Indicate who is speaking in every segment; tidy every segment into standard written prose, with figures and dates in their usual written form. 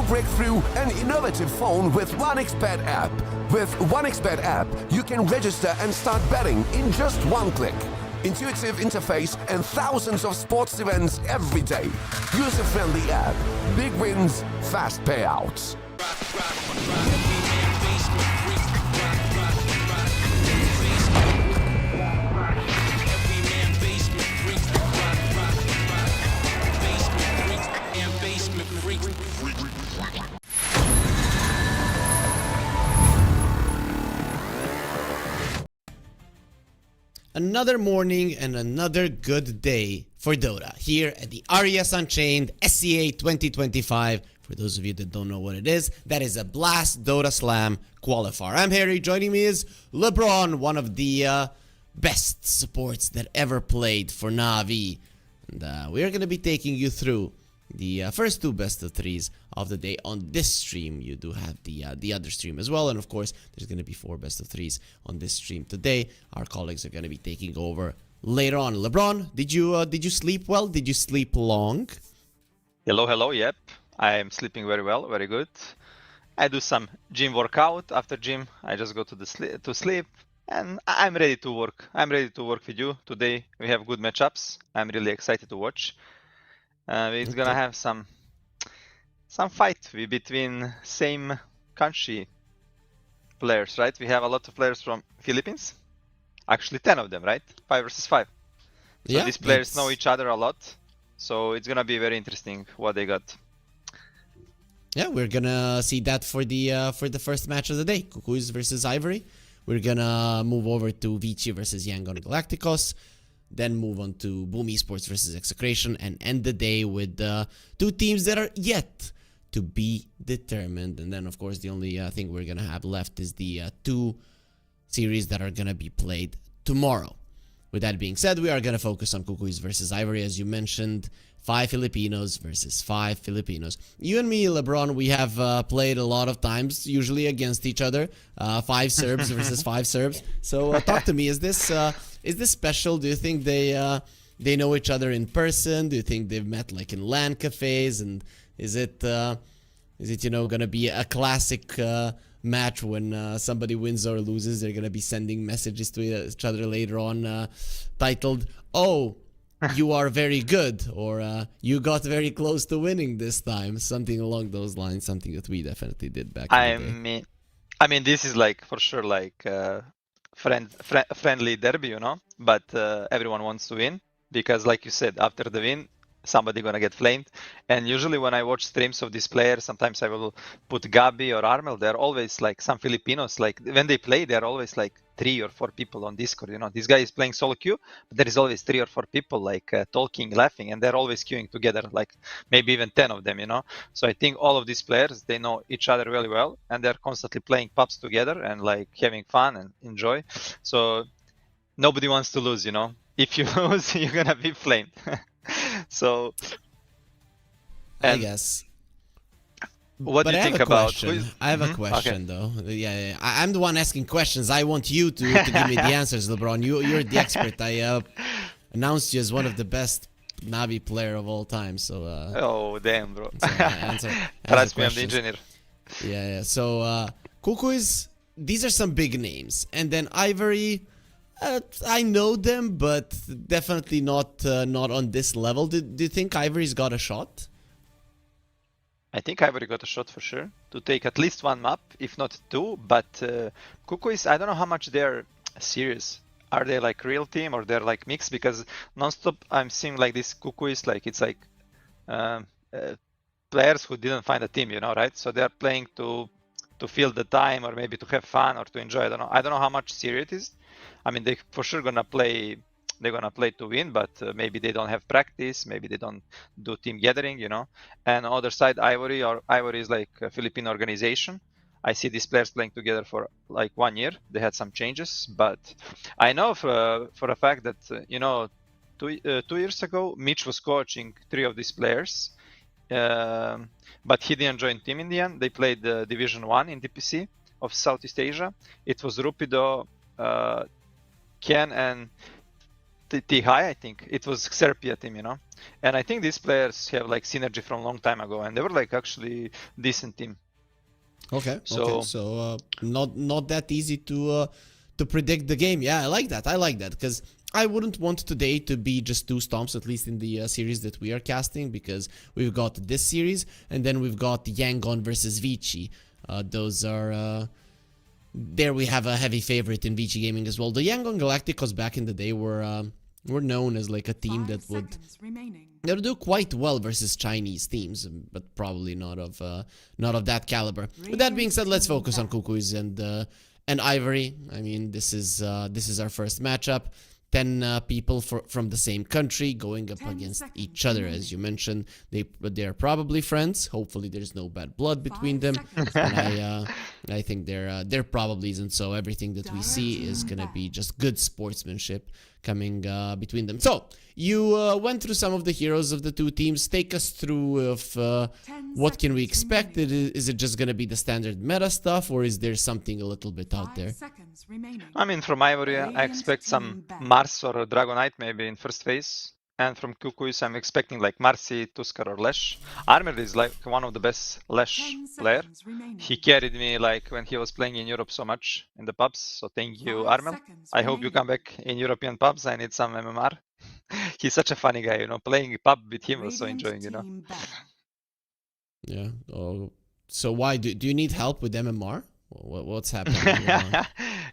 Speaker 1: break through an innovative phone with 1xBet app. With 1xBet app, you can register and start betting in just one click. Intuitive interface and thousands of sports events every day. User-friendly app. Big wins, fast payouts.
Speaker 2: Another morning and another good day for Dota here at the RES Unchained SCA 2025. For those of you that don't know what it is, that is a Blast Dota Slam qualifier. I'm Harry. Joining me is LeBron, one of the best supports that ever played for Na'Vi. And we are going to be taking you through the first two best of threes of the day on this stream. You do have the other stream as well, and of course there's going to be 4 best of threes on this stream today. Our colleagues are going to be taking over later on. LeBron, did you sleep well? Did you sleep long?
Speaker 3: Hello. Yep, I am sleeping very well, very good. I do some gym workout. After gym, I just go to sleep, and I'm ready to work. I'm ready to work with you today. We have good matchups. I'm really excited to watch. It's gonna have some fight between same country players, right? We have a lot of players from Philippines. Actually, 10 of them, right? 5 versus 5. So
Speaker 2: yeah,
Speaker 3: these players know each other a lot. So it's gonna be very interesting what they got.
Speaker 2: Yeah, we're gonna see that for the first match of the day. Cucuys versus Ivory. We're gonna move over to Vici versus Yangon Galacticos. Then move on to Boom Esports versus Execration and end the day with two teams that are yet to be determined. And then, of course, the only thing we're going to have left is the 2 series that are going to be played tomorrow. With that being said, we are going to focus on Cucuys versus Ivory, as you mentioned. 5 Filipinos versus 5 Filipinos. You and me, LeBron, we have played a lot of times, usually against each other. 5 Serbs versus 5 Serbs. So talk to me. Is this special? Do you think they know each other in person? Do you think they've met like in LAN cafes? And is it gonna be a classic match when somebody wins or loses? They're gonna be sending messages to each other later on, titled "Oh, you are very good," or "You got very close to winning this time." Something along those lines. Something that we definitely did back in the day.
Speaker 3: I mean, this is like for sure like. Friendly derby, you know, but everyone wants to win because, like you said, after the win, somebody gonna get flamed. And usually when I watch streams of these players, sometimes I will put Gabi or Armel. They're always like some Filipinos. Like when they play, they're always like 3 or 4 people on Discord. You know, this guy is playing solo queue, but there is always 3 or 4 people like talking, laughing, and they're always queuing together. Like maybe even 10 of them. You know, so I think all of these players, they know each other really well, and they're constantly playing pubs together and like having fun and enjoy. So nobody wants to lose. You know, if you lose, you're gonna be flamed. So,
Speaker 2: I guess.
Speaker 3: What do you think about?
Speaker 2: I have a question though. Yeah, I'm the one asking questions. I want you to give me the answers, LeBron. You're the expert. I announced you as one of the best Na'Vi player of all time. So.
Speaker 3: Oh damn, bro!
Speaker 2: Answer
Speaker 3: Trust me, I'm the engineer.
Speaker 2: Yeah. So Cucuys, these are some big names, and then Ivory. I know them, but definitely not on this level. Do you think Ivory's got a shot?
Speaker 3: I think Ivory got a shot for sure to take at least 1 map, if not 2. But Cucuys, I don't know how much they're serious. Are they like real team or they're like mixed? Because nonstop I'm seeing like this Cucuys, like it's like players who didn't find a team, you know, right? So they're playing to fill the time or maybe to have fun or to enjoy. I don't know how much serious it is. I mean, they for sure gonna play. They're gonna play to win, but maybe they don't have practice. Maybe they don't do team gathering, you know. And on the other side, Ivory is like a Philippine organization. I see these players playing together for like 1 year. They had some changes, but I know for a fact that you know, 2 years ago, Mitch was coaching 3 of these players, but he didn't join team in the end. They played Division 1 in DPC of Southeast Asia. It was Rupido, Ken, and T-High, I think. It was Xerpia team, you know. And I think these players have like synergy from a long time ago, and they were like actually decent team.
Speaker 2: Okay.
Speaker 3: So-
Speaker 2: So not that easy to predict the game. Yeah, I like that. Because I wouldn't want today to be just 2 stomps, at least in the series that we are casting, because we've got this series and then we've got Yangon versus Vici. Those are there we have a heavy favorite in Vici Gaming as well. The Yangon Galacticos back in the day were known as like a team that would do quite well versus Chinese teams, but probably not of that caliber. With that being said, let's focus on Cuckoos and Ivory. I mean, this is our first matchup. 10 people from the same country going up against each other. As you mentioned, they're probably friends. Hopefully there's no bad blood between them. And I think there probably isn't, so everything that we see is gonna be just good sportsmanship coming between them. So you went through some of the heroes of the 2 teams. Take us through of what can we expect. Is it just gonna be the standard meta stuff, or is there something a little bit out there?
Speaker 3: I mean, from Ivory, I expect some Mars or Dragonite maybe in first phase. And from Cuckoos, I'm expecting like Marcy, Tuskar or Lesh. Armor is like one of the best Lesh player. He carried me like when he was playing in Europe so much in the pubs. So thank you, Armel. I hope you come back in European pubs. I need some MMR. He's such a funny guy, you know. Playing pub with him was so enjoying, you know.
Speaker 2: Yeah. Oh, so why do you need help with MMR? What's happening?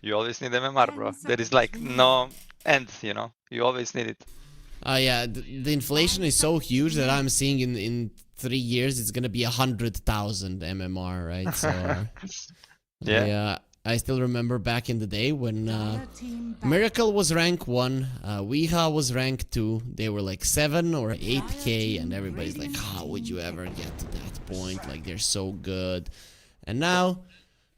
Speaker 3: You always need MMR, bro. There is like no end, you know. You always need it.
Speaker 2: Yeah, the inflation is so huge that I'm seeing in 3 years it's gonna be 100,000 MMR, right? So
Speaker 3: Yeah.
Speaker 2: I still remember back in the day when Miracle was rank 1, Weeha was rank 2. They were like 7 or 8k, and everybody's like, how would you ever get to that point? Like, they're so good. And now,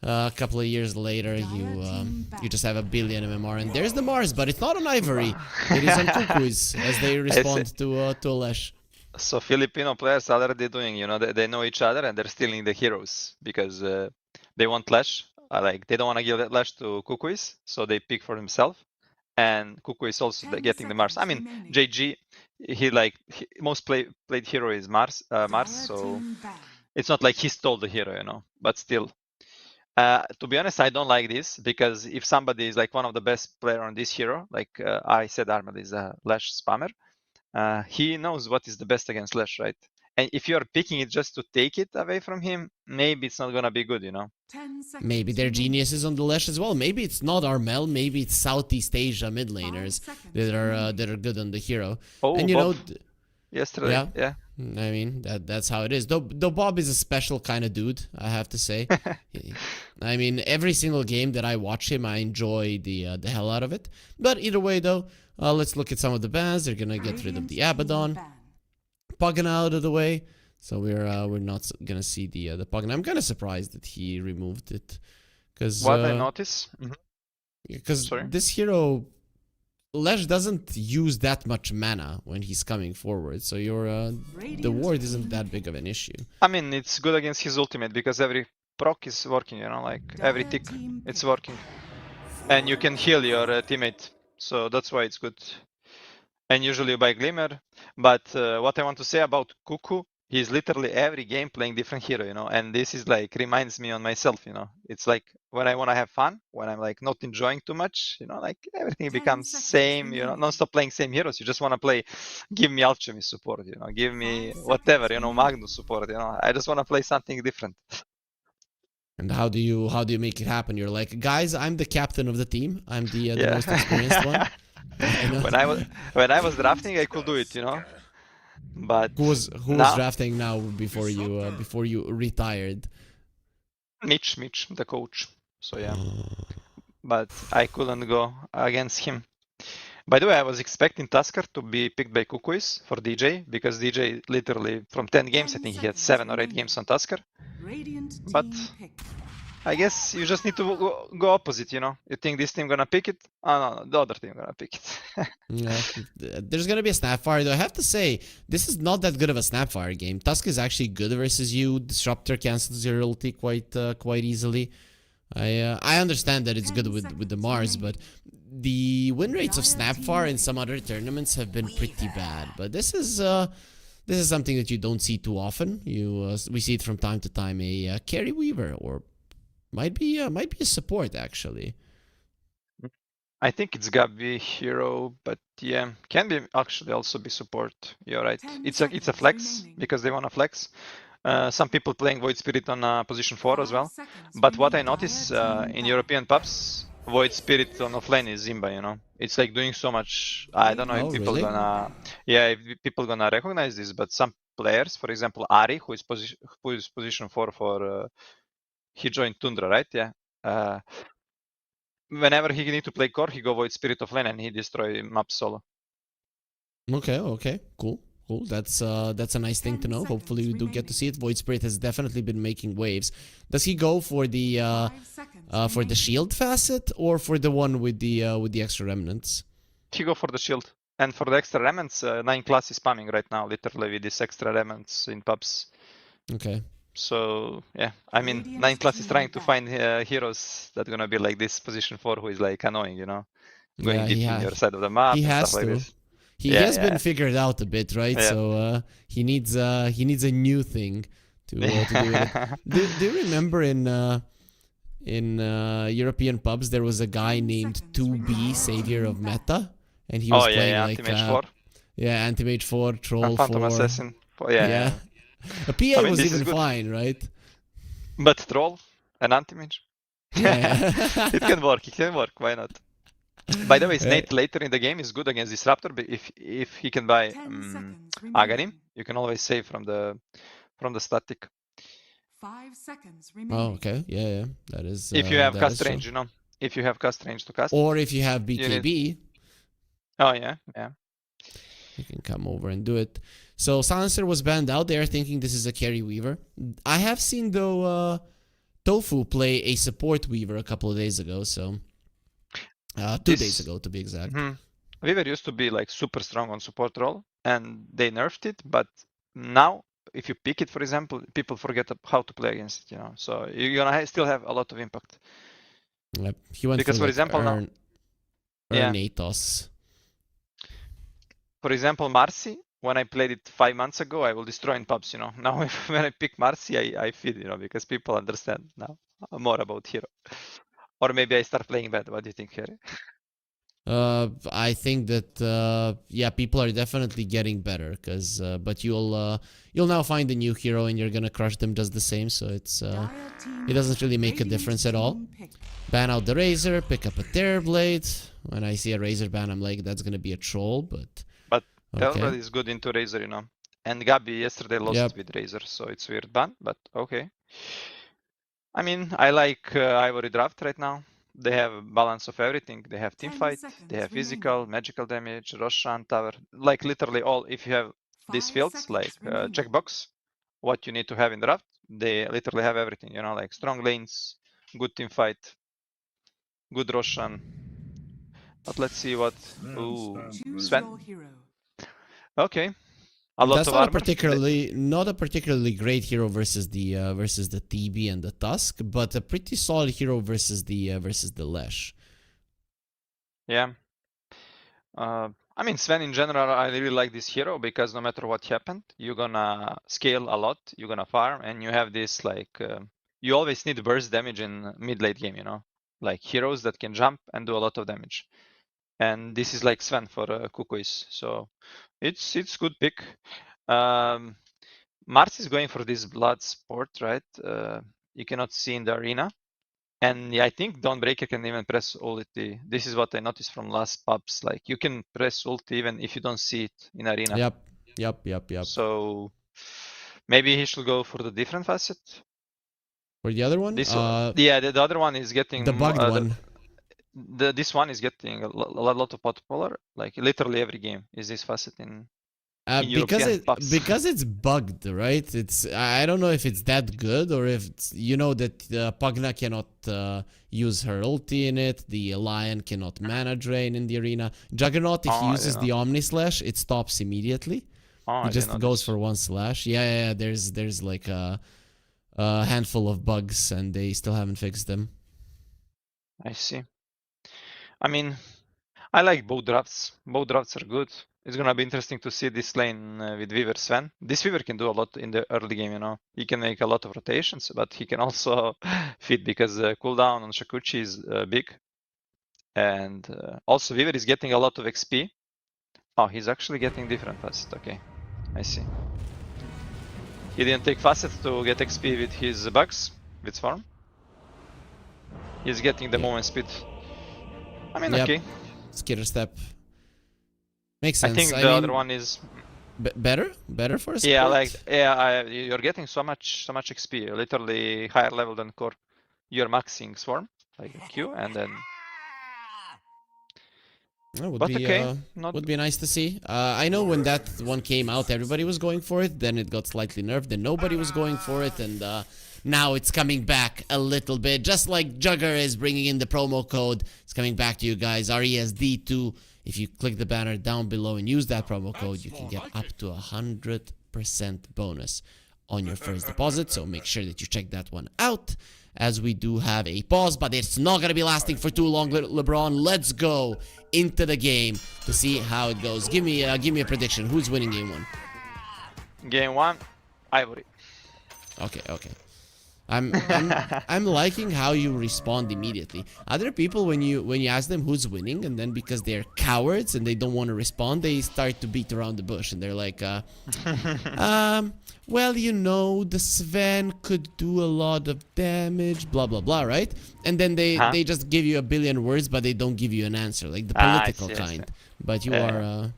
Speaker 2: a couple of years later, you just have a billion MMR, and there's the Mars, but it's not on Ivory. It is on Cuckoos as they respond to Lesh.
Speaker 3: So Filipino players are already doing, you know, they know each other and they're stealing the heroes because they want Lash. Like, they don't want to give that Lash to Cuckoos, so they pick for themselves. And Cuckoo is also getting the Mars. I mean, JG, most played hero is Mars, so it's not like he stole the hero, you know, but still. To be honest, I don't like this, because if somebody is like one of the best player on this hero, like I said, Armel is a Lash spammer, he knows what is the best against Lash, right? And if you're picking it just to take it away from him, maybe it's not gonna be good, you know?
Speaker 2: Maybe they're geniuses on the Lash as well. Maybe it's not Armel, maybe it's Southeast Asia mid laners that are good on the hero.
Speaker 3: Oh,
Speaker 2: and you
Speaker 3: Bob.
Speaker 2: know,
Speaker 3: Yesterday, yeah.
Speaker 2: I mean, that's how it is. Though Bob is a special kind of dude, I have to say. I mean, every single game that I watch him, I enjoy the hell out of it. But either way, though, let's look at some of the bans. They're gonna get rid of the Abaddon, Pugna out of the way, so we're not gonna see the Pugna. I'm kind of surprised that he removed it, because
Speaker 3: What I notice,
Speaker 2: because this hero Lesh doesn't use that much mana when he's coming forward, so the ward isn't that big of an issue.
Speaker 3: I mean, it's good against his ultimate because every proc is working, you know, like every tick, it's working. And you can heal your teammate, so that's why it's good. And usually you buy Glimmer, but what I want to say about Cuckoo, he's literally every game playing different hero, you know, and this is like, reminds me on myself, you know. It's like when I want to have fun, when I'm like not enjoying too much, you know, like everything becomes same, you know, non-stop playing same heroes. You just want to play, give me Alchemist support, you know, give me whatever, you know, Magnus support, you know. I just want to play something different.
Speaker 2: And how do you make it happen? You're like, guys, I'm the captain of the team. I'm the most experienced one.
Speaker 3: When I was drafting, I could do it, you know. But
Speaker 2: who was drafting now before you retired?
Speaker 3: Mitch, the coach. So yeah, but I couldn't go against him. By the way, I was expecting Tuskar to be picked by Cuckoos for DJ, because DJ literally from 10 games, I think he had 7 or 8 games on Tuskar. But I guess you just need to go opposite, you know. You think this team gonna pick it? Oh no, the other team gonna pick it.
Speaker 2: Yeah, there's gonna be a Snapfire though. I have to say, this is not that good of a Snapfire game. Tusk is actually good versus you. Disruptor cancels your ulti quite easily. I understand that it's good with the Mars, but the win rates of Snapfire in some other tournaments have been pretty bad, but this is something that you don't see too often. We see it from time to time. A carry weaver, or might be a support actually.
Speaker 3: I think it's Gabi hero, but yeah, can be actually also be support. You're right. It's a flex because they wanna flex. Some people playing Void Spirit on position 4 as well. But what I notice in European pubs, Void Spirit on offlane is Zimba, you know. It's like doing so much. I don't know if people
Speaker 2: Really?
Speaker 3: if people gonna recognize this, but some players, for example, Ari, who is position 4 for he joined Tundra, right? Yeah. Whenever he need to play core, he go Void Spirit offlane and he destroy map solo.
Speaker 2: Okay, cool. That's a nice thing to know. Hopefully we do get to see it. Void Spirit has definitely been making waves. Does he go for the shield facet or for the one with the extra remnants?
Speaker 3: He go for the shield. And for the extra remnants, 9 class is spamming right now, literally with these extra remnants in pubs.
Speaker 2: Okay.
Speaker 3: So yeah, I mean, 9 class is trying to find heroes that gonna be like this position 4 who is like annoying, you know, going deep in your side of the map and stuff like this.
Speaker 2: He has been figured out a bit, right?
Speaker 3: Yeah.
Speaker 2: So he needs a new thing to do it. Do you remember in European pubs there was a guy named 2B, Savior of Meta, and he was playing like
Speaker 3: Anti-Mage 4.
Speaker 2: Yeah, Anti-Mage 4, Troll 4.
Speaker 3: Phantom Assassin. Yeah.
Speaker 2: A PA was even fine, right?
Speaker 3: But Troll and Anti-Mage.
Speaker 2: Yeah.
Speaker 3: It can work. Why not? By the way, Snake later in the game is good against Disruptor, but if he can buy Aghanim, you can always save from the static.
Speaker 4: 5 seconds remaining.
Speaker 2: Oh, okay. Yeah. That is.
Speaker 3: If you have cast range, you know. If you have cast range to cast.
Speaker 2: Or if you have BKB.
Speaker 3: Oh yeah.
Speaker 2: You can come over and do it. So Silencer was banned out. They are thinking this is a carry weaver. I have seen though Tofu play a support weaver a couple of days ago. So 2 days ago to be exact.
Speaker 3: Weaver used to be like super strong on support role, and they nerfed it. But now, if you pick it, for example, people forget how to play against it. You know, so you're gonna still have a lot of impact.
Speaker 2: Yep. He went
Speaker 3: because, for example, now
Speaker 2: Aetos.
Speaker 3: For example, Marcy, when I played it 5 months ago, I will destroy in pubs, you know. Now when I pick Marcy, I feed, you know, because people understand now more about hero. Or maybe I start playing bad. What do you think, Harry?
Speaker 2: I think that people are definitely getting better, but you'll now find a new hero and you're gonna crush them just the same. So it doesn't really make a difference at all. Ban out the Razor, pick up a Terrorblade. When I see a Razor ban, I'm like, that's gonna be a troll, but
Speaker 3: Terrorblade is good into Razor, you know. And Gabi yesterday lost with Razor, so it's weird ban, but okay. I mean, I like Ivory Draft right now. They have a balance of everything. They have teamfight, they have physical, magical damage, Roshan, tower. Like literally all, if you have these fields, like checkbox, what you need to have in draft, they literally have everything, you know, like strong lanes, good teamfight, good Roshan. But let's see what... Ooh, Sven. Okay.
Speaker 2: That's not a particularly great hero versus the TB and the Tusk, but a pretty solid hero versus the Lesh.
Speaker 3: Yeah. I mean, Sven in general, I really like this hero because no matter what happened, you're gonna scale a lot, you're gonna farm, and you have this like you always need burst damage in mid-late game, you know, like heroes that can jump and do a lot of damage. And this is like Sven for Kukuis, so it's good pick. Mars is going for this blood sport, right? You cannot see in the arena. And yeah, I think Dawnbreaker can even press ulti. This is what I noticed from last pubs. Like you can press ulti even if you don't see it in arena.
Speaker 2: Yep.
Speaker 3: So maybe he should go for the different facet.
Speaker 2: For the other one?
Speaker 3: Yeah, the other one is getting
Speaker 2: the bugged one.
Speaker 3: This one is getting a lot of pot-polar. Like literally every game is this facet in
Speaker 2: because it's bugged, right? I don't know if it's that good or if it's, you know that Pugna cannot use her ulti in it. The Lion cannot mana drain in the arena. Juggernaut, if he uses the Omni Slash, it stops immediately. He just goes for one slash. Yeah. There's like a handful of bugs and they still haven't fixed them.
Speaker 3: I see. I mean, I like both drafts. Both drafts are good. It's gonna be interesting to see this lane with Weaver Sven. This Weaver can do a lot in the early game, you know. He can make a lot of rotations, but he can also fit because cooldown on Shakuchi is big. And also Weaver is getting a lot of XP. Oh, he's actually getting different facet. Okay, I see. He didn't take facet to get XP with his bugs, with Swarm. He's getting the movement speed. I mean,
Speaker 2: Yep.
Speaker 3: okay.
Speaker 2: Skitter step. Makes sense.
Speaker 3: I think the other one is
Speaker 2: better for us.
Speaker 3: yeah, like you're getting so much XP, literally higher level than core. You're maxing Swarm, like Q, and then.
Speaker 2: That would
Speaker 3: But
Speaker 2: be
Speaker 3: okay, not
Speaker 2: would be nice to see. I know when that one came out, everybody was going for it. Then it got slightly nerfed, then nobody was going for it, and now it's coming back a little bit. Just like Jugger is bringing in the promo code, it's coming back to you guys. RESD2. If you click the banner down below and use that promo code, you can get up to 100% bonus on your first deposit. So make sure that you check that one out. As we do have a pause, but it's not going to be lasting for too long, LeBron. Let's go into the game to see how it goes. Give me a prediction. Who's winning game one?
Speaker 3: Game one, Ivory.
Speaker 2: Okay. I'm liking how you respond immediately. Other people, when you ask them who's winning, and then because they're cowards and they don't want to respond, they start to beat around the bush, and they're like, well, you know, the Sven could do a lot of damage, blah blah blah, right? And then they just give you a billion words, but they don't give you an answer, like the political kind. But you are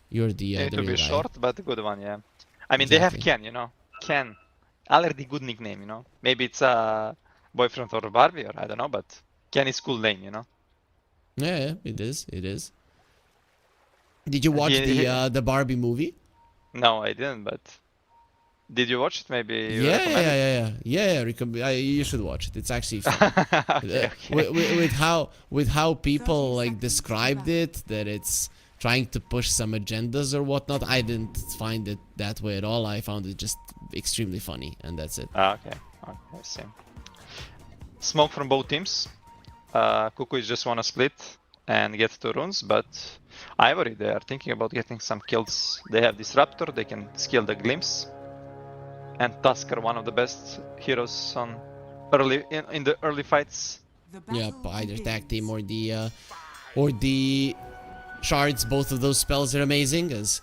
Speaker 2: you're the
Speaker 3: Need to
Speaker 2: real
Speaker 3: be
Speaker 2: guy.
Speaker 3: short, but a good one, yeah. I mean,
Speaker 2: Exactly.
Speaker 3: they have Ken, you know. Ken, already good nickname, you know. Maybe it's a boyfriend or a Barbie, or I don't know, but Ken is cool name, you know.
Speaker 2: Yeah, it is. It is. Did you watch the Barbie movie?
Speaker 3: No, I didn't, but did you watch it? Maybe. You recommend
Speaker 2: Yeah. You should watch it. It's actually fun.
Speaker 3: Okay.
Speaker 2: With how people like described it, that it's trying to push some agendas or whatnot. I didn't find it that way at all. I found it just extremely funny, and that's it.
Speaker 3: Okay, I see. Smoke from both teams. Cuckoo is just wanna split and get 2 runes, but Ivory, they are thinking about getting some kills. They have Disruptor, they can skill the Glimpse. And Tusker, one of the best heroes on in the early fights.
Speaker 2: Yep, either tag team or the shards. Both of those spells are amazing, as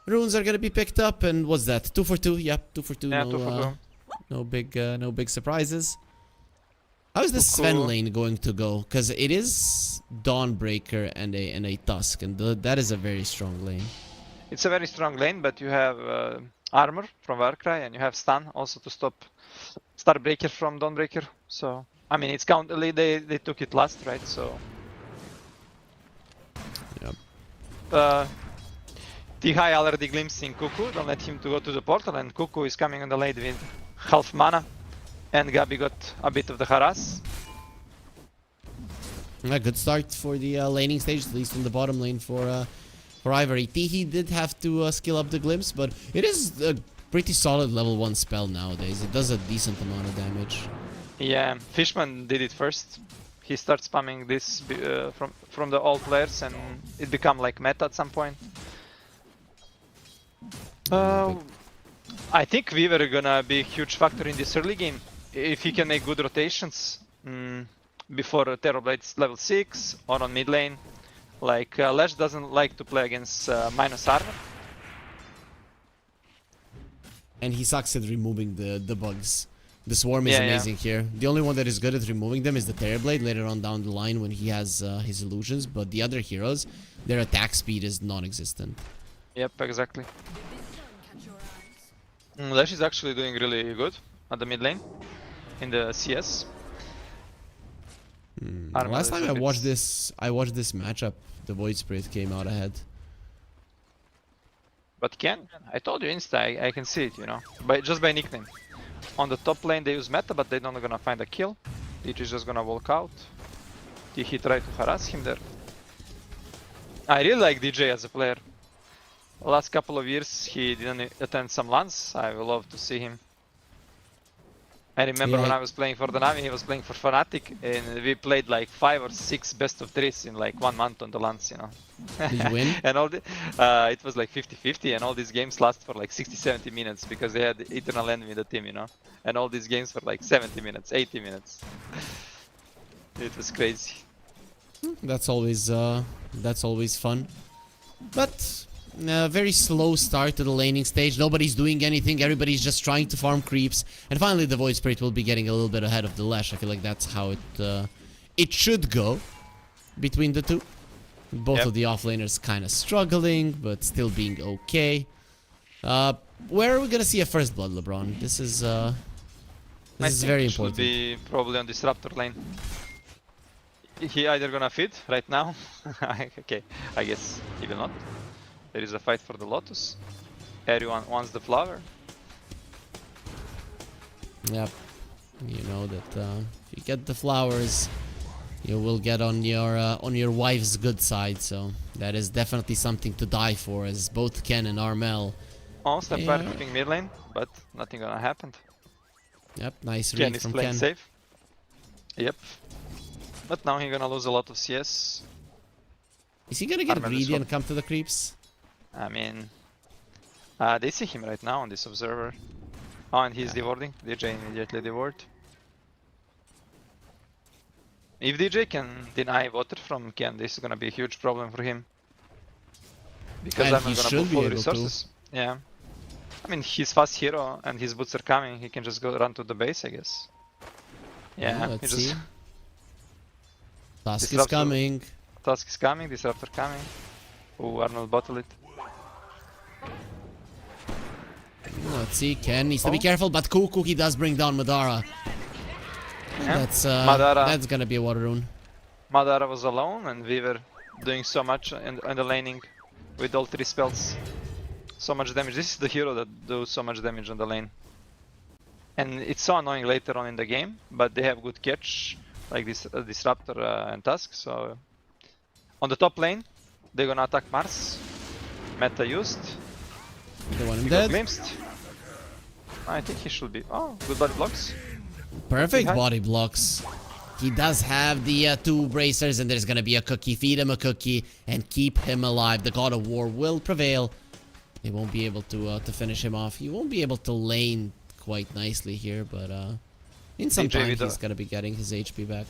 Speaker 2: runes are gonna be picked up. And what's that? 2 for 2. Yep, 2 for 2.
Speaker 3: Yeah,
Speaker 2: no,
Speaker 3: 2 for 2.
Speaker 2: no big surprises. How is the Sven lane going to go? Because it is Dawnbreaker and a Tusk, and that is a very strong lane.
Speaker 3: It's a very strong lane, but you have armor from Warcry, and you have stun also to stop Starbreaker from Dawnbreaker. So I mean, it's they took it last, right? So
Speaker 2: Yep.
Speaker 3: T-High already glimpsing Cuckoo, don't let him to go to the portal, and Cuckoo is coming on the lane with half mana, and Gabi got a bit of the harass.
Speaker 2: A good start for the laning stage, at least in the bottom lane for Ivory. He did have to skill up the glimpse, but it is a pretty solid level 1 spell nowadays. It does a decent amount of damage.
Speaker 3: Yeah, Fishman did it first. He starts spamming this from the all players, and it become like meta at some point. I think Weaver gonna be a huge factor in this early game if he can make good rotations before Terrorblade's level 6 or on mid lane. Like Lash doesn't like to play against minus armor.
Speaker 2: And he sucks at removing the bugs. The Swarm is amazing here. The only one that is good at removing them is the Terrorblade later on down the line when he has his illusions, but the other heroes, their attack speed is non-existent.
Speaker 3: Yep, exactly. Lash is actually doing really good at the mid lane in the CS.
Speaker 2: Last time I watched this matchup, the Void Spirit came out ahead.
Speaker 3: But Ken, I told you Insta, I can see it, you know, just by nickname. On the top lane they use meta, but they're not gonna find a kill. Teach is just gonna walk out. He tried to harass him there. I really like DJ as a player. Last couple of years he didn't attend some LANs. I would love to see him I remember when
Speaker 2: Yeah.
Speaker 3: I was playing for the Nami, he was playing for Fnatic, and we played like 5 or 6 best of 3s in like 1 month on the Lance, you know.
Speaker 2: Did you win?
Speaker 3: And all the, it was like 50-50, and all these games last for like 60-70 minutes because they had the Eternal Enemy in the team, you know. And all these games were like 70 minutes, 80 minutes. It was crazy.
Speaker 2: That's always fun. But very slow start to the laning stage. Nobody's doing anything. Everybody's just trying to farm creeps. And finally, the Void Spirit will be getting a little bit ahead of the Lash. I feel like that's how it should go between the two. Both of the offlaners kind of struggling, but still being okay. Where are we gonna see a first blood, LeBron? This is very important.
Speaker 3: Should be probably on Disruptor lane. He either gonna feed right now. Okay, I guess he will not. There is a fight for the Lotus. Everyone wants the flower.
Speaker 2: Yep. You know that if you get the flowers, you will get on your wife's good side. So that is definitely something to die for, as both Ken and Armel.
Speaker 3: Almost apart keeping mid lane, but nothing gonna happen.
Speaker 2: Yep, nice
Speaker 3: Ken
Speaker 2: read
Speaker 3: is
Speaker 2: from
Speaker 3: playing
Speaker 2: Ken.
Speaker 3: safe. Yep. But now he's gonna lose a lot of CS.
Speaker 2: Is he gonna get
Speaker 3: Armel is
Speaker 2: greedy
Speaker 3: what-
Speaker 2: and come to the creeps?
Speaker 3: I mean, they see him right now on this observer. Oh, and he's dewarding. DJ immediately devoured. If DJ can deny water from Ken, this is gonna be a huge problem for him. Because
Speaker 2: And
Speaker 3: I'm
Speaker 2: he
Speaker 3: gonna
Speaker 2: should
Speaker 3: put
Speaker 2: be
Speaker 3: full
Speaker 2: able to.
Speaker 3: resources. Yeah. I mean, he's fast hero and his boots are coming. He can just go run to the base, I guess. Yeah, he
Speaker 2: Let's
Speaker 3: just
Speaker 2: see. Tusk is
Speaker 3: Disruptor.
Speaker 2: coming.
Speaker 3: Tusk is coming, Disruptor coming. Oh, Arnold bottle it.
Speaker 2: Let's see. Ken needs to be careful, but Kuku, he does bring down Madara.
Speaker 3: Yeah.
Speaker 2: That's that's gonna be a water rune.
Speaker 3: Madara was alone and we were doing so much in the laning with all 3 spells. So much damage. This is the hero that does so much damage on the lane. And it's so annoying later on in the game, but they have good catch, like this Disruptor and Tusk. So on the top lane, they're gonna attack Mars. Meta used.
Speaker 2: The one
Speaker 3: He got
Speaker 2: dead.
Speaker 3: glimpsed. I think he should be. Oh, good body blocks.
Speaker 2: Perfect
Speaker 3: behind.
Speaker 2: body blocks. He does have the 2 bracers, and there's gonna be a cookie. Feed him a cookie and keep him alive. The God of War will prevail. They won't be able to finish him off. He won't be able to lane quite nicely here, but in some
Speaker 3: DJ
Speaker 2: time
Speaker 3: with
Speaker 2: he's
Speaker 3: the-
Speaker 2: gonna be getting his HP back.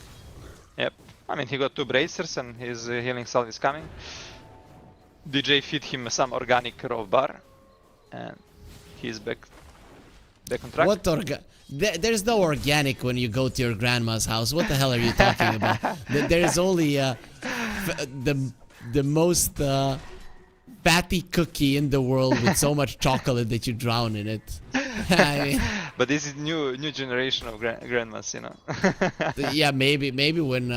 Speaker 3: Yep. I mean, he got 2 bracers and his healing salve is coming. DJ feed him some organic raw bar, and he's back on track.
Speaker 2: What there's no organic when you go to your grandma's house. What the hell are you talking about? There's only the most fatty cookie in the world with so much chocolate that you drown in it. I mean,
Speaker 3: But this is new generation of grandmas, you know.
Speaker 2: yeah, maybe when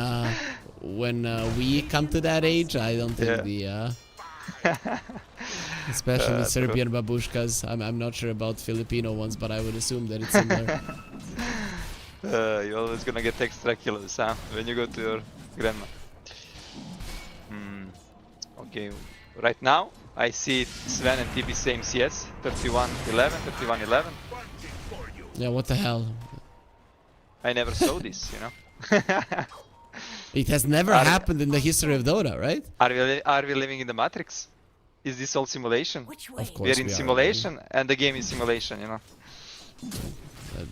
Speaker 2: we come to that age, I don't think especially Serbian babushkas. I'm not sure about Filipino ones, but I would assume that it's similar.
Speaker 3: You're always gonna get extra kilos, huh? When you go to your grandma. Okay, right now I see Sven and TB same CS, 31-11, 31-11.
Speaker 2: Yeah, what the hell?
Speaker 3: I never saw this, you know.
Speaker 2: It has never happened in the history of Dota, right?
Speaker 3: Are we living in the Matrix? Is this all simulation?
Speaker 2: Of course
Speaker 3: We're in
Speaker 2: we are.
Speaker 3: simulation, and the game is simulation, you know.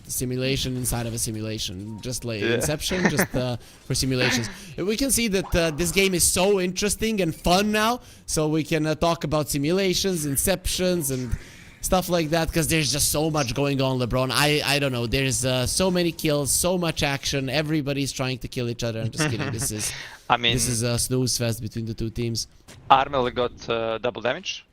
Speaker 2: Simulation inside of a simulation, just like Inception, just for simulations. We can see that this game is so interesting and fun now, so we can talk about simulations, inceptions, and stuff like that, because there's just so much going on, LeBron. I don't know, there's so many kills, so much action, everybody's trying to kill each other. I'm just kidding. This is
Speaker 3: I mean,
Speaker 2: this is a snooze fest between the 2 teams.
Speaker 3: Armel got double damage,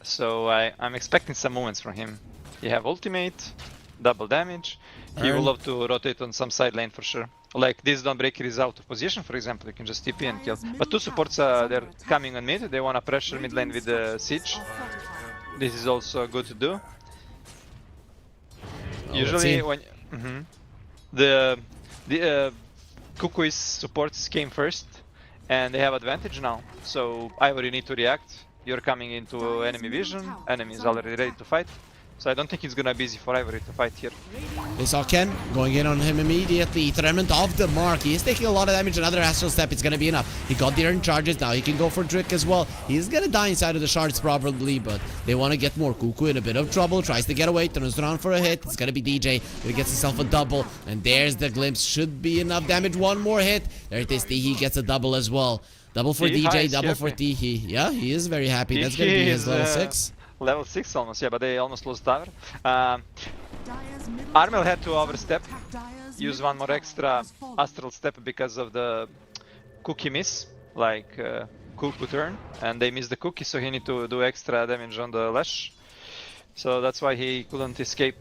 Speaker 3: so I'm expecting some movements from him. He have ultimate, double damage. He will love to rotate on some side lane for sure. Like this Dawnbreaker is out of position, for example, you can just TP and kill. But 2 supports, they're coming on mid, they wanna pressure mid lane with the siege. This is also good to do. Usually when the Kukui's supports came first, and they have advantage now. So either you need to react, you're coming into enemy vision, enemy is already ready to fight. So I don't think it's gonna be easy for Ivory to fight here.
Speaker 2: They saw Ken going in on him immediately. Remnant off the mark. He is taking a lot of damage. Another astral step. It's gonna be enough. He got the earned charges. Now he can go for Drick as well. He's gonna die inside of the shards probably, but they want to get more. Cuckoo in a bit of trouble. Tries to get away. Turns around for a hit. It's gonna be DJ. He gets himself a double. And there's the glimpse. Should be enough damage. One more hit. There it is. Tihi gets a double as well. Double for DJ. Double for Tihi. Yeah, he is very happy. That's gonna be his level 6.
Speaker 3: Level 6 almost, yeah, but they almost lost tower. Armel had to overstep, use one more extra astral step because of the cookie miss, like cuckoo turn, and they missed the cookie, so he need to do extra damage on the Lash. So that's why he couldn't escape.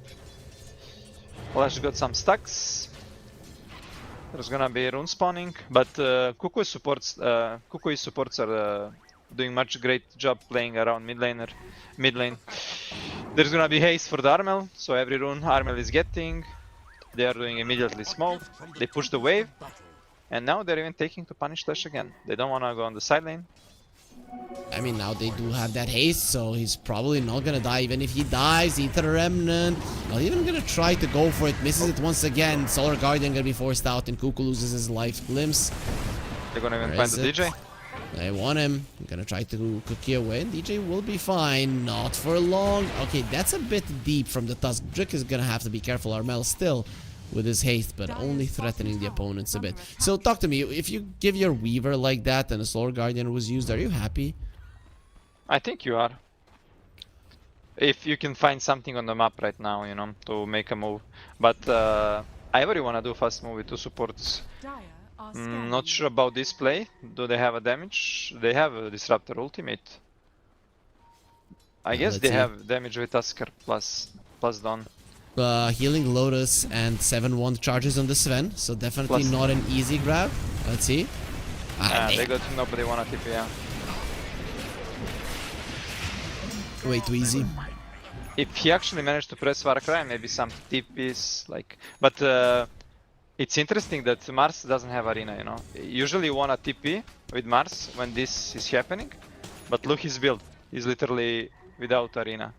Speaker 3: Lash got some stacks. There's gonna be rune spawning, but Cuckoo supports are doing much great job playing around mid lane. There's gonna be haste for the Armel, so every rune Armel is getting, they are doing immediately smoke. They push the wave, and now they're even taking to punish Lash again. They don't wanna go on the side lane.
Speaker 2: I mean, now they do have that haste, so he's probably not gonna die. Even if he dies, Ether Remnant, not even gonna try to go for it. Misses it once again. Solar Guardian gonna be forced out, and Cuckoo loses his life glimpse.
Speaker 3: They're gonna even find the DJ.
Speaker 2: They want him. I'm gonna try to cookie away. DJ will be fine. Not for long. Okay, that's a bit deep from the Tusk. Drick is gonna have to be careful. Armel still with his haste, but only threatening the opponents a bit. So talk to me. If you give your Weaver like that and a Solar Guardian was used, are you happy?
Speaker 3: I think you are. If you can find something on the map right now, you know, to make a move. But I really wanna do fast move with two supports. Not sure about this play. Do they have a damage? They have a Disruptor ultimate. I guess they have damage with Tusker plus Dawn.
Speaker 2: Healing Lotus and 7-1 charges on the Sven, so definitely
Speaker 3: Plus.
Speaker 2: not an easy grab. Let's see.
Speaker 3: They got nobody wanna TP, yeah.
Speaker 2: Way too easy.
Speaker 3: If he actually managed to press Warcry, maybe some TPs like, but it's interesting that Mars doesn't have arena, you know. Usually you wanna TP with Mars when this is happening, but look his build. He's literally without arena.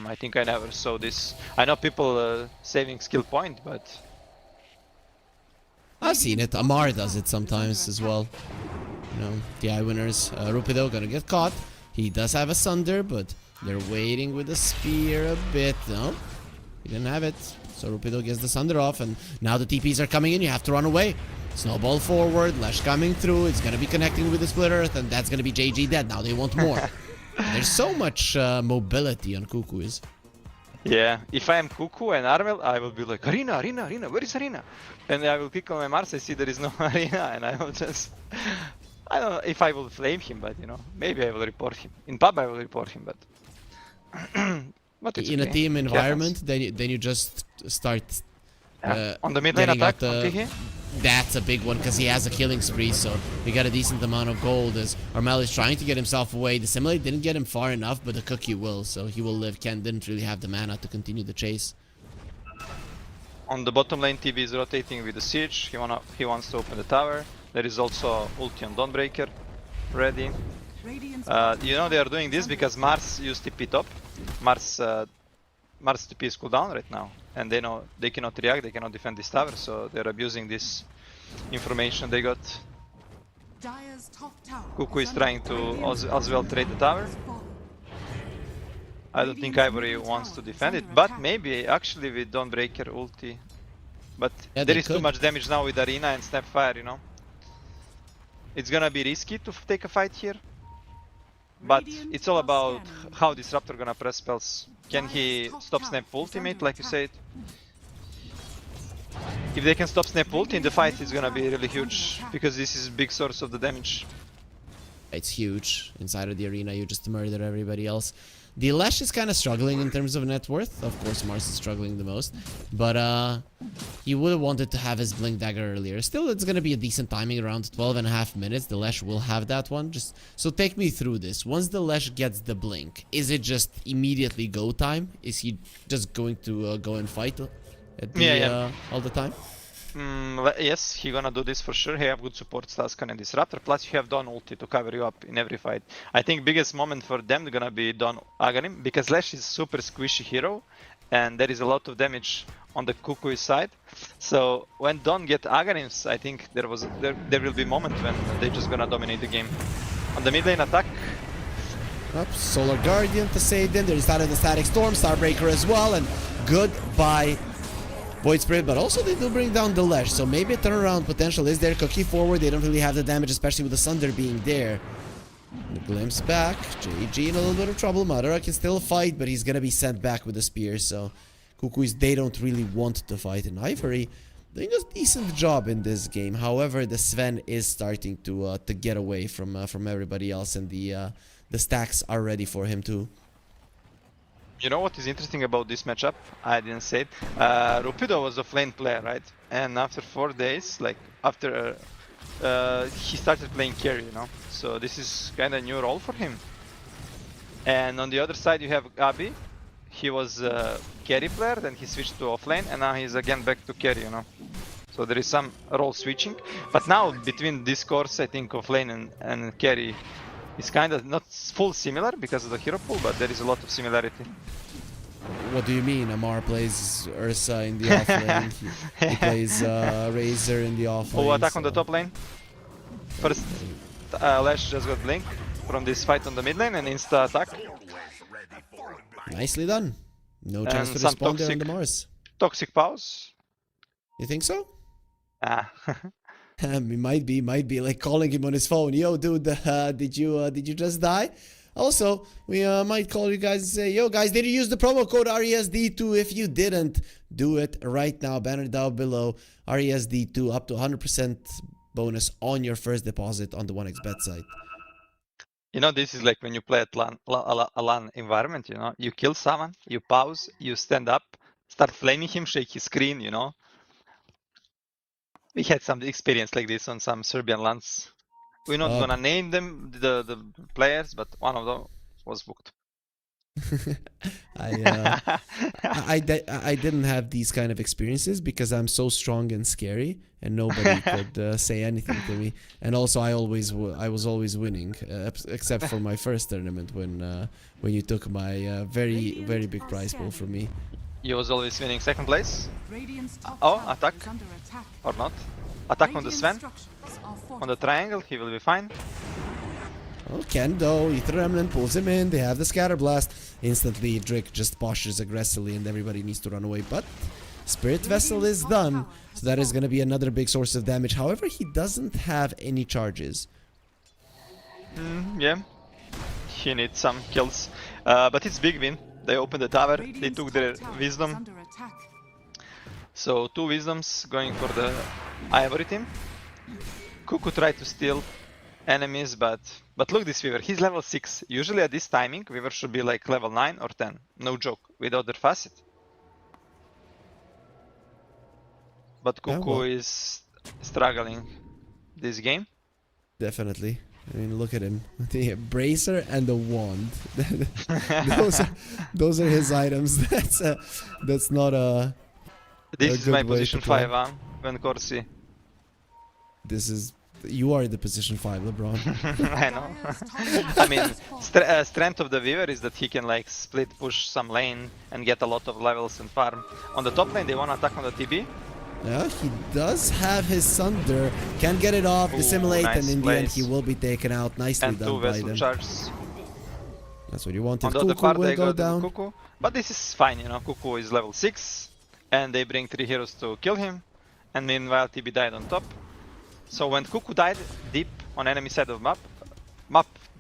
Speaker 3: I think I never saw this. I know people saving skill point, but
Speaker 2: I've seen it. Amar does it sometimes as well. You know, TI winners. Rupido gonna get caught. He does have a Sunder, but they're waiting with the spear a bit. No, he didn't have it. So Rupido gets the Sunder off, and now the TPs are coming in. You have to run away. Snowball forward, Lash coming through. It's gonna be connecting with the Split Earth, and that's gonna be JG dead. Now they want more. There's so much mobility on Cuckoo's.
Speaker 3: yeah, if I am Cuckoo and Armel, I will be like, Arena, where is Arena? And I will click on my Mars, I see there is no Arena, and I will just... I don't know if I will flame him, but you know, maybe I will report him. In pub I will report him, but... but it's
Speaker 2: In a
Speaker 3: okay.
Speaker 2: team
Speaker 3: It
Speaker 2: environment,
Speaker 3: happens.
Speaker 2: then you just start...
Speaker 3: On the mid lane
Speaker 2: getting
Speaker 3: attack,
Speaker 2: out
Speaker 3: on Tihi?
Speaker 2: That's a big one because he has a killing spree, so we got a decent amount of gold as Armel is trying to get himself away. The Simulate didn't get him far enough, but the Cookie will, so he will live. Ken didn't really have the mana to continue the chase.
Speaker 3: On the bottom lane, TB is rotating with the Siege. He wants to open the tower. There is also ulti on Dawnbreaker ready. You know they are doing this because Mars used TP top. Mars TP is cooldown right now, and they know they cannot react, they cannot defend this tower, so they're abusing this information they got. Cuckoo is trying to as well trade the tower. I don't think Ivory wants to defend it, but maybe actually with Dawnbreaker ulti. But
Speaker 2: Yeah,
Speaker 3: there
Speaker 2: they
Speaker 3: is too
Speaker 2: could.
Speaker 3: much damage now with Arena and Snapfire, you know. It's gonna be risky to take a fight here. But it's all about how Disruptor gonna press spells. Can he stop Snap ultimate, like you said? If they can stop Snap ulti in the fight, it's gonna be really huge, because this is big source of the damage.
Speaker 2: It's huge. Inside of the arena, you just murder everybody else. The Lash is kind of struggling in terms of net worth. Of course, Mars is struggling the most. But he would have wanted to have his Blink Dagger earlier. Still, it's going to be a decent timing, around 12.5 minutes. The Lash will have that one. So take me through this. Once the Lash gets the Blink, is it just immediately go time? Is he just going to go and fight at the, all the time?
Speaker 3: Yes, he gonna do this for sure. He have good support, Staskan and Disruptor. Plus you have Dawn ulti to cover you up in every fight. I think biggest moment for them gonna be Dawn Aghanim, because Lash is super squishy hero, and there is a lot of damage on the Kukui side. So when Dawn get Aghanims, I think there will be moment when they just gonna dominate the game. On the mid lane attack,
Speaker 2: Solar Guardian to save them. They started the Static Storm, Starbreaker as well, and goodbye Void Spirit, but also they do bring down the Lash, so maybe a turnaround potential is there. Cookie forward, they don't really have the damage, especially with the Sunder being there. The glimpse back, JG in a little bit of trouble. Madara can still fight, but he's gonna be sent back with the spear, so Kukuis, they don't really want to fight. And Ivory doing a decent job in this game. However, the Sven is starting to get away from everybody else, and the stacks are ready for him too.
Speaker 3: you know what is interesting about this matchup? I didn't say it. Rupido was a lane player, right? And after 4 days, like after he started playing carry, you know. So this is kind of new role for him. And on the other side, you have Gabi. He was a carry player, then he switched to offlane, and now he's again back to carry, you know. So there is some role switching. But now between this course, I think offlane and carry is kind of not full similar because of the hero pool, but there is a lot of similarity.
Speaker 2: What do you mean? Amar plays Ursa in the offlane. He plays Razor in the offlane.
Speaker 3: Oh, attack
Speaker 2: so.
Speaker 3: on the top lane. First, Lash just got blink from this fight on the mid lane and insta attack.
Speaker 2: Nicely done. No chance
Speaker 3: And
Speaker 2: to
Speaker 3: some
Speaker 2: respond there on the Mars.
Speaker 3: Toxic pause.
Speaker 2: You think so?
Speaker 3: Ah.
Speaker 2: It might be like calling him on his phone. Yo, dude, did you just die? Also, we might call you guys and say, yo, guys, did you use the promo code RESD2? If you didn't, do it right now. Banner down below. RESD2 up to 100% bonus on your first deposit on the 1xBet site.
Speaker 3: You know, this is like when you play at a LAN environment, you know. You kill someone, you pause, you stand up, start flaming him, shake his screen, you know. We had some experience like this on some Serbian LANs. We're not gonna name them, the players, but one of them was booked.
Speaker 2: I didn't have these kind of experiences because I'm so strong and scary, and nobody could say anything to me. And also, I was always winning, except for my first tournament when you took my very big prize pool from me.
Speaker 3: You was always winning second place. Oh, attack or not? Attack on the Sven. On the triangle, he will be fine.
Speaker 2: Oh, Kendo, Ether Remnant pulls him in. They have the Scatter Blast. Instantly, Drake just postures aggressively and everybody needs to run away. But Spirit Vessel is done. So that is going to be another big source of damage. However, he doesn't have any charges.
Speaker 3: Yeah. He needs some kills. But it's big win. They opened the tower. They took their wisdom. So 2 wisdoms going for the Ivory team. Kuku tried to steal enemies, but look this Weaver, he's level 6. Usually at this timing, Weaver should be like level 9 or 10. No joke, without their facet. But Kuku is struggling this game.
Speaker 2: Definitely. I mean, look at him. The bracer and the wand. those are his items. That's not a.
Speaker 3: This is my position 5, huh? When Corsi.
Speaker 2: This is. You are the position 5, LeBron.
Speaker 3: I know. I mean, strength of the Weaver is that he can like split push some lane and get a lot of levels and farm. On the top lane, they want to attack on the TB.
Speaker 2: Yeah, he does have his Sunder. Can get it off, dissimulate,
Speaker 3: nice
Speaker 2: and in
Speaker 3: place.
Speaker 2: the end he will be taken out. Nicely
Speaker 3: And
Speaker 2: done
Speaker 3: 2
Speaker 2: by
Speaker 3: vessel
Speaker 2: them.
Speaker 3: charges.
Speaker 2: That's what you wanted.
Speaker 3: On the other
Speaker 2: Kuku
Speaker 3: part,
Speaker 2: will
Speaker 3: they
Speaker 2: go
Speaker 3: got
Speaker 2: down.
Speaker 3: Kuku. But this is fine, you know. Kuku is level 6. And they bring 3 heroes to kill him. And meanwhile, TB died on top. So when Kuku died deep on enemy side of map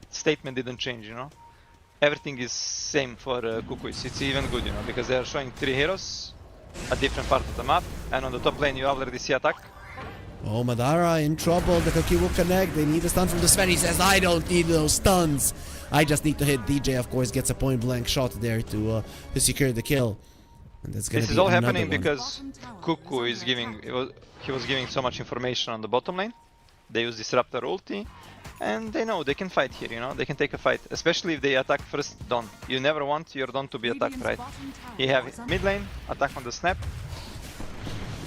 Speaker 3: statement didn't change, you know. Everything is same for Kuku. It's even good, you know, because they are showing 3 heroes, a different part of the map, and on the top lane you already see attack.
Speaker 2: Oh, Madara in trouble. The Cookie will connect. They need a stun from the Sven. He says, I don't need those stuns. I just need to hit. DJ, of course, gets a point blank shot there to secure the kill. And that's
Speaker 3: This is all happening because Kuku is giving, he was giving so much information on the bottom lane. They use Disruptor ulti, and they know they can fight here, you know, they can take a fight, especially if they attack first Dawn. You never want your Dawn to be attacked, right? You have mid lane, attack on the snap,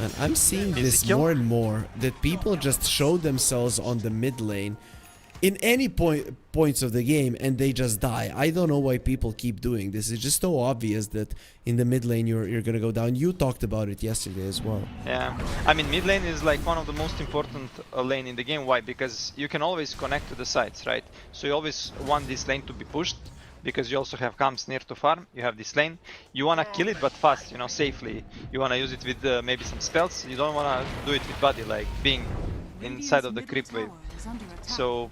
Speaker 2: And I'm seeing
Speaker 3: Easy
Speaker 2: this
Speaker 3: kill.
Speaker 2: more and more, that people just show themselves on the mid lane in any points of the game and they just die. I don't know why people keep doing this. It's just so obvious that in the mid lane you're gonna go down. You talked about it yesterday as well.
Speaker 3: Yeah, I mean mid lane is like one of the most important lane in the game. Why? Because you can always connect to the sides, right? So you always want this lane to be pushed because you also have camps near to farm. You have this lane. You wanna kill it, but fast, you know, safely. You wanna use it with maybe some spells. You don't wanna do it with body, like being inside of the creep wave. So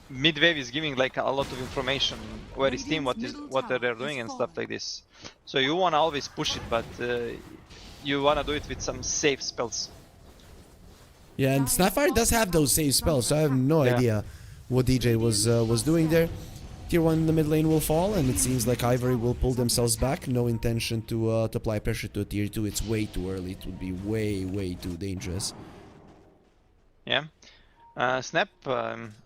Speaker 3: mid wave is giving like a lot of information where is team, what they're doing and stuff like this. So you wanna always push it, but you wanna do it with some safe spells.
Speaker 2: Yeah, and Snapfire does have those save spells, so I have no idea what DJ was doing there. Tier 1 in the mid lane will fall, and it seems like Ivory will pull themselves back. No intention to apply pressure to a tier 2. It's way too early. It would be way too dangerous.
Speaker 3: Yeah. Snap,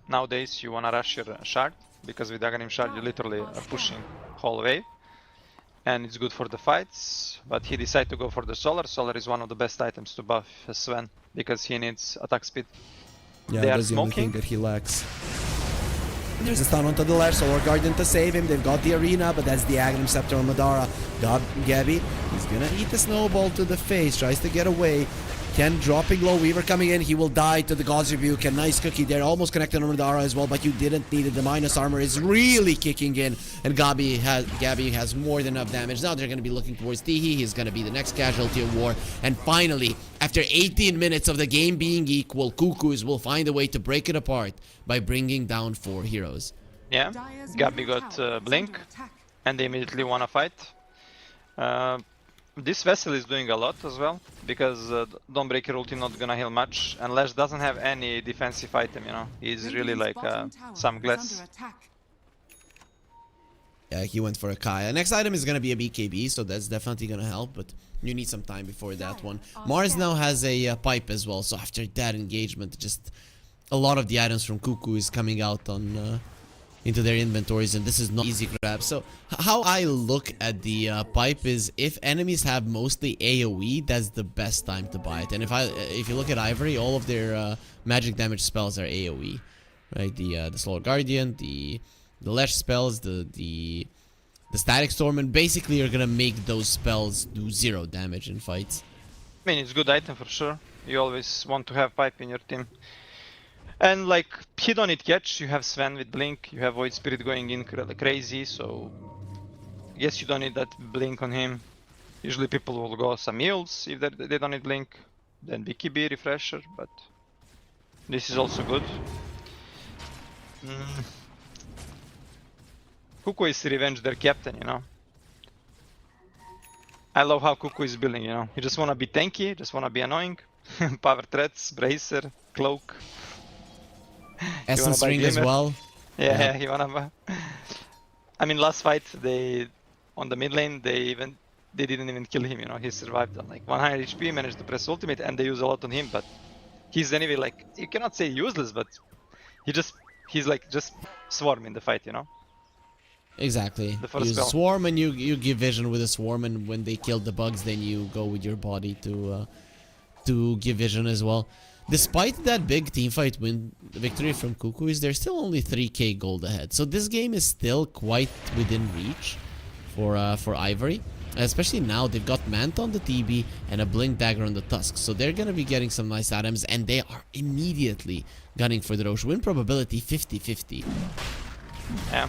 Speaker 3: nowadays you wanna rush your shard, because with Aghanim shard you literally are pushing whole wave. And it's good for the fights, but he decided to go for the Solar. Solar is one of the best items to buff Sven, because he needs attack speed.
Speaker 2: Yeah,
Speaker 3: They are
Speaker 2: that's the only thing
Speaker 3: smoking.
Speaker 2: that he lacks. There's a stun onto the left, Solar Guardian to save him. They've got the arena, but that's the Aghanim Scepter on Madara. Got Gabby. He's gonna eat the snowball to the face, tries to get away. Ken dropping low, Weaver coming in, he will die to the God's Rebuke. A nice cookie there, almost connected on Madara as well, but you didn't need it. The minus armor is really kicking in, and Gabby has more than enough damage. Now they're going to be looking towards Tihi. He's going to be the next casualty of war. And finally, after 18 minutes of the game being equal, Cuckoos will find a way to break it apart by bringing down 4 heroes.
Speaker 3: Yeah, Gabi got Blink, and they immediately wanna fight. This Vessel is doing a lot as well, because Dawnbreaker ulti not gonna heal much, and Lash doesn't have any defensive item, you know. He's really like some glass.
Speaker 2: Yeah, he went for a Kaya. Next item is going to be a BKB, so that's definitely going to help, but you need some time before that one. Mars now has a pipe as well, so after that engagement, just a lot of the items from Cuckoo is coming out on into their inventories, and this is not easy grab. So how I look at the pipe is, if enemies have mostly AoE, that's the best time to buy it. And if you look at Ivory, all of their magic damage spells are AoE, right? The Solar Guardian, the Lash spells, the Static Storm, and basically you're gonna make those spells do 0 damage in fights.
Speaker 3: I mean, it's a good item for sure. You always want to have pipe in your team. And like, he don't need catch, you have Sven with Blink, you have Void Spirit going in crazy, so I guess you don't need that Blink on him. Usually people will go some heals if they don't need Blink, then BKB Refresher, but this is also good. Cuckoo is revenge their captain, you know. I love how Cuckoo is building, you know. You just wanna be tanky, just wanna be annoying. Power threats, Bracer, Cloak.
Speaker 2: Essence Ring as well.
Speaker 3: Yeah, you wanna buy. I mean, last fight on the mid lane they didn't even kill him. You know, he survived on like 100 HP, managed to press ultimate, and they use a lot on him. But he's anyway like, you cannot say useless, but he's like just swarm in the fight. You know.
Speaker 2: Exactly.
Speaker 3: The first
Speaker 2: You
Speaker 3: spell.
Speaker 2: swarm and you give vision with a swarm, and when they kill the bugs, then you go with your body to give vision as well. Despite that big teamfight victory from Cuckoos, they're still only 3k gold ahead. So this game is still quite within reach for Ivory. Especially now, they've got Manta on the TB and a Blink Dagger on the Tusk. So they're going to be getting some nice items, and they are immediately gunning for the Roche. Win probability 50-50.
Speaker 3: Yeah.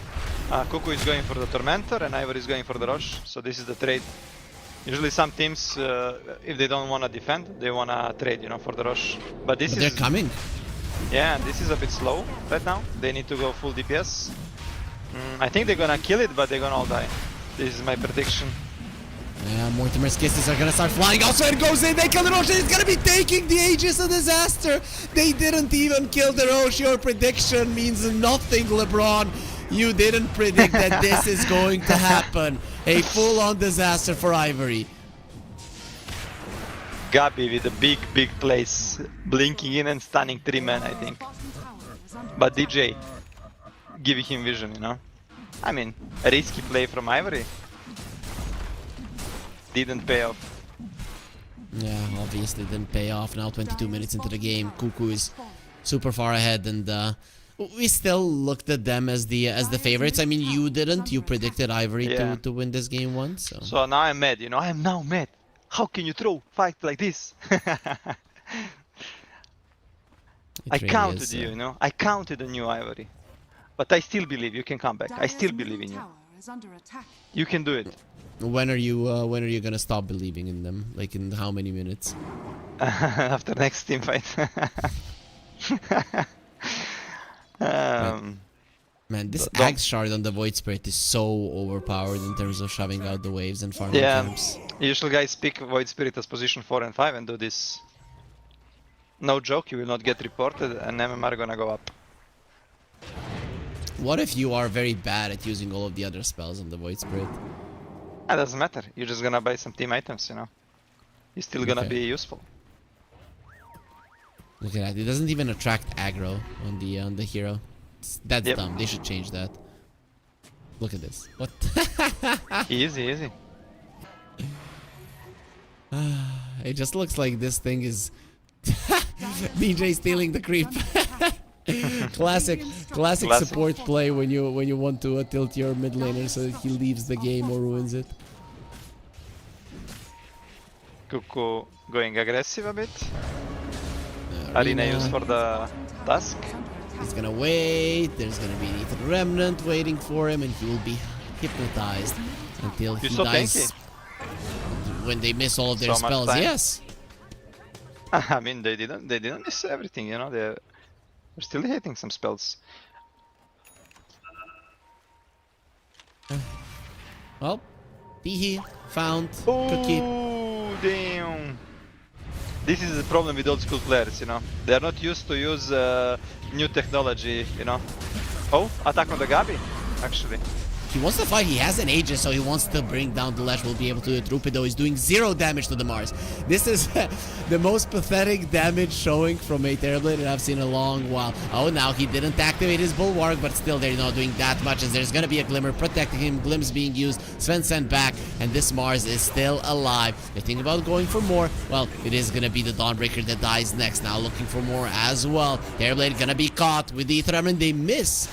Speaker 3: Cuckoo is going for the Tormentor, and Ivory is going for the Roche. So this is the trade. Usually some teams, if they don't want to defend, they want to trade, you know, for the Roche. But this is...
Speaker 2: they're coming.
Speaker 3: Yeah, this is a bit slow right now. They need to go full DPS. I think they're gonna kill it, but they're gonna all die. This is my prediction.
Speaker 2: Yeah, Mortimer's Kisses are gonna start flying. Also, it goes in. They kill the Roche. It's gonna be taking the Aegis of Disaster. They didn't even kill the Roche. Your prediction means nothing, LeBron. You didn't predict that this is going to happen. A full-on disaster for Ivory.
Speaker 3: Gabi with a big place, blinking in and stunning 3 men, I think. But DJ giving him vision, you know. I mean, a risky play from Ivory didn't pay off.
Speaker 2: Yeah, obviously didn't pay off. Now 22 minutes into the game, Cuckoo is super far ahead, and we still looked at them as the favorites. I mean, you didn't. You predicted Ivory to win this game once.
Speaker 3: So now I'm mad. You know, I am now mad. How can you fight like this? I
Speaker 2: really
Speaker 3: counted
Speaker 2: is,
Speaker 3: you, you know. I counted on you, Ivory. But I still believe you can come back. I still believe in you. You can do it.
Speaker 2: When are you gonna stop believing in them? Like in how many minutes?
Speaker 3: After next team fight.
Speaker 2: Man, this Axe Shard on the Void Spirit is so overpowered in terms of shoving out the waves and farming camps.
Speaker 3: Usually guys pick Void Spirit as position 4 and 5 and do this. No joke, you will not get reported and MMR gonna go up.
Speaker 2: What if you are very bad at using all of the other spells on the Void Spirit?
Speaker 3: That doesn't matter, you're just gonna buy some team items, you know. You're still gonna be useful.
Speaker 2: Look at that, it doesn't even attract aggro on the hero. That's dumb, they should change that. Look at this. What?
Speaker 3: Easy, easy.
Speaker 2: It just looks like this thing is DJ stealing the creep. classic support play when you want to tilt your mid laner so that he leaves the game or ruins it.
Speaker 3: Cuckoo going aggressive a bit. Arena used for the task.
Speaker 2: He's gonna wait, there's gonna be a remnant waiting for him and he will be hypnotized until he dies. When they miss all of their spells, yes.
Speaker 3: I mean they didn't miss everything, you know, they're still hitting some spells.
Speaker 2: Well, Teehee found Cookie.
Speaker 3: Oh damn. This is the problem with old school players, you know. They are not used to use new technology, you know. Oh, attack on the Gabi, actually.
Speaker 2: He wants to fight, he has an Aegis, so he wants to bring down the Lash, will be able to do it. Rupido is doing 0 damage to the Mars. This is the most pathetic damage showing from a Terrorblade that I've seen in a long while. Oh, now he didn't activate his Bulwark, but still they're not doing that much as there's gonna be a Glimmer protecting him, Glimpse being used, Sven sent back, and this Mars is still alive. They think about going for more. Well, it is gonna be the Dawnbreaker that dies next, now looking for more as well. Terrorblade gonna be caught with the Aether, they miss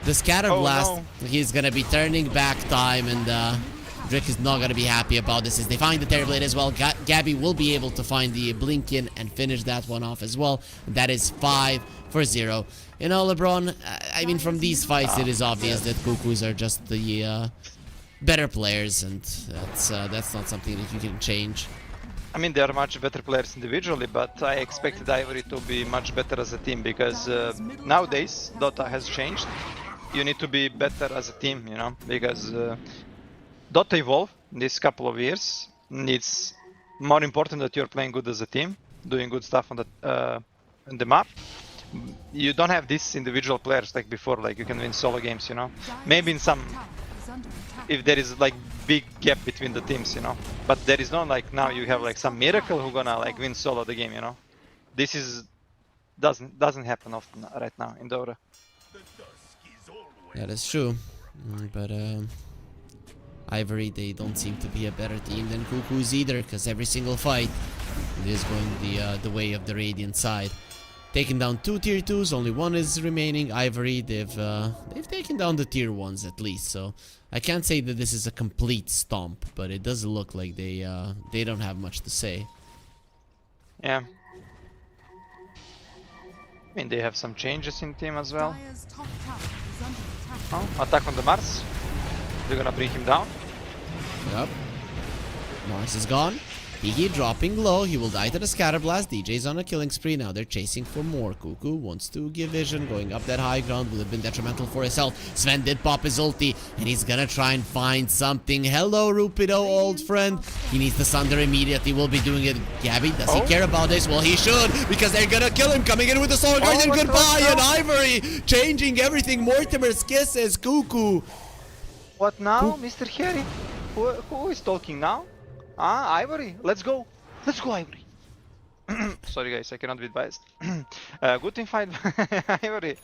Speaker 2: the Scatter Blast. No. He's gonna be turning back time, and Drick is not gonna be happy about this as they find the Terrorblade as well. Gabby will be able to find the Blinkin and finish that one off as well. And that is 5-0. You know, LeBron, I mean, from these fights, it is obvious that Cuckoos are just the better players, and that's not something that you can change.
Speaker 3: I mean, they are much better players individually, but I expected Ivory to be much better as a team because nowadays Dota has changed. You need to be better as a team, you know, because Dota evolved in these couple of years. It's more important that you're playing good as a team, doing good stuff on the map. You don't have these individual players like before, like you can win solo games, you know. Maybe in some, if there is like big gap between the teams, you know. But there is no like now you have like some miracle who gonna like win solo the game, you know. This is doesn't happen often right now in Dota.
Speaker 2: Yeah, that's true. But Ivory, they don't seem to be a better team than Cuckoos either, because every single fight it is going the way of the Radiant side. Taken down 2 tier 2s, only 1 is remaining. Ivory, they've taken down the tier 1s at least, so I can't say that this is a complete stomp, but it does look like they don't have much to say.
Speaker 3: Yeah. I mean, they have some changes in team as well. Oh, attack on the Mars. They're gonna bring him down.
Speaker 2: Yep. Mars is gone. Teehee dropping low. He will die to the Scatter Blast. DJ's on a killing spree. Now they're chasing for more. Cuckoo wants to give vision. Going up that high ground would have been detrimental for his health. Sven did pop his ulti, and he's gonna try and find something. Hello, Rupido, old friend. He needs the Sunder immediately. We'll be doing it. Gabby, does he care about this? Well, he should, because they're gonna kill him. Coming in with the Solar Guardian. Goodbye, and Ivory changing everything. Mortimer's kisses. Cuckoo.
Speaker 3: What now, Mr. Harry? Who is talking now? Ah, Ivory, let's go. Let's go, Ivory. Sorry guys, I cannot be biased. Good team fight, Ivory.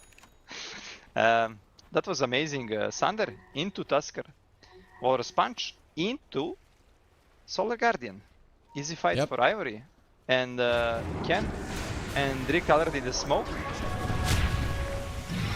Speaker 3: That was amazing. Sunder into Tusker. Walrus Punch into Solar Guardian. Easy fight
Speaker 2: Yep.
Speaker 3: for Ivory. And Ken and Rick already the smoke.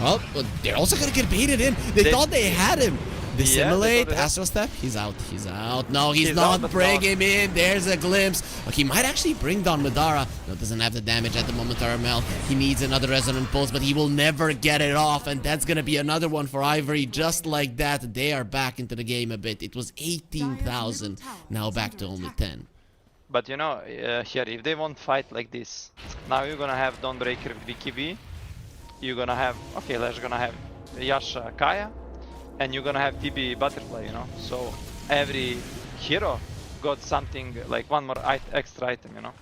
Speaker 2: Well, but they're also gonna get baited in. They thought they had him. Dissimulate, Astral Step, he's out, he's out. No, he's
Speaker 3: He's
Speaker 2: not.
Speaker 3: out, but
Speaker 2: Bring
Speaker 3: no.
Speaker 2: him in, there's a glimpse. Okay, he might actually bring down Madara. No, doesn't have the damage at the moment, Armel. He needs another Resonant Pulse, but he will never get it off. And that's gonna be another one for Ivory, just like that. They are back into the game a bit. It was 18,000, now back to only 10.
Speaker 3: But you know, here, if they won't fight like this, now you're gonna have Dawnbreaker with BKB. You're gonna have, okay, Lash gonna have Yasha Kaya. And you're gonna have TB Butterfly, you know? So every hero got something, like one more extra item, you know?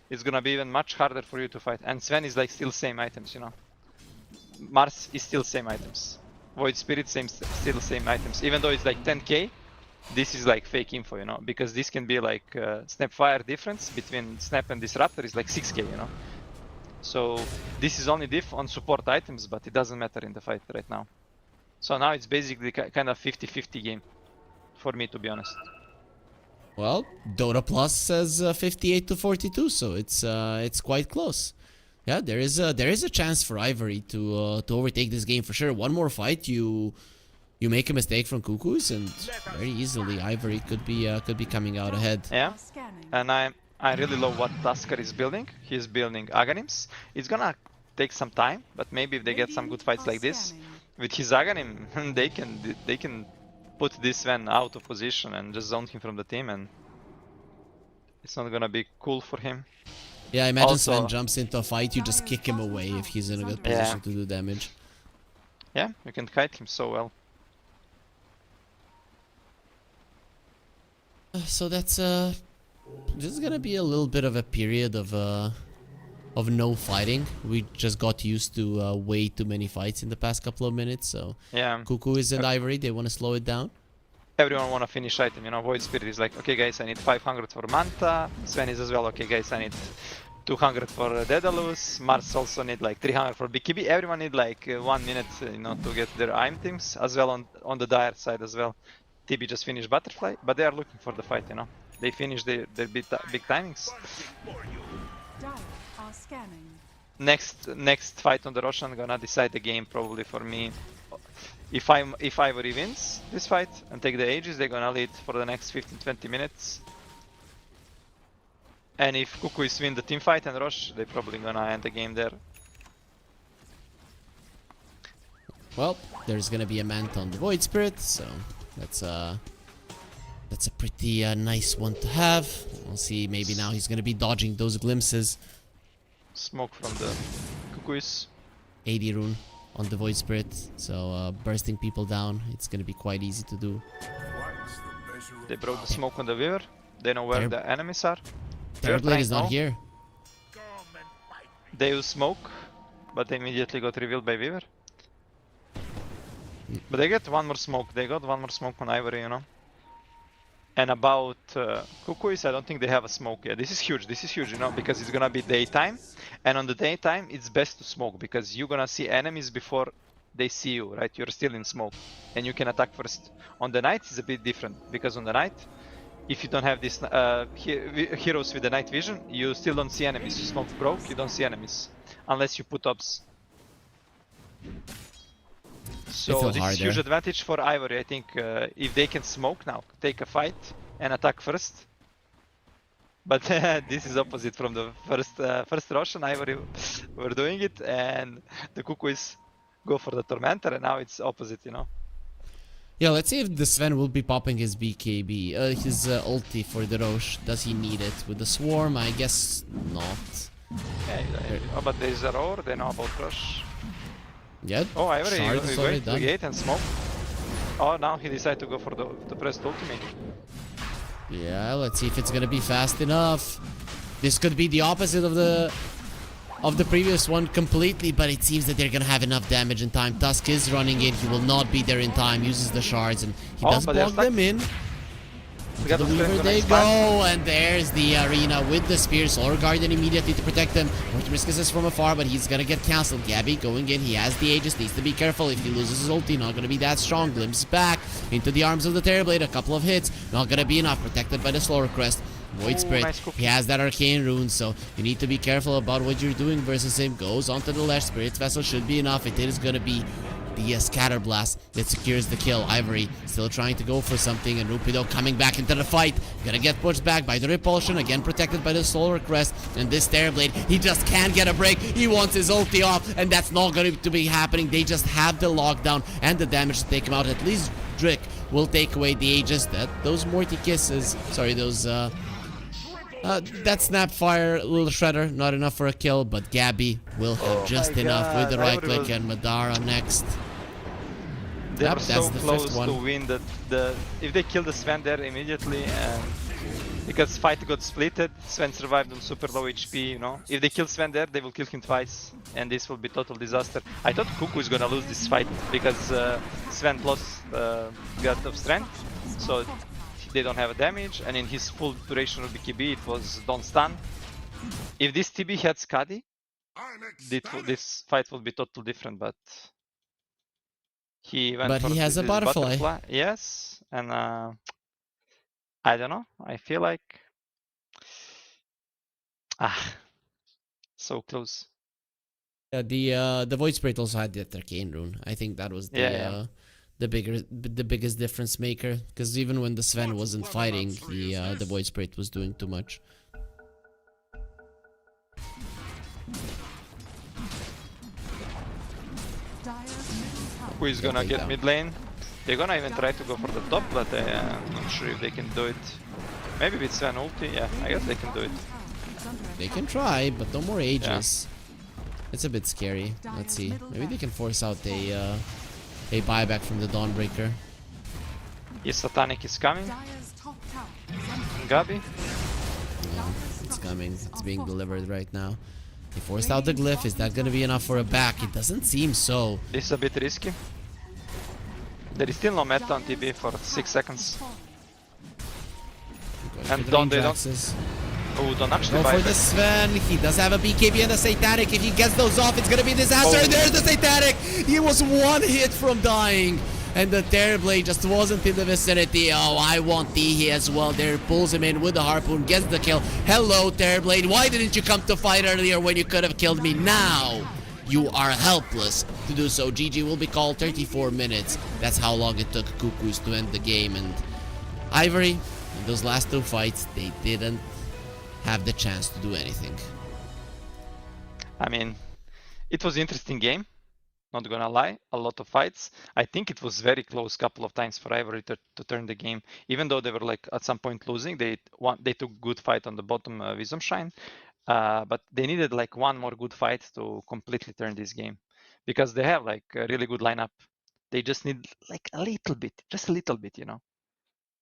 Speaker 3: It's gonna be even much harder for you to fight. And Sven is like still same items, you know? Mars is still same items. Void Spirit still same items. Even though it's like 10k, this is like fake info, you know? Because this can be like Snapfire difference between Snap and Disruptor is like 6k, you know? So this is only diff on support items, but it doesn't matter in the fight right now. So now it's basically kind of 50-50 game, for me, to be honest.
Speaker 2: Well, Dota Plus says 58 to 42, so it's quite close. Yeah, there is a chance for Ivory to overtake this game for sure. One more fight, you make a mistake from Cuckoos, and very easily Ivory could be coming out ahead.
Speaker 3: Yeah, and I really love what Tusker is building. He's building Aghanims. It's gonna take some time, but maybe if they get some good fights like this, with his Aghanim, they can put this Sven out of position and just zone him from the team, and it's not gonna be cool for him.
Speaker 2: Yeah, I imagine
Speaker 3: Also,
Speaker 2: Sven jumps into a fight, you just kick him away if he's in a good position to do damage.
Speaker 3: Yeah, you can kite him so well.
Speaker 2: So that's this is gonna be a little bit of a period of no fighting. We just got used to way too many fights in the past couple of minutes. So
Speaker 3: Yeah.
Speaker 2: Cuckoo is and Ivory, they want to slow it down.
Speaker 3: Everyone wanna finish item, you know. Void Spirit is like, okay guys, I need 500 for Manta. Sven is as well, okay guys, I need 200 for Daedalus. Mars also need like 300 for BKB. Everyone need like 1 minute, you know, to get their items. As well on the Dire side as well. TB just finished Butterfly, but they are looking for the fight, you know. They finished their big timings. Next fight on the Roshan gonna decide the game probably for me. If Ivory wins this fight and take the Aegis, they're gonna lead for the next 15-20 minutes. And if Cuckoos win the team fight and Rosh, they're probably gonna end the game there.
Speaker 2: Well, there's gonna be a Manta on the Void Spirit, so that's a pretty nice one to have. We'll see, maybe now he's gonna be dodging those glimpses.
Speaker 3: Smoke from the Cuckoos.
Speaker 2: 80 rune on the Void Spirit, so bursting people down, it's gonna be quite easy to do.
Speaker 3: They broke the smoke on the Weaver. They know where the enemies are.
Speaker 2: Terrorblade is not
Speaker 3: now.
Speaker 2: here.
Speaker 3: They use smoke, but they immediately got revealed by Weaver. But they get one more smoke. They got one more smoke on Ivory, you know. And about Cuckoos, I don't think they have a smoke yet. This is huge, you know, because it's gonna be daytime. And on the daytime, it's best to smoke, because you're gonna see enemies before they see you, right? You're still in smoke, and you can attack first. On the night, it's a bit different, because on the night, if you don't have this heroes with the night vision, you still don't see enemies. Smoke broke, you don't see enemies, unless you put ops. So this is huge advantage for Ivory. I think if they can smoke now, take a fight and attack first. But this is opposite from the first Roshan. Ivory were doing it, and the Cuckoos go for the Tormentor, and now it's opposite, you know.
Speaker 2: Yeah, let's see if the Sven will be popping his BKB, his ulti for the Rosh. Does he need it? With the Swarm, I guess not.
Speaker 3: Yeah, but there's a roar, they know about Rush.
Speaker 2: Yeah.
Speaker 3: Oh, Ivory,
Speaker 2: Shard is
Speaker 3: you
Speaker 2: already
Speaker 3: wait to
Speaker 2: done.
Speaker 3: gate and smoke. Oh, now he decided to go for the pressed ultimate.
Speaker 2: Yeah, let's see if it's gonna be fast enough. This could be the opposite of the previous one completely, but it seems that they're gonna have enough damage in time. Tusk is running in, he will not be there in time, uses the shards, and he does block them in. The Weaver they go, and there's the arena with the spear. Solar Guardian immediately to protect them. Mortimiscus is from afar, but he's gonna get cancelled. Gabby going in, he has the Aegis, needs to be careful. If he loses his ulti, not gonna be that strong. Glimpse back into the arms of the Terrorblade, a couple of hits, not gonna be enough. Protected by the Slower Crest. Void Spirit.
Speaker 3: nice cookie.
Speaker 2: He has that arcane rune, so you need to be careful about what you're doing versus him. Goes onto the left. Spirit's Vessel should be enough. It is gonna be the Scatter Blast that secures the kill. Ivory still trying to go for something, and Rupido coming back into the fight. Gonna get pushed back by the Repulsion, again protected by the Solar Crest, and this Terrorblade, he just can't get a break. He wants his ulti off, and that's not going to be happening. They just have the lockdown and the damage to take him out. At least Drick will take away the Aegis. Those Morty Kisses, sorry, those that Snapfire, little Shredder, not enough for a kill, but Gabby will have just enough with the right click, and Madara next.
Speaker 3: They were
Speaker 2: That's
Speaker 3: so
Speaker 2: the
Speaker 3: close
Speaker 2: fifth one.
Speaker 3: to win that if they kill the Sven there immediately, and because fight got splitted, Sven survived on super low HP, you know. If they kill Sven there, they will kill him twice, and this will be total disaster. I thought Cuckoo is gonna lose this fight because Sven lost God of Strength, so they don't have a damage, and in his full duration of BKB it was don't stun. If this TB had Skadi, this fight would be totally different, but he went
Speaker 2: But
Speaker 3: for
Speaker 2: he has a
Speaker 3: this
Speaker 2: butterfly.
Speaker 3: Yes, and I don't know. I feel like so close.
Speaker 2: The Void Spirit also had that arcane rune. I think that was the biggest difference maker, because even when the Sven wasn't fighting, the Void Spirit was doing too much.
Speaker 3: Who is gonna get mid lane? They're gonna even try to go for the top, but I'm not sure if they can do it. Maybe with Sven ulti, yeah, I guess they can do it.
Speaker 2: They can try, but no more Aegis. It's a bit scary. Let's see. Maybe they can force out a buyback from the Dawnbreaker.
Speaker 3: His Satanic is coming. Gabi?
Speaker 2: Yeah, it's coming. It's being delivered right now. They forced out the glyph. Is that gonna be enough for a back? It doesn't seem so.
Speaker 3: This is a bit risky. There is still no meta on TB for 6 seconds. And don't actually
Speaker 2: Go
Speaker 3: buy
Speaker 2: for
Speaker 3: it.
Speaker 2: the Sven. He does have a BKB and a Satanic. If he gets those off, it's gonna be a disaster.
Speaker 3: Oh.
Speaker 2: There's the Satanic. He was one hit from dying. And the Terrorblade just wasn't in the vicinity. Oh, I want T as well. There, pulls him in with the Harpoon, gets the kill. Hello, Terrorblade. Why didn't you come to fight earlier when you could have killed me? Now you are helpless to do so. GG will be called. 34 minutes. That's how long it took Cuckoos to end the game. And Ivory, in those last two fights, they didn't have the chance to do anything.
Speaker 3: I mean, it was an interesting game. Not gonna lie, a lot of fights. I think it was very close couple of times for Ivory to turn the game. Even though they were like at some point losing, they took good fight on the bottom Wisdom Shrine. But they needed like one more good fight to completely turn this game. Because they have like a really good lineup. They just need like a little bit, just a little bit, you know.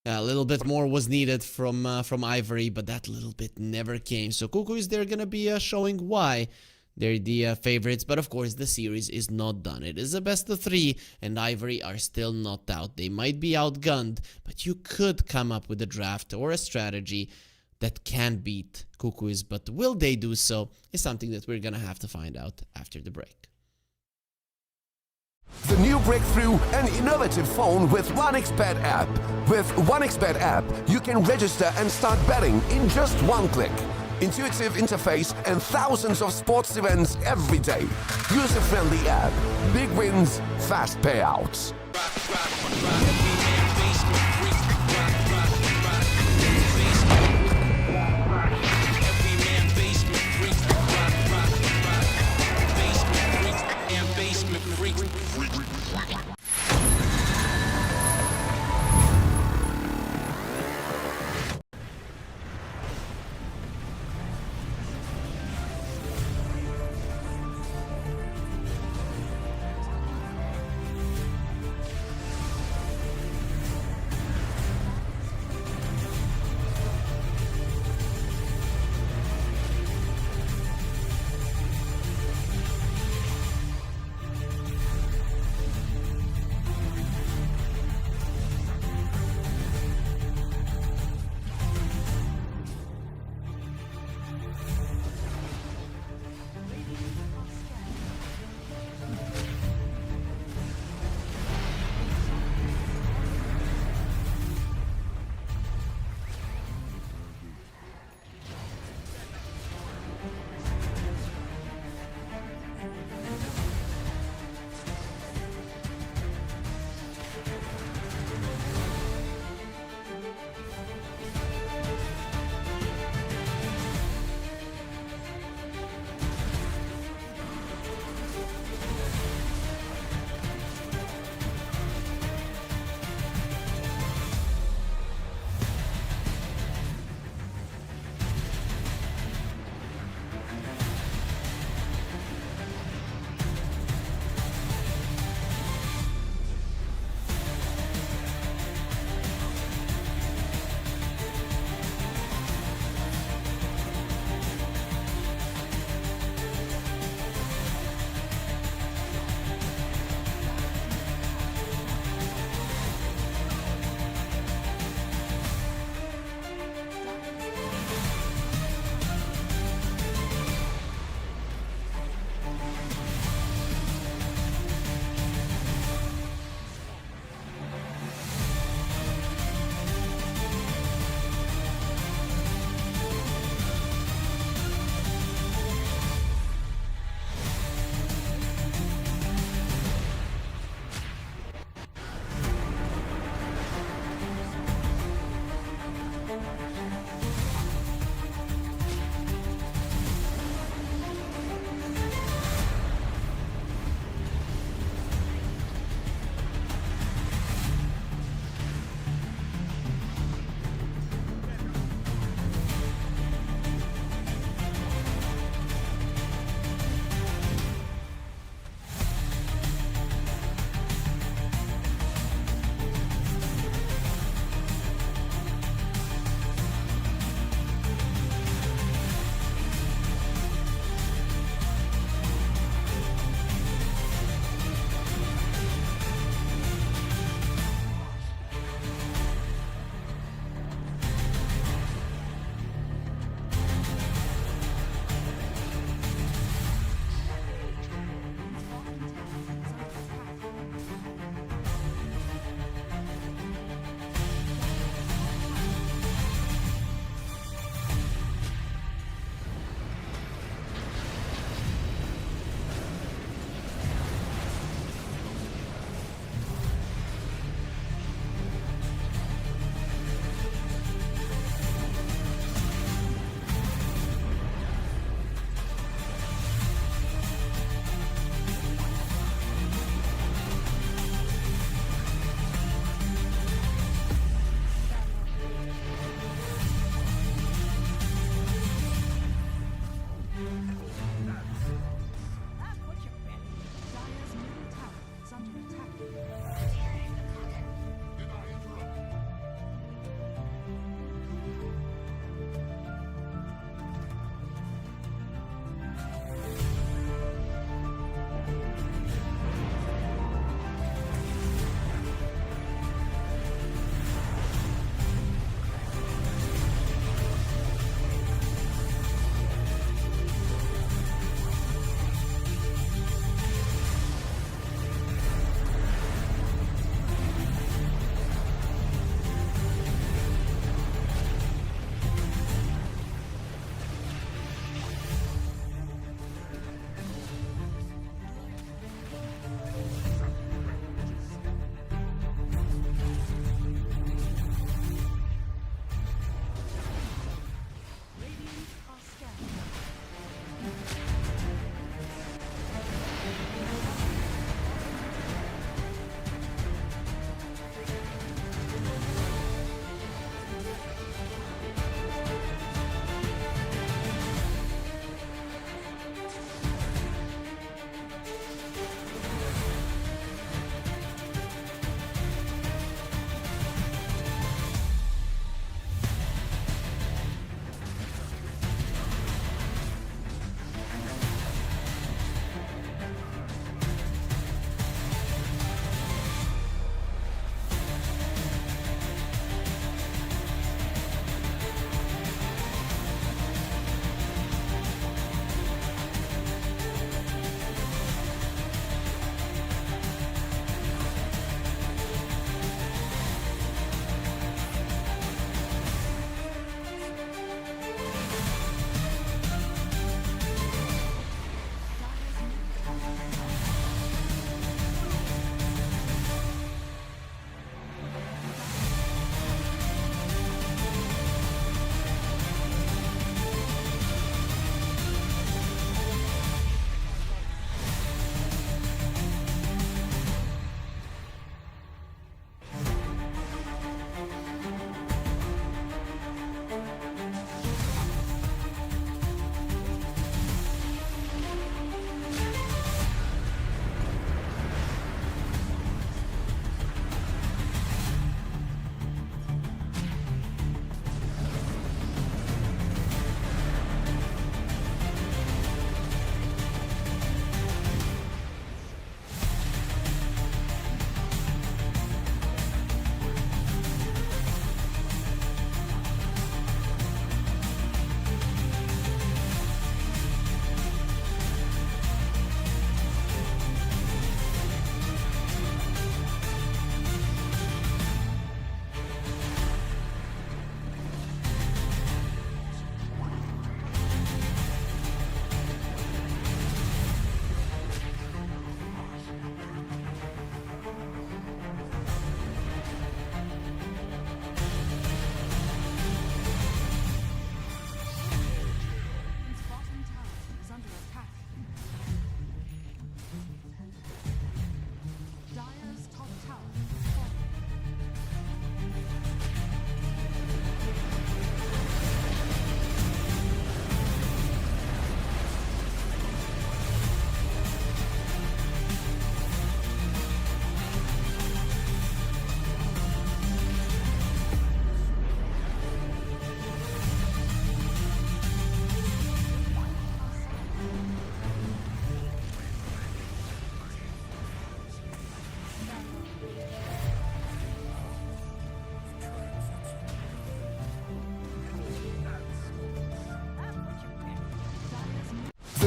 Speaker 2: A little bit more was needed from Ivory, but that little bit never came. So Cuckoos, they're gonna be showing why they're the favorites, but of course the series is not done. It is a best of 3, and Ivory are still not out. They might be outgunned, but you could come up with a draft or a strategy that can beat Cuckoos, but will they do so is something that we're gonna have to find out after the break.
Speaker 1: The new breakthrough, an innovative phone with OneXBet app. With OneXBet app, you can register and start betting in just one click. Intuitive interface and thousands of sports events every day. User-friendly app. Big wins, fast payouts.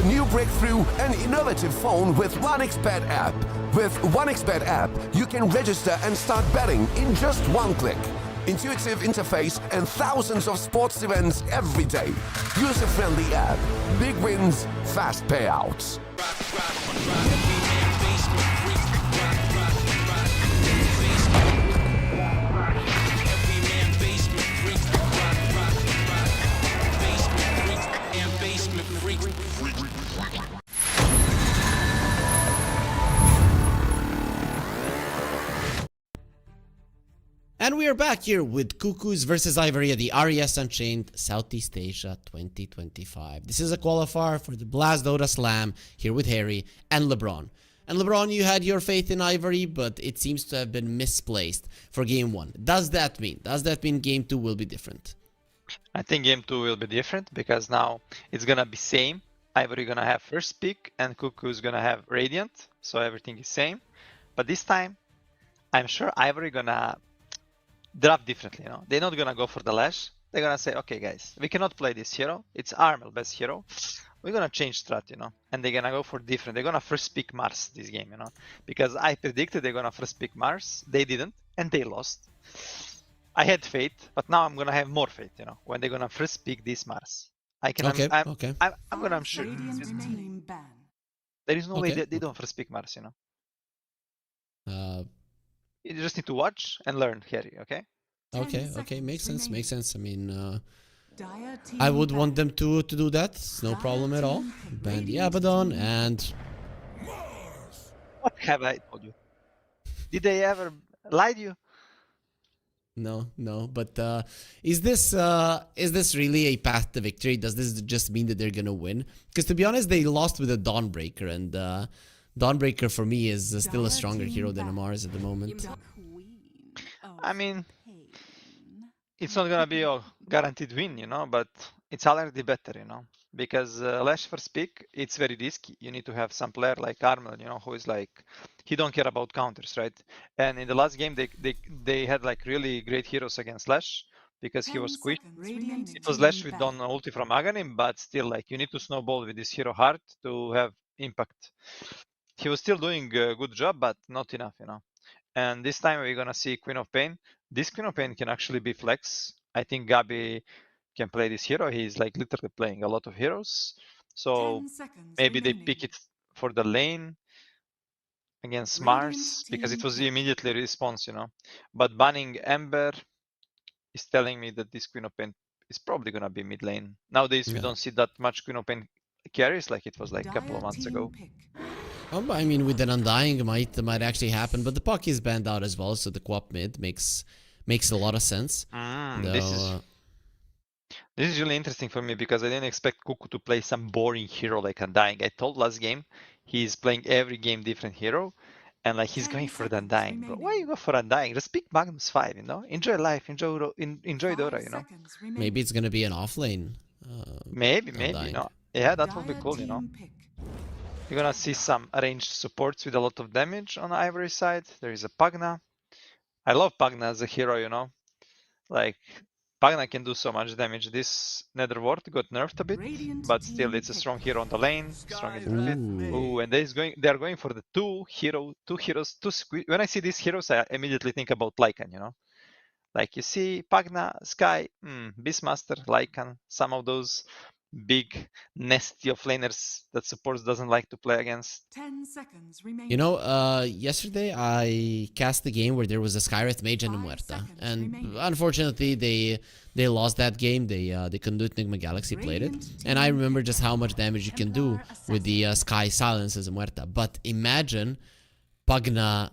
Speaker 1: new breakthrough, an innovative phone with 1xBet app. With 1xBet app, you can register and start betting in just one click. Intuitive interface and thousands of sports events every day. User-friendly app. Big wins, fast payouts.
Speaker 2: And we are back here with Cuckoos versus Ivory at the RES Unchained Southeast Asia 2025. This is a qualifier for the Blast Dota Slam here with Harry and LeBron. And LeBron, you had your faith in Ivory, but it seems to have been misplaced for Game 1. Does that mean Game 2 will be different?
Speaker 3: I think Game 2 will be different because now it's gonna be same. Ivory gonna have first pick and Cuckoo's gonna have Radiant, so everything is same. But this time, I'm sure Ivory gonna draft differently, you know. They're not gonna go for the Lash. They're gonna say, okay guys, we cannot play this hero. It's Armel best hero. We're gonna change strat, you know. And they're gonna go for different. They're gonna first pick Mars this game, you know. Because I predicted they're gonna first pick Mars. They didn't, and they lost. I had faith, but now I'm gonna have more faith, you know, when they're gonna first pick this Mars. I'm sure.
Speaker 4: Radiant team ban.
Speaker 3: There is no way
Speaker 2: Okay.
Speaker 3: they don't first pick Mars, you know.
Speaker 2: Uh,
Speaker 3: You just need to watch and learn, Harry, okay?
Speaker 2: okay, makes sense. I mean,
Speaker 4: Dire team
Speaker 2: I would want
Speaker 4: ban.
Speaker 2: them to do that. It's no problem at all. Ban the Abaddon and
Speaker 3: What have I told you? Did they ever lie to you?
Speaker 2: no. But is this really a path to victory? Does this just mean that they're gonna win? Because to be honest, they lost with a Dawnbreaker, and Dawnbreaker for me is still a stronger hero than Mars at the moment.
Speaker 3: I mean, it's not gonna be a guaranteed win, you know, but it's already better, you know, because Lash first pick, it's very risky. You need to have some player like Armel, you know, who is like, he don't care about counters, right? And in the last game, they had like really great heroes against Lash because he was quick. It was Lash with Dawn ulti from Aghanim, but still, like, you need to snowball with this hero hard to have impact. He was still doing a good job, but not enough, you know. And this time we're gonna see Queen of Pain. This Queen of Pain can actually be flex. I think Gabi can play this hero. He's like literally playing a lot of heroes. So maybe they pick it for the lane against Mars because it was immediately response, you know. But banning Ember is telling me that this Queen of Pain is probably gonna be mid lane. Nowadays we don't see that much Queen of Pain carries like it was like a couple of months ago.
Speaker 2: I mean, with an Undying, it might actually happen, but the puck is banned out as well, so the co-op mid makes a lot of sense.
Speaker 3: This is really interesting for me because I didn't expect Cuckoo to play some boring hero like Undying. I told last game he's playing every game different hero, and like he's going for the Undying, bro. Why you go for Undying? Just pick Magnus 5, you know? Enjoy life, enjoy Dota, you know?
Speaker 2: Maybe it's gonna be an offlane.
Speaker 3: Maybe,
Speaker 2: Undying.
Speaker 3: you know? Yeah, that would be cool, you know? You're gonna see some ranged supports with a lot of damage on the Ivory side. There is a Pagna. I love Pagna as a hero, you know? Like, Pagna can do so much damage. This Nether Ward got nerfed a bit, but still it's a strong hero on the lane, strong in defeat. Ooh, and they're going for the two heroes. When I see these heroes, I immediately think about Lycan, you know? Like you see Pagna, Sky, Beastmaster, Lycan, some of those big nasty offlaners that supports doesn't like to play against.
Speaker 4: 10 seconds remaining.
Speaker 2: You know, yesterday I cast the game where there was a Skywrath Mage and a Muerta, and unfortunately they lost that game. They couldn't do it. Enigma Galaxy played it, and I remember just how much damage you can do with the Sky Silence as a Muerta. But imagine Pagna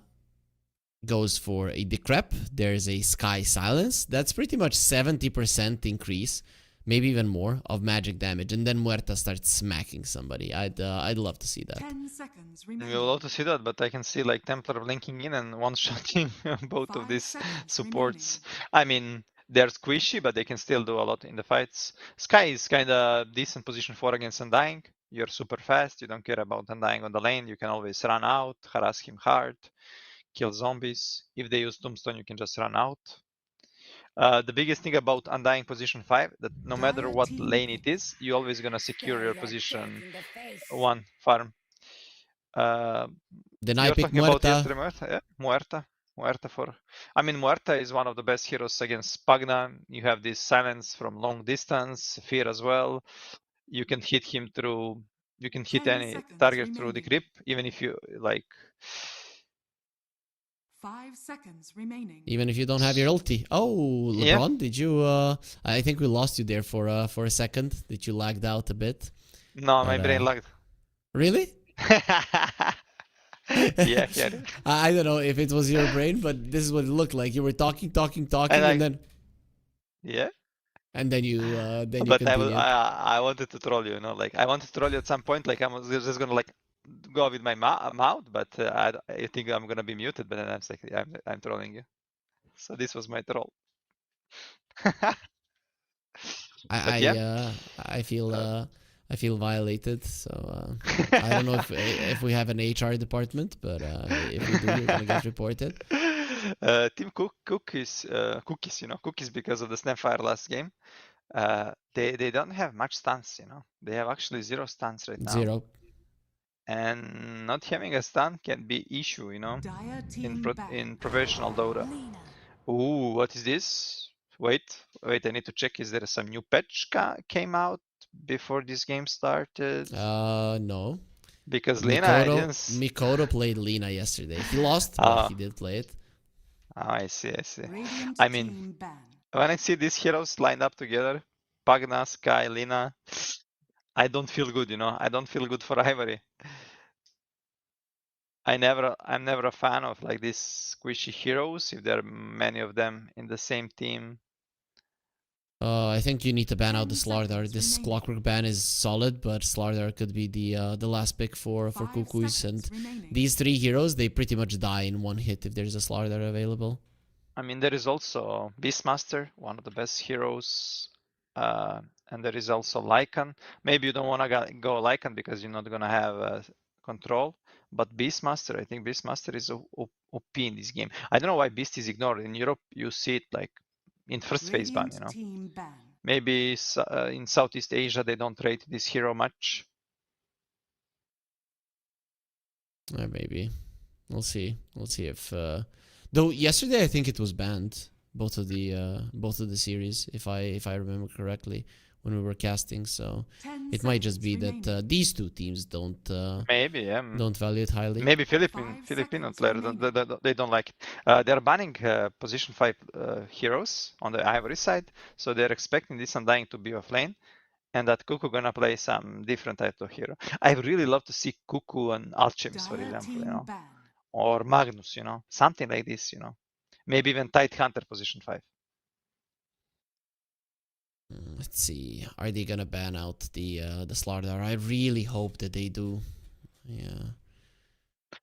Speaker 2: goes for a Decrep. There's a Sky Silence. That's pretty much 70% increase, maybe even more, of magic damage, and then Muerta starts smacking somebody. I'd love to see that.
Speaker 4: 10 seconds remaining.
Speaker 3: We'll love to see that, but I can see like Templar linking in and one-shotting both of these supports. I mean, they're squishy, but they can still do a lot in the fights. Sky is kind of decent position 4 against Undying. You're super fast, you don't care about Undying on the lane, you can always run out, harass him hard, kill zombies. If they use Tombstone, you can just run out. The biggest thing about Undying position 5, that no matter
Speaker 4: Dire
Speaker 3: what
Speaker 4: team
Speaker 3: lane it
Speaker 4: pick.
Speaker 3: is, you're always gonna secure
Speaker 5: Stare
Speaker 3: your
Speaker 5: your
Speaker 3: position
Speaker 5: death in the face.
Speaker 3: 1 farm.
Speaker 2: Then I
Speaker 3: You're
Speaker 2: pick
Speaker 3: talking about
Speaker 2: Muerta.
Speaker 3: yesterday Muerta? Yeah, Muerta. Muerta for... I mean, Muerta is one of the best heroes against Pagna. You have this silence from long distance, fear as well. You can hit him through... You can hit
Speaker 4: 10
Speaker 3: any
Speaker 4: seconds
Speaker 3: target through the
Speaker 4: remaining.
Speaker 3: creep, even if you, like...
Speaker 4: 5 seconds remaining.
Speaker 2: Even if you don't have your ulti. Oh,
Speaker 3: Yeah.
Speaker 2: LeBron, did you? I think we lost you there for a second. Did you lagged out a bit?
Speaker 3: No, my
Speaker 2: But,
Speaker 3: brain lagged.
Speaker 2: Really?
Speaker 3: Yeah.
Speaker 2: I don't know if it was your brain, but this is what it looked like. You were talking,
Speaker 3: And
Speaker 2: and
Speaker 3: yeah.
Speaker 2: then you
Speaker 3: But
Speaker 2: continued.
Speaker 3: I wanted to troll you, like I wanted to troll you at some point. Like I was just gonna like go with my mouth, but I think I'm gonna be muted. But then I'm like, I'm trolling you. So this was my troll. But yeah,
Speaker 2: I feel violated. So I don't know if we have an HR department, but if we do, you're gonna get reported.
Speaker 3: Team Cookies, Cookies because of the Snapfire last game. They don't have much stuns, They have actually 0 stuns right now.
Speaker 2: 0.
Speaker 3: And not having a stun can be issue,
Speaker 4: Dire team
Speaker 3: in professional Dota.
Speaker 5: Lena.
Speaker 3: Ooh, what is this? Wait, I need to check. Is there some new patch came out before this game started?
Speaker 2: No.
Speaker 3: Because Lena, I didn't.
Speaker 2: Mikoto played Lena yesterday. He lost, but he did play it.
Speaker 3: Oh, I see.
Speaker 4: Radiant
Speaker 3: I mean,
Speaker 4: team ban.
Speaker 3: when I see these heroes lined up together, Pagna, Sky, Lena, I don't feel good, I don't feel good for Ivory. I'm never a fan of like these squishy heroes if there are many of them in the same team.
Speaker 2: I think you need to ban out the
Speaker 4: 10
Speaker 2: Slardar.
Speaker 4: seconds
Speaker 2: This
Speaker 4: remaining.
Speaker 2: Clockwork ban is solid, but Slardar could be the last pick for
Speaker 4: 5
Speaker 2: Cuckoos.
Speaker 4: seconds
Speaker 2: And
Speaker 4: remaining.
Speaker 2: these 3 heroes, they pretty much die in one hit if there's a Slardar available.
Speaker 3: I mean, there is also Beastmaster, one of the best heroes, and there is also Lycan. Maybe you don't want to go Lycan because you're not gonna have control. But Beastmaster, I think Beastmaster is OP in this game. I don't know why Beast is ignored. In Europe, you see it like in first phase ban,
Speaker 4: Radiant team ban.
Speaker 3: Maybe in Southeast Asia they don't rate this hero much.
Speaker 2: Maybe. We'll see. We'll see if though yesterday I think it was banned, both of the series, if I remember correctly, when we were casting. So
Speaker 4: 10
Speaker 2: it might just
Speaker 4: seconds
Speaker 2: be
Speaker 4: remaining.
Speaker 2: that these 2 teams don't
Speaker 3: Maybe, yeah.
Speaker 2: don't value it highly.
Speaker 3: Maybe
Speaker 4: 5
Speaker 3: Filipino
Speaker 4: seconds
Speaker 3: players
Speaker 4: remaining.
Speaker 3: they don't like it. They're banning position 5 heroes on the Ivory side, so they're expecting this Undying to be offlane, and that Cuckoo gonna play some different type of hero. I really love to see Cuckoo and Alchemist, for
Speaker 4: Dire
Speaker 3: example,
Speaker 4: team ban.
Speaker 3: or Magnus, something like this, maybe even Tide Hunter position 5.
Speaker 2: Let's see. Are they gonna ban out the Slardar? I really hope that they do. Yeah.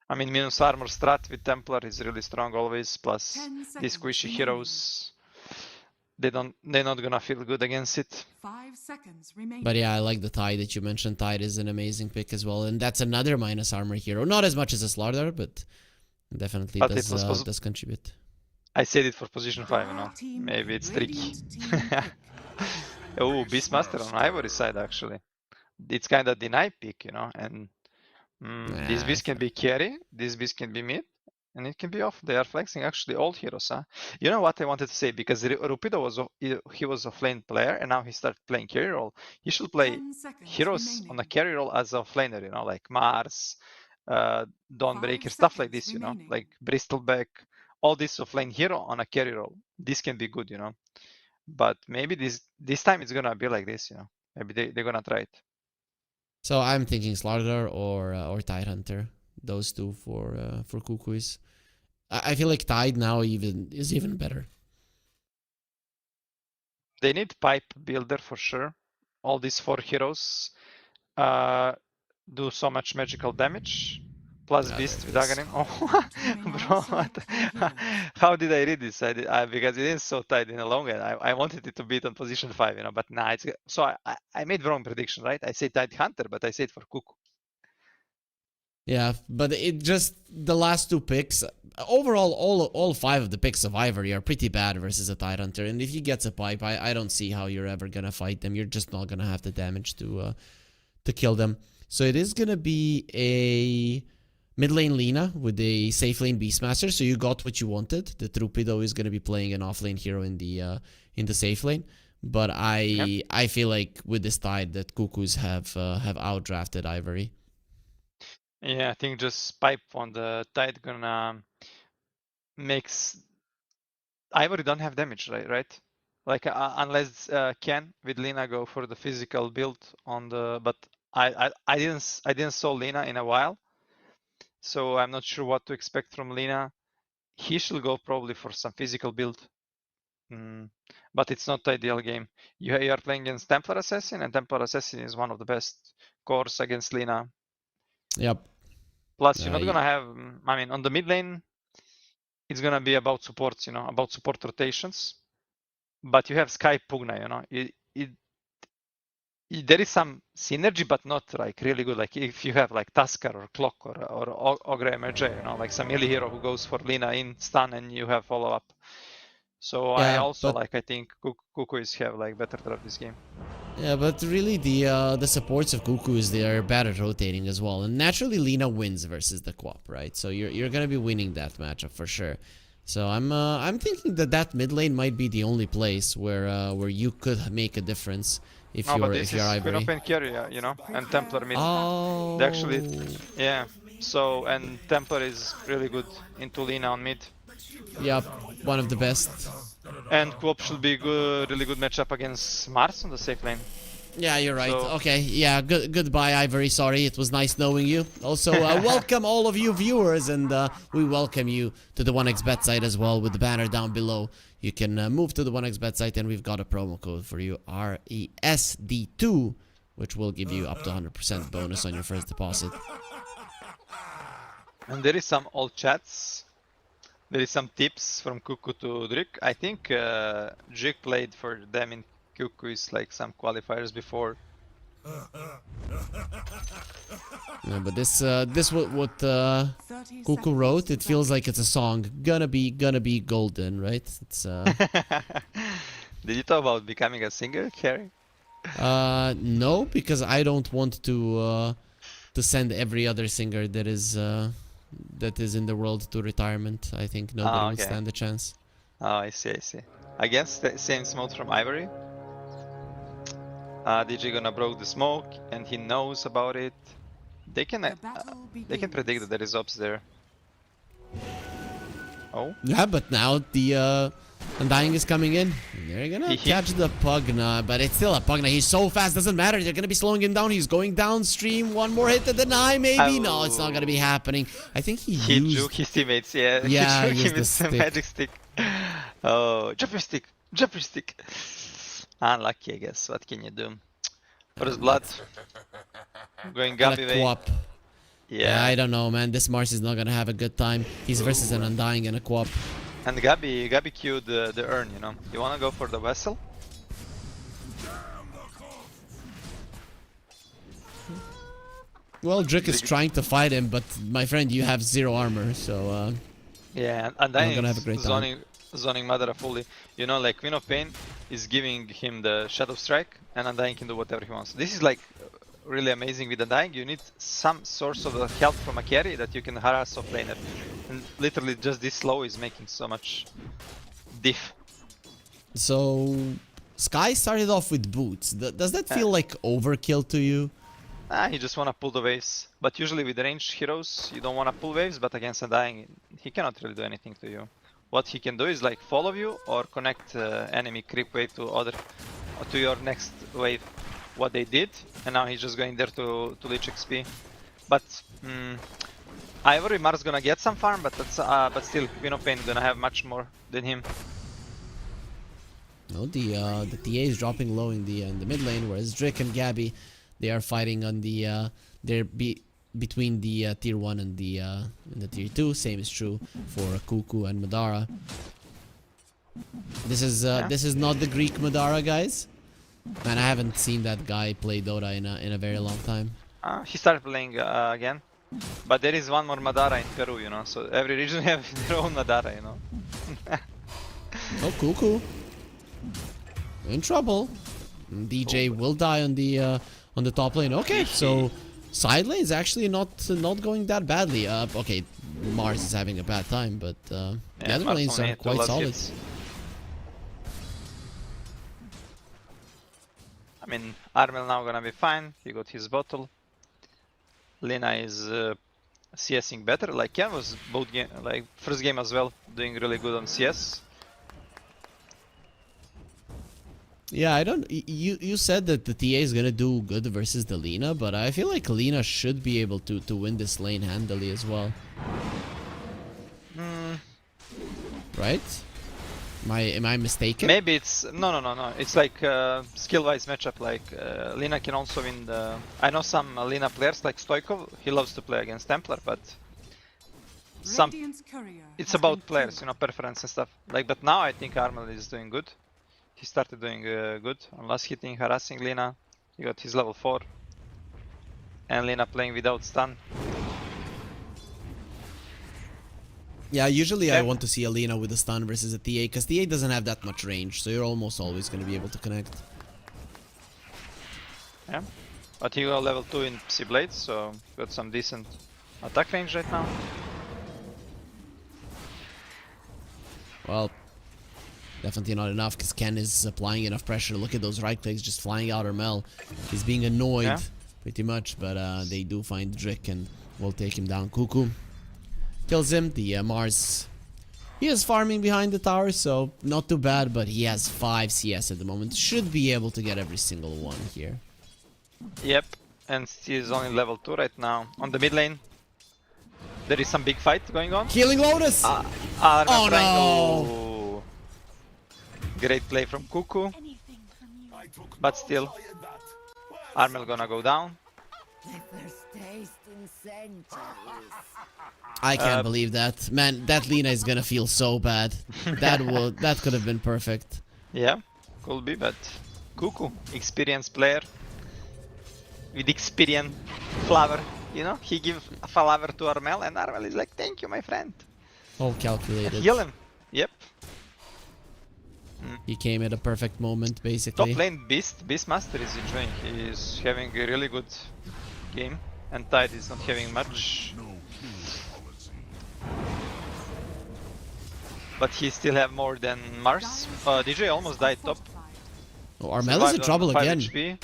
Speaker 3: I mean, minus armor strat with Templar is really strong always. Plus
Speaker 4: 10
Speaker 3: these
Speaker 4: seconds
Speaker 3: squishy
Speaker 4: remaining.
Speaker 3: heroes, they're not gonna feel good against it.
Speaker 4: 5 seconds remaining.
Speaker 2: But yeah, I like the Tide that you mentioned. Tide is an amazing pick as well, and that's another minus armor hero. Not as much as a Slardar, but definitely
Speaker 3: But it was
Speaker 2: does contribute.
Speaker 3: I said it for position 5,
Speaker 4: Team
Speaker 3: Maybe it's tricky.
Speaker 4: Radiant team pick.
Speaker 3: Oh, Beastmaster on Ivory side actually. It's kind of deny pick, and this beast can be carry, this beast can be mid, and it can be off. They are flexing actually all heroes, huh? You know what I wanted to say? Because Rupido he was a flame player, and now he started playing carry role. He should play
Speaker 4: 10 seconds
Speaker 3: heroes
Speaker 4: remaining.
Speaker 3: on a carry role as a flaner, like Mars,
Speaker 4: 5
Speaker 3: Dawnbreaker, stuff like
Speaker 4: seconds
Speaker 3: this,
Speaker 4: remaining.
Speaker 3: like Bristleback, all this offlane hero on a carry role. This can be good, But maybe this time it's gonna be like this, Maybe they're gonna try it.
Speaker 2: So I'm thinking Slardar or Tide Hunter. Those 2 for Cuckoos. I feel like Tide now is even better.
Speaker 3: They need pipe builder for sure. All these 4 heroes do so much magical damage. Plus
Speaker 2: Ah,
Speaker 3: beast
Speaker 2: there
Speaker 3: with
Speaker 2: it is.
Speaker 3: Aghanim. Oh,
Speaker 4: You may
Speaker 3: bro,
Speaker 4: now select your heroes.
Speaker 3: how did I read this? Because it is so tight in the long end. I wanted it to be on position 5, but nah, it's so I made wrong prediction, right? I said Tide Hunter, but I said for Cuckoo.
Speaker 2: Yeah, but it just the last two picks. Overall, all 5 of the picks of Ivory are pretty bad versus a Tidehunter. And if he gets a pipe, I don't see how you're ever gonna fight them. You're just not gonna have the damage to kill them. So it is gonna be a mid lane Lina with a safe lane Beastmaster. So you got what you wanted. The Trupido is gonna be playing an off lane hero in the safe lane. But I feel like with this Tide that Cuckoos have outdrafted Ivory.
Speaker 3: Yeah, I think just pipe on the Tide gonna makes Ivory don't have damage, right? Like unless Ken with Lina go for the physical build on the, but I didn't saw Lina in a while, so I'm not sure what to expect from Lina. He should go probably for some physical build, but it's not the ideal game. You are playing against Templar Assassin, and Templar Assassin is one of the best cores against Lina.
Speaker 2: Yep.
Speaker 3: Plus, you're not gonna have. I mean, on the mid lane, it's gonna be about supports, about support rotations. But you have Sky Pugna, there is some synergy, but not like really good. Like if you have like Tusker or Clock or Ogre MJ, like some melee hero who goes for Lina in stun and you have follow up. So I also I think Cuckoos have like better draft this game.
Speaker 2: Yeah, but really the supports of Cuckoos, they are bad at rotating as well, and naturally Lina wins versus the Quap, right? So you're gonna be winning that matchup for sure. So I'm thinking that mid lane might be the only place where you could make a difference if you're Ivory.
Speaker 3: Open carry, and Templar mid.
Speaker 2: Oh.
Speaker 3: They actually, yeah. So and Templar is really good into Lina on mid.
Speaker 2: Yep, one of the best.
Speaker 3: And Quop should be really good matchup against Mars on the safe lane.
Speaker 2: Yeah, you're right.
Speaker 3: So,
Speaker 2: okay, yeah, goodbye, Ivory. Sorry, it was nice knowing you. Also, welcome all of you viewers, and we welcome you to the 1xBet site as well with the banner down below. You can move to the 1xBet site, and we've got a promo code for you, RESD2, which will give you up to 100% bonus on your first deposit.
Speaker 3: And there is some old chats. There is some tips from Cuckoo to Drick. I think Drick played for them in Cuckoo's like some qualifiers before.
Speaker 2: No, but this what Cuckoo wrote. It feels like it's a song. Gonna be golden, right? It's
Speaker 3: Did you talk about becoming a singer, Carrie?
Speaker 2: No, because I don't want to send every other singer that is in the world to retirement. I think nobody would stand a chance.
Speaker 3: Oh, I see. Against the same smoke from Ivory. DJ gonna broke the smoke, and he knows about it. They can predict that there is ops there. Oh.
Speaker 2: Yeah, but now the Undying is coming in. They're gonna catch the Pugna, but it's still a Pugna. He's so fast, doesn't matter. They're gonna be slowing him down. He's going downstream. One more hit to deny, maybe. No, it's not gonna be happening. I think he
Speaker 3: juke his teammates. Yeah,
Speaker 2: yeah,
Speaker 3: he used the magic stick. Oh, jumper stick. Unlucky, I guess. What can you do? First blood. Going Gabi way.
Speaker 2: Yeah, I don't know, man. This Mars is not gonna have a good time. He's versus an Undying and a Quap.
Speaker 3: And Gabi queued the urn, You wanna go for the vessel?
Speaker 2: Well, Drick is trying to fight him, but my friend, you have 0 armor, so
Speaker 3: yeah, and then
Speaker 2: gonna have a great time.
Speaker 3: Zoning Madara fully. Like Queen of Pain is giving him the Shadow Strike, and Undying can do whatever he wants. This is like really amazing with Undying. You need some source of health from a carry that you can harass off laner. And literally just this slow is making so much diff.
Speaker 2: So Sky started off with boots. Does that feel like overkill to you?
Speaker 3: You just wanna pull the waves. But usually with ranged heroes, you don't wanna pull waves, but against Undying, he cannot really do anything to you. What he can do is like follow you or connect enemy creep wave to your next wave. What they did, and now he's just going there to leech XP. But Ivory Mars gonna get some farm, but but still Queen of Pain gonna have much more than him.
Speaker 2: No, the TA is dropping low in the mid lane, whereas Drake and Gabby, they are fighting on the between the tier 1 and the tier 2. Same is true for Cuckoo and Madara. This is not the Greek Madara, guys. Man, I haven't seen that guy play Dota in a very long time.
Speaker 3: He started playing again. But there is one more Madara in Peru, you know, so every region have their own Madara, you know.
Speaker 2: Oh, Cuckoo. In trouble. DJ will die on the top lane. Okay, so side lane is actually not going that badly. Okay, Mars is having a bad time, but the other
Speaker 3: Mars
Speaker 2: lanes
Speaker 3: only
Speaker 2: are
Speaker 3: had two
Speaker 2: quite
Speaker 3: last
Speaker 2: solid.
Speaker 3: hits. I mean, Armel now gonna be fine. He got his bottle. Lina is CSing better. Like Ken was both game, like first game as well, doing really good on CS.
Speaker 2: Yeah, I don't. You said that the TA is gonna do good versus the Lina, but I feel like Lina should be able to win this lane handily as well. Right? Am I mistaken?
Speaker 3: Maybe it's no. It's like skill-wise matchup. Like Lina can also win the. I know some Lina players like Stoikov. He loves to play against Templar, but some. It's about players, you know, preference and stuff. Like, but now I think Armel is doing good. He started doing good on last hitting, harassing Lina. He got his level 4. And Lina playing without stun.
Speaker 2: Yeah, usually I
Speaker 3: Yeah.
Speaker 2: want to see a Lina with a stun versus a TA, because TA doesn't have that much range, so you're almost always going to be able to connect.
Speaker 3: Yeah. But he got level 2 in Psy Blades, so got some decent attack range right now.
Speaker 2: Well, definitely not enough, because Ken is applying enough pressure. Look at those right clicks just flying out Armel. He's being annoyed pretty much, but they do find Drick and will take him down. Cuckoo kills him. The Mars, he is farming behind the tower, so not too bad, but he has 5 CS at the moment. Should be able to get every single one here.
Speaker 3: Yep. And he is only level 2 right now. On the mid lane, there is some big fight going on.
Speaker 2: Healing Lotus!
Speaker 3: Oh
Speaker 2: no!
Speaker 3: Great play from Cuckoo. But still, Armel gonna go down.
Speaker 2: I can't believe that. Man, that Lina is gonna feel so bad. That could have been perfect.
Speaker 3: Yeah, could be, but Cuckoo, experienced player. With experience flower, you know? He give a flower to Armel and Armel is like, thank you, my friend.
Speaker 2: All calculated.
Speaker 3: Heal him. Yep.
Speaker 2: He came at a perfect moment, basically.
Speaker 3: Top lane Beastmaster is enjoying. He is having a really good game. And Tide is not having much. But he still have more than Mars. DJ almost died top.
Speaker 2: Oh, Armel is in trouble again.
Speaker 3: HP.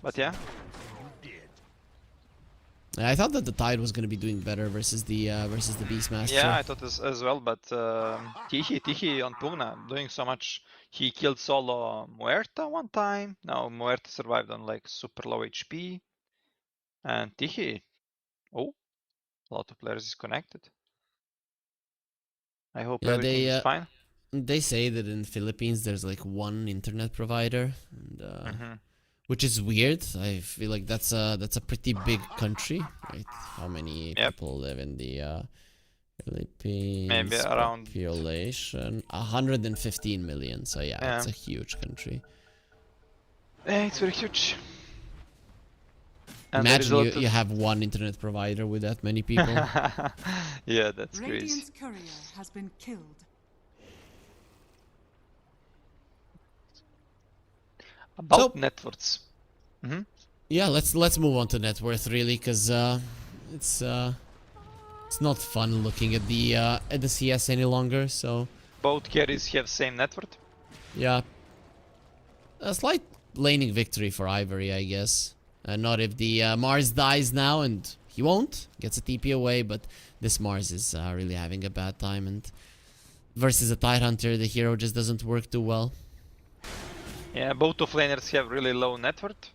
Speaker 3: But yeah.
Speaker 2: I thought that the Tide was going to be doing better versus the Beastmaster.
Speaker 3: Yeah, I thought as well, but Tihi on Pugna doing so much. He killed solo Muerta one time. Now Muerta survived on like super low HP. And Tihi, oh, a lot of players is connected. I hope everything is fine.
Speaker 2: They say that in Philippines there's like one internet provider, and which is weird. I feel like that's a pretty big country, right? How many people live in the Philippines?
Speaker 3: Maybe around
Speaker 2: population 115 million. So yeah, it's a huge country.
Speaker 3: Yeah, it's very huge. And
Speaker 2: imagine you have one internet provider with that many people.
Speaker 3: Yeah, that's crazy.
Speaker 4: Radiant's courier has been killed.
Speaker 3: About net worths.
Speaker 2: Yeah, let's move on to net worth really, because it's not fun looking at the CS any longer. So
Speaker 3: both carries have same net worth.
Speaker 2: Yeah, a slight laning victory for Ivory, I guess. Not if the Mars dies now, and he won't. Gets a TP away, but this Mars is really having a bad time, and versus a Tidehunter, the hero just doesn't work too well.
Speaker 3: Yeah, both of laners have really low net worth,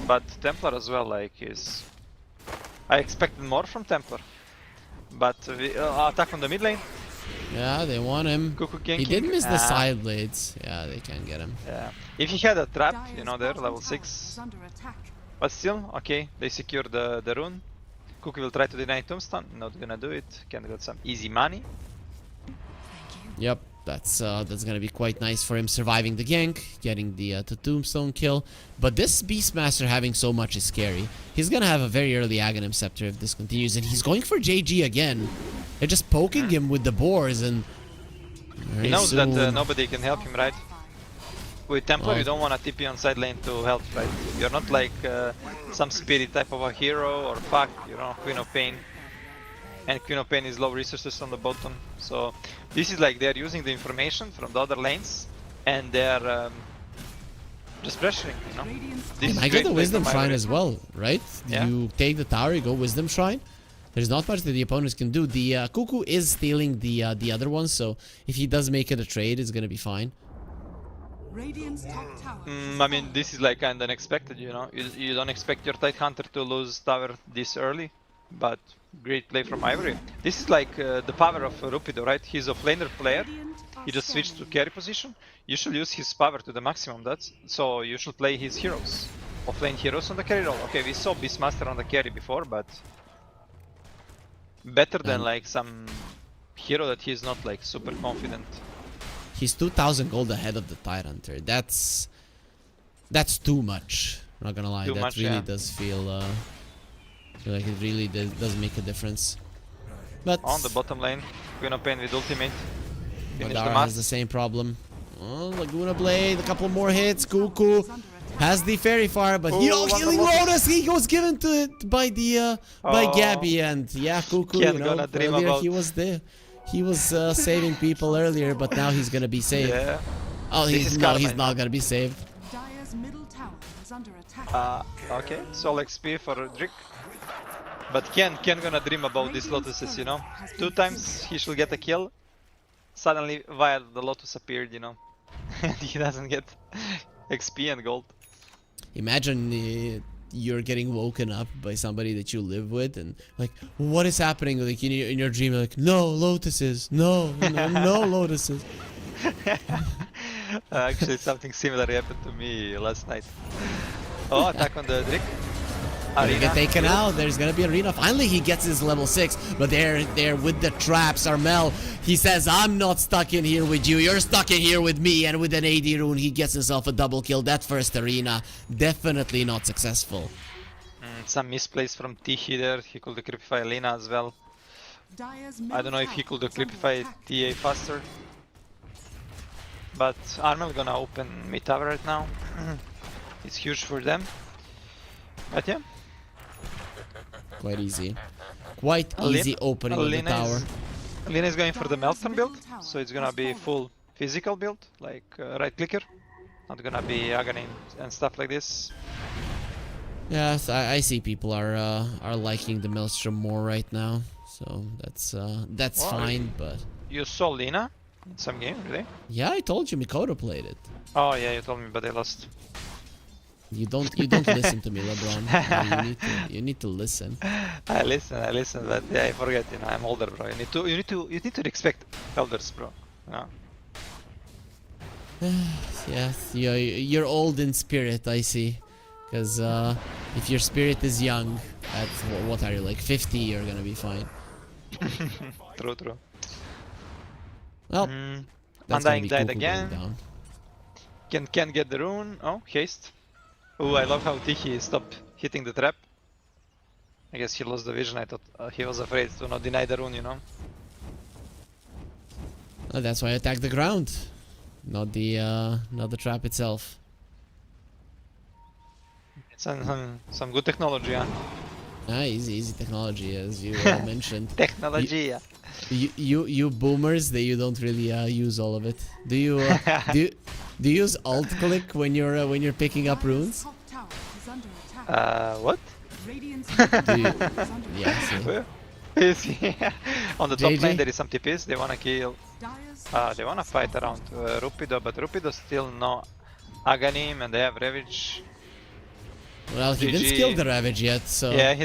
Speaker 3: but Templar as well. Like I expected more from Templar, but attack on the mid lane.
Speaker 2: Yeah, they want him.
Speaker 3: Cuckoo ganking.
Speaker 2: He did miss the side blades. Yeah, they can't get him.
Speaker 3: Yeah, if he had a trap, you know, there level 6. But still, okay, they secure the rune. Cuckoo will try to deny Tombstone. Not gonna do it. Can get some easy money.
Speaker 2: Yep. That's gonna be quite nice for him, surviving the gank, getting the tombstone kill. But this Beastmaster having so much is scary. He's gonna have a very early Aghanim Scepter if this continues, and he's going for JG again. They're just poking him with the boars, and
Speaker 3: He knows
Speaker 2: soon,
Speaker 3: that nobody can help him, right? With Templar, you don't want to TP on side lane to help, right? You're not like some spirit type of a hero or fuck, you know, Queen of Pain. And Queen of Pain is low resources on the bottom. So this is like they're using the information from the other lanes and they're just pressuring, you know.
Speaker 2: you
Speaker 3: This
Speaker 2: might
Speaker 3: is
Speaker 2: get
Speaker 3: great
Speaker 2: the
Speaker 3: play
Speaker 2: Wisdom
Speaker 3: from
Speaker 2: Shrine
Speaker 3: Ivory.
Speaker 2: as well, right?
Speaker 3: Yeah.
Speaker 2: You take the tower, you go Wisdom Shrine. There's not much that the opponents can do. The Cuckoo is stealing the other one, so if he does make it a trade, it's gonna be fine.
Speaker 4: Radiant's top tower.
Speaker 3: I mean, this is like kind of unexpected, you know. You don't expect your Tide Hunter to lose tower this early, but great play from Ivory. This is like the power of Rupido, right? He's a offlaner player. He just switched to carry position. You should use his power to the maximum. That's so you should play his heroes, offlane heroes on the carry role. Okay, we saw Beastmaster on the carry before, but better than like some hero that he's not like super confident.
Speaker 2: He's 2,000 gold ahead of the Tidehunter. That's too much. Not gonna lie,
Speaker 3: Too
Speaker 2: that
Speaker 3: much,
Speaker 2: really
Speaker 3: yeah.
Speaker 2: does feel like it really does make a difference. But
Speaker 3: On the bottom lane, Queen of Pain with ultimate. Finish the
Speaker 2: Madara
Speaker 3: math.
Speaker 2: has the same problem. Oh, Laguna Blade, a couple more hits. Cuckoo has the Fairy Fire, but
Speaker 3: Oh,
Speaker 2: healing
Speaker 3: wonderful.
Speaker 2: Lotus. He was given to it by the by
Speaker 3: Oh.
Speaker 2: Gabby, and yeah, Cuckoo.
Speaker 3: Can't
Speaker 2: You know,
Speaker 3: gonna dream
Speaker 2: earlier
Speaker 3: about-
Speaker 2: he was there. He was saving people earlier, but now he's gonna be saved.
Speaker 3: Yeah.
Speaker 2: Oh,
Speaker 3: This is
Speaker 2: no,
Speaker 3: karma,
Speaker 2: he's
Speaker 3: you
Speaker 2: not
Speaker 3: know.
Speaker 2: gonna be saved.
Speaker 4: Dire's middle tower is under attack.
Speaker 3: Okay, Soul XP for Drick. But Ken gonna dream about these lotuses, you know. 2 times he should get a kill. Suddenly, while the lotus appeared, you know. And he doesn't get XP and gold.
Speaker 2: Imagine you're getting woken up by somebody that you live with, and like, what is happening? Like in your dream, you're like, no lotuses, no lotuses.
Speaker 3: Actually, something similar happened to me last night. Oh, attack on the Drick.
Speaker 2: They get taken out. There's gonna be arena. Finally, he gets his level 6, but they're with the traps. Armel, he says, "I'm not stuck in here with you. You're stuck in here with me." And with an AD rune, he gets himself a double kill. That first arena, definitely not successful.
Speaker 3: Some misplays from Tihi there. He could equipify Lina as well.
Speaker 4: Dire's
Speaker 3: I don't know if he could equipify TA faster. But Armel gonna open mid tower right now. It's huge for them. But yeah.
Speaker 2: Quite easy. Quite easy opening of the tower.
Speaker 3: Lina is going for the Melton build, so it's gonna be full physical build, like right clicker. Not gonna be Aghanim and stuff like this.
Speaker 2: Yes, I see people are liking the Maelstrom more right now, so that's
Speaker 3: Well,
Speaker 2: fine. But
Speaker 3: You saw Lina in some game, really?
Speaker 2: yeah, I told you Mikoto played it.
Speaker 3: Oh yeah, you told me, but I lost.
Speaker 2: You don't listen to me, LeBron. You need to listen.
Speaker 3: I listen, but yeah, I forget. You know, I'm older, bro. You need to respect elders, bro. No.
Speaker 2: Yes, you're old in spirit, I see. Because if your spirit is young, at what are you, like 50, you're gonna be fine.
Speaker 3: True.
Speaker 2: Well, that's gonna
Speaker 3: Undying
Speaker 2: be
Speaker 3: died
Speaker 2: Cuckoo
Speaker 3: again.
Speaker 2: going down.
Speaker 3: Can get the rune. Oh, haste. Oh, I love how Tihi stopped hitting the trap. I guess he lost the vision. I thought he was afraid to not deny the rune, you know.
Speaker 2: Oh, that's why I attacked the ground, not the trap itself.
Speaker 3: It's some good technology, huh?
Speaker 2: Ah, easy technology, as you mentioned.
Speaker 3: Technology, yeah.
Speaker 2: You boomers, that you don't really use all of it. Do you do you use alt click when you're picking up runes?
Speaker 4: Top tower is under attack.
Speaker 3: What?
Speaker 4: Radiant's
Speaker 2: Do you,
Speaker 4: is under
Speaker 2: yeah, see.
Speaker 3: Where? Is he? On the top
Speaker 2: JJ?
Speaker 3: lane there is some TPs. They wanna kill.
Speaker 4: Dire's
Speaker 3: They wanna fight around Rupido, but Rupido still no Aghanim, and they have Ravage.
Speaker 2: Well, he didn't
Speaker 3: GG.
Speaker 2: skill the Ravage yet, so.
Speaker 3: Yeah, he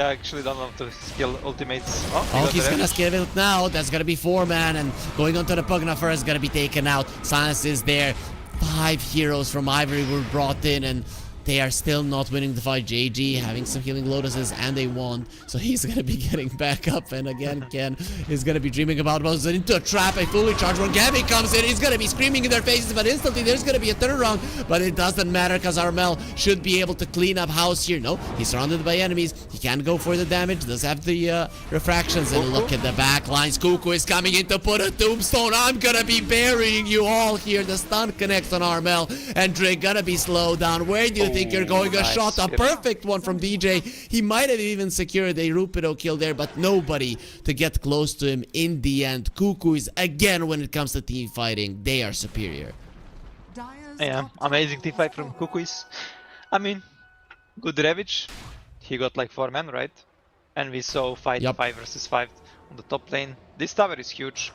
Speaker 3: actually don't love to skill ultimates. Oh,
Speaker 2: Oh,
Speaker 3: got
Speaker 2: he's
Speaker 3: the
Speaker 2: gonna
Speaker 3: Ravage.
Speaker 2: skill it now. That's gonna be 4-man, and going onto the Pugna first is gonna be taken out. Silence is there. 5 heroes from Ivory were brought in, and they are still not winning the fight. JG having some healing lotuses and they won, so he's gonna be getting back up, and again Ken is gonna be dreaming about was into a trap. A fully charged one. Gabby comes in, he's gonna be screaming in their faces, but instantly there's gonna be a turnaround, but it doesn't matter because Armel should be able to clean up house here. No, he's surrounded by enemies, he can't go for the damage, does have the refractions, and look at the back lines. Cuckoo is coming in to put a tombstone. I'm gonna be burying you all here. The stun connects on Armel, and Drake gonna be slowed down. Where do you think you're going? A
Speaker 3: nice.
Speaker 2: shot, a perfect one from DJ. He might have even secured a Rupido kill there, but nobody to get close to him in the end. Cuckoo is, again, when it comes to team fighting, they are superior.
Speaker 4: Dire's
Speaker 3: Yeah,
Speaker 4: top
Speaker 3: amazing
Speaker 4: tower
Speaker 3: team fight from Kukuis. I mean, good Ravage. He got like 4 men, right? And we saw fight
Speaker 2: Yup.
Speaker 3: 5 versus 5 on the top lane. This tower is huge.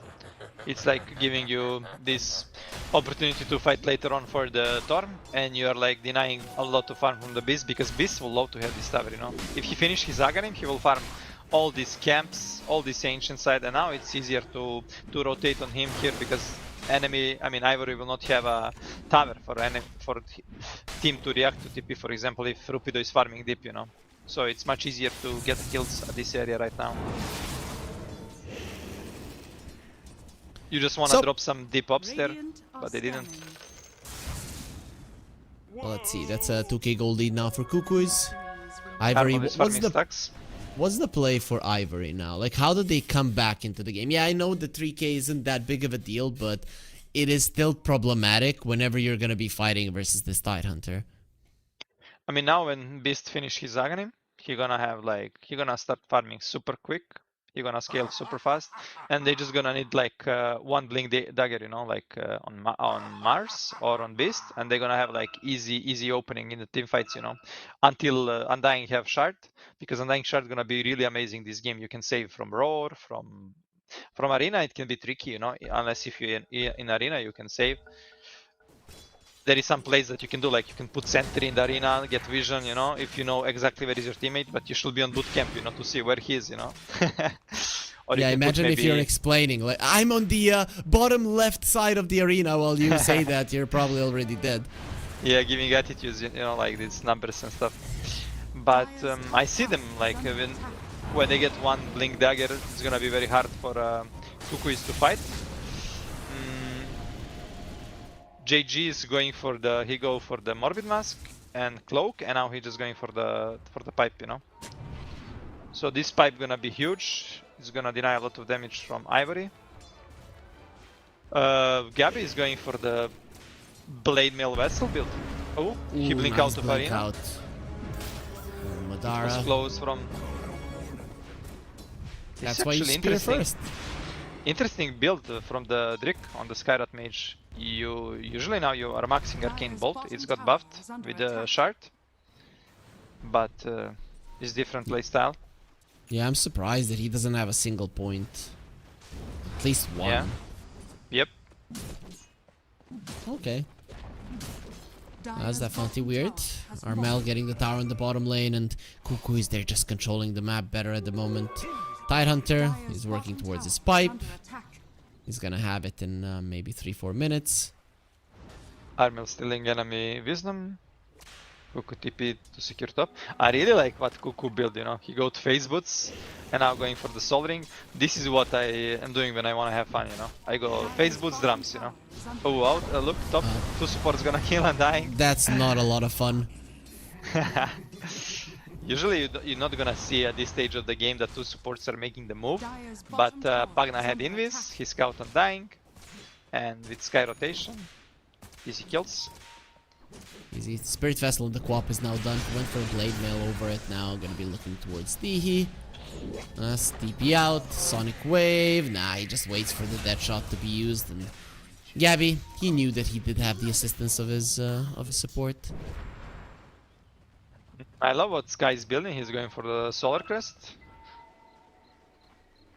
Speaker 3: It's like giving you this opportunity to fight later on for the Torm, and you are like denying a lot of farm from the Beast, because Beast will love to have this tower, you know. If he finish his Aghanim, he will farm all these camps, all this ancient side, and now it's easier to rotate on him here, because enemy, I mean Ivory will not have a tower for team to react to TP, for example, if Rupido is farming deep, you know. So it's much easier to get kills at this area right now. You just want to drop some deep ops there,
Speaker 4: Radiant are
Speaker 3: but they didn't.
Speaker 4: scanning.
Speaker 2: Well, let's see, that's a 2k gold lead now for Cuckoos. Ivory,
Speaker 3: Armel is
Speaker 2: what's
Speaker 3: farming
Speaker 2: the
Speaker 3: stacks.
Speaker 2: What's the play for Ivory now? Like, how did they come back into the game? Yeah, I know the 3k isn't that big of a deal, but it is still problematic whenever you're gonna be fighting versus this Tidehunter.
Speaker 3: I mean, now when Beast finish his Aghanim, he gonna start farming super quick. He gonna scale super fast, and they just gonna need like one blink dagger, you know, like on Mars or on Beast, and they're gonna have like easy opening in the team fights, you know, until Undying have shard, because Undying shard gonna be really amazing this game. You can save from roar, from arena. It can be tricky, you know, unless if you in arena you can save. There is some plays that you can do, like you can put sentry in the arena, get vision, you know, if you know exactly where is your teammate, but you should be on boot camp, you know, to see where he is, you know. Or you
Speaker 2: Yeah,
Speaker 3: can put
Speaker 2: imagine if
Speaker 3: maybe-
Speaker 2: you're explaining, like, I'm on the bottom left side of the arena while you say that, you're probably already dead.
Speaker 3: Yeah, giving attitudes, you know, like these numbers and stuff. But I see them, like, when they get one blink dagger, it's gonna be very hard for Kukuis to fight. JG is going for the Morbid Mask and Cloak, and now he's just going for the pipe, you know. So this pipe gonna be huge. It's gonna deny a lot of damage from Ivory. Gabby is going for the Blade Mail Vessel build. Oh, he
Speaker 2: Ooh,
Speaker 3: blinked
Speaker 2: nice
Speaker 3: out of
Speaker 2: blink
Speaker 3: arena.
Speaker 2: out.
Speaker 3: Was
Speaker 2: Madara,
Speaker 3: close from.
Speaker 2: that's
Speaker 3: It's
Speaker 2: why you
Speaker 3: actually
Speaker 2: spear
Speaker 3: interesting.
Speaker 2: first.
Speaker 3: Interesting build from the Drick on the Skyrat Mage. You usually now you are maxing Arcane Bolt. It's got buffed with the shard, but it's different playstyle.
Speaker 2: Yeah, I'm surprised that he doesn't have a single point. At least one.
Speaker 3: Yeah. Yep.
Speaker 2: Okay. That's
Speaker 4: Dire's
Speaker 2: definitely
Speaker 4: bottom
Speaker 2: weird.
Speaker 4: tower has
Speaker 2: Armel
Speaker 4: fallen.
Speaker 2: getting the tower in the bottom lane, and Cuckoo is there just controlling the map better at the moment. Tidehunter
Speaker 4: Dire's
Speaker 2: is working
Speaker 4: bottom
Speaker 2: towards his
Speaker 4: tower is
Speaker 2: pipe.
Speaker 4: under attack.
Speaker 2: He's gonna have it in maybe 3-4 minutes.
Speaker 3: Armel stealing enemy wisdom. Cuckoo TP to secure top. I really like what Cuckoo build, you know. He got phase boots and now going for the soul ring. This is what I am doing when I want to have fun, you know. I go phase boots, drums, you know. Oh, out, look, top. 2 supports gonna kill and dying.
Speaker 2: That's not a lot of fun.
Speaker 3: Usually you're not gonna see at this stage of the game that 2 supports are making the move.
Speaker 4: Dire's
Speaker 3: But
Speaker 4: bottom tower
Speaker 3: Pagna
Speaker 4: is
Speaker 3: had
Speaker 4: under
Speaker 3: Invis,
Speaker 4: attack.
Speaker 3: he scout on dying. And with Sky Rotation, easy kills.
Speaker 2: Easy. Spirit Vessel and the Quap is now done. Went for Blade Mail over it now. Gonna be looking towards Tihi. TP out. Sonic Wave. Nah, he just waits for the dead shot to be used. And Gabby, he knew that he did have the assistance of his support.
Speaker 3: I love what Sky is building. He's going for the Solar Crest.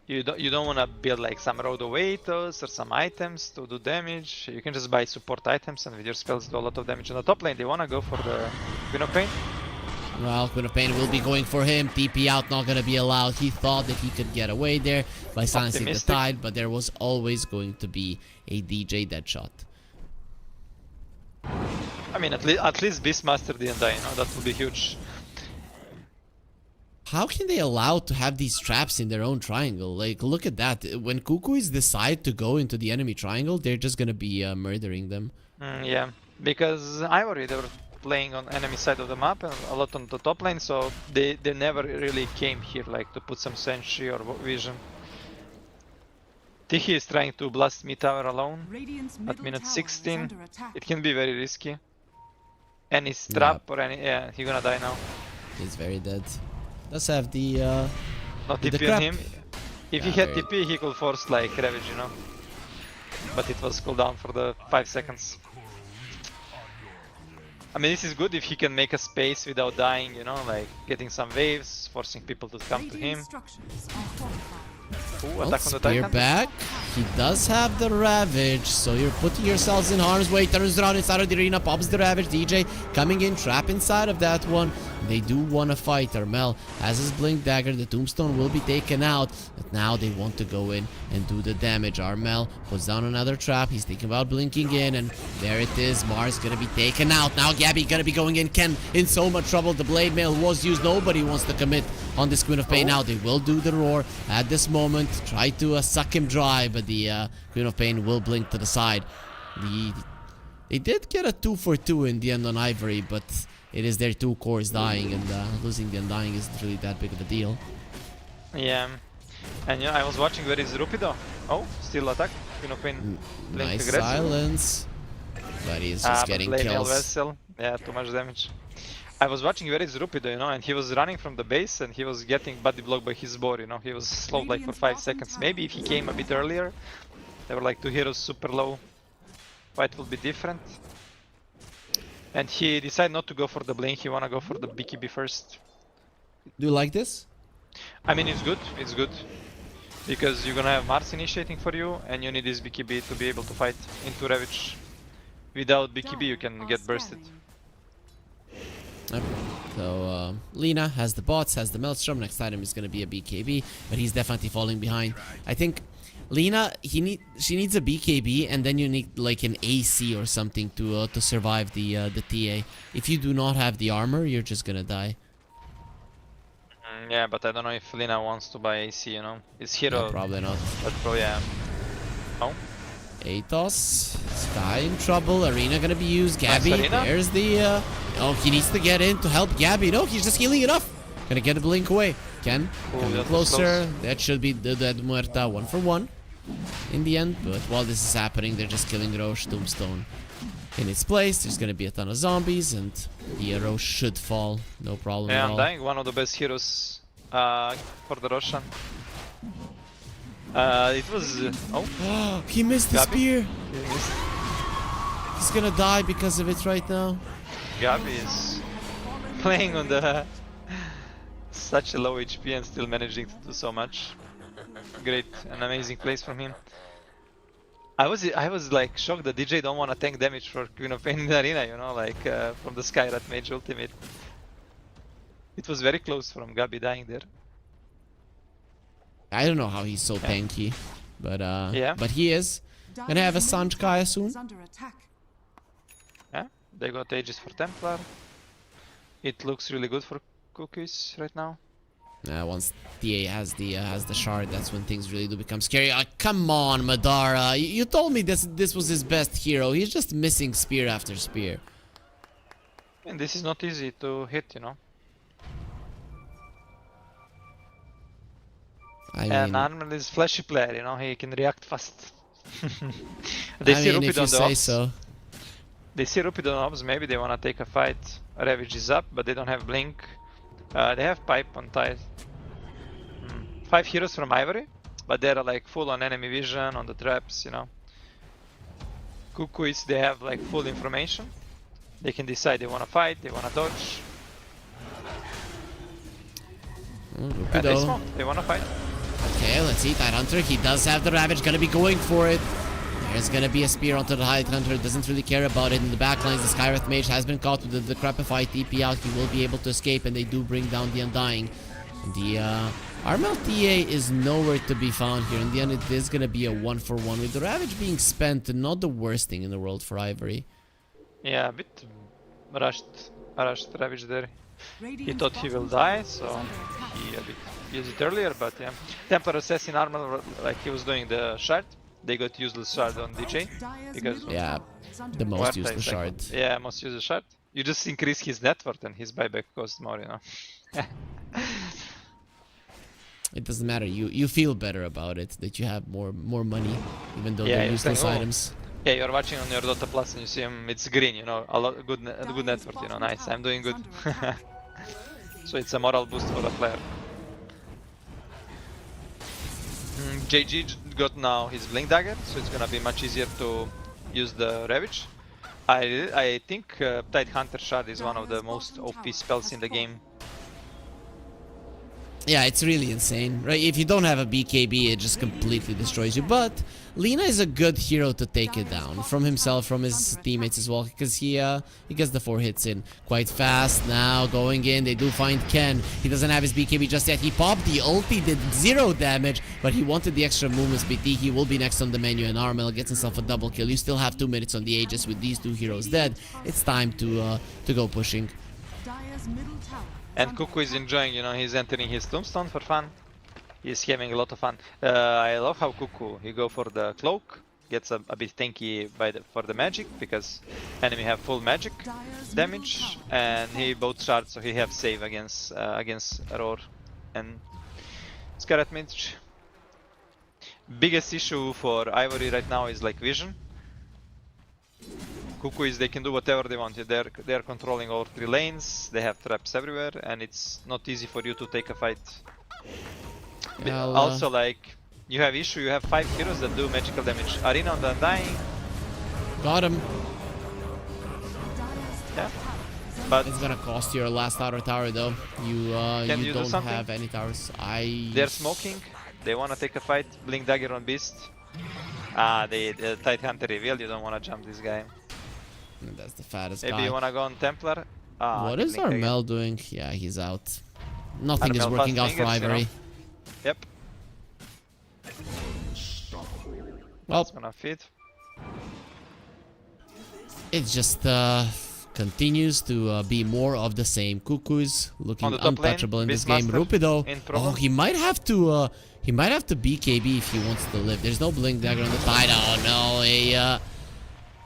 Speaker 3: You don't want to build like some Road Oatos or some items to do damage. You can just buy support items and with your spells do a lot of damage. On the top lane, they want to go for the Queen of Pain.
Speaker 2: Well, Queen of Pain will be going for him. TP out, not gonna be allowed. He thought that he could get away there by silencing the
Speaker 3: Optimistic.
Speaker 2: Tide, but there was always going to be a DJ dead shot.
Speaker 3: I mean, at least Beastmaster didn't die, you know, that would be huge.
Speaker 2: How can they allow to have these traps in their own triangle? Like, look at that. When Kukuis decide to go into the enemy triangle, they're just gonna be murdering them.
Speaker 3: Yeah, because Ivory, they were playing on enemy side of the map and a lot on the top lane, so they never really came here like to put some sentry or vision. Tiki is trying to blast mid tower alone
Speaker 4: Radiant's
Speaker 3: at
Speaker 4: middle
Speaker 3: minute
Speaker 4: tower is
Speaker 3: 16.
Speaker 4: under attack.
Speaker 3: It can be very risky. Any trap or any, yeah, he's gonna die now.
Speaker 2: He's very dead. Does have the
Speaker 3: No
Speaker 2: the
Speaker 3: TP on
Speaker 2: crap.
Speaker 3: him. If he
Speaker 2: Yeah,
Speaker 3: had
Speaker 2: very-
Speaker 3: TP, he could force like Ravage, you know. But it was cooldown for the 5 seconds. I mean, this is good if he can make a space without dying, you know, like getting some waves, forcing people to come to
Speaker 4: Radiant
Speaker 3: him.
Speaker 4: structures are fortified.
Speaker 3: Ooh,
Speaker 2: Well,
Speaker 3: attack on the
Speaker 2: spear
Speaker 3: Titan.
Speaker 2: back. He does have the Ravage, so you're putting yourselves in harm's way. Turns around inside of the arena, pops the Ravage. DJ coming in, trap inside of that one. They do want to fight. Armel has his Blink Dagger. The Tombstone will be taken out, but now they want to go in and do the damage. Armel puts down another trap. He's thinking about blinking in, and there it is. Mars gonna be taken out. Now Gabby gonna be going in. Ken in so much trouble. The Blade Mail was used. Nobody wants to commit on this Queen of Pain. Now they will do the roar at this moment. Try to suck him dry, but the Queen of Pain will blink to the side. They did get a 2 for 2 in the end on Ivory, but it is their 2 cores dying, and losing the Undying isn't really that big of a deal.
Speaker 3: Yeah. And yeah, I was watching where is Rupido. Oh, still attack. Queen of Pain blink
Speaker 2: Nice
Speaker 3: aggressive.
Speaker 2: silence, but he's just
Speaker 3: But
Speaker 2: getting
Speaker 3: Blade Mail
Speaker 2: kills.
Speaker 3: Vessel. Yeah, too much damage. I was watching where is Rupido, you know, and he was running from the base and he was getting body blocked by his board, you know. He was slowed like for 5 seconds. Maybe if he came a bit earlier, there were like 2 heroes super low, fight will be different. And he decided not to go for the blink, he wanna go for the BKB first.
Speaker 2: Do you like this?
Speaker 3: I mean, it's good. Because you're gonna have Mars initiating for you, and you need this BKB to be able to fight into Ravage. Without BKB, you can get bursted.
Speaker 2: Okay. So Lina has the bots, has the Maelstrom. Next item is going to be a BKB, but he's definitely falling behind. I think Lina, she needs a BKB, and then you need like an AC or something to survive the TA. If you do not have the armor, you're just gonna die.
Speaker 3: Yeah, but I don't know if Lina wants to buy AC, you know. It's hero,
Speaker 2: No, probably not.
Speaker 3: but pro, yeah. Oh,
Speaker 2: Atos, Sky in trouble. Arena gonna be used. Gabby,
Speaker 3: Arena.
Speaker 2: there's the. Oh, he needs to get in to help Gabby. No, he's just healing it off. Gonna get a blink away. Ken coming
Speaker 3: that was
Speaker 2: closer.
Speaker 3: close.
Speaker 2: That should be the Dead Muerta 1 for 1 in the end. But while this is happening, they're just killing Roche. Tombstone in its place. There's gonna be a ton of zombies, and the Roche should fall. No problem
Speaker 3: yeah,
Speaker 2: at
Speaker 3: I'm
Speaker 2: all.
Speaker 3: dying. One of the best heroes for the Roshan. It was... oh,
Speaker 2: He missed the
Speaker 3: Gabby?
Speaker 2: spear. He's gonna die because of it right now.
Speaker 3: Gabby is playing on the... such a low HP and still managing to do so much. Great, an amazing plays from him. I was like shocked that DJ don't want to tank damage for Queen of Pain in the arena, you know, like from the Skyrat Mage ultimate. It was very close from Gabi dying there.
Speaker 2: I don't know how he's so tanky, but
Speaker 3: Yeah.
Speaker 2: but he is. Gonna have a Sanj Kaya soon.
Speaker 4: Under attack.
Speaker 3: Yeah, they got Aegis for Templar. It looks really good for Cookies right now.
Speaker 2: Once TA has the shard, that's when things really do become scary. Come on, Madara. You told me this was his best hero. He's just missing spear after spear.
Speaker 3: And this is not easy to hit, you know.
Speaker 2: I
Speaker 3: And
Speaker 2: mean,
Speaker 3: Armel is flashy player, you know, he can react fast.
Speaker 2: if
Speaker 3: Rupid
Speaker 2: you
Speaker 3: on the
Speaker 2: say
Speaker 3: ops.
Speaker 2: so.
Speaker 3: They see Rupid on ops, maybe they wanna take a fight. Ravage is up, but they don't have Blink. They have Pipe on Tide. 5 heroes from Ivory, but they're like full on enemy vision, on the traps, you know. Cuckoos, they have like full information. They can decide they wanna fight, they wanna dodge. And they
Speaker 2: Rupido.
Speaker 3: smoke, they wanna fight.
Speaker 2: Okay, let's see. Tidehunter, he does have the Ravage, gonna be going for it. There's gonna be a spear onto the Tidehunter, doesn't really care about it. In the backlines, the Skywrath Mage has been caught with the Crapify TP out. He will be able to escape, and they do bring down the Undying. The Armel TA is nowhere to be found here. In the end, it is gonna be a 1 for 1 with the Ravage being spent. Not the worst thing in the world for Ivory.
Speaker 3: Yeah, a bit rushed Ravage there. He
Speaker 4: Radiant's
Speaker 3: thought he will
Speaker 4: bottom tower
Speaker 3: die,
Speaker 4: is
Speaker 3: so
Speaker 4: under attack.
Speaker 3: he a bit used it earlier, but yeah. Templar Assassin armor, like he was doing the shard. They got useless shard on DJ
Speaker 4: Dyer's
Speaker 3: because
Speaker 4: middle
Speaker 2: Yeah,
Speaker 4: tower is under
Speaker 2: the
Speaker 4: attack.
Speaker 2: most
Speaker 3: Huerta
Speaker 2: useless
Speaker 3: is like,
Speaker 2: shard.
Speaker 3: yeah, most useless shard. You just increase his net worth and his buyback costs more, you know.
Speaker 2: It doesn't matter. You feel better about it that you have more money, even though
Speaker 3: Yeah,
Speaker 2: they're
Speaker 3: you're
Speaker 2: useless
Speaker 3: saying, oh,
Speaker 2: items.
Speaker 3: Yeah, you're watching on your Dota Plus and you see him, it's green, you know, a lot good
Speaker 4: Dyer's
Speaker 3: net worth, you know,
Speaker 4: bottom
Speaker 3: nice.
Speaker 4: tower
Speaker 3: I'm doing
Speaker 4: is
Speaker 3: good.
Speaker 4: under attack.
Speaker 3: So it's a moral boost for the player. JG got now his Blink Dagger, so it's gonna be much easier to use the Ravage. I think Tide Hunter Shard is one of the most OP spells in the game.
Speaker 2: Yeah, it's really insane, right? If you don't have a BKB, it just completely destroys you. But Lina is a good hero to take it down from himself, from his teammates as well, because he gets the 4 hits in quite fast. Now going in, they do find Ken. He doesn't have his BKB just yet. He popped the ulti, did 0 damage, but he wanted the extra movement speed. He will be next on the menu, and Armel gets himself a double kill. You still have 2 minutes on the Aegis with these 2 heroes dead. It's time to go pushing.
Speaker 4: Dyer's middle tower is
Speaker 3: And
Speaker 4: under
Speaker 3: Cuckoo is
Speaker 4: attack.
Speaker 3: enjoying, you know, he's entering his tombstone for fun. He's having a lot of fun. I love how Cuckoo, he go for the cloak, gets a bit tanky for the magic, because enemy have full magic
Speaker 4: Dyer's
Speaker 3: damage,
Speaker 4: middle tower
Speaker 3: and he both shards, so he have save against Roar and Scarlet Mage. Biggest issue for Ivory right now is like vision. Cuckoo is, they can do whatever they want. They're controlling all 3 lanes, they have traps everywhere, and it's not easy for you to take a fight.
Speaker 2: I'll,
Speaker 3: Also, like, you have issue, you have 5 heroes that do magical damage. Arena on the Undying,
Speaker 2: Got him.
Speaker 4: Dyer's
Speaker 3: yeah.
Speaker 4: top tower is under
Speaker 3: But
Speaker 2: It's gonna cost your last outer tower though. You
Speaker 3: Can
Speaker 2: you
Speaker 3: you do
Speaker 2: don't
Speaker 3: something?
Speaker 2: have any towers.
Speaker 3: they're smoking, they wanna take a fight, Blink Dagger on Beast. The Tide Hunter revealed, you don't wanna jump this guy.
Speaker 2: That's the fattest
Speaker 3: Maybe
Speaker 2: guy.
Speaker 3: you wanna go on Templar.
Speaker 2: What is
Speaker 3: Blink Dagger.
Speaker 2: Armel doing? Yeah, he's out. Nothing is
Speaker 3: Armel
Speaker 2: working
Speaker 3: fast
Speaker 2: out for
Speaker 3: fingers, you know?
Speaker 2: Ivory.
Speaker 3: Yep,
Speaker 2: Well,
Speaker 3: it's gonna fit.
Speaker 2: it just continues to be more of the same. Cuckoo's looking
Speaker 3: On the top lane,
Speaker 2: untouchable in this game.
Speaker 3: Beastmaster
Speaker 2: Rupido,
Speaker 3: in trouble.
Speaker 2: oh, he might have to BKB if he wants to live. There's no Blink Dagger on the side. Oh no,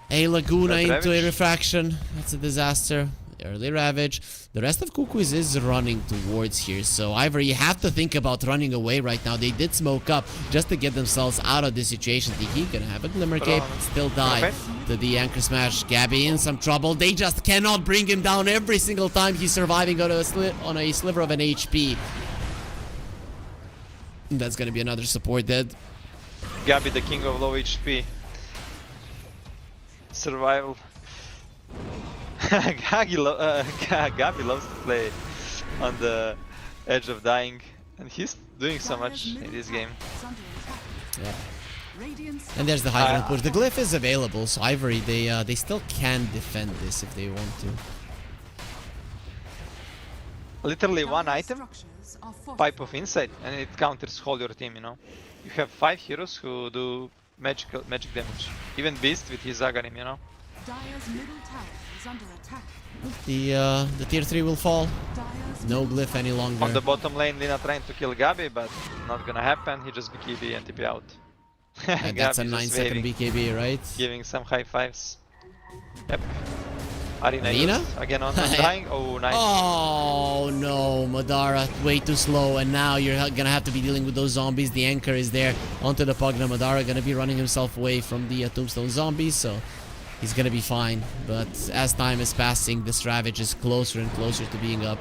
Speaker 2: a Laguna
Speaker 3: That
Speaker 2: into
Speaker 3: Ravage.
Speaker 2: a refraction. That's a disaster. Early Ravage. The rest of Cuckoo's is running towards here. So Ivory, you have to think about running away right now. They did smoke up just to get themselves out of this situation. Tiki gonna have a Glimmer Cape, still die to the Anchor Smash. Gabby in some trouble. They just cannot bring him down every single time he's surviving on a sliver of an HP. That's gonna be another support dead.
Speaker 3: Gabi, the king of low HP. Survival. Gabi loves to play on the edge of dying, and he's doing so much in this game.
Speaker 4: is under attack.
Speaker 2: Yeah.
Speaker 4: Radiant's
Speaker 2: And there's the high ground push. The glyph is available, so Ivory, they still can defend this if they want to.
Speaker 3: Literally one
Speaker 4: Dyer's
Speaker 3: item,
Speaker 4: structures are fortified.
Speaker 3: Pipe of Insight, and it counters whole your team, you know. You have 5 heroes who do magic damage. Even Beast with his Aghanim, you know.
Speaker 4: Dyer's middle tower is under attack.
Speaker 2: The tier 3 will fall.
Speaker 4: Dyer's
Speaker 2: No
Speaker 4: middle
Speaker 2: glyph any longer.
Speaker 3: On the bottom lane, Lina trying to kill Gabi, but not gonna happen. He just BKB and TP out.
Speaker 2: And that's a
Speaker 3: Gabi just
Speaker 2: 9-second
Speaker 3: waving,
Speaker 2: BKB, right?
Speaker 3: giving some high fives. Yep. Arena
Speaker 2: Arena?
Speaker 3: used. Again on dying. Oh, nice.
Speaker 2: Oh no, Madara, way too slow, and now you're gonna have to be dealing with those zombies. The anchor is there onto the Pugna. Madara gonna be running himself away from the Tombstone zombies, so he's gonna be fine. But as time is passing, this Ravage is closer and closer to being up.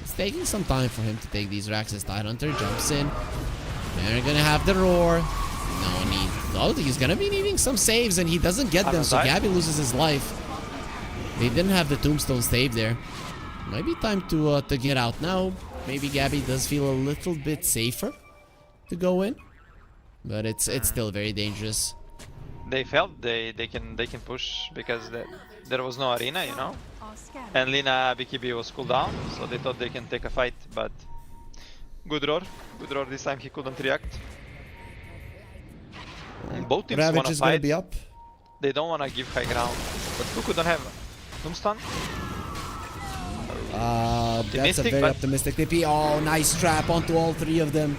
Speaker 2: It's taking some time for him to take these racks as Tidehunter jumps in. They're gonna have the roar. No need. Oh, he's gonna be needing some saves and he doesn't get them, so Gabby loses his life. They didn't have the tombstone save there. Might be time to get out now. Maybe Gabby does feel a little bit safer to go in, but it's still very dangerous.
Speaker 3: They felt they can push because there was no arena, you know.
Speaker 4: are scattered.
Speaker 3: And Lina BKB was cooldown, so they thought they can take a fight, but Good roar. Good roar this time, he couldn't react. Both teams
Speaker 2: Ravage
Speaker 3: wanna
Speaker 2: is gonna
Speaker 3: fight.
Speaker 2: be up.
Speaker 3: They don't wanna give high ground. But Cuckoo don't have Tombstone.
Speaker 2: That's a
Speaker 3: Optimistic,
Speaker 2: very
Speaker 3: but-
Speaker 2: optimistic TP. Oh, nice trap onto all three of them.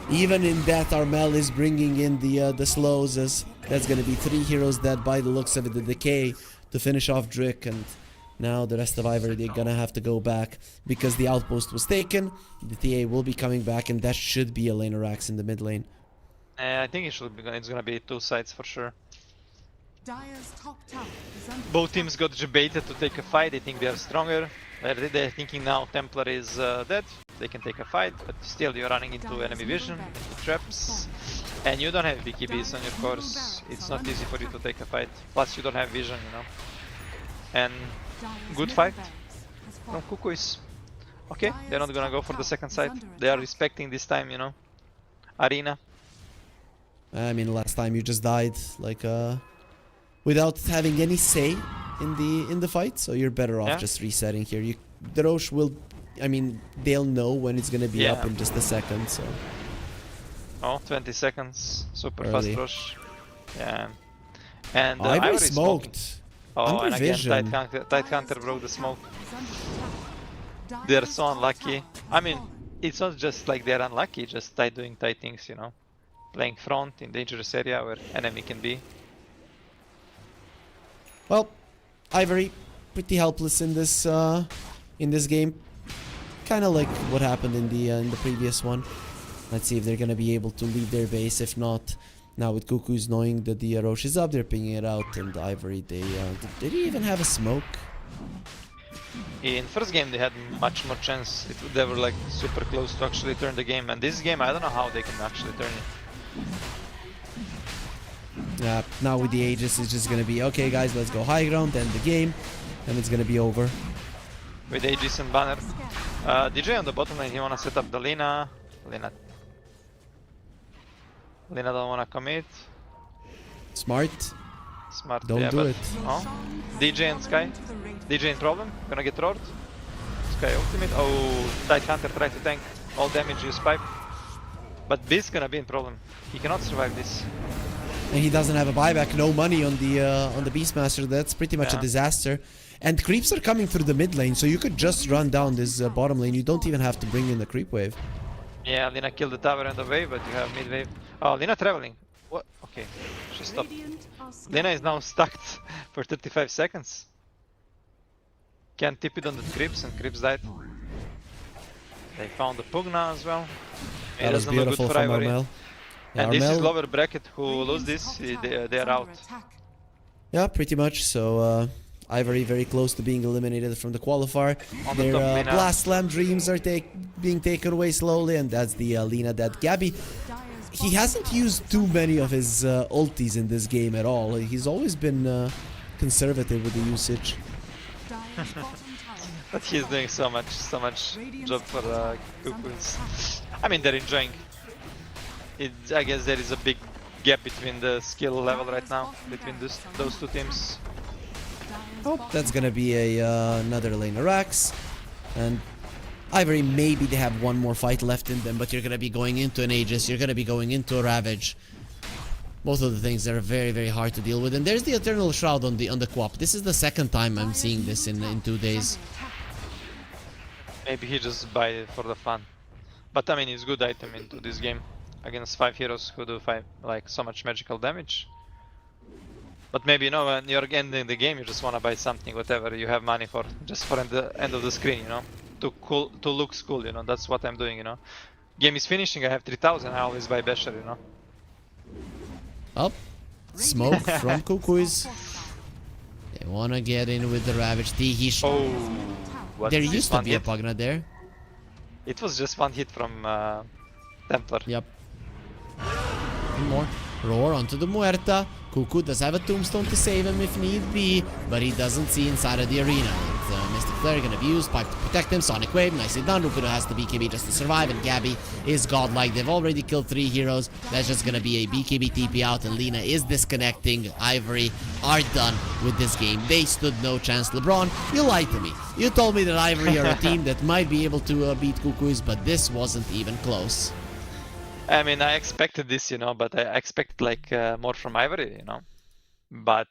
Speaker 2: Even in death, Armel is bringing in the slows, as that's gonna be 3 heroes dead by the looks of it. The decay to finish off Drick, and now the rest of Ivory, they're gonna have to go back because the outpost was taken. The TA will be coming back, and that should be a laner Rax in the mid lane.
Speaker 3: I think it's gonna be 2 sides for sure.
Speaker 4: Dire's top tower is under
Speaker 3: Both teams got debated to take a fight. They think they are stronger. They're thinking now Templar is dead. They can take a fight, but still you're running into enemy vision, into traps, and you don't have BKBs on your course. It's not easy for you to take a fight. Plus you don't have vision, you know. And
Speaker 4: Dire's
Speaker 3: good
Speaker 4: middle
Speaker 3: fight
Speaker 4: barracks has
Speaker 3: from
Speaker 4: fallen.
Speaker 3: Cuckoo is okay. They're not gonna go for the second side. They are respecting this time, you know. Arena.
Speaker 2: I mean, last time you just died like without having any say in the fight, so you're better off
Speaker 3: Yeah.
Speaker 2: just resetting here. The Roche will, I mean, they'll know when it's gonna be up
Speaker 3: Yeah.
Speaker 2: in just a second. So
Speaker 3: Oh, 20 seconds. Super
Speaker 2: Early.
Speaker 3: fast rush. Yeah. And
Speaker 2: Ivory
Speaker 3: Ivory is smoking.
Speaker 2: smoked.
Speaker 3: Oh,
Speaker 2: Under
Speaker 3: and again,
Speaker 2: vision.
Speaker 3: Tight Hunter broke the smoke.
Speaker 4: Is under attack.
Speaker 3: They're
Speaker 4: Dire's
Speaker 3: so
Speaker 4: top
Speaker 3: unlucky.
Speaker 4: tower
Speaker 3: I
Speaker 4: has
Speaker 3: mean,
Speaker 4: fallen.
Speaker 3: it's not just like they're unlucky, just doing tight things, you know. Playing front in dangerous area where enemy can be.
Speaker 2: Well, Ivory pretty helpless in this game. Kind of like what happened in the previous one. Let's see if they're gonna be able to leave their base. If not, now with Cuckoo's knowing that the Roche is up, they're pinging it out, and Ivory did he even have a smoke?
Speaker 3: In first game they had much more chance. They were like super close to actually turn the game. And this game I don't know how they can actually turn it.
Speaker 2: Now with the Aegis, it's just gonna be okay, guys. Let's go high ground, end the game, and it's gonna be over.
Speaker 3: With Aegis and Banner. DJ on the bottom lane, he wanna set up the Lina. Lina don't wanna commit.
Speaker 2: Smart.
Speaker 3: Smart.
Speaker 2: Don't
Speaker 3: yeah,
Speaker 2: do
Speaker 3: but-
Speaker 2: it.
Speaker 3: Oh, DJ and Sky.
Speaker 4: To the radiant.
Speaker 3: DJ in problem. Gonna get roared. Sky ultimate. Oh, Tight Hunter tried to tank. All damage use pipe. But Beast gonna be in problem. He cannot survive this.
Speaker 2: And he doesn't have a buyback, no money on the Beastmaster. That's pretty much a
Speaker 3: Yeah.
Speaker 2: disaster. And creeps are coming through the mid lane, so you could just run down this bottom lane. You don't even have to bring in the creep wave.
Speaker 3: Yeah, Lina killed the tower and the wave, but you have mid wave. Oh, Lina traveling. What? Okay, she stopped.
Speaker 4: Radiant are scared.
Speaker 3: Lina is now stuck for 35 seconds. Can't tip it on the creeps, and creeps died. They found the Pugna as well. It
Speaker 2: That was
Speaker 3: doesn't look
Speaker 2: beautiful
Speaker 3: good for
Speaker 2: from
Speaker 3: Ivory.
Speaker 2: Armel. Yeah,
Speaker 3: And this is
Speaker 2: Armel-
Speaker 3: lower bracket. Who lose
Speaker 4: Radiant's
Speaker 3: this,
Speaker 4: top
Speaker 3: they
Speaker 4: tower
Speaker 3: are
Speaker 4: is
Speaker 3: out.
Speaker 4: under attack.
Speaker 2: Yeah, pretty much. So Ivory very close to being eliminated from the qualifier.
Speaker 3: On the
Speaker 2: Their
Speaker 3: top lane now.
Speaker 2: Blast Slam dreams are being taken away slowly, and that's the Lina dead. Gabby,
Speaker 4: Dire's
Speaker 2: he hasn't used too many of his ultis in this game at all. He's always been conservative with the usage.
Speaker 4: Dire's bottom tower.
Speaker 3: But he's doing so much job for Cuckoos. I mean, they're enjoying. I guess there is a big gap between the skill level right now between those two teams.
Speaker 4: Dire's
Speaker 2: Oh,
Speaker 4: bottom
Speaker 2: that's gonna be another lane of Rax. And Ivory, maybe they have one more fight left in them, but you're gonna be going into an Aegis, you're gonna be going into a Ravage. Both of the things that are very, very hard to deal with. And there's the Eternal Shroud on the Quap. This is the second time I'm seeing this in 2 days.
Speaker 3: Maybe he just buy it for the fun. But I mean, it's good item into this game against 5 heroes who do like so much magical damage. But maybe, you know, when you're ending the game, you just wanna buy something, whatever you have money for, just for the end of the screen, you know, to look cool, you know. That's what I'm doing, you know. Game is finishing. I have 3,000. I always buy Basher, you know.
Speaker 2: Up. Smoke from Cuckoos.
Speaker 4: top tower.
Speaker 2: They wanna get in with the Ravage.
Speaker 3: Oh, what
Speaker 2: There
Speaker 3: is
Speaker 2: used
Speaker 3: this
Speaker 2: to be a
Speaker 3: hit?
Speaker 2: Pugna there.
Speaker 3: It was just one hit from Templar.
Speaker 2: Yep. One more. Roar onto the Muerta. Cuckoo does have a tombstone to save him if need be, but he doesn't see inside of the arena. And, Mystic Flare gonna be used. Pipe to protect him. Sonic Wave, nicely done. Rupido has the BKB just to survive, and Gabby is godlike. They've already killed 3 heroes. That's just gonna be a BKB TP out, and Lina is disconnecting. Ivory are done with this game. They stood no chance. LeBron, you lied to me. You told me that Ivory are a team that might be able to beat Cuckoos, but this wasn't even close.
Speaker 3: I mean, I expected this, but I expected like more from Ivory, But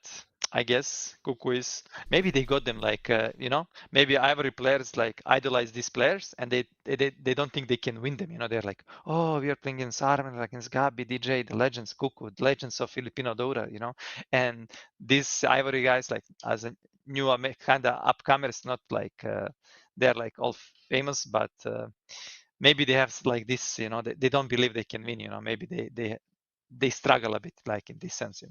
Speaker 3: I guess Cuckoo maybe they got them like, maybe Ivory players like idolize these players and they don't think they can win them. They're like, oh, we are playing against Armin, against Gabi, DJ, the legends, Cuckoo, the legends of Filipino Dota, And these Ivory guys, like as a new kind of upcomers, not like they're like all famous, but maybe they have like this, they don't believe they can win, maybe they struggle a bit like in this sense,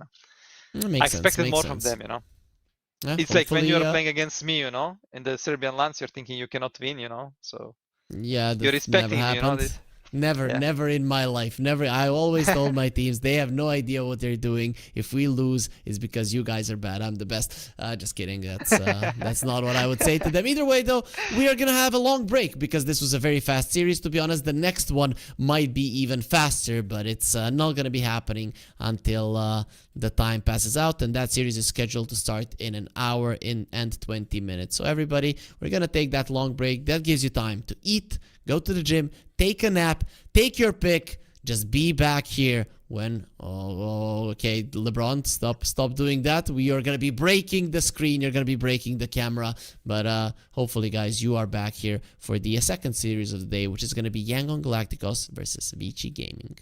Speaker 3: I expected more from them,
Speaker 2: Yeah,
Speaker 3: it's like when you're playing against me, in the Serbian lands, you're thinking you cannot win, so
Speaker 2: yeah,
Speaker 3: you're respecting
Speaker 2: never
Speaker 3: me,
Speaker 2: happened. Never in my life. Never. I always told my teams they have no idea what they're doing. If we lose, it's because you guys are bad. I'm the best. Just kidding. That's not what I would say to them. Either way, though, we are gonna have a long break because this was a very fast series. To be honest, the next one might be even faster, but it's not gonna be happening until the time passes out, and that series is scheduled to start in an hour and 20 minutes. So everybody, we're gonna take that long break. That gives you time to eat, go to the gym, take a nap, take your pick, just be back here when... Oh, okay, LeBron, stop doing that. We are going to be breaking the screen. You're going to be breaking the camera. But hopefully, guys, you are back here for the second series of the day, which is going to be Yangon Galacticos versus Vici Gaming.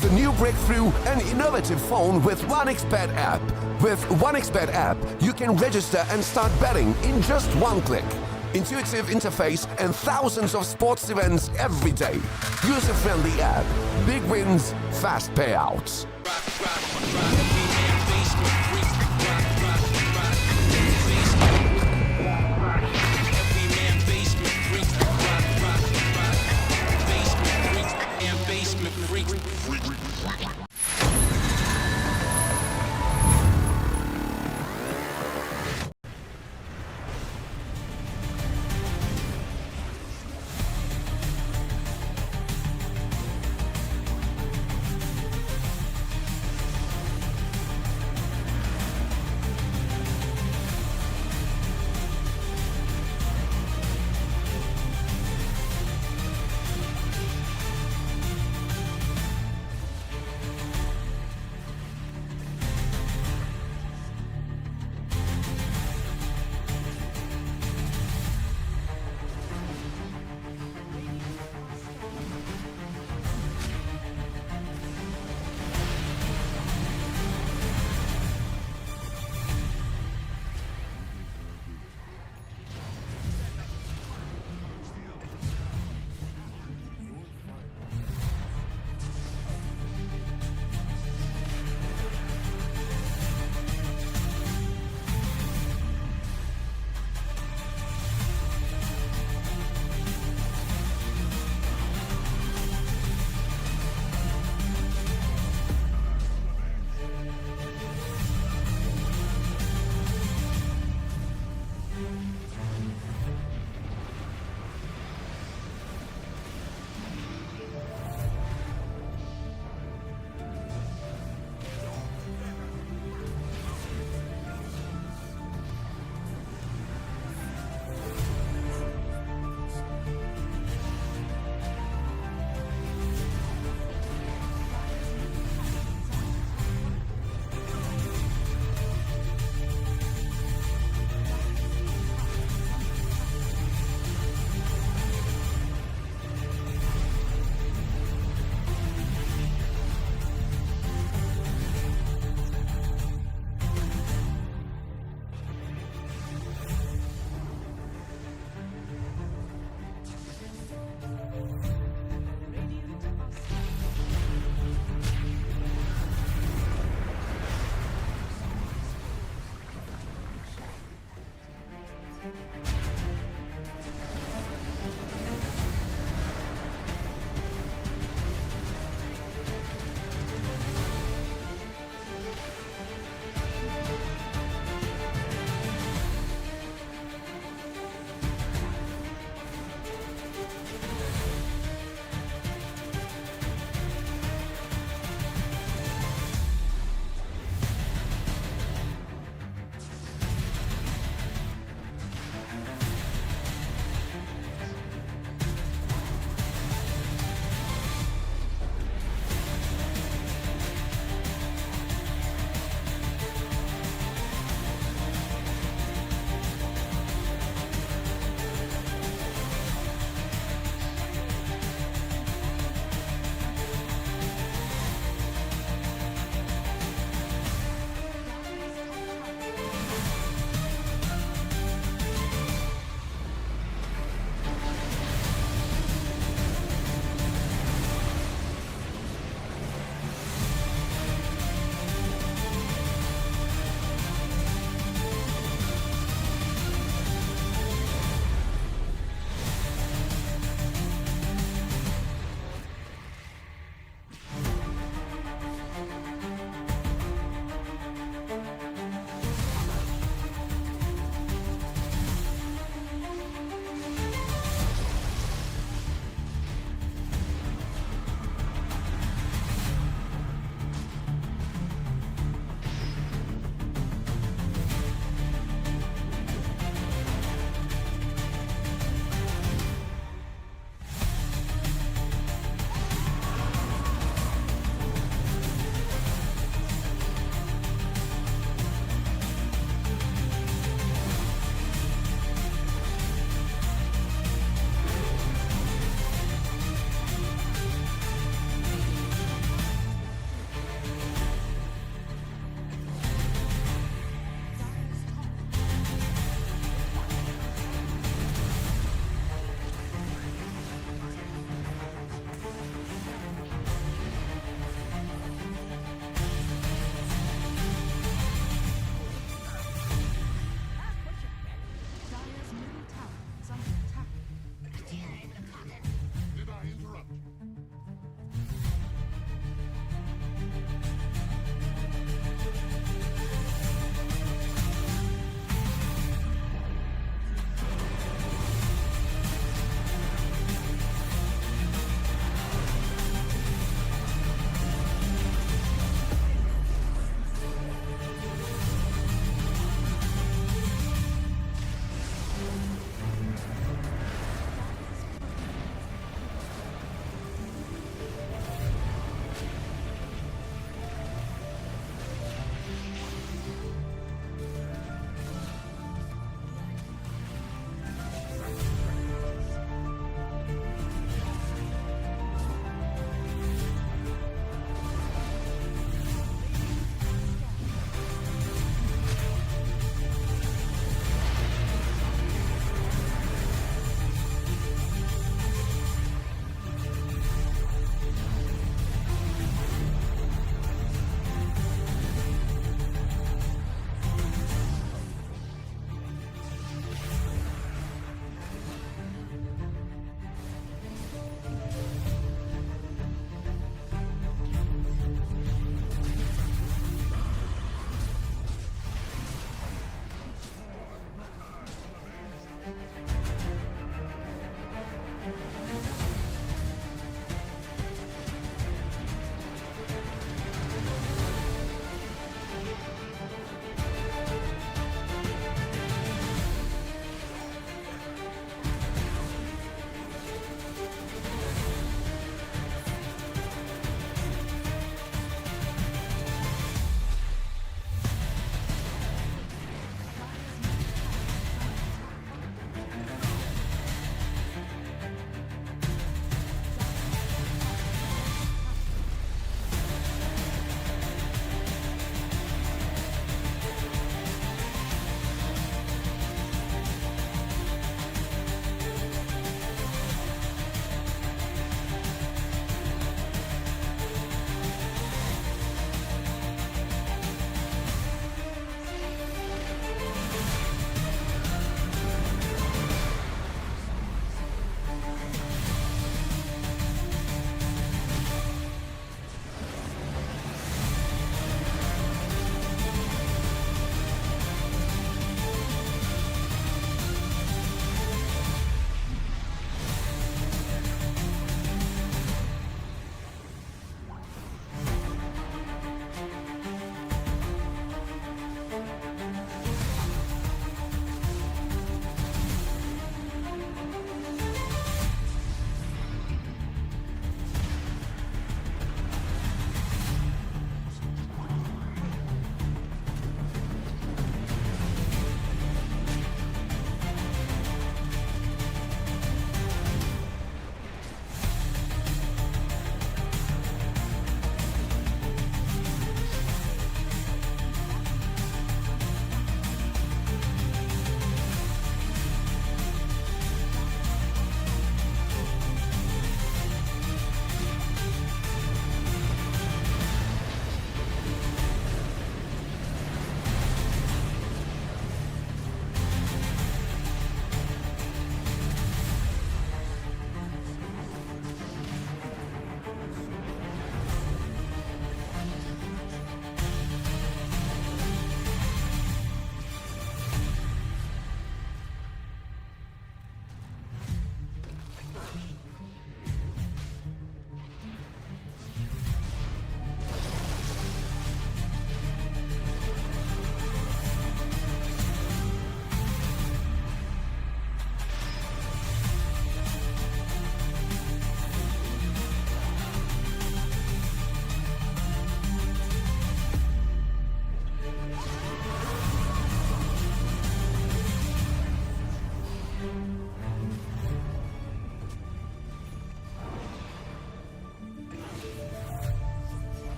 Speaker 1: The new breakthrough, an innovative phone with 1xBet app. With 1xBet app, you can register and start betting in just one click. Intuitive interface and thousands of sports events every day. User-friendly app. Big wins, fast payouts.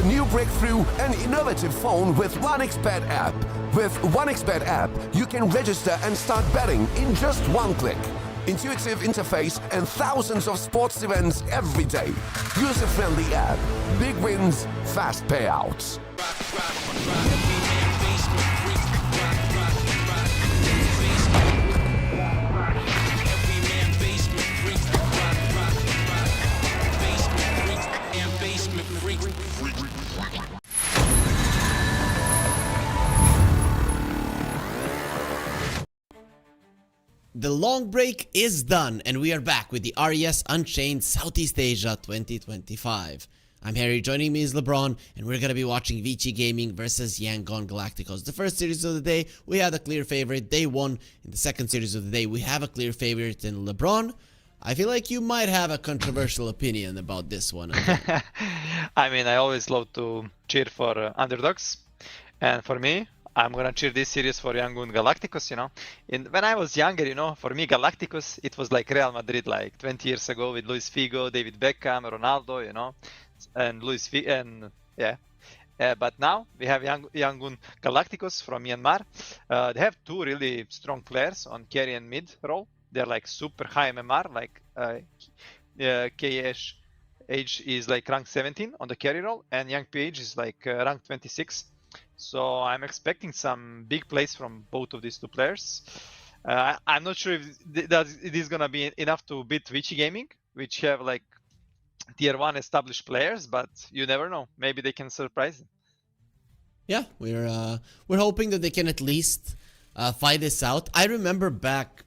Speaker 1: new breakthrough and innovative phone with 1xBet app. With 1xBet app, you can register and start betting in just one click. Intuitive interface and thousands of sports events every day. User-friendly app. Big wins, fast payouts.
Speaker 2: The long break is done, and we are back with the RES Unchained Southeast Asia 2025. I'm Harry, joining me is LeBron, and we're going to be watching Vici Gaming versus Yangon Galacticos. The first series of the day, we had a clear favorite. They won. In the second series of the day, we have a clear favorite in LeBron. I feel like you might have a controversial opinion about this one.
Speaker 3: I mean, I always love to cheer for underdogs. And for me, I'm gonna cheer this series for Yangon Galacticos, you know. When I was younger, you know, for me Galacticos, it was like Real Madrid, like 20 years ago with Luis Figo, David Beckham, Ronaldo, you know, and but now we have Yangon Galacticos from Myanmar. They have two really strong players on carry and mid role. They're like super high MMR, like KH is like rank 17 on the carry role, and Young PH is like rank 26. So I'm expecting some big plays from both of these two players. I'm not sure if it is gonna be enough to beat Vici Gaming, which have like tier 1 established players, but you never know. Maybe they can surprise them.
Speaker 2: Yeah, we're hoping that they can at least fight this out. I remember back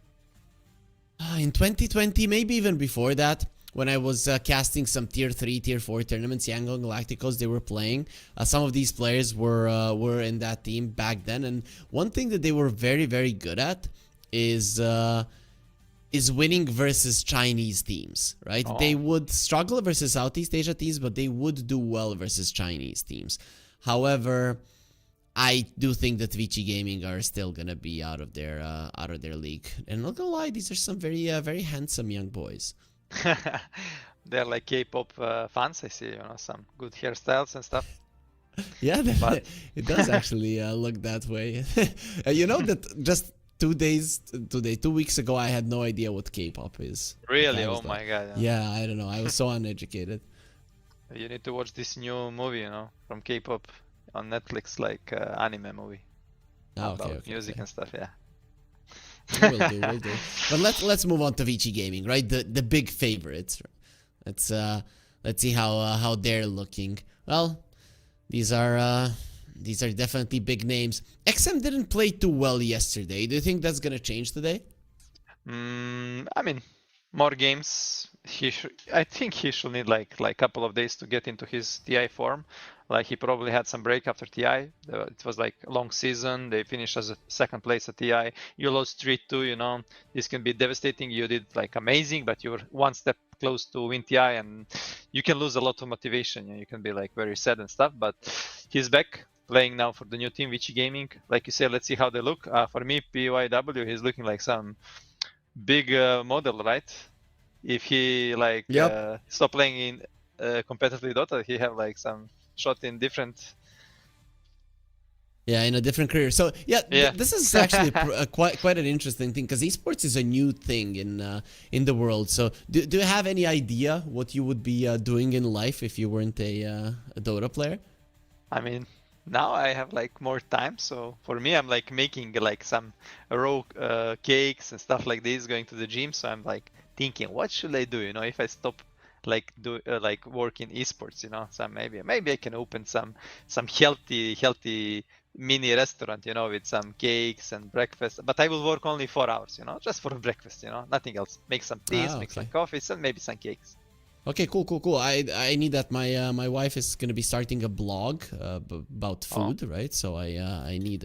Speaker 2: in 2020, maybe even before that, when I was casting some tier 3, tier 4 tournaments, Yangon Galacticos, they were playing. Some of these players were in that team back then, and one thing that they were very, very good at is winning versus Chinese teams, right?
Speaker 3: Oh.
Speaker 2: They would struggle versus Southeast Asia teams, but they would do well versus Chinese teams. However, I do think that Vici Gaming are still gonna be out of their league. And not gonna lie, these are some very very handsome young boys.
Speaker 3: They're like K-pop fans, I see, you know, some good hairstyles and stuff.
Speaker 2: Yeah,
Speaker 3: But-
Speaker 2: it does actually look that way. You know that just 2 weeks ago, I had no idea what K-pop is.
Speaker 3: Really?
Speaker 2: I was
Speaker 3: Oh my god.
Speaker 2: Yeah, I don't know. I was so uneducated.
Speaker 3: You need to watch this new movie, you know, from K-pop on Netflix, like anime movie
Speaker 2: Oh,
Speaker 3: about
Speaker 2: okay,
Speaker 3: music
Speaker 2: okay.
Speaker 3: and stuff. Yeah.
Speaker 2: We'll do. But let's move on to Vici Gaming, right? The big favorites. Let's see how they're looking. Well, these are definitely big names. XM didn't play too well yesterday. Do you think that's gonna change today?
Speaker 3: I mean, more games. I think he should need like a couple of days to get into his TI form. Like he probably had some break after TI. It was like a long season. They finished as a second place at TI. You lost 3-2, you know. This can be devastating. You did like amazing, but you were one step close to win TI, and you can lose a lot of motivation. You can be like very sad and stuff, but he's back playing now for the new team, Vici Gaming. Like you said, let's see how they look. For me, PYW, he's looking like some big model, right? If he like stop playing in competitively Dota, he have like some shot in different.
Speaker 2: Yeah, in a different career. So yeah. This is actually quite an interesting thing, because esports is a new thing in the world. So do you have any idea what you would be doing in life if you weren't a Dota player?
Speaker 3: I mean, now I have like more time, so for me, I'm like making like some raw cakes and stuff like this, going to the gym. So I'm like thinking, what should I do? You know, if I stop like work in esports, you know, so maybe I can open some healthy mini restaurant, you know, with some cakes and breakfast. But I will work only 4 hours, you know, just for breakfast, you know, nothing else. Make some teas, make some coffees, and maybe some cakes.
Speaker 2: Okay, cool. I need that. My wife is gonna be starting a blog about food, right? So I need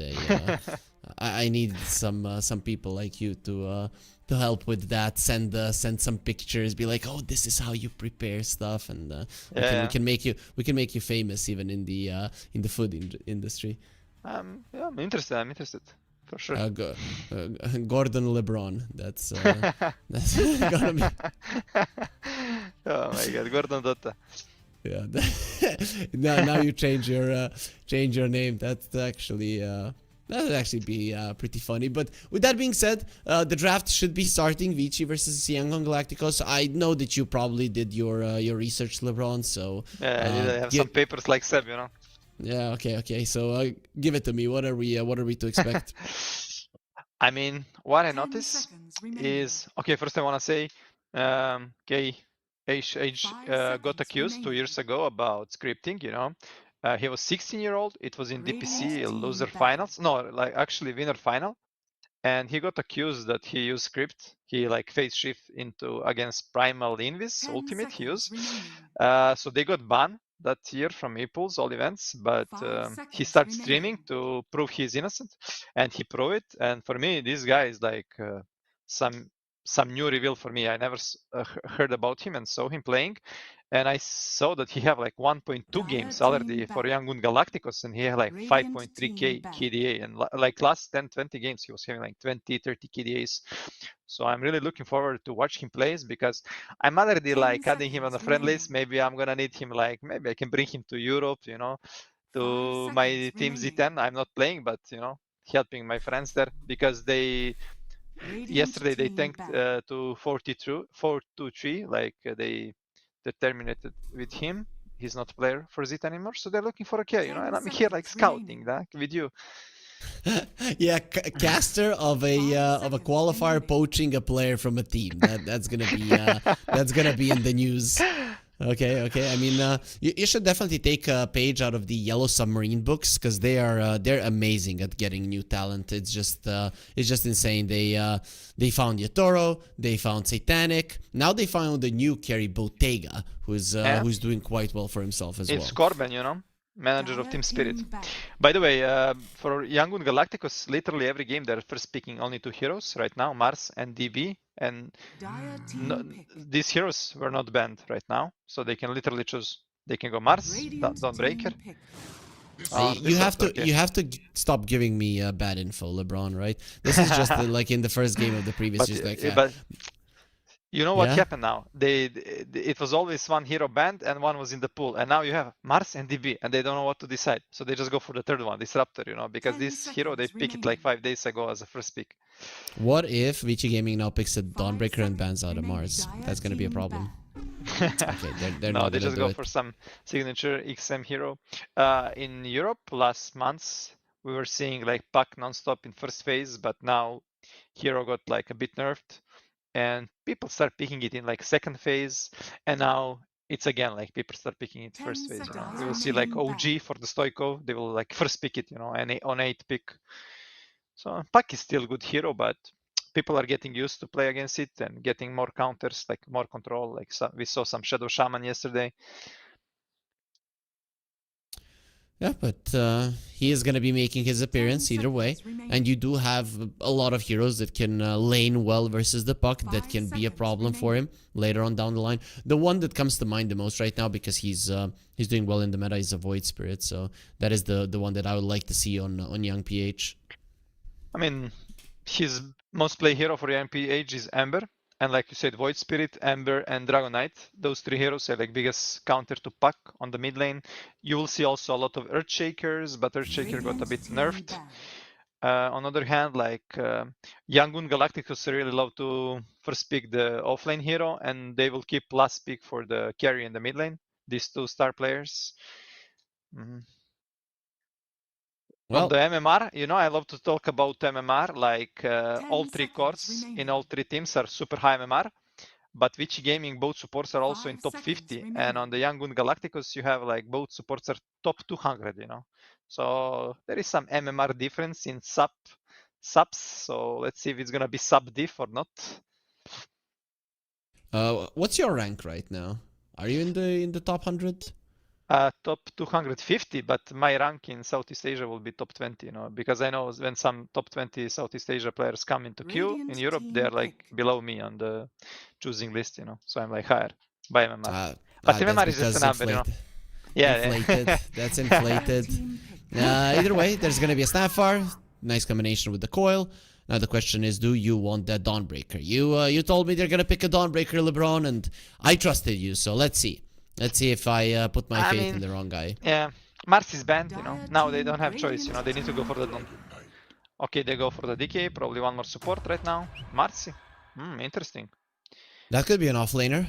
Speaker 2: I need some people like you to help with that. Send some pictures. Be like, oh, this is how you prepare stuff, and we can make you famous even in the food industry.
Speaker 3: I'm interested. For sure.
Speaker 2: Gordon LeBron. That's gonna be.
Speaker 3: Oh my god, Gordon Dota.
Speaker 2: Yeah. Now you change your name. That'd actually be pretty funny. But with that being said, the draft should be starting Vici versus Yangon Galacticos. I know that you probably did your research, LeBron. So
Speaker 3: Yeah, I did have some papers like Seb, you know.
Speaker 2: yeah, okay. So give it to me. What are we to expect?
Speaker 3: I mean, what I
Speaker 4: 10
Speaker 3: notice
Speaker 4: seconds remaining.
Speaker 3: is okay. First, I want to say, KH
Speaker 4: 5
Speaker 3: got
Speaker 4: seconds
Speaker 3: accused 2 years ago about scripting. You know, he was 16-year-old. It was in DPC
Speaker 4: Radiant
Speaker 3: loser
Speaker 4: team
Speaker 3: finals. No, like actually winner final. And he got accused that he used script. He like phase shift into against Primal Invis
Speaker 4: 10
Speaker 3: ultimate he
Speaker 4: seconds
Speaker 3: used.
Speaker 4: remaining.
Speaker 3: So they got banned that year from Apple's all events, but
Speaker 4: 5
Speaker 3: he
Speaker 4: seconds
Speaker 3: started streaming
Speaker 4: remaining.
Speaker 3: to prove he's innocent, and he proved it. And for me, this guy is like some new reveal for me. I never heard about him and saw him playing, and I saw that he have like 1.2 games already for Yangon Galacticos, and he had like 5.3k KDA, and like last 10-20 games he was having like 20-30 KDAs. So I'm really looking forward to watch him plays, because I'm already like adding him on the friend list. Maybe I'm gonna need him, like maybe I can bring him to Europe, you know, to my team Z10. I'm not playing, but you know, helping my friends there, because they yesterday they tanked to 4-2-3, like they terminated with him. He's not a player for Z10 anymore, so they're looking for a K, you know, and I'm here like scouting that with you.
Speaker 2: Yeah, caster of a qualifier poaching a player from a team. That's gonna be in the news. Okay. I mean, you should definitely take a page out of the Yellow Submarine books, because they're amazing at getting new talent. It's just insane. They found Yatoro, they found Satanic. Now they found a new carry, Bottega, who's doing quite well for himself as well.
Speaker 3: It's Corbin, you know, manager of Team Spirit. By the way, for Yangon Galacticos, literally every game they're first picking only 2 heroes right now, Mars and DB, and these heroes were not banned right now, so they can literally choose. They can go Mars, Dawnbreaker.
Speaker 2: You have to stop giving me bad info, LeBron. Right? This is just like in the first game of the previous.
Speaker 3: But you know what happened now? It was always one hero banned and one was in the pool, and now you have Mars and DB, and they don't know what to decide, so they just go for the third one, Disruptor, you know, because this hero they picked it like 5 days ago as a first pick.
Speaker 2: What if Vici Gaming now picks a Dawnbreaker and bans out of Mars? That's gonna be a problem. Okay, they're
Speaker 3: no,
Speaker 2: not
Speaker 3: they just
Speaker 2: do
Speaker 3: go
Speaker 2: it.
Speaker 3: for some signature XM hero. In Europe, last months we were seeing like Puck non-stop in first phase, but now hero got like a bit nerfed, and people start picking it in like second phase, and now it's again like people start picking it first phase. You know, we will see like OG for the Stoico, they will like first pick it, you know, and on 8 pick. So Puck is still a good hero, but people are getting used to play against it and getting more counters, like more control. Like we saw some Shadow Shaman yesterday.
Speaker 2: Yeah, but he is going to be making his appearance either way. And you do have a lot of heroes that can lane well versus the puck. That can be a problem for him later on down the line. The one that comes to mind the most right now, because he's doing well in the meta, is a Void Spirit. So that is the one that I would like to see on Young PH.
Speaker 3: I mean, his most play hero for Young PH is Ember. And like you said, Void Spirit, Ember, and Dragon Knight. Those 3 heroes are like biggest counter to Puck on the mid lane. You will see also a lot of Earthshakers, but Earthshaker got a bit nerfed. On the other hand, like Yangon Galacticos really love to first pick the offlane hero, and they will keep last pick for the carry in the mid lane. These 2 star players. Well, on the MMR, you know, I love to talk about MMR, like all 3 cores in all 3 teams are super high MMR, but Vici Gaming, both supports are also in top 50, and on the Yangon Galacticos, you have like both supports are top 200, you know. So there is some MMR difference in subs, so let's see if it's gonna be sub diff or not.
Speaker 2: What's your rank right now? Are you in the top 100?
Speaker 3: Top 250, but my rank in Southeast Asia will be top 20, you know, because I know when some top 20 Southeast Asia players come into queue in Europe, they're like below me on the choosing list, you know, so I'm like higher by MMR. But MMR is just a number, you know. Yeah,
Speaker 2: inflated. Yeah. That's inflated. Either way, there's gonna be a Snapfire, nice combination with the coil. Now the question is, do you want that Dawnbreaker? You told me they're gonna pick a Dawnbreaker, LeBron, and I trusted you, so let's see. Let's see if I put my
Speaker 3: I
Speaker 2: faith in
Speaker 3: mean,
Speaker 2: the wrong guy.
Speaker 3: yeah, Marcy's banned, you know.
Speaker 4: Dire
Speaker 3: Now they
Speaker 4: team
Speaker 3: don't have choice, you know. They
Speaker 4: radiant
Speaker 3: need to go for the Dawn. Okay, they go for the DK. Probably one more support right now. Marcy. Interesting.
Speaker 2: That could be an offlaner.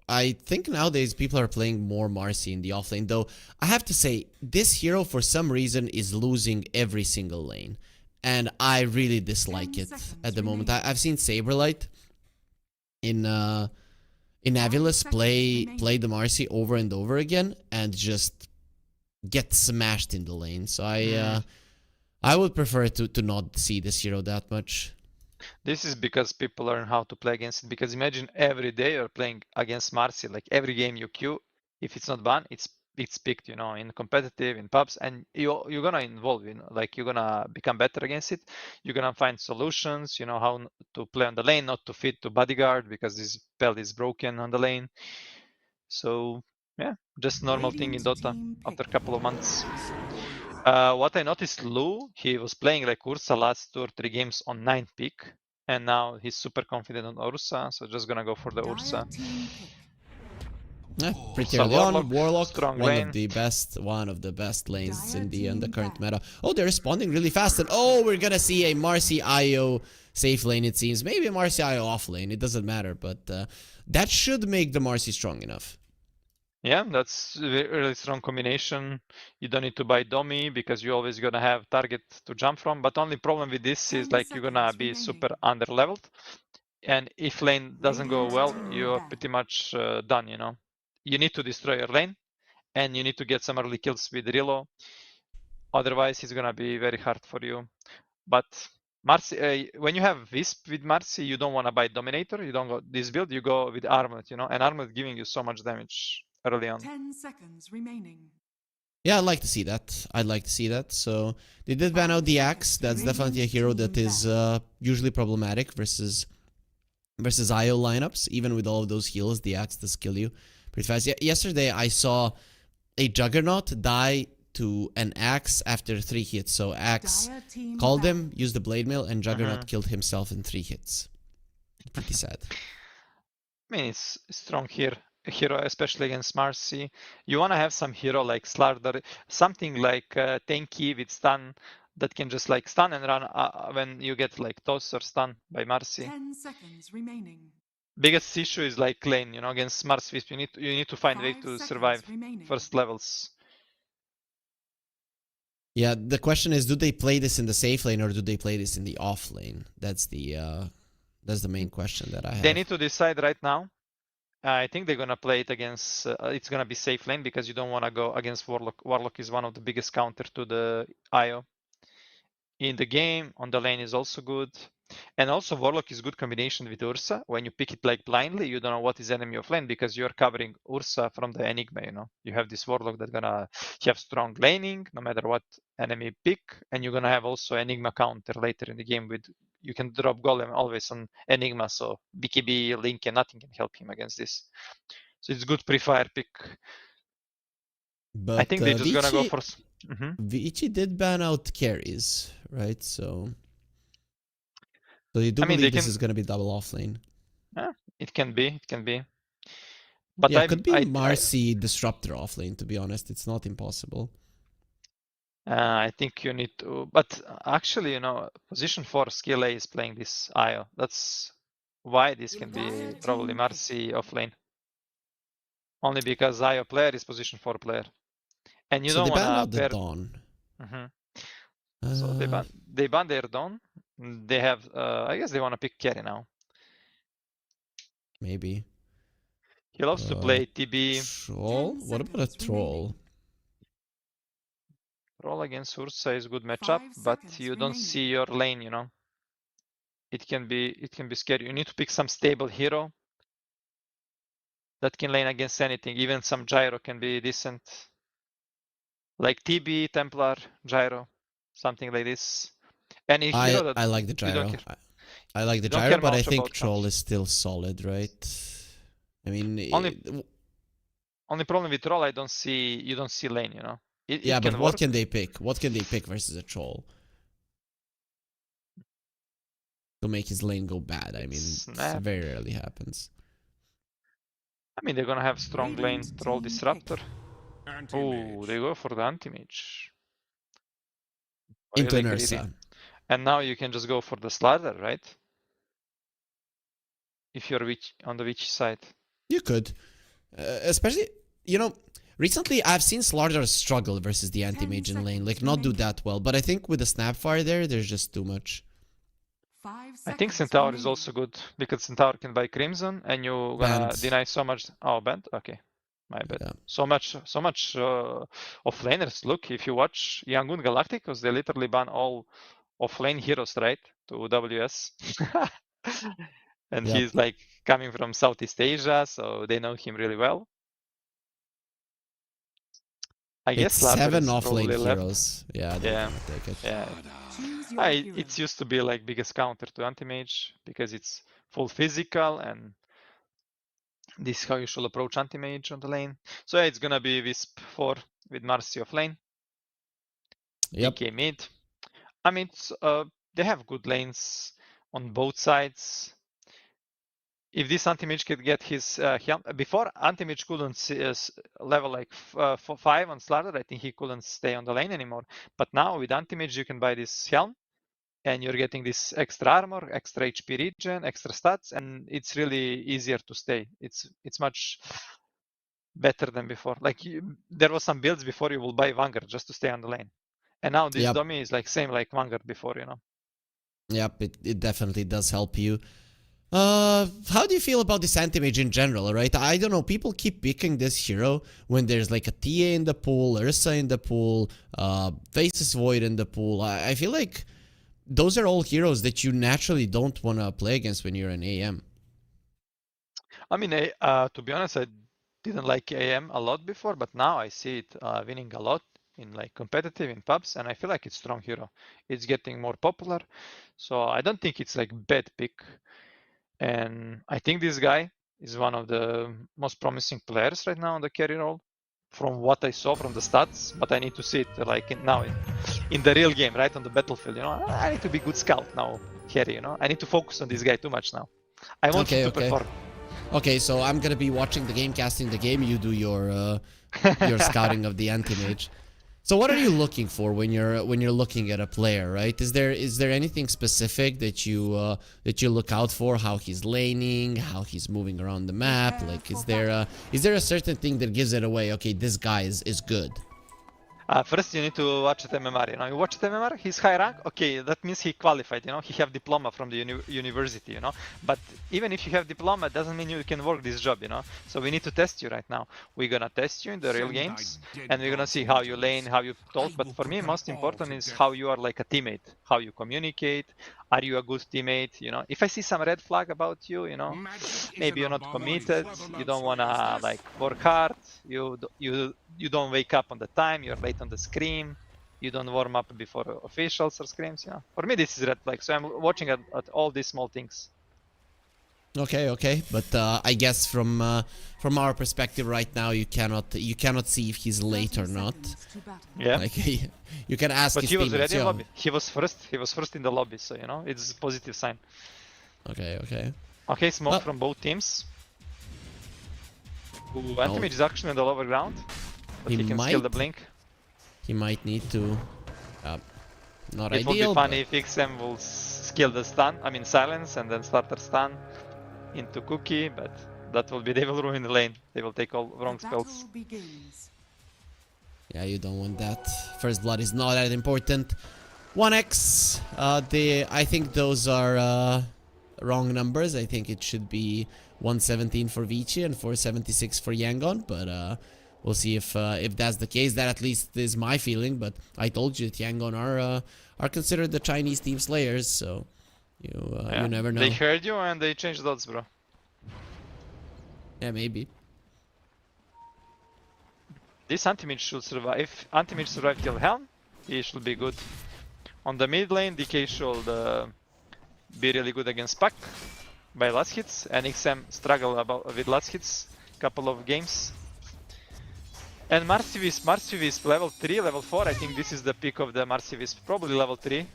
Speaker 2: I think nowadays people are playing more Marcy in the offlane, though I have to say, this hero for some reason is losing every single lane. And I really dislike
Speaker 4: 10
Speaker 2: it
Speaker 4: seconds
Speaker 2: at the moment.
Speaker 4: remaining.
Speaker 2: I've seen Saberlight in Avilus
Speaker 4: 5
Speaker 2: play
Speaker 4: seconds
Speaker 2: play the Marcy over and over again and just get smashed in the lane. So I would prefer to not see this hero that much.
Speaker 3: This is because people learn how to play against it. Because imagine every day you're playing against Marcy. Like every game you queue, if it's not banned, it's picked, you know, in competitive, in pubs, and you're gonna involve, you know, like you're gonna become better against it. You're gonna find solutions, you know, how to play on the lane, not to fit to bodyguard because this spell is broken on the lane. So yeah, just normal thing in
Speaker 4: Radiant
Speaker 3: Dota
Speaker 4: team
Speaker 3: after
Speaker 4: pick.
Speaker 3: a couple of months. What I noticed, Lou, he was playing like Ursa last 2 or 3 games on 9 pick, and now he's super confident on Ursa, so just gonna go for the
Speaker 4: Dire
Speaker 3: Ursa.
Speaker 4: team pick.
Speaker 2: Yeah, pretty
Speaker 3: So
Speaker 2: early on. Warlock,
Speaker 3: strong
Speaker 2: one
Speaker 3: lane.
Speaker 2: of the best lanes
Speaker 4: Dire
Speaker 2: in the
Speaker 4: team
Speaker 2: current
Speaker 4: back.
Speaker 2: meta. Oh, they're responding really fast, and oh, we're gonna see a Marcy IO safe lane. It seems maybe a Marcy IO off lane. It doesn't matter, but that should make the Marcy strong enough.
Speaker 3: Yeah, that's a really strong combination. You don't need to buy Domi because you're always gonna have target to jump from. But only problem with this is
Speaker 4: 10
Speaker 3: like you're gonna
Speaker 4: seconds
Speaker 3: be
Speaker 4: remaining.
Speaker 3: super under leveled, and if lane doesn't go
Speaker 4: Radiant
Speaker 3: well,
Speaker 4: team
Speaker 3: you're
Speaker 4: back.
Speaker 3: pretty much done. You know, you need to destroy your lane, and you need to get some early kills with Rilo. Otherwise, it's gonna be very hard for you. But Marcy, when you have Wisp with Marcy, you don't want to buy Dominator. You don't go this build. You go with Armlet, you know, and Armlet giving you so much damage early on.
Speaker 4: 10 seconds remaining.
Speaker 2: Yeah, I'd like to see that. I'd like to see that. So they did ban out the Axe. That's definitely a hero that is usually problematic versus IO lineups. Even with all of those heals, the Axe does kill you pretty fast. Yesterday, I saw a Juggernaut die to an Axe after 3 hits. So Axe
Speaker 4: Dire team
Speaker 2: called
Speaker 4: back.
Speaker 2: him, used the Blade Mail, and Juggernaut killed himself in 3 hits. Pretty sad.
Speaker 3: I mean, it's strong here. Hero, especially against Marcy. You want to have some hero like Slardar, something like tanky with stun that can just like stun and run when you get like toss or stun by Marcy.
Speaker 4: 10 seconds remaining.
Speaker 3: Biggest issue is like lane, you know, against Mars Wisp. You need to find a way
Speaker 4: 5
Speaker 3: to
Speaker 4: seconds
Speaker 3: survive
Speaker 4: remaining.
Speaker 3: first levels.
Speaker 2: Yeah, the question is, do they play this in the safe lane or do they play this in the off lane? That's the main question that I have.
Speaker 3: They need to decide right now. I think they're gonna play it against. It's gonna be safe lane because you don't want to go against Warlock. Warlock is one of the biggest counter to the IO in the game. On the lane is also good, and also Warlock is good combination with Ursa. When you pick it like blindly, you don't know what is enemy of lane because you're covering Ursa from the Enigma. You know, you have this Warlock that's gonna have strong laning no matter what enemy pick, and you're gonna have also Enigma counter later in the game with. You can drop Golem always on Enigma, so BKB, Link, and nothing can help him against this. So it's good pre-fire pick.
Speaker 2: But
Speaker 3: I think they're just gonna go for.
Speaker 2: Vici did ban out carries, right? So you do
Speaker 3: I mean,
Speaker 2: believe
Speaker 3: they
Speaker 2: this
Speaker 3: can.
Speaker 2: is gonna be double off lane?
Speaker 3: It can be. It can be. But
Speaker 2: Yeah, could be Marcy Disruptor off lane, to be honest. It's not impossible.
Speaker 3: I think you need to, but actually, you know, position 4 skill A is playing this IO. That's why this can be probably Marcy off lane. Only because IO player is position 4 player. And you
Speaker 2: So
Speaker 3: don't
Speaker 2: they
Speaker 3: want
Speaker 2: banned
Speaker 3: to
Speaker 2: out the
Speaker 3: pair.
Speaker 2: Dawn.
Speaker 3: So they ban their Dawn. They have, I guess they want to pick carry now.
Speaker 2: Maybe.
Speaker 3: He loves to play TB.
Speaker 2: Troll? What about a troll?
Speaker 3: Roll against Ursa is good matchup, but you don't see your lane, you know. It can be scary. You need to pick some stable hero that can lane against anything. Even some gyro can be decent. Like TB, Templar, gyro, something like this. Any hero that
Speaker 2: I like the
Speaker 3: you don't
Speaker 2: gyro.
Speaker 3: care.
Speaker 2: I like the
Speaker 3: You don't
Speaker 2: gyro,
Speaker 3: care
Speaker 2: but I
Speaker 3: much
Speaker 2: think
Speaker 3: about
Speaker 2: troll
Speaker 3: counter.
Speaker 2: is still solid, right? I mean,
Speaker 3: Only problem with troll, you don't see lane, you know.
Speaker 2: yeah,
Speaker 3: It
Speaker 2: but
Speaker 3: can
Speaker 2: what
Speaker 3: work.
Speaker 2: can they pick? What can they pick versus a troll to make his lane go bad? I mean, it
Speaker 3: Snap.
Speaker 2: very rarely happens.
Speaker 5: I mean, they're gonna have strong lane troll disruptor. Oh, they go for the anti-mage.
Speaker 2: Into
Speaker 5: Really
Speaker 2: an
Speaker 5: greedy.
Speaker 2: Ursa.
Speaker 5: And now you can just go for the Slider, right? If you're on the witch side.
Speaker 2: You could. Especially, recently I've seen Slardar struggle versus the anti-mage in lane. Like, not do that well. But I think with the Snapfire there's just too much.
Speaker 4: 5
Speaker 5: I think
Speaker 4: seconds
Speaker 5: Centaur is
Speaker 4: remaining.
Speaker 5: also good, because Centaur can buy Crimson, and you're gonna
Speaker 2: Banned.
Speaker 5: deny so much. Oh, banned? Okay. My bad.
Speaker 2: Yeah.
Speaker 5: So much offlaners. Look, if you watch Yangon Galacticos, they literally ban all offlane heroes, right? To WS. And
Speaker 2: Yep.
Speaker 5: he's like coming from Southeast Asia, so they know him really well. I guess
Speaker 2: It's
Speaker 5: Slardar
Speaker 2: 7
Speaker 5: is
Speaker 2: offlane
Speaker 5: probably left.
Speaker 2: heroes. Yeah, they're
Speaker 5: Yeah.
Speaker 2: gonna take it.
Speaker 5: Yeah.
Speaker 4: Choose your hero.
Speaker 5: It's used to be like biggest counter to anti-mage because it's full physical, and this is how you should approach anti-mage on the lane. So yeah, it's gonna be Wisp 4 with Marcy off lane.
Speaker 2: Yep.
Speaker 5: DK mid. I mean, they have good lanes on both sides. If this anti-mage could get his helm, before anti-mage couldn't level like 5 on Slardar, I think he couldn't stay on the lane anymore. But now with anti-mage you can buy this helm, and you're getting this extra armor, extra HP regen, extra stats, and it's really easier to stay. It's much better than before. Like there was some builds before you will buy Vanguard just to stay on the lane, and now this
Speaker 2: Yep.
Speaker 5: dummy is like same like Vanguard before,
Speaker 2: Yep, it definitely does help you. How do you feel about this anti-mage in general, right? I don't know, people keep picking this hero when there's like a TA in the pool, Ursa in the pool, Faceless Void in the pool. I feel like those are all heroes that you naturally don't want to play against when you're an AM.
Speaker 5: I mean, to be honest, I didn't like AM a lot before, but now I see it winning a lot in like competitive in pubs, and I feel like it's strong hero. It's getting more popular, so I don't think it's like bad pick. And I think this guy is one of the most promising players right now on the carry role, from what I saw from the stats. But I need to see it like now in the real game, right on the battlefield. I need to be good scout now, carry. I need to focus on this guy too much now. I want him to perform.
Speaker 2: Okay, so I'm gonna be watching the game, casting the game. You do your scouting of the anti-mage. So what are you looking for when you're looking at a player, right? Is there anything specific that you look out for? How he's laning, how he's moving around the map? Like, is there a certain thing that gives it away? Okay, this guy is good.
Speaker 5: First, you need to watch at MMR. You watch at MMR, he's high rank. Okay, that means he qualified. He have diploma from the university. But even if you have diploma, it doesn't mean you can work this job. So we need to test you right now. We're gonna test you in the real games, and we're gonna see how you lane, how you talk. But for me, most important is how you are like a teammate, how you communicate. Are you a good teammate? If I see some red flag about you, maybe you're not committed. You don't wanna like work hard. You don't wake up on the time. You're late on the scream. You don't warm up before officials or screams. For me, this is red flag. So I'm watching at all these small things.
Speaker 2: Okay, but I guess from our perspective right now, you cannot see if he's late or not.
Speaker 5: Yeah.
Speaker 2: Like you can ask.
Speaker 5: But
Speaker 2: his
Speaker 5: he was
Speaker 2: teammates,
Speaker 5: ready in lobby. He was first in the lobby. So it's a positive sign.
Speaker 2: Okay.
Speaker 5: Okay, smoke from both teams. Ooh, anti-mage is actually on the lower ground, but he can skill the blink.
Speaker 2: He might need to. Not
Speaker 5: It
Speaker 2: ideal.
Speaker 5: would be funny if XM will skill the stun. I mean silence, and then start their stun into Cookie, but that will be, they will ruin the lane. They will take all wrong spells.
Speaker 2: Yeah, you don't want that. First blood is not that important. 1x. I think those are wrong numbers. I think it should be 117 for Vici and 476 for Yangon, but we'll see if that's the case. That at least is my feeling. But I told you that Yangon are considered the Chinese team slayers, so you never know.
Speaker 5: They heard you and they changed odds, bro.
Speaker 2: Yeah, maybe.
Speaker 5: This anti-mage should survive. If anti-mage survive till Helm, he should be good. On the mid lane, DK should be really good against Puck by last hits, and XM struggle with last hits couple of games. And Marcy Wisp level 3, level 4, I think this is the peak of the Marcy Wisp, probably level 3,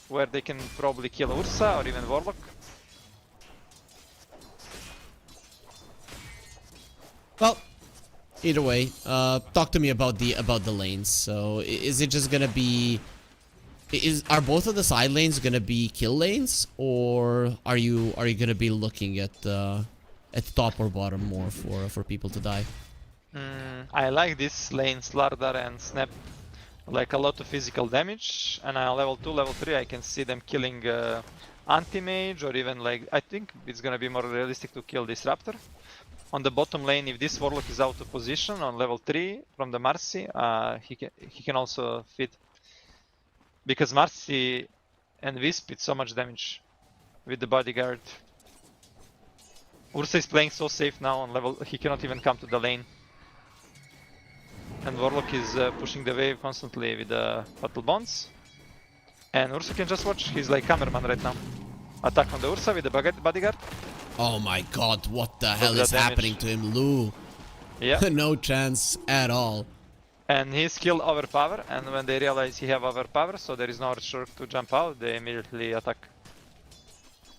Speaker 5: where they can probably kill Ursa or even Warlock.
Speaker 2: Well, either way, talk to me about the lanes. So is it just gonna be? Are both of the side lanes gonna be kill lanes, or are you gonna be looking at top or bottom more for people to die?
Speaker 5: I like this lane, Slardar and Snap, like a lot of physical damage, and on level 2, level 3 I can see them killing anti-mage, or even like, I think it's gonna be more realistic to kill Disruptor. On the bottom lane, if this Warlock is out of position on level 3 from the Marcy, he can also fit. Because Marcy and Wisp did so much damage with the bodyguard. Ursa is playing so safe now on level, he cannot even come to the lane. And Warlock is pushing the wave constantly with the Battle Bonds. And Ursa can just watch, he's like cameraman right now. Attack on the Ursa with the bodyguard.
Speaker 2: Oh my god, what the hell
Speaker 5: that
Speaker 2: is happening to him, Lou?
Speaker 5: Yeah.
Speaker 2: No chance at all.
Speaker 5: And his skill overpower, and when they realize he have overpower, so there is no ResCircuit to jump out, they immediately attack.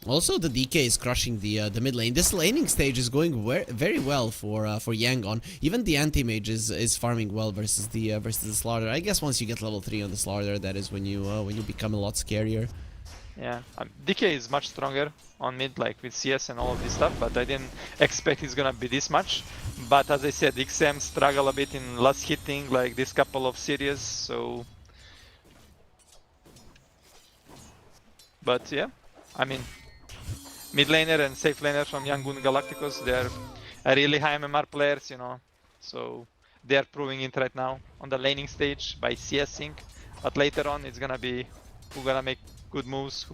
Speaker 2: Also, the DK is crushing the mid lane. This laning stage is going very well for Yangon. Even the anti-mage is farming well versus the Slaughter. I guess once you get level 3 on the Slaughter, that is when you become a lot scarier.
Speaker 5: Yeah, DK is much stronger on mid, like with CS and all of this stuff, but I didn't expect it's gonna be this much. But as I said, XM struggle a bit in last hitting, like this couple of series, so... But yeah, I mean, mid laner and safe laner from Yangon Galacticos, they're really high MMR players, you know, so they're proving it right now on the laning stage by CSing, but later on it's gonna be who gonna make good moves,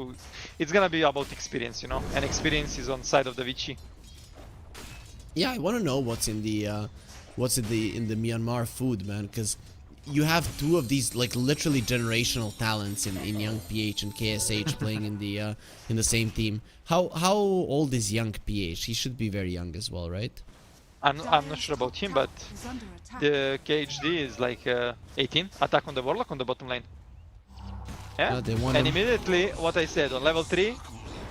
Speaker 5: it's gonna be about experience, you know, and experience is on side of the Vici.
Speaker 2: Yeah, I want to know what's in the Myanmar food, man, because you have two of these like literally generational talents in Young PH and KSH playing in the same team. How old is Young PH? He should be very young as well, right?
Speaker 5: I'm not sure about him, but the KHD is like 18. Attack on the Warlock on the bottom lane. Yeah,
Speaker 2: they want
Speaker 5: and
Speaker 2: him.
Speaker 5: immediately what I said, on level 3,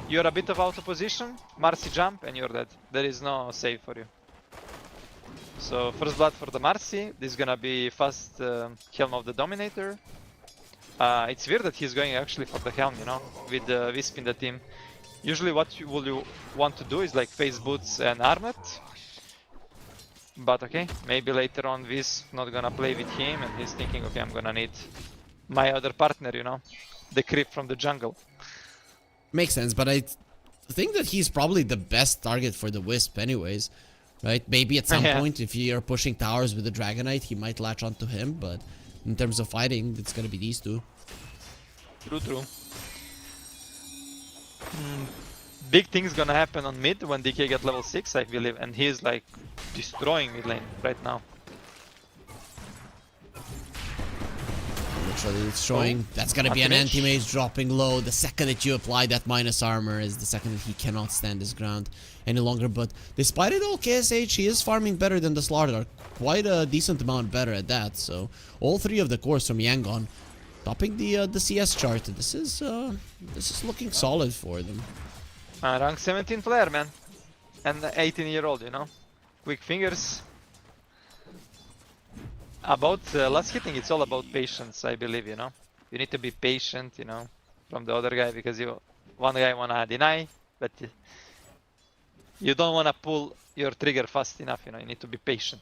Speaker 5: you're a bit of out of position, Marcy jump and you're dead. There is no save for you. So first blood for the Marcy, this is gonna be fast Helm of the Dominator. It's weird that he's going actually for the Helm, you know, with the Wisp in the team. Usually what you want to do is like face Boots and Armet. But okay, maybe later on Wisp not gonna play with him and he's thinking, okay, I'm gonna need my other partner, you know, the creep from the jungle.
Speaker 2: Makes sense, but I think that he's probably the best target for the Wisp anyways, right? Maybe at some point if you're pushing towers with the Dragonite, he might latch onto him, but in terms of fighting, it's gonna be these two.
Speaker 5: True. Big things gonna happen on mid when DK get level 6, I believe, and he's like destroying mid lane right now.
Speaker 2: Literally, it's showing that's gonna be an anti-mage dropping low. The second that you apply that minus armor is the second that he cannot stand his ground any longer. But despite it all, KSH, he is farming better than the Slaughter. Quite a decent amount better at that. So all three of the cores from Yangon topping the CS chart. This is looking solid for them.
Speaker 5: Rank 17 player, man, and 18-year-old, you know, quick fingers. About last hitting, it's all about patience, I believe, you know. You need to be patient, you know, from the other guy, because one guy wanna deny, but you don't wanna pull your trigger fast enough, you know. You need to be patient.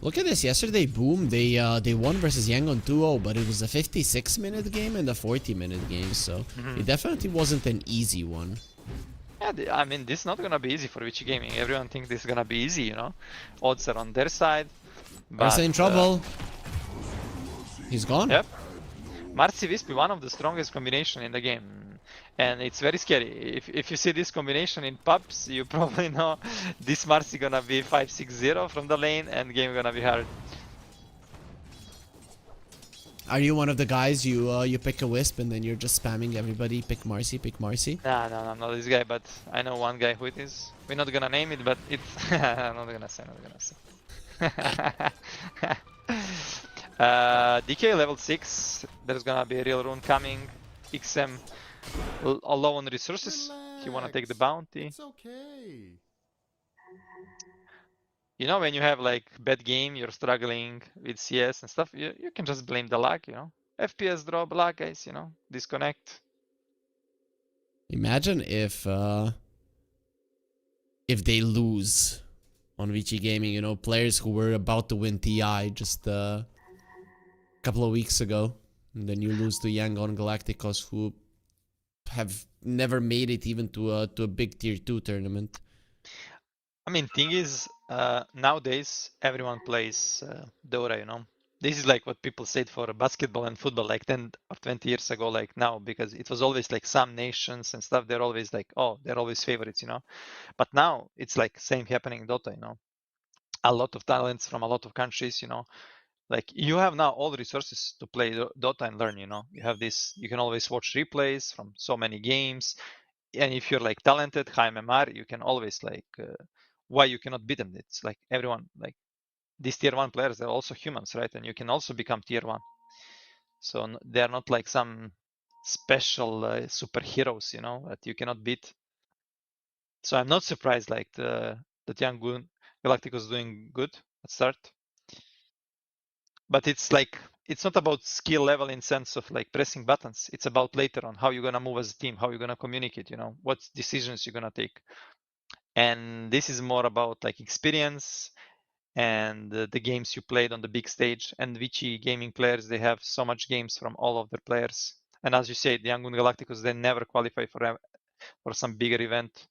Speaker 2: Look at this. Yesterday, boom, they won versus Yangon 2-0, but it was a 56-minute game and a 40-minute game, so it definitely wasn't an easy one.
Speaker 5: Yeah, I mean, this is not gonna be easy for Vici Gaming. Everyone thinks this is gonna be easy, you know. Odds are on their side.
Speaker 2: Marcy in trouble. He's gone.
Speaker 5: Yep. Marcy Wisp is one of the strongest combination in the game. And it's very scary. If you see this combination in pubs, you probably know this Marcy gonna be 5-6-0 from the lane and game gonna be hard.
Speaker 2: Are you one of the guys you pick a Wisp and then you're just spamming everybody, pick Marcy, pick Marcy?
Speaker 5: Nah, I'm not this guy, but I know one guy who it is. We're not gonna name it, but it's... I'm not gonna say. DK level 6, there's gonna be a real rune coming. XM low on resources, if you wanna take the bounty.
Speaker 6: It's okay.
Speaker 5: you know, when you have like bad game, you're struggling with CS and stuff, you can just blame the lag, you know. FPS drop, lag, guys, you know, disconnect.
Speaker 2: Imagine if they lose on Vici Gaming, you know, players who were about to win TI just a couple of weeks ago, and then you lose to Yangon Galacticos, who have never made it even to a big tier 2 tournament.
Speaker 5: I mean, thing is, nowadays everyone plays Dota, you know. This is like what people said for basketball and football like 10 or 20 years ago, like now, because it was always like some nations and stuff, they're always like, oh, they're always favorites, you know. But now it's like same happening in Dota, you know. A lot of talents from a lot of countries, you know. Like you have now all the resources to play Dota and learn, you know. You have this, you can always watch replays from so many games. And if you're like talented, high MMR, you can always like, why you cannot beat them? It's like everyone, like these tier 1 players, they're also humans, right? And you can also become tier 1. So they're not like some special superheroes, you know, that you cannot beat. So I'm not surprised like that Yangon Galacticos doing good at start. But it's like, it's not about skill level in sense of like pressing buttons. It's about later on how you're gonna move as a team, how you're gonna communicate, you know, what decisions you're gonna take. And this is more about like experience and the games you played on the big stage. And Vici gaming players, they have so much games from all of their players. And as you said, the Yangon Galacticos, they never qualify for some bigger event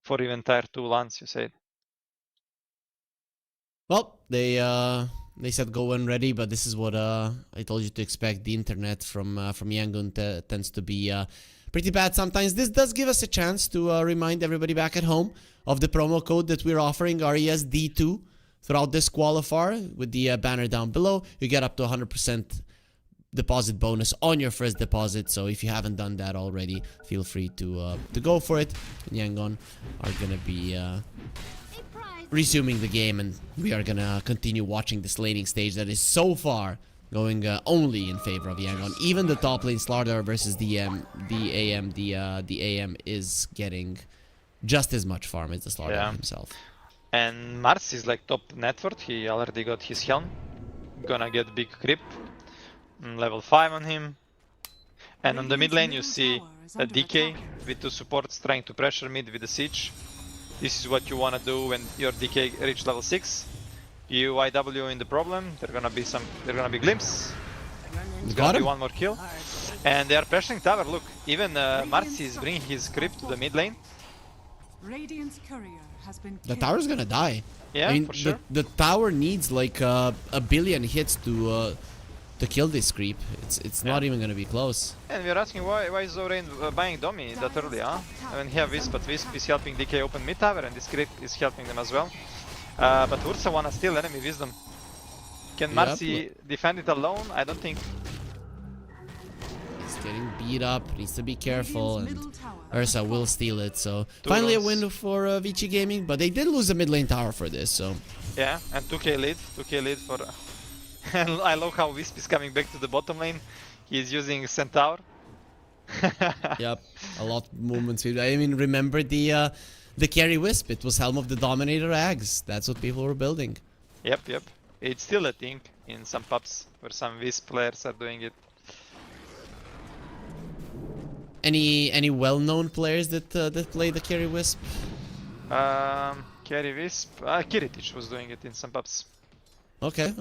Speaker 5: for even tier 2 LANs, you said.
Speaker 2: Well, they said go when ready, but this is what I told you to expect. The internet from Yangon tends to be pretty bad sometimes. This does give us a chance to remind everybody back at home of the promo code that we're offering, RESD2, throughout this qualifier with the banner down below. You get up to 100% deposit bonus on your first deposit. So if you haven't done that already, feel free to go for it. Yangon are gonna be resuming the game, and we are gonna continue watching this laning stage that is so far going only in favor of Yangon. Even the top lane Slardar versus the AM is getting just as much farm as the Slardar himself.
Speaker 5: And Mars is like top net worth. He already got his helm. Gonna get big creep. Level 5 on him. And on the mid lane you see a DK with 2 supports trying to pressure mid with the siege. This is what you wanna do when your DK reach level 6. You IW in the problem. They're gonna be glimpse. It's gonna be one more kill. And they are pressuring tower. Look, even Marcy is bringing his creep to the mid lane.
Speaker 4: Radiant's courier has been
Speaker 2: The tower's gonna die.
Speaker 5: Yeah,
Speaker 2: I mean,
Speaker 5: for sure.
Speaker 2: the tower needs like a billion hits to kill this creep. It's not even gonna be close.
Speaker 5: And we're asking why is Zorain buying Domi that early, huh? I mean, he have Wisp, but Wisp is helping DK open mid tower, and this creep is helping them as well. But Ursa wanna steal enemy wisdom. Can Marcy defend it alone? I don't think.
Speaker 2: He's getting beat up. Needs to be careful.
Speaker 4: Radiant's
Speaker 2: And
Speaker 4: middle tower
Speaker 2: Ursa will steal it. So
Speaker 5: Two
Speaker 2: finally a
Speaker 5: runes.
Speaker 2: win for Vici Gaming, but they did lose the mid lane tower for this. So
Speaker 5: Yeah, and 2k lead for. And I love how Wisp is coming back to the bottom lane. He's using Centaur.
Speaker 2: yep, a lot of movements. I mean, remember the carry wisp? It was Helm of the Dominator Ags. That's what people were building.
Speaker 5: Yep. It's still a thing in some pubs where some Wisp players are doing it.
Speaker 2: Any well-known players that play the carry wisp?
Speaker 5: Carry Wisp. Kiritich was doing it in some pubs.
Speaker 2: Okay.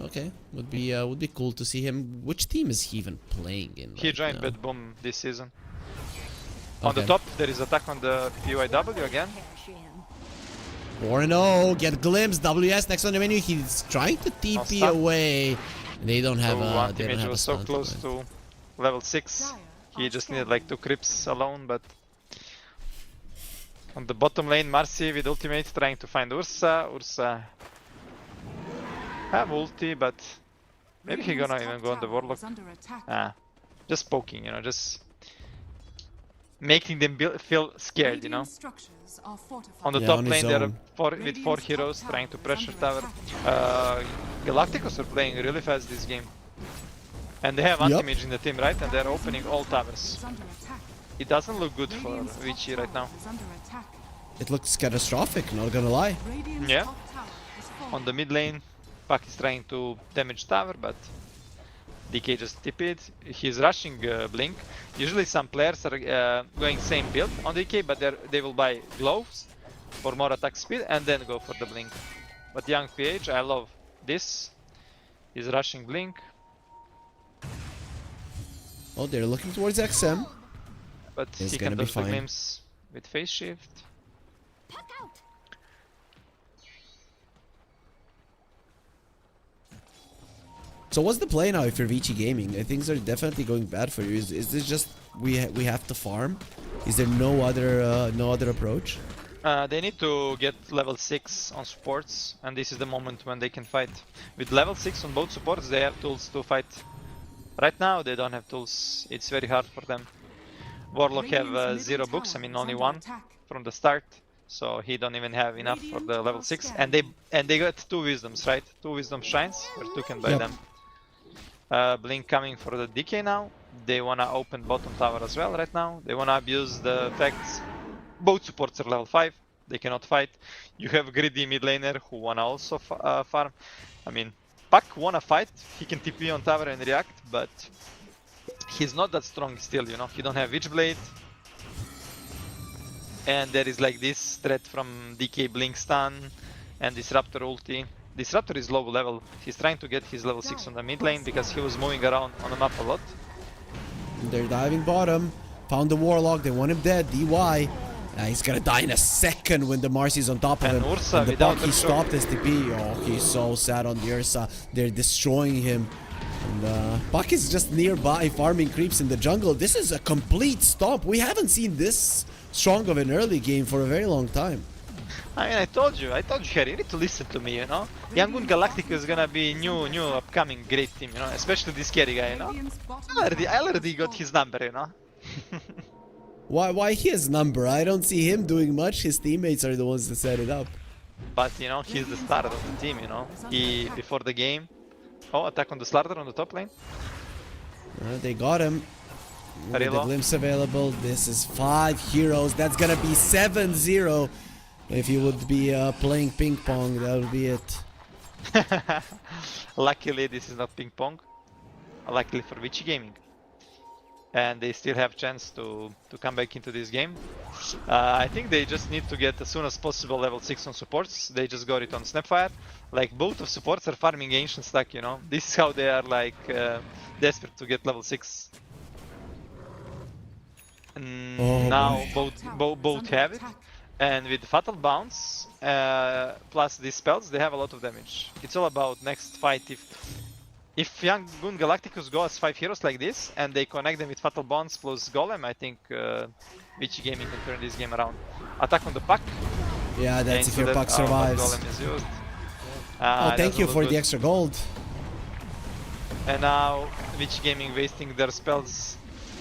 Speaker 2: Would be cool to see him. Which team is he even playing in?
Speaker 5: He
Speaker 2: right
Speaker 5: joined
Speaker 2: now?
Speaker 5: Bad Boom this season. On the
Speaker 2: Okay.
Speaker 5: top, there is attack on the UIW again.
Speaker 2: 4-0, get glimpse. WS next on the menu. He's trying to TP
Speaker 5: stun.
Speaker 2: away. They don't have a. They don't
Speaker 5: Anti-Mage
Speaker 2: have a
Speaker 5: was so
Speaker 2: stun
Speaker 5: close
Speaker 2: it.
Speaker 5: to level 6. He just needed like 2 creeps alone, but on the bottom lane, Marcy with ultimate trying to find Ursa. Ursa have ulti, but maybe he gonna even go on the Warlock. Just poking, you know, just making them feel scared, you know. On the
Speaker 2: Yeah,
Speaker 5: top
Speaker 2: on his
Speaker 5: lane, there are
Speaker 2: own.
Speaker 5: with 4 heroes trying to pressure tower. Galacticos are playing really fast this game. And they have
Speaker 2: Yep.
Speaker 5: anti-mage in the team, right? And they're opening all towers. It doesn't look good for Vici right now.
Speaker 2: It looks catastrophic. Not gonna lie.
Speaker 5: Yeah. On the mid lane, Puck is trying to damage tower, but DK just tip it. He's rushing Blink. Usually some players are going same build on DK, but they will buy gloves for more attack speed and then go for the Blink. But young PH, I love this. He's rushing Blink.
Speaker 2: Oh, they're looking towards XM.
Speaker 5: But
Speaker 2: It's
Speaker 5: he
Speaker 2: gonna
Speaker 5: can
Speaker 2: be
Speaker 5: dodge the
Speaker 2: fine.
Speaker 5: glimpse with phase shift.
Speaker 2: So what's the play now if you're Vici Gaming? Things are definitely going bad for you. Is this just we have to farm? Is there no other approach?
Speaker 5: They need to get level 6 on supports, and this is the moment when they can fight. With level 6 on both supports, they have tools to fight. Right now, they don't have tools. It's very hard for them. Warlock have 0 books, I mean only 1 from the start, so he don't even have enough for the level 6. And they got 2 wisdoms, right? 2 wisdom shrines, where 2 can buy them. Blink coming for the DK now. They wanna open bottom tower as well right now. They wanna abuse the facts. Both supports are level 5. They cannot fight. You have greedy mid laner who wanna also farm. I mean, Puck wanna fight. He can TP on tower and react, but he's not that strong still, you know. He don't have Witchblade. And there is like this threat from DK Blink stun and Disruptor ulti. Disruptor is low level. He's trying to get his level 6 on the mid lane because he was moving around on the map a lot.
Speaker 2: They're diving bottom. Found the Warlock. They want him dead. DY. He's gonna die in a second when the Marcy's on top of
Speaker 5: And
Speaker 2: him.
Speaker 5: Ursa
Speaker 2: And the
Speaker 5: without
Speaker 2: Puck, he
Speaker 5: the
Speaker 2: stopped STP. Oh, he's so sad on the Ursa. They're destroying him. And Puck is just nearby farming creeps in the jungle. This is a complete stomp. We haven't seen this strong of an early game for a very long time.
Speaker 5: I mean, I told you, Harry, you need to listen to me, you know? Yangon Galactica is gonna be new upcoming great team, you know? Especially this carry guy, you know? I already got his number, you know?
Speaker 2: Why his number? I don't see him doing much. His teammates are the ones that set it up.
Speaker 5: But, you know, he's the starter of the team, you know? He, before the game... Oh, attack on the Slardar on the top lane.
Speaker 2: They got him. With the
Speaker 5: Harilo.
Speaker 2: glimpse available. This is 5 heroes. That's gonna be 7-0. If you would be playing ping pong, that would be it.
Speaker 5: Luckily, this is not ping pong. Luckily for Vici Gaming. And they still have chance to come back into this game. I think they just need to get as soon as possible level 6 on supports. They just got it on Snapfire. Like, both of supports are farming ancient stack, you know. This is how they are like desperate to get level 6. And
Speaker 2: Oh,
Speaker 5: now
Speaker 2: boy.
Speaker 5: both have it. And with Fatal Bounce, plus these spells, they have a lot of damage. It's all about next fight. If Young Gun Galacticus go as 5 heroes like this, and they connect them with Fatal Bounce plus Golem, I think Vici Gaming can turn this game around. Attack on the Puck.
Speaker 2: Yeah, that's if your
Speaker 5: Into
Speaker 2: Puck
Speaker 5: that- but
Speaker 2: survives.
Speaker 5: Golem is used.
Speaker 2: Oh, thank you
Speaker 5: doesn't
Speaker 2: for
Speaker 5: look
Speaker 2: the
Speaker 5: good.
Speaker 2: extra gold.
Speaker 5: And now Vici Gaming wasting their spells.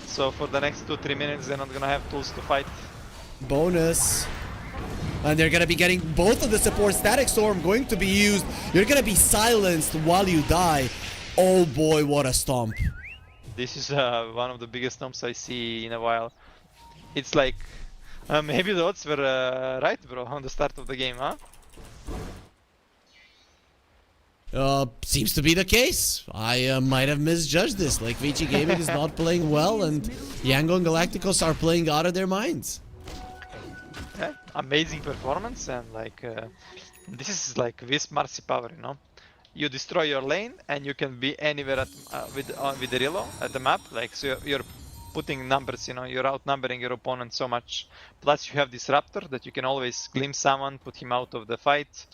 Speaker 5: So for the next 2-3 minutes, they're not gonna have tools to fight.
Speaker 2: Bonus. And they're gonna be getting both of the support. Static Storm going to be used. You're gonna be silenced while you die. Oh boy, what a stomp.
Speaker 5: This is one of the biggest stomps I see in a while. It's like, maybe the odds were right, bro, on the start of the game, huh?
Speaker 2: Seems to be the case. I might have misjudged this. Like, Vici Gaming is not playing well, and Yangon Galacticos are playing out of their minds.
Speaker 5: Yeah, amazing performance, and like, this is like Wisp Marcy power, you know? You destroy your lane, and you can be anywhere at, with the reload at the map, like, so you're putting numbers, you know, you're outnumbering your opponent so much. Plus you have Disruptor that you can always glimpse someone, put him out of the fight,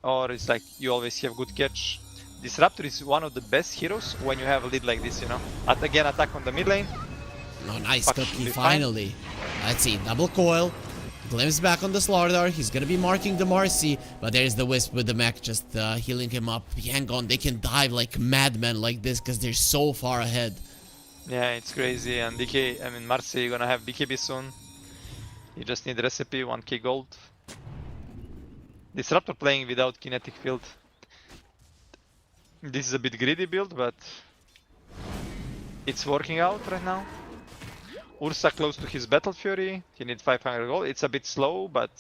Speaker 5: or it's like you always have good catch. Disruptor is one of the best heroes when you have a lead like this, you know. Again, attack on the mid lane.
Speaker 2: Oh, nice
Speaker 5: Puck
Speaker 2: cookie,
Speaker 5: should be
Speaker 2: finally. Let's see, double coil. Glimpse back on the Slardar. He's gonna be marking the Marcy, but there's the Wisp with the mech just healing him up. Yangon, they can dive like madmen like this because they're so far ahead.
Speaker 5: Yeah, it's crazy. And DK, I mean, Marcy, you're gonna have BKB soon. You just need recipe, 1k gold. Disruptor playing without kinetic field. This is a bit greedy build, but it's working out right now. Ursa close to his Battle Fury. He needs 500 gold. It's a bit slow, but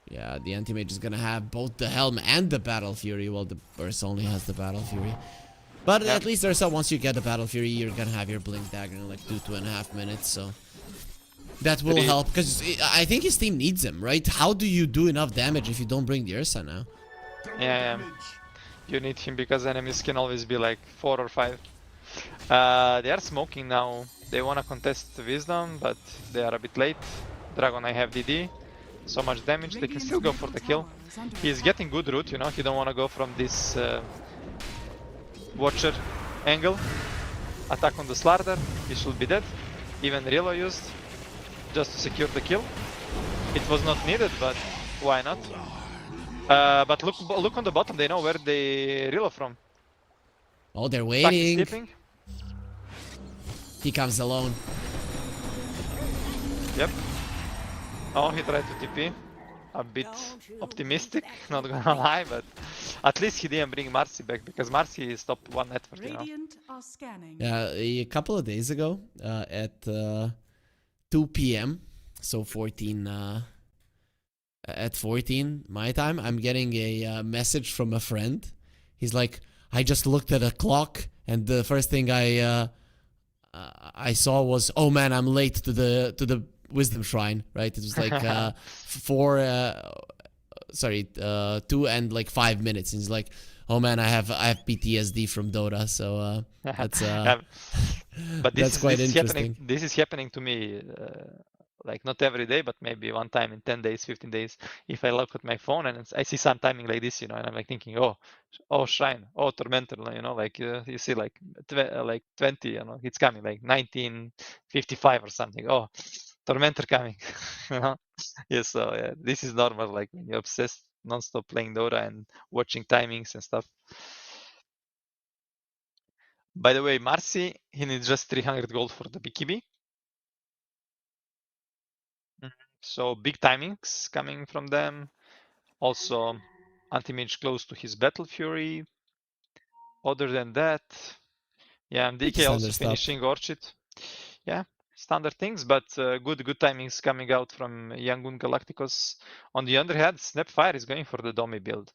Speaker 2: Yeah, the anti-mage is gonna have both the Helm and the Battle Fury. Well, the Burst only has the Battle Fury. But at least there's once you get the Battle Fury, you're gonna have your Blink Dagger in like 2.5 minutes, so that will help, because I think his team needs him, right? How do you do enough damage if you don't bring the Ursa now?
Speaker 5: Yeah, you need him because enemies can always be like 4 or 5. They are smoking now. They wanna contest Wisdom, but they are a bit late. Dragon, I have DD. So much damage, they can still go for the kill. He's getting good route, you know, he don't wanna go from this Watcher angle. Attack on the Slardar, he should be dead. Even Relo used, just to secure the kill. It was not needed, but why not? But look on the bottom, they know where they Relo from.
Speaker 2: Oh, they're
Speaker 5: Tuck is
Speaker 2: waiting.
Speaker 5: sleeping.
Speaker 2: He comes alone.
Speaker 5: Yep. Oh, he tried to TP. A bit optimistic, not gonna lie, but at least he didn't bring Marcy back, because Marcy is top 1 network, you know.
Speaker 4: Radiant are scanning.
Speaker 2: Yeah, a couple of days ago, at 2 p.m., so 14, at 14 my time, I'm getting a message from a friend. He's like, I just looked at a clock, and the first thing I saw was, oh man, I'm late to the Wisdom Shrine, right? It was like 2 and like 5 minutes, and he's like, oh man, I have PTSD from Dota, so that's
Speaker 5: but this
Speaker 2: that's
Speaker 5: is,
Speaker 2: quite
Speaker 5: this is
Speaker 2: interesting.
Speaker 5: happening. This is happening to me, like not every day, but maybe one time in 10 days, 15 days. If I look at my phone and I see some timing like this, you know, and I'm like thinking, oh Shrine, oh Tormentor, you know, like you see like 20, you know, it's coming like 1955 or something. Oh, Tormentor coming, you know. Yeah, so yeah, this is normal. Like when you're obsessed non-stop playing Dota and watching timings and stuff. By the way, Marcy, he needs just 300 gold for the BKB. So big timings coming from them. Also, anti-mage close to his Battle Fury. Other than that, yeah, DK also finishing Orchid. Yeah, standard things, but good timings coming out from Yangon Galacticos. On the other hand, Snapfire is going for the Domi build.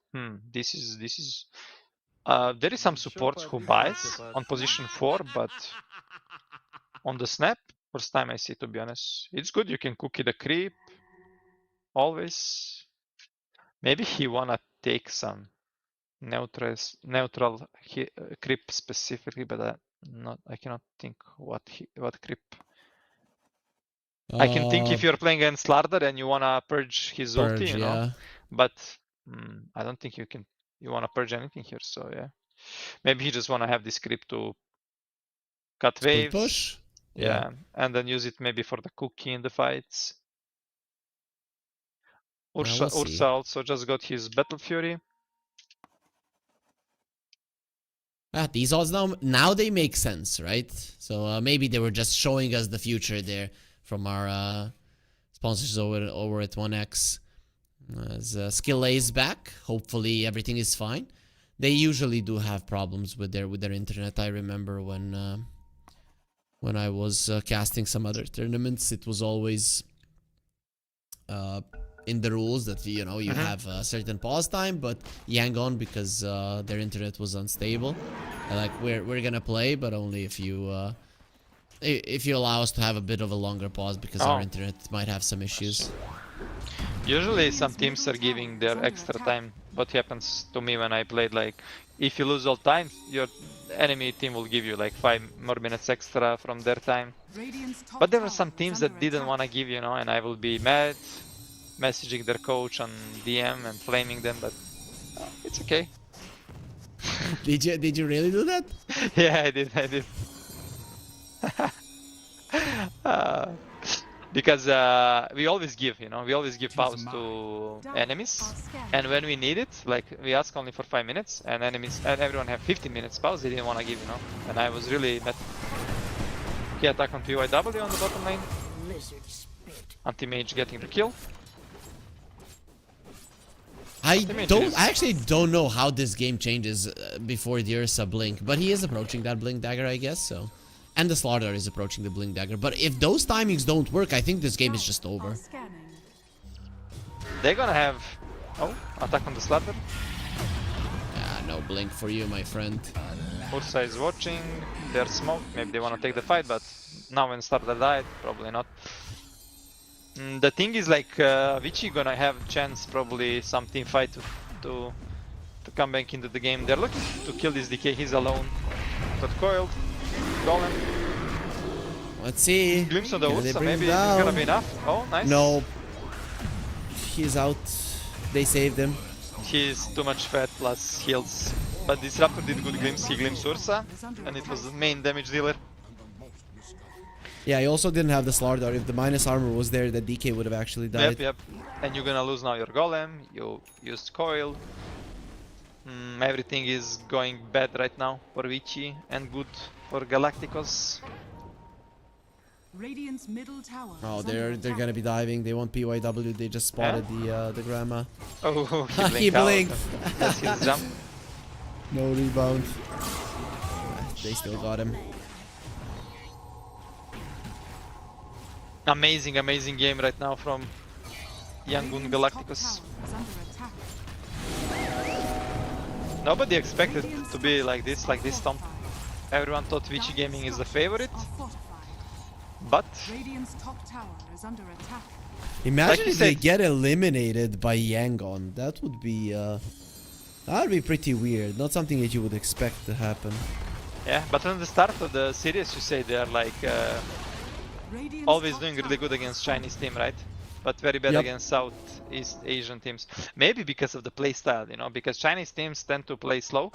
Speaker 5: This is there is some support who buys on position 4, but on the Snap, first time I see, to be honest. It's good, you can cookie the creep, always. Maybe he wanna take some neutral creep specifically, but I cannot think what creep. I can think if you're playing against Slardar and you wanna purge his ulti, you know, but I don't think you wanna purge anything here, so yeah. Maybe he just wanna have this creep to cut waves.
Speaker 2: Push?
Speaker 5: Yeah, and then use it maybe for the cookie in the fights. Ursa also just got his Battle Fury.
Speaker 2: These odds now they make sense, right? So maybe they were just showing us the future there from our sponsors over at 1x. As Skill A is back, hopefully everything is fine. They usually do have problems with their internet. I remember when I was casting some other tournaments, it was always in the rules that you have a certain pause time, but Yangon, because their internet was unstable, like we're gonna play, but only if you allow us to have a bit of a longer pause, because our internet might have some issues.
Speaker 5: Usually some teams are giving their extra time. What happens to me when I played, like if you lose all time, your enemy team will give you like 5 more minutes extra from their time. But there were some teams that didn't want to give, you know, and I will be mad, messaging their coach on DM and flaming them, but it's okay.
Speaker 2: Did you really do that?
Speaker 5: Yeah, I did. Because we always give, pause to enemies, and when we need it, like we ask only for 5 minutes, and everyone have 15 minutes pause. They didn't want to give, and I was really mad. Okay, attack on PYW on the bottom lane. Anti-mage getting the kill.
Speaker 2: I actually don't know how this game changes before the Ursa blink, but he is approaching that blink dagger, I guess, so. And the Slardar is approaching the blink dagger, but if those timings don't work, I think this game is just over.
Speaker 5: They're gonna have... Oh, attack on the Slaughter.
Speaker 2: Ah, no blink for you, my friend.
Speaker 5: Ursa is watching, they're smoked, maybe they wanna take the fight, but now when Starter died, probably not. The thing is like, Vici gonna have chance, probably some team fight to come back into the game. They're looking to kill this DK, he's alone. Got coiled, golem.
Speaker 2: Let's see.
Speaker 5: Glimpse of the
Speaker 2: Can they
Speaker 5: Ursa,
Speaker 2: bring him
Speaker 5: maybe it's
Speaker 2: down?
Speaker 5: gonna be enough. Oh, nice.
Speaker 2: No. He's out. They saved him.
Speaker 5: He's too much fat plus heals. But Disruptor did good glimpse, he glimpsed Ursa, and it was the main damage dealer.
Speaker 2: Yeah, he also didn't have the Slardar. If the minus armor was there, the DK would have actually died.
Speaker 5: Yep. And you're gonna lose now your golem, you used coil. Everything is going bad right now for Vici and good for Galacticos.
Speaker 4: Radiant's middle tower.
Speaker 2: Oh,
Speaker 4: is
Speaker 2: they're
Speaker 4: under
Speaker 2: gonna be diving. They want PYW. They just spotted the grandma.
Speaker 5: Oh,
Speaker 2: He blinked.
Speaker 5: out. That's his jump.
Speaker 2: No rebound. They still got him.
Speaker 5: Amazing, amazing game right now from Young Gun Galacticos.
Speaker 4: Tower is under attack.
Speaker 5: Nobody expected to be like this stomp. Everyone thought Vici Gaming is the favorite,
Speaker 4: Are fortified.
Speaker 5: but
Speaker 4: Radiant's top tower is under attack.
Speaker 2: Imagine
Speaker 5: Like you
Speaker 2: if they
Speaker 5: said-
Speaker 2: get eliminated by Yangon. That would be pretty weird. Not something that you would expect to happen.
Speaker 5: yeah, but from the start of the series you say they are like
Speaker 4: Radiant's
Speaker 5: always
Speaker 4: top
Speaker 5: doing
Speaker 4: tower
Speaker 5: really good
Speaker 4: is
Speaker 5: against
Speaker 4: under
Speaker 5: Chinese team, right? But very bad
Speaker 2: Yep.
Speaker 5: against Southeast Asian teams. Maybe because of the play style, you know, because Chinese teams tend to play slow.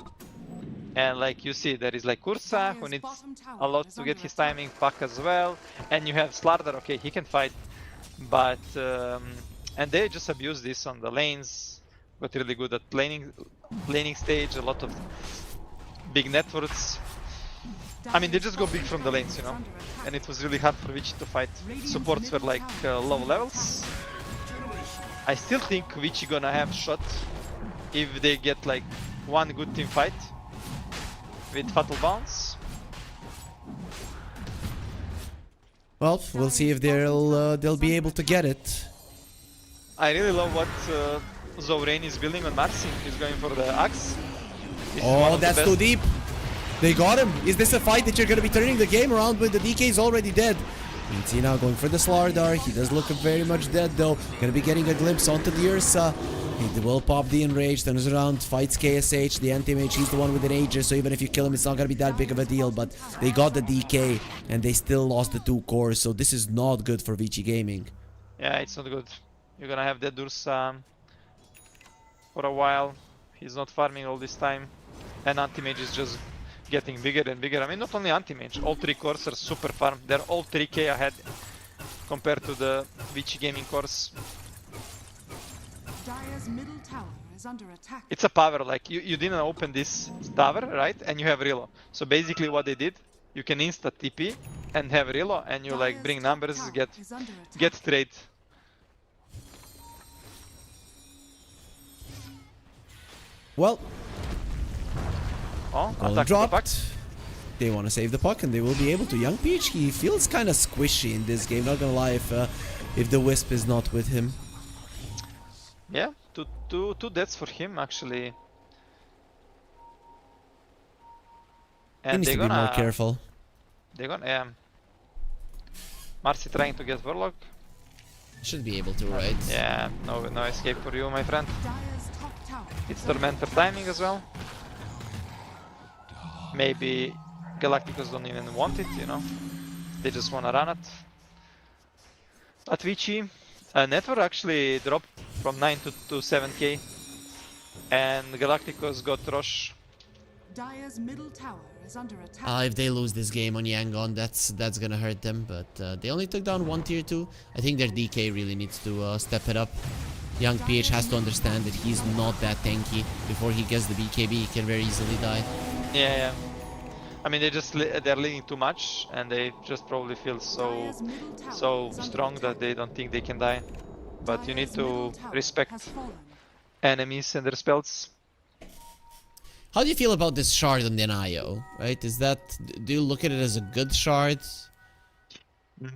Speaker 5: And like you see, there is like Ursa who
Speaker 4: Dire's
Speaker 5: needs
Speaker 4: bottom tower
Speaker 5: a lot
Speaker 4: is
Speaker 5: to get
Speaker 4: under
Speaker 5: his
Speaker 4: attack.
Speaker 5: timing, Puck as well. And you have Slardar, okay, he can fight. But, and they just abuse this on the lanes. Got really good at laning stage, a lot of big networks. I mean, they just go big from the lanes, you know. And it was really hard for Vici to fight. Supports were like low levels. I still think Vici gonna have shot if they get like one good team fight with Fatal Bounce.
Speaker 2: Well, we'll see if they'll be able to get it.
Speaker 5: I really love what Zorain is building on Marcy. He's going for the axe. This is one
Speaker 2: Oh,
Speaker 5: of the
Speaker 2: that's
Speaker 5: best.
Speaker 2: too deep. They got him. Is this a fight that you're going to be turning the game around when the DK is already dead? Mitzi now going for the Slardar. He does look very much dead though. Going to be getting a glimpse onto the Ursa. He will pop the Enrage, turns around, fights KSH, the anti-mage. He's the one with an Aegis, so even if you kill him, it's not going to be that big of a deal. But they got the DK, and they still lost the 2 cores, so this is not good for Vici Gaming.
Speaker 5: Yeah, it's not good. You're gonna have that Ursa for a while. He's not farming all this time. And anti-mage is just getting bigger and bigger. I mean, not only anti-mage, all 3 cores are super farm. They're all 3k ahead compared to the Vici Gaming cores.
Speaker 4: Dire's middle tower is under attack.
Speaker 5: It's a power, like you didn't open this tower, right? And you have reload. So basically what they did, you can insta TP and have reload and you like
Speaker 4: Dire's
Speaker 5: bring
Speaker 4: top
Speaker 5: numbers,
Speaker 4: tower
Speaker 5: get
Speaker 4: is under attack.
Speaker 5: get trade.
Speaker 2: Well,
Speaker 5: Oh,
Speaker 2: Golem
Speaker 5: attack the puck.
Speaker 2: dropped. They want to save the puck, and they will be able to. Young Peach, he feels kind of squishy in this game. Not gonna lie, if the Wisp is not with him.
Speaker 5: Yeah, two deaths for him actually.
Speaker 2: He
Speaker 5: And
Speaker 2: needs
Speaker 5: they're
Speaker 2: to be
Speaker 5: gonna
Speaker 2: more careful.
Speaker 5: They're gonna Marcy trying to get Warlock.
Speaker 2: Should be able to, right?
Speaker 5: Yeah, no escape for you, my friend.
Speaker 4: Dire's top tower
Speaker 5: It's
Speaker 4: is under
Speaker 5: Tormentor timing as well. Maybe Galacticos don't even want it, you know. They just wanna run it. At Vici, Network actually dropped from 9 to 7k. And Galacticos got Rosh.
Speaker 4: Dire's middle tower is under attack.
Speaker 2: If they lose this game on Yangon, that's gonna hurt them. But they only took down 1 tier 2. I think their DK really needs to step it up. Young PH has to understand that he's not that tanky. Before he gets the BKB, he can very easily die.
Speaker 5: Yeah. I mean, they're leading too much, and they just probably feel
Speaker 4: Dire's middle tower
Speaker 5: so
Speaker 4: is under
Speaker 5: strong
Speaker 4: attack.
Speaker 5: that they don't think they can die. But you need
Speaker 4: Dire's middle
Speaker 5: to
Speaker 4: tower
Speaker 5: respect
Speaker 4: has fallen.
Speaker 5: enemies and their spells.
Speaker 2: How do you feel about this shard on Denayo? Right? Do you look at it as a good shard?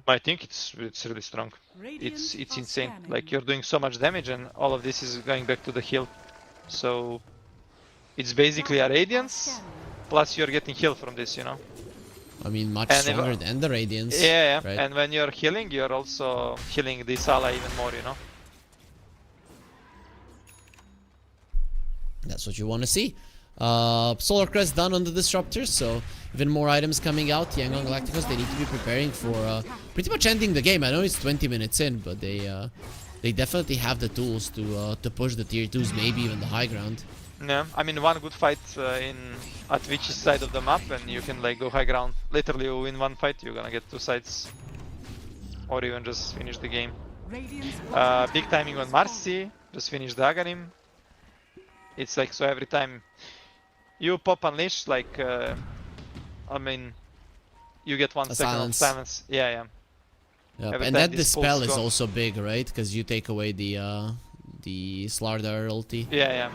Speaker 5: I think it's really strong. It's insane. Like you're doing so much damage, and all of this is going back to the heal. So it's basically a radiance, plus you're getting heal from this, you know.
Speaker 2: I mean, much
Speaker 5: And
Speaker 2: stronger than the Radiance.
Speaker 5: Yeah,
Speaker 2: right?
Speaker 5: and when you're healing, you're also healing this ally even more, you know.
Speaker 2: That's what you want to see. Solar Crest done on the Disruptor, so even more items coming out. Yangon Galacticos, they need to be preparing for pretty much ending the game. I know it's 20 minutes in, but they definitely have the tools to push the tier 2s, maybe even the high ground.
Speaker 5: Yeah, I mean one good fight at which side of the map, and you can like go high ground. Literally, you win one fight, you're gonna get 2 sides, or even just finish the game. Big timing on Marcy, just finish the Aghanim. It's like so every time you pop Unleash, like I mean, you get 1 second of silence. Yeah.
Speaker 2: Yep. And that Dispel is also big, right? Because you take away the Slardar ulti.
Speaker 5: Yeah.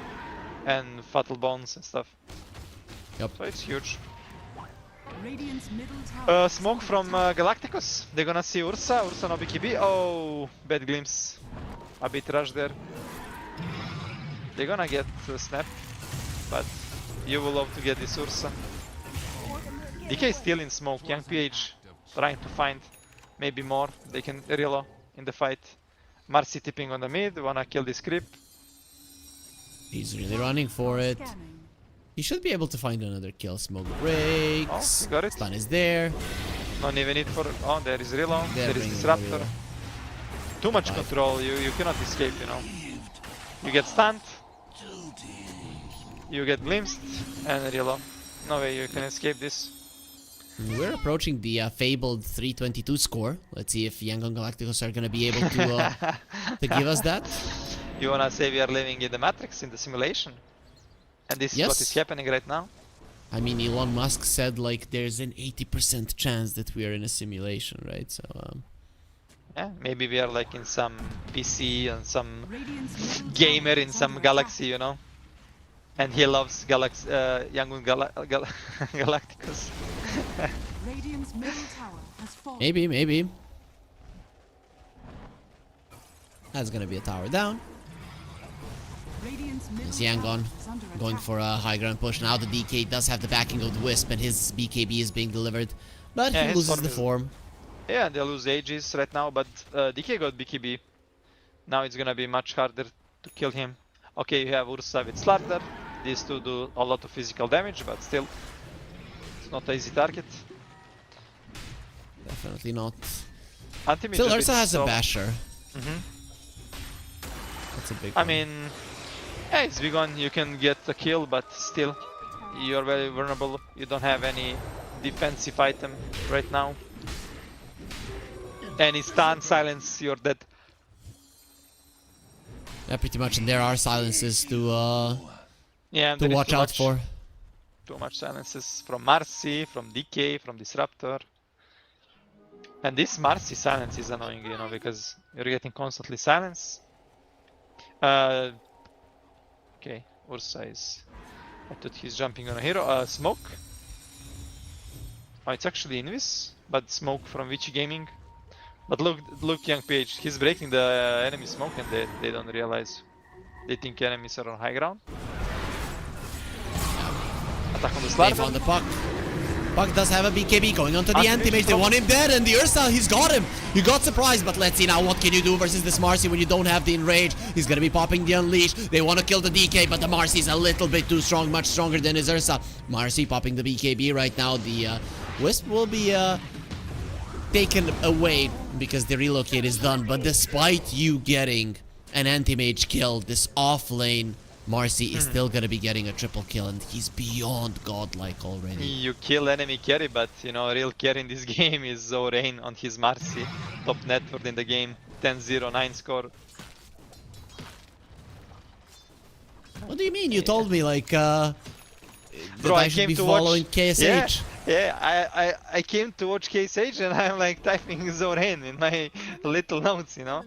Speaker 5: And Fatal Bones and stuff.
Speaker 2: Yep.
Speaker 5: So it's huge.
Speaker 4: Middle tower
Speaker 5: Smoke from Galacticos. They're gonna see Ursa no BKB. Oh, bad glimpse. A bit rush there. They're gonna get snap, but you will love to get this Ursa. DK still in smoke. Young PH trying to find maybe more. They can reload in the fight. Marcy tipping on the mid. Wanna kill this creep.
Speaker 2: He's really running for it. He should be able to find another kill. Smoke breaks.
Speaker 5: Oh, he got it.
Speaker 2: Stun is there.
Speaker 5: Don't even need for. Oh, there is reload. There is
Speaker 2: bringing
Speaker 5: Disruptor.
Speaker 2: reload.
Speaker 5: Too much control. You cannot escape. You know. You get stunned. You get glimpsed and reload. No way you can escape this.
Speaker 2: We're approaching the fabled 322 score. Let's see if Yangon Galacticos are gonna be able to give us that.
Speaker 5: You wanna say we are living in the Matrix, in the simulation? And this is what is happening right now?
Speaker 2: I mean, Elon Musk said like there's an 80% chance that we are in a simulation, right? So
Speaker 5: yeah, maybe we are like in some PC and some gamer in some galaxy, you know? And he loves Yangon Galacticos.
Speaker 4: Radiant's middle tower has fallen.
Speaker 2: maybe. That's gonna be a tower down. It's Yangon going for a high ground push. Now the DK does have the backing of the Wisp, and his BKB is being delivered, but he loses the form.
Speaker 5: Yeah, they lose Aegis right now, but DK got BKB. Now it's gonna be much harder to kill him. Okay, you have Ursa with Slardar. These two do a lot of physical damage, but still, it's not an easy target.
Speaker 2: Definitely not.
Speaker 5: Still,
Speaker 2: Ursa has a basher. That's a big one.
Speaker 5: I mean, yeah, it's big one. You can get a kill, but still, you're very vulnerable. You don't have any defensive item right now. Any stun, silence, you're dead.
Speaker 2: Yeah, pretty much. And there are silences to watch out for.
Speaker 5: Too much silences from Marcy, from DK, from Disruptor. And this Marcy silence is annoying, you know, because you're getting constantly silence. Okay, Ursa is... I thought he's jumping on a hero. Smoke. Oh, it's actually Invis, but Smoke from Vici Gaming. But look, Young PH, he's breaking the enemy smoke and they don't realize. They think enemies are on high ground. Attack on the
Speaker 2: Save on the Puck. Puck does have a BKB going onto the anti-mage. They want him dead, and the Ursa, he's got him. You got surprised, but let's see now what can you do versus this Marcy when you don't have the enrage. He's gonna be popping the unleash. They want to kill the DK, but the Marcy's a little bit too strong, much stronger than his Ursa. Marcy popping the BKB right now. The Wisp will be taken away because the relocate is done, but despite you getting an anti-mage kill, this off lane Marcy is still gonna be getting a triple kill, and he's beyond godlike already.
Speaker 5: You kill enemy carry, but you know, real carry in this game is Zorain on his Marcy. Top net worth in the game, 10-0, 9 score.
Speaker 2: What do you mean? You told me like that
Speaker 5: Bro,
Speaker 2: I should be following KSH.
Speaker 5: Yeah, I came to watch KSH and I'm like typing Zorain in my little notes, you know?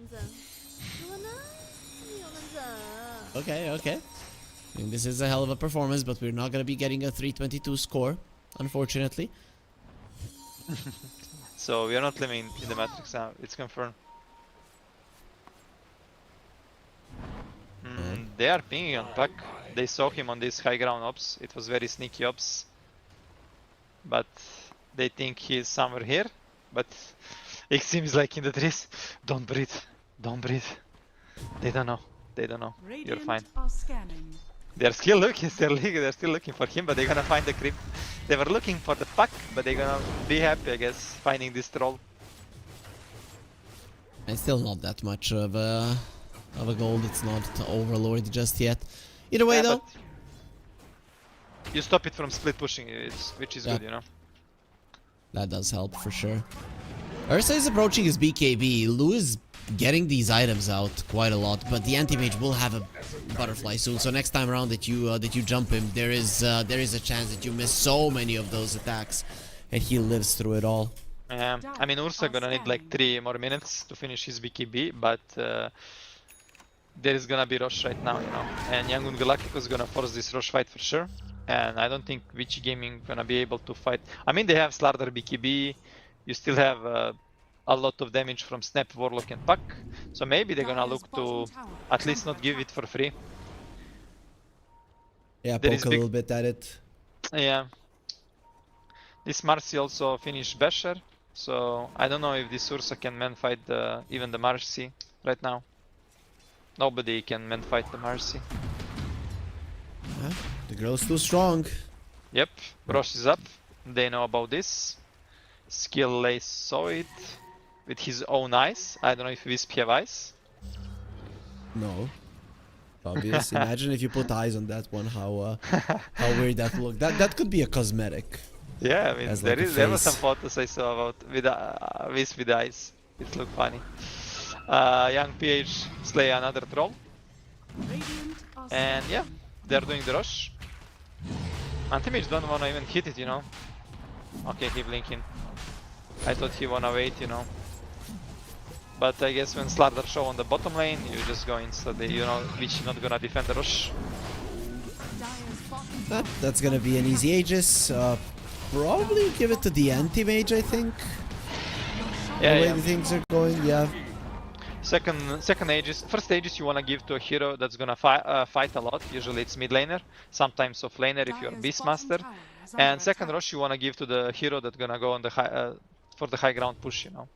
Speaker 2: Okay. I mean, this is a hell of a performance, but we're not gonna be getting a 322 score, unfortunately.
Speaker 5: So we are not living in the Matrix now, it's confirmed. They are pinging on Puck. They saw him on this high ground ops. It was very sneaky ops. But they think he's somewhere here. But it seems like in the trees. Don't breathe. Don't breathe. They don't know. They don't know. You're fine.
Speaker 4: Are scanning.
Speaker 5: They're still looking. They're still looking for him, but they're gonna find the creep. They were looking for the Puck, but they're gonna be happy, I guess, finding this troll.
Speaker 2: And still not that much of a gold. It's not overlord just yet. Either way,
Speaker 5: Yeah,
Speaker 2: though.
Speaker 5: but you stop it from split pushing, which is
Speaker 2: Yeah.
Speaker 5: good, you know.
Speaker 2: That does help for sure. Ursa is approaching his BKB. Lou is getting these items out quite a lot, but the anti-mage will have a butterfly soon. So next time around that you jump him, there is a chance that you miss so many of those attacks, and he lives through it all.
Speaker 5: I mean, Ursa gonna need like 3 more minutes to finish his BKB, but there is gonna be rush right now, you know. And Yangon Galactico is gonna force this rush fight for sure. And I don't think Vici Gaming gonna be able to fight. I mean, they have Slardar BKB. You still have a lot of damage from Snap, Warlock, and Puck. So maybe they're gonna look to at least not give it for free.
Speaker 2: Yeah,
Speaker 5: There
Speaker 2: poke
Speaker 5: is
Speaker 2: a
Speaker 5: big-
Speaker 2: little bit at it.
Speaker 5: Yeah. This Marcy also finished Basher. So I don't know if this Ursa can man fight even the Marcy right now. Nobody can man fight the Marcy.
Speaker 2: Huh? The girl's too strong.
Speaker 5: Yep, Rosh is up. They know about this. Skill Lace saw it with his own eyes. I don't know if Wisp have eyes.
Speaker 2: No. Obvious. Imagine if you put eyes on that one, how weird that would look. That could be a cosmetic.
Speaker 5: Yeah, I mean
Speaker 2: Has like a
Speaker 5: there were some
Speaker 2: face.
Speaker 5: photos I saw about with Wisp with eyes. It looked funny. Young PH slay another troll,
Speaker 4: Radiant are
Speaker 5: and yeah, they're doing the rush. Anti-mage don't wanna even hit it, you know. Okay, he blinking. I thought he wanna wait, you know. But I guess when Slardar show on the bottom lane, you just go instantly, you know, which not gonna defend the rush.
Speaker 4: Dire's bottom
Speaker 2: That's gonna be an easy Aegis. Probably give it to the anti-mage, I think.
Speaker 5: Yeah,
Speaker 2: the way
Speaker 5: yeah.
Speaker 2: the things are going, yeah.
Speaker 5: Second Aegis, first Aegis you wanna give to a hero that's gonna fight a lot. Usually it's mid laner, sometimes off laner if you're Beastmaster. And second rush you wanna give to the hero that's gonna go on the high, for the high ground push, you know.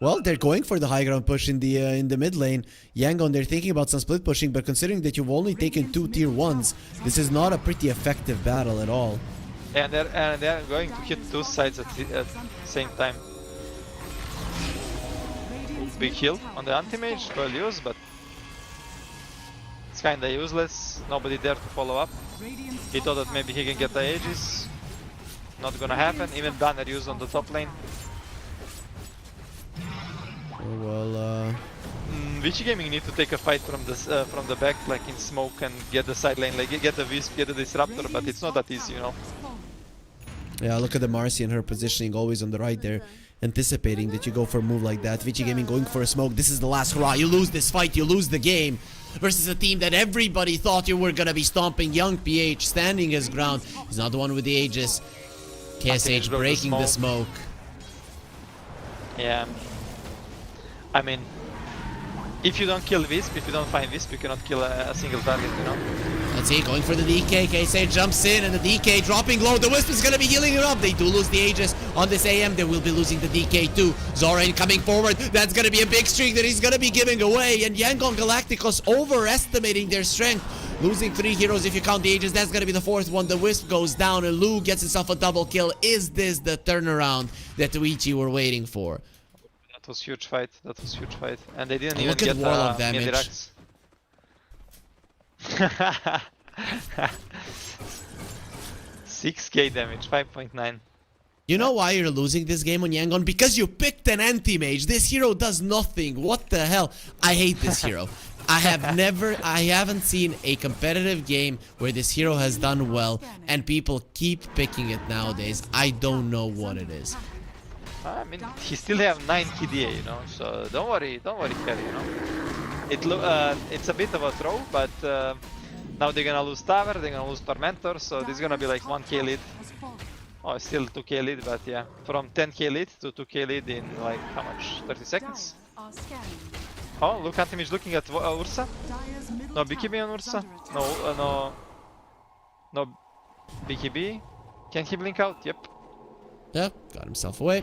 Speaker 2: Well, they're going for the high ground push in the mid lane. Yangon, they're thinking about some split pushing, but considering that you've only taken 2 tier 1s, this is not a pretty effective battle at all.
Speaker 5: And they're going to hit 2 sides at the same time. Big heal on the anti-mage, well used, but it's kinda useless. Nobody there to follow up. He thought that maybe he can get the Aegis. Not gonna happen. Even Banner used on the top lane.
Speaker 2: Oh, well,
Speaker 5: Vici Gaming need to take a fight from the back, like in smoke, and get the side lane, like get the Wisp, get the Disruptor, but it's not that easy, you know.
Speaker 2: yeah, look at the Marcy and her positioning always on the right there, anticipating that you go for a move like that. Vici Gaming going for a smoke. This is the last hurrah. You lose this fight, you lose the game. Versus a team that everybody thought you were gonna be stomping. Young PH standing his ground. He's not the one with the Aegis. KSH
Speaker 5: broke the
Speaker 2: breaking the smoke.
Speaker 5: Yeah. I mean, if you don't kill Wisp, if you don't find Wisp, you cannot kill a single target, you know.
Speaker 2: Let's see, going for the DK. KSH jumps in and the DK dropping low. The Wisp is gonna be healing it up. They do lose the Aegis on this AM. They will be losing the DK too. Zoran coming forward. That's gonna be a big streak that he's gonna be giving away. And Yangon Galacticos overestimating their strength. Losing 3 heroes if you count the Aegis. That's gonna be the 4th one. The Wisp goes down and Lu gets himself a double kill. Is this the turnaround that Tuichi were waiting for?
Speaker 5: That was huge fight. That was huge fight, and they didn't even
Speaker 2: Look at
Speaker 5: get
Speaker 2: Warlock damage.
Speaker 5: Midirax. 6k damage, 5.9.
Speaker 2: You know why you're losing this game on Yangon? Because you picked an anti-mage. This hero does nothing. What the hell? I hate this hero. I haven't seen a competitive game where this hero has done well and people keep picking it nowadays. I don't know what it is.
Speaker 5: I mean, he still have 9 KDA, you know, so don't worry, Kerry, you know. It's a bit of a throw, but now they're gonna lose Tower, they're gonna lose Tormentor, so this is gonna be like 1k lead. Oh, still 2k lead, but yeah. From 10k lead to 2k lead in like how much? 30 seconds?
Speaker 4: Dire are scanning.
Speaker 5: Oh, look, Antimage looking at Ursa.
Speaker 4: Dire's middle
Speaker 5: No
Speaker 4: tower
Speaker 5: BKB on
Speaker 4: is
Speaker 5: Ursa.
Speaker 4: under attack.
Speaker 5: No BKB. Can he blink out? Yep.
Speaker 2: Yep, got himself away.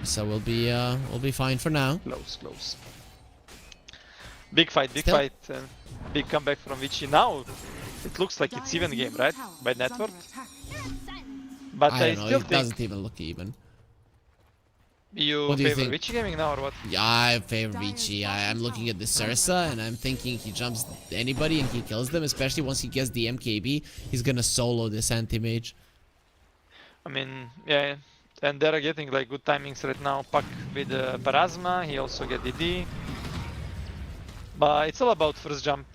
Speaker 2: So we'll be fine for now.
Speaker 5: Close. Big fight.
Speaker 2: Still-
Speaker 5: Big comeback from Vici. Now it looks like it's
Speaker 4: Dire's
Speaker 5: even game,
Speaker 4: middle
Speaker 5: right?
Speaker 4: tower
Speaker 5: By
Speaker 4: is
Speaker 5: net
Speaker 4: under
Speaker 5: worth.
Speaker 4: attack.
Speaker 5: But
Speaker 2: I
Speaker 5: I
Speaker 2: don't know.
Speaker 5: still
Speaker 2: It
Speaker 5: think
Speaker 2: doesn't even look even.
Speaker 5: you
Speaker 2: What do you
Speaker 5: favor
Speaker 2: think?
Speaker 5: Vici gaming now or what?
Speaker 2: Yeah, I favor Vici. I'm looking at the Sursa and I'm thinking he jumps anybody and he kills them, especially once he gets the MKB. He's gonna solo this anti-mage.
Speaker 5: I mean, yeah. And they're getting like good timings right now. Puck with Parasma, he also get DD. But it's all about first jump.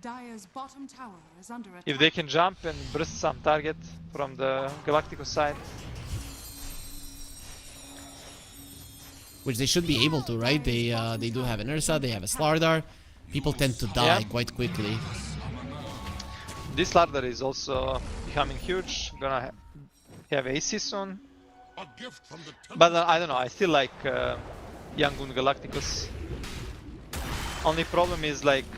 Speaker 4: Dire's bottom tower is under attack.
Speaker 5: If they can jump and burst some target from the Galacticos side.
Speaker 2: Which they should be able to, right? They do have an Ursa, they have a Slardar. People tend to die
Speaker 5: Yeah.
Speaker 2: quite quickly.
Speaker 5: This ladder is also becoming huge. Gonna have AC soon. But I don't know, I still like Yangon Galacticos. Only problem is like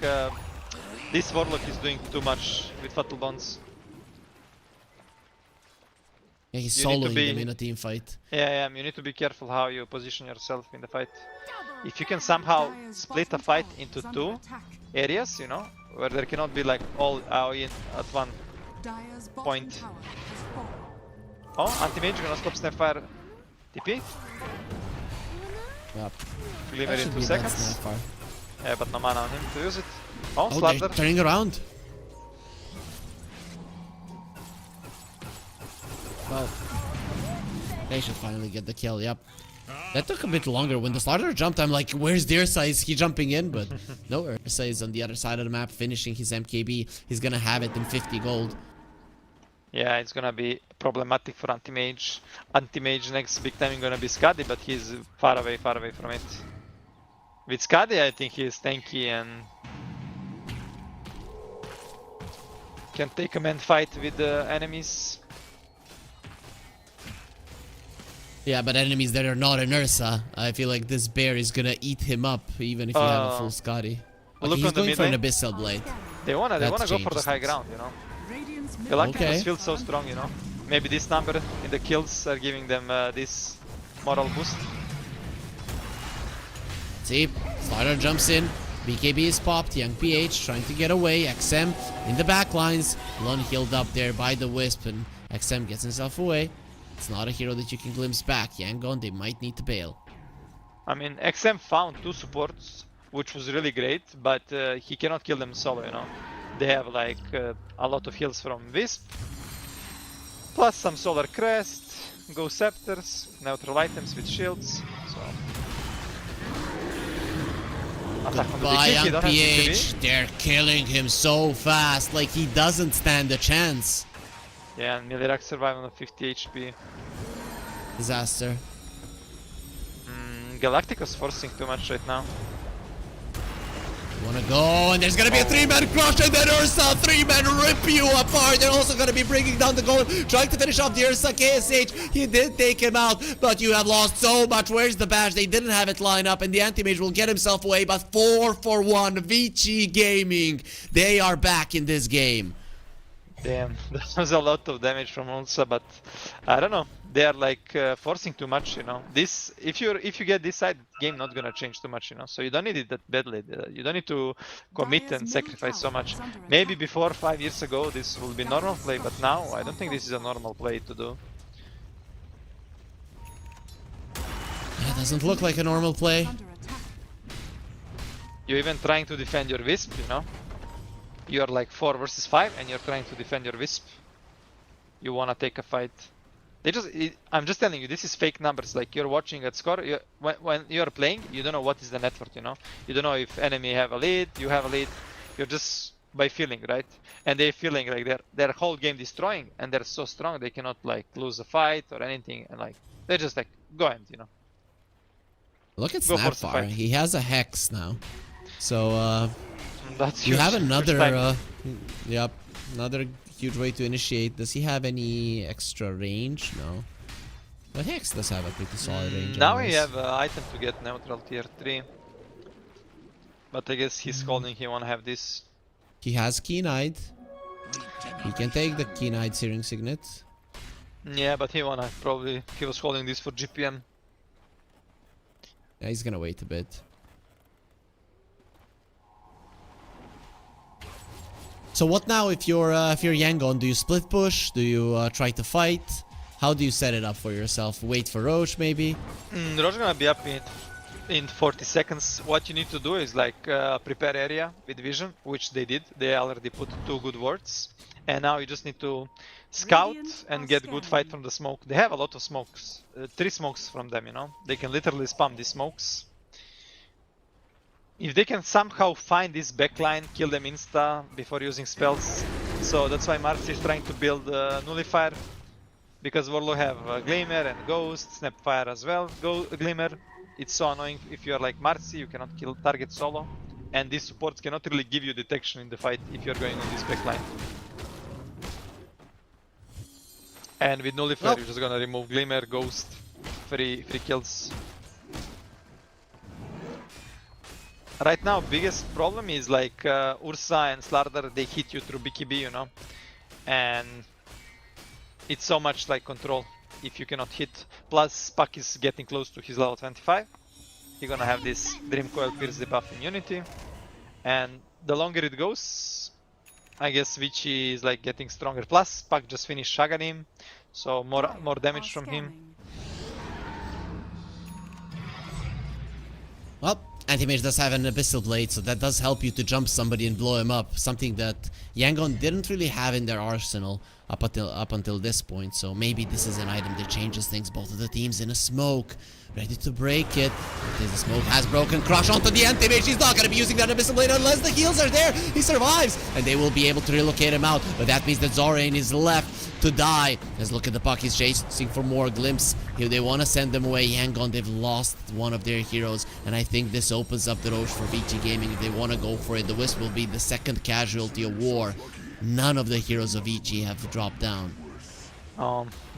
Speaker 5: this Warlock is doing too much with Fatal Bonds.
Speaker 2: Yeah, he's
Speaker 5: You need to
Speaker 2: soloing
Speaker 5: be-
Speaker 2: them in a team fight.
Speaker 5: Yeah, you need to be careful how you position yourself in the fight. If you can somehow
Speaker 4: Dire's
Speaker 5: split a
Speaker 4: bottom
Speaker 5: fight
Speaker 4: tower
Speaker 5: into
Speaker 4: is under
Speaker 5: two
Speaker 4: attack.
Speaker 5: areas, you know, where there cannot be like all in at one.
Speaker 4: Dire's bottom
Speaker 5: Point.
Speaker 4: tower has fallen.
Speaker 5: Oh, anti-mage gonna stop Snapfire TP.
Speaker 2: Yep.
Speaker 5: Glimmer
Speaker 2: That
Speaker 5: in
Speaker 2: should
Speaker 5: 2
Speaker 2: be that
Speaker 5: seconds.
Speaker 2: Snapfire.
Speaker 5: Yeah, but no mana on him to use it. Oh,
Speaker 2: Oh, they're
Speaker 5: Slardar.
Speaker 2: turning around. Well, they should finally get the kill, yep. That took a bit longer. When the Slardar jumped, I'm like, where's the Ursa? Is he jumping in? But no, Ursa is on the other side of the map finishing his MKB. He's gonna have it in 50 gold.
Speaker 5: Yeah, it's gonna be problematic for anti-mage. Anti-mage next big time is gonna be Skadi, but he's far away from it. With Skadi, I think he's tanky and can take a man fight with the enemies.
Speaker 2: Yeah, but enemies that are not an Ursa, I feel like this bear is gonna eat him up, even if you have a full Scotty. Okay,
Speaker 5: look
Speaker 2: he's
Speaker 5: on the
Speaker 2: going
Speaker 5: mid
Speaker 2: for an
Speaker 5: lane.
Speaker 2: Abyssal Blade.
Speaker 5: They wanna
Speaker 2: That
Speaker 5: go for the
Speaker 2: changes
Speaker 5: high
Speaker 2: things.
Speaker 5: ground, you know.
Speaker 4: Radiant's middle
Speaker 5: Galacticos
Speaker 2: Okay.
Speaker 5: feels so strong, you know. Maybe this number in the kills are giving them this moral boost.
Speaker 2: See, Slardar jumps in. BKB is popped. Young PH trying to get away. XM in the back lines. Lone healed up there by the Wisp, and XM gets himself away. It's not a hero that you can glimpse back. Yangon, they might need to bail.
Speaker 5: I mean, XM found 2 supports, which was really great, but he cannot kill them solo, you know. They have like a lot of heals from Wisp, plus some Solar Crest, Ghost Scepters, neutral items with shields, so... Attack on the
Speaker 2: Goodbye,
Speaker 5: big hit, he
Speaker 2: Young
Speaker 5: don't have BKB.
Speaker 2: PH. They're killing him so fast, like he doesn't stand a chance.
Speaker 5: Yeah, and Milirak survived on 50 HP.
Speaker 2: Disaster.
Speaker 5: Galacticos forcing too much right now.
Speaker 2: Wanna go, and there's gonna be a 3-man crush, and then Ursa, 3-man rip you apart. They're also gonna be bringing down the goal, trying to finish off the Ursa. KSH, he did take him out, but you have lost so much. Where's the badge? They didn't have it line up, and the anti-mage will get himself away, but 4-for-1, Vici Gaming. They are back in this game.
Speaker 5: Damn, that was a lot of damage from Ulsa, but I don't know. They are like forcing too much, you know. This, if you get this side, game not gonna change too much, you know. So you don't need it that badly. You don't need to commit
Speaker 4: Dire's
Speaker 5: and
Speaker 4: middle
Speaker 5: sacrifice so
Speaker 4: tower
Speaker 5: much.
Speaker 4: is under
Speaker 5: Maybe
Speaker 4: attack.
Speaker 5: before 5 years ago this will be normal play, but now I don't think this is a normal play to do.
Speaker 2: That doesn't look like a normal play.
Speaker 4: Under attack.
Speaker 5: You're even trying to defend your Wisp, you know. You're like 4 versus 5 and you're trying to defend your Wisp. You wanna take a fight. I'm just telling you, this is fake numbers. Like you're watching at score, when you're playing, you don't know what is the net worth, you know. You don't know if enemy have a lead, you have a lead. You're just by feeling, right? And they're feeling like their whole game destroying, and they're so strong they cannot like lose a fight or anything, and like they're just like go ahead, you know.
Speaker 2: Look at
Speaker 5: Go for the
Speaker 2: Snapfire.
Speaker 5: fight.
Speaker 2: He has a Hex now. So,
Speaker 5: That's
Speaker 2: you
Speaker 5: huge.
Speaker 2: have
Speaker 5: Huge
Speaker 2: another,
Speaker 5: time.
Speaker 2: yep, another Huge way to initiate. Does he have any extra range? No. But Hex does have a pretty solid range.
Speaker 3: Now
Speaker 2: anyways.
Speaker 3: we have an item to get neutral tier 3. But I guess he's holding, he wanna have this.
Speaker 2: He has Keen-Eyed. He can take the Keen-Eyed Searing Signet.
Speaker 3: Yeah, but he wanna probably, he was holding this for GPM.
Speaker 2: Yeah, he's gonna wait a bit. So what now if you're Yangon? Do you split push? Do you try to fight? How do you set it up for yourself? Wait for Roche maybe?
Speaker 3: Roche gonna be up in 40 seconds. What you need to do is like prepare area with vision, which they did. They already put 2 good wards. And now you just need to scout and get good fight from the smoke. They have a lot of smokes. 3 smokes from them, you know. They can literally spam these smokes. If they can somehow find this backline, kill them insta before using spells. So that's why Marcy is trying to build Nullifier. Because Warlock have Glimmer and Ghost, Snapfire as well, Glimmer. It's so annoying if you are like Marcy, you cannot kill target solo. And these supports cannot really give you detection in the fight if you are going on this backline. And with Nullifier, you're just gonna remove Glimmer, Ghost, free kills. Right now, biggest problem is like Ursa and Slardar, they hit you through BKB, you know? And it's so much like control if you cannot hit. Plus, Puck is getting close to his level 25. You're gonna have this Dream Coil Pierce debuff immunity. And the longer it goes, I guess Vici is like getting stronger. Plus, Puck just finished Shaganim, so more damage from him.
Speaker 2: Well, Anti-Mage does have an Abyssal Blade, so that does help you to jump somebody and blow him up. Something that Yangon didn't really have in their arsenal up until this point. So maybe this is an item that changes things. Both of the teams in a smoke, ready to break it. The smoke has broken. Crush onto the Anti-Mage. He's not going to be using that Abyssal Blade unless the heals are there. He survives, and they will be able to relocate him out. But that means that Zorain is left to die. Let's look at the Puck. He's chasing for more glimpse. Here they want to send them away. Yangon, they've lost one of their heroes, and I think this opens up the road for Vici Gaming if they want to go for it. The Wisp will be the second casualty of war. None of the heroes of Vici have dropped down.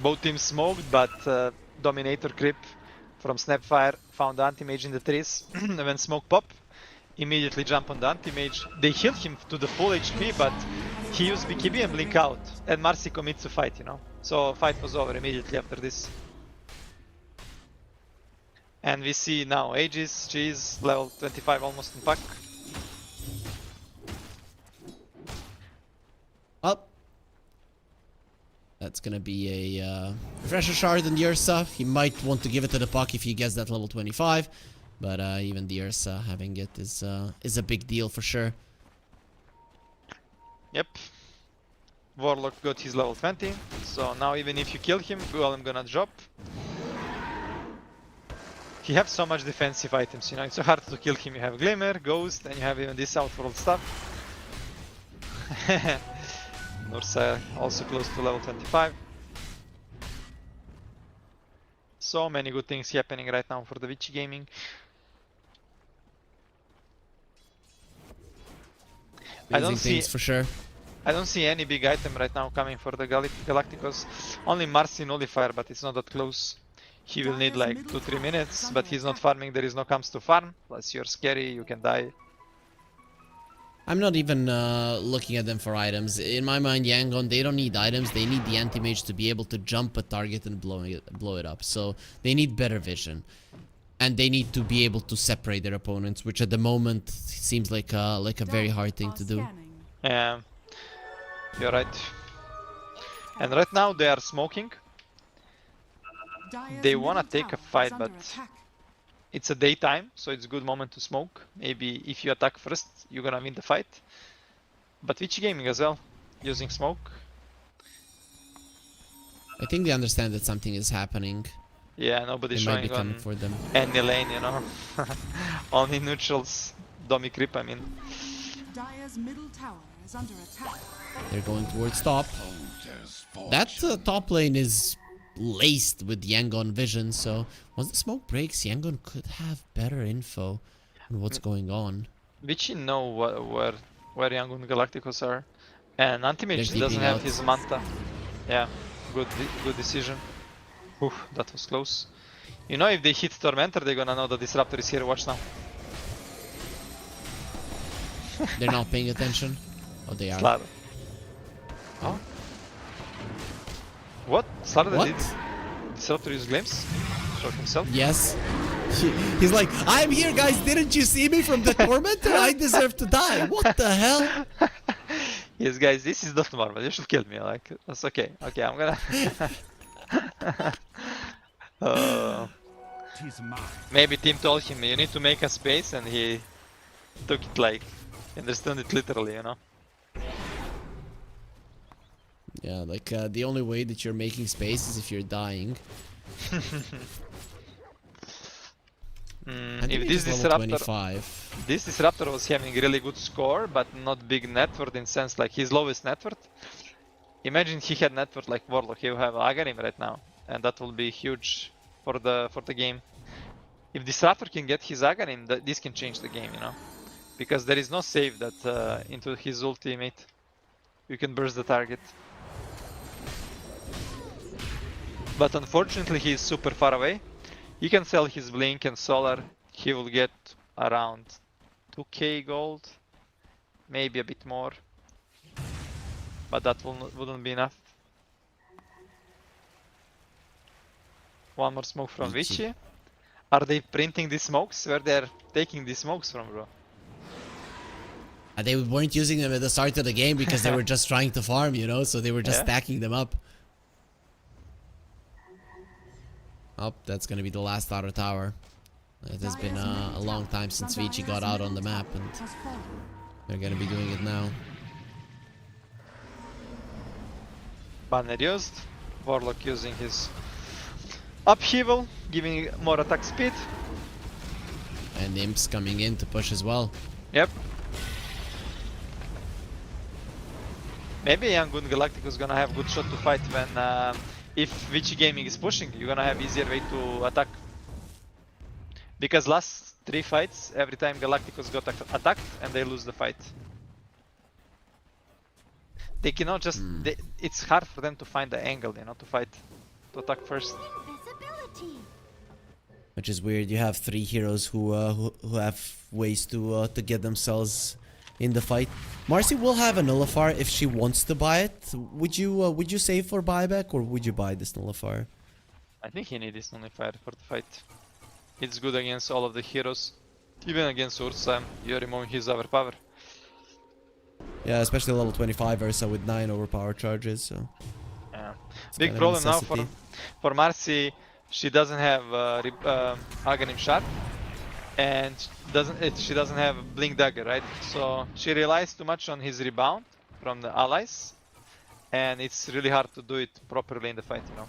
Speaker 3: Both teams smoked, but Dominator creep from Snapfire found the Anti-Mage in the trees. When smoke pop, immediately jump on the Anti-Mage. They healed him to the full HP, but he used BKB and blink out. And Marcy commits to fight, you know. So fight was over immediately after this. And we see now Aegis, she is level 25 almost in Puck.
Speaker 2: Up. That's gonna be a Refresher Shard on the Ursa. He might want to give it to the Puck if he gets that level 25. But even the Ursa having it is a big deal for sure.
Speaker 3: Yep. Warlock got his level 20. So now even if you kill him, Golem gonna drop. He has so much defensive items, you know, it's so hard to kill him. You have Glimmer, Ghost, and you have even this Outworld stuff. Ursa also close to level 25. So many good things happening right now for the Vici Gaming. I don't see
Speaker 2: for sure.
Speaker 3: I don't see any big item right now coming for the Galacticos. Only Marcy Nullifier, but it's not that close. He will need like 2-3 minutes, but he's not farming, there is no camps to farm. Plus you're scary, you can die.
Speaker 2: I'm not even looking at them for items. In my mind, Yangon, they don't need items. They need the Anti-Mage to be able to jump a target and blow it up. So they need better vision. And they need to be able to separate their opponents, which at the moment seems like a very hard thing to do.
Speaker 3: Yeah, you're right. And right now they are smoking. They wanna take a fight, but it's a daytime, so it's a good moment to smoke. Maybe if you attack first, you're gonna win the fight. But Vici Gaming as well, using smoke.
Speaker 2: I think they understand that something is happening.
Speaker 3: Yeah, nobody's
Speaker 2: They might be
Speaker 3: showing
Speaker 2: coming
Speaker 3: on
Speaker 2: for them.
Speaker 3: any lane, you know. Only neutrals, dummy creep, I mean.
Speaker 4: Dire's middle tower is under attack.
Speaker 2: They're going towards top. That top lane is laced with Yangon vision, so once the smoke breaks, Yangon could have better info on what's going on.
Speaker 3: Vici know where Yangon Galacticos are. And
Speaker 2: They're
Speaker 3: Anti-Mage
Speaker 2: keeping
Speaker 3: doesn't have
Speaker 2: out.
Speaker 3: his Manta. Yeah, good decision. Oof, that was close. You know, if they hit Tormentor, they're gonna know the Disruptor is here. Watch now.
Speaker 2: They're not paying attention. Oh, they are.
Speaker 3: Slaughter. Oh. What? Slaughter
Speaker 2: What?
Speaker 3: did Disruptor use Glimpse? Show himself?
Speaker 2: Yes. He's like, I'm here, guys. Didn't you see me from the Tormentor? I deserve to die. What the hell?
Speaker 3: Yes, guys, this is not normal. You should kill me. Like, that's okay. Okay, I'm gonna. Maybe team told him you need to make a space, and he took it like, understood it literally, you know.
Speaker 2: Yeah, like the only way that you're making space is if you're dying.
Speaker 3: If this disruptor was having really good score, but not big net worth in sense like his lowest net worth. Imagine he had net worth like Warlock, he will have Aghanim right now, and that will be huge for the game. If Disruptor can get his Aghanim, this can change the game, you know, because there is no save that into his ultimate. You can burst the target. But unfortunately he is super far away. He can sell his Blink and Solar, he will get around 2k gold, maybe a bit more, but that wouldn't be enough. One more smoke from Vici. Are they printing these smokes? Where they're taking these smokes from, bro?
Speaker 2: They weren't using them at the start of the game because they were just trying to farm, you know, so they were just stacking them up. Oh, that's gonna be the last outer tower. It has been a long time since Vici got out on the map, and they're gonna be doing it now.
Speaker 3: Banner used. Warlock using his upheaval, giving more attack speed.
Speaker 2: And Imps coming in to push as well.
Speaker 3: Yep. Maybe Young Gun Galactic is gonna have good shot to fight when if Vici Gaming is pushing, you're gonna have easier way to attack. Because last 3 fights, every time Galacticos got attacked and they lose the fight. They cannot just, it's hard for them to find the angle, you know, to fight, to attack first.
Speaker 2: Which is weird. You have 3 heroes who have ways to get themselves in the fight. Marcy will have a nullifier if she wants to buy it. Would you save for buyback, or would you buy this nullifier?
Speaker 3: I think he needs this nullifier for the fight. It's good against all of the heroes. Even against Ursa, you're removing his overpower.
Speaker 2: Yeah, especially level 25 Ursa with 9 overpower charges. So
Speaker 3: yeah, big problem now for Marcy. She doesn't have Aghanim Shard, and she doesn't have Blink Dagger, right? So she relies too much on his rebound from the allies, and it's really hard to do it properly in the fight, you know.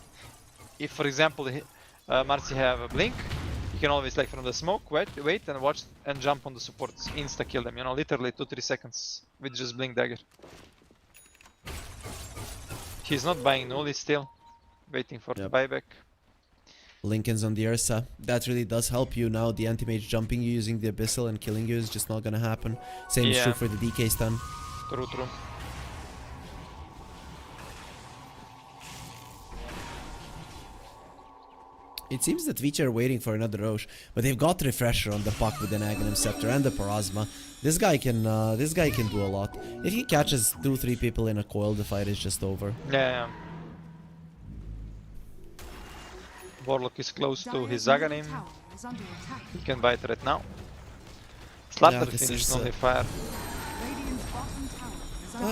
Speaker 3: If, for example, Marcy have a Blink, you can always, like, from the smoke, wait and watch and jump on the supports, insta kill them, you know, literally 2-3 seconds with just Blink Dagger. He's not buying null, he's still waiting for the buyback.
Speaker 2: Lincoln's on the Ursa. That really does help you now. The anti-mage jumping you using the Abyssal and killing you is just not gonna happen. Same is true for the DK stun.
Speaker 3: True.
Speaker 2: It seems that Vici are waiting for another Roche, but they've got Refresher on the puck with an Aghanim Scepter and the Parasma. This guy can do a lot. If he catches 2-3 people in a coil, the fight is just over.
Speaker 3: Yeah. Warlock is close to his Aghanim. He can buy it right now. Slaughter finished nullifier.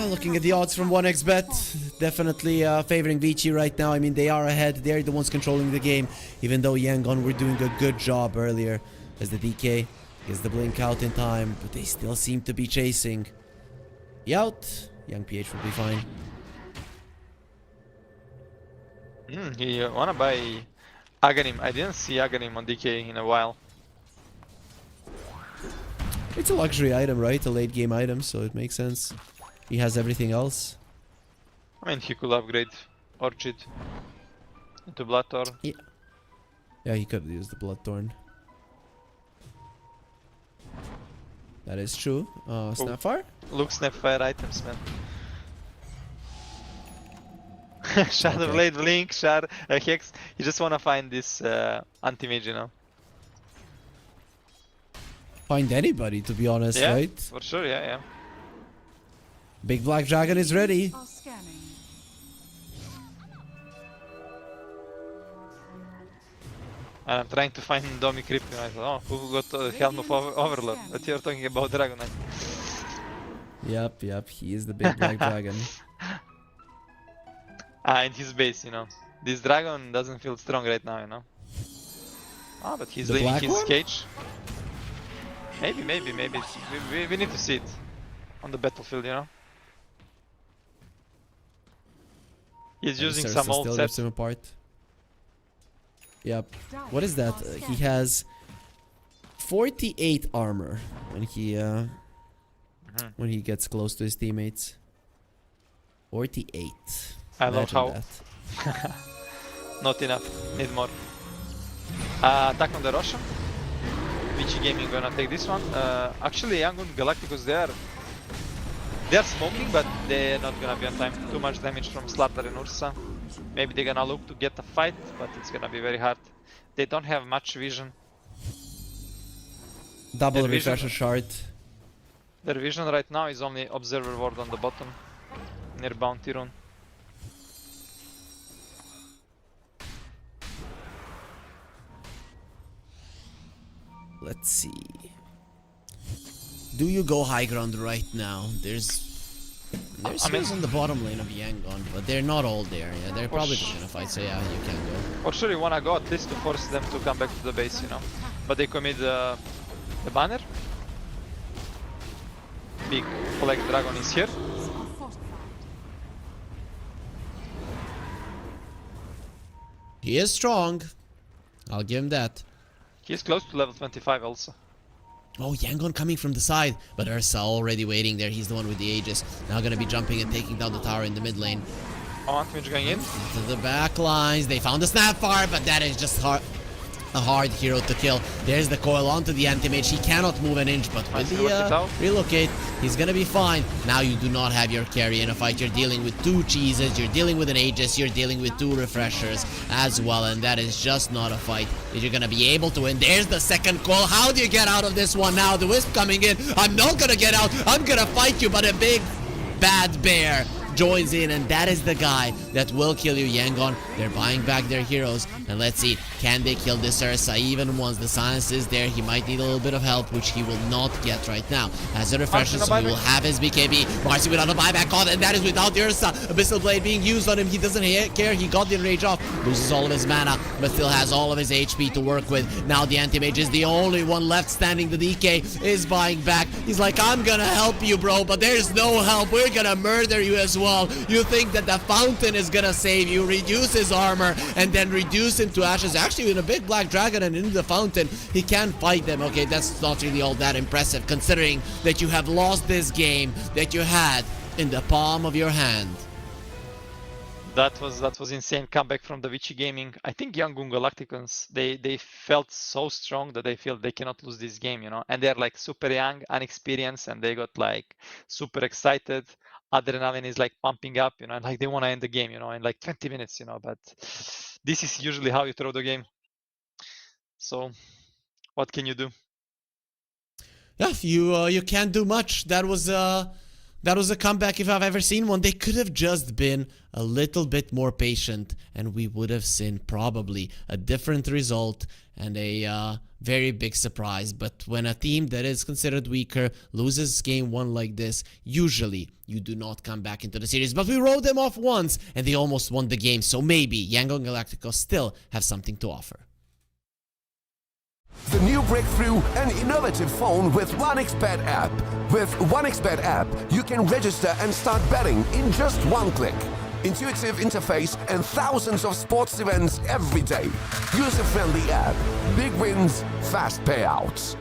Speaker 2: Looking at the odds from 1xBet, definitely favoring Vici right now. I mean, they are ahead. They're the ones controlling the game, even though Yangon were doing a good job earlier as the DK gets the blink out in time, but they still seem to be chasing. He out. Young PH will be fine.
Speaker 3: He wanna buy Aghanim. I didn't see Aghanim on DK in a while.
Speaker 2: It's a luxury item, right? A late game item, so it makes sense. He has everything else.
Speaker 3: I mean, he could upgrade Orchid into Bloodthorn.
Speaker 2: Yeah, he could use the Bloodthorn. That is true. Snapfire?
Speaker 3: Look, Snapfire items, man.
Speaker 5: Shadow
Speaker 2: Okay.
Speaker 5: Blade, Blink, Shard, Hex. You just wanna find this anti-mage, you know?
Speaker 2: Find anybody, to be honest,
Speaker 5: Yeah,
Speaker 2: right?
Speaker 5: for sure, yeah.
Speaker 2: Big Black Dragon is ready.
Speaker 4: Are scanning.
Speaker 5: And I'm trying to find Domi Crypt, and I thought, oh, who got Helm of Overlord? But you're talking about Dragon Knight.
Speaker 2: Yep, he is the Big Black Dragon.
Speaker 5: And his base, you know. This dragon doesn't feel strong right now, you know. Ah, but he's
Speaker 2: The
Speaker 5: leaving
Speaker 2: black
Speaker 5: his
Speaker 2: one?
Speaker 5: cage. Maybe. We need to see it on the battlefield, you know. He's using
Speaker 2: Cersei
Speaker 5: some old
Speaker 2: still
Speaker 5: sets.
Speaker 2: rips him apart. Yep. What is that? He has 48 armor when he gets close to his teammates. 48.
Speaker 5: I love
Speaker 2: Imagine
Speaker 5: how.
Speaker 2: that.
Speaker 5: Not enough. Need more. Attack on the Roshan. Vici Gaming gonna take this one. Actually, Yangon Galacticos, they are smoking, but they're not gonna be on time. Too much damage from Slardar and Ursa. Maybe they're gonna look to get a fight, but it's gonna be very hard. They don't have much vision.
Speaker 2: Double
Speaker 5: Their vision-
Speaker 2: refresher shard.
Speaker 5: Their vision right now is only Observer Ward on the bottom, near Bounty Rune.
Speaker 2: Let's see. Do you go high ground right now? There's heroes on the bottom lane of Yangon, but they're not all there. Yeah, they're probably just gonna fight. So yeah, you can go.
Speaker 5: For sure you wanna go at least to force them to come back to the base, you know. But they commit the banner. Big Black Dragon is here.
Speaker 4: Are fortified.
Speaker 2: He is strong. I'll give him that.
Speaker 5: He's close to level 25 also.
Speaker 2: Oh, Yangon coming from the side, but Ursa already waiting there. He's the one with the Aegis. Now gonna be jumping and taking down the tower in the mid lane.
Speaker 5: Oh, anti-mage going in.
Speaker 2: To the back lines. They found the Snapfire, but that is just a hard hero to kill. There's the coil onto the anti-mage. He cannot move an inch, but with the relocate, he's gonna be fine. Now you do not have your carry in a fight. You're dealing with two cheeses, you're dealing with an Aegis, you're dealing with two refreshers as well, and that is just not a fight that you're gonna be able to win. There's the second call. How do you get out of this one now? The Wisp coming in. I'm not gonna get out. I'm gonna fight you, but a big bad bear joins in, and that is the guy that will kill you. Yangon, they're buying back their heroes, and let's see, can they kill this Ursa? Even once the silence is there, he might need a little bit of help, which he will not get right now. As a refresher, so he will have his BKB. Marcy without a buyback on, and that is without the Ursa. Abyssal Blade being used on him. He doesn't care. He got the enrage off, loses all of his mana, but still has all of his HP to work with. Now the anti-mage is the only one left standing. The DK is buying back. He's like, I'm gonna help you, bro, but there's no help. We're gonna murder you as well. You think that the fountain is gonna save you, reduce his armor, and then reduce him to ashes. Actually, with a big black dragon and in the fountain, he can fight them. Okay, that's not really all that impressive, considering that you have lost this game that you had in the palm of your hand.
Speaker 5: That was insane comeback from the Vici Gaming. I think Young Galacticans, they felt so strong that they feel they cannot lose this game, you know. And they're like super young, unexperienced, and they got like super excited. Adrenaline is like pumping up, you know, and like they want to end the game, you know, in like 20 minutes, you know. But this is usually how you throw the game. So, what can you do?
Speaker 2: Yeah, you can't do much. That was a comeback if I've ever seen one. They could have just been a little bit more patient, and we would have seen probably a different result and a very big surprise. But when a team that is considered weaker loses game one like this, usually you do not come back into the series. But we rode them off once, and they almost won the game. So maybe Yangon Galacticos still have something to offer.
Speaker 1: The new breakthrough, an innovative phone with 1xBet app. With 1xBet app, you can register and start betting in just one click. Intuitive interface and thousands of sports events every day. User-friendly app. Big wins, fast payouts.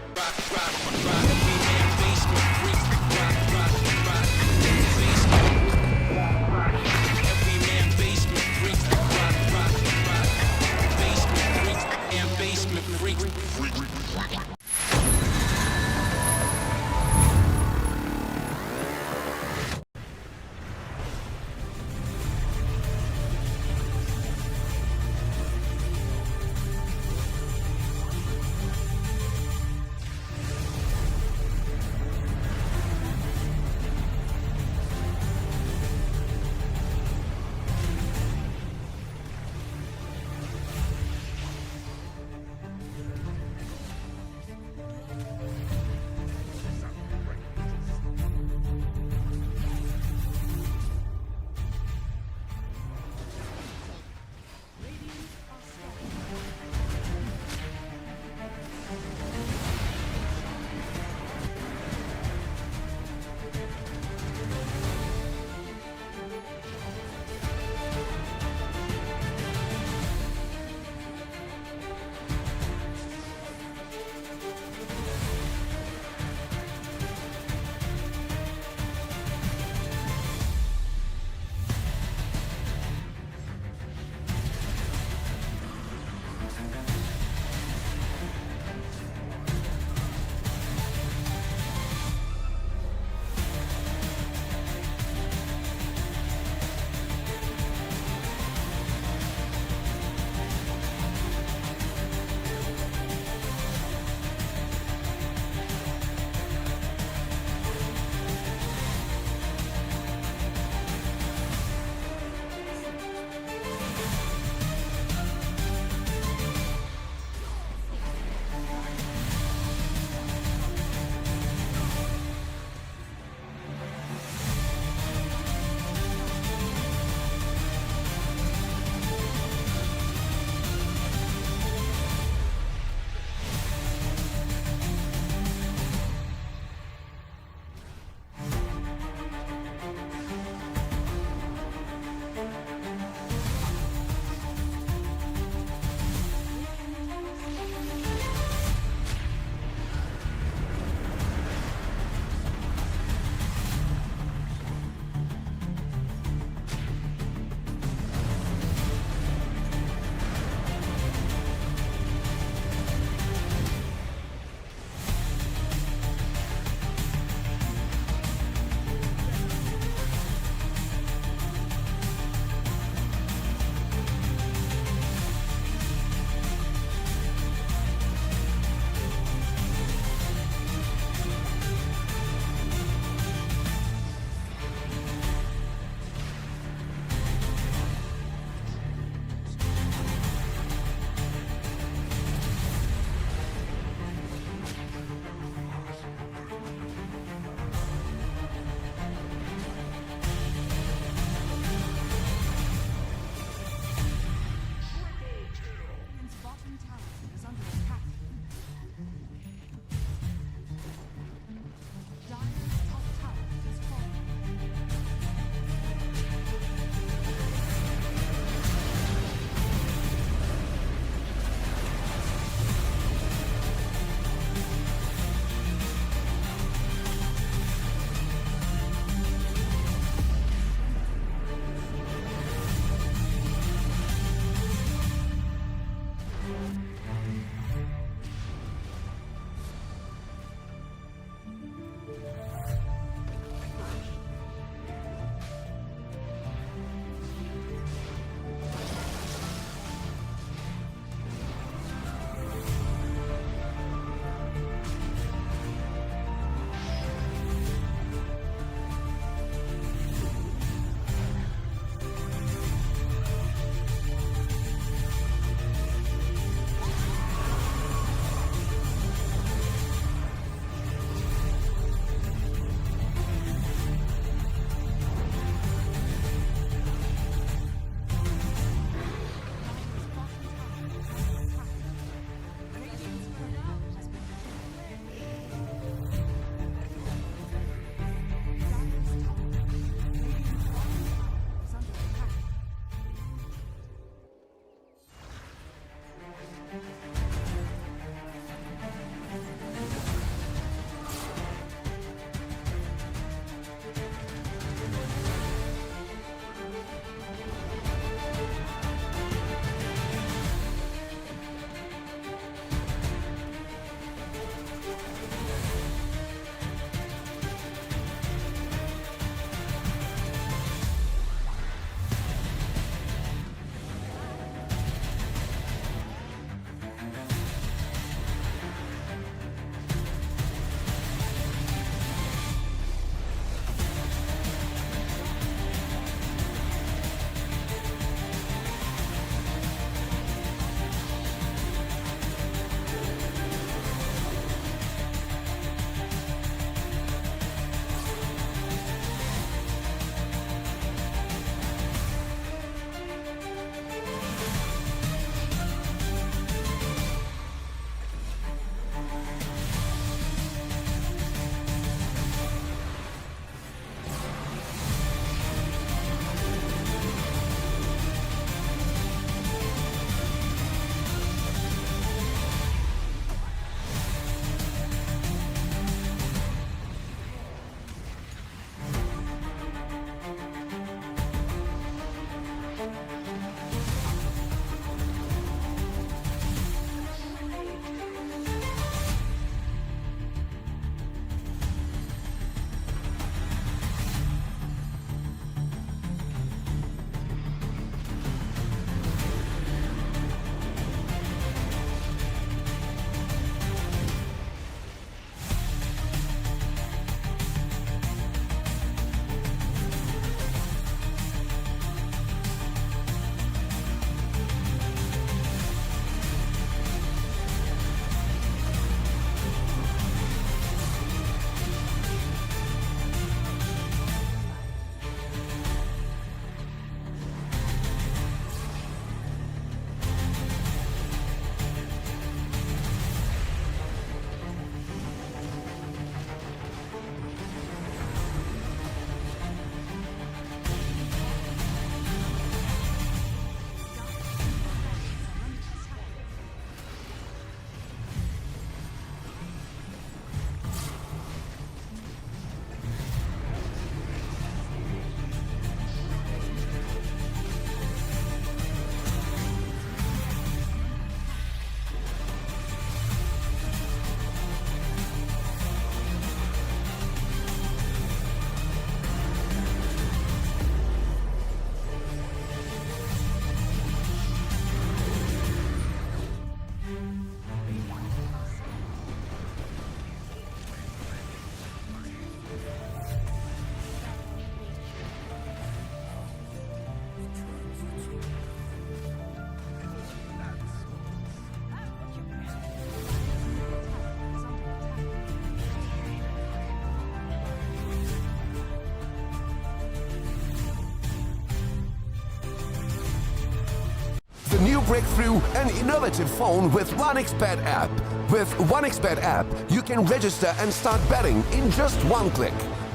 Speaker 1: break through an innovative phone with 1xBet app. With 1xBet app, you can register and start betting in just one click.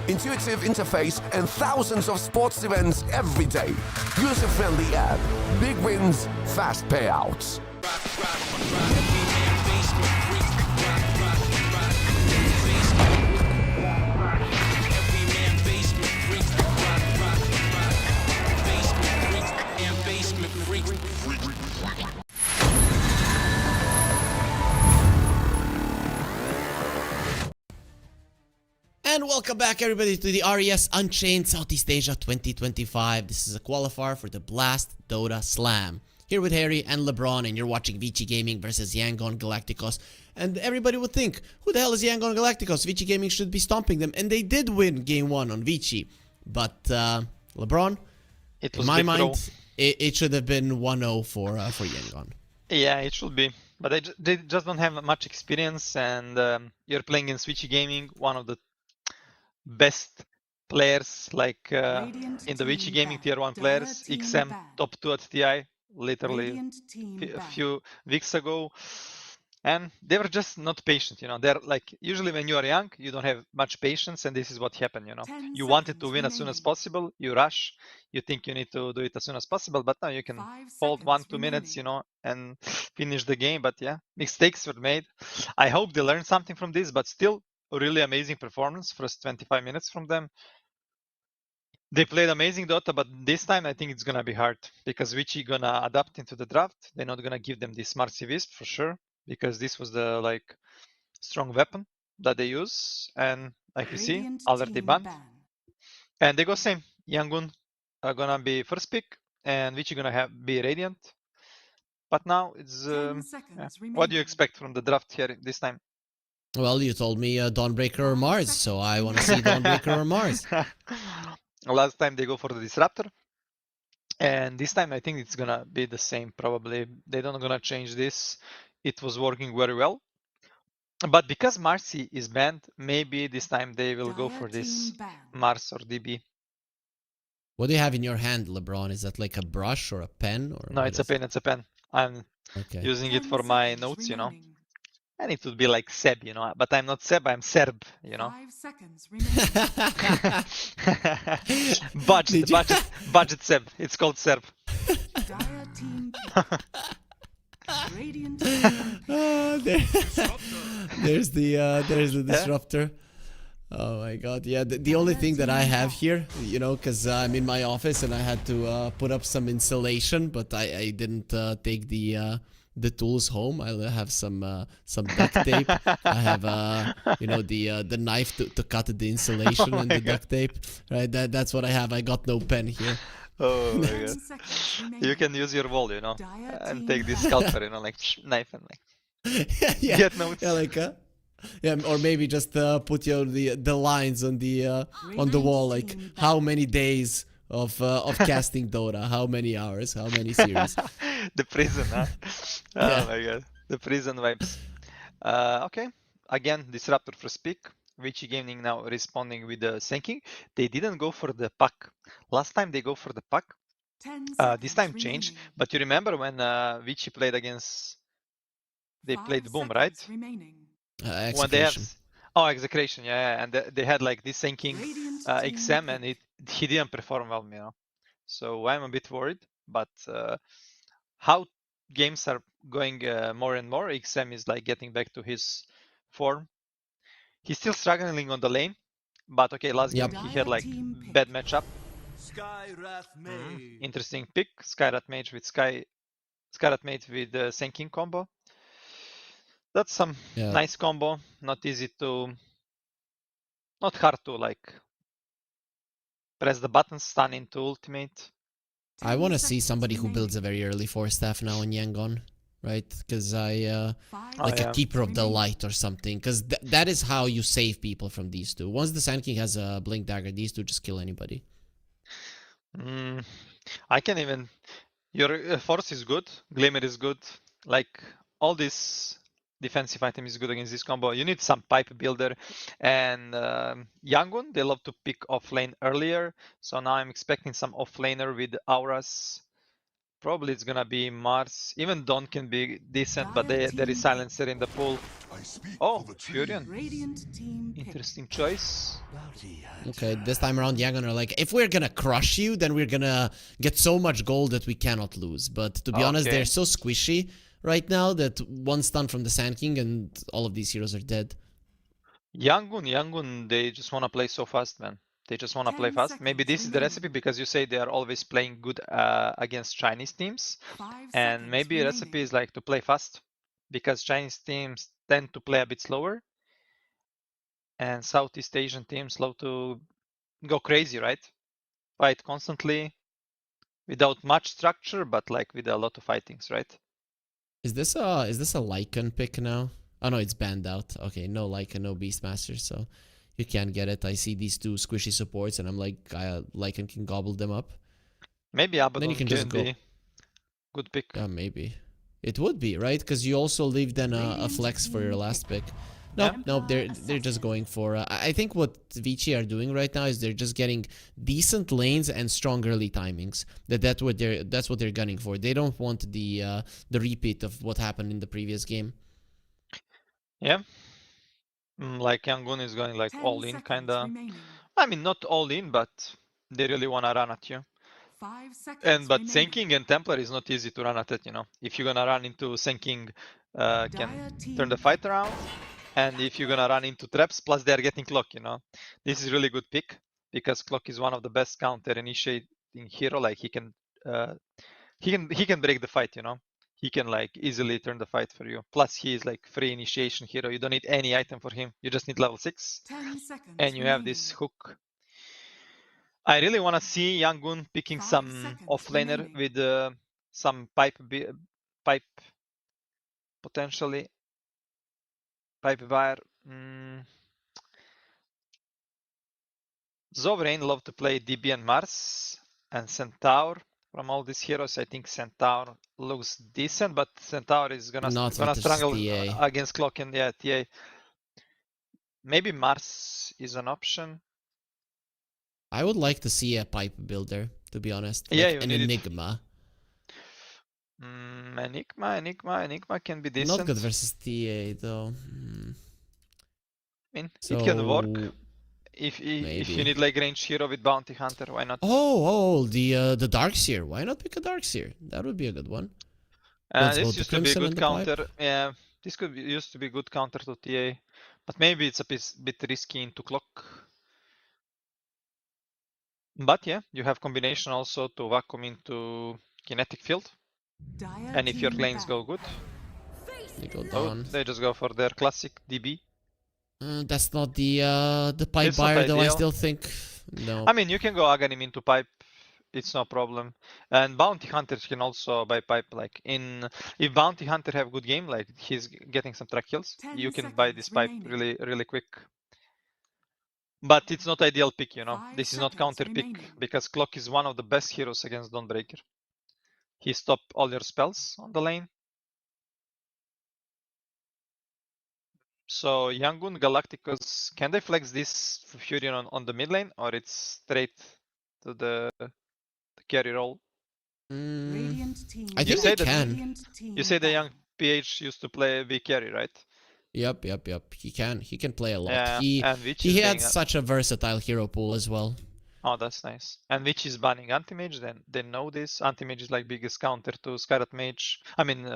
Speaker 1: Intuitive interface and thousands of sports events every day. User-friendly app. Big wins, fast payouts.
Speaker 2: And welcome back, everybody, to the RES Unchained Southeast Asia 2025. This is a qualifier for the Blast Dota Slam. Here with Harry and LeBron, and you're watching Vici Gaming versus Yangon Galacticos. And everybody would think, who the hell is Yangon Galacticos? Vici Gaming should be stomping them. And they did win Game 1 on Vici. But, LeBron, in my mind, it should have been 1-0 for Yangon.
Speaker 5: Yeah, it should be. But they just don't have much experience, and you're playing in Vici Gaming, one of the best players like in the Vici Gaming tier 1 players, XM top 2 at TI, literally a few weeks ago, and they were just not patient, you know. They're like, usually when you are young, you don't have much patience, and this is what happened, you know. You wanted to win as soon as possible, you rush, you think you need to do it as soon as possible, but now you can hold 1-2 minutes, you know, and finish the game. But yeah, mistakes were made. I hope they learned something from this, but still a really amazing performance. First 25 minutes from them. They played amazing Dota, but this time I think it's gonna be hard because Vici gonna adapt into the draft. They're not gonna give them this Marcy Wisp for sure, because this was the like strong weapon that they use, and like you see, already banned. And they go same. Yangon are gonna be first pick, and Vici gonna be Radiant. But now it's what do you expect from the draft here this time?
Speaker 2: Well, you told me Dawnbreaker or Mars, so I want to see Dawnbreaker or Mars.
Speaker 5: Last time they go for the Disruptor, and this time I think it's gonna be the same probably. They're not gonna change this. It was working very well. But because Marcy is banned, maybe this time they will go for this Mars or DB.
Speaker 2: What do you have in your hand, LeBron? Is that like a brush or a pen? Or
Speaker 5: no, it's a pen. It's a pen. I'm using it for my notes, you know. And it would be like Seb, you know. But I'm not Seb, I'm Serb, you know.
Speaker 4: 5 seconds remaining.
Speaker 5: budget Seb. It's called Serb.
Speaker 4: Dire team Radiant team
Speaker 2: there's the disruptor. Oh my god, yeah. The only thing that I have here, you know, because I'm in my office and I had to put up some insulation, but I didn't take the tools home. I have some duct tape. I have you know, the knife to cut the insulation and the duct tape. Right, that's what I have. I got no pen here.
Speaker 5: Oh my god! You can use your wall, you know, and take this scalper, you know, like knife and like
Speaker 2: yeah,
Speaker 5: get notes.
Speaker 2: Yeah, like yeah, or maybe just put the lines on the wall, like how many days of casting Dota, how many hours, how many series.
Speaker 5: The prison, huh?
Speaker 2: Yeah.
Speaker 5: Oh my god, the prison vibes. Okay, again, Disruptor first pick. Vici Gaming now responding with the sinking. They didn't go for the puck. Last time they go for the puck. This time changed. But you remember when Vici played against, they played Boom, right? When they have, Execration, yeah, and they had like this sinking XM, and he didn't perform well, you know. So I'm a bit worried. But how games are going more and more, XM is like getting back to his form. He's still struggling on the lane, but okay, last game he had like bad matchup. Interesting pick, Skyrath Mage with Skyrath Mage with the Senking combo. That's some nice combo, not hard to like press the buttons, stun into ultimate.
Speaker 2: I want to see somebody who builds a very early 4-staff now in Yangon. Right, because a Keeper of the Light or something, because that is how you save people from these two. Once the Sand King has a Blink Dagger, these two just kill anybody.
Speaker 5: I can even, your Force is good, Glimmer is good, like all this defensive item is good against this combo. You need some pipe builder, and Yangon, they love to pick off lane earlier, so now I'm expecting some off laner with auras, Probably it's gonna be Mars. Even Dawn can be decent, but there is Silencer in the pool. Oh, Furion.
Speaker 4: Radiant team pick.
Speaker 5: Interesting choice.
Speaker 2: Okay, this time around, Yangon are like, if we're gonna crush you, then we're gonna get so much gold that we cannot lose. But to be honest,
Speaker 5: Okay.
Speaker 2: they're so squishy right now that one stun from the Sand King and all of these heroes are dead.
Speaker 5: Yangon, they just wanna play so fast, man. They just wanna play
Speaker 4: 10
Speaker 5: fast. Maybe
Speaker 4: seconds
Speaker 5: this is the
Speaker 4: remaining.
Speaker 5: recipe because you say they are always playing good against Chinese teams.
Speaker 4: 5
Speaker 5: And
Speaker 4: seconds
Speaker 5: maybe
Speaker 4: remaining.
Speaker 5: recipe is like to play fast because Chinese teams tend to play a bit slower. And Southeast Asian teams love to go crazy, right? Fight constantly without much structure, but like with a lot of fightings, right?
Speaker 2: Is this a Lycan pick now? Oh no, it's banned out. Okay, no Lycan, no Beastmaster, so you can't get it. I see these two squishy supports and I'm like, Lycan can gobble them up.
Speaker 5: Maybe
Speaker 2: Then
Speaker 5: Abaddon
Speaker 2: you can just go.
Speaker 5: be good pick.
Speaker 2: Yeah, maybe. It would be, right? Because you also leave then a flex for your last pick. No,
Speaker 5: Yeah.
Speaker 2: no, they're just going for. I think what Vici are doing right now is they're just getting decent lanes and strong early timings. That's what they're gunning for. They don't want the repeat of what happened in the previous game.
Speaker 5: Yeah. Like Yangon is going like
Speaker 4: 10
Speaker 5: all in,
Speaker 4: seconds
Speaker 5: kinda.
Speaker 4: remaining.
Speaker 5: I mean, not all in, but they really wanna run at you.
Speaker 4: 5 seconds
Speaker 5: And but
Speaker 4: remaining.
Speaker 5: Senking and Templar is not easy to run at it, you know. If you're gonna run into Senking, can
Speaker 4: Dire team
Speaker 5: turn the fight around. And if you're gonna run into traps, plus they're getting clock, you know. This is really good pick because clock is one of the best counter initiating hero. Like he can break the fight, you know. He can like easily turn the fight for you. Plus he is like free initiation hero. You don't need any item for him. You just need level 6.
Speaker 4: 10 seconds
Speaker 5: And you have this hook. I really wanna see Yangun picking
Speaker 4: 5
Speaker 5: some
Speaker 4: seconds
Speaker 5: offlaner
Speaker 4: remaining.
Speaker 5: with some pipe potentially. Pipe buyer. Zobrain love to play DB and Mars and Centaur. From all these heroes, I think Centaur looks decent, but Centaur is gonna
Speaker 2: Not with the
Speaker 5: struggle
Speaker 2: TA.
Speaker 5: against Clock and yeah, TA. Maybe Mars is an option.
Speaker 2: I would like to see a pipe builder, to be honest.
Speaker 5: Yeah,
Speaker 2: Like
Speaker 5: you
Speaker 2: an
Speaker 5: need it.
Speaker 2: Enigma.
Speaker 5: Enigma can be decent.
Speaker 2: Not good versus TA though.
Speaker 5: I mean,
Speaker 2: So
Speaker 5: it can work. If you
Speaker 2: maybe.
Speaker 5: need like range hero with Bounty Hunter, why not?
Speaker 2: The Darkseer. Why not pick a Darkseer? That would be a good one. Builds both
Speaker 5: This
Speaker 2: the
Speaker 5: used to be a
Speaker 2: Crimson
Speaker 5: good
Speaker 2: and the pipe.
Speaker 5: counter. Yeah, this used to be good counter to TA, but maybe it's a bit risky into Clock. But yeah, you have combination also to vacuum into Kinetic Field.
Speaker 4: Dire
Speaker 5: And if your
Speaker 4: team
Speaker 5: lanes
Speaker 4: back.
Speaker 5: go good,
Speaker 2: They go
Speaker 5: oh,
Speaker 2: down.
Speaker 5: they just go for their classic DB.
Speaker 2: That's not the pipe
Speaker 5: It's not
Speaker 2: buyer though, I
Speaker 5: ideal.
Speaker 2: still think. No.
Speaker 5: I mean, you can go Aghanim into pipe. It's no problem. And Bounty Hunters can also buy pipe. Like if Bounty Hunter have good game, like he's getting some track kills,
Speaker 4: 10
Speaker 5: you can buy this pipe
Speaker 4: remaining.
Speaker 5: really quick. But it's not ideal pick, you know.
Speaker 4: 5
Speaker 5: This is not
Speaker 4: seconds
Speaker 5: counter pick
Speaker 4: remaining.
Speaker 5: because Clock is one of the best heroes against Dawnbreaker. He stop all your spells on the lane. So Yangun, Galacticos, can they flex this Furion on the mid lane or it's straight to the carry role?
Speaker 4: Radiant team
Speaker 2: I think
Speaker 5: say
Speaker 2: they
Speaker 5: that-
Speaker 2: can.
Speaker 4: Radiant team
Speaker 5: You say the
Speaker 4: back.
Speaker 5: young PH used to play V carry, right?
Speaker 2: Yep. He can play a lot.
Speaker 5: Yeah,
Speaker 2: He
Speaker 5: and which
Speaker 2: he
Speaker 5: is
Speaker 2: had
Speaker 5: being
Speaker 2: such a versatile hero pool as well.
Speaker 5: oh, that's nice. And which is banning anti-mage, then they know this. Anti-mage is like biggest counter to Scarlet Mage. I mean,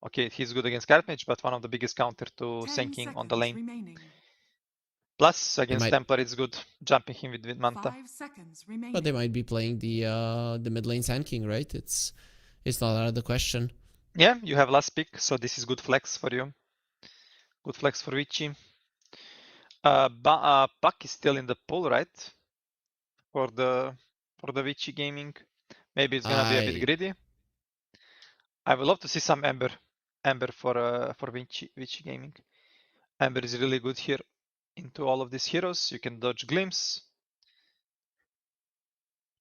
Speaker 5: okay, he's good against Scarlet Mage, but one of the biggest counter to
Speaker 4: 10
Speaker 5: Senking on the
Speaker 4: seconds
Speaker 5: lane.
Speaker 4: remaining.
Speaker 5: Plus, against
Speaker 2: might-
Speaker 5: Templar, it's good jumping him with Manta.
Speaker 4: 5 seconds remaining.
Speaker 2: But they might be playing the mid lane Sand King, right? It's not out of the question.
Speaker 5: Yeah, you have last pick, so this is good flex for you. Good flex for Vici. Puck is still in the pool, right? For the Vici gaming. Maybe it's gonna be a bit greedy. I would love to see some Ember for Vici gaming. Ember is really good here into all of these heroes. You can dodge Glimpse.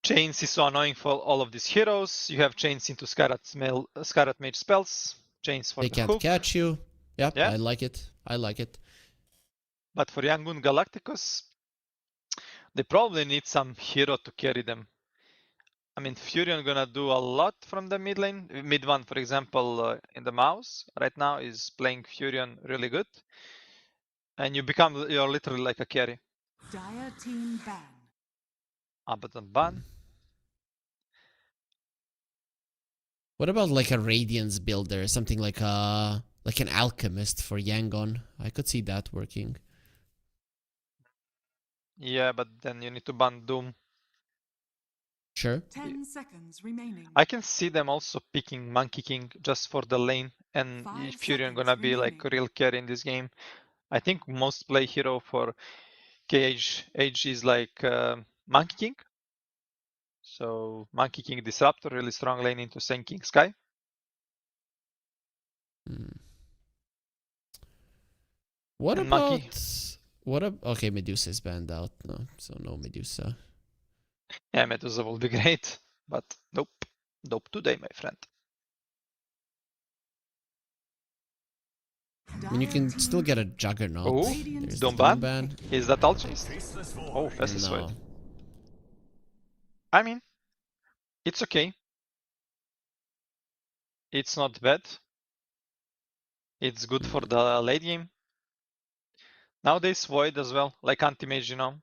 Speaker 5: Chains is so annoying for all of these heroes. You have chains into Scarlet Mage spells. Chains for
Speaker 2: They
Speaker 5: the
Speaker 2: can't
Speaker 5: hook.
Speaker 2: catch you. Yep,
Speaker 5: Yeah.
Speaker 2: I like it.
Speaker 5: But for Yangun Galacticos, they probably need some hero to carry them. I mean, Furion gonna do a lot from the mid lane. Mid one, for example, in the mouse right now is playing Furion really good, and you're literally like a carry.
Speaker 4: Dire team ban.
Speaker 5: Abaddon ban.
Speaker 2: What about like a Radiance builder, something like an alchemist for Yangon? I could see that working.
Speaker 5: Yeah, but then you need to ban Doom.
Speaker 2: Sure.
Speaker 4: 10 seconds remaining.
Speaker 5: I can see them also picking Monkey King just for the lane, and
Speaker 4: 5
Speaker 5: Furion
Speaker 4: seconds
Speaker 5: gonna be like
Speaker 4: remaining.
Speaker 5: real carry in this game. I think most play hero for KH is like Monkey King. So Monkey King Disruptor, really strong lane into Sand King Sky.
Speaker 2: What
Speaker 5: And
Speaker 2: about
Speaker 5: Monkey.
Speaker 2: okay, Medusa is banned out. No, so no Medusa.
Speaker 5: Yeah, Medusa will be great, but nope. Nope today, my friend.
Speaker 2: I mean, you can still get a Juggernaut.
Speaker 5: Oh,
Speaker 2: There's the
Speaker 5: Doom
Speaker 2: Doom
Speaker 5: ban?
Speaker 2: ban.
Speaker 5: Is that Alchemist? Oh, fastest
Speaker 2: No.
Speaker 5: void. I mean, it's okay. It's not bad. It's good for the late game. Nowadays, void as well, like anti-mage, you know.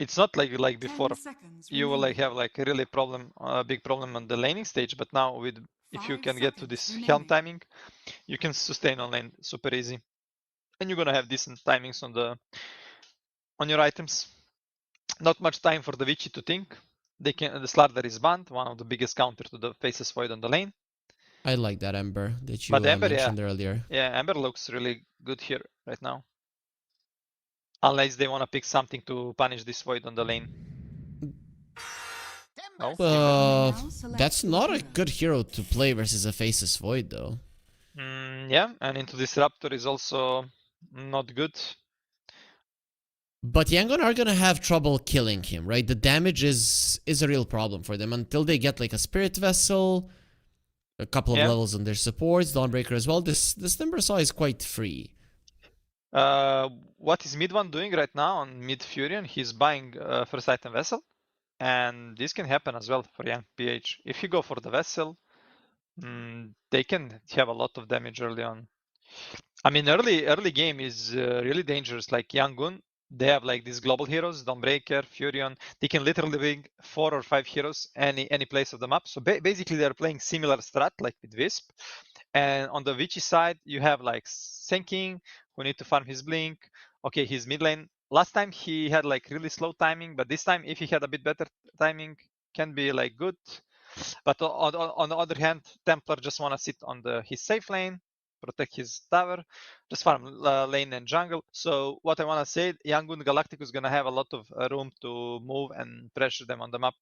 Speaker 5: It's not like before.
Speaker 4: 10 seconds
Speaker 5: You will like
Speaker 4: remaining.
Speaker 5: have like a really big problem on the laning stage, but now with if you
Speaker 4: 5
Speaker 5: can get to
Speaker 4: seconds
Speaker 5: this helm
Speaker 4: remaining.
Speaker 5: timing, you can sustain on lane super easy. And you're gonna have decent timings on your items. Not much time for the Vici to think. The Slardar is banned, one of the biggest counter to the Faceless Void on the lane.
Speaker 2: I like that Ember that you
Speaker 5: But Ember,
Speaker 2: mentioned earlier.
Speaker 5: yeah, Ember looks really good here right now. Unless they want to pick something to punish this Void on the lane. Oh,
Speaker 2: That's not a good hero to play versus a Faceless Void, though.
Speaker 5: Yeah, and into Disruptor is also not good.
Speaker 2: But Yangon are gonna have trouble killing him, right? The damage is a real problem for them until they get like a Spirit Vessel, a couple of levels on their supports, Dawnbreaker as well. This Timbersaw is quite free.
Speaker 5: What is mid one doing right now on mid Furion? He's buying first item vessel, and this can happen as well for young PH. If you go for the vessel, they can have a lot of damage early on. I mean, early game is really dangerous. Like Yangon, they have like these global heroes, Dawnbreaker, Furion. They can literally bring 4 or 5 heroes any place of the map. So basically, they're playing similar strat like with Wisp. And on the Vici side, you have like Sand King who need to farm his blink. Okay, his mid lane. Last time he had like really slow timing, but this time if he had a bit better timing, can be like good. But on the other hand, Templar just want to sit on his safe lane, protect his tower, just farm lane and jungle. So what I want to say, Yangon Galacticos is gonna have a lot of room to move and pressure them on the map.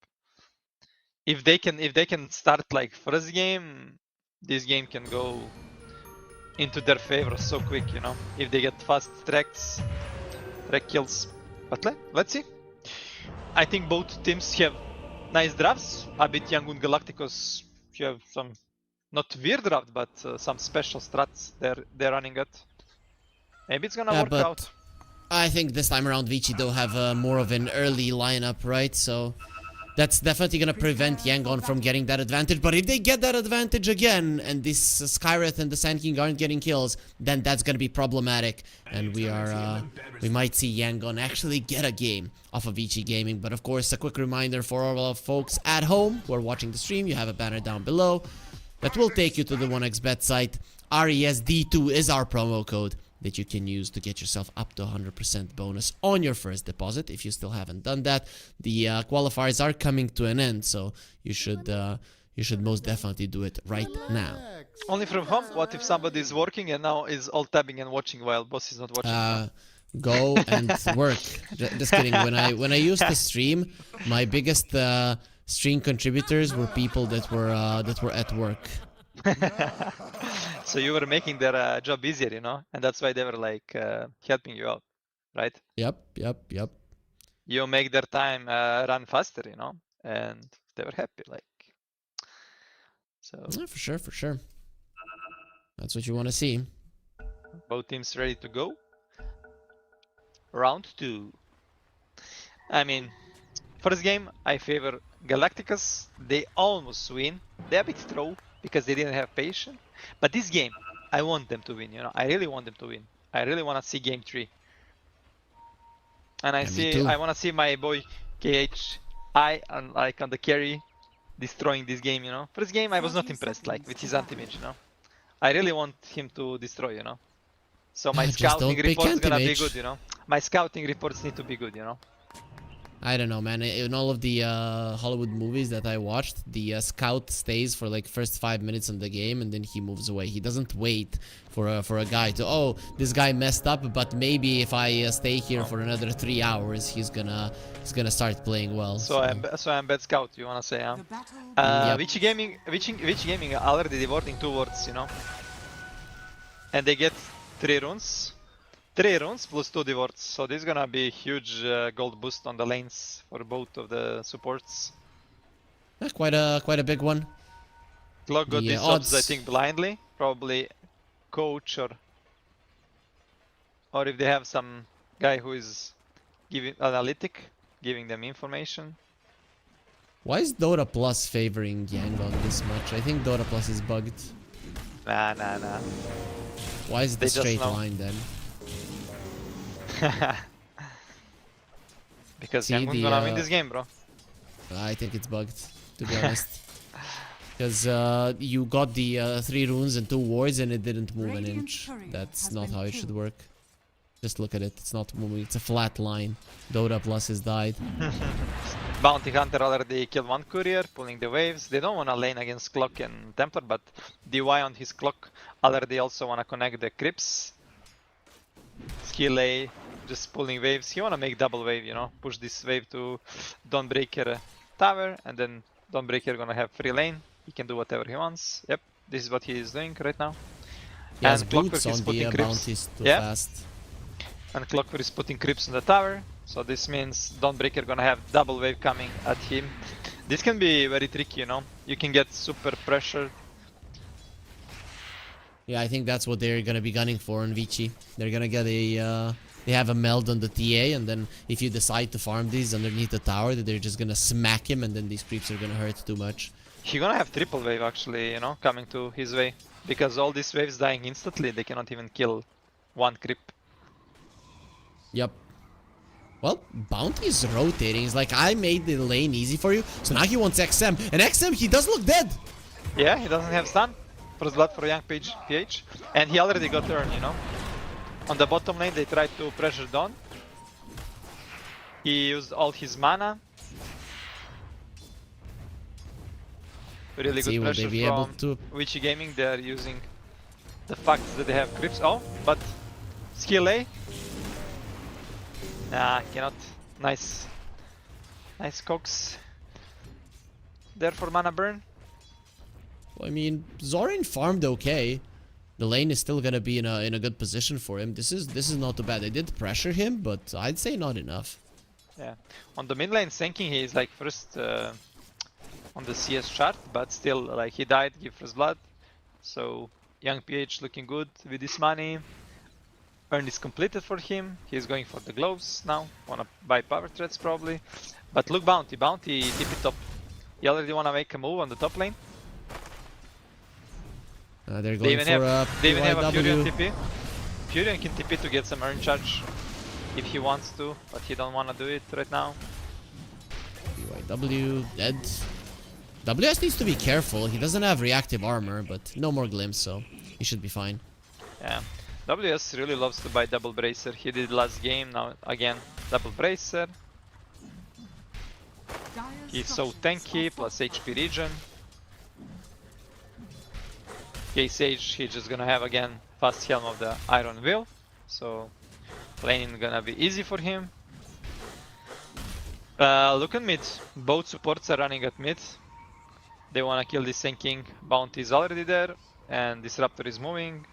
Speaker 5: If they can start like first game, this game can go into their favor so quick, you know, if they get fast track kills. But let's see. I think both teams have nice drafts. A bit Yangon Galacticos have some not weird draft, but some special strats they're running at. Maybe it's gonna work out.
Speaker 2: I think this time around Vici though have more of an early lineup, right? So that's definitely gonna prevent Yangon from getting that advantage. But if they get that advantage again, and this Skyreth and the Sand King aren't getting kills, then that's gonna be problematic, and we might see Yangon actually get a game off of Vici Gaming. But of course, a quick reminder for all of folks at home who are watching the stream, you have a banner down below that will take you to the 1xBet site. RESD2 is our promo code that you can use to get yourself up to 100% bonus on your first deposit if you still haven't done that. The qualifiers are coming to an end, so you should most definitely do it right now.
Speaker 5: Only from home? What if somebody is working and now is alt tabbing and watching while boss is not watching?
Speaker 2: Go and work. Just kidding. When I used to stream, my biggest stream contributors were people that were at work.
Speaker 5: So you were making their job easier, you know, and that's why they were like helping you out, right?
Speaker 2: Yep.
Speaker 5: You make their time run faster, you know, and they were happy, like. So
Speaker 2: yeah, for sure. That's what you want to see.
Speaker 5: Both teams ready to go. Round 2. I mean, first game I favor Galacticos, they almost win. They're a bit throw because they didn't have patience. But this game, I want them to win, you know. I really want them to win. I really want to see game 3. And
Speaker 2: me too.
Speaker 5: I want to see my boy KHI on the carry destroying this game, you know. First game I was not
Speaker 4: 30
Speaker 5: impressed like with his
Speaker 4: seconds
Speaker 5: anti-mage, you know. I really want him to destroy, you know. So my
Speaker 2: Just
Speaker 5: scouting
Speaker 2: don't pick
Speaker 5: reports gonna be
Speaker 2: anti-mage.
Speaker 5: good, you know. My scouting reports need to be good, you know.
Speaker 2: I don't know, man. In all of the Hollywood movies that I watched, the scout stays for like first 5 minutes in the game, and then he moves away. He doesn't wait for a guy to, oh, this guy messed up, but maybe if I stay here for another 3 hours, he's gonna start playing well.
Speaker 5: So I'm bad scout, you wanna say, huh?
Speaker 4: The battle
Speaker 2: Yep.
Speaker 5: Vici Gaming already devoting 2 wards, you know. And they get 3 runes. 3 runes plus 2 devotes, so this is gonna be a huge gold boost on the lanes for both of the supports.
Speaker 2: Quite a big one.
Speaker 5: Clock got
Speaker 2: The
Speaker 5: these
Speaker 2: odds.
Speaker 5: subs, I think, blindly. Probably coach or if they have some guy who is giving analytic, giving them information.
Speaker 2: Why is Dota Plus favoring Yangon this much? I think Dota Plus is bugged.
Speaker 5: Nah.
Speaker 2: Why is it
Speaker 5: They
Speaker 2: a
Speaker 5: just
Speaker 2: straight
Speaker 5: know.
Speaker 2: line then?
Speaker 5: Because
Speaker 2: See,
Speaker 5: Yangon's
Speaker 2: the,
Speaker 5: gonna win this game, bro.
Speaker 2: I think it's bugged, to be honest. Because you got the 3 runes and 2 wards and it didn't move an
Speaker 4: Radiant
Speaker 2: inch.
Speaker 4: courier
Speaker 2: That's
Speaker 4: has
Speaker 2: not
Speaker 4: been
Speaker 2: how it should
Speaker 4: killed.
Speaker 2: work. Just look at it. It's not moving. It's a flat line. Dota Plus has died.
Speaker 5: Bounty Hunter already killed 1 courier, pulling the waves. They don't wanna lane against Clock and Templar, but DY on his Clock already also wanna connect the Crypts. Skill A, just pulling waves. He wanna make double wave, you know, push this wave to Dawnbreaker tower, and then Dawnbreaker gonna have free lane. He can do whatever he wants. Yep, this is what he is doing right now.
Speaker 2: He has
Speaker 5: And
Speaker 2: boots
Speaker 5: Clockwork
Speaker 2: on
Speaker 5: is putting
Speaker 2: the
Speaker 5: creeps.
Speaker 2: bounties too
Speaker 5: Yeah.
Speaker 2: fast.
Speaker 5: And Clockwork is putting creeps on the tower, so this means Dawnbreaker gonna have double wave coming at him. This can be very tricky, you know. You can get super pressured.
Speaker 2: Yeah, I think that's what they're gonna be gunning for on Vici. They're gonna get a they have a meld on the TA, and then if you decide to farm these underneath the tower, they're just gonna smack him, and then these creeps are gonna hurt too much.
Speaker 5: He gonna have triple wave actually, you know, coming to his way. Because all these waves dying instantly, they cannot even kill 1 creep.
Speaker 2: Yep. Well, Bounty is rotating. It's like, I made the lane easy for you, so now he wants XM. And XM, he does look dead!
Speaker 5: Yeah, he doesn't have stun. First blood for young PH. And he already got turn, you know. On the bottom lane, they tried to pressure Dawn. He used all his mana. Really
Speaker 2: Let's see,
Speaker 5: good
Speaker 2: will they
Speaker 5: pressure
Speaker 2: be able
Speaker 5: from
Speaker 2: to...
Speaker 5: Vici Gaming. They are using the fact that they have creeps. Oh, but skill A. Nah, cannot. Nice. Nice cox. There for mana burn.
Speaker 2: I mean, Zorin farmed okay. The lane is still gonna be in a good position for him. This is not too bad. They did pressure him, but I'd say not enough.
Speaker 5: Yeah. On the mid lane sinking, he is like first on the CS chart, but still, like, he died, give first blood. So young PH looking good with this money. Earn is completed for him. He's going for the gloves now. Wanna buy power threads probably. But look, Bounty TP top. He already wanna make a move on the top lane.
Speaker 2: They're
Speaker 5: They
Speaker 2: going
Speaker 5: even
Speaker 2: for
Speaker 5: have, they even have a Furion
Speaker 2: PYW.
Speaker 5: TP. Furion can TP to get some earn charge if he wants to, but he don't wanna do it right now.
Speaker 2: PYW dead. WS needs to be careful. He doesn't have reactive armor, but no more glimpse, so he should be fine.
Speaker 5: Yeah. WS really loves to buy double bracer. He did last game, now again double bracer.
Speaker 4: Dire's
Speaker 5: He's so
Speaker 4: structures
Speaker 5: tanky,
Speaker 4: are
Speaker 5: plus HP regen. Sage, he's just gonna have again fast helm of the Iron Will, so laning gonna be easy for him. Look at mid, both supports are running at mid. They wanna kill this sinking. Bounty is already there, and Disruptor is moving.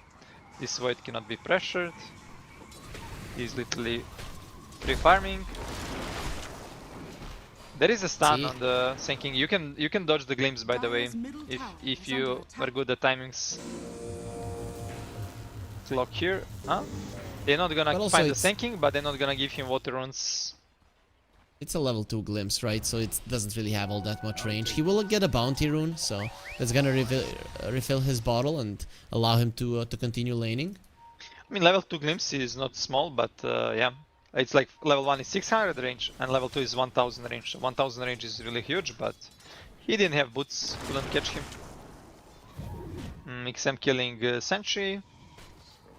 Speaker 5: This Void cannot be pressured. He's literally free farming. There is a stun
Speaker 2: See?
Speaker 5: on the sinking. You can dodge the glimpse, by the way,
Speaker 4: Dire's middle tower
Speaker 5: if
Speaker 4: is
Speaker 5: you
Speaker 4: under attack.
Speaker 5: are good at timings. Clock here, huh? They're not
Speaker 2: But
Speaker 5: gonna
Speaker 2: also
Speaker 5: find the
Speaker 2: it's-
Speaker 5: sinking, but they're not gonna give him water runes.
Speaker 2: It's a level 2 glimpse, right? So it doesn't really have all that much range. He will get a bounty rune, so that's gonna refill his bottle and allow him to continue laning.
Speaker 5: I mean, level 2 glimpse is not small, but yeah. It's like level 1 is 600 range and level 2 is 1000 range. 1000 range is really huge, but he didn't have boots, couldn't catch him. XM killing Sentry.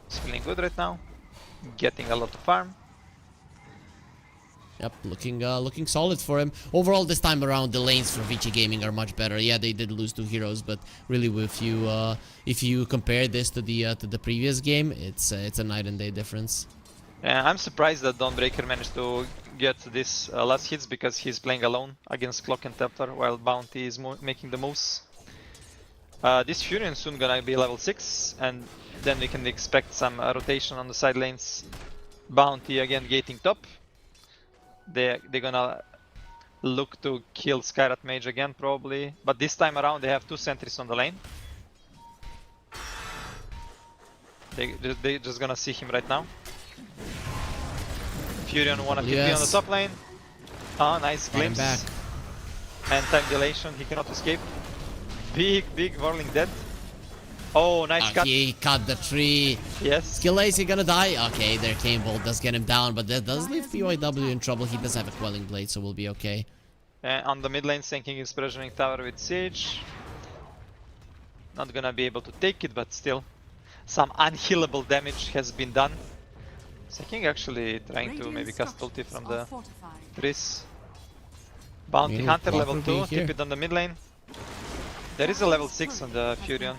Speaker 5: He's feeling good right now. Getting a lot of farm.
Speaker 2: Yep, looking solid for him. Overall, this time around, the lanes for Vici Gaming are much better. Yeah, they did lose 2 heroes, but really, if you compare this to the previous game, it's a night and day difference.
Speaker 5: I'm surprised that Dawnbreaker managed to get this last hits because he's playing alone against Clock and Templar while Bounty is making the moves. This Furion soon gonna be level 6 and then we can expect some rotation on the side lanes. Bounty again gating top. They're gonna look to kill Skyrat Mage again probably, but this time around they have 2 sentries on the lane. They just gonna see him right now. Furion wanna TP on the top lane. Oh, nice glimpse.
Speaker 2: Back.
Speaker 5: And time dilation, he cannot escape. Big Whirling dead. Oh, nice cut.
Speaker 2: He cut the tree.
Speaker 5: Yes.
Speaker 2: Skill Ace, he gonna die? Okay, their Cane Bolt does get him down, but that does leave BYW in trouble. He does have a Quelling Blade, so we'll be okay.
Speaker 5: On the mid lane, sinking his Pressuring Tower with Siege. Not gonna be able to take it, but still. Some unhealable damage has been done. Sinking actually trying to maybe cast ulti from the trees. Bounty Hunter level 2, keep it on the mid lane. There is a level 6 on the Furion.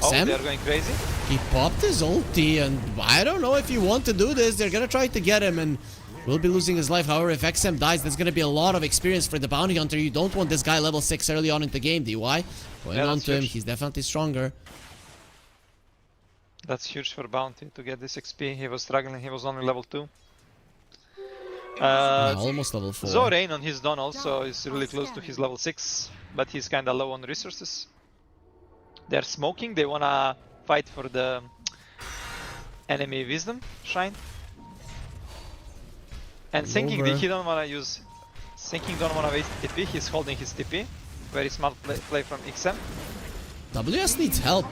Speaker 5: Oh, they are going crazy.
Speaker 2: He popped his ulti, and I don't know if you want to do this. They're gonna try to get him, and will be losing his life. However, if XM dies, there's gonna be a lot of experience for the Bounty Hunter. You don't want this guy level 6 early on in the game, DY. Going on to him, he's definitely stronger.
Speaker 5: That's huge for Bounty to get this XP. He was struggling, he was only level 2.
Speaker 2: Almost level 4.
Speaker 5: Zorain on his Dawn also is really close to his level 6, but he's kinda low on resources. They're smoking, they wanna fight for the enemy Wisdom Shrine. And Sinking, he don't wanna use... Sinking don't wanna waste TP, he's holding his TP. Very smart play from XM.
Speaker 2: WS needs help.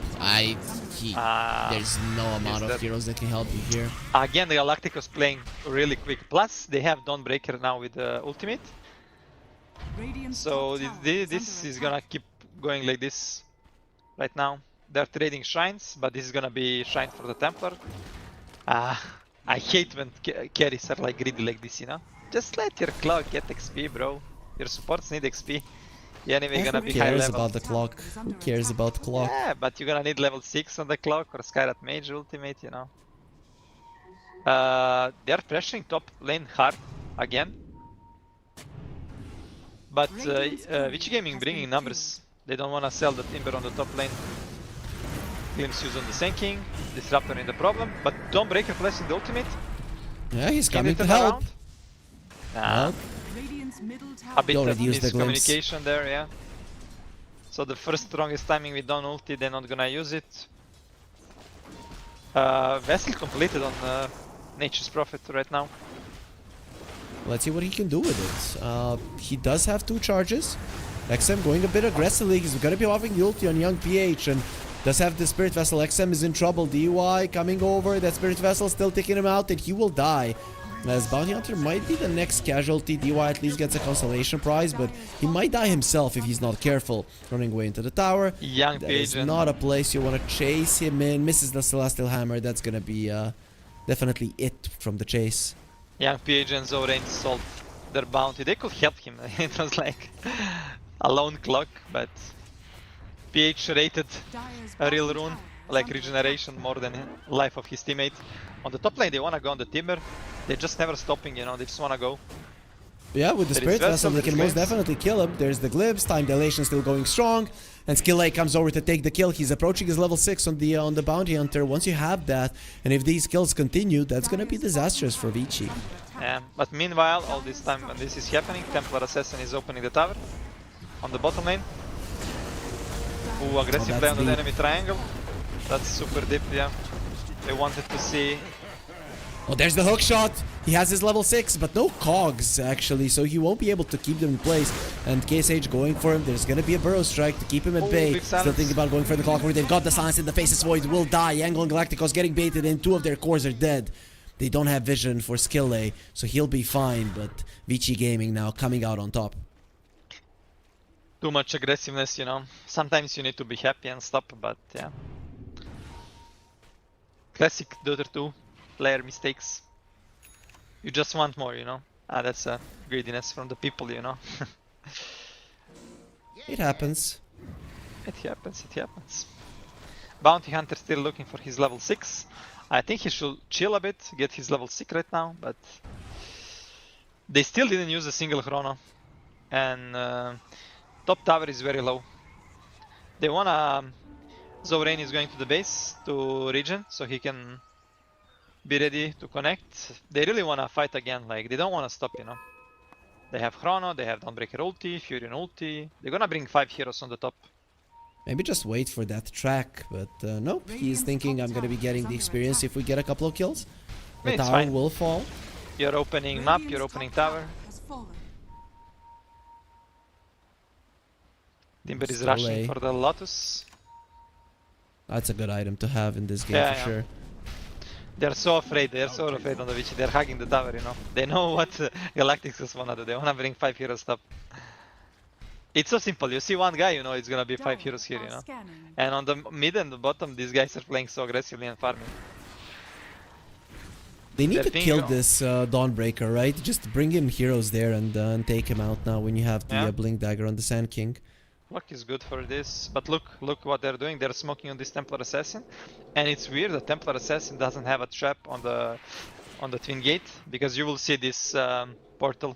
Speaker 2: There's no amount of heroes that can help you here.
Speaker 5: Again, the Galacticos playing really quick. Plus, they have Dawnbreaker now with the ultimate. So this is gonna keep going like this right now. They're trading shrines, but this is gonna be shrine for the Templar. I hate when carries are like greedy like this, you know? Just let your clock get XP, bro. Your supports need XP. You're anyway gonna be high level.
Speaker 2: Who cares about the clock? Who cares about the clock?
Speaker 5: Yeah, but you're gonna need level 6 on the clock or Skyrat Mage ultimate, you know. They're pressuring top lane hard again. But Vici Gaming bringing numbers. They don't wanna sell the Timber on the top lane. Glimpse use on the Sinking, Disruptor in the problem, but Dawnbreaker placing the ultimate.
Speaker 2: Yeah, he's coming to help.
Speaker 5: Nah. A bit of miscommunication there, yeah. So the first strongest timing with Dawn ulti, they're not gonna use it. Vessel completed on Nature's Prophet right now.
Speaker 2: Let's see what he can do with it. He does have 2 charges. XM going a bit aggressively. He's gonna be offering the ulti on Young PH and does have the Spirit Vessel. XM is in trouble. DY coming over. That Spirit Vessel still taking him out and he will die. As Bounty Hunter might be the next casualty. DY at least gets a consolation prize, but he might die himself if he's not careful. Running away into the tower.
Speaker 5: Young
Speaker 2: That is not a place you want to chase him in. Misses the Celestial Hammer. That's gonna be definitely it from the chase.
Speaker 5: Young PH and Zorain sold their bounty. They could help him. It was like a lone clock, but PH rated a real rune, like regeneration more than life of his teammate. On the top lane, they wanna go on the Timber. They're just never stopping, you know, they just wanna go.
Speaker 2: Yeah, with the Spirit Vessel, they can most definitely kill him. There's the Glimpse, Time Dilation still going strong. And Skill A comes over to take the kill. He's approaching his level 6 on the Bounty Hunter. Once you have that, and if these kills continue, that's gonna be disastrous for Vici.
Speaker 5: But meanwhile, all this time when this is happening, Templar Assassin is opening the tower on the bottom lane. Ooh, aggressive play on the enemy triangle. That's super deep, yeah. They wanted to see
Speaker 2: Oh, there's the hook shot. He has his level 6, but no cogs, actually, so he won't be able to keep them in place. And KSH going for him. There's going to be a burrow strike to keep him at bay.
Speaker 5: big
Speaker 2: Still
Speaker 5: silence.
Speaker 2: thinking about going for the clockwork. They've got the silence in the faces. Void will die. Yango and Galacticos getting baited in. 2 of their cores are dead. They don't have vision for skill A, so he'll be fine. But Vici Gaming now coming out on top.
Speaker 5: Too much aggressiveness, you know. Sometimes you need to be happy and stop, but yeah. Classic Dota 2 player mistakes. You just want more, you know. That's a greediness from the people, you know.
Speaker 2: It happens.
Speaker 5: It happens, it happens. Bounty Hunter still looking for his level 6. I think he should chill a bit, get his level 6 right now, but they still didn't use a single chrono. And top tower is very low. They wanna... Zorain is going to the base to regen, so he can be ready to connect. They really wanna fight again, like they don't wanna stop, you know. They have Chrono, they have Dawnbreaker ulti, Furion ulti. They're gonna bring 5 heroes on the top.
Speaker 2: Maybe just wait for that track, but nope. He's thinking I'm gonna be getting the experience if we get a couple of kills. The
Speaker 5: It's
Speaker 2: tower
Speaker 5: fine.
Speaker 2: will fall.
Speaker 5: You're opening map, you're opening tower.
Speaker 4: Has fallen.
Speaker 5: Timber is
Speaker 2: Still
Speaker 5: rushing
Speaker 2: A.
Speaker 5: for the Lotus.
Speaker 2: That's a good item to have in this game
Speaker 5: Yeah,
Speaker 2: for
Speaker 5: yeah.
Speaker 2: sure.
Speaker 5: They're so afraid on the Vici. They're hugging the tower, you know. They know what Galacticos wanna do. They wanna bring 5 heroes top. It's so simple. You see one guy, you know it's gonna be 5 heroes here, you know.
Speaker 4: Scanning.
Speaker 5: And on the mid and the bottom, these guys are playing so aggressively and farming.
Speaker 2: They need
Speaker 5: They're
Speaker 2: to
Speaker 5: being
Speaker 2: kill
Speaker 5: wrong.
Speaker 2: this Dawnbreaker, right? Just bring in heroes there and take him out now when you have the
Speaker 5: Yeah.
Speaker 2: Blink Dagger on the Sand King.
Speaker 5: Luck is good for this, but look what they're doing. They're smoking on this Templar Assassin, and it's weird that Templar Assassin doesn't have a trap on the Twin Gate, because you will see this portal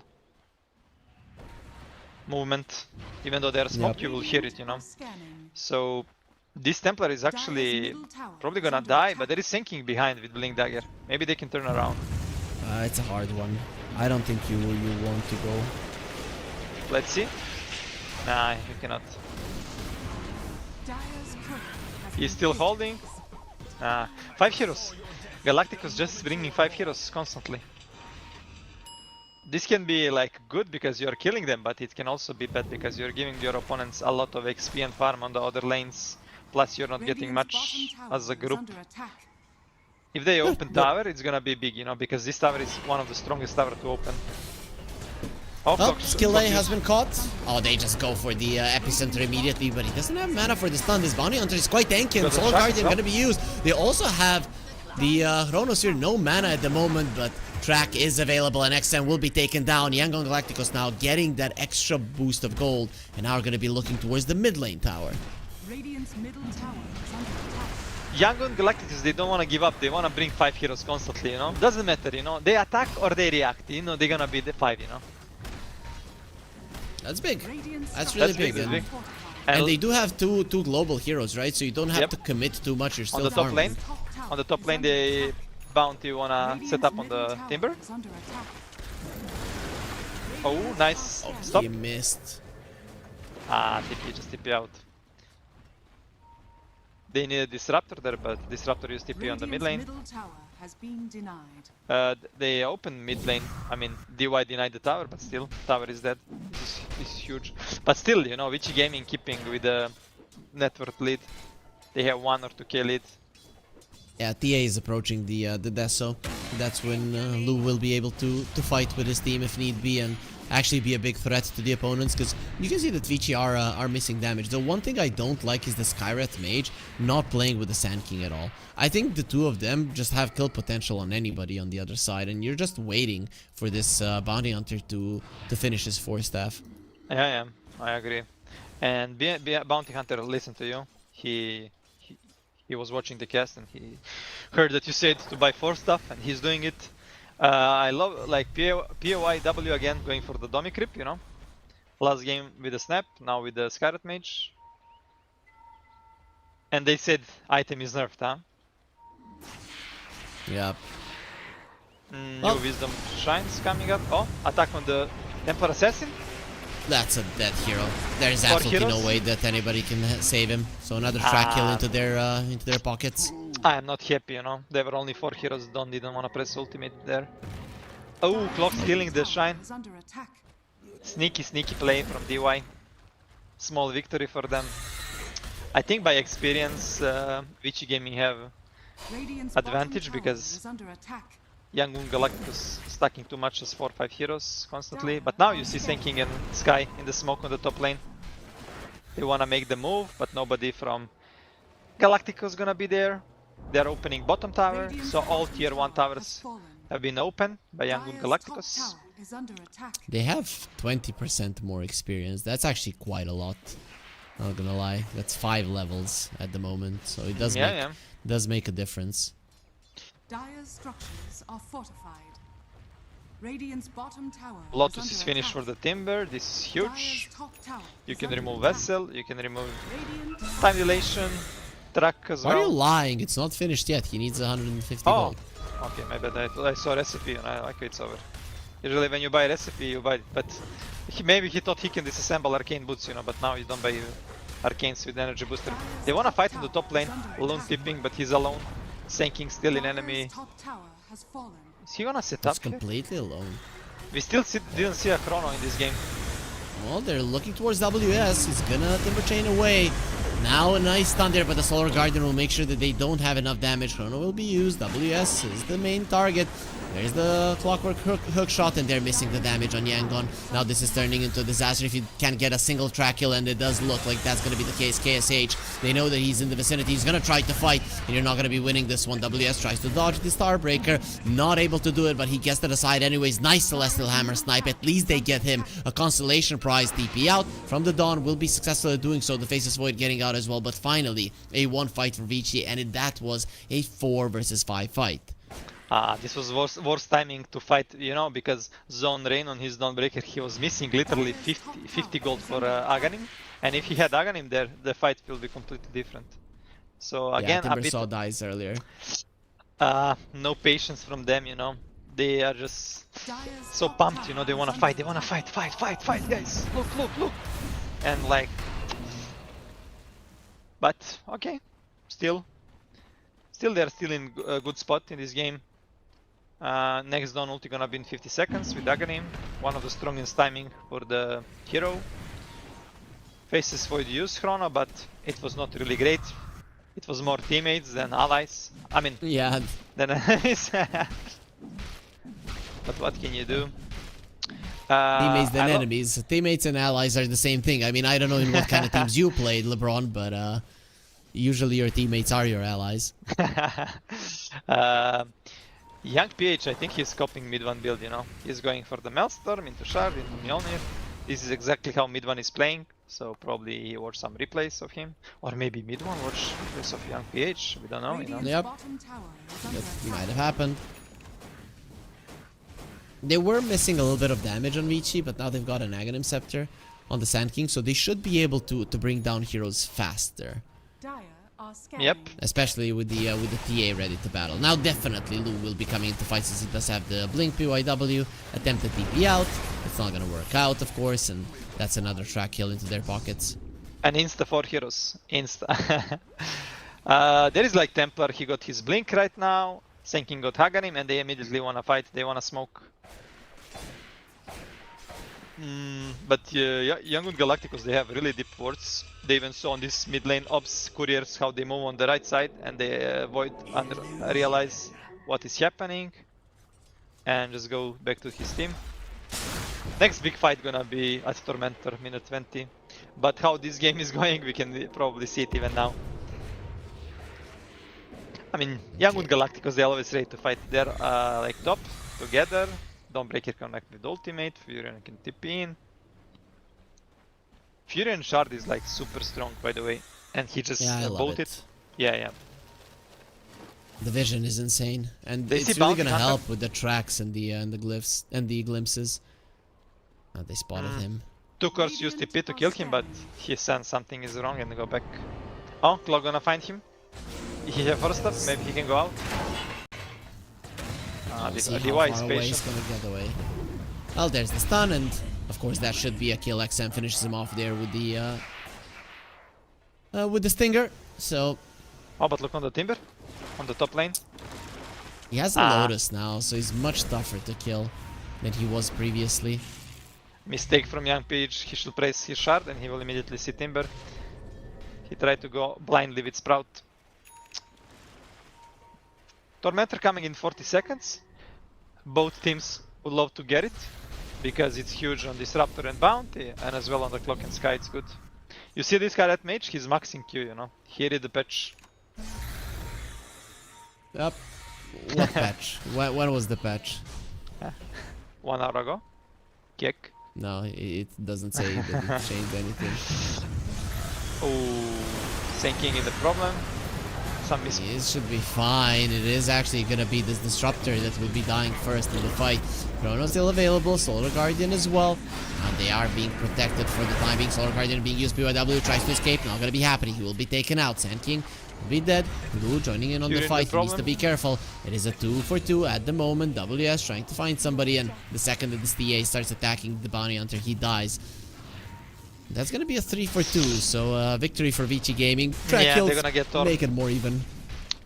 Speaker 5: movement. Even though they're smoked, you will hear it, you know.
Speaker 4: Scanning.
Speaker 5: So this Templar is actually probably gonna die, but there is sinking behind with Blink Dagger. Maybe they can turn around.
Speaker 2: It's a hard one. I don't think you want to go.
Speaker 5: Let's see. Nah, you cannot.
Speaker 4: Dire's turret has
Speaker 5: He's
Speaker 4: been
Speaker 5: still
Speaker 4: hit.
Speaker 5: holding. 5 heroes. Galacticos just bringing 5 heroes constantly. This can be like good because you're killing them, but it can also be bad because you're giving your opponents a lot of XP and farm on the other lanes. Plus you're not getting
Speaker 4: Radiant's
Speaker 5: much
Speaker 4: bottom tower
Speaker 5: as a
Speaker 4: is
Speaker 5: group.
Speaker 4: under attack.
Speaker 5: If they open tower, it's gonna be big, you know, because this tower is one of the strongest tower to open.
Speaker 2: Oh,
Speaker 5: Clock-
Speaker 2: skill
Speaker 5: clock
Speaker 2: A has
Speaker 5: use.
Speaker 2: been caught. Oh, they just go for the epicenter immediately, but he doesn't have mana for the stun. This bounty hunter is quite tanky, and
Speaker 5: Got the
Speaker 2: Soul
Speaker 5: shock,
Speaker 2: Guardian
Speaker 5: no?
Speaker 2: gonna be used. They also have the Chronos here, no mana at the moment, but track is available, and XM will be taken down. Yangon Galacticos now getting that extra boost of gold, and now are gonna be looking towards the mid lane tower.
Speaker 4: Radiant's middle tower is under attack.
Speaker 5: Young and Galacticos, they don't want to give up. They want to bring 5 heroes constantly, you know. Doesn't matter, you know. They attack or they react, you know. They're gonna be the 5, you know.
Speaker 2: That's big.
Speaker 4: Radiant's
Speaker 2: That's
Speaker 4: structures
Speaker 2: really big.
Speaker 5: that's
Speaker 2: And,
Speaker 5: big.
Speaker 4: fortified.
Speaker 2: and they do have two global heroes, right? So you don't have
Speaker 5: Yep.
Speaker 2: to commit too much. You're still
Speaker 5: On the top
Speaker 2: farming.
Speaker 5: lane,
Speaker 4: Top tower
Speaker 5: on the top
Speaker 4: is
Speaker 5: lane,
Speaker 4: under
Speaker 5: they
Speaker 4: attack.
Speaker 5: bounty wanna
Speaker 4: Radiant's
Speaker 5: set up on
Speaker 4: middle
Speaker 5: the
Speaker 4: tower
Speaker 5: timber.
Speaker 4: is under attack.
Speaker 5: Oh, nice.
Speaker 2: Oh,
Speaker 5: Stop.
Speaker 2: he missed.
Speaker 5: TP, just TP out. They need a disruptor there, but disruptor used TP on the mid lane.
Speaker 4: Radiant's middle tower has been denied.
Speaker 5: They open mid lane. I mean, DY denied the tower, but still, tower is dead. This is huge. But still, you know, Vici Gaming keeping with the network lead. They have 1 or 2k lead.
Speaker 2: Yeah, TA is approaching the Deso. That's when Lou will be able to fight with his team if need be and actually be a big threat to the opponents, because you can see that Vici are missing damage. The one thing I don't like is the Skywrath Mage not playing with the Sand King at all. I think the two of them just have kill potential on anybody on the other side, and you're just waiting for this Bounty Hunter to finish his 4-staff.
Speaker 5: Yeah, I agree. And Bounty Hunter listened to you. He was watching the cast and he heard that you said to buy 4 stuff, and he's doing it. I love like POIW again going for the Domi creep, you know. Last game with the snap, now with the Skywrath Mage. And they said item is nerfed, huh?
Speaker 2: Yeah.
Speaker 5: New
Speaker 2: Well-
Speaker 5: Wisdom Shrines coming up. Oh, attack on the Templar Assassin.
Speaker 2: That's a dead hero. There is
Speaker 5: For
Speaker 2: absolutely no
Speaker 5: heroes?
Speaker 2: way that anybody can save him. So another track kill into their pockets.
Speaker 5: I am not happy, you know. There were only 4 heroes, didn't want to press ultimate there. Oh, clock stealing the shrine.
Speaker 4: Is under attack.
Speaker 5: Sneaky play from DY. Small victory for them. I think by experience, Vici Gaming have
Speaker 4: Radiant's
Speaker 5: advantage
Speaker 4: bottom tower
Speaker 5: because
Speaker 4: is under attack.
Speaker 5: Young Galactus stacking too much as 4-5 heroes constantly. But now you see Sinking and Sky in the smoke on the top lane. They wanna make the move, but nobody from Galacticos gonna be there. They're opening bottom tower,
Speaker 4: Radiant's
Speaker 5: so all
Speaker 4: bottom
Speaker 5: tier 1
Speaker 4: tower has
Speaker 5: towers
Speaker 4: fallen.
Speaker 5: have been opened by Young
Speaker 4: Dire's top
Speaker 5: Galacticos.
Speaker 4: tower is under attack.
Speaker 2: They have 20% more experience. That's actually quite a lot. Not gonna lie. That's 5 levels at the moment, so it does make a difference.
Speaker 4: Dire's structures are fortified. Radiant's bottom tower
Speaker 5: Lotus
Speaker 4: is
Speaker 5: is
Speaker 4: under
Speaker 5: finished for
Speaker 4: attack.
Speaker 5: the Timber. This is huge.
Speaker 4: Dire's top tower
Speaker 5: You
Speaker 4: is
Speaker 5: can
Speaker 4: under
Speaker 5: remove
Speaker 4: attack.
Speaker 5: Vessel, you can remove
Speaker 4: Radiant
Speaker 5: time dilation, track as
Speaker 2: Why are you
Speaker 5: well.
Speaker 2: lying? It's not finished yet. He needs 150
Speaker 5: Oh,
Speaker 2: gold.
Speaker 5: okay, my bad. I saw recipe and I like it's over. Usually when you buy recipe, you buy it, but maybe he thought he can disassemble arcane boots, you know, but now you don't buy arcanes with energy booster. They wanna fight in the top lane, alone tipping, but he's alone. Sanking still in enemy.
Speaker 4: Dire's top tower has fallen.
Speaker 5: Is he gonna set
Speaker 2: It's
Speaker 5: up here?
Speaker 2: completely alone.
Speaker 5: We still didn't see a chrono in this game.
Speaker 2: Well, they're looking towards WS. He's gonna Timber Chain away. Now a nice stun there, but the Solar Guardian will make sure that they don't have enough damage. Chrono will be used. WS is the main target. There's the Clockwork hook shot, and they're missing the damage on Yangon. Now this is turning into a disaster if you can't get a single track kill, and it does look like that's going to be the case. KSH, they know that he's in the vicinity. He's going to try to fight, and you're not going to be winning this one. WS tries to dodge the Starbreaker. Not able to do it, but he gets to the side anyways. Nice Celestial Hammer snipe. At least they get him a constellation prize. TP out from the Dawn. Will be successful at doing so. The Faceless Void getting out as well, but finally a 1 fight for Vici, and that was a 4 versus 5 fight.
Speaker 5: This was worst timing to fight, you know, because Zone Rain on his Dawnbreaker, he was missing literally 50 gold for Aghanim, and if he had Aghanim there, the fight will be completely different. So again,
Speaker 2: yeah,
Speaker 5: a bit
Speaker 2: Timbersaw dies earlier.
Speaker 5: no patience from them, you know. They are just
Speaker 4: Dire's
Speaker 5: so
Speaker 4: top
Speaker 5: pumped, you know.
Speaker 4: tower
Speaker 5: They want
Speaker 4: is
Speaker 5: to fight.
Speaker 4: under
Speaker 5: They want to
Speaker 4: attack.
Speaker 5: fight, guys. Look, and like, but okay, still they're still in a good spot in this game. Next Dawn ulti gonna be in 50 seconds with Aghanim, one of the strongest timing for the hero. Faces Void use Chrono, but it was not really great. It was more teammates than allies. I mean,
Speaker 2: Yeah,
Speaker 5: than enemies. But what can you do?
Speaker 2: teammates than
Speaker 5: I lo-
Speaker 2: enemies. Teammates and allies are the same thing. I mean, I don't know in what kind of teams you played, LeBron, but usually your teammates are your allies.
Speaker 5: Young PH, I think he's copying mid 1 build, you know. He's going for the Maelstrom into Shard, into Mjolnir. This is exactly how mid 1 is playing, so probably he watched some replays of him. Or maybe mid 1 watch replays of Young PH, we don't know, you know.
Speaker 4: Radiant's
Speaker 2: Yep.
Speaker 4: bottom tower is under
Speaker 2: That
Speaker 4: attack.
Speaker 2: might have happened. They were missing a little bit of damage on Vici, but now they've got an Aghanim Scepter on the Sand King, so they should be able to bring down heroes faster.
Speaker 4: Dire are scanning.
Speaker 5: Yep.
Speaker 2: Especially with the TA ready to battle. Now definitely Lu will be coming into fights since he does have the Blink PYW. Attempted TP out. It's not gonna work out, of course, and that's another track kill into their pockets.
Speaker 5: And insta 4 heroes. Insta. There is like Templar, he got his Blink right now. Senkin got Haganim, and they immediately wanna fight, they wanna smoke. But Young Galacticos, they have really deep wards. They even saw on this mid lane ops couriers how they move on the right side, and they avoid and realize what is happening and just go back to his team. Next big fight gonna be at Tormentor, minute 20. But how this game is going, we can probably see it even now. I mean, Young Galacticos, they're always ready to fight. They're like top together. Dawnbreaker connect with ultimate, Furion can tip in. Furion Shard is like super strong, by the way, and he just
Speaker 2: Yeah, I love
Speaker 5: bolted.
Speaker 2: it.
Speaker 5: Yeah.
Speaker 2: The vision is insane, and
Speaker 5: They
Speaker 2: it's
Speaker 5: see
Speaker 2: really
Speaker 5: Bounty
Speaker 2: gonna
Speaker 5: Hunter?
Speaker 2: help with the tracks and the glyphs and the glimpses. They spotted him.
Speaker 5: Two course used TP to kill him, but he sensed something is wrong and go back. Oh, Claw gonna find him. He have first up, maybe he can go out.
Speaker 2: We'll
Speaker 5: This
Speaker 2: see how
Speaker 5: DY is
Speaker 2: far away he's
Speaker 5: patient.
Speaker 2: gonna get away. Well, there's the stun, and of course that should be a kill. XM finishes him off there with the stinger. So
Speaker 5: Oh, but look on the Timber. on the top lane.
Speaker 2: He has a Lotus now, so he's much tougher to kill than he was previously.
Speaker 5: Mistake from Young Page. He should place his shard and he will immediately see Timber. He tried to go blindly with Sprout. Tormentor coming in 40 seconds. Both teams would love to get it because it's huge on Disruptor and Bounty, and as well on the Clock and Sky it's good. You see this guy at mage, he's maxing Q, you know. He did the patch.
Speaker 2: Yep. What patch? When was the patch?
Speaker 5: 1 hour ago. Kick.
Speaker 2: No, it doesn't say that it changed anything.
Speaker 5: Oh, sinking in the problem. Some miss.
Speaker 2: It should be fine. It is actually gonna be this Disruptor that will be dying first in the fight. Chrono's still available, Solar Guardian as well. And they are being protected for the time being. Solar Guardian being used, BYW tries to escape, not gonna be happening. He will be taken out. Sand King will be dead. Blue joining in on the fight. He needs to be careful. It is a 2-for-2 at the moment. WS trying to find somebody, and the second that this TA starts attacking the Bounty Hunter, he dies. That's gonna be a 3-for-2, so victory for Vici Gaming. Track
Speaker 5: Yeah,
Speaker 2: kills,
Speaker 5: they're gonna get
Speaker 2: make it more even.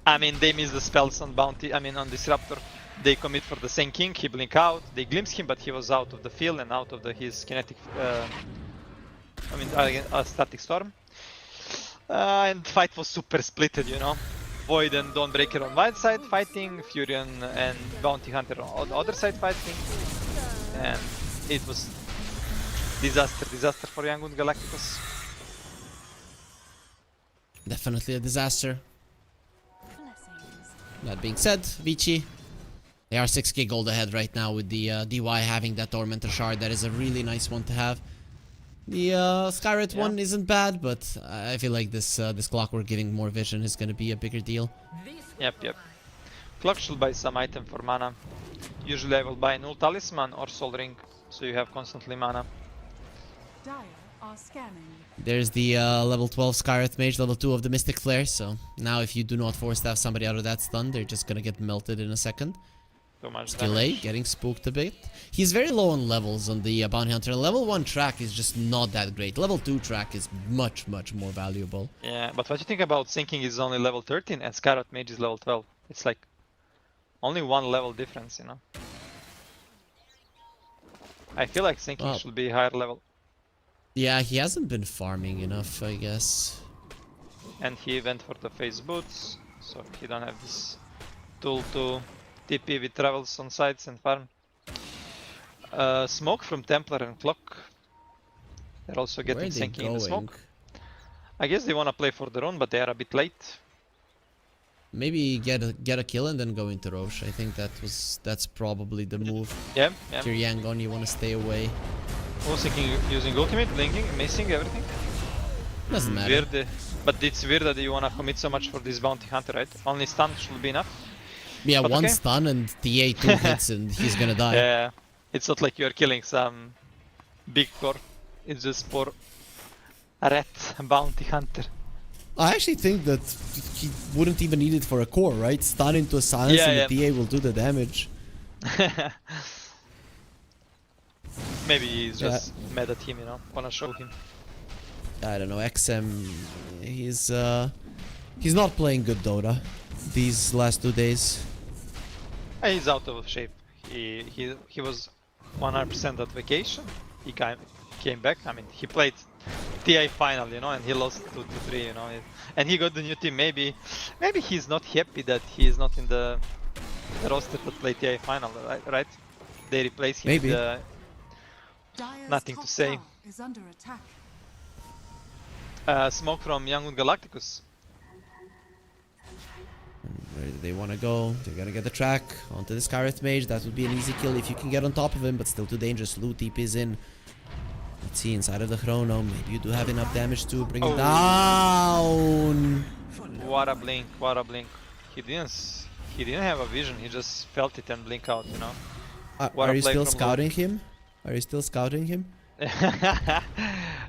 Speaker 5: I mean, they miss the spells on Bounty, I mean on Disruptor. They commit for the Sand King, he blink out, they glimpse him, but he was out of the field and out of his kinetic, static storm. And fight was super splitted, you know. Void and Dawnbreaker on one side fighting, Furion and Bounty Hunter on the other side fighting. And it was disaster for Young Galacticos.
Speaker 2: Definitely a disaster.
Speaker 4: Blessings.
Speaker 2: That being said, Vici, they are 6k gold ahead right now with the DY having that Tormentor Shard. That is a really nice one to have. The Skyret one isn't bad, but I feel like this Clockwork giving more vision is going to be a bigger deal.
Speaker 5: Yep. Clock should buy some item for mana. Usually I will buy Null Talisman or Soul Ring, so you have constantly mana.
Speaker 4: Dire are scanning.
Speaker 2: There's the level 12 Skyret Mage, level 2 of the Mystic Flare, so now if you do not force to have somebody out of that stun, they're just gonna get melted in a second.
Speaker 5: Too much
Speaker 2: Delay,
Speaker 5: damage.
Speaker 2: getting spooked a bit. He's very low on levels on the Bounty Hunter. Level 1 track is just not that great. Level 2 track is much more valuable.
Speaker 5: Yeah, but what you think about Sinking is only level 13 and Scarlet Mage is level 12. It's like only 1 level difference, you know. I feel like Sinking should be higher level.
Speaker 2: Yeah, he hasn't been farming enough, I guess.
Speaker 5: And he went for the phase boots, so he don't have this tool to TP with travels on sides and farm. Smoke from Templar and Clock. They're also
Speaker 2: Where
Speaker 5: getting
Speaker 2: are they
Speaker 5: sinking in the
Speaker 2: going?
Speaker 5: smoke. I guess they wanna play for their own, but they are a bit late.
Speaker 2: Maybe get a kill and then go into Roche. I think that's probably the move.
Speaker 5: Yeah.
Speaker 2: If you're Yangon, you want to stay away.
Speaker 5: Oh, sinking using ultimate, blinking, missing everything.
Speaker 2: Doesn't matter.
Speaker 5: Weird, but it's weird that you wanna commit so much for this Bounty Hunter, right? Only stun should be enough.
Speaker 2: Yeah,
Speaker 5: But
Speaker 2: one
Speaker 5: okay.
Speaker 2: stun and TA 2 hits and he's gonna die.
Speaker 5: Yeah, it's not like you're killing some big core. It's just for a rat Bounty Hunter.
Speaker 2: I actually think that he wouldn't even need it for a core, right? Stun into a silence and the TA will do the damage.
Speaker 5: Maybe he's just mad at him, you know, wanna show him.
Speaker 2: I don't know, XM, he's not playing good Dota these last 2 days.
Speaker 5: He's out of shape. He was 100% at vacation. He came back. I mean, he played TI final, you know, and he lost 2-3, you know, and he got the new team. Maybe he's not happy that he is not in the roster that played TI final, right? They replace him
Speaker 2: Maybe.
Speaker 5: with
Speaker 4: Dire's
Speaker 5: Nothing to
Speaker 4: top
Speaker 5: say.
Speaker 4: tower is under attack.
Speaker 5: smoke from Young Galacticus.
Speaker 2: Where do they want to go? They're gonna get the track onto the Scarlet Mage. That would be an easy kill if you can get on top of him, but still too dangerous. Loot TP is in. Let's see, inside of the Chrono, maybe you do have enough damage to bring it down.
Speaker 5: What a blink! What a blink! He didn't have a vision. He just felt it and blink out. You know. What
Speaker 2: Are
Speaker 5: a
Speaker 2: you
Speaker 5: play
Speaker 2: still
Speaker 5: from
Speaker 2: scouting him? Are you still scouting him?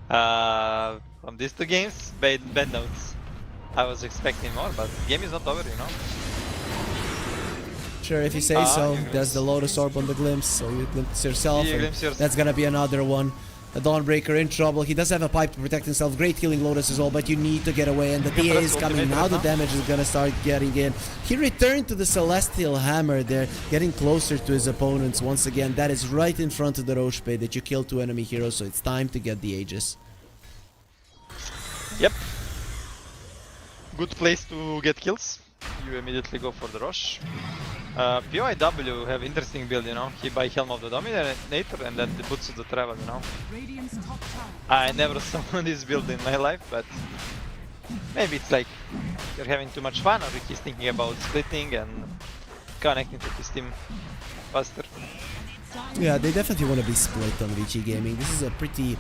Speaker 5: From these 2 games, bad notes. I was expecting more, but the game is not over, you know.
Speaker 2: Sure, if you say so.
Speaker 5: you
Speaker 2: There's the Lotus Orb on the glimpse, so you glimpse yourself.
Speaker 5: You
Speaker 2: and
Speaker 5: glimpse yourself.
Speaker 2: That's gonna be another one. A Dawnbreaker in trouble. He does have a pipe to protect himself. Great healing Lotus as well, but you need to get away. And the TA is coming. Now the damage is gonna start getting in. He returned to the Celestial Hammer there, getting closer to his opponents once again. That is right in front of the Roche Bay that you killed 2 enemy heroes, so it's time to get the Aegis.
Speaker 5: Yep. Good place to get kills. You immediately go for the Roche. POIW have interesting build, you know. He buy Helm of the Dominator and then the Boots of the Travel, you know.
Speaker 4: Radiant's top tower.
Speaker 5: I never saw this build in my life, but maybe it's like you're having too much fun, or he's thinking about splitting and connecting to his team faster.
Speaker 2: Yeah, they definitely want to be split on Vici Gaming. This is a pretty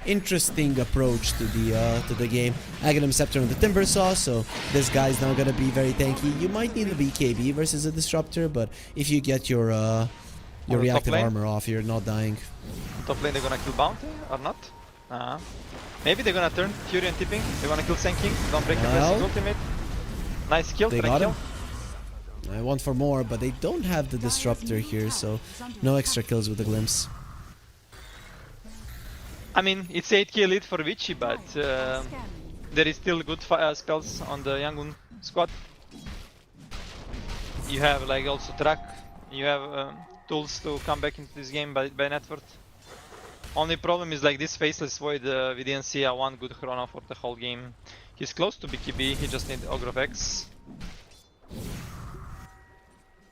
Speaker 2: interesting approach to the game. Aghanim Scepter on the Timbersaw, so this guy's now gonna be very tanky. You might need a BKB versus a Disruptor, but if you get your reactive armor off, you're not dying.
Speaker 5: Top lane they're gonna kill Bounty or not? Maybe they're gonna turn Fury and Tipping. They wanna kill Senking. Don't break his ultimate. Nice kill.
Speaker 2: They got him. I want for more, but they don't have the Disruptor here, so no extra kills with the Glimpse.
Speaker 5: I mean, it's 8k lead for Vici, but there is still good spells on the Yangon squad. You have like also track, you have tools to come back into this game by net worth. Only problem is like this Faceless Void, we didn't see a one good chrono for the whole game. He's close to BKB, he just needs Ogre of X.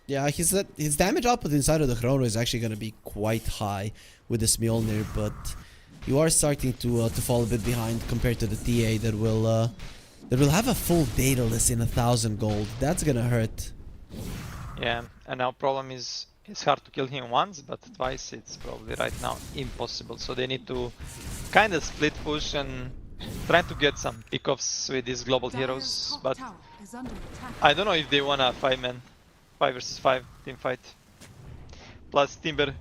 Speaker 2: Yeah, his damage output inside of the chrono is actually going to be quite high with this Mjolnir, but you are starting to fall a bit behind compared to the TA that will have a full Daedalus in 1000 gold. That's gonna hurt.
Speaker 5: Yeah, and now problem is it's hard to kill him once, but twice it's probably right now impossible. So they need to kind of split push and try to get some pickoffs with these global heroes. But I don't know if they wanna 5 versus 5 team fight. Plus Timber,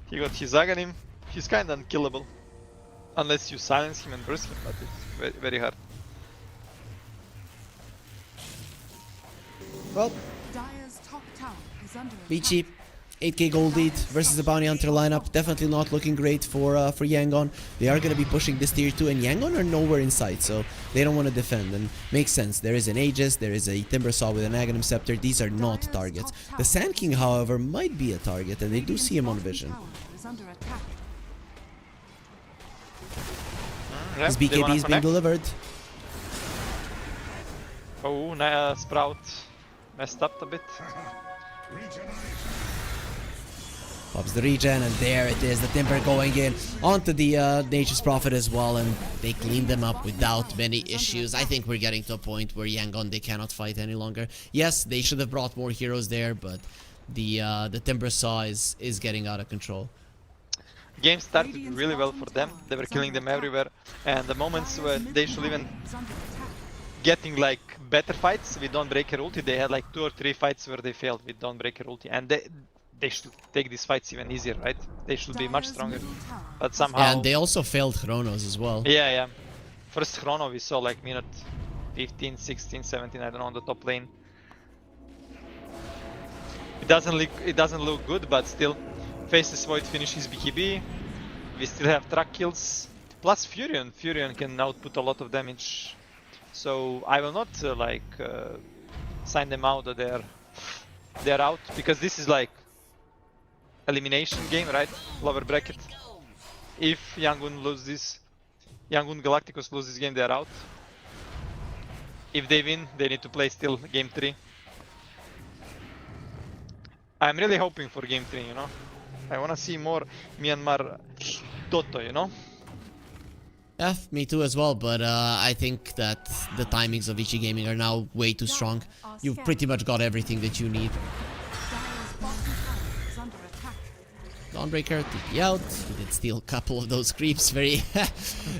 Speaker 5: he got his Aghanim. He's kind of unkillable. Unless you silence him and burst him, but it's very, very hard.
Speaker 2: Well,
Speaker 4: Dire's top tower is under
Speaker 2: Vici, 8k gold lead versus the Bounty Hunter lineup. Definitely not looking great for Yangon. They are going to be pushing this tier 2, and Yangon are nowhere in sight, so they don't want to defend. And makes sense. There is an Aegis, there is a Timbersaw with an Aghanim Scepter. These are not targets. The Sand King, however, might be a target, and they do see him on vision. His BKB is being delivered.
Speaker 5: Oh, Sprout messed up a bit.
Speaker 2: Pops the regen, and there it is, the Timber going in onto the Nature's Prophet as well, and they cleaned them up without many issues. I think we're getting to a point where Yangon, they cannot fight any longer. Yes, they should have brought more heroes there, but the Timbersaw is getting out of control.
Speaker 5: Game started really well for them. They were killing them everywhere, and the moments where they should even getting like better fights with Dawnbreaker ulti, they had like 2 or 3 fights where they failed with Dawnbreaker ulti, and they should take these fights even easier, right? They should be much stronger, but somehow...
Speaker 2: And they also failed Chronos as well.
Speaker 5: Yeah. First Chrono we saw like minute 15, 16, 17, I don't know, on the top lane. It doesn't look good, but still. Faceless Void finishes BKB. We still have track kills. Plus Furion. Furion can output a lot of damage. So I will not sign them out that they're out, because this is like elimination game, right? Lower bracket. If Yangon Galacticos lose this game, they're out. If they win, they need to play still game 3. I'm really hoping for game 3, you know. I wanna see more Myanmar DOTA, you know?
Speaker 2: Yeah, me too as well, but I think that the timings of Vici Gaming are now way too strong. You've pretty much got everything that you need. Dawnbreaker, TP out. He did steal a couple of those creeps. Very,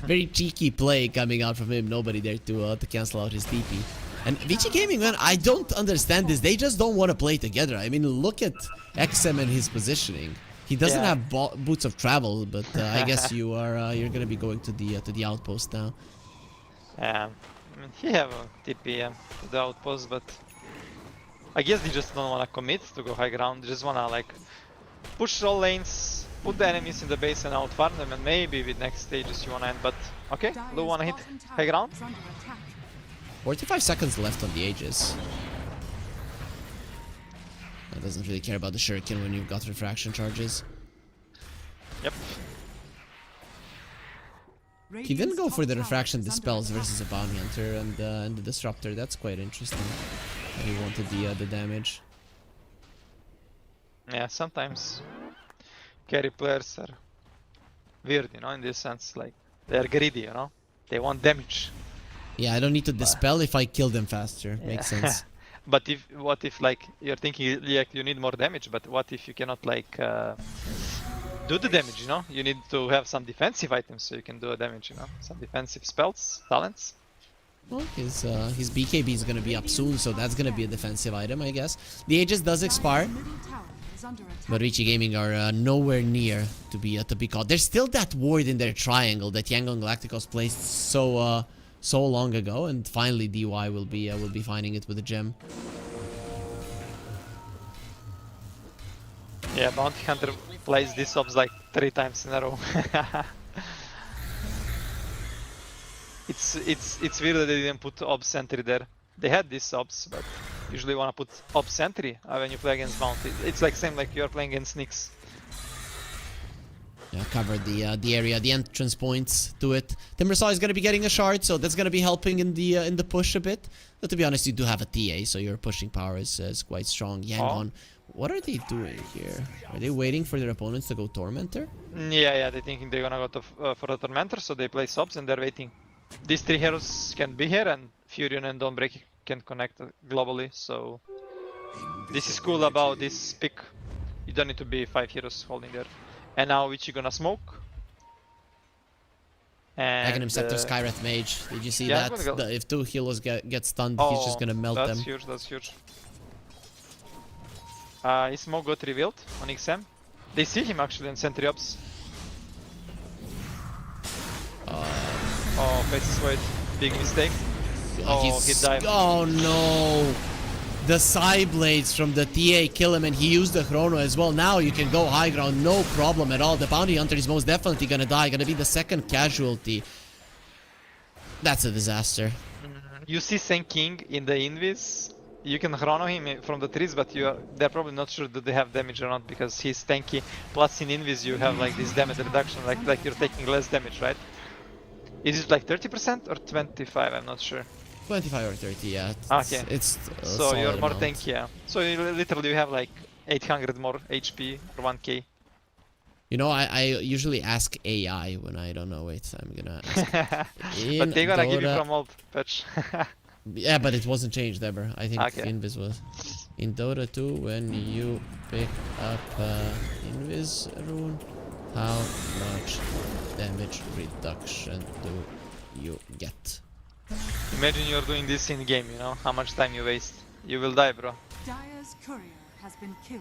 Speaker 2: very cheeky play coming out from him. Nobody there to cancel out his TP. And Vici Gaming, man, I don't understand this. They just don't want to play together. I mean, look at XM and his positioning. He doesn't have boots of travel, but I guess you're gonna be going to the outpost now.
Speaker 5: Yeah, I mean, he have a TP to the outpost, but I guess they just don't wanna commit to go high ground. They just wanna like push all lanes, put the enemies in the base and out farm them, and maybe with next stages you wanna end. But okay, Lu wanna hit high ground.
Speaker 2: 45 seconds left on the Aegis. That doesn't really care about the shuriken when you've got refraction charges.
Speaker 5: Yep.
Speaker 2: He didn't go for the refraction dispels versus a bounty hunter and the disruptor. That's quite interesting. He wanted the damage.
Speaker 5: Yeah, sometimes carry players are weird, you know, in this sense. Like, they're greedy, you know? They want damage.
Speaker 2: Yeah, I don't need to dispel if I kill them faster. Makes sense.
Speaker 5: But what if, like, you're thinking, like, you need more damage, but what if you cannot, like, do the damage, you know? You need to have some defensive items so you can do a damage, you know? Some defensive spells, talents.
Speaker 2: Well, his BKB is gonna be up soon, so that's gonna be a defensive item, I guess. The Aegis does expire, but Ricci Gaming are nowhere near to be caught. There's still that ward in their triangle that Yangon Galacticos placed so long ago, and finally DY will be finding it with a gem.
Speaker 5: Yeah, Bounty Hunter plays these ops like 3 times in a row. It's weird that they didn't put Ops Sentry there. They had these Ops, but usually you wanna put Ops Sentry when you play against Bounty. It's like same like you're playing against Nyx.
Speaker 2: Yeah, covered the area, the entrance points to it. Timbersaw is gonna be getting a shard, so that's gonna be helping in the push a bit. But to be honest, you do have a TA, so your pushing power is quite strong. Yangon, what are they doing here? Are they waiting for their opponents to go Tormentor?
Speaker 5: Yeah, they're thinking they're gonna go for the Tormentor, so they play subs and they're waiting. These 3 heroes can be here, and Furion and Dawnbreak can connect globally, so this is cool about this pick. You don't need to be 5 heroes holding there. And now Witchy gonna smoke. And
Speaker 2: Aghanim Scepter, Skywrath Mage. Did you see
Speaker 5: yeah,
Speaker 2: that? If 2 healers get stunned, he's just gonna melt them.
Speaker 5: That's huge. His smoke got revealed on XM. They see him actually in Sentry Ops. Oh, faces wait. Big mistake. Oh, he dived.
Speaker 2: Oh no! The side blades from the TA kill him, and he used the chrono as well. Now you can go high ground, no problem at all. The bounty hunter is most definitely gonna die, gonna be the second casualty. That's a disaster.
Speaker 5: You see Sen King in the invis. You can chrono him from the trees, but they're probably not sure that they have damage or not because he's tanky. Plus in invis you have like this damage reduction, like you're taking less damage, right? Is it like 30% or 25? I'm not sure.
Speaker 2: 25 or 30, yeah.
Speaker 5: Okay.
Speaker 2: It's
Speaker 5: so you're more
Speaker 2: amount.
Speaker 5: tanky, yeah. So literally you have like 800 more HP or 1k.
Speaker 2: You know, I usually ask AI when I don't know. Wait, I'm gonna ask.
Speaker 5: But they're gonna give you
Speaker 2: Dota-
Speaker 5: from old patch.
Speaker 2: Yeah, but it wasn't changed ever. I think
Speaker 5: Okay.
Speaker 2: Invis was. In Dota 2, when you pick up Invis rune, how much damage reduction do you get?
Speaker 5: Imagine you're doing this in game, you know, how much time you waste. You will die, bro.
Speaker 4: Dire's courier has been killed.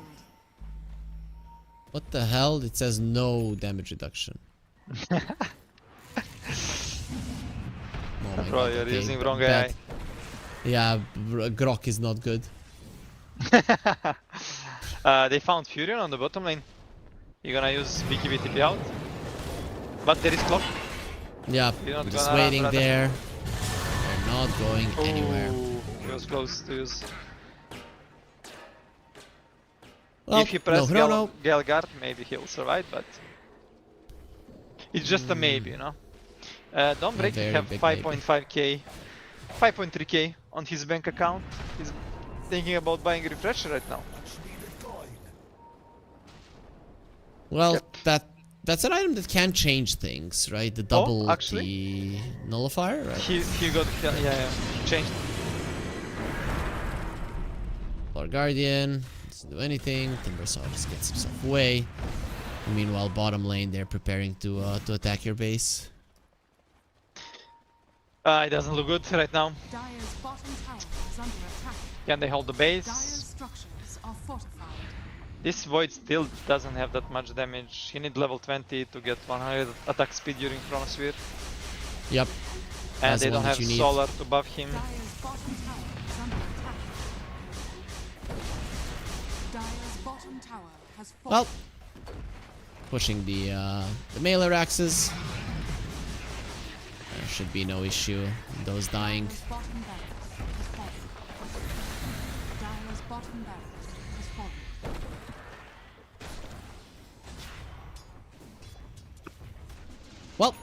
Speaker 2: What the hell? It says no damage reduction. Oh my
Speaker 5: Bro,
Speaker 2: God,
Speaker 5: you're
Speaker 2: okay,
Speaker 5: using wrong
Speaker 2: bad.
Speaker 5: AI.
Speaker 2: Yeah, Grok is not good.
Speaker 5: They found Furion on the bottom lane. You're gonna use BKB TP out. But there is clock.
Speaker 2: Yeah,
Speaker 5: You're not
Speaker 2: we're just
Speaker 5: gonna run,
Speaker 2: waiting
Speaker 5: brother.
Speaker 2: there. We're not going anywhere.
Speaker 5: Ooh, he was close to use.
Speaker 2: Well,
Speaker 5: If he press
Speaker 2: no, no.
Speaker 5: Galgard, maybe he'll survive, but it's just a maybe, you know. Dawnbreak
Speaker 2: very
Speaker 5: have
Speaker 2: big
Speaker 5: 5.5k, 5.3k on his bank account. He's thinking about buying Refresher right now.
Speaker 2: Well,
Speaker 5: Yep.
Speaker 2: that's an item that can change things, right? The double
Speaker 5: actually?
Speaker 2: the nullifier, right?
Speaker 5: He got yeah, changed.
Speaker 2: Lord Guardian doesn't do anything. Timbersaw just gets himself away. Meanwhile, bottom lane they're preparing to attack your base.
Speaker 5: It doesn't look good right now.
Speaker 4: Dire's bottom tower is under attack.
Speaker 5: Can they hold the
Speaker 4: Dire's
Speaker 5: base?
Speaker 4: structures are fortified.
Speaker 5: This Void still doesn't have that much damage. He need level 20 to get 100 attack speed during Chronosphere.
Speaker 2: Yep.
Speaker 5: And
Speaker 2: That's
Speaker 5: they
Speaker 2: the one
Speaker 5: don't
Speaker 2: that
Speaker 5: have
Speaker 2: you need.
Speaker 5: Solar to buff him.
Speaker 4: Dire's bottom tower is under attack. Dire's bottom tower has fallen.
Speaker 2: Well, pushing the melee axes. There should be no issue in those dying.
Speaker 4: Dire's bottom barracks has fallen. Dire's bottom barracks has fallen.
Speaker 2: Well,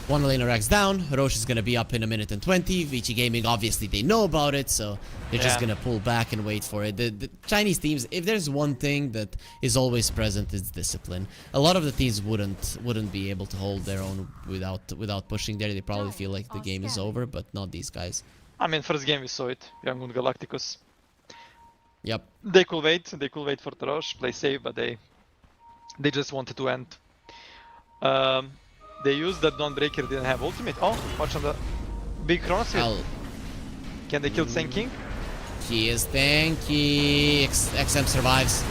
Speaker 2: one laner X down. Roche is gonna be up in a minute and 20. Vici Gaming, obviously, they know about it, so they're just gonna pull back and wait for it. The Chinese teams, if there's one thing that is always present, it's discipline. A lot of the teams wouldn't be able to hold their own without pushing there. They probably feel like the game is over, but not these guys.
Speaker 5: I mean, first game we saw it. Young and Galacticos.
Speaker 2: Yep.
Speaker 5: They could wait. They could wait for the rush, play safe, but they just wanted to end. They used that Dawnbreaker, didn't have ultimate. Oh, watch on the big Chronos. Can they kill Sand King?
Speaker 2: He is tanky. XM survives.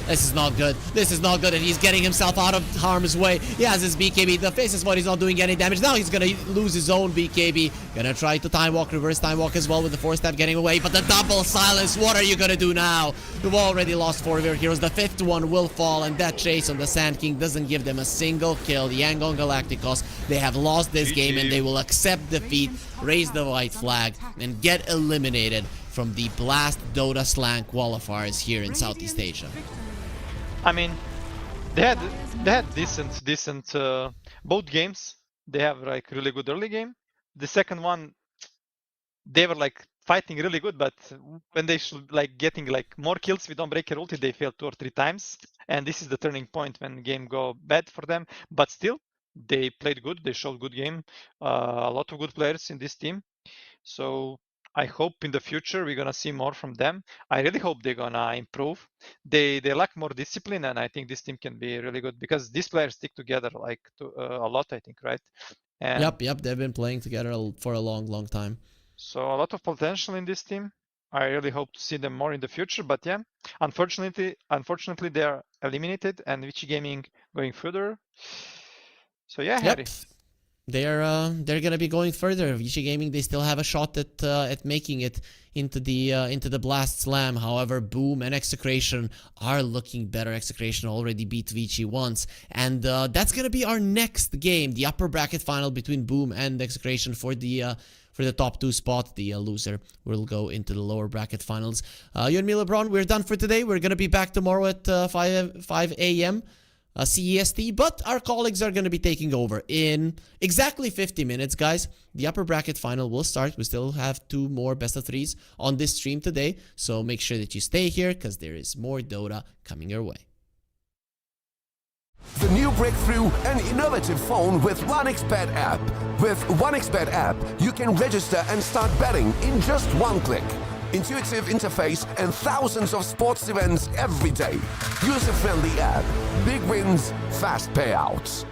Speaker 2: This is not good. This is not good, and he's getting himself out of harm's way. He has his BKB. The face is what he's not doing any damage. Now he's gonna lose his own BKB. Gonna try to time walk, reverse time walk as well with the 4-step getting away. But the double silence, what are you gonna do now? You've already lost 4 of your heroes. The 5th one will fall, and that chase on the Sand King doesn't give them a single kill. The Yangon Galacticos, they have lost this game, and they will accept defeat, raise the white flag, and get eliminated from the Blast Dota Slang qualifiers here in Southeast Asia.
Speaker 5: I mean, they had decent both games. They have like really good early game. The second one, they were like fighting really good, but when they should like getting like more kills with Dawnbreaker ulti, they failed 2 or 3 times. And this is the turning point when game go bad for them. But still, they played good. They showed good game. A lot of good players in this team. So I hope in the future we're gonna see more from them. I really hope they're gonna improve. They lack more discipline, and I think this team can be really good because these players stick together like a lot. I think, right? And
Speaker 2: Yep. They've been playing together for a long time.
Speaker 5: so a lot of potential in this team. I really hope to see them more in the future. But yeah, unfortunately, they are eliminated, and Vici Gaming going further. So yeah, Harry.
Speaker 2: They're gonna be going further. Vici Gaming, they still have a shot at making it into the Blast Slam. However, Boom and Execration are looking better. Execration already beat Vici once, and that's gonna be our next game, the upper bracket final between Boom and Execration for the top 2 spot. The loser will go into the lower bracket finals. You and me, LeBron, we're done for today. We're gonna be back tomorrow at 5 a.m. CEST, but our colleagues are going to be taking over in exactly 50 minutes, guys. The upper bracket final will start. We still have 2 more best of 3s on this stream today, so make sure that you stay here because there is more Dota coming your way.
Speaker 1: The new breakthrough and innovative phone with 1xBet app. With 1xBet app, you can register and start betting in just 1 click. Intuitive interface and thousands of sports events every day. User-friendly app. Big wins, fast payouts.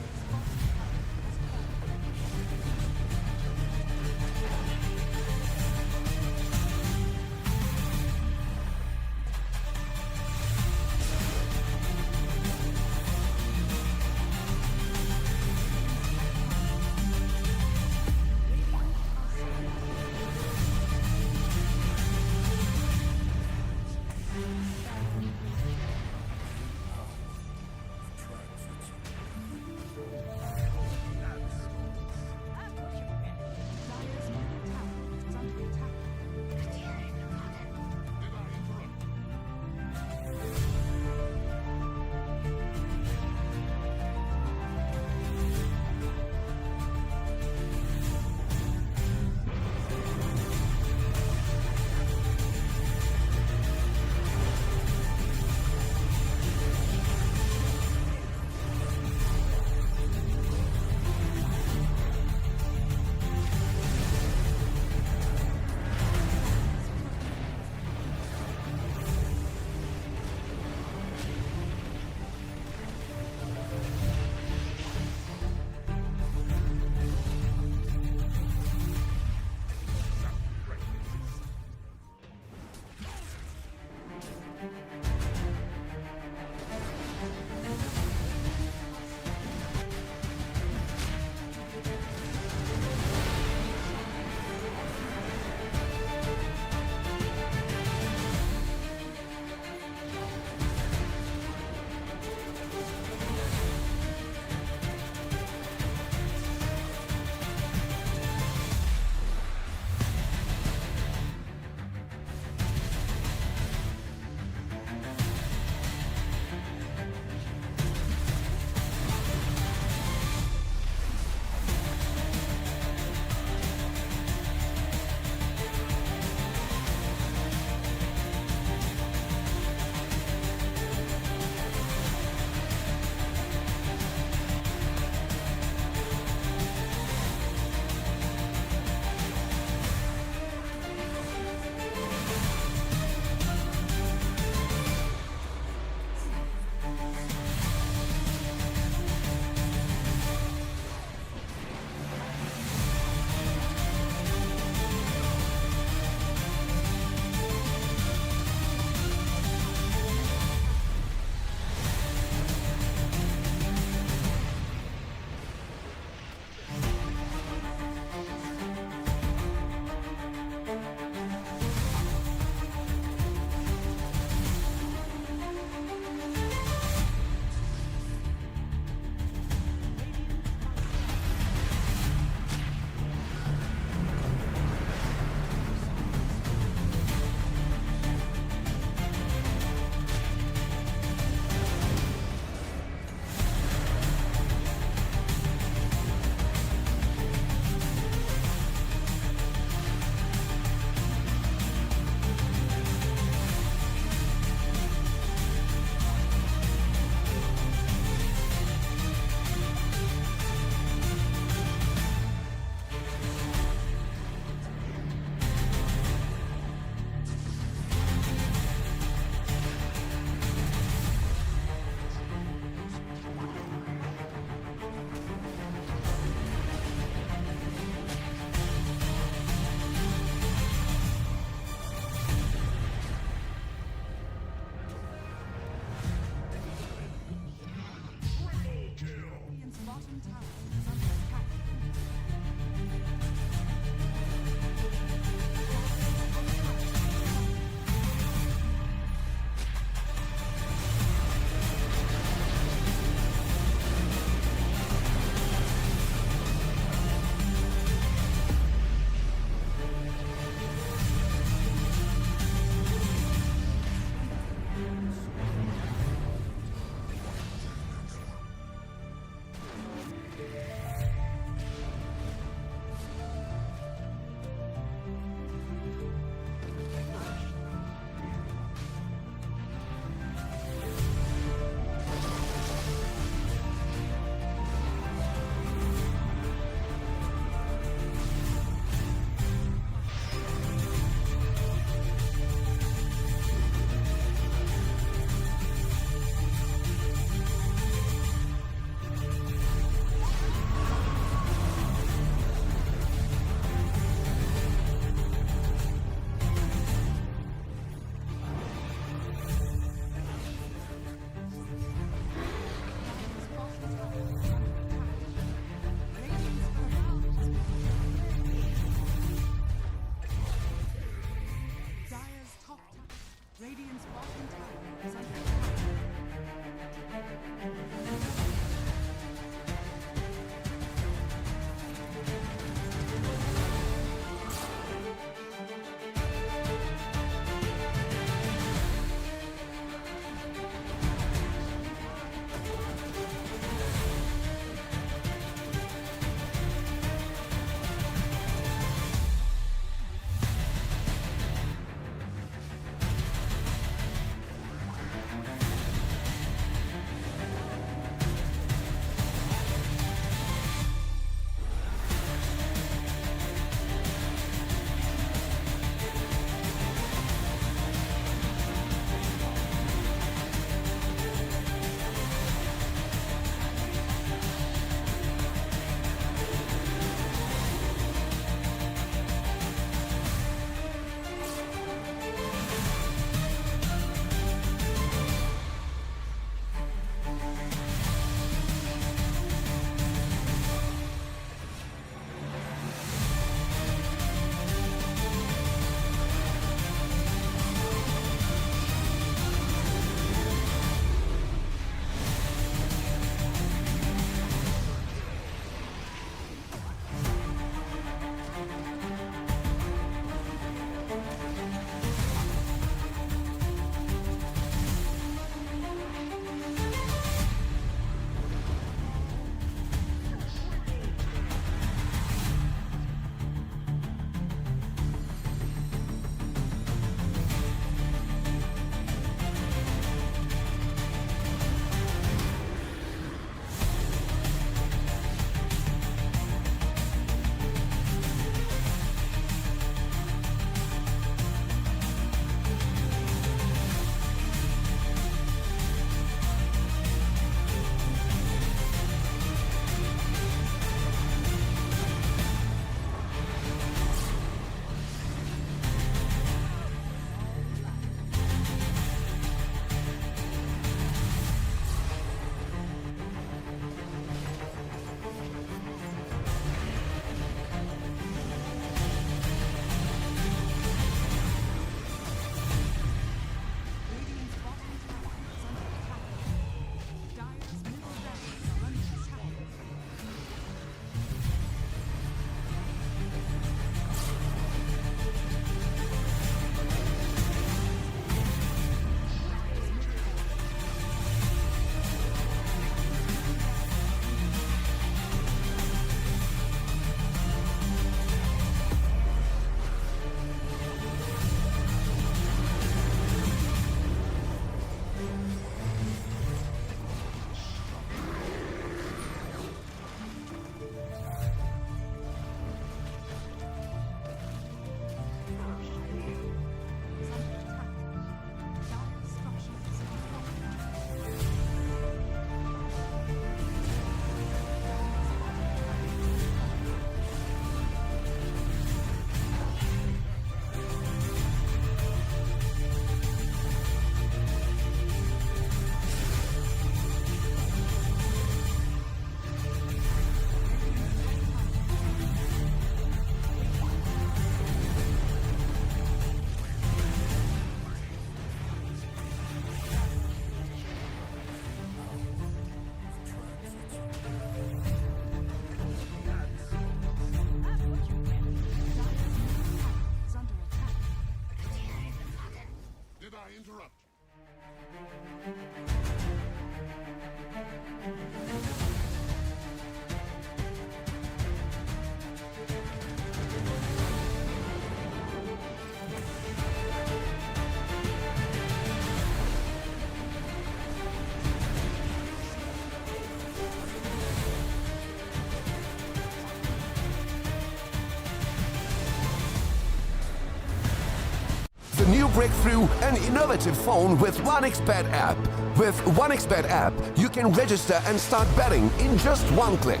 Speaker 1: break through an innovative phone with 1xBet app. With 1xBet app, you can register and start betting in just one click.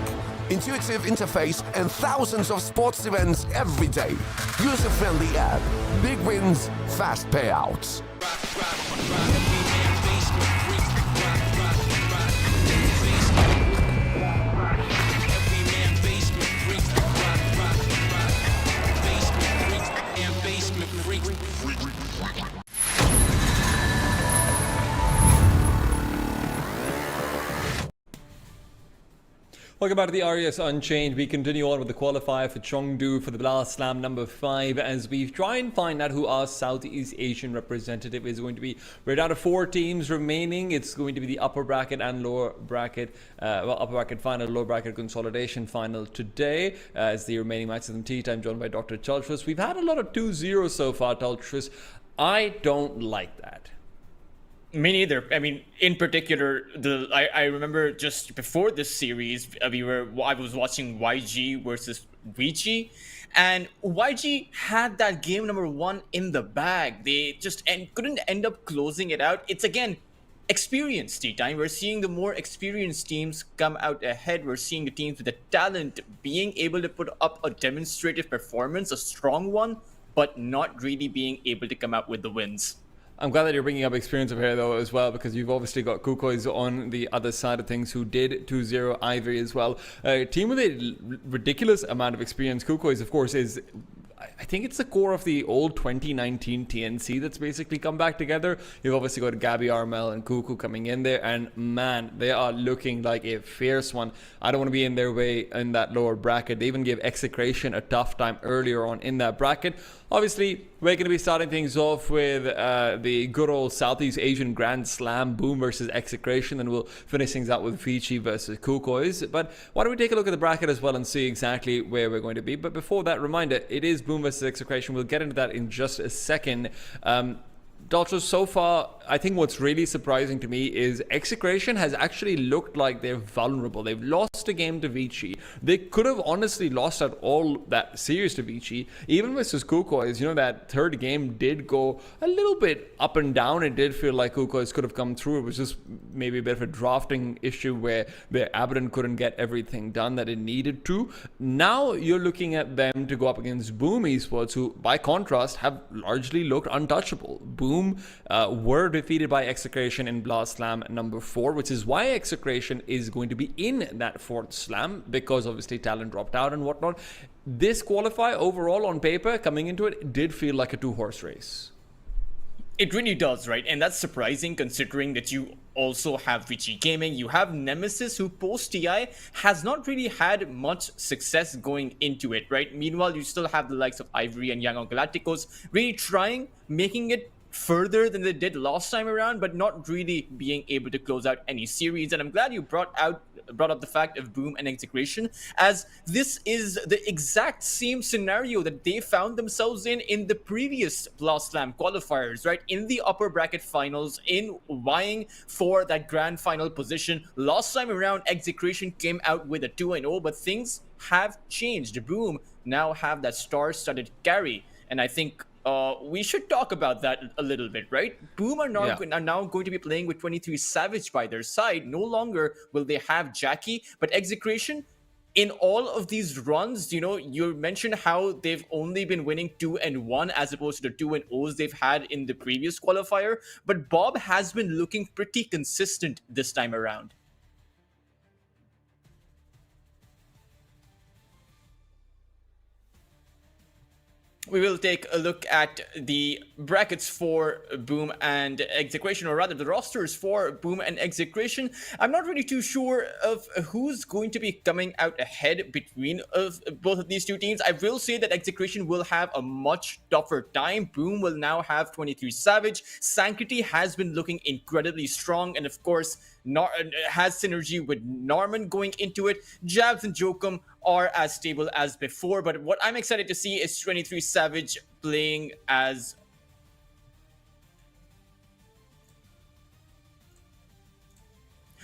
Speaker 1: Intuitive interface and thousands of sports events every day. User-friendly app. Big wins, fast payouts.
Speaker 6: Welcome back to the RES Unchained. We continue on with the qualifier for Chengdu for the Blast Slam number 5 as we try and find out who our Southeast Asian representative is going to be. We're down to 4 teams remaining. It's going to be the upper bracket and lower bracket, upper bracket final, lower bracket consolidation final today as the remaining matches in tea time, joined by Dr. Tultris. We've had a lot of 2-0 so far, Tultris. I don't like that.
Speaker 7: Me neither. I mean, in particular, I remember just before this series, I was watching YG versus Vici, and YG had that game number 1 in the bag. They just couldn't end up closing it out. It's again experience tea time. We're seeing the more experienced teams come out ahead. We're seeing the teams with the talent being able to put up a demonstrative performance, a strong one, but not really being able to come out with the wins.
Speaker 6: I'm glad that you're bringing up experience over here, though, as well, because you've obviously got Kukois on the other side of things who did 2-0 Ivory as well. A team with a ridiculous amount of experience. Kukois, of course, is... I think it's the core of the old 2019 TNC that's basically come back together. You've obviously got Gabby Armel and Kuku coming in there, and man, they are looking like a fierce one. I don't want to be in their way in that lower bracket. They even gave Execration a tough time earlier on in that bracket. Obviously, we're going to be starting things off with the good old Southeast Asian Grand Slam, Boom versus Execration, and we'll finish things out with Vici versus Kukois. But why don't we take a look at the bracket as well and see exactly where we're going to be. But before that, reminder, it is Boom versus Execration. We'll get into that in just a second. Daltro, so far, I think what's really surprising to me is Execration has actually looked like they're vulnerable. They've lost a game to Vici. They could have honestly lost at all that series to Vici. Even versus Kukois, you know, that third game did go a little bit up and down. It did feel like Kukois could have come through. It was just maybe a bit of a drafting issue where Abaddon couldn't get everything done that it needed to. Now you're looking at them to go up against Boom Esports, who, by contrast, have largely looked untouchable. Boom were defeated by Execration in Blast Slam number 4, which is why Execration is going to be in that 4th slam, because obviously talent dropped out and whatnot. This qualifier overall on paper coming into it did feel like a 2-horse race.
Speaker 7: It really does, right? And that's surprising considering that you also have Vici Gaming. You have Nemesis, who post-TI has not really had much success going into it, right? Meanwhile, you still have the likes of Ivory and Young Galacticos really trying, making it further than they did last time around, but not really being able to close out any series. And I'm glad you brought up the fact of Boom and Execration, as this is the exact same scenario that they found themselves in the previous Blast Slam qualifiers, right? In the upper bracket finals, in vying for that grand final position. Last time around, Execration came out with a 2-0, but things have changed. Boom now have that star-studded carry, and I think we should talk about that a little bit, right? Boom are now going to be playing with 23 Savage by their side. No longer will they have Jackie, but Execration, in all of these runs, you know, you mentioned how they've only been winning 2-1 as opposed to the 2-0s they've had in the previous qualifier. But Bob has been looking pretty consistent this time around. We will take a look at the brackets for Boom and Execration, or rather the rosters for Boom and Execration. I'm not really too sure of who's going to be coming out ahead between both of these two teams. I will say that Execration will have a much tougher time. Boom will now have 23 Savage. Sanctity has been looking incredibly strong, and of course, has synergy with Norman going into it. Jabs and Jokum are as stable as before, but what I'm excited to see is 23 Savage playing as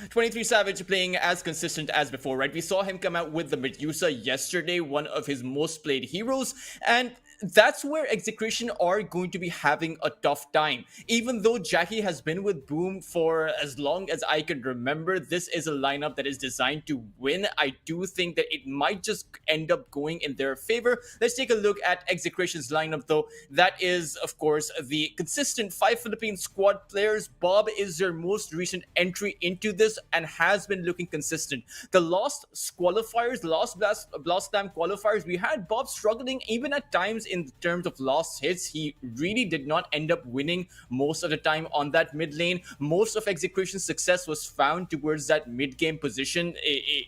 Speaker 7: 23 Savage playing as consistent as before, right? We saw him come out with the Medusa yesterday, one of his most played heroes, and that's where Execration are going to be having a tough time. Even though Jackie has been with Boom for as long as I can remember, this is a lineup that is designed to win. I do think that it might just end up going in their favor. Let's take a look at Execration's lineup, though. That is, of course, the consistent 5 Philippine squad players. Bob is their most recent entry into this and has been looking consistent. The last qualifiers, last Blast Slam qualifiers, we had Bob struggling even at times in terms of lost hits. He really did not end up winning most of the time on that mid lane. Most of Execration's success was found towards that mid game position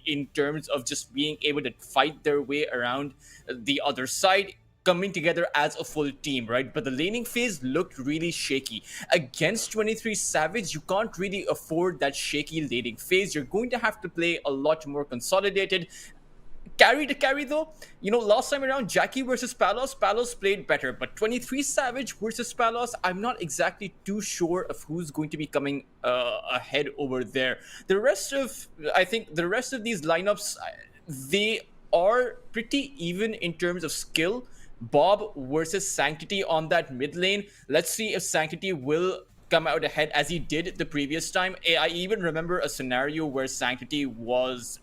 Speaker 7: in terms of just being able to fight their way around the other side, coming together as a full team, right? But the laning phase looked really shaky. Against 23 Savage, you can't really afford that shaky laning phase. You're going to have to play a lot more consolidated. Carry to carry, though, last time around, Jackie versus Palos played better, but 23 Savage versus Palos, I'm not exactly too sure of who's going to be coming ahead over there. I think the rest of these lineups, they are pretty even in terms of skill. Bob versus Sanctity on that mid lane. Let's see if Sanctity will come out ahead as he did the previous time. I even remember a scenario where Sanctity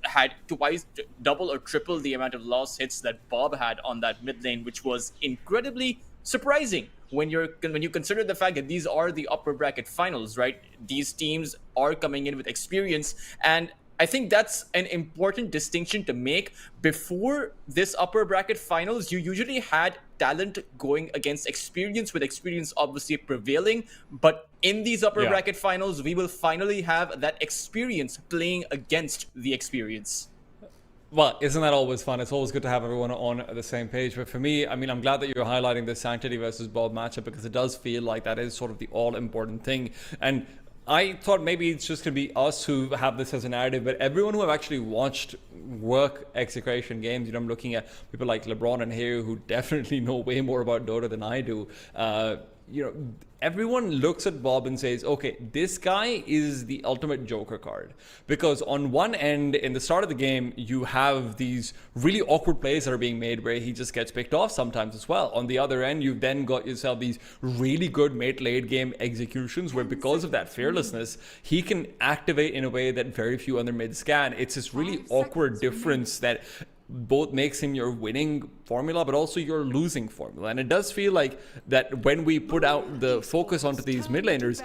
Speaker 7: had twice double or triple the amount of lost hits that Bob had on that mid lane, which was incredibly surprising when you consider the fact that these are the upper bracket finals, right? These teams are coming in with experience, and I think that's an important distinction to make. Before this upper bracket finals, you usually had talent going against experience, with experience obviously prevailing. But in these upper bracket finals, we will finally have that experience playing against the experience.
Speaker 6: Well, isn't that always fun? It's always good to have everyone on the same page. But for me, I mean, I'm glad that you're highlighting the Sanctity versus Bob matchup, because it does feel like that is sort of the all-important thing. And I thought maybe it's just going to be us who have this as a narrative, but everyone who have actually watched work Execration games, I'm looking at people like LeBron and Haru, who definitely know way more about Dota than I do. Everyone looks at Bob and says, okay, this guy is the ultimate Joker card. Because on one end, in the start of the game, you have these really awkward plays that are being made where he just gets picked off sometimes as well. On the other end, you've then got yourself these really good late game executions where, because of that fearlessness, he can activate in a way that very few other mids can. It's this really awkward difference that both makes him your winning formula, but also your losing formula. And it does feel like that when we put out the focus onto these mid laners,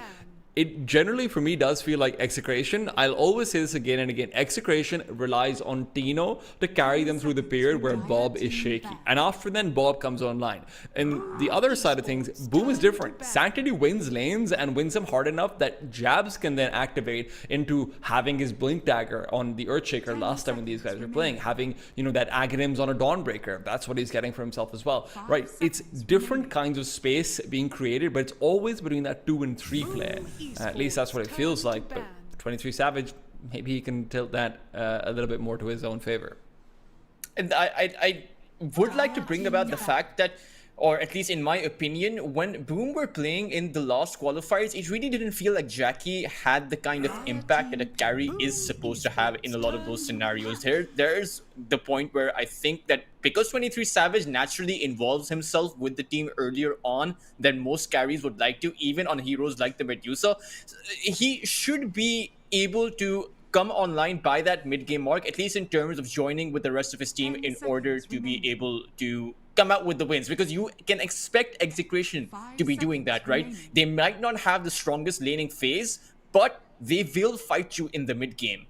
Speaker 6: it generally, for me, does feel like Execration. I'll always say this again and again. Execration relies on Tino to carry them through the period where Bob is shaky. And after then, Bob comes online. And the other side of things, Boom is different. Sanctity wins lanes and wins them hard enough that Jabs can then activate into having his Blink Dagger on the Earthshaker last time when these guys were playing. Having, that Aghanims on a Dawnbreaker. That's what he's getting for himself as well. Right? It's different kinds of space being created, but it's always between that 2 and 3 player. At least that's what it feels like. But 23 Savage, maybe he can tilt that a little bit more to his own favor.
Speaker 7: And I would like to bring about the fact that, or at least in my opinion, when Boom were playing in the last qualifiers, it really didn't feel like Jackie had the kind of impact that a carry is supposed to have in a lot of those scenarios. There's the point where I think that because 23 Savage naturally involves himself with the team earlier on than most carries would like to, even on heroes like the Medusa, he should be able to come online by that mid-game mark, at least in terms of joining with the rest of his team in order to be able to come out with the wins, because you can expect Execration to be doing that, right? They might not have the strongest laning phase, but they will fight you in the mid-game.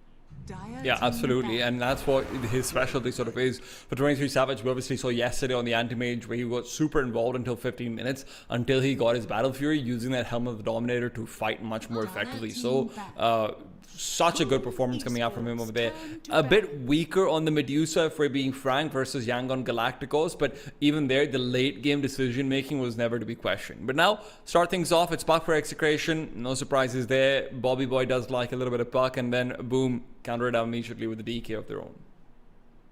Speaker 6: Yeah, absolutely, and that's what his specialty sort of is. For 23 Savage, we obviously saw yesterday on the Anti-Mage where he got super involved until 15 minutes, until he got his Battle Fury, using that Helm of the Dominator to fight much more effectively. So, such a good performance coming out from him over there. A bit weaker on the Medusa, if we're being frank, versus Yangon Galacticos, but even there, the late game decision making was never to be questioned. But now, start things off, it's Puck for Execration, no surprises there. Bobby Boy does like a little bit of Puck, and then boom, counter it out immediately with the DK of their own.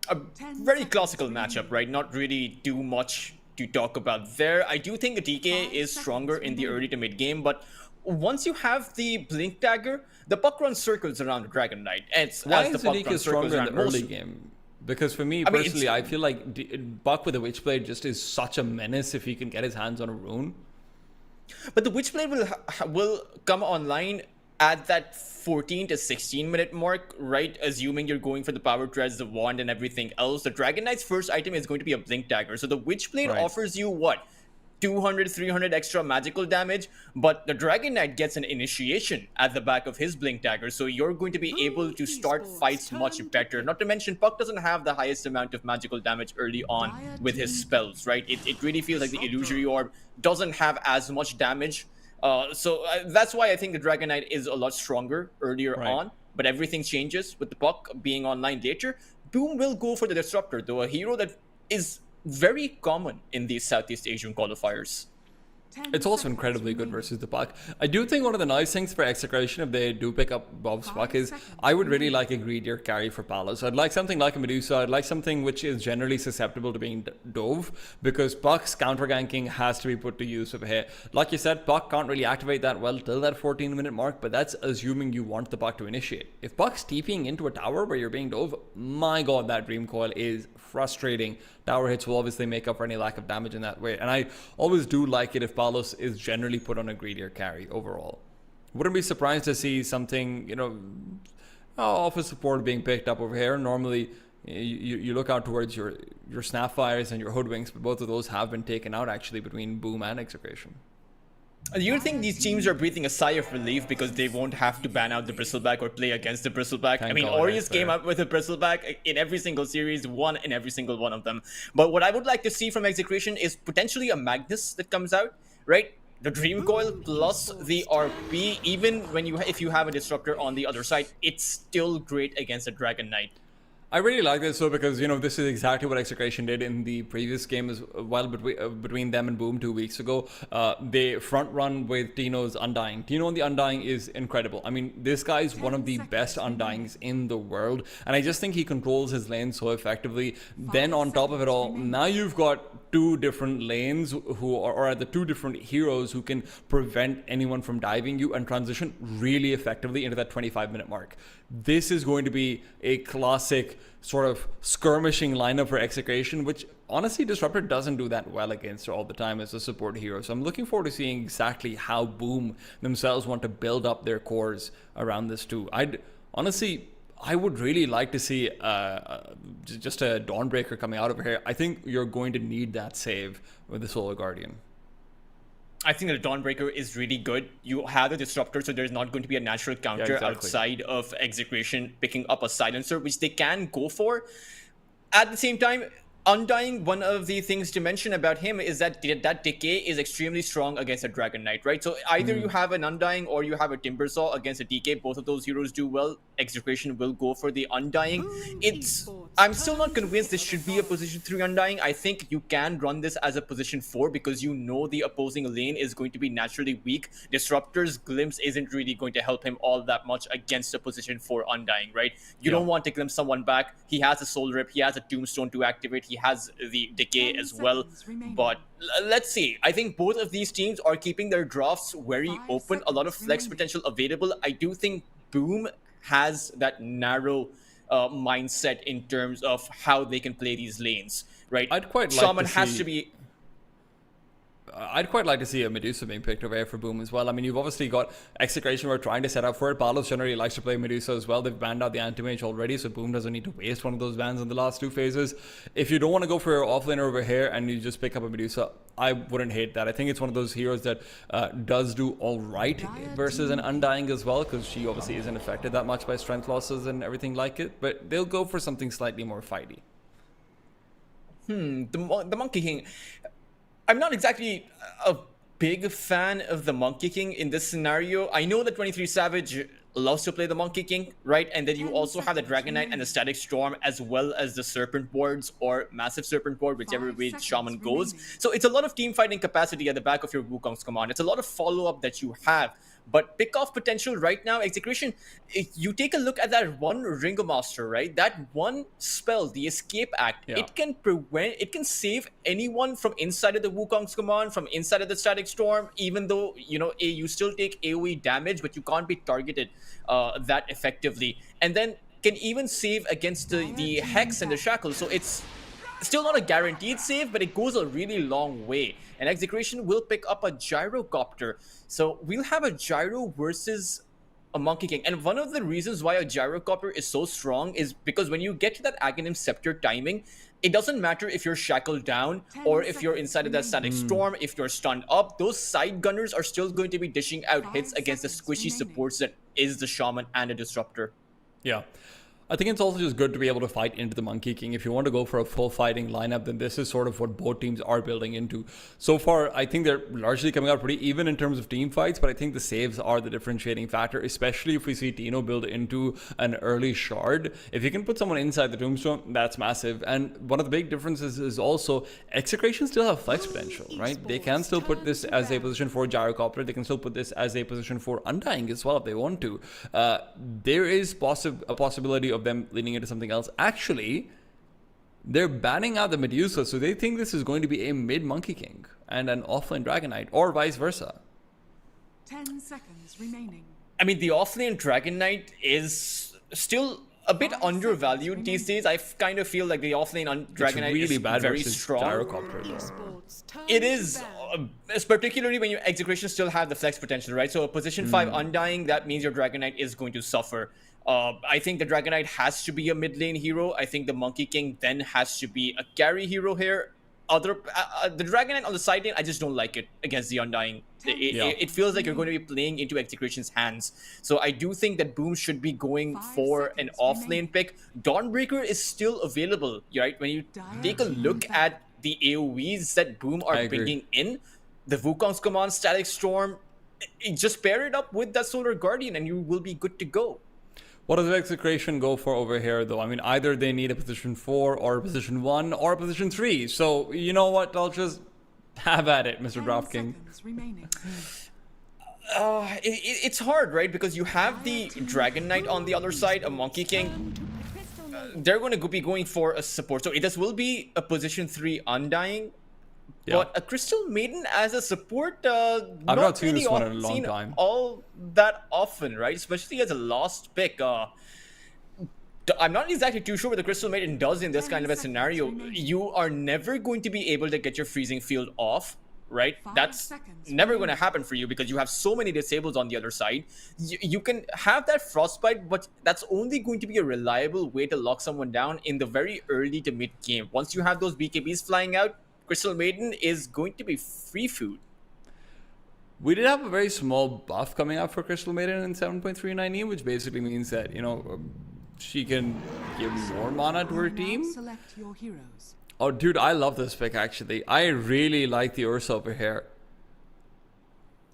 Speaker 7: A very classical matchup, right? Not really too much to talk about there. I do think the DK is stronger in the early to mid game, but once you have the Blink Dagger, the Puck runs circles around the Dragon Knight.
Speaker 6: Why is the DK stronger in the early game? Because for me personally, I feel like Buck with the Witchblade just is such a menace if he can get his hands on a rune.
Speaker 7: But the Witchblade will come online at that 14 to 16 minute mark, right? Assuming you're going for the power treads, the wand, and everything else. The Dragon Knight's first item is going to be a Blink Dagger. So the Witchblade offers you what? 200, 300 extra magical damage, but the Dragon Knight gets an initiation at the back of his Blink Dagger, so you're going to be able to start fights much better. Not to mention, Puck doesn't have the highest amount of magical damage early on with his spells, right? It really feels like the Illusory Orb doesn't have as much damage. So that's why I think the Dragon Knight is a lot stronger earlier on, but everything changes with the Puck being online later. Boom will go for the Disruptor, though, a hero that is very common in these Southeast Asian qualifiers.
Speaker 6: It's also incredibly good versus the Puck. I do think one of the nice things for Execration, if they do pick up Bob's Puck, is I would really like a greedier carry for Palos. I'd like something like a Medusa. I'd like something which is generally susceptible to being dove, because Puck's counter-ganking has to be put to use over here. Like you said, Puck can't really activate that well till that 14-minute mark, but that's assuming you want the Puck to initiate. If Puck's TPing into a tower where you're being dove, my god, that Dream Coil is frustrating. Tower hits will obviously make up for any lack of damage in that way, and I always do like it if Palos is generally put on a greedier carry overall. Wouldn't be surprised to see something, you know, office support being picked up over here. Normally you look out towards your Snapfires and your Hoodwinks, but both of those have been taken out actually between Boom and Execration.
Speaker 7: Do you think these teams are breathing a sigh of relief because they won't have to ban out the Bristleback or play against the Bristleback? I mean, Aureus came up with a Bristleback in every single series, won in every single one of them. But what I would like to see from Execration is potentially a Magnus that comes out, right? The Dream Coil plus the RP, even when if you have a Disruptor on the other side, it's still great against a Dragon Knight.
Speaker 6: I really like this though, because you know this is exactly what Execration did in the previous game as well between them and Boom 2 weeks ago. They front run with Tino's Undying. Tino on the Undying is incredible. I mean, this guy is one of the best Undyings in the world, and I just think he controls his lane so effectively. Then on top of it all, now you've got two different lanes or the two different heroes who can prevent anyone from diving you and transition really effectively into that 25-minute mark. This is going to be a classic sort of skirmishing lineup for Execration, which honestly Disruptor doesn't do that well against all the time as a support hero. So I'm looking forward to seeing exactly how Boom themselves want to build up their cores around this too. I would really like to see just a Dawnbreaker coming out over here. I think you're going to need that save with the Solar Guardian.
Speaker 7: I think that the Dawnbreaker is really good. You have the Disruptor, so there's not going to be a natural counter outside of Execration picking up a Silencer, which they can go for. At the same time, Undying, one of the things to mention about him is that that decay is extremely strong against a Dragon Knight, right? So either you have an Undying or you have a Timbersaw against a DK. Both of those heroes do well. Execration will go for the Undying. I'm still not convinced this should be a position 3 Undying. I think you can run this as a position 4 because you know the opposing lane is going to be naturally weak. Disruptor's Glimpse isn't really going to help him all that much against a position 4 Undying, right? You don't want to glimpse someone back. He has a Soul Rip. He has a Tombstone to activate. He has the Decay as well. But let's see. I think both of these teams are keeping their drafts very open. A lot of flex potential available. I do think Boom has that narrow mindset in terms of how they can play these lanes, right?
Speaker 6: I'd quite like to see a Medusa being picked over here for Boom as well. I mean, you've obviously got Execration who are trying to set up for it. Palos generally likes to play Medusa as well. They've banned out the Anti-Mage already, so Boom doesn't need to waste one of those bans in the last 2 phases. If you don't want to go for your offlaner over here and you just pick up a Medusa, I wouldn't hate that. I think it's one of those heroes that does do all right versus an Undying as well, because she obviously isn't affected that much by strength losses and everything like it, but they'll go for something slightly more fighty.
Speaker 7: The Monkey King. I'm not exactly a big fan of the Monkey King in this scenario. I know that 23 Savage loves to play the Monkey King, right? And then you also have the Dragon Knight and the Static Storm, as well as the Serpent Boards or Massive Serpent Board, whichever way Shaman goes. So it's a lot of team fighting capacity at the back of your Wukong's command. It's a lot of follow-up that you have. But pick-off potential right now, Execration, you take a look at that one Ringo Master, right? That one spell, the Escape Act, it can save anyone from inside of the Wukong's command, from inside of the Static Storm, even though, you know, you still take AoE damage, but you can't be targeted that effectively. And then can even save against the Hex and the Shackle. So it's still not a guaranteed save, but it goes a really long way. And Execration will pick up a Gyrocopter. So we'll have a Gyro versus a Monkey King. And one of the reasons why a Gyrocopter is so strong is because when you get to that Aghanim Scepter timing, it doesn't matter if you're shackled down or if you're inside of that Static Storm, if you're stunned up, those side gunners are still going to be dishing out hits against the squishy supports that is the Shaman and the Disruptor.
Speaker 6: Yeah. I think it's also just good to be able to fight into the Monkey King. If you want to go for a full fighting lineup, then this is sort of what both teams are building into. So far, I think they're largely coming out pretty even in terms of team fights, but I think the saves are the differentiating factor, especially if we see Tino build into an early shard. If you can put someone inside the Tombstone, that's massive. And one of the big differences is also Execration still have flex potential, right? They can still put this as a position for Gyrocopter. They can still put this as a position for Undying as well if they want to. There is a possibility of them leaning into something else. Actually, they're banning out the Medusa, so they think this is going to be a mid Monkey King and an offlane Dragon Knight, or vice versa.
Speaker 4: 10 seconds remaining.
Speaker 7: I mean, the offlane Dragon Knight is still a bit undervalued these days. I kind of feel like the offlane Dragon Knight
Speaker 6: really
Speaker 7: is
Speaker 6: bad
Speaker 7: very
Speaker 6: versus
Speaker 7: strong.
Speaker 6: Gyrocopter, though.
Speaker 4: Esports turn
Speaker 7: It
Speaker 4: to
Speaker 7: is,
Speaker 4: band.
Speaker 7: particularly when your Execration still have the flex potential, right? So a position 5 Undying, that means your Dragon Knight is going to suffer. I think the Dragon Knight has to be a mid lane hero. I think the Monkey King then has to be a carry hero here. The Dragon Knight on the side lane, I just don't like it against the Undying. It feels like you're going to be playing into Execration's hands. So I do think that Boom should be going for an off-lane pick. Dawnbreaker is still available, right? When you take a look at the AoEs that Boom are bringing in, the Wukong's Command, Static Storm, just pair it up with that Solar Guardian and you will be good to go.
Speaker 6: What does Execration go for over here, though? I mean, either they need a position 4 or a position 1 or a position 3. So, you know what? I'll just have at it, Mr.
Speaker 4: 10
Speaker 6: DraftKing.
Speaker 4: seconds remaining.
Speaker 7: It's hard, right? Because you have the Dragon Knight on the other side, a Monkey King. They're going to be going for a support. So this will be a position 3 Undying.
Speaker 6: Yeah.
Speaker 7: But a Crystal Maiden as a support,
Speaker 6: I've not seen
Speaker 7: really
Speaker 6: this one in a long time.
Speaker 7: all that often, right? Especially as a last pick. I'm not exactly too sure what the Crystal Maiden does in this kind of a scenario. You are never going to be able to get your freezing field off, right?
Speaker 4: 5
Speaker 7: That's
Speaker 4: seconds
Speaker 7: never going to happen for you because you have so many disables on the other side. You can have that frostbite, but that's only going to be a reliable way to lock someone down in the very early to mid game. Once you have those BKBs flying out, Crystal Maiden is going to be free food.
Speaker 6: We did have a very small buff coming out for Crystal Maiden in 7.39E, which basically means that, she can give more mana to her
Speaker 4: Now
Speaker 6: team.
Speaker 4: select your heroes.
Speaker 6: Oh, dude, I love this pick, actually. I really like the Ursa over here.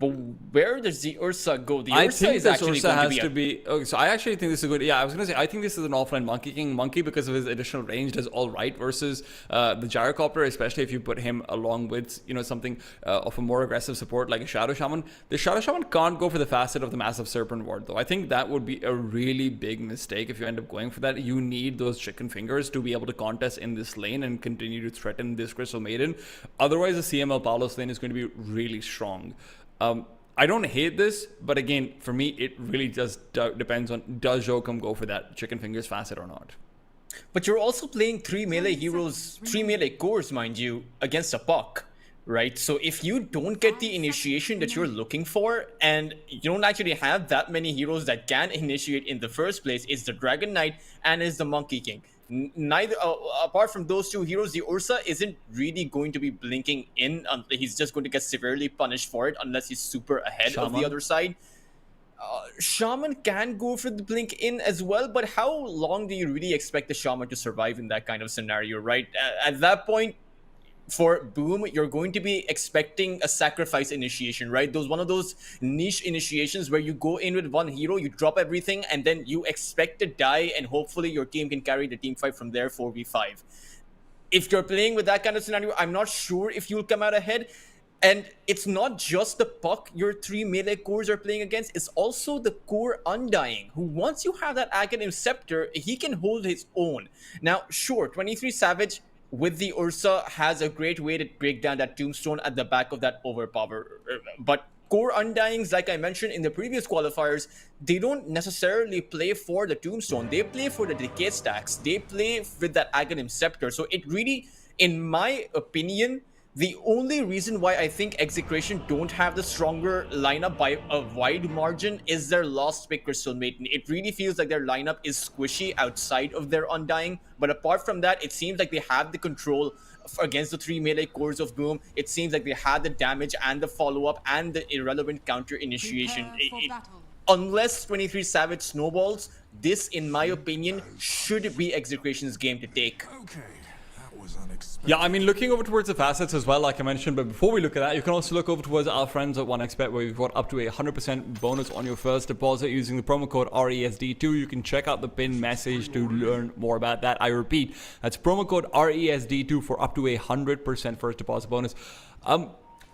Speaker 7: But where does the Ursa go? The
Speaker 6: I
Speaker 7: Ursa
Speaker 6: think
Speaker 7: is
Speaker 6: this
Speaker 7: actually
Speaker 6: Ursa
Speaker 7: going
Speaker 6: has
Speaker 7: to
Speaker 6: to
Speaker 7: be
Speaker 6: be... Okay, so I actually think this is good. Yeah, I was going to say, I think this is an offline Monkey King. Monkey, because of his additional range, does all right versus the Gyrocopter, especially if you put him along with, something of a more aggressive support like a Shadow Shaman. The Shadow Shaman can't go for the facet of the Massive Serpent Ward, though. I think that would be a really big mistake if you end up going for that. You need those chicken fingers to be able to contest in this lane and continue to threaten this Crystal Maiden. Otherwise, the CML Palos lane is going to be really strong. I don't hate this, but again, for me, it really just depends on does Jokum go for that chicken fingers facet or not.
Speaker 7: But you're also playing 3 melee heroes, 3 melee cores, mind you, against a puck, right? So if you don't get the initiation that you're looking for, and you don't actually have that many heroes that can initiate in the first place, it's the Dragon Knight and it's the Monkey King. Neither, apart from those 2 heroes, the Ursa isn't really going to be blinking in. He's just going to get severely punished for it unless he's super ahead of the other side. Shaman can go for the blink in as well, but how long do you really expect the Shaman to survive in that kind of scenario, right? At that point, for Boom, you're going to be expecting a sacrifice initiation, right? One of those niche initiations where you go in with one hero, you drop everything, and then you expect to die, and hopefully your team can carry the team fight from there 4v5. If you're playing with that kind of scenario, I'm not sure if you'll come out ahead. And it's not just the puck your 3 melee cores are playing against, it's also the core Undying, who once you have that Aghanim Scepter, he can hold his own. Now, sure, 23 Savage with the Ursa has a great way to break down that Tombstone at the back of that overpower. But core Undyings, like I mentioned in the previous qualifiers, they don't necessarily play for the Tombstone. They play for the Decay stacks. They play with that Aghanim Scepter. So it really, in my opinion, the only reason why I think Execration don't have the stronger lineup by a wide margin is their last pick Crystal Maiden. It really feels like their lineup is squishy outside of their Undying. But apart from that, it seems like they have the control against the 3 melee cores of Boom. It seems like they had the damage and the follow-up and the irrelevant counter initiation.
Speaker 4: Prepare for battle.
Speaker 7: Unless 23 Savage snowballs, this, in my opinion, should be Execration's game to take.
Speaker 8: Okay, that was unexpected.
Speaker 6: Yeah, I mean, looking over towards the facets as well, like I mentioned, but before we look at that, you can also look over towards our friends at 1xBet, where we've got up to a 100% bonus on your first deposit using the promo code RESD2. You can check out the pinned message to learn more about that. I repeat, that's promo code RESD2 for up to a 100% first deposit bonus.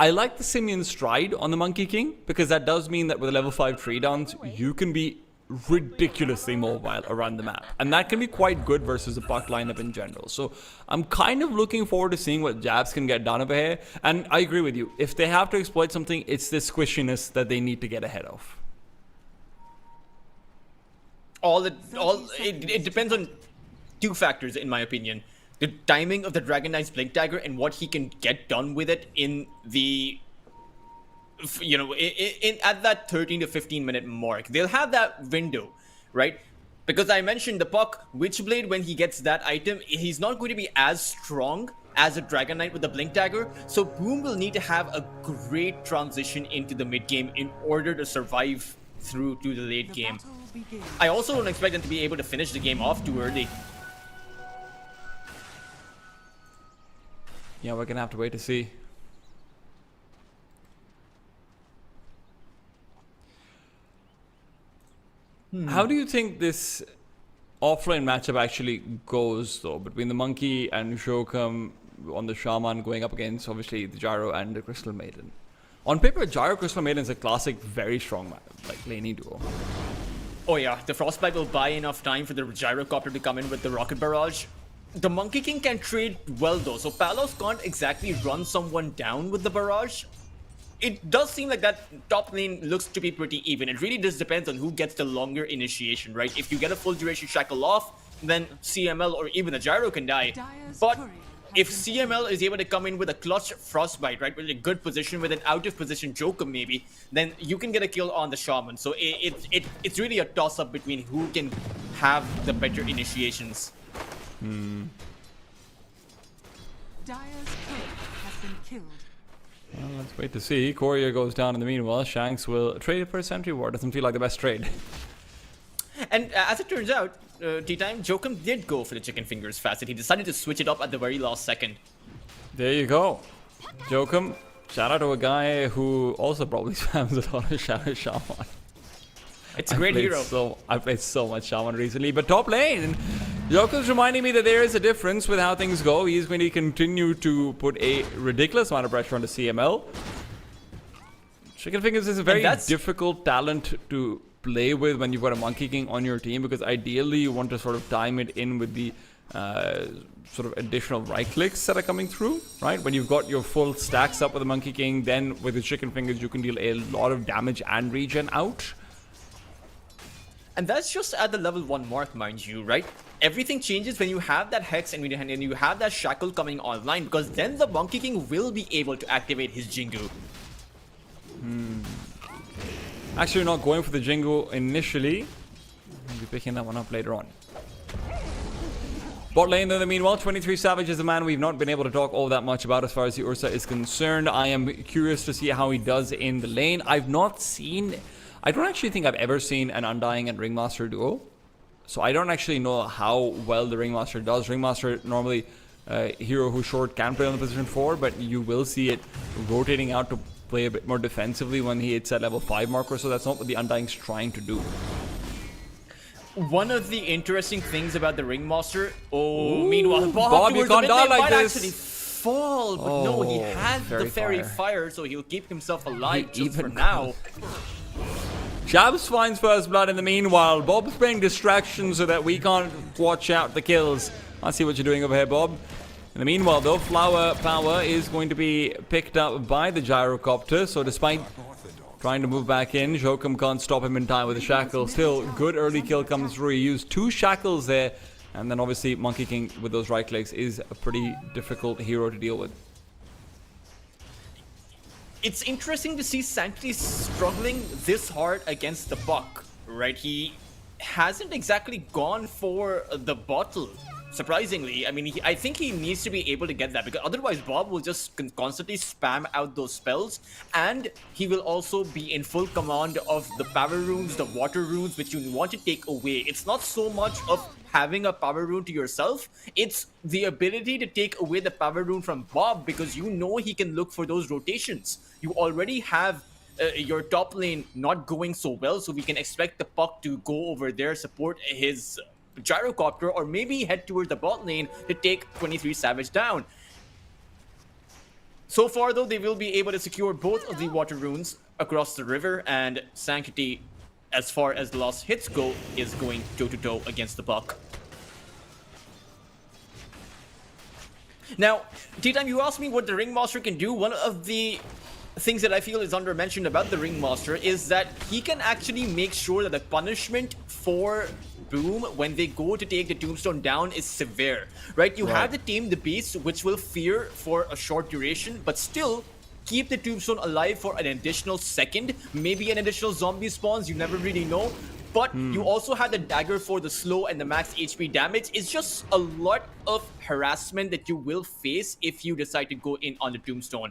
Speaker 6: I like the Simian Stride on the Monkey King, because that does mean that with a level 5 tree downs, you can be ridiculously mobile around the map, and that can be quite good versus the puck lineup in general. So I'm kind of looking forward to seeing what Jabs can get done over here, and I agree with you. If they have to exploit something, it's this squishiness that they need to get ahead of.
Speaker 7: It depends on two factors, in my opinion: the timing of the Dragon Knight's Blink Dagger and what he can get done with it in the, you know, at that 13 to 15 minute mark. They'll have that window, right? Because I mentioned the puck Witchblade, when he gets that item, he's not going to be as strong as a Dragon Knight with the Blink Dagger. So Boom will need to have a great transition into the mid game in order to survive through to the late
Speaker 4: The
Speaker 7: game.
Speaker 4: battle begins.
Speaker 7: I also don't expect them to be able to finish the game off too early.
Speaker 6: Yeah, we're gonna have to wait to see. How do you think this offline matchup actually goes, though, between the Monkey and Shokum on the Shaman going up against, obviously, the Gyro and the Crystal Maiden? On paper, Gyro Crystal Maiden is a classic, very strong, like, laning duo.
Speaker 7: Oh yeah, the Frostbite will buy enough time for the Gyrocopter to come in with the Rocket Barrage. The Monkey King can trade well though, so Palos can't exactly run someone down with the Barrage. It does seem like that top lane looks to be pretty even. It really just depends on who gets the longer initiation, right? If you get a full duration shackle off, then CML or even the Gyro can die.
Speaker 4: Dyer's
Speaker 7: But
Speaker 4: courier
Speaker 7: if
Speaker 4: has been
Speaker 7: CML is able to come in with a clutch Frostbite, right, with a good position, with an out of position Joker maybe, then you can get a kill on the Shaman. So it's really a toss up between who can have the better initiations.
Speaker 4: Dyer's courier has been killed.
Speaker 6: Well, let's wait to see. Courier goes down in the meanwhile. Shanks will trade it for a sentry ward. Doesn't feel like the best trade.
Speaker 7: And as it turns out, T-Time, Jokum did go for the chicken fingers facet. He decided to switch it up at the very last second.
Speaker 6: There you go. Jokum, shout out to a guy who also probably spams a lot of Shadow Shaman.
Speaker 7: It's a great hero.
Speaker 6: I played so much Shaman recently, but top lane. Jokum's reminding me that there is a difference with how things go. He's going to continue to put a ridiculous amount of pressure on the CML. Chicken Fingers is a very difficult talent to play with when you've got a Monkey King on your team, because ideally you want to sort of time it in with the sort of additional right clicks that are coming through, right? When you've got your full stacks up with the Monkey King, then with the Chicken Fingers you can deal a lot of damage and regen out.
Speaker 7: And that's just at the level 1 mark, mind you, right? Everything changes when you have that Hex and you have that Shackle coming online, because then the Monkey King will be able to activate his Jingu.
Speaker 6: Actually, not going for the Jingu initially. We'll be picking that one up later on. Bot lane, though, in the meanwhile, 23 Savage is a man we've not been able to talk all that much about as far as the Ursa is concerned. I am curious to see how he does in the lane. I don't actually think I've ever seen an Undying and Ringmaster duo. So I don't actually know how well the Ringmaster does. Ringmaster normally a hero who short can play on the position 4, but you will see it rotating out to play a bit more defensively when he hits that level 5 marker. So that's not what the Undying's trying to do.
Speaker 7: One of the interesting things about the Ringmaster...
Speaker 6: Ooh,
Speaker 7: meanwhile,
Speaker 6: Bob, you can't die like
Speaker 7: might
Speaker 6: this.
Speaker 7: actually fall, but no, he had the Fairy
Speaker 6: Fire.
Speaker 7: Fire, so he'll keep himself alive
Speaker 6: He
Speaker 7: just for
Speaker 6: even
Speaker 7: now.
Speaker 6: Jabs finds first blood in the meanwhile. Bob's playing distractions so that we can't watch out the kills. I see what you're doing over here, Bob. In the meanwhile, though, Flower Power is going to be picked up by the Gyrocopter. So despite Trying to move back in. Jokum can't stop him in time with the shackle. Still, good early kill comes through. He used 2 shackles there. And then obviously Monkey King with those right clicks is a pretty difficult hero to deal with.
Speaker 7: It's interesting to see Sanctity struggling this hard against the Buck, right? He hasn't exactly gone for the bottle. Surprisingly, I mean, I think he needs to be able to get that, because otherwise Bob will just constantly spam out those spells, and he will also be in full command of the power runes, the water runes, which you want to take away. It's not so much of having a power rune to yourself, it's the ability to take away the power rune from Bob, because you know he can look for those rotations. You already have your top lane not going so well, so we can expect the Puck to go over there, support his gyrocopter, or maybe head towards the bot lane to take 23 Savage down. So far though, they will be able to secure both of the water runes across the river, and Sanctity, as far as the lost hits go, is going toe-to-toe against the Buck. Now, T-Time, you asked me what the Ringmaster can do. One of the things that I feel is under-mentioned about the Ringmaster is that he can actually make sure that the punishment for Boom when they go to take the Tombstone down is severe, right? You have to tame the beast, which will fear for a short duration, but still keep the Tombstone alive for an additional second, maybe an additional zombie spawns, you never really know. But you also have the dagger for the slow and the max HP damage. It's just a lot of harassment that you will face if you decide to go in on the Tombstone.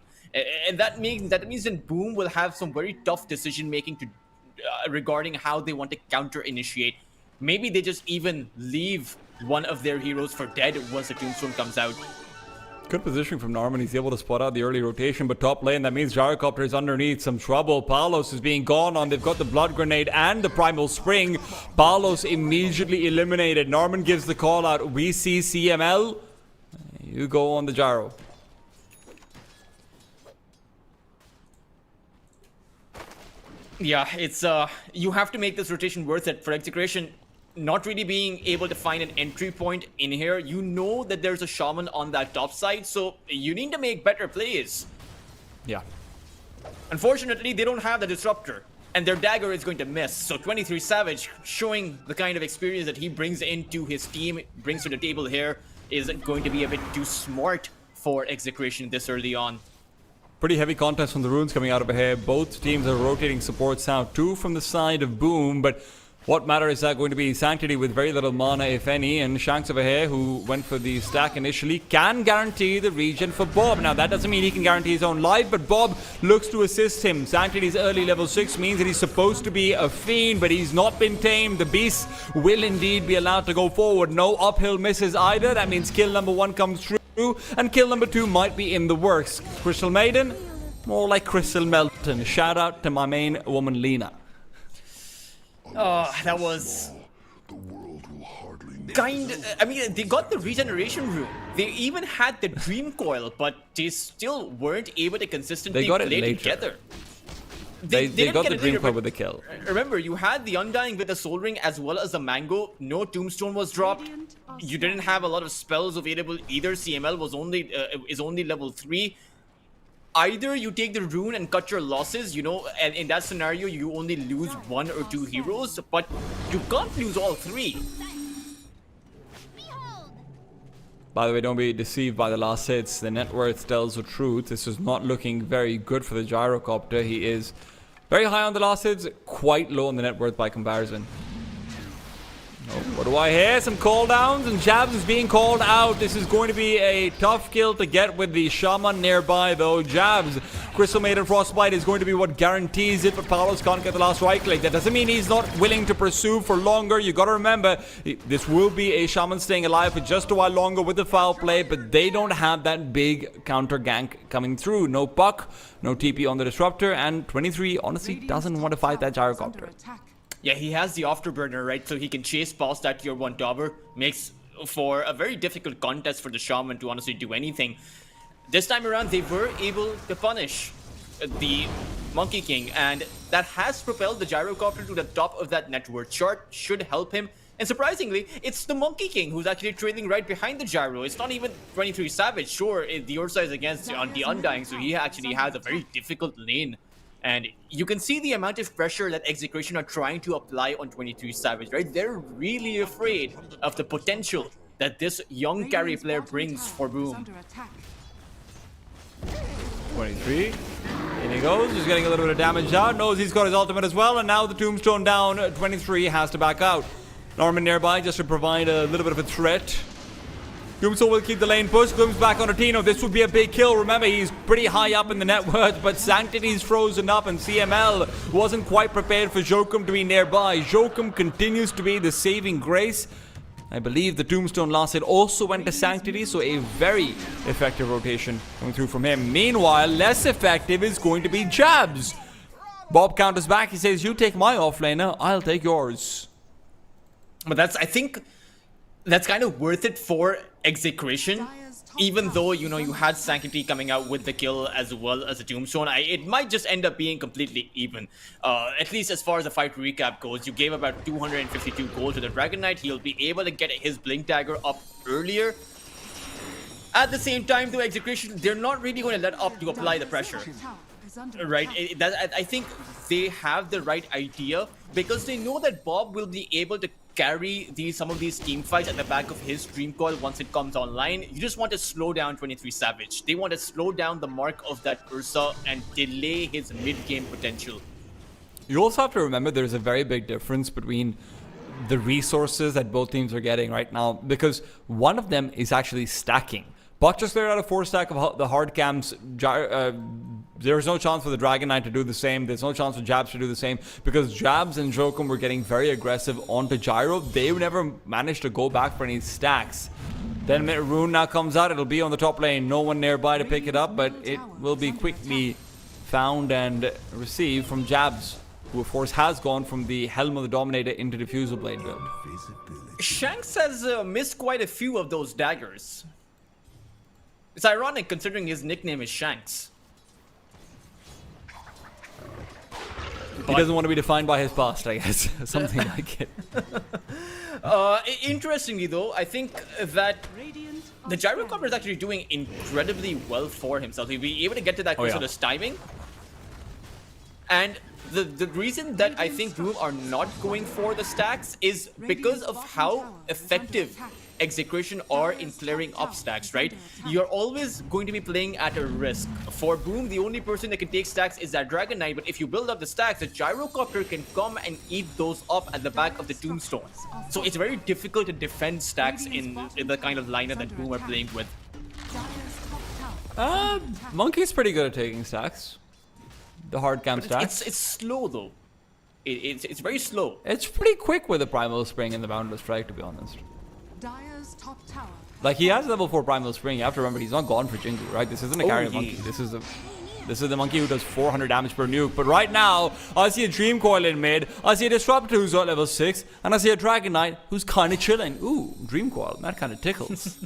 Speaker 7: And that means that Boom will have some very tough decision making to regarding how they want to counter initiate. Maybe they just even leave one of their heroes for dead once the Tombstone comes out.
Speaker 6: Good positioning from Norman. He's able to spot out the early rotation, but top lane, that means Gyrocopter is underneath some trouble. Palos is being gone on. They've got the Blood Grenade and the Primal Spring. Palos immediately eliminated. Norman gives the call out. We see CML. You go on the Gyro.
Speaker 7: Yeah, it's you have to make this rotation worth it. For Execration not really being able to find an entry point in here, you know that there's a Shaman on that top side, so you need to make better plays.
Speaker 6: Yeah.
Speaker 7: Unfortunately, they don't have the Disruptor, and their dagger is going to miss. So 23 Savage, showing the kind of experience that he brings into his team, brings to the table here, is going to be a bit too smart for Execration this early on.
Speaker 6: Pretty heavy contest from the runes coming out of here. Both teams are rotating supports now. 2 from the side of Boom, but what matter is that going to be Sanctity with very little mana, if any, and Shanks over here, who went for the stack initially, can guarantee the regen for Bob. Now, that doesn't mean he can guarantee his own life, but Bob looks to assist him. Sanctity's early level 6 means that he's supposed to be a fiend, but he's not been tamed. The beast will indeed be allowed to go forward. No uphill misses either. That means kill number 1 comes through, and kill number 2 might be in the works. Crystal Maiden, more like Crystal Melton. Shout out to my main woman, Lena.
Speaker 7: Oh, that was I mean, they got the regeneration rune. They even had the dream coil, but they still weren't able to consistently play together.
Speaker 6: They got the dream coil with the kill.
Speaker 7: Remember, you had the Undying with the Soul Ring as well as the Mango. No Tombstone was dropped. You didn't have a lot of spells available either. CML was only level 3. Either you take the rune and cut your losses, you know, and in that scenario you only lose 1 or 2 heroes, but you can't lose all 3.
Speaker 6: By the way, don't be deceived by the last hits. The net worth tells the truth. This is not looking very good for the Gyrocopter. He is very high on the last hits, quite low on the net worth by comparison. Oh, what do I hear? Some call downs, and Jabs is being called out. This is going to be a tough kill to get with the Shaman nearby, though. Jabs, Crystal Maiden Frostbite is going to be what guarantees it, but Palos can't get the last right click. That doesn't mean he's not willing to pursue for longer. You gotta remember, this will be a Shaman staying alive for just a while longer with the foul play, but they don't have that big counter gank coming through. No Puck, no TP on the Disruptor, and 23 honestly doesn't want to fight that Gyrocopter.
Speaker 7: Yeah, he has the Afterburner, right? So he can chase past that tier 1 tower. Makes for a very difficult contest for the Shaman to honestly do anything. This time around, they were able to punish the Monkey King, and that has propelled the Gyrocopter to the top of that net worth chart. Should help him. And surprisingly, it's the Monkey King who's actually trailing right behind the Gyro. It's not even 23 Savage. Sure, the Ursa is against the Undying, so he actually has a very difficult lane. And you can see the amount of pressure that Execration are trying to apply on 23 Savage, right? They're really afraid of the potential that this young carry
Speaker 4: Radiant's
Speaker 7: player
Speaker 4: bottom
Speaker 7: brings
Speaker 4: tower
Speaker 7: for
Speaker 4: is
Speaker 7: Boom.
Speaker 4: under attack.
Speaker 6: 23. In he goes, just getting a little bit of damage out. Knows he's got his ultimate as well, and now the Tombstone down. 23 has to back out. Norman nearby just to provide a little bit of a threat. Doomstone will keep the lane push. Gloom's back on Tino. This would be a big kill. Remember, he's pretty high up in the net worth, but Sanctity's frozen up, and CML wasn't quite prepared for Jokum to be nearby. Jokum continues to be the saving grace. I believe the Tombstone last hit also went to Sanctity, so a very effective rotation coming through from him. Meanwhile, less effective is going to be Jabs. Bob counters back. He says, you take my offlaner, I'll take yours.
Speaker 7: But I think that's kind of worth it for Execration. Even though, you know, you had Sanctity coming out with the kill as well as a Tombstone, it might just end up being completely even. At least as far as the fight recap goes, you gave about 252 gold to the Dragon Knight. He'll be able to get his Blink Dagger up earlier. At the same time, though, Execration, they're not really going to let up to apply the pressure. Right? I think they have the right idea because they know that Bob will be able to carry some of these team fights at the back of his Dream Coil once it comes online. You just want to slow down 23 Savage. They want to slow down the mark of that Ursa and delay his mid-game potential.
Speaker 6: You also have to remember there's a very big difference between the resources that both teams are getting right now, because one of them is actually stacking. Buck just cleared out a 4-stack of the hard cams. There's no chance for the Dragon Knight to do the same. There's no chance for Jabs to do the same because Jabs and Jokum were getting very aggressive onto Gyro. They never managed to go back for any stacks. Then Rune now comes out. It'll be on the top lane. No one nearby to pick it up, but it will be quickly found and received from Jabs, who of course has gone from the Helm of the Dominator into Diffusal Blade build.
Speaker 7: Shanks has missed quite a few of those daggers. It's ironic considering his nickname is Shanks.
Speaker 6: He doesn't want to be defined by his past, I guess. Something like it.
Speaker 7: Interestingly, though, I think that the Gyrocopter is actually doing incredibly well for himself. He'll be able to get to that Chrysalis timing. And the reason that I think Doom are not going for the stacks is because of how effective Execration are in clearing up stacks, right? You're always going to be playing at a risk. For Boom, the only person that can take stacks is that Dragon Knight, but if you build up the stacks, the Gyrocopter can come and eat those up at the back of the Tombstone. So it's very difficult to defend stacks in the kind of lineup that Boom are playing with.
Speaker 6: Monkey's pretty good at taking stacks. The hard cam stacks.
Speaker 7: It's slow, though. It's very slow.
Speaker 6: It's pretty quick with the Primal Spring and the Boundless Strike, to be honest.
Speaker 4: Dire's top tower.
Speaker 6: Like, he has level 4 Primal Spring. You have to remember, he's not gone for Jingu, right? This isn't a carry monkey. This is the monkey who does 400 damage per nuke. But right now, I see a Dream Coil in mid. I see a Disruptor who's at level 6. And I see a Dragon Knight who's kind of chilling. Ooh, Dream Coil. That kind of tickles.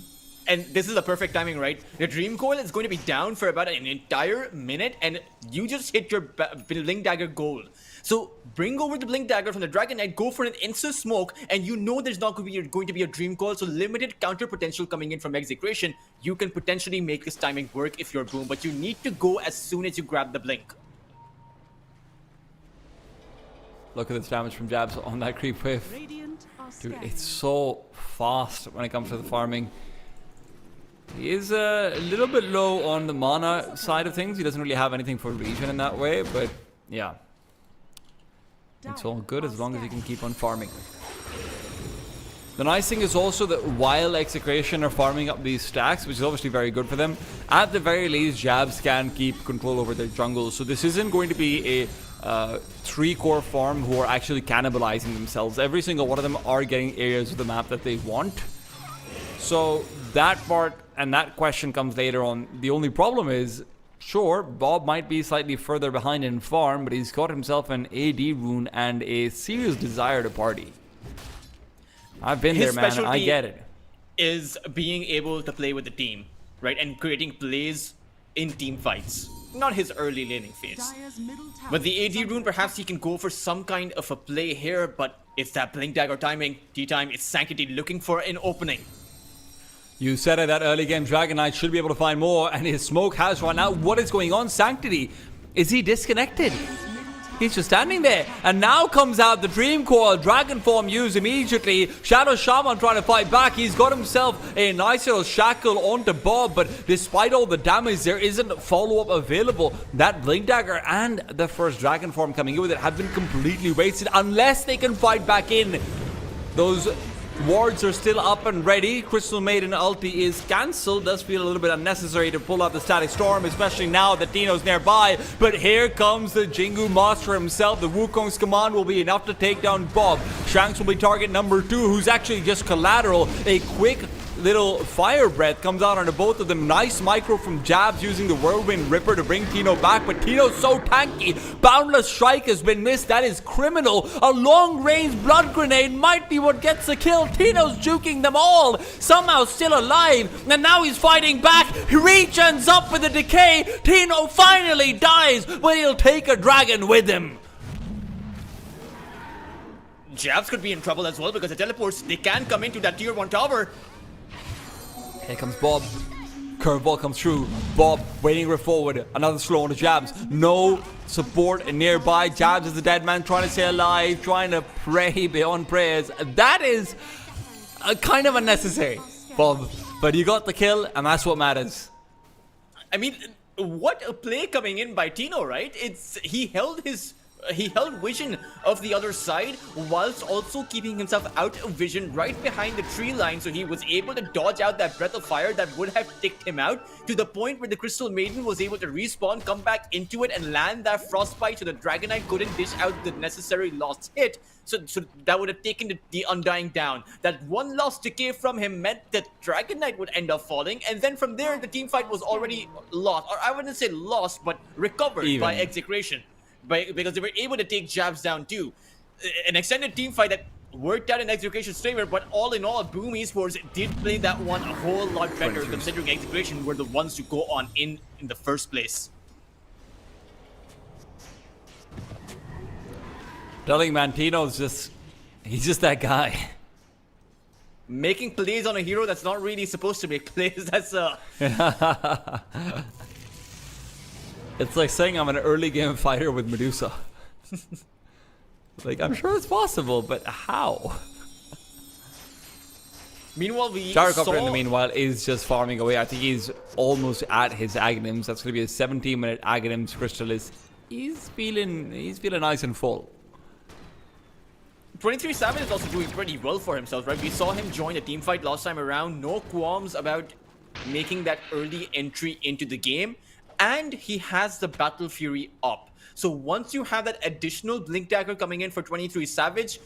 Speaker 7: And this is the perfect timing, right? The Dream Coil is going to be down for about an entire minute, and you just hit your Blink Dagger goal. So bring over the Blink Dagger from the Dragon Knight, go for an instant smoke, and you know there's not going to be a Dream Coil, so limited counter potential coming in from Execration. You can potentially make this timing work if you're Boom, but you need to go as soon as you grab the Blink.
Speaker 6: Look at this damage from Jabs on that creep wave. Dude, it's so fast when it comes to the farming. He is a little bit low on the mana side of things. He doesn't really have anything for regen in that way, but yeah. It's all good as long as he can keep on farming. The nice thing is also that while Execration are farming up these stacks, which is obviously very good for them, at the very least, Jabs can keep control over their jungle. So this isn't going to be a 3-core farm who are actually cannibalizing themselves. Every single one of them are getting areas of the map that they want. So that part and that question comes later on. The only problem is, sure, Bob might be slightly further behind in farm, but he's got himself an AD rune and a serious desire to party. I've been there, man. I get it.
Speaker 7: Is being able to play with the team, right? And creating plays in team fights. Not his early laning phase. But the AD rune, perhaps he can go for some kind of a play here, but it's that Blink Dagger timing. T-time, it's Sanctity looking for an opening.
Speaker 6: You said it, that early game Dragon Knight should be able to find more, and his smoke has run out. What is going on? Sanctity Is he disconnected? He's just standing there. And now comes out the Dream Coil, Dragon Form used immediately. Shadow Shaman trying to fight back. He's got himself a nice little shackle onto Bob, but despite all the damage, there isn't follow-up available. That Blink Dagger and the first Dragon Form coming in with it have been completely wasted unless they can fight back in. Those wards are still up and ready. Crystal Maiden ulti is cancelled. Does feel a little bit unnecessary to pull out the Static Storm, especially now that Dino's nearby. But here comes the Jingu Master himself. The Wukong's command will be enough to take down Bob. Shanks will be target number 2, who's actually just collateral. A quick little fire breath comes out onto both of them. Nice micro from Jabs using the Whirlwind Ripper to bring Tino back, but Tino's so tanky. Boundless Strike has been missed. That is criminal. A long-range blood grenade might be what gets the kill. Tino's juking them all. Somehow still alive, and now he's fighting back. He regens up with a decay. Tino finally dies, but he'll take a dragon with him.
Speaker 7: Jabs could be in trouble as well because the teleports, they can come into that tier 1 tower.
Speaker 6: Here comes Bob. Curveball comes through. Bob waiting forward. Another slow on the Jabs. No support nearby. Jabs is the dead man trying to stay alive, trying to pray beyond prayers. That is kind of unnecessary, Bob. But you got the kill, and that's what matters.
Speaker 7: I mean, what a play coming in by Tino, right? He held vision of the other side whilst also keeping himself out of vision right behind the tree line, so he was able to dodge out that breath of fire that would have ticked him out, to the point where the Crystal Maiden was able to respawn, come back into it and land that frostbite, so the Dragon Knight couldn't dish out the necessary lost hit. So that would have taken the Undying down. That one lost decay from him meant that Dragon Knight would end up falling, and then from there the team fight was already lost, or I wouldn't say lost, but recovered by execration. Because they were able to take Jabs down too. An extended team fight that worked out in Execration's favor, but all in all, Boom Esports did play that one a whole lot better, considering Execration were the ones to go on in the first place.
Speaker 6: Telling Mantino's he's just that guy.
Speaker 7: Making plays on a hero that's not really supposed to make plays, that's
Speaker 6: It's like saying I'm an early game fighter with Medusa. Like, I'm sure it's possible, but how?
Speaker 7: Meanwhile, we
Speaker 6: Gyrocopter in the meanwhile is just farming away. I think he's almost at his Aghanims. That's going to be a 17-minute Aghanims. Crystal he's feeling nice and full.
Speaker 7: 23 Savage is also doing pretty well for himself, right? We saw him join the team fight last time around. No qualms about making that early entry into the game. And he has the Battle Fury up. So once you have that additional Blink Dagger coming in for 23 Savage,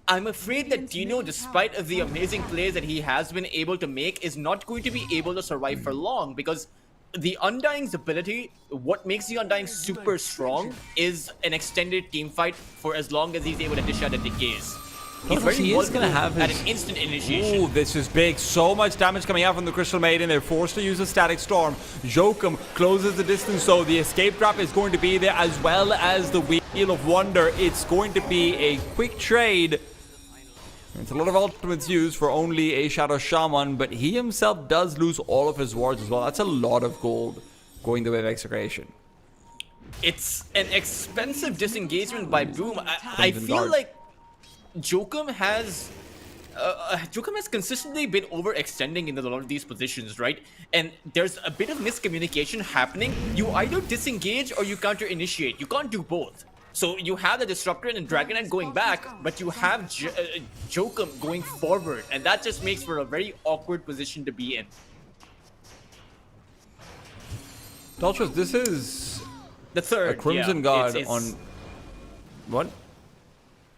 Speaker 7: I'm afraid that Dino, despite of the amazing plays that he has been able to make, is not going to be able to survive for long, because the Undying's ability, what makes the Undying super strong, is an extended team fight for as long as he's able to dish out the decays.
Speaker 6: He is going to have
Speaker 7: at an instant initiation.
Speaker 6: Ooh, this is big. So much damage coming out from the Crystal Maiden. They're forced to use a Static Storm. Jokum closes the distance, so the escape trap is going to be there, as well as the Wheel of Wonder. It's going to be a quick trade. It's a lot of ultimates used for only a Shadow Shaman, but he himself does lose all of his wards as well. That's a lot of gold going the way of Execration.
Speaker 7: It's an expensive disengagement by Boom. I feel like Jokum has consistently been overextending in a lot of these positions, right? And there's a bit of miscommunication happening. You either disengage or you counter initiate. You can't do both. So you have the Disruptor and Dragon Knight going back, but you have Jokum going forward, and that just makes for a very awkward position to be in.
Speaker 6: Daltros, this is
Speaker 7: the third
Speaker 6: a Crimson Guard on what?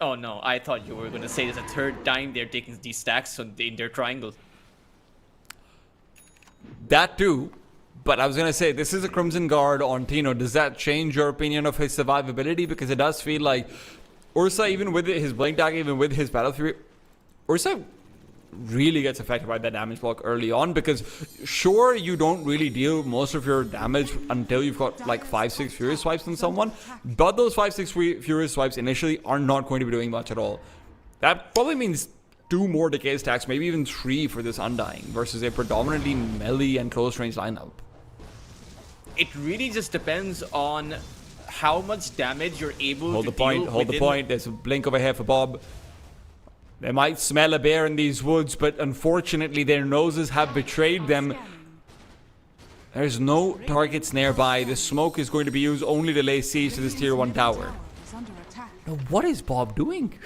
Speaker 7: Oh no, I thought you were going to say it's a third time they're taking these stacks in their triangle.
Speaker 6: That too, but I was going to say, this is a Crimson Guard on Tino. Does that change your opinion of his survivability? Because it does feel like Ursa, even with his Blink Dagger, even with his Battle Fury, Ursa really gets affected by that damage block early on, because sure, you don't really deal most of your damage until you've got like 5-6 Furious Swipes on someone, but those 5-6 Furious Swipes initially are not going to be doing much at all. That probably means 2 more Decay stacks, maybe even 3 for this Undying versus a predominantly melee and close range lineup.
Speaker 7: It really just depends on how much damage you're able
Speaker 6: Hold
Speaker 7: to
Speaker 6: the point,
Speaker 7: deal
Speaker 6: hold the
Speaker 7: within-
Speaker 6: point. There's a blink over here for Bob. They might smell a bear in these woods, but unfortunately their noses have betrayed them. There's no targets nearby. The smoke is going to be used only to lay siege to this tier 1 tower.
Speaker 4: Is under attack.
Speaker 6: Now, what is Bob doing?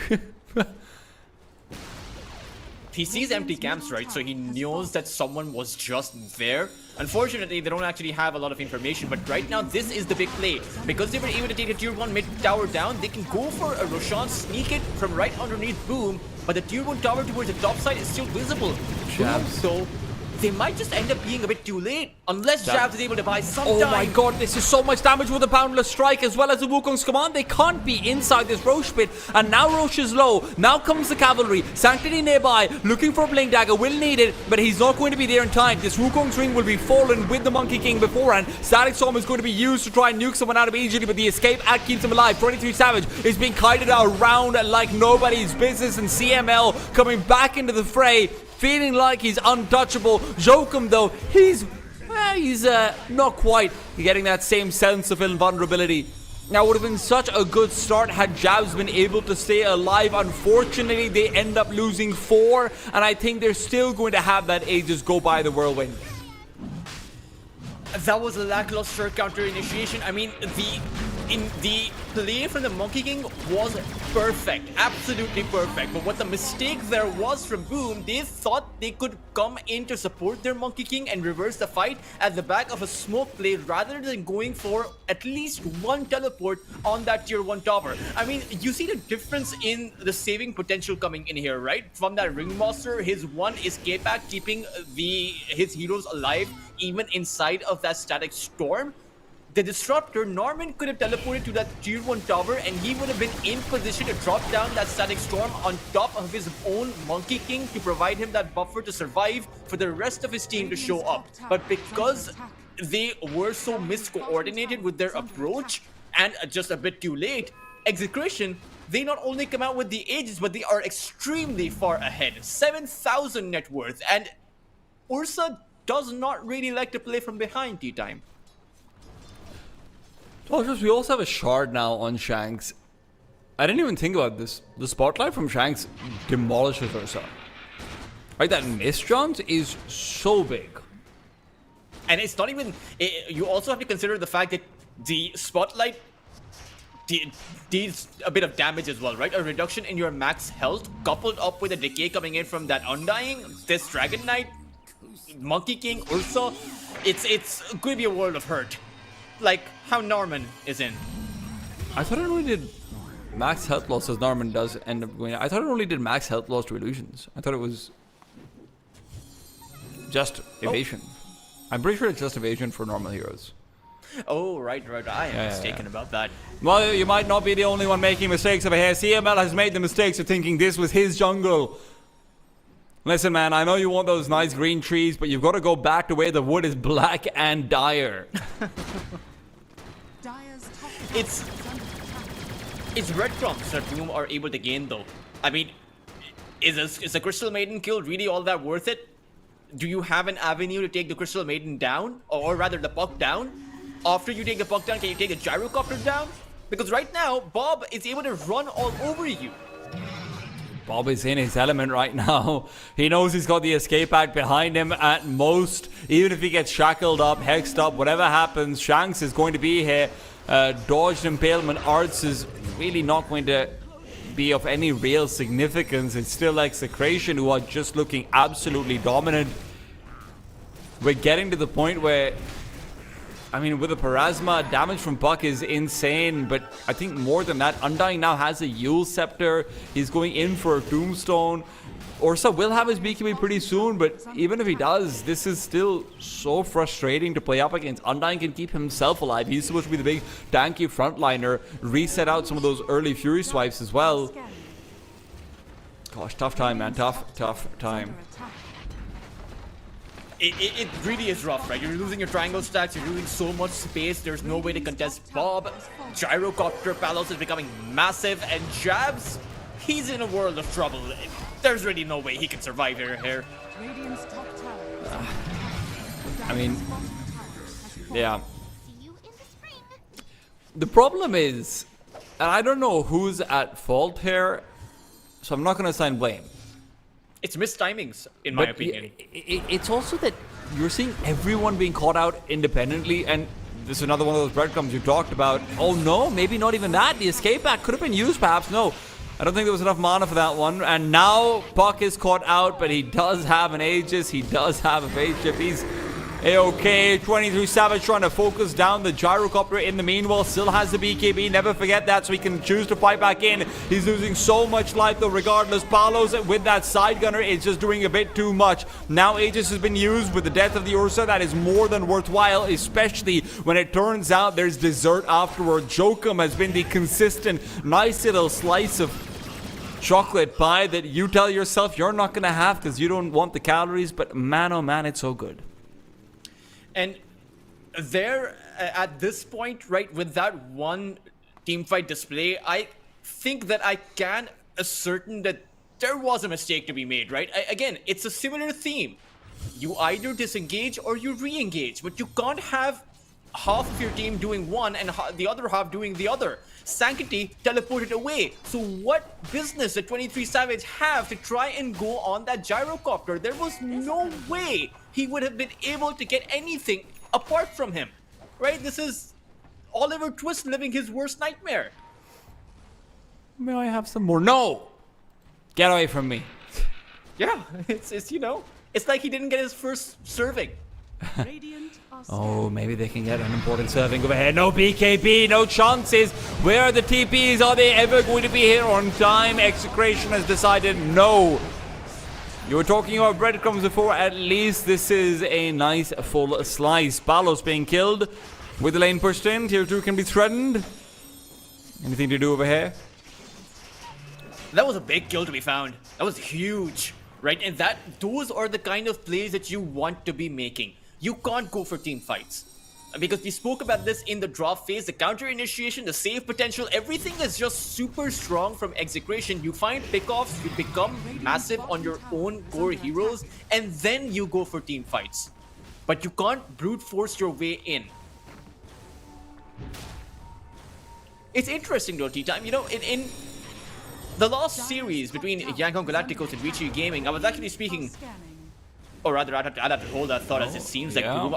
Speaker 7: He sees empty camps, right? So he knows that someone was just there. Unfortunately, they don't actually have a lot of information, but right now this is the big play. Because they were able to take a tier 1 mid tower down, they can go for a Roshan, sneak it from right underneath Boom, but the tier 1 tower towards the top side is still visible.
Speaker 6: Jabs.
Speaker 7: So they might just end up being a bit too late, unless Jabs is able to buy some
Speaker 6: Oh
Speaker 7: time.
Speaker 6: my god, this is so much damage with the Boundless Strike as well as the Wukong's command. They can't be inside this Roche pit. And now Roche is low. Now comes the cavalry. Sanctity nearby, looking for a Blink Dagger. Will need it, but he's not going to be there in time. This Wukong's ring will be fallen with the Monkey King beforehand. Static Storm is going to be used to try and nuke someone out immediately, but the escape act keeps him alive. 23 Savage is being kited around like nobody's business, and CML coming back into the fray, feeling like he's untouchable. Jokum, though, he's not quite getting that same sense of invulnerability. Now, it would have been such a good start had Jabs been able to stay alive. Unfortunately, they end up losing 4, and I think they're still going to have that Aegis go by the Whirlwind.
Speaker 7: That was a lackluster counter initiation. I mean, the play from the Monkey King was perfect, absolutely perfect. But what the mistake there was from Boom, they thought they could come in to support their Monkey King and reverse the fight at the back of a smoke play rather than going for at least one teleport on that tier 1 tower. I mean, you see the difference in the saving potential coming in here, right? From that Ringmaster, his one escape act keeping his heroes alive even inside of that static storm. The Disruptor, Norman could have teleported to that tier 1 tower and he would have been in position to drop down that static storm on top of his own Monkey King to provide him that buffer to survive for the rest of his team to show up. But because they were so miscoordinated with their approach and just a bit too late, Execration, they not only come out with the Aegis, but they are extremely far ahead. 7,000 net worth, and Ursa does not really like to play from behind T-Time.
Speaker 6: Oh, we also have a shard now on Shanks. I didn't even think about this. The spotlight from Shanks demolishes Ursa. Right, that mist jaunt is so big.
Speaker 7: And it's not even... you also have to consider the fact that the spotlight deals a bit of damage as well, right? A reduction in your max health coupled up with a decay coming in from that Undying, this Dragon Knight, Monkey King, Ursa, it's going to be a world of hurt. Like how Norman is in.
Speaker 6: I thought it only did max health loss as Norman does end up going. I thought it only did max health loss to illusions. I thought it was just evasion. I'm pretty sure it's just evasion for normal heroes.
Speaker 7: Oh, right. I am mistaken about that.
Speaker 6: Well, you might not be the only one making mistakes over here. CML has made the mistakes of thinking this was his jungle. Listen, man, I know you want those nice green trees, but you've got to go back to where the wood is black and dire.
Speaker 4: Dire's top
Speaker 7: It's breadcrumbs that Boom are able to gain, though. I mean, is a Crystal Maiden kill really all that worth it? Do you have an avenue to take the Crystal Maiden down? Or rather, the puck down? After you take the puck down, can you take the Gyrocopter down? Because right now, Bob is able to run all over you.
Speaker 6: Bob is in his element right now. He knows he's got the escape act behind him at most. Even if he gets shackled up, hexed up, whatever happens, Shanks is going to be here. Dodged Impalement Arts is really not going to be of any real significance. It's still Execration who are just looking absolutely dominant. We're getting to the point where, I mean, with the Parasma, damage from Buck is insane, but I think more than that, Undying now has a Yule Scepter. He's going in for a Tombstone. Ursa will have his BKB pretty soon, but even if he does, this is still so frustrating to play up against. Undying can keep himself alive. He's supposed to be the big tanky frontliner, reset out some of those early Fury swipes as well. Gosh, tough time, man. Tough time.
Speaker 7: It really is rough, right? You're losing your triangle stacks, you're losing so much space, there's no way to contest Bob. Gyrocopter Palos is becoming massive, and Jabs, he's in a world of trouble. There's really no way he can survive here.
Speaker 4: Radiant's top tower.
Speaker 6: I mean, yeah. The problem is, and I don't know who's at fault here, so I'm not going to assign blame.
Speaker 7: It's missed timings, in my opinion.
Speaker 6: It's also that you're seeing everyone being caught out independently, and this is another one of those breadcrumbs you talked about. Oh no, maybe not even that. The escape act could have been used, perhaps. No, I don't think there was enough mana for that one. And now Puck is caught out, but he does have an Aegis. He does have a phase shift. He's A-okay. 23 Savage trying to focus down the gyrocopter in the meanwhile. Still has the BKB. Never forget that, so he can choose to fight back in. He's losing so much life though regardless. Palos with that side gunner is just doing a bit too much. Now Aegis has been used with the death of the Ursa. That is more than worthwhile, especially when it turns out there's dessert afterward. Jokum has been the consistent, nice little slice of chocolate pie that you tell yourself you're not going to have because you don't want the calories, but man, oh man, it's so good.
Speaker 7: And there, at this point, right, with that one teamfight display, I think that I can ascertain that there was a mistake to be made, right? Again, it's a similar theme. You either disengage or you re-engage, but you can't have half of your team doing one and the other half doing the other. Sanctity teleported away. So what business did 23 Savage have to try and go on that gyrocopter? There was no way he would have been able to get anything apart from him, right? This is Oliver Twist living his worst nightmare.
Speaker 6: May I have some more? No! Get away from me.
Speaker 7: Yeah, it's you know, it's like he didn't get his first serving.
Speaker 4: Radiant are
Speaker 6: Oh, maybe they can get an important serving over here. No BKB, no chances. Where are the TPs? Are they ever going to be here on time? Execration has decided no. You were talking about breadcrumbs before. At least this is a nice full slice. Palos being killed with the lane pushed in. Tier 2 can be threatened. Anything to do over here?
Speaker 7: That was a big kill to be found. That was huge, right? And those are the kind of plays that you want to be making. You can't go for team fights. Because we spoke about this in the drop phase, the counter initiation, the save potential, everything is just super strong from execution. You find pickoffs, you become massive on your own core heroes, and then you go for team fights. But you can't brute force your way in. It's interesting though, T-Time, you know, in the last series between Yangon Galacticos and Vici Gaming, I was actually speaking, or rather I'd have to hold that thought as it seems like Boom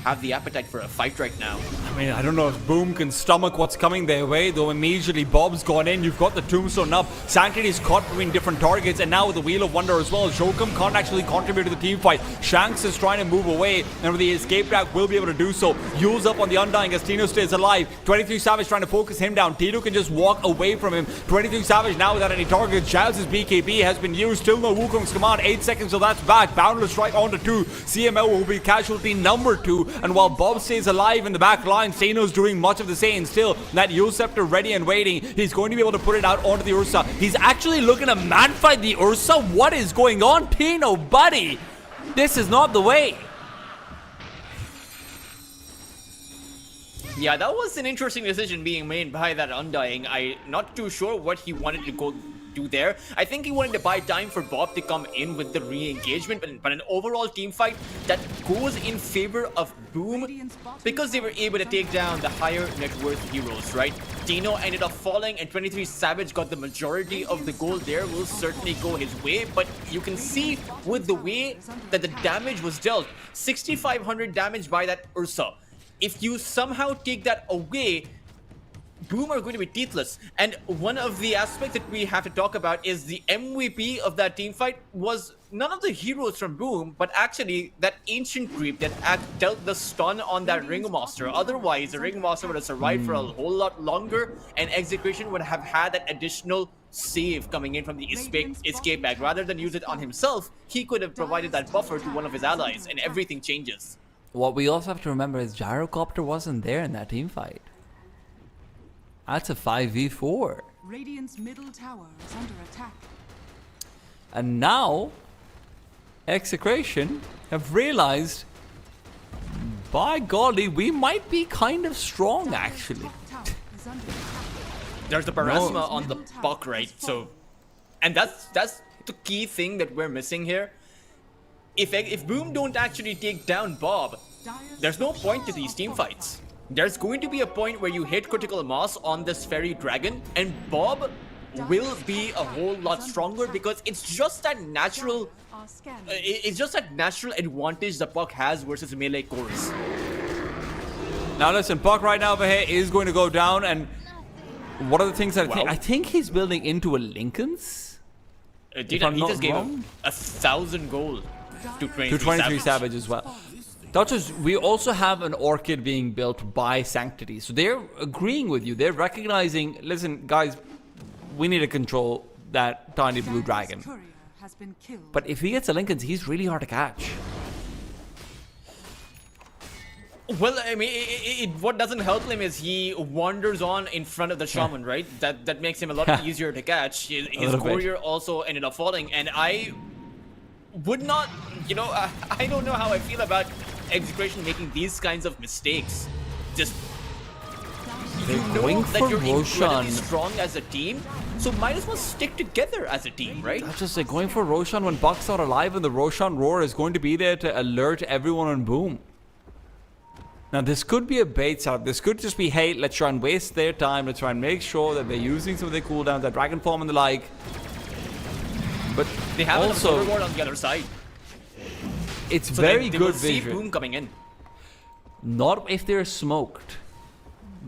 Speaker 7: have the appetite for a fight right now.
Speaker 6: I mean, I don't know if Boom can stomach what's coming their way, though immediately Bob's gone in. You've got the Tombstone up. Sanctity's caught between different targets, and now with the Wheel of Wonder as well. Jokum can't actually contribute to the team fight. Shanks is trying to move away, and with the escape rack will be able to do so. Yule's up on the Undying as Tino stays alive. 23 Savage trying to focus him down. Tino can just walk away from him. 23 Savage now without any targets. Jaz's BKB has been used. Still no Wukong's command. 8 seconds, so that's back. Boundless strike onto 2. CML will be casualty number 2, and while Bob stays alive in the back line, Sano's doing much of the same. Still, that Yule Scepter ready and waiting. He's going to be able to put it out onto the Ursa. He's actually looking to man fight the Ursa. What is going on, Tino, buddy? This is not the way.
Speaker 7: Yeah, that was an interesting decision being made by that Undying. I'm not too sure what he wanted to go do there. I think he wanted to buy time for Bob to come in with the re-engagement, but an overall team fight that goes in favor of Boom because they were able to take down the higher net worth heroes, right? Dino ended up falling and 23 Savage got the majority of the gold there. Will certainly go his way, but you can see with the way that the damage was dealt, 6,500 damage by that Ursa. If you somehow take that away, Boom are going to be teethless. And one of the aspects that we have to talk about is the MVP of that team fight was none of the heroes from Boom, but actually that ancient creep that dealt the stun on that Ringmaster. Otherwise, the Ringmaster would have survived for a whole lot longer, and Execution would have had that additional save coming in from the escape bag. Rather than use it on himself, he could have provided that buffer to one of his allies, and everything changes.
Speaker 6: What we also have to remember is Gyrocopter wasn't there in that team fight. That's a 5v4.
Speaker 4: Radiant's middle tower is under attack.
Speaker 6: And now, Execration have realized, by golly, we might be kind of strong, actually.
Speaker 7: There's the Parasma on the Puck, right? So, and that's the key thing that we're missing here. If Boom don't actually take down Bob, there's no point to these team fights. there's going to be a point where you hit critical mass on this fairy dragon, and Bob will be a whole lot stronger because it's just that natural it's just that natural advantage the Puck has versus melee cores.
Speaker 6: Now listen, Puck right now over here is going to go down, and what are the things that I think he's building into a Lincoln's?
Speaker 7: He just gave him 1,000 gold to
Speaker 6: 23 Savage as well. Doctors, we also have an Orchid being built by Sanctity. So they're agreeing with you. They're recognizing, listen, guys, we need to control that tiny blue dragon. But if he gets a Lincoln's, he's really hard to catch.
Speaker 7: Well, I mean, what doesn't help him is he wanders on in front of the Shaman, right? That makes him a lot easier to catch. His courier also ended up falling, and I would not, you know, I don't know how I feel about Execration making these kinds of mistakes. Just, you know that you're incredibly strong as a team, so might as well stick together as a team, right?
Speaker 6: That's just like going for Roshan when Buck's not alive, and the Roshan roar is going to be there to alert everyone on Boom. Now this could be a bait setup. This could just be, hey, let's try and waste their time. Let's try and make sure that they're using some of their cooldowns, their Dragon Form and the like. But
Speaker 7: they have
Speaker 6: also
Speaker 7: a reward on the other side.
Speaker 6: It's
Speaker 7: so
Speaker 6: very
Speaker 7: they
Speaker 6: good
Speaker 7: will see
Speaker 6: vision.
Speaker 7: Boom coming in.
Speaker 6: Not if they're smoked.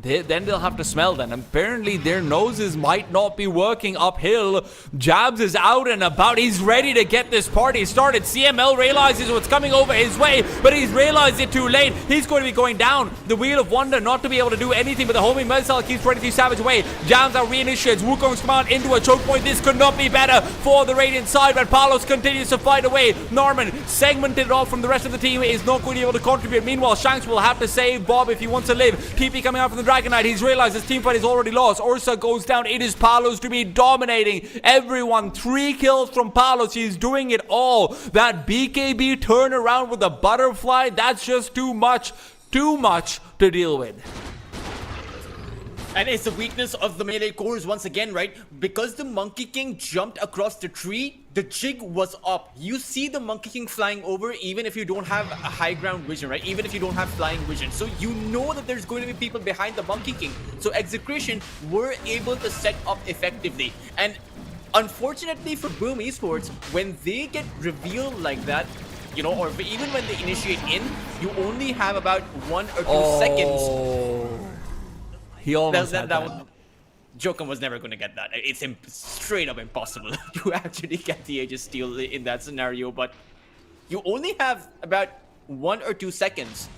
Speaker 6: Then they'll have to smell them. Apparently their noses might not be working uphill. Jabs is out and about. He's ready to get this party started. CML realizes what's coming over his way, but he's realized it too late. He's going to be going down. The Wheel of Wonder not to be able to do anything, but the homing missile keeps 23 Savage away. Jabs out reinitiates. Wukong's command into a choke point. This could not be better for the Radiant side, but Palos continues to fight away. Norman, segmented off from the rest of the team, is not going to be able to contribute. Meanwhile, Shanks will have to save Bob if he wants to live. TP coming out from the Dragon Knight. He's realized his team fight is already lost. Ursa goes down. It is Palos to be dominating everyone. 3 kills from Palos. He's doing it all. That BKB turnaround with the butterfly, that's just too much to deal with.
Speaker 7: And it's the weakness of the melee cores once again, right? Because the Monkey King jumped across the tree, the jig was up. You see the Monkey King flying over even if you don't have a high ground vision, right? Even if you don't have flying vision. So you know that there's going to be people behind the Monkey King. So Execration were able to set up effectively. And unfortunately for Boom Esports, when they get revealed like that, you know, or even when they initiate in, you only have about 1 or 2 seconds.
Speaker 6: He almost had that.
Speaker 7: Jokum was never going to get that. It's straight up impossible to actually get the Aegis steal in that scenario, but you only have about 1 or 2 seconds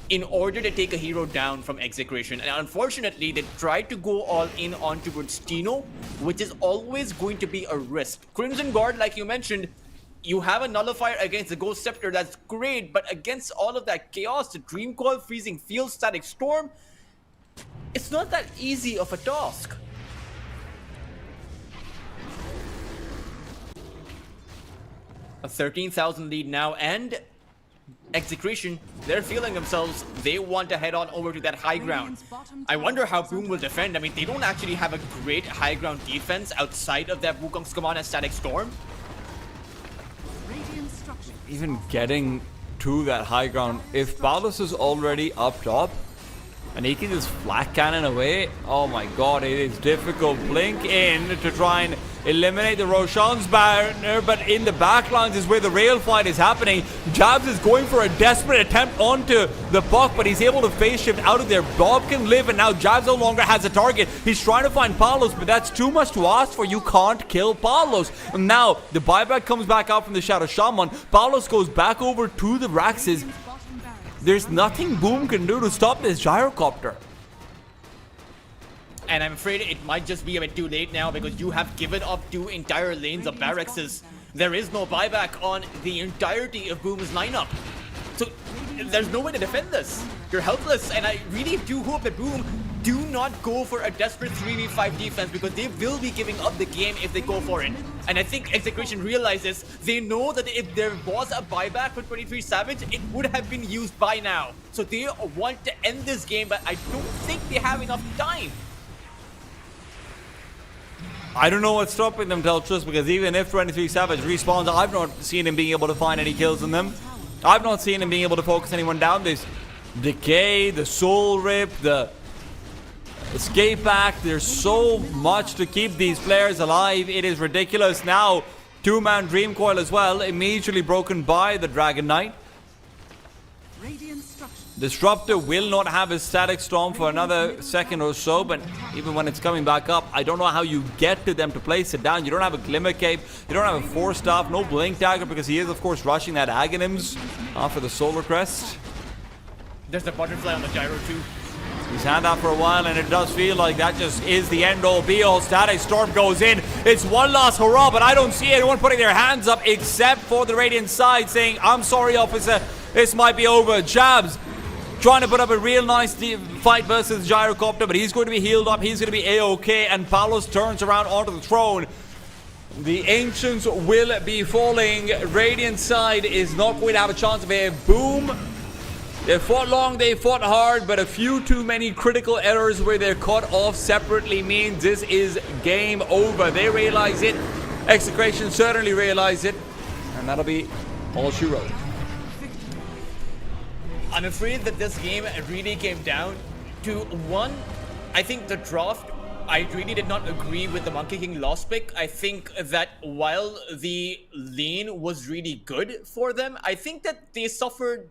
Speaker 7: in order to take a hero down from Execration. And unfortunately, they tried to go all in on towards Tino, which is always going to be a risk. Crimson Guard, like you mentioned, you have a nullifier against the Ghost Scepter, that's great, but against all of that chaos, the Dream Coil, Freezing Field, Static Storm, it's not that easy of a task. A 13,000 lead now, and Execration, they're feeling themselves. They want to head on over to that high ground. I wonder how Boom will defend. I mean, they don't actually have a great high ground defense outside of that Wukong's command and Static Storm.
Speaker 6: Even getting to that high ground, if Palos is already up top, and he can just flat cannon away, oh my god, it is difficult. Blink in to try and eliminate the Roshan's banner, but in the backlines is where the rail fight is happening. Jabs is going for a desperate attempt onto the Puck, but he's able to phase shift out of there. Bob can live, and now Jabs no longer has a target. He's trying to find Palos, but that's too much to ask for. You can't kill Palos. And now the buyback comes back out from the Shadow Shaman. Palos goes back over to the Raxes. There's nothing Boom can do to stop this gyrocopter.
Speaker 7: And I'm afraid it might just be a bit too late now because you have given up 2 entire lanes of barracks. There is no buyback on the entirety of Boom's lineup. So there's no way to defend this. You're helpless, and I really do hope that Boom do not go for a desperate 3v5 defense because they will be giving up the game if they go for it. And I think Execration realizes, they know that if there was a buyback for 23 Savage, it would have been used by now. So they want to end this game, but I don't think they have enough time.
Speaker 6: I don't know what's stopping them, Teltras, because even if 23 Savage respawns, I've not seen him being able to find any kills in them. I've not seen him being able to focus anyone down. There's Decay, the Soul Rip, the Escape Act. There's so much to keep these players alive. It is ridiculous. Now, two-man Dream Coil as well, immediately broken by the Dragon Knight.
Speaker 4: Radiant structure.
Speaker 6: Disruptor will not have his Static Storm for another second or so, but even when it's coming back up, I don't know how you get to them to place it down. You don't have a Glimmer Cape, you don't have a Force Staff, no Blink Dagger, because he is, of course, rushing that Aghanims after the Solar Crest.
Speaker 7: There's the butterfly on the gyro too.
Speaker 6: He's had that for a while, and it does feel like that just is the end-all, be-all. Static Storm goes in. It's one last hurrah, but I don't see anyone putting their hands up except for the Radiant side saying, I'm sorry, officer, this might be over. Jabs trying to put up a real nice fight versus Gyrocopter, but he's going to be healed up. He's going to be A-OK, and Palos turns around onto the throne. The Ancients will be falling. Radiant side is not going to have a chance of a boom. They fought long, they fought hard, but a few too many critical errors where they're caught off separately means this is game over. They realize it. Execration certainly realize it. And that'll be all she wrote.
Speaker 7: I'm afraid that this game really came down to one. I think the draft, I really did not agree with the Monkey King lost pick. I think that while the lane was really good for them, I think that they suffered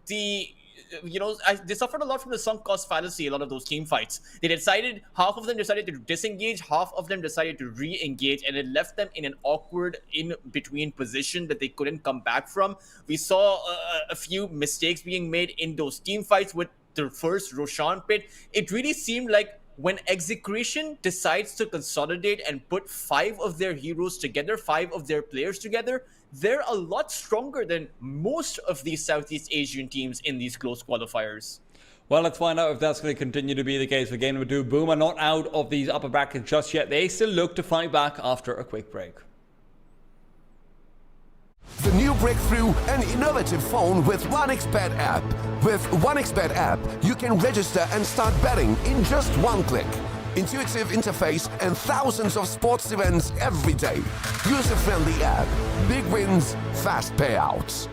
Speaker 7: they suffered a lot from the sunk cost fallacy, a lot of those team fights. They decided, half of them decided to disengage, half of them decided to re-engage, and it left them in an awkward in-between position that they couldn't come back from. We saw a few mistakes being made in those team fights with the first Roshan pit. It really seemed like when Execration decides to consolidate and put 5 of their heroes together, 5 of their players together, they're a lot stronger than most of these Southeast Asian teams in these close qualifiers.
Speaker 6: Well, let's find out if that's going to continue to be the case for game number 2. Boom are not out of these upper brackets just yet. They still look to fight back after a quick break.
Speaker 1: The new breakthrough, an innovative phone with 1xBet app. With 1xBet app, you can register and start betting in just one click. Intuitive interface and thousands of sports events every day. User-friendly app. Big wins, fast payouts.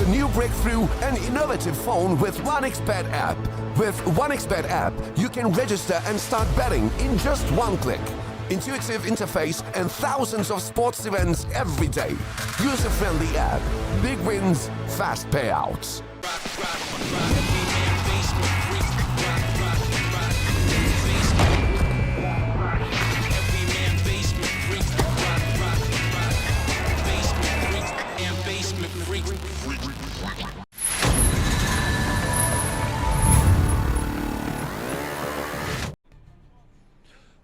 Speaker 1: a new breakthrough and innovative phone with 1xBet app. With 1xBet app, you can register and start betting in just one click. Intuitive interface and thousands of sports events every day. User-friendly app. Big wins, fast payouts.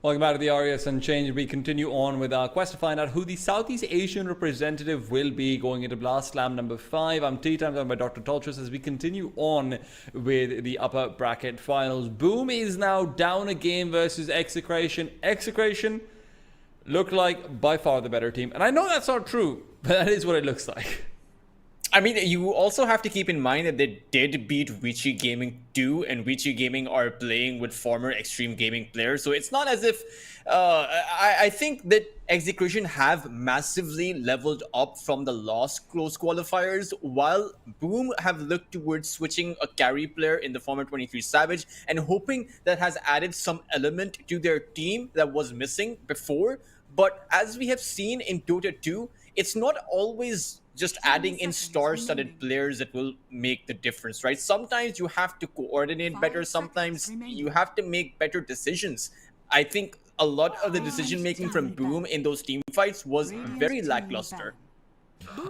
Speaker 6: Welcome back to the RES Unchained. We continue on with our quest to find out who the Southeast Asian representative will be going into Blast Slam number 5. I'm T-Time, joined by Dr. Toltris as we continue on with the upper bracket finals. Boom is now down a game versus Execration. Execration looked like by far the better team. And I know that's not true, but that is what it looks like.
Speaker 7: I mean, you also have to keep in mind that they did beat Vici Gaming 2, and Vici Gaming are playing with former Extreme Gaming players. So it's not as if I think that Execution have massively leveled up from the last close qualifiers, while Boom have looked towards switching a carry player in the former 23 Savage and hoping that has added some element to their team that was missing before. But as we have seen in Dota 2, it's not always just adding in star-studded players that will make the difference, right? Sometimes you have to coordinate better. Sometimes you have to make better decisions. I think a lot of the decision-making from Boom in those team fights was very lackluster.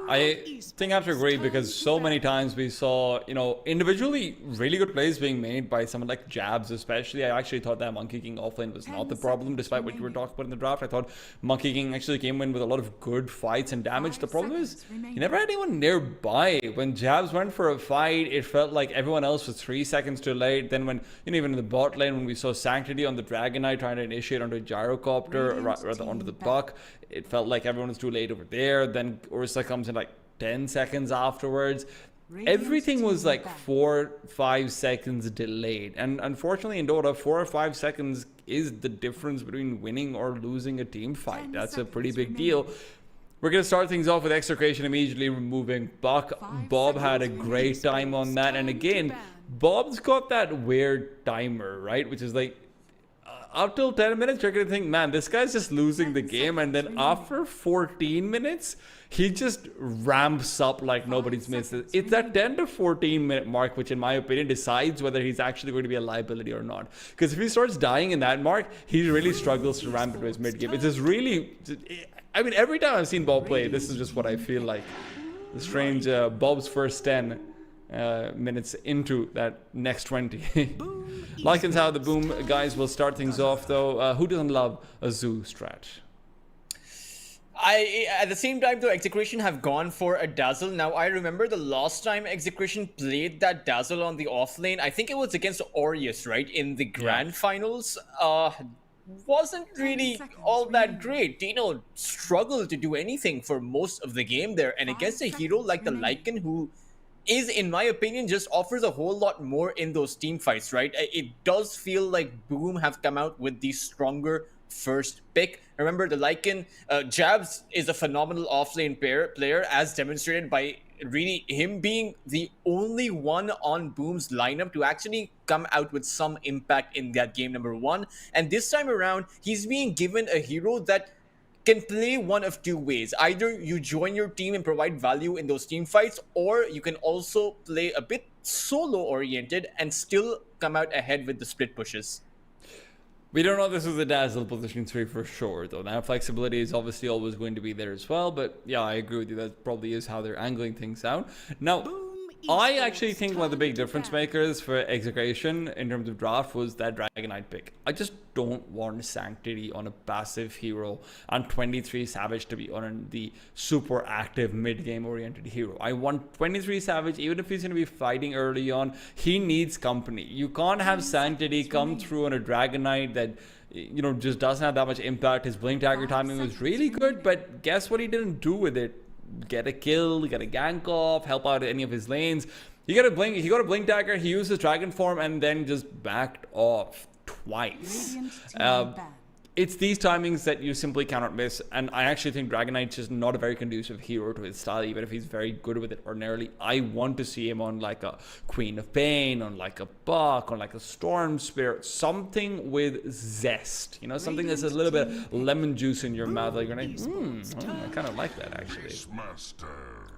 Speaker 6: I think I have to agree, because so many times we saw, individually really good plays being made by someone like Jabs especially. I actually thought that Monkey King offlane was not the problem, despite what you were talking about in the draft. I thought Monkey King actually came in with a lot of good fights and damage. The problem is, you never had anyone nearby. When Jabs went for a fight, it felt like everyone else was 3 seconds too late. Then when, even in the bot lane, when we saw Sanctity on the Dragon Knight trying to initiate onto a Gyrocopter, or rather onto the Buck, it felt like everyone was too late over there. Then Ursa comes in like 10 seconds afterwards. Everything was like 4-5 seconds delayed. And unfortunately in Dota, 4 or 5 seconds is the difference between winning or losing a team fight. That's a pretty big deal. We're going to start things off with Execration immediately removing Buck. Bob had a great time on that. And again, Bob's got that weird timer, right? Which is like, up till 10 minutes, you're going to think, man, this guy's just losing the game. And then after 14 minutes, he just ramps up like nobody's missed. It's that 10 to 14 minute mark, which in my opinion decides whether he's actually going to be a liability or not. Because if he starts dying in that mark, he really struggles to ramp into his mid game. It's just really, I mean, every time I've seen Bob play, this is just what I feel like. The strange Bob's first 10 minutes into that next 20. Likens how the Boom guys will start things off though. Who doesn't love a Zoo strat?
Speaker 7: At the same time though, Execration have gone for a Dazzle. Now I remember the last time Execration played that Dazzle on the offlane, I think it was against Aureus, right? In the grand finals. Wasn't really all that great. Dino struggled to do anything for most of the game there. And against a hero like the Lycan, who is, in my opinion, just offers a whole lot more in those team fights, right? It does feel like Boom have come out with the stronger first pick. Remember, the Lycan, Jabs is a phenomenal offlane player, as demonstrated by really him being the only one on Boom's lineup to actually come out with some impact in that game number 1. And this time around, he's being given a hero that can play one of two ways. Either you join your team and provide value in those team fights, or you can also play a bit solo oriented and still come out ahead with the split pushes.
Speaker 6: We don't know if this is a Dazzle position 3 for sure, though. Now, flexibility is obviously always going to be there as well, but yeah, I agree with you. That probably is how they're angling things out. Now, I actually think one of the big difference makers for Execration in terms of draft was that Dragon Knight pick. I just don't want Sanctity on a passive hero and 23 Savage to be on the super active mid-game oriented hero. I want 23 Savage, even if he's going to be fighting early on, he needs company. You can't have Sanctity come through on a Dragon Knight that just doesn't have that much impact. His blink dagger timing was really good, but guess what he didn't do with it? Get a kill, get a gank off, help out any of his lanes. He got a blink dagger, he used his dragon form and then just backed off twice. it's these timings that you simply cannot miss, and I actually think Dragon Knight's just not a very conducive hero to his style, even if he's very good with it ordinarily. I want to see him on like a Queen of Pain, on like a Buck, on like a Storm Spirit, something with zest, you know, something that's a little bit of lemon juice in your mouth, like you're like, I kind of like that actually.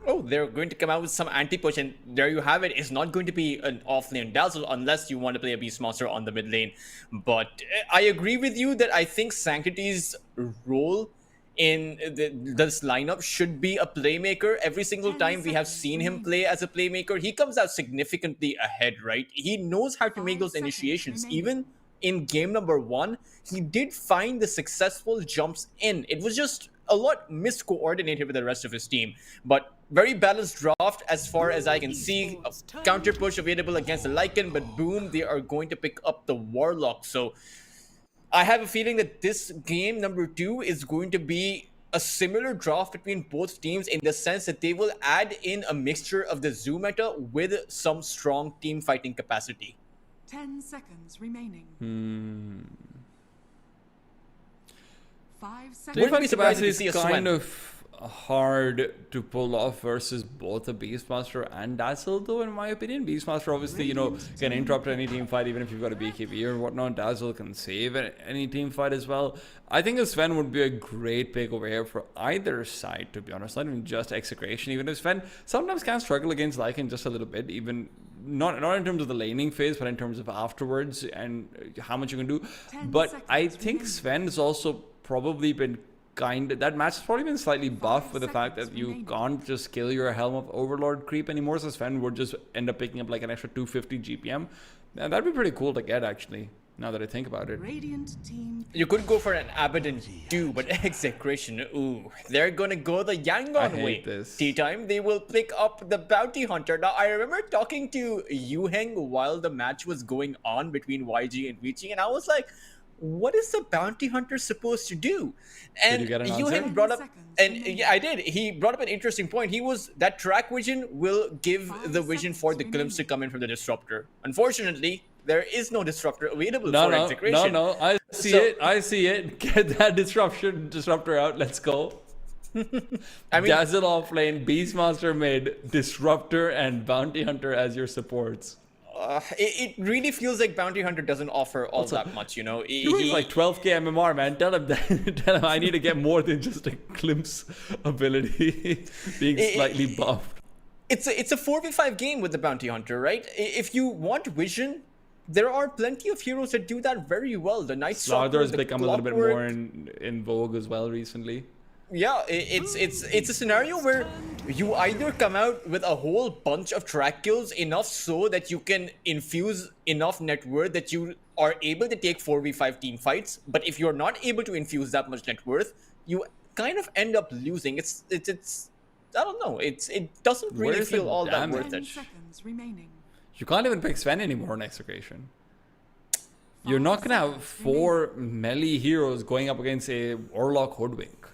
Speaker 7: Oh, they're going to come out with some anti-push, and there you have it. It's not going to be an off-lane dazzle unless you want to play a Beastmaster on the mid lane. But I agree with you that I think Sanctity's role in this lineup should be a playmaker. Every single time we have seen him play as a playmaker, he comes out significantly ahead, right? He knows how to make those initiations. Even in game number 1, he did find the successful jumps in. It was just a lot miscoordinated with the rest of his team, but very balanced draft as far as I can see. A counter push available against the Lycan, but boom, they are going to pick up the Warlock. So I have a feeling that this game number 2 is going to be a similar draft between both teams, in the sense that they will add in a mixture of the Zoo meta with some strong team fighting capacity.
Speaker 4: 10 seconds remaining. 5 seconds.
Speaker 7: Wouldn't be surprised to
Speaker 6: It's
Speaker 7: see a
Speaker 6: kind
Speaker 7: Sven.
Speaker 6: of hard to pull off versus both a Beastmaster and Dazzle, though, in my opinion. Beastmaster obviously, you know, can interrupt any team fight, even if you've got a BKB or whatnot. Dazzle can save any team fight as well. I think a Sven would be a great pick over here for either side, to be honest. Not even just Execration, even if Sven sometimes can struggle against Lycan just a little bit, even not in terms of the laning phase, but in terms of afterwards and how much you can do. But I think Sven has also probably been that match has probably been slightly buffed with the fact that you can't just kill your Helm of Overlord creep anymore, so Sven would just end up picking up like an extra 250 GPM. And that'd be pretty cool to get, actually, now that I think about it.
Speaker 4: Radiant team.
Speaker 7: You could go for an Abaddon too, but Execration, ooh, they're gonna go the Yangon way.
Speaker 6: This.
Speaker 7: Tea time, they will pick up the Bounty Hunter. Now, I remember talking to Yuheng while the match was going on between YG and Vici, and I was like, what is the Bounty Hunter supposed to do? And
Speaker 6: you get an
Speaker 7: Yuheng
Speaker 6: answer?
Speaker 7: brought up, and yeah, I did. He brought up an interesting point. He was that track vision will give the vision for the glimpse to come in from the disruptor. Unfortunately, there is no disruptor available for Execration.
Speaker 6: No, I see it. Get that disruptor out. Let's go.
Speaker 7: I mean,
Speaker 6: Dazzle offlane, Beastmaster mid, Disruptor, and Bounty Hunter as your supports.
Speaker 7: it really feels like Bounty Hunter doesn't offer all that much, you know.
Speaker 6: He's like 12k MMR, man. Tell him that. Tell him I need to get more than just a glimpse ability being slightly buffed.
Speaker 7: It's a 4v5 game with the Bounty Hunter, right? If you want vision, there are plenty of heroes that do that very well. The Night Stalker
Speaker 6: Slaughter's
Speaker 7: the
Speaker 6: become a little bit
Speaker 7: Clockwork.
Speaker 6: more in vogue as well recently.
Speaker 7: Yeah, it's a scenario where you either come out with a whole bunch of track kills, enough so that you can infuse enough net worth that you are able to take 4v5 team fights, but if you're not able to infuse that much net worth, you kind of end up losing. It's I don't know, it doesn't really
Speaker 6: Where's the
Speaker 7: feel all that
Speaker 6: damage?
Speaker 7: worth
Speaker 4: 10
Speaker 7: it.
Speaker 4: seconds remaining.
Speaker 6: You can't even pick Sven anymore in Execration. You're not gonna have 4 melee heroes going up against a Warlock Hoodwink.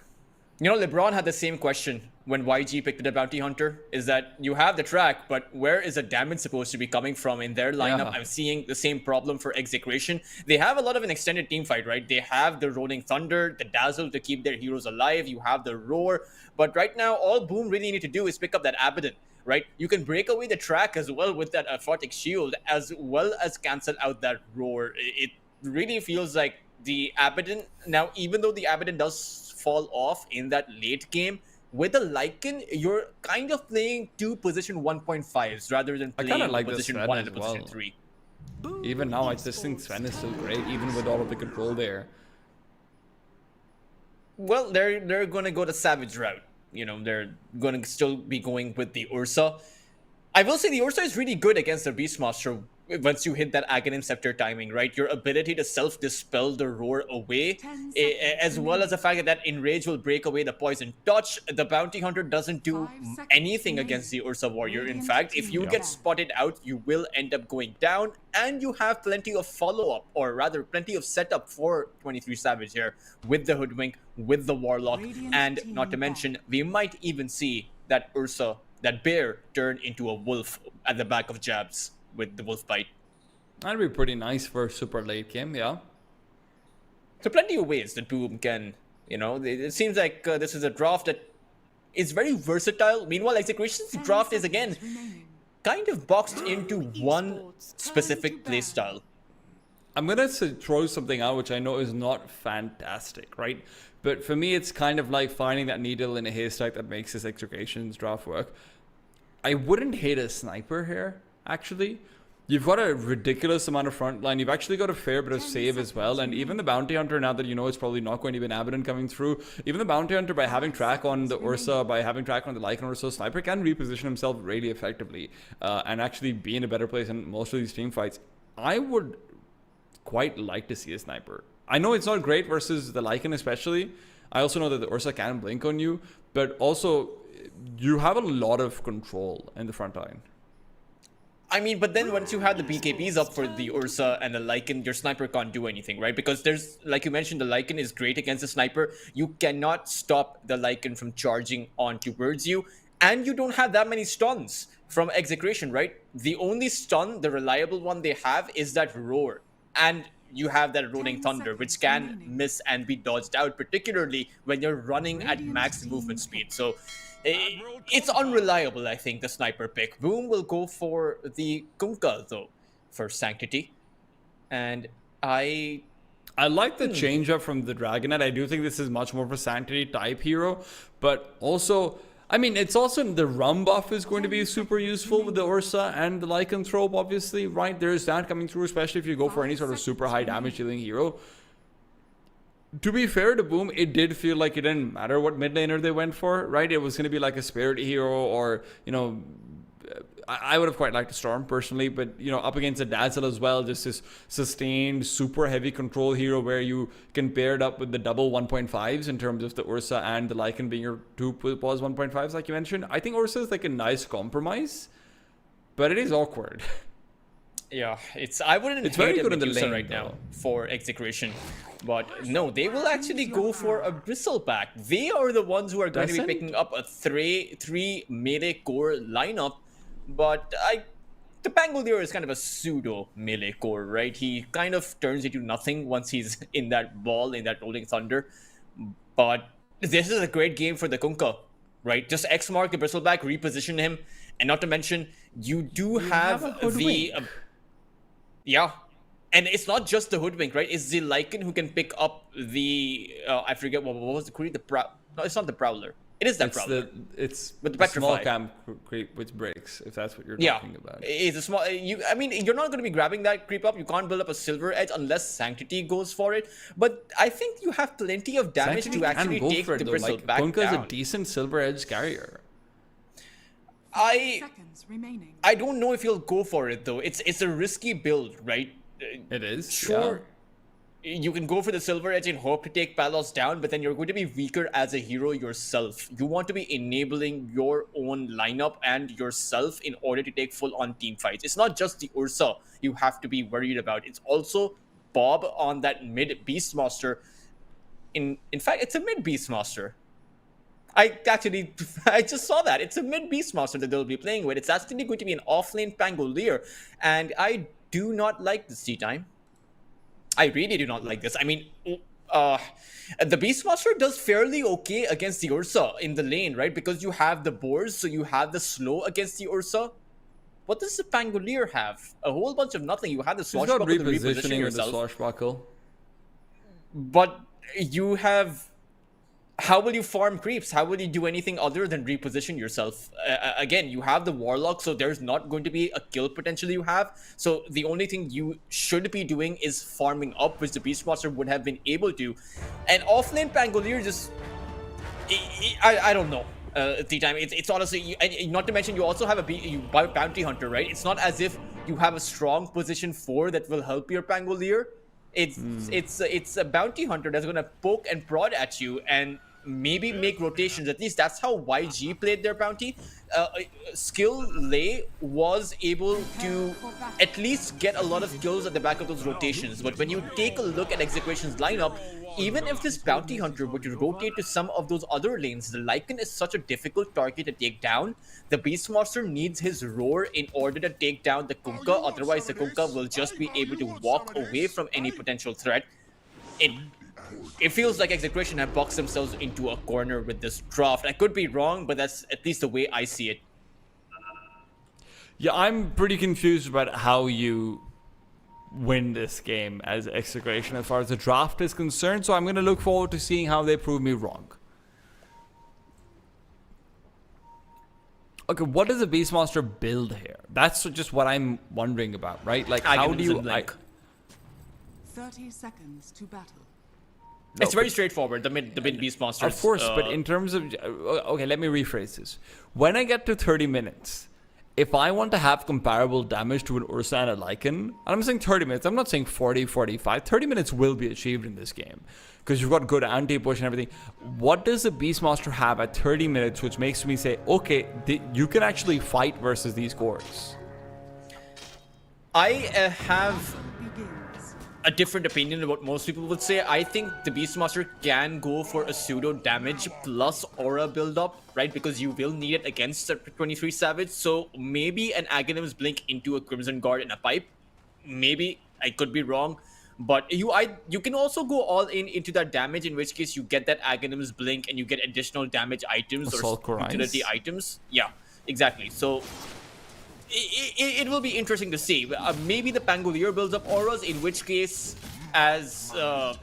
Speaker 7: You know, LeBron had the same question when YG picked the Bounty Hunter, is that you have the track, but where is the damage supposed to be coming from in their lineup?
Speaker 6: Yeah.
Speaker 7: I'm seeing the same problem for Execration. They have a lot of an extended team fight, right? They have the Rolling Thunder, the Dazzle to keep their heroes alive. You have the Roar. But right now, all Boom really need to do is pick up that Abaddon, right? You can break away the track as well with that Aphotic Shield, as well as cancel out that Roar. It really feels like the Abaddon, now even though the Abaddon does fall off in that late game, with the Lycan, you're kind of playing 2 position 1.5s rather than
Speaker 6: I
Speaker 7: playing
Speaker 6: kinda like this
Speaker 7: position
Speaker 6: Sven
Speaker 7: 1
Speaker 6: as
Speaker 7: and position
Speaker 6: well.
Speaker 7: 3.
Speaker 6: Even now, I just think Sven is still great, even with all of the control there.
Speaker 7: Well, they're going to go the Savage route. You know, they're going to still be going with the Ursa. I will say the Ursa is really good against the Beastmaster once you hit that Aghanim Scepter timing, right? Your ability to self-dispel the Roar away,
Speaker 4: 10
Speaker 7: as well as the fact that Enrage will break away the Poison Touch. The Bounty Hunter doesn't do
Speaker 4: 5 seconds
Speaker 7: anything
Speaker 4: remaining.
Speaker 7: against the Ursa Warrior. In
Speaker 4: Radiant
Speaker 7: fact, if you
Speaker 4: team
Speaker 7: get
Speaker 4: down.
Speaker 7: spotted out, you will end up going down, and you have plenty of follow-up, or rather plenty of setup for 23 Savage here with the Hoodwink, with the Warlock,
Speaker 4: Radiant
Speaker 7: and
Speaker 4: team
Speaker 7: not to mention, we might even see that Ursa, that bear, turn into a wolf at the back of Jabs with the wolf bite.
Speaker 6: That'd be pretty nice for a super late game, yeah.
Speaker 7: So plenty of ways that Boom can, it seems like this is a draft that is very versatile. Meanwhile, Execration's draft is again kind of boxed into one specific playstyle.
Speaker 6: I'm gonna throw something out which I know is not fantastic, right? But for me, it's kind of like finding that needle in a haystack that makes this Execrations draft work. I wouldn't hate a sniper here, actually. You've got a ridiculous amount of front line. You've actually got a fair bit of save as well. And even the Bounty Hunter, now that you know it's probably not going to be an Abaddon coming through, even the Bounty Hunter, by having track on the Ursa, by having track on the Lycan Ursa, Sniper can reposition himself really effectively and actually be in a better place in most of these team fights. I would quite like to see a Sniper. I know it's not great versus the Lycan especially. I also know that the Ursa can blink on you, but also you have a lot of control in the front line.
Speaker 7: I mean, but then once you have the BKBs up for the Ursa and the Lycan, your Sniper can't do anything, right? Because there's, like you mentioned, the Lycan is great against the Sniper. You cannot stop the Lycan from charging on towards you. And you don't have that many stuns from Execration, right? The only stun, the reliable one they have, is that Roar. And you have that Rolling Thunder, which can miss and be dodged out, particularly when you're running at max movement speed. So it's unreliable, I think, the Sniper pick. Boom will go for the Kunkka, though, for Sanctity. And I
Speaker 6: like the change up from the Dragonet. I do think this is much more of a Sanctity type hero, but also, I mean, it's also the Rum buff is going to be super useful with the Ursa and the Lycanthrope, obviously, right? There's that coming through, especially if you go for any sort of super high damage dealing hero. To be fair to Boom, it did feel like it didn't matter what mid laner they went for, right? It was going to be like a Spirit hero or, I would have quite liked a Storm personally, but, up against a Dazzle as well, just this sustained, super heavy control hero where you can pair it up with the double 1.5s in terms of the Ursa and the Lycan being your two pause 1.5s, like you mentioned. I think Ursa is like a nice compromise, but it is awkward.
Speaker 7: Yeah, I wouldn't
Speaker 6: it's
Speaker 7: hate
Speaker 6: very
Speaker 7: a
Speaker 6: good in the
Speaker 7: Medusa
Speaker 6: lane
Speaker 7: right
Speaker 6: though.
Speaker 7: now for Execration. But no, they will actually go for a Bristleback. They are the ones who are going to be picking up a 3 melee core lineup. But the Pangolier is kind of a pseudo melee core, right? He kind of turns into nothing once he's in that ball, in that Rolling Thunder. But this is a great game for the Kunkka, right? Just X-mark the Bristleback, reposition him, and not to mention, you do have the... yeah. And it's not just the Hoodwink, right? It's the Lycan who can pick up the... I forget, what was the query? No, it's not the Prowler. It is that Prowler.
Speaker 6: It's
Speaker 7: with the
Speaker 6: the small
Speaker 7: Petrify.
Speaker 6: camp creep which breaks, if that's what you're talking about.
Speaker 7: It's a small... I mean, you're not going to be grabbing that creep up. You can't build up a Silver Edge unless Sanctity goes for it. But I think you have plenty of damage
Speaker 6: Sanctity
Speaker 7: to actually
Speaker 6: can go
Speaker 7: take
Speaker 6: for it,
Speaker 7: the
Speaker 6: though.
Speaker 7: Bristle
Speaker 6: Like,
Speaker 7: back
Speaker 6: Kunkka
Speaker 7: down.
Speaker 6: is a decent Silver Edge carrier.
Speaker 4: Seconds remaining.
Speaker 7: I don't know if he'll go for it, though. It's a risky build, right?
Speaker 6: It is.
Speaker 7: Sure. You can go for the Silver Edge and hope to take Palos down, but then you're going to be weaker as a hero yourself. You want to be enabling your own lineup and yourself in order to take full-on team fights. It's not just the Ursa you have to be worried about. It's also Bob on that mid Beastmaster. In fact, it's a mid Beastmaster. I just saw that. It's a mid Beastmaster that they'll be playing with. It's actually going to be an offlane Pangolier, and I do not like this T-time. I really do not like this. I mean, the Beastmaster does fairly okay against the Ursa in the lane, right? Because you have the boars, so you have the slow against the Ursa. What does the Pangolier have? A whole bunch of nothing. You have the
Speaker 6: He's got
Speaker 7: swashbuckle to reposition
Speaker 6: repositioning with the
Speaker 7: yourself.
Speaker 6: swashbuckle.
Speaker 7: But you have... How will you farm creeps? How will you do anything other than reposition yourself? Again, you have the Warlock, so there's not going to be a kill potential you have. So the only thing you should be doing is farming up, which the Beastmaster would have been able to. And offlane Pangolier just... I don't know. T-time. It's honestly... And not to mention, you also have a Bounty Hunter, right? It's not as if you have a strong position 4 that will help your Pangolier. It's a Bounty Hunter that's going to poke and prod at you and maybe make rotations. At least that's how YG played their bounty. Skill Lay was able to at least get a lot of kills at the back of those rotations. But when you take a look at Execration's lineup, even if this Bounty Hunter were to rotate to some of those other lanes, the Lycan is such a difficult target to take down. The Beastmaster needs his Roar in order to take down the Kunkka. Otherwise, the Kunkka will just be able to walk away from any potential threat. it feels like Execration have boxed themselves into a corner with this draft. I could be wrong, but that's at least the way I see it.
Speaker 6: Yeah, I'm pretty confused about how you win this game as Execration as far as the draft is concerned, so I'm going to look forward to seeing how they prove me wrong. Okay, what does a Beastmaster build here? That's just what I'm wondering about, right? Like, how do you...
Speaker 4: 30 seconds to battle.
Speaker 7: It's very straightforward, the mid Beastmasters.
Speaker 6: Of course, but in terms of... Okay, let me rephrase this. When I get to 30 minutes, if I want to have comparable damage to an Ursa and a Lycan, and I'm saying 30 minutes, I'm not saying 40, 45, 30 minutes will be achieved in this game. Because you've got good anti-push and everything. What does a Beastmaster have at 30 minutes which makes me say, okay, you can actually fight versus these cores?
Speaker 7: I have a different opinion of what most people would say. I think the Beastmaster can go for a pseudo damage plus aura build-up, right? Because you will need it against the 23 Savage. So maybe an Aghanim's Blink into a Crimson Guard and a Pipe. Maybe. I could be wrong. But you can also go all into that damage, in which case you get that Aghanim's Blink and you get additional damage items or utility items. Yeah, exactly. So it will be interesting to see. Maybe the Pangolier builds up auras, in which case, as a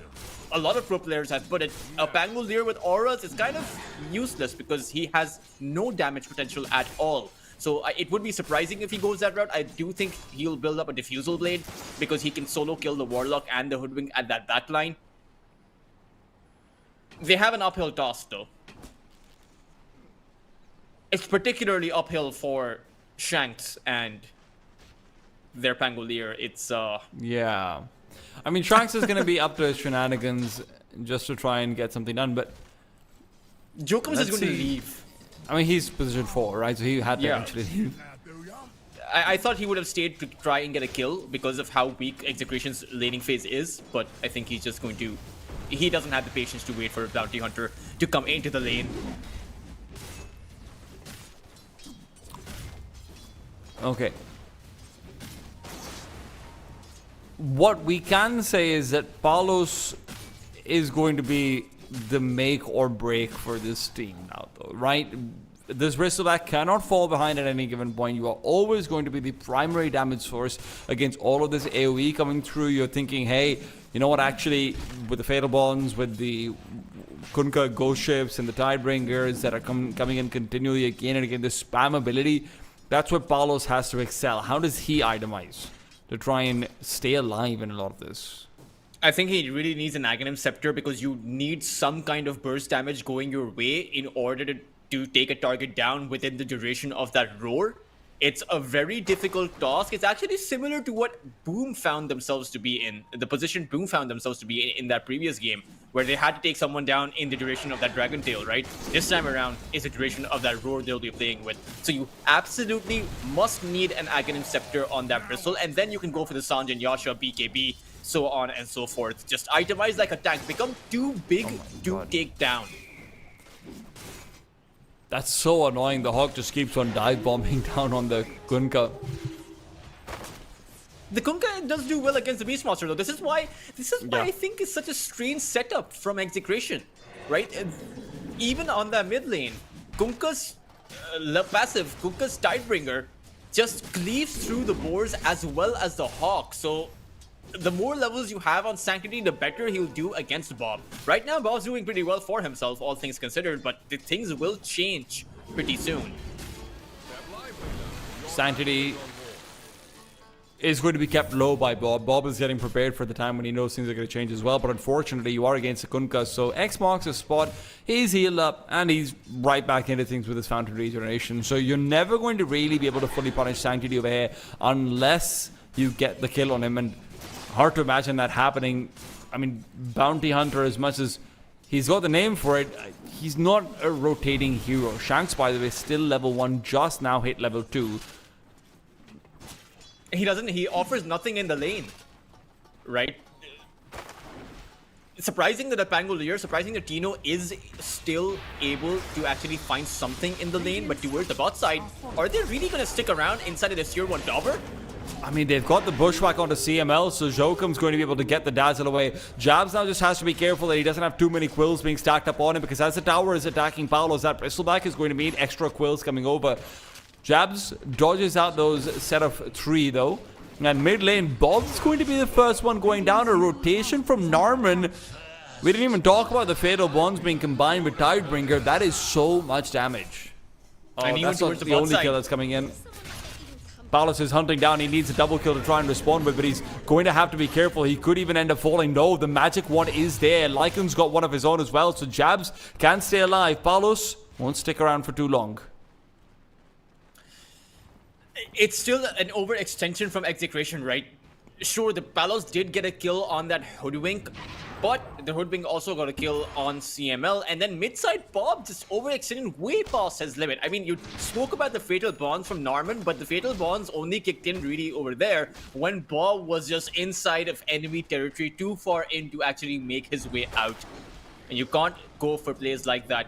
Speaker 7: lot of pro players have put it, a Pangolier with auras is kind of useless because he has no damage potential at all. So it would be surprising if he goes that route. I do think he'll build up a Diffusal Blade because he can solo kill the Warlock and the Hoodwink at that backline. They have an uphill task though. It's particularly uphill for Shanks and their Pangolier. It's
Speaker 6: Yeah. I mean, Shanks is going to be up to his shenanigans just to try and get something done, but...
Speaker 7: Jokums is going to leave.
Speaker 6: I mean, he's position 4, right? So he had to actually leave.
Speaker 7: I thought he would have stayed to try and get a kill because of how weak Execration's laning phase is, but I think he's just going to... He doesn't have the patience to wait for a Bounty Hunter to come into the lane.
Speaker 6: Okay. What we can say is that Palos is going to be the make or break for this team now, though, right? This Bristleback cannot fall behind at any given point. You are always going to be the primary damage source against all of this AoE coming through. You're thinking, hey, you know what, actually, with the Fatal Bonds, with the Kunkka Ghost Ships and the Tidebringers that are coming in continually again and again, the spam ability, that's where Palos has to excel. How does he itemize to try and stay alive in a lot of this?
Speaker 7: I think he really needs an Aghanim Scepter because you need some kind of burst damage going your way in order to take a target down within the duration of that roar. It's a very difficult task. It's actually similar to what Boom found themselves to be in, the position Boom found themselves to be in that previous game, where they had to take someone down in the duration of that Dragon Tail, right? This time around is the duration of that roar they'll be playing with. So you absolutely must need an Aghanim Scepter on that bristle, and then you can go for the Sanjin, Yasha, BKB, so on and so forth. Just itemize like a tank, become too big to take down.
Speaker 6: That's so annoying. The Hawk just keeps on dive bombing down on the Kunkka.
Speaker 7: The Kunkka does do well against the Beastmaster though. This is why I think it's such a strange setup from Execration, right? Even on that mid lane, Kunkka's passive, Kunkka's Tidebringer, just cleaves through the boars as well as the Hawk. So the more levels you have on Sanctity, the better he'll do against Bob. Right now, Bob's doing pretty well for himself, all things considered, but the things will change pretty soon.
Speaker 6: Sanctity is going to be kept low by Bob. Bob is getting prepared for the time when he knows things are going to change as well, but unfortunately, you are against the Kunkka, so X marks a spot. He's healed up, and he's right back into things with his Fountain Regeneration. So you're never going to really be able to fully punish Sanctity over here unless you get the kill on him, and hard to imagine that happening. I mean, Bounty Hunter, as much as he's got the name for it, he's not a rotating hero. Shanks, by the way, still level 1, just now hit level 2.
Speaker 7: He offers nothing in the lane, right? It's surprising that a Pangolier, surprising that Tino is still able to actually find something in the lane, but towards the bot side, are they really going to stick around inside of this tier 1 Dauber?
Speaker 6: I mean, they've got the bushwhack onto CML, so Jokum's going to be able to get the dazzle away. Jabs now just has to be careful that he doesn't have too many quills being stacked up on him, because as the tower is attacking Palos, that bristleback is going to mean extra quills coming over. Jabs dodges out those set of 3 though. And mid lane, Bob's going to be the first one going down. A rotation from Narman. We didn't even talk about the Fatal Bonds being combined with Tidebringer. That is so much damage. Oh,
Speaker 7: And even
Speaker 6: that's not
Speaker 7: towards the
Speaker 6: the
Speaker 7: bot
Speaker 6: only
Speaker 7: side.
Speaker 6: kill that's coming in. Palos is hunting down. He needs a double kill to try and respond with, but he's going to have to be careful. He could even end up falling. No, the magic one is there. Lycan's got one of his own as well, so Jabs can stay alive. Palos won't stick around for too long.
Speaker 7: It's still an overextension from Execration, right? Sure, the Palos did get a kill on that Hoodwink, but the Hoodwink also got a kill on CML, and then mid-side Bob just overextended way past his limit. I mean, you spoke about the Fatal Bonds from Norman, but the Fatal Bonds only kicked in really over there when Bob was just inside of enemy territory, too far in to actually make his way out. And you can't go for plays like that.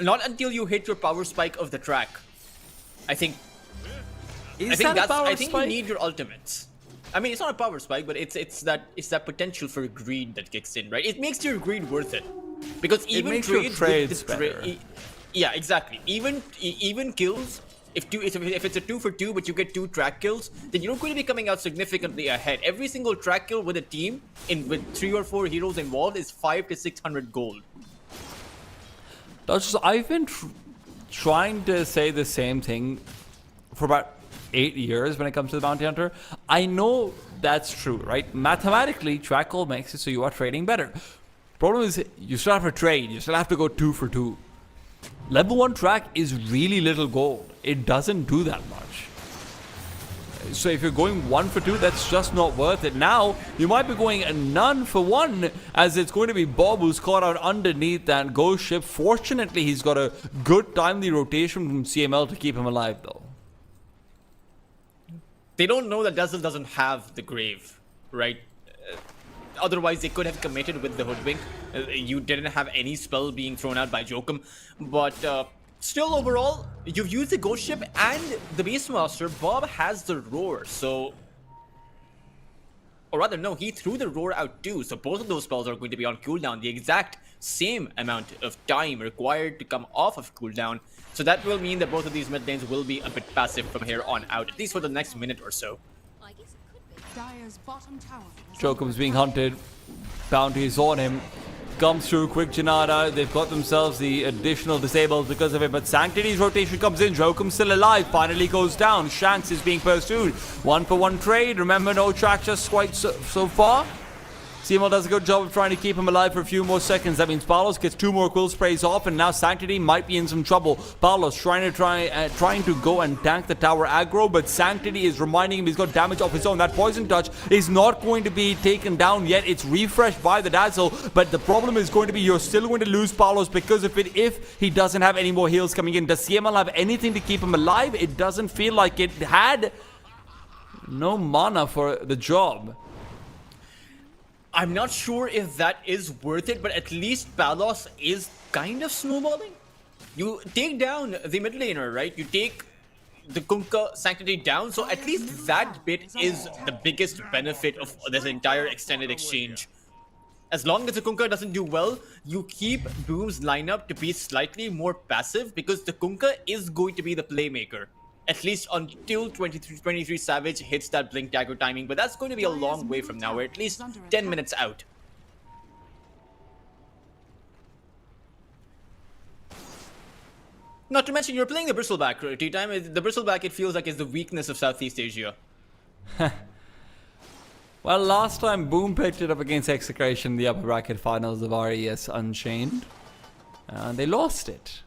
Speaker 7: Not until you hit your power spike of the track. I think you need your ultimates. I mean, it's not a power spike, but it's that potential for greed that kicks in, right? It makes your greed worth it, because even
Speaker 6: makes your
Speaker 7: trades
Speaker 6: better.
Speaker 7: yeah, exactly. Even kills. If it's a 2 for 2, but you get 2 track kills, then you're not going to be coming out significantly ahead. Every single track kill with a team with 3 or 4 heroes involved is 500 to 600 gold.
Speaker 6: I've been trying to say the same thing for about 8 years when it comes to the Bounty Hunter. I know that's true, right? Mathematically, track gold makes it so you are trading better. Problem is, you still have to trade. You still have to go 2 for 2. Level 1 track is really little gold. It doesn't do that much. So if you're going 1 for 2, that's just not worth it. Now, you might be going none for 1, as it's going to be Bob who's caught out underneath that ghost ship. Fortunately, he's got a good timely rotation from CML to keep him alive, though.
Speaker 7: They don't know that Dazzle doesn't have the Grave, right? Otherwise, they could have committed with the Hoodwink. You didn't have any spell being thrown out by Jokum. But still, overall, you've used the Ghost Ship and the Beastmaster. Bob has the Roar, so... Or rather, no, he threw the Roar out too. So both of those spells are going to be on cooldown. The exact same amount of time required to come off of cooldown. So that will mean that both of these mid lanes will be a bit passive from here on out, at least for the next minute or so.
Speaker 4: Dire's bottom tower is
Speaker 6: Jokum's being hunted. Bounty is on him. Comes through, quick Janata. They've got themselves the additional disables because of it. But Sanctity's rotation comes in. Jokum's still alive. Finally goes down. Shanks is being pursued. 1 for 1 trade. Remember, no track just quite so far. CML does a good job of trying to keep him alive for a few more seconds. That means Palos gets 2 more quill sprays off, and now Sanctity might be in some trouble. Palos trying to go and tank the tower aggro, but Sanctity is reminding him he's got damage of his own. That poison touch is not going to be taken down yet. It's refreshed by the Dazzle, but the problem is going to be you're still going to lose Palos because of it if he doesn't have any more heals coming in. Does CML have anything to keep him alive? It doesn't feel like it had. No mana for the job.
Speaker 7: I'm not sure if that is worth it, but at least Palos is kind of snowballing. You take down the mid laner, right? You take the Kunkka Sanctity down, so at least that bit is the biggest benefit of this entire extended exchange. As long as the Kunkka doesn't do well, you keep Boom's lineup to be slightly more passive because the Kunkka is going to be the playmaker. At least until 23 Savage hits that Blink Dagger timing, but that's going to be a long way from now. We're at least 10 minutes out. Not to mention, you're playing the Bristleback, T-Time. The Bristleback, it feels like, is the weakness of Southeast Asia.
Speaker 6: Well, last time Boom picked it up against Execration in the upper bracket finals of RES Unchained. And they lost it.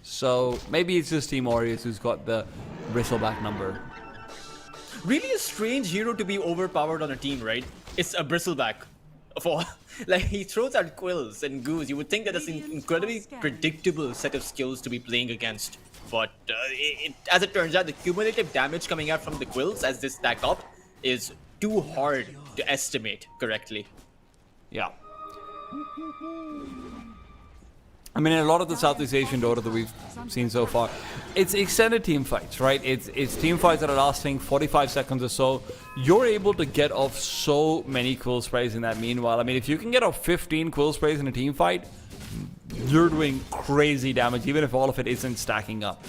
Speaker 6: So maybe it's just Team Aureus who's got the bristleback number.
Speaker 7: Really a strange hero to be overpowered on a team, right? It's a bristleback. Like, he throws out quills and goos. You would think that that's an incredibly predictable set of skills to be playing against. But as it turns out, the cumulative damage coming out from the quills as they stack up is too hard to estimate correctly.
Speaker 6: Yeah. I mean, a lot of the Southeast Asian Dota that we've seen so far, it's extended team fights, right? It's team fights that are lasting 45 seconds or so. You're able to get off so many quill sprays in that meanwhile. I mean, if you can get off 15 quill sprays in a team fight, you're doing crazy damage, even if all of it isn't stacking up.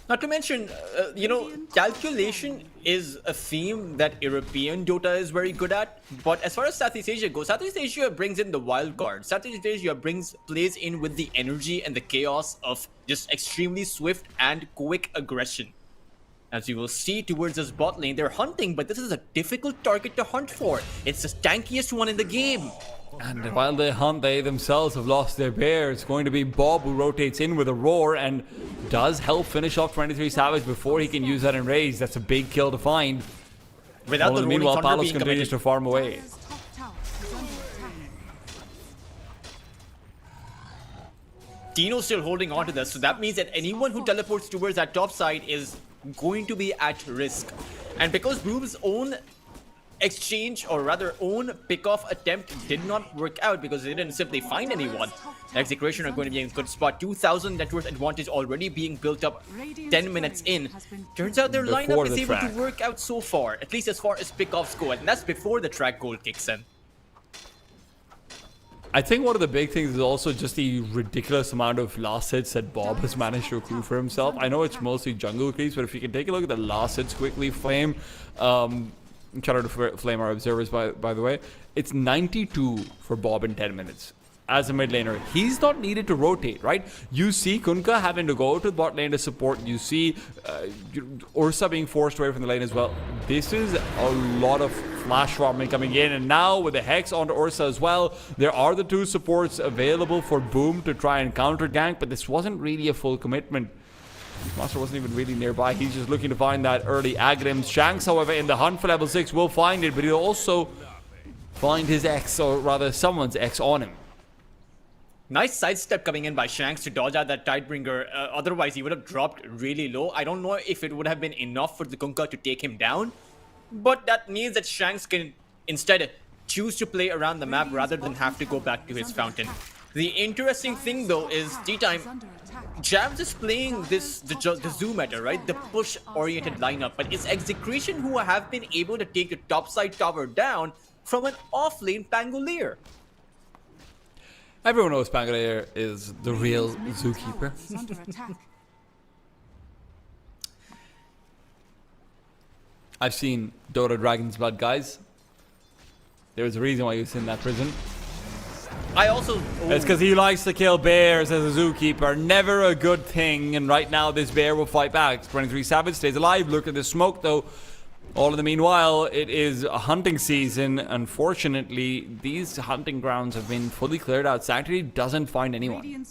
Speaker 7: Not to mention, you know, calculation is a theme that European Dota is very good at. But as far as Southeast Asia goes, Southeast Asia brings in the wild card. Southeast Asia plays in with the energy and the chaos of just extremely swift and quick aggression. As you will see towards this bot lane, they're hunting, but this is a difficult target to hunt for. It's the tankiest one in the game.
Speaker 6: And while they hunt, they themselves have lost their bear. It's going to be Bob who rotates in with a roar and does help finish off 23 Savage before he can use that in Raze. That's a big kill to find.
Speaker 7: Without the rolling
Speaker 6: meanwhile,
Speaker 7: thunder
Speaker 6: Palos
Speaker 7: being
Speaker 6: continues
Speaker 7: committed.
Speaker 6: to farm away.
Speaker 4: Dire's top tower is under attack.
Speaker 7: Dino's still holding on to this, so that means that anyone who teleports towards that top side is going to be at risk. And because Broom's own exchange, or rather own pick-off attempt did not work out because they didn't simply find anyone, Execration are going to be in a good spot. 2,000 net worth advantage already being built up 10 minutes in. Turns out their lineup is able to work out so far, at least as far as pick-offs go, and that's before the track goal kicks in.
Speaker 6: I think one of the big things is also just the ridiculous amount of last hits that Bob has managed to accrue for himself. I know it's mostly jungle creeps, but if you can take a look at the last hits quickly, Flame, shout out to Flame, our observers, by the way, it's 92 for Bob in 10 minutes. As a mid laner, he's not needed to rotate, right? You see Kunkka having to go to the bot lane to support. You see Ursa being forced away from the lane as well. This is a lot of flash farming coming in, and now with the Hex onto Ursa as well, there are the two supports available for Boom to try and counter gank, but this wasn't really a full commitment. Master wasn't even really nearby. He's just looking to find that early Agrims. Shanks, however, in the hunt for level 6 will find it, but he'll also find his X, or rather someone's X on him.
Speaker 7: Nice sidestep coming in by Shanks to dodge out that Tidebringer. Otherwise, he would have dropped really low. I don't know if it would have been enough for the Kunkka to take him down. But that means that Shanks can instead choose to play around the map rather than have to go back to his fountain. The interesting thing, though, is T-Time. Jabs is playing the zoo meta, right? The push-oriented lineup. But it's Execration who have been able to take the topside tower down from an off-lane Pangolier.
Speaker 6: Everyone knows Pangolier is the real zookeeper. I've seen Dota Dragon's Blood, guys. There's a reason why he was in that prison.
Speaker 7: I also...
Speaker 6: It's because he likes to kill bears as a zookeeper. Never a good thing. And right now, this bear will fight back. 23 Savage stays alive. Look at the smoke, though. All in the meanwhile, it is a hunting season. Unfortunately, these hunting grounds have been fully cleared out. Sanctuary doesn't find anyone.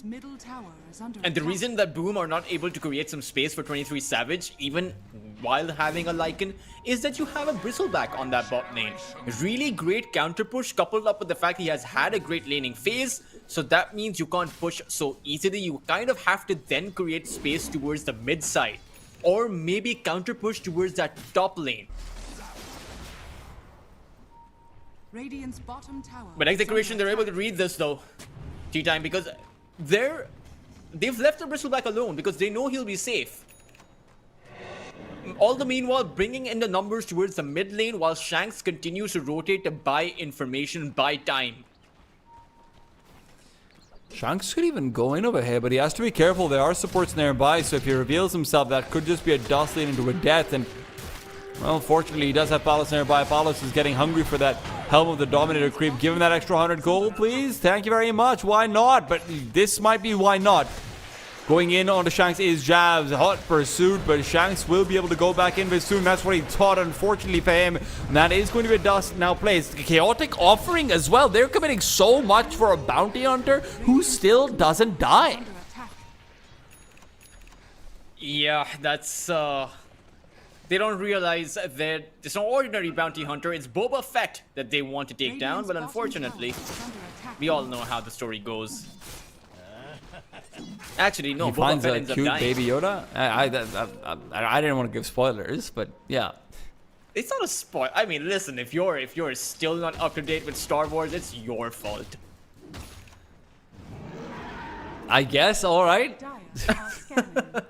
Speaker 7: And the reason that Boom are not able to create some space for 23 Savage, even while having a Lycan, is that you have a Bristleback on that bot lane. Really great counter push, coupled up with the fact he has had a great laning phase. So that means you can't push so easily. You kind of have to then create space towards the mid side. Or maybe counter push towards that top lane.
Speaker 4: Radiant's bottom tower.
Speaker 7: But Execration, they're able to read this though, T-Time, because they've left the Bristleback alone because they know he'll be safe. All the meanwhile, bringing in the numbers towards the mid lane while Shanks continues to rotate to buy information, buy time.
Speaker 6: Shanks could even go in over here, but he has to be careful. There are supports nearby, so if he reveals himself, that could just be a dust lane into a death. And, well, fortunately, he does have Palos nearby. Palos is getting hungry for that Helm of the Dominator creep. Give him that extra 100 gold, please. Thank you very much. Why not? But this might be why not. Going in onto Shanks is Jabs. Hot pursuit, but Shanks will be able to go back in very soon. That's what he thought, unfortunately for him. And that is going to be a dust now placed. Chaotic offering as well. They're committing so much for a bounty hunter who still doesn't die.
Speaker 7: Yeah, that's they don't realize that it's an ordinary bounty hunter. It's Boba Fett that they want to take down, but unfortunately, we all know how the story goes. Actually, no,
Speaker 6: he
Speaker 7: Boba
Speaker 6: finds
Speaker 7: Fett
Speaker 6: a
Speaker 7: ends up
Speaker 6: cute
Speaker 7: dying.
Speaker 6: baby Yoda. I didn't want to give spoilers, but yeah.
Speaker 7: It's not a spoil. I mean, listen, if you're still not up to date with Star Wars, it's your fault.
Speaker 6: I guess, alright.
Speaker 4: Dire are scanning.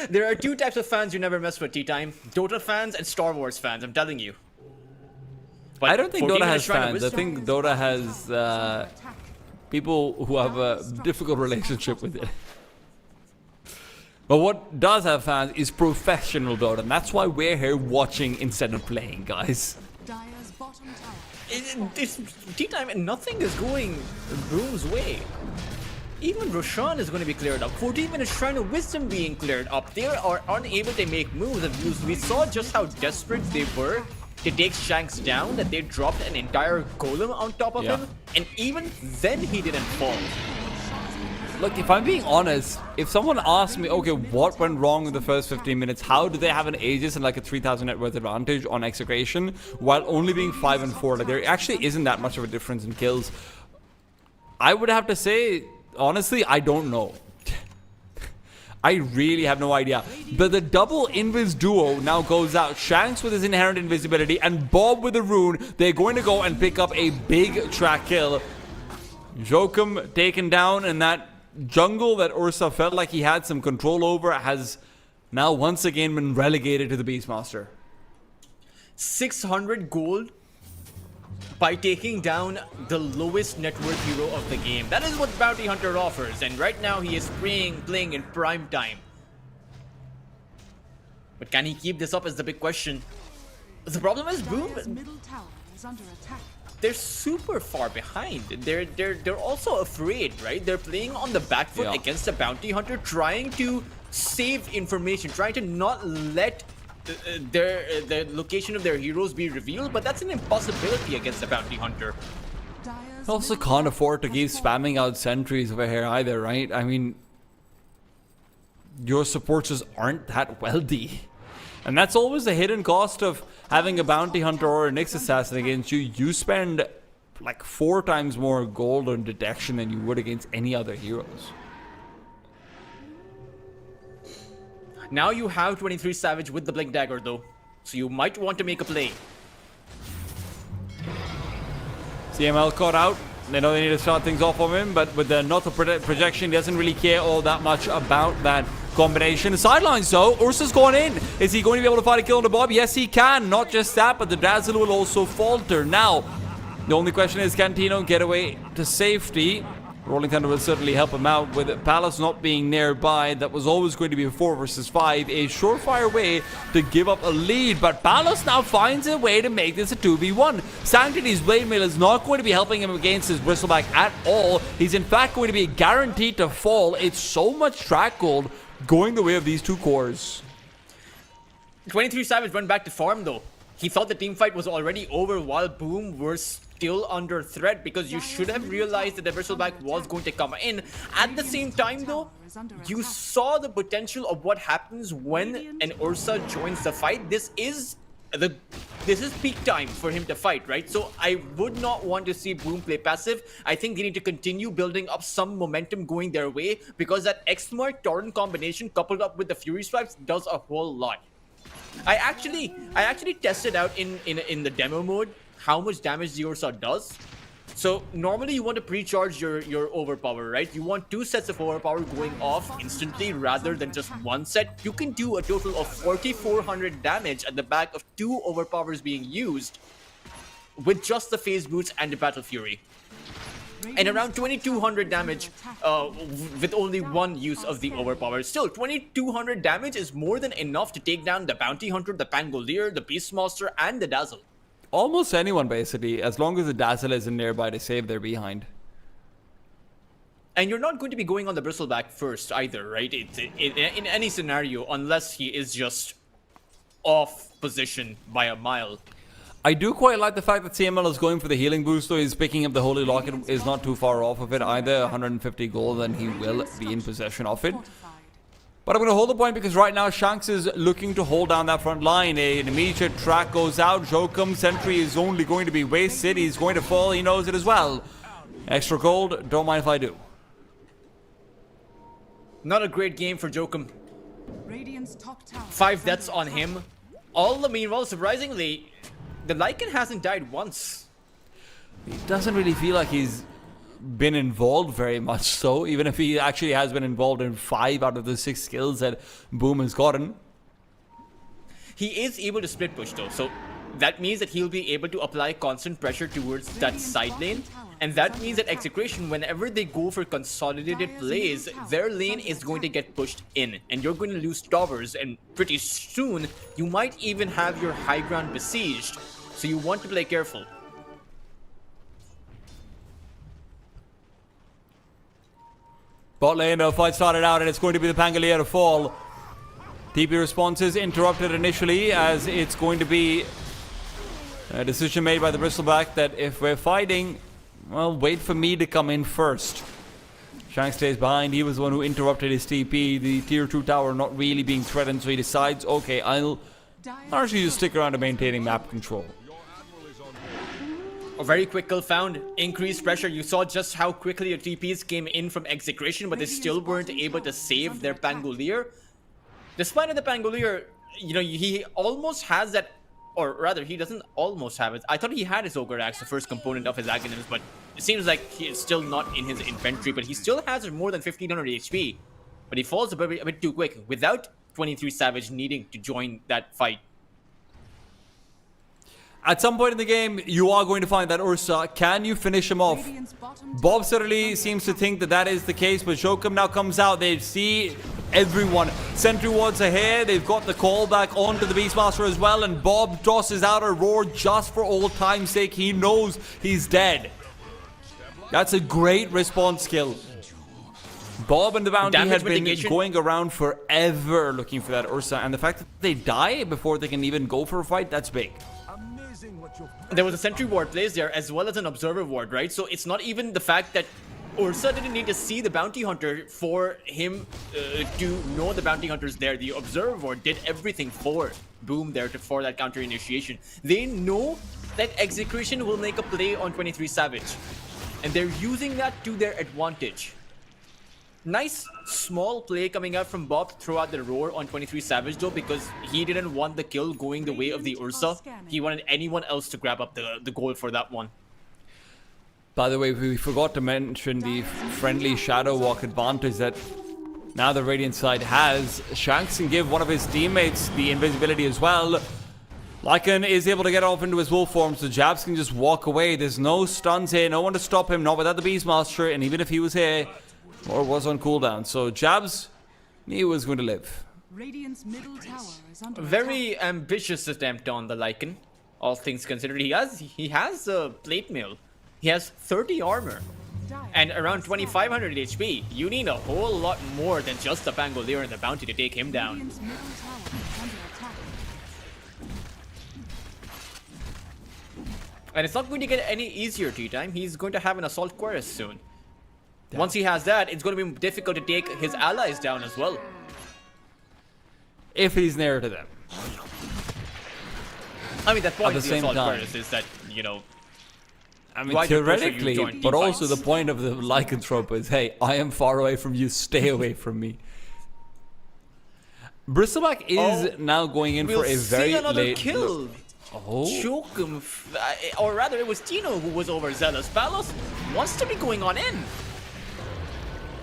Speaker 7: There are two types of fans you never mess with, Tea Time. Dota fans and Star Wars fans, I'm telling you. But
Speaker 6: I don't think
Speaker 7: 14
Speaker 6: Dota
Speaker 7: minutes
Speaker 6: has
Speaker 7: trying to
Speaker 6: fans. I
Speaker 7: wisdom-
Speaker 6: think Dota has people who have a difficult relationship with it. But what does have fans is professional Dota, and that's why we're here watching instead of playing, guys.
Speaker 4: Dire's bottom tower.
Speaker 7: It's Tea Time and nothing is going Broom's way. Even Roshan is going to be cleared up. 14 minutes Shrine of Wisdom being cleared up. They are unable to make moves. And we saw just how desperate they were to take Shanks down, that they dropped an entire golem on top of him. And even then he didn't fall.
Speaker 6: Look, if I'm being honest, if someone asked me, okay, what went wrong in the first 15 minutes? How do they have an Aegis and like a 3,000 net worth advantage on execration while only being 5 and 4? Like, there actually isn't that much of a difference in kills. I would have to say, honestly, I don't know. I really have no idea. But the double invis duo now goes out. Shanks with his inherent invisibility and Bob with the rune. They're going to go and pick up a big track kill. Jokum taken down, and that jungle that Ursa felt like he had some control over has now once again been relegated to the Beastmaster.
Speaker 7: 600 gold by taking down the lowest net worth hero of the game. That is what Bounty Hunter offers, and right now he is playing in prime time. But can he keep this up is the big question. The problem is
Speaker 4: Dire's
Speaker 7: Boom,
Speaker 4: middle tower is under attack.
Speaker 7: they're super far behind. They're also afraid, right? They're playing on the back foot against a Bounty Hunter, trying to save information, trying to not let the location of their heroes be revealed, but that's an impossibility against a Bounty Hunter.
Speaker 4: Dire's
Speaker 6: Also
Speaker 4: middle
Speaker 6: can't
Speaker 4: tower
Speaker 6: afford to
Speaker 4: has
Speaker 6: keep
Speaker 4: fallen.
Speaker 6: spamming out sentries over here either, right? I mean, your supports just aren't that wealthy. And that's always the hidden cost of having a Bounty Hunter or a Nyx Assassin against you. You spend like 4 times more gold on detection than you would against any other heroes.
Speaker 7: Now you have 23 Savage with the Blink Dagger though, so you might want to make a play.
Speaker 6: CML caught out. They know they need to start things off on him, but with the not projection, he doesn't really care all that much about that combination. Sidelines though, Ursa's gone in. Is he going to be able to find a kill on the Bob? Yes, he can. Not just that, but the Dazzle will also falter. Now, the only question is, can Tino get away to safety? Rolling Thunder will certainly help him out with Palace not being nearby. That was always going to be a 4 versus 5, a surefire way to give up a lead. But Palace now finds a way to make this a 2v1. Sanctity's Blade Mail is not going to be helping him against his Bristleback at all. He's in fact going to be guaranteed to fall. It's so much track gold going the way of these two cores.
Speaker 7: 23 Savage went back to farm though. He thought the team fight was already over while Boom were still under threat, because you should have realized that the Bristleback was going to come in. At the same time though, you saw the potential of what happens when an Ursa joins the fight. This is peak time for him to fight, right? So I would not want to see Boom play passive. I think they need to continue building up some momentum going their way, because that X-Mark Torrent combination coupled up with the Fury Swipes does a whole lot. I actually tested out in the demo mode how much damage the Ursa does. So normally you want to pre-charge your overpower, right? You want 2 sets of overpower going off instantly rather than just 1 set. You can do a total of 4,400 damage at the back of 2 overpowers being used with just the phase boots and the Battle Fury. And around 2,200 damage with only 1 use of the overpower. Still, 2,200 damage is more than enough to take down the Bounty Hunter, the Pangolier, the Beastmaster, and the Dazzle.
Speaker 6: Almost anyone, basically, as long as the Dazzle isn't nearby to save their behind.
Speaker 7: And you're not going to be going on the Bristleback first either, right? In any scenario, unless he is just off position by a mile.
Speaker 6: I do quite like the fact that CML is going for the healing boost, though. He's picking up the Holy Locket, is not too far off of it either. 150 gold, and he will be in possession of it. But I'm going to hold the point because right now Shanks is looking to hold down that front line. An immediate track goes out. Jokum Sentry is only going to be wasted. He's going to fall. He knows it as well. Extra gold. Don't mind if I do.
Speaker 7: Not a great game for Jokum.
Speaker 4: Radiant's top tower
Speaker 7: 5
Speaker 4: is
Speaker 7: deaths
Speaker 4: under
Speaker 7: on
Speaker 4: attack.
Speaker 7: him. All the meanwhile, surprisingly, the Lycan hasn't died once.
Speaker 6: It doesn't really feel like he's been involved very much so, even if he actually has been involved in 5 out of the 6 kills that Boom has gotten.
Speaker 7: He is able to split push though, so that means that he'll be able to apply constant pressure towards that side lane. And that means that Execration, whenever they go for consolidated plays, their lane is going to get pushed in. And you're going to lose towers, and pretty soon, you might even have your high ground besieged. So you want to play careful.
Speaker 6: Bot lane, the fight started out, and it's going to be the Pangolier to fall. TP responses interrupted initially, as it's going to be a decision made by the Bristleback that if we're fighting, well, wait for me to come in first. Shank stays behind. He was the one who interrupted his TP. The tier 2 tower not really being threatened, so he decides, okay, I'll actually just stick around to maintaining map control.
Speaker 7: A very quick kill found. Increased pressure. You saw just how quickly the TPs came in from Execration, but they still weren't able to save their Pangolier. Despite the Pangolier, you know, he almost has that, or rather, he doesn't almost have it. I thought he had his Ogre Axe, the first component of his Aghanims, but it seems like he is still not in his inventory, but he still has more than 1500 HP. But he falls a bit too quick, without 23 Savage needing to join that fight.
Speaker 6: At some point in the game, you are going to find that Ursa. Can you finish him off? Bob certainly seems to think that that is the case, but Jokum now comes out. They see everyone. Sentry wards are here. They've got the call back onto the Beastmaster as well, and Bob tosses out a roar just for old time's sake. He knows he's dead. That's a great response skill. Bob and the Bounty had been going around forever looking for that Ursa, and the fact that they die before they can even go for a fight, that's big.
Speaker 7: There was a sentry ward placed there as well as an observer ward, right? So it's not even the fact that Ursa didn't need to see the bounty hunter for him to know the bounty hunter's there. The observer ward did everything for Boom there for that counter initiation. They know that Execration will make a play on 23 Savage, and they're using that to their advantage. Nice small play coming out from Bob to throw out the roar on 23 Savage though, because he didn't want the kill going the way of the Ursa. He wanted anyone else to grab up the goal for that one.
Speaker 6: By the way, we forgot to mention the friendly Shadow Walk advantage that now the Radiant side has. Shanks can give one of his teammates the invisibility as well. Lycan is able to get off into his wolf form, so Jabs can just walk away. There's no stuns here, no one to stop him, not without the Beastmaster, and even if he was here, or was on cooldown. So Jabs, he was going to live.
Speaker 4: Radiant's middle tower is under
Speaker 7: Very ambitious attempt on the Lycan, all things considered. He has a plate mail. He has 30 armor and around 2500 HP. You need a whole lot more than just the Pangolier and the Bounty to take him down.
Speaker 4: Radiant's middle tower is under attack.
Speaker 7: And it's not going to get any easier T-time. He's going to have an Assault Cuirass soon. Once he has that, it's going to be difficult to take his allies down as well.
Speaker 6: If he's near to them.
Speaker 7: I mean, the point of
Speaker 6: the
Speaker 7: the
Speaker 6: same
Speaker 7: Assault
Speaker 6: time.
Speaker 7: Cuirass is that, you know...
Speaker 6: I mean,
Speaker 7: why do you
Speaker 6: theoretically,
Speaker 7: join
Speaker 6: but
Speaker 7: team
Speaker 6: also
Speaker 7: fights?
Speaker 6: the point of the lycanthrope is, hey, I am far away from you, stay away from me. Bristleback is now going in for a very late
Speaker 7: kill.
Speaker 6: Oh.
Speaker 7: Jokum, or rather it was Tino who was overzealous. Palos wants to be going on in.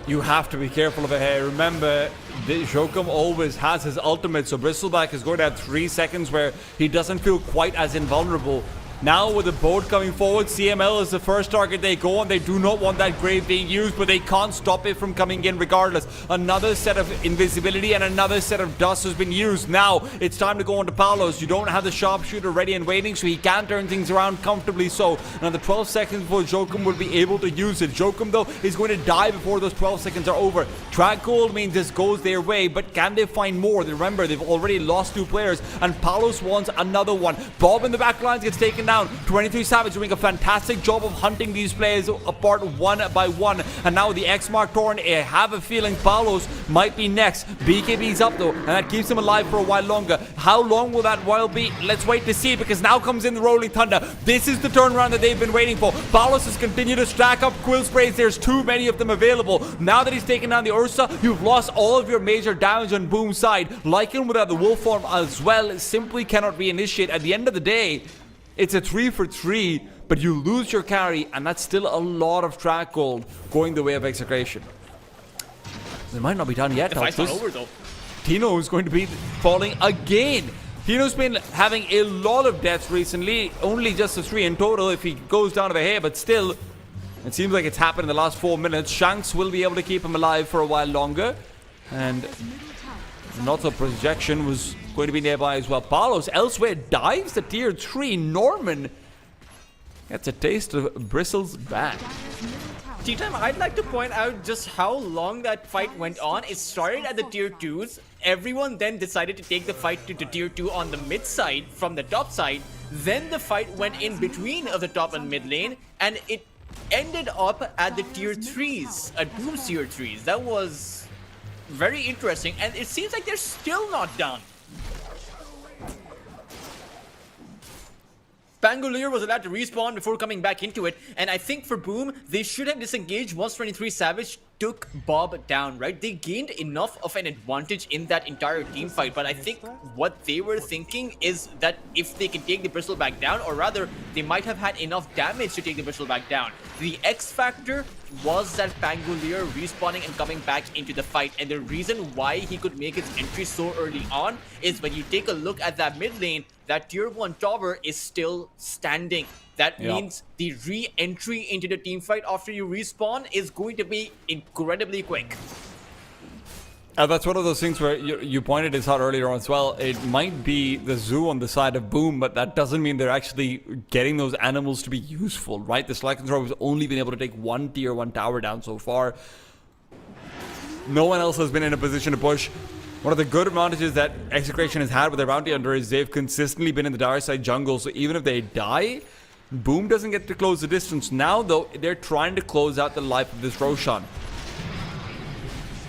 Speaker 6: You have to be careful of it here. Remember, Jokum always has his ultimate, so Bristleback is going to have 3 seconds where he doesn't feel quite as invulnerable. Now with the boat coming forward, CML is the first target they go on. They do not want that grave being used, but they can't stop it from coming in regardless. Another set of invisibility and another set of dust has been used. Now it's time to go on to Palos. You don't have the sharpshooter ready and waiting, so he can turn things around comfortably. So another 12 seconds before Jokum will be able to use it. Jokum though is going to die before those 12 seconds are over. Track gold means this goes their way, but can they find more? Remember, they've already lost 2 players, and Palos wants another one. Bob in the back lines gets taken down. down. 23 Savage doing a fantastic job of hunting these players apart one by one. And now the X-Mark Torn, I have a feeling Palos might be next. BKB's up though, and that keeps him alive for a while longer. How long will that while be? Let's wait to see, because now comes in the Rolling Thunder. This is the turnaround that they've been waiting for. Palos has continued to stack up Quill Sprays. There's too many of them available. Now that he's taken down the Ursa, you've lost all of your major damage on Boom's side. Lycan without the Wolf form as well simply cannot be initiated. At the end of the day, it's a 3 for 3, but you lose your carry, and that's still a lot of track gold going the way of Execration. They might not be done yet.
Speaker 7: The fight's not over though.
Speaker 6: Tino is going to be falling again. Tino's been having a lot of deaths recently, only just a 3 in total if he goes down to the hair, but still, it seems like it's happened in the last 4 minutes. Shanks will be able to keep him alive for a while longer, and not a projection was going to be nearby as well. Palos elsewhere dives to tier 3. Norman gets a taste of Bristle's back.
Speaker 7: T-Time, I'd like to point out just how long that fight went on. It started at the tier 2s. Everyone then decided to take the fight to the tier 2 on the mid side from the top side. Then the fight went in between of the top and mid lane, and it ended up at the tier 3s, at Boom's tier 3s. That was very interesting, and it seems like they're still not done. Pangolier was allowed to respawn before coming back into it, and I think for Boom, they should have disengaged once 23 Savage took Bob down, right? They gained enough of an advantage in that entire team fight, but I think what they were thinking is that if they can take the Bristleback down, or rather, they might have had enough damage to take the Bristleback down. The X factor was that Pangolier respawning and coming back into the fight, and the reason why he could make his entry so early on is when you take a look at that mid lane, that tier 1 tower is still standing. That means the re-entry into the team fight after you respawn is going to be incredibly quick.
Speaker 6: That's one of those things where you pointed this out earlier on as well. It might be the zoo on the side of Boom, but that doesn't mean they're actually getting those animals to be useful, right? The Slack Control has only been able to take one tier 1 tower down so far. No one else has been in a position to push. One of the good advantages that Execration has had with their bounty hunter is they've consistently been in the dire side jungle, so even if they die, Boom doesn't get to close the distance. Now, though, they're trying to close out the life of this Roshan.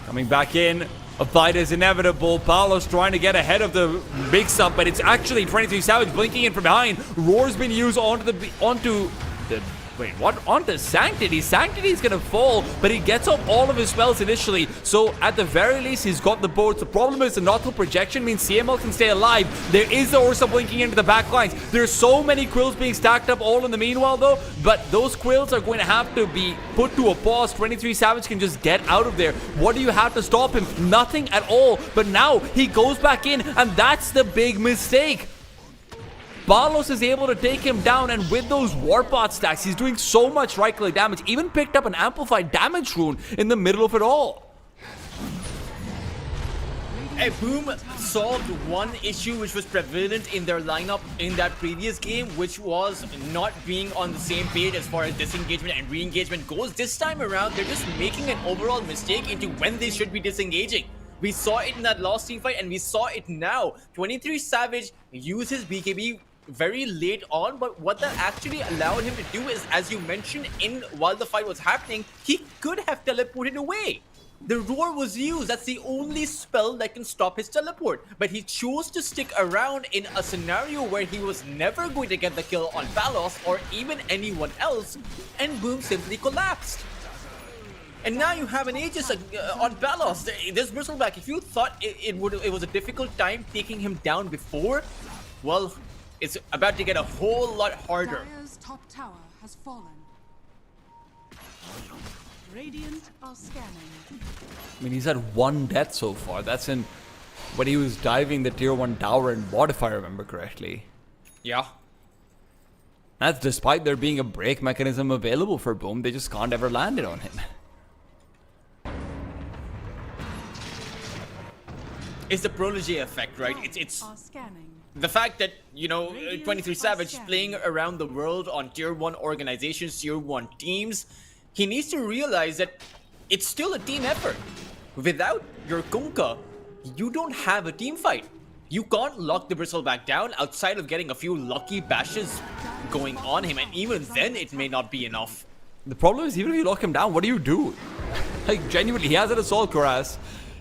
Speaker 6: Coming back in, a fight is inevitable. Paolo's trying to get ahead of the mix-up, but it's actually 23 Savage blinking in from behind. Roar's been used onto Sanctity. Sanctity's gonna fall, but he gets off all of his spells initially. So at the very least, he's got the boards. The problem is the Nautil projection means CML can stay alive. There is the Ursa blinking into the back lines. There's so many quills being stacked up all in the meanwhile though, but those quills are going to have to be put to a pause. 23 Savage can just get out of there. What do you have to stop him? Nothing at all. But now he goes back in, and that's the big mistake. Palos is able to take him down, and with those Warpot stacks, he's doing so much right-click damage. Even picked up an amplified damage rune in the middle of it all.
Speaker 7: Boom solved one issue which was prevalent in their lineup in that previous game, which was not being on the same page as far as disengagement and re-engagement goes. This time around, they're just making an overall mistake into when they should be disengaging. We saw it in that last team fight, and we saw it now. 23 Savage uses BKB very late on, but what that actually allowed him to do is, as you mentioned, while the fight was happening, he could have teleported away. The Roar was used. That's the only spell that can stop his teleport, but he chose to stick around in a scenario where he was never going to get the kill on Palos or even anyone else, and Boom simply collapsed. And now you have an Aegis on Palos. This Bristleback, if you thought it was a difficult time taking him down before, well, it's about to get a whole lot harder.
Speaker 4: Dire's top tower has fallen. Radiant are scanning.
Speaker 6: I mean, he's had one death so far. That's in when he was diving the tier 1 tower in bot, if I remember correctly.
Speaker 7: Yeah.
Speaker 6: That's despite there being a break mechanism available for Boom. They just can't ever land it on him.
Speaker 7: It's the Protege effect, right? It's
Speaker 4: Are scanning.
Speaker 7: the fact that, you know, 23 Savage playing around the world on tier 1 organizations, tier 1 teams, he needs to realize that it's still a team effort. Without your Kunkka, you don't have a team fight. You can't lock the Bristleback down outside of getting a few lucky bashes going on him, and even then it may not be enough.
Speaker 6: The problem is, even if you lock him down, what do you do? Like, genuinely, he has an assault cuirass.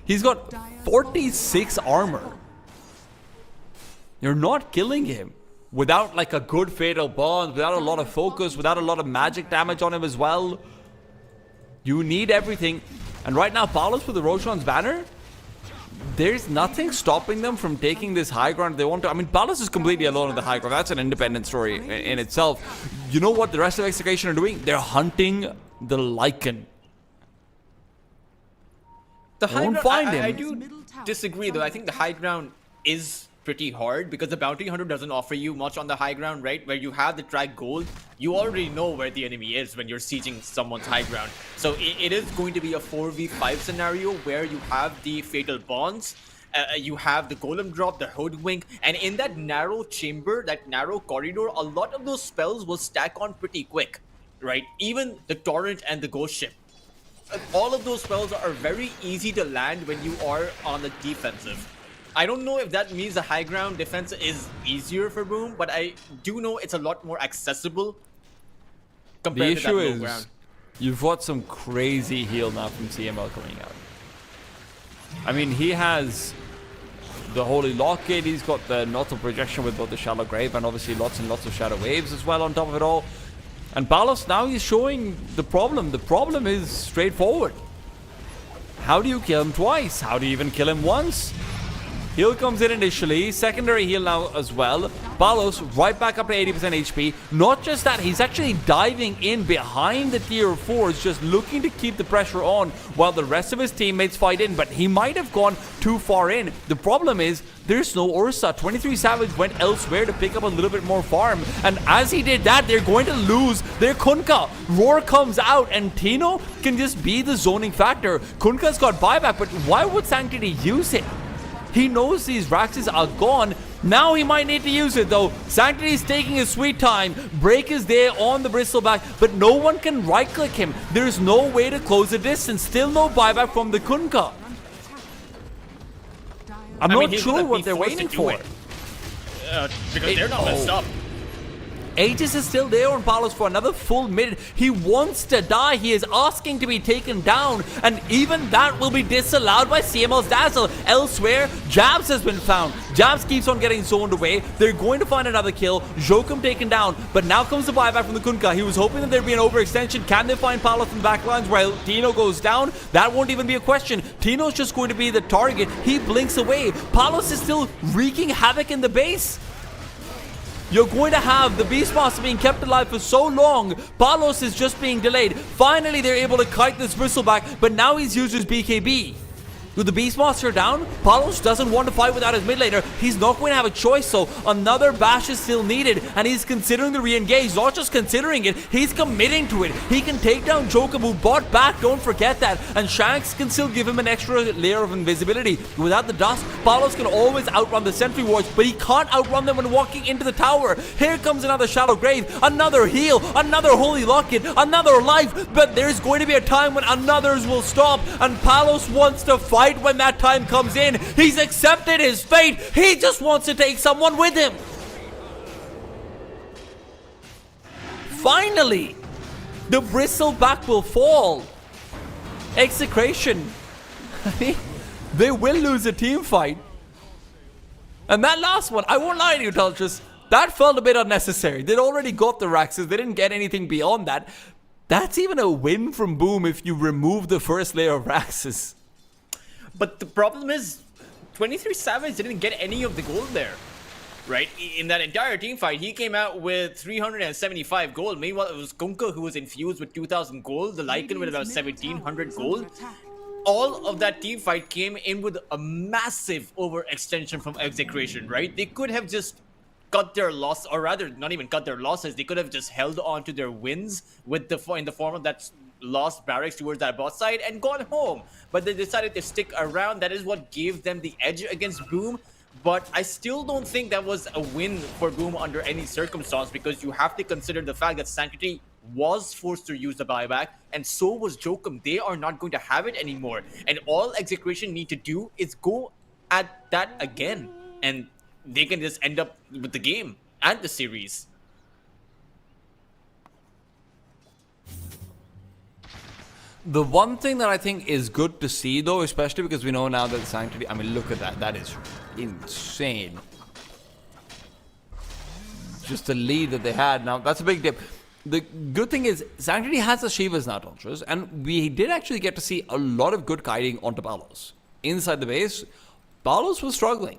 Speaker 6: He's got 46 armor. You're not killing him without like a good fatal bond, without a lot of focus, without a lot of magic damage on him as well. You need everything. And right now, Palos with the Roshan's banner, there's nothing stopping them from taking this high ground if they want to. I mean, Palos is completely alone on the high ground. That's an independent story in itself. You know what the rest of Execution are doing? They're hunting the Lycan.
Speaker 7: The high
Speaker 6: Won't
Speaker 7: ground,
Speaker 6: find him.
Speaker 7: I do disagree though. I think the high ground is pretty hard because the bounty hunter doesn't offer you much on the high ground, right? Where you have the track gold, you already know where the enemy is when you're sieging someone's high ground. So it is going to be a 4v5 scenario where you have the fatal bonds, you have the golem drop, the hoodwink, and in that narrow chamber, that narrow corridor, a lot of those spells will stack on pretty quick, right? Even the torrent and the ghost ship. All of those spells are very easy to land when you are on the defensive. I don't know if that means the high ground defense is easier for Boom, but I do know it's a lot more accessible compared to that low ground.
Speaker 6: You've got some crazy heal now from CML coming out. I mean, he has the Holy Locket, he's got the Nottle Projection with both the Shallow Grave and obviously lots and lots of Shadow Waves as well on top of it all. And Palos, now he's showing the problem. The problem is straightforward. How do you kill him twice? How do you even kill him once? Heal comes in initially, secondary heal now as well. Palos right back up to 80% HP. Not just that, he's actually diving in behind the tier 4s, just looking to keep the pressure on while the rest of his teammates fight in, but he might have gone too far in. The problem is, there's no Ursa. 23 Savage went elsewhere to pick up a little bit more farm, and as he did that, they're going to lose their Kunkka. Roar comes out, and Tino can just be the zoning factor. Kunkka's got buyback, but why would Sanctity use it? He knows these Raxes are gone. Now he might need to use it though. Sanctity's taking his sweet time. Break is there on the bristleback, but no one can right click him. There's no way to close the distance. Still no buyback from the Kunkka. I'm not sure what they're waiting for.
Speaker 7: Because they're not messed up.
Speaker 6: Aegis is still there on Palos for another full minute. He wants to die. He is asking to be taken down. And even that will be disallowed by CML's Dazzle. Elsewhere, Jabs has been found. Jabs keeps on getting zoned away. They're going to find another kill. Jokum taken down. But now comes the buyback from the Kunkka. He was hoping that there'd be an overextension. Can they find Palos in the backlines while Tino goes down? That won't even be a question. Tino's just going to be the target. He blinks away. Palos is still wreaking havoc in the base. You're going to have the Beastmaster being kept alive for so long. Palos is just being delayed. Finally, they're able to kite this bristleback, but now he's used his BKB. With the Beastmaster down, Palos doesn't want to fight without his mid laner. He's not going to have a choice, so another bash is still needed, and he's considering the re-engage. Not just considering it, he's committing to it. He can take down Jokum, who bought back, don't forget that, and Shanks can still give him an extra layer of invisibility. Without the dust, Palos can always outrun the sentry wards, but he can't outrun them when walking into the tower. Here comes another Shallow Grave, another heal, another Holy Locket, another life, but there's going to be a time when another's will stop, and Palos wants to fight when that time comes in. He's accepted his fate. He just wants to take someone with him. Finally, the bristleback will fall. Execration. They will lose a team fight. And that last one, I won't lie to you, Teltris, that felt a bit unnecessary. They'd already got the Raxes. They didn't get anything beyond that. That's even a win from Boom if you remove the first layer of Raxes.
Speaker 7: But the problem is, 23 Savage didn't get any of the gold there, right? In that entire team fight, he came out with 375 gold. Meanwhile, it was Kunkka who was infused with 2,000 gold, the Lycan with about 1,700 gold. All of that team fight came in with a massive overextension from Execration, right? They could have just cut their loss, or rather, not even cut their losses. They could have just held on to their wins with in the form of that lost barracks towards that bot side and gone home, but they decided to stick around. That is what gave them the edge against Boom, but I still don't think that was a win for Boom under any circumstance, because you have to consider the fact that Sanctity was forced to use the buyback, and so was Jokum. They are not going to have it anymore, and all Execration need to do is go at that again, and they can just end up with the game and the series.
Speaker 6: The one thing that I think is good to see, though, especially because we know now that Sanctity... I mean, look at that. That is insane. Just the lead that they had. Now, that's a big dip. The good thing is, Sanctity has the Shivas now, Ultras, and we did actually get to see a lot of good kiting onto Palos. Inside the base, Palos was struggling.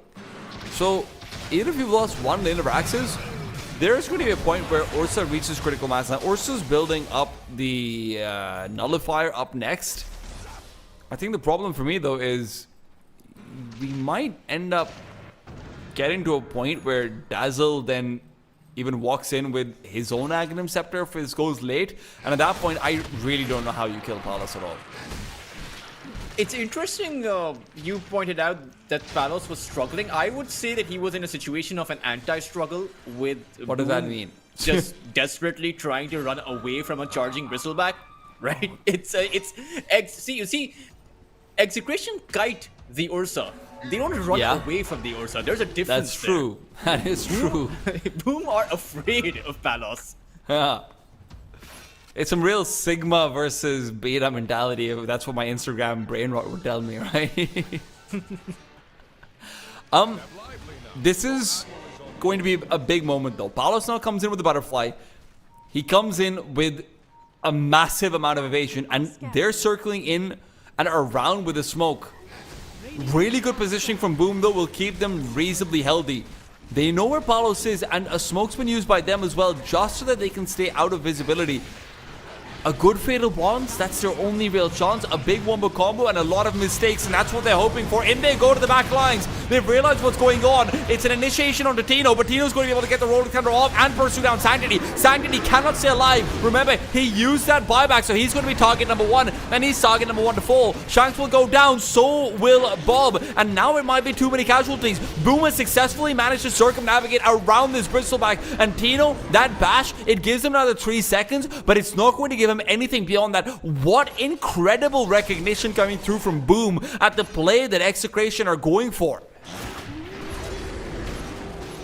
Speaker 6: So, even if you've lost one lane of Axis, there's going to be a point where Ursa reaches critical mass. Now, Ursa's building up the Nullifier up next. I think the problem for me, though, is we might end up getting to a point where Dazzle then even walks in with his own Aghanim Scepter if this goes late. And at that point, I really don't know how you kill Palos at all.
Speaker 7: It's interesting you pointed out that Palos was struggling. I would say that he was in a situation of an anti-struggle with
Speaker 6: What does that mean?
Speaker 7: Just desperately trying to run away from a charging bristleback, right? You see, Execration kite the Ursa. They don't run away from the Ursa. There's a difference.
Speaker 6: That's true. That is true.
Speaker 7: Boom are afraid of Palos.
Speaker 6: Yeah. It's some real Sigma versus Beta mentality. That's what my Instagram brain rot would tell me, right? This is going to be a big moment, though. Palos now comes in with the butterfly. He comes in with a massive amount of evasion, and they're circling in and around with the smoke. Really good positioning from Boom, though, will keep them reasonably healthy. They know where Palos is, and a smoke's been used by them as well, just so that they can stay out of visibility. A good Fatal Bonds, that's their only real chance. A big Wombo combo and a lot of mistakes, and that's what they're hoping for. In they go to the back lines. They've realized what's going on. It's an initiation onto Tino, but Tino's going to be able to get the roller counter off and pursue down Sanctity. Sanctity cannot stay alive. Remember, he used that buyback, so he's going to be target number 1, and he's target number 1 to fall. Shanks will go down, so will Bob, and now it might be too many casualties. Boom has successfully managed to circumnavigate around this bristleback, and Tino, that bash, it gives him another 3 seconds, but it's not going to give him anything beyond that. What incredible recognition coming through from Boom at the play that Execration are going for.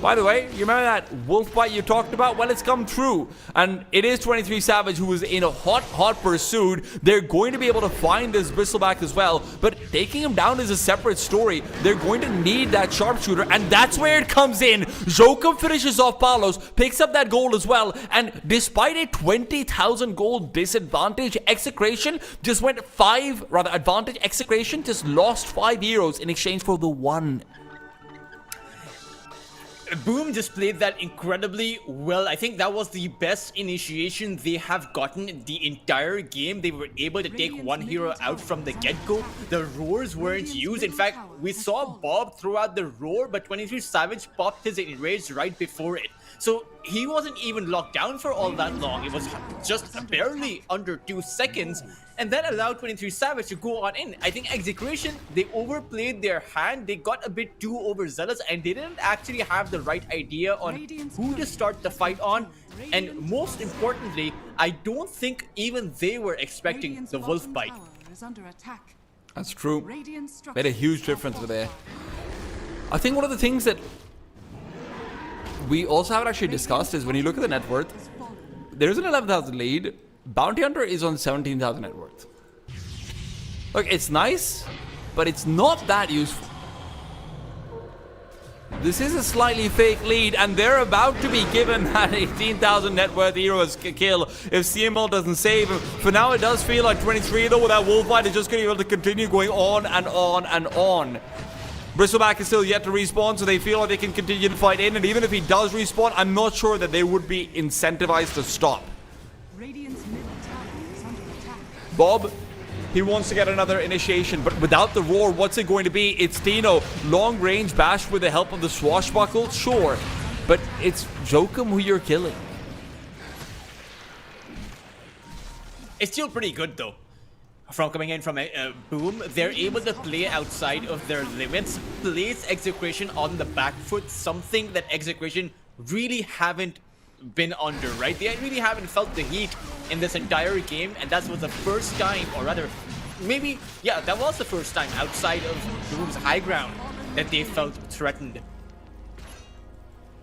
Speaker 6: By the way, you remember that wolf bite you talked about? Well, it's come true. And it is 23 Savage who is in a hot pursuit. They're going to be able to find this bristleback as well. But taking him down is a separate story. They're going to need that sharpshooter. And that's where it comes in. Jokum finishes off Palos, picks up that gold as well. And despite a 20,000 gold disadvantage, Execration just went advantage. Execration just lost 5 heroes in exchange for the 1.
Speaker 7: Boom just played that incredibly well. I think that was the best initiation they have gotten the entire game. They were able to take one hero out from the get-go. The roars weren't used. In fact, we saw Bob throw out the roar, but 23 Savage popped his enrage right before it. So he wasn't even locked down for all that long. It was just barely under 2 seconds. And that allowed 23 Savage to go on in. I think Execration, they overplayed their hand. They got a bit too overzealous and they didn't actually have the right idea on who to start the fight on. And most importantly, I don't think even they were expecting the wolf bite.
Speaker 6: That's trtrue. Made a huge difference there. I think one of the things that we also haven't actually discussed is when you look at the net worth, there's an 11,000 lead. Bounty Hunter is on 17,000 net worth. Look, it's nice, but it's not that useful. This is a slightly fake lead, and they're about to be given that 18,000 net worth hero as kill if CML doesn't save him. For now, it does feel like 23, though, with that wolf fight is just going to be able to continue going on and on and on. Bristleback is still yet to respawn, so they feel like they can continue to fight in, and even if he does respawn, I'm not sure that they would be incentivized to stop. Bob, he wants to get another initiation, but without the roar, what's it going to be? It's Dino. Long range bash with the help of the swashbuckle? Sure. But it's Jokum who you're killing.
Speaker 7: It's still pretty good, though. From coming in from a Boom, they're able to play outside of their limits, place Execration on the back foot, something that Execration really haven't been under, right? They really haven't felt the heat in this entire game, and that was the first time, or rather, maybe, yeah, that was the first time outside of Boom's high ground that they felt threatened.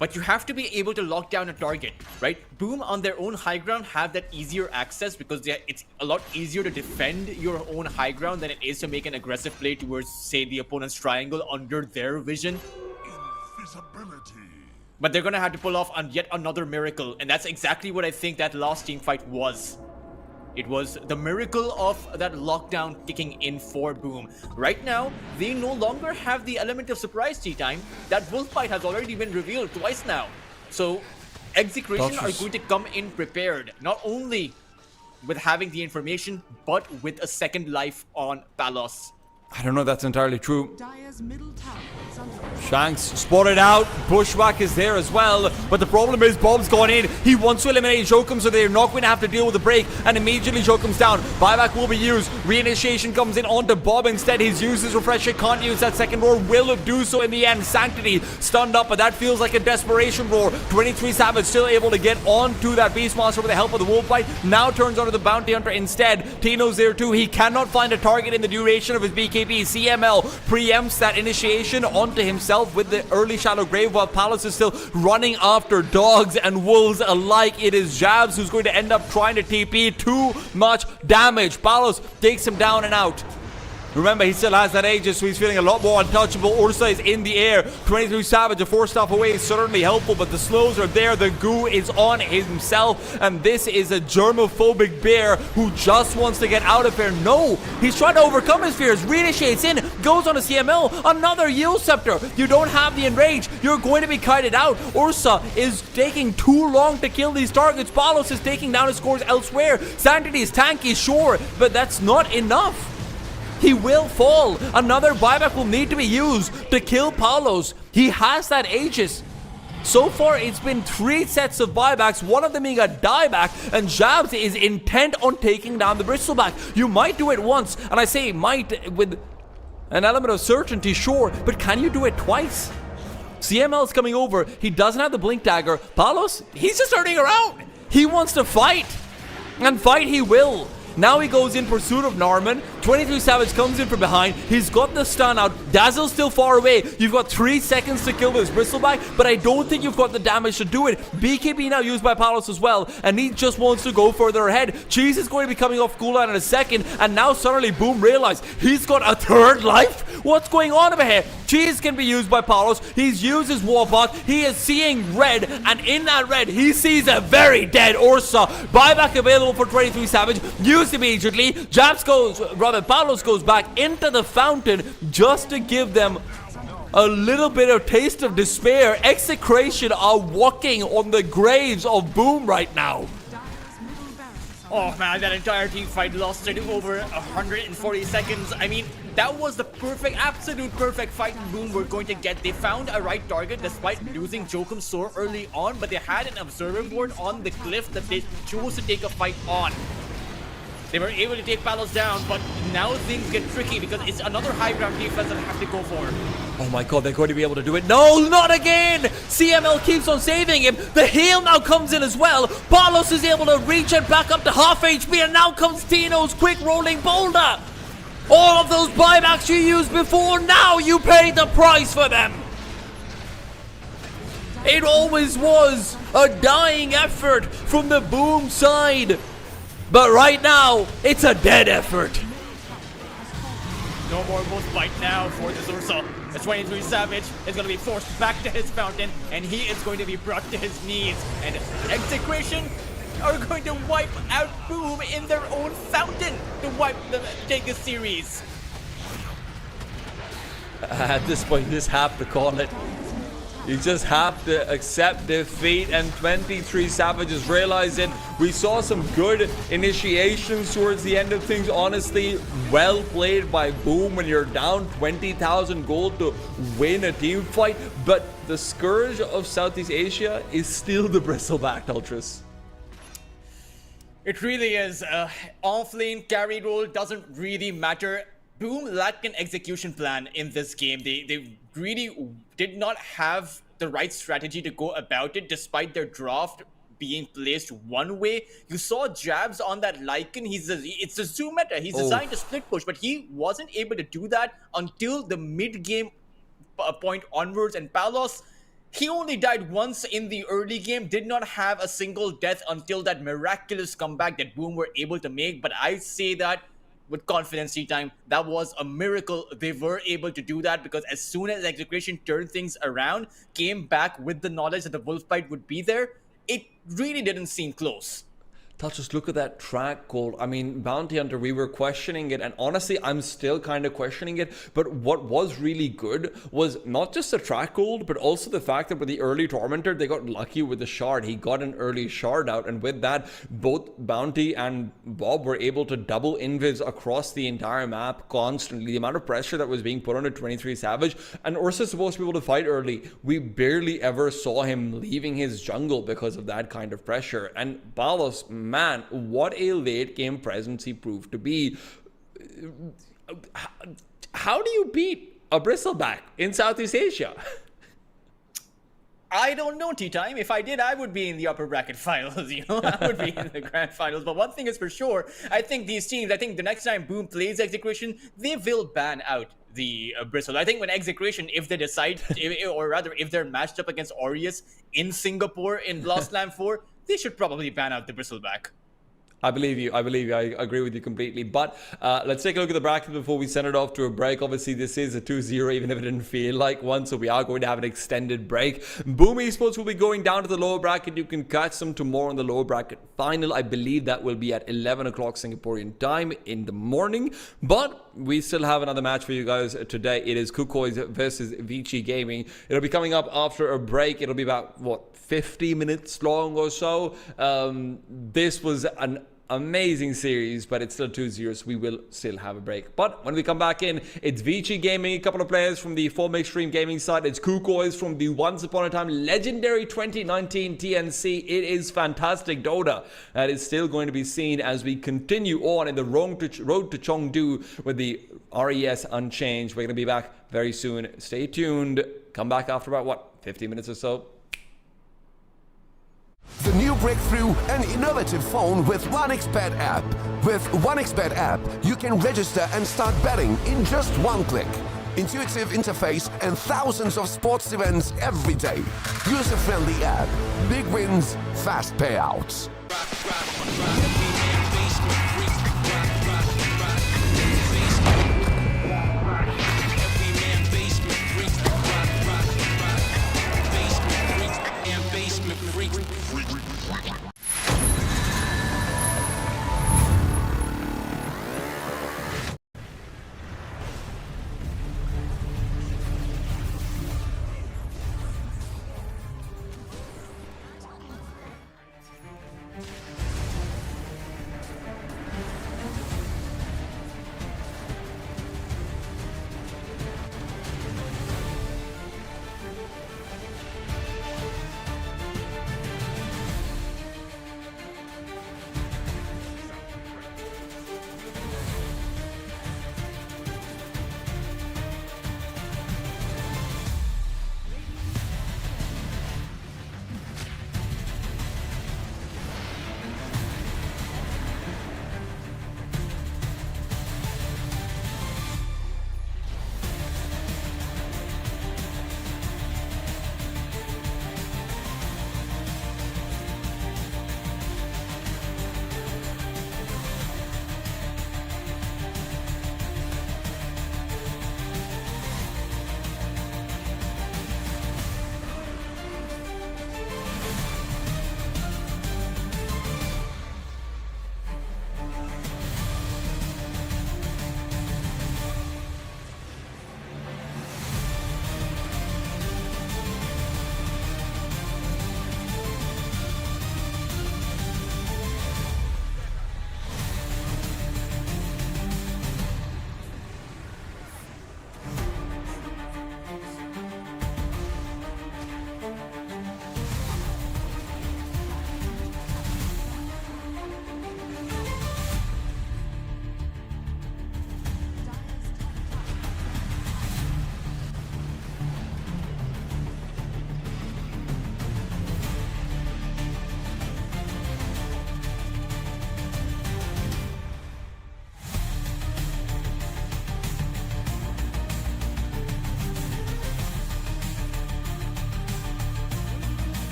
Speaker 7: but you have to be able to lock down a target, right? Boom on their own high ground have that easier access because it's a lot easier to defend your own high ground than it is to make an aggressive play towards, say, the opponent's triangle under their vision.
Speaker 8: Invisibility.
Speaker 7: But they're gonna have to pull off yet another miracle, and that's exactly what I think that last team fight was. It was the miracle of that lockdown kicking in for Boom. Right now, they no longer have the element of surprise tea time. That wolf bite has already been revealed twice now. So, Execration are going to come in prepared, not only with having the information, but with a second life on Palos.
Speaker 6: I don't know if that's entirely true.
Speaker 4: Dire's middle tower is under
Speaker 6: Shanks spotted out. Bushwhack is there as well. But the problem is Bob's gone in. He wants to eliminate Jokum, so they're not going to have to deal with the break. And immediately Jokum's down. Buyback will be used. Reinitiation comes in onto Bob instead. He's used his refresher. Can't use that second roar. Will do so in the end. Sanctity stunned up, but that feels like a desperation roar. 23 Savage still able to get onto that Beastmaster with the help of the Wolfbite. Now turns onto the Bounty Hunter instead. Tino's there too. He cannot find a target in the duration of his BKB. CML preempts that initiation onto himself with the early Shallow Grave, while Palos is still running after dogs and wolves alike. It is Jabs who's going to end up trying to TP. Too much damage. Palos takes him down and out. Remember, he still has that Aegis, so he's feeling a lot more untouchable. Ursa is in the air. 23 Savage, a 4-staff away is certainly helpful, but the slows are there. The goo is on himself, and this is a germophobic bear who just wants to get out of here. No, he's trying to overcome his fears. Reinitiates in, goes on a CML, another Yield Scepter. You don't have the Enrage. You're going to be kited out. Ursa is taking too long to kill these targets. Palos is taking down his scores elsewhere. Sanctity is tanky, sure, but that's not enough. He will fall. Another buyback will need to be used to kill Palos. He has that Aegis. So far, it's been 3 sets of buybacks, one of them being a dieback, and Jabs is intent on taking down the Bristleback. You might do it once, and I say might with an element of certainty, sure, but can you do it twice? CML is coming over. He doesn't have the Blink Dagger. Palos, he's just turning around. He wants to fight, and fight he will. Now he goes in pursuit of Norman. 23 Savage comes in from behind. He's got the stun out. Dazzle's still far away. You've got 3 seconds to kill this Bristleback, but I don't think you've got the damage to do it. BKB now used by Palos as well, and he just wants to go further ahead. Cheese is going to be coming off cooldown in a second, and now suddenly Boom realized he's got a 3rd life? What's going on over here? Cheese can be used by Palos. He's used his Warpath. He is seeing red, and in that red, he sees a very dead Ursa. Buyback available for 23 Savage. Used immediately. Palos goes back into the fountain just to give them a little bit of taste of despair. Execration are walking on the graves of Boom right now.
Speaker 7: Oh man, that entire team fight lasted over 140 seconds. I mean, that was the perfect, absolute perfect fight Boom were going to get. They found a right target despite losing Jokum so early on, but they had an observer board on the cliff that they chose to take a fight on. They were able to take Palos down, but now things get tricky because it's another high ground defense that they have to go for.
Speaker 6: Oh my god, they're going to be able to do it. No, not again! CML keeps on saving him. The heal now comes in as well. Palos is able to reach it back up to half HP, and now comes Tino's quick rolling boulder. All of those buybacks you used before, now you pay the price for them. It always was a dying effort from the Boom side. But right now, it's a dead effort.
Speaker 7: No more wolf bite now for this Ursa. The 23 Savage is going to be forced back to his fountain, and he is going to be brought to his knees. And Execration are going to wipe out Boom in their own fountain to take a series.
Speaker 6: At this point, you just have to call it. You just have to accept defeat, and 23 Savages realizing we saw some good initiations towards the end of things. Honestly, well played by Boom when you're down 20,000 gold to win a team fight. But the scourge of Southeast Asia is still the Bristleback Ultras.
Speaker 7: It really is. Off-lane carry role doesn't really matter. Boom lacked an execution plan in this game. They really did not have the right strategy to go about it, despite their draft being placed one way. You saw Jabs on that Lycan. It's a Zoom meta. He's designed to split push, but he wasn't able to do that until the mid-game point onwards. And Palos, He only died once in the early game, did not have a single death until that miraculous comeback that Boom were able to make. But I say that with confidence, T-Time, that was a miracle. They were able to do that because as soon as Execration turned things around, came back with the knowledge that the wolf bite would be there, it really didn't seem close.
Speaker 6: Just look at that track call. I mean, Bounty Hunter, we were questioning it, and honestly, I'm still kind of questioning it. But what was really good was not just the track gold, but also the fact that with the early Tormentor, they got lucky with the shard. He got an early shard out, and with that, both Bounty and Bob were able to double invis across the entire map constantly. The amount of pressure that was being put on a 23 Savage, and Ursa's supposed to be able to fight early. We barely ever saw him leaving his jungle because of that kind of pressure. And Balos, man, what a late game presence he proved to be. How do you beat a bristleback in Southeast Asia?
Speaker 7: I don't know, T-Time. If I did, I would be in the upper bracket finals, you know? I would be in the grand finals. But one thing is for sure, I think these teams, I think the next time Boom plays Execration, they will ban out the Bristle. I think when Execration, if they decide, or rather, if they're matched up against Aureus in Singapore in Blast Slam 4, they should probably ban out the Bristleback.
Speaker 6: I believe you. I agree with you completely. But let's take a look at the bracket before we send it off to a break. Obviously, this is a 2-0, even if it didn't feel like one. So we are going to have an extended break. Boom Esports will be going down to the lower bracket. You can catch them tomorrow in the lower bracket final. I believe that will be at 11 o'clock Singaporean time in the morning. But we still have another match for you guys today. It is Kukois versus Vici Gaming. It'll be coming up after a break. It'll be about, 50 minutes long or so. This was an amazing series, but it's still 2-0, so we will still have a break. But when we come back in, it's Vici Gaming, a couple of players from the former Extreme Gaming side. It's Kukois from the once upon a time legendary 2019 TNC. It is fantastic Dota that is still going to be seen as we continue on in the road to Chengdu with the RES Unchained. We're going to be back very soon. Stay tuned. Come back after about 50 minutes or so.
Speaker 1: The new breakthrough, an innovative phone with OneXBet app. With OneXBet app, you can register and start betting in just one click. Intuitive interface and thousands of sports events every day. User-friendly app. Big wins, fast payouts.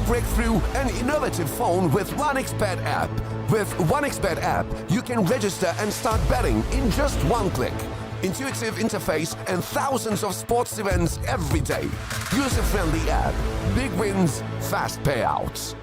Speaker 1: break through an innovative phone with 1xBet app. With 1xBet app, you can register and start betting in just one click. Intuitive interface and thousands of sports events every day. User-friendly app. Big wins, fast payouts.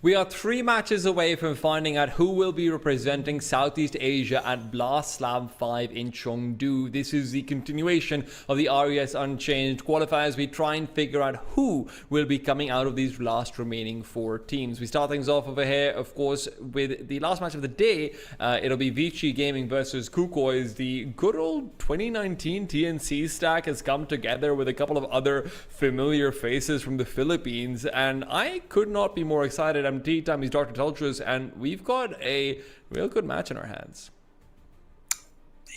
Speaker 6: We are 3 matches away from finding out who will be representing Southeast Asia at Blast Slam 5 in Chengdu. This is the continuation of the RES Unchained qualifiers. We try and figure out who will be coming out of these last remaining 4 teams. We start things off over here, of course, with the last match of the day. It'll be Vici Gaming versus Kukois. The good old 2019 TNC stack has come together with a couple of other familiar faces from the Philippines, and I could not be more excited. I'm tea time, he's Dr. Tultrus, and we've got a real good match in our hands.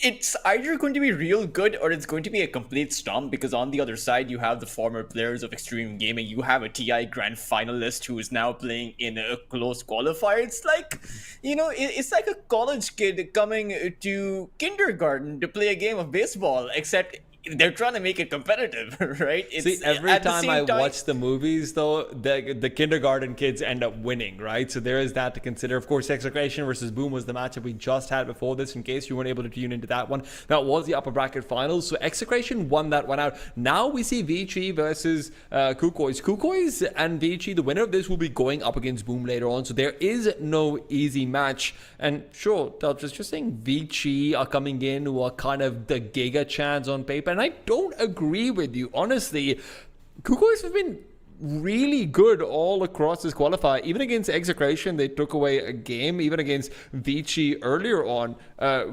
Speaker 7: It's either going to be real good or it's going to be a complete stomp, because on the other side you have the former players of Extreme Gaming. You have a TI grand finalist who is now playing in a close qualifier. It's like, you know, it's like a college kid coming to kindergarten to play a game of baseball, except they're trying to make it competitive, right?
Speaker 6: See, every time I watch the movies, though, the kindergarten kids end up winning, right? So there is that to consider. Of course, Execration versus Boom was the matchup we just had before this, in case you weren't able to tune into that one. That was the upper bracket finals. So Execration won that one out. Now we see Vici versus Kukois. Kukois and Vici, the winner of this, will be going up against Boom later on. So there is no easy match. And sure, just saying Vici are coming in, who are kind of the Giga Chads on paper. And I don't agree with you. Honestly, Kukois have been really good all across this qualifier. Even against Execration, they took away a game. Even against Vici earlier on,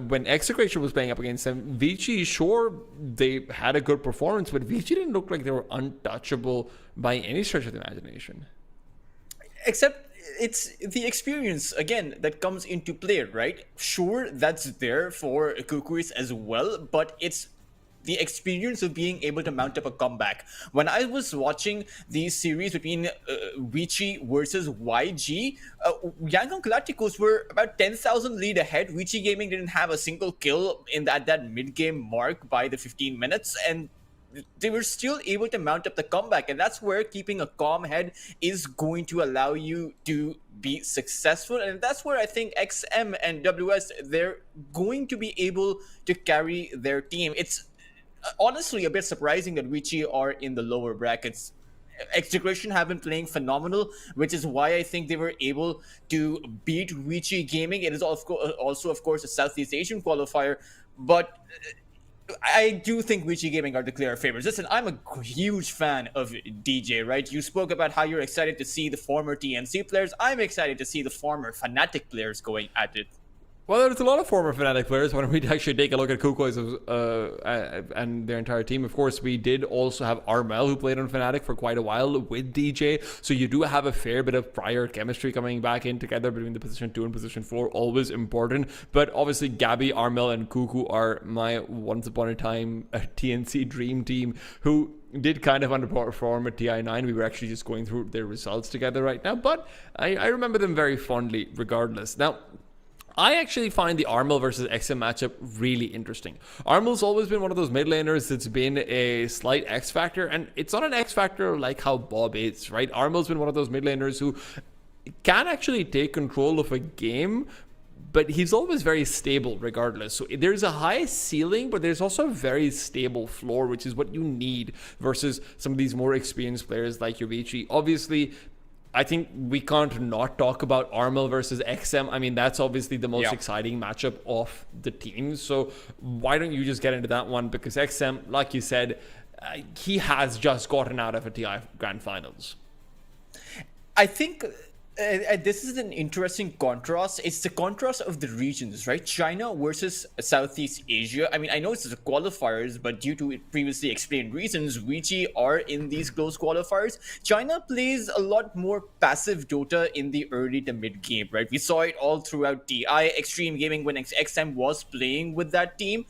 Speaker 6: when Execration was playing up against them, Vici, sure, they had a good performance, but Vici didn't look like they were untouchable by any stretch of the imagination.
Speaker 7: Except it's the experience, again, that comes into play, right? Sure, that's there for Kukois as well, but it's the experience of being able to mount up a comeback. When I was watching the series between Vici versus YG, Yangon Galacticos were about 10,000 lead ahead. Vici Gaming didn't have a single kill in that mid-game mark by the 15 minutes, and they were still able to mount up the comeback. And that's where keeping a calm head is going to allow you to be successful. And that's where I think XM and WS, they're going to be able to carry their team. It's honestly a bit surprising that Vici are in the lower brackets. Execration have been playing phenomenal, which is why I think they were able to beat Vici Gaming. It is also, of course, a Southeast Asian qualifier, but I do think Vici Gaming are the clear favorites. Listen, I'm a huge fan of DJ, right? You spoke about how you're excited to see the former TNC players. I'm excited to see the former Fnatic players going at it.
Speaker 6: Well, there's a lot of former Fnatic players. Why don't we actually take a look at Kukois and their entire team? Of course, we did also have Armel, who played on Fnatic for quite a while with DJ. So you do have a fair bit of prior chemistry coming back in together between the position 2 and position 4. Always important. But obviously, Gabby, Armel, and Kuku are my once upon a time TNC dream team, who did kind of underperform at TI9. We were actually just going through their results together right now. But I remember them very fondly regardless. Now, I actually find the Armel versus XM matchup really interesting. Armel's always been one of those mid laners that's been a slight X factor, and it's not an X factor like how Bob is, right? Armel's been one of those mid laners who can actually take control of a game, but he's always very stable regardless. So there's a high ceiling, but there's also a very stable floor, which is what you need versus some of these more experienced players like Yovici. Obviously, I think we can't not talk about Armel versus XM. I mean, that's obviously the most exciting matchup of the teams. So why don't you just get into that one? Because XM, like you said, he has just gotten out of a TI Grand Finals.
Speaker 7: I think this is an interesting contrast. It's the contrast of the regions, right? China versus Southeast Asia. I mean, I know it's the qualifiers, but due to previously explained reasons, Vici are in these close qualifiers. China plays a lot more passive Dota in the early to mid game, right? We saw it all throughout TI Extreme Gaming when XM was playing with that team.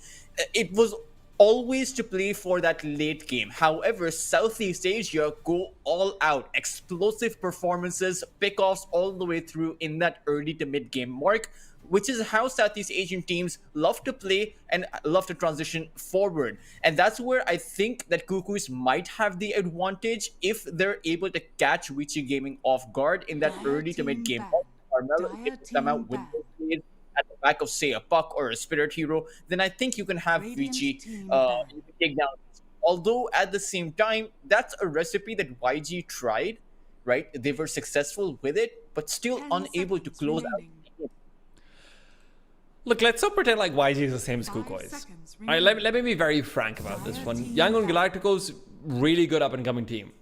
Speaker 7: It was always to play for that late game. However, Southeast Asia go all out, explosive performances, pickoffs all the way through in that early to mid game mark, which is how Southeast Asian teams love to play and love to transition forward. And that's where I think that Cuckoos might have the advantage if they're able to catch Vici Gaming off guard in that early to mid game mark. Carmelo gets them out with those plays at the back of, say, a Puck or a Spirit Hero, then I think you can have Vici you can take down. Although at the same time, that's a recipe that YG tried, right? They were successful with it, but still unable to close out.
Speaker 6: Look, let's not pretend like YG is the same as Kukois. All right, let me be very frank about this one. Yangon Galacticos, really good up-and-coming team.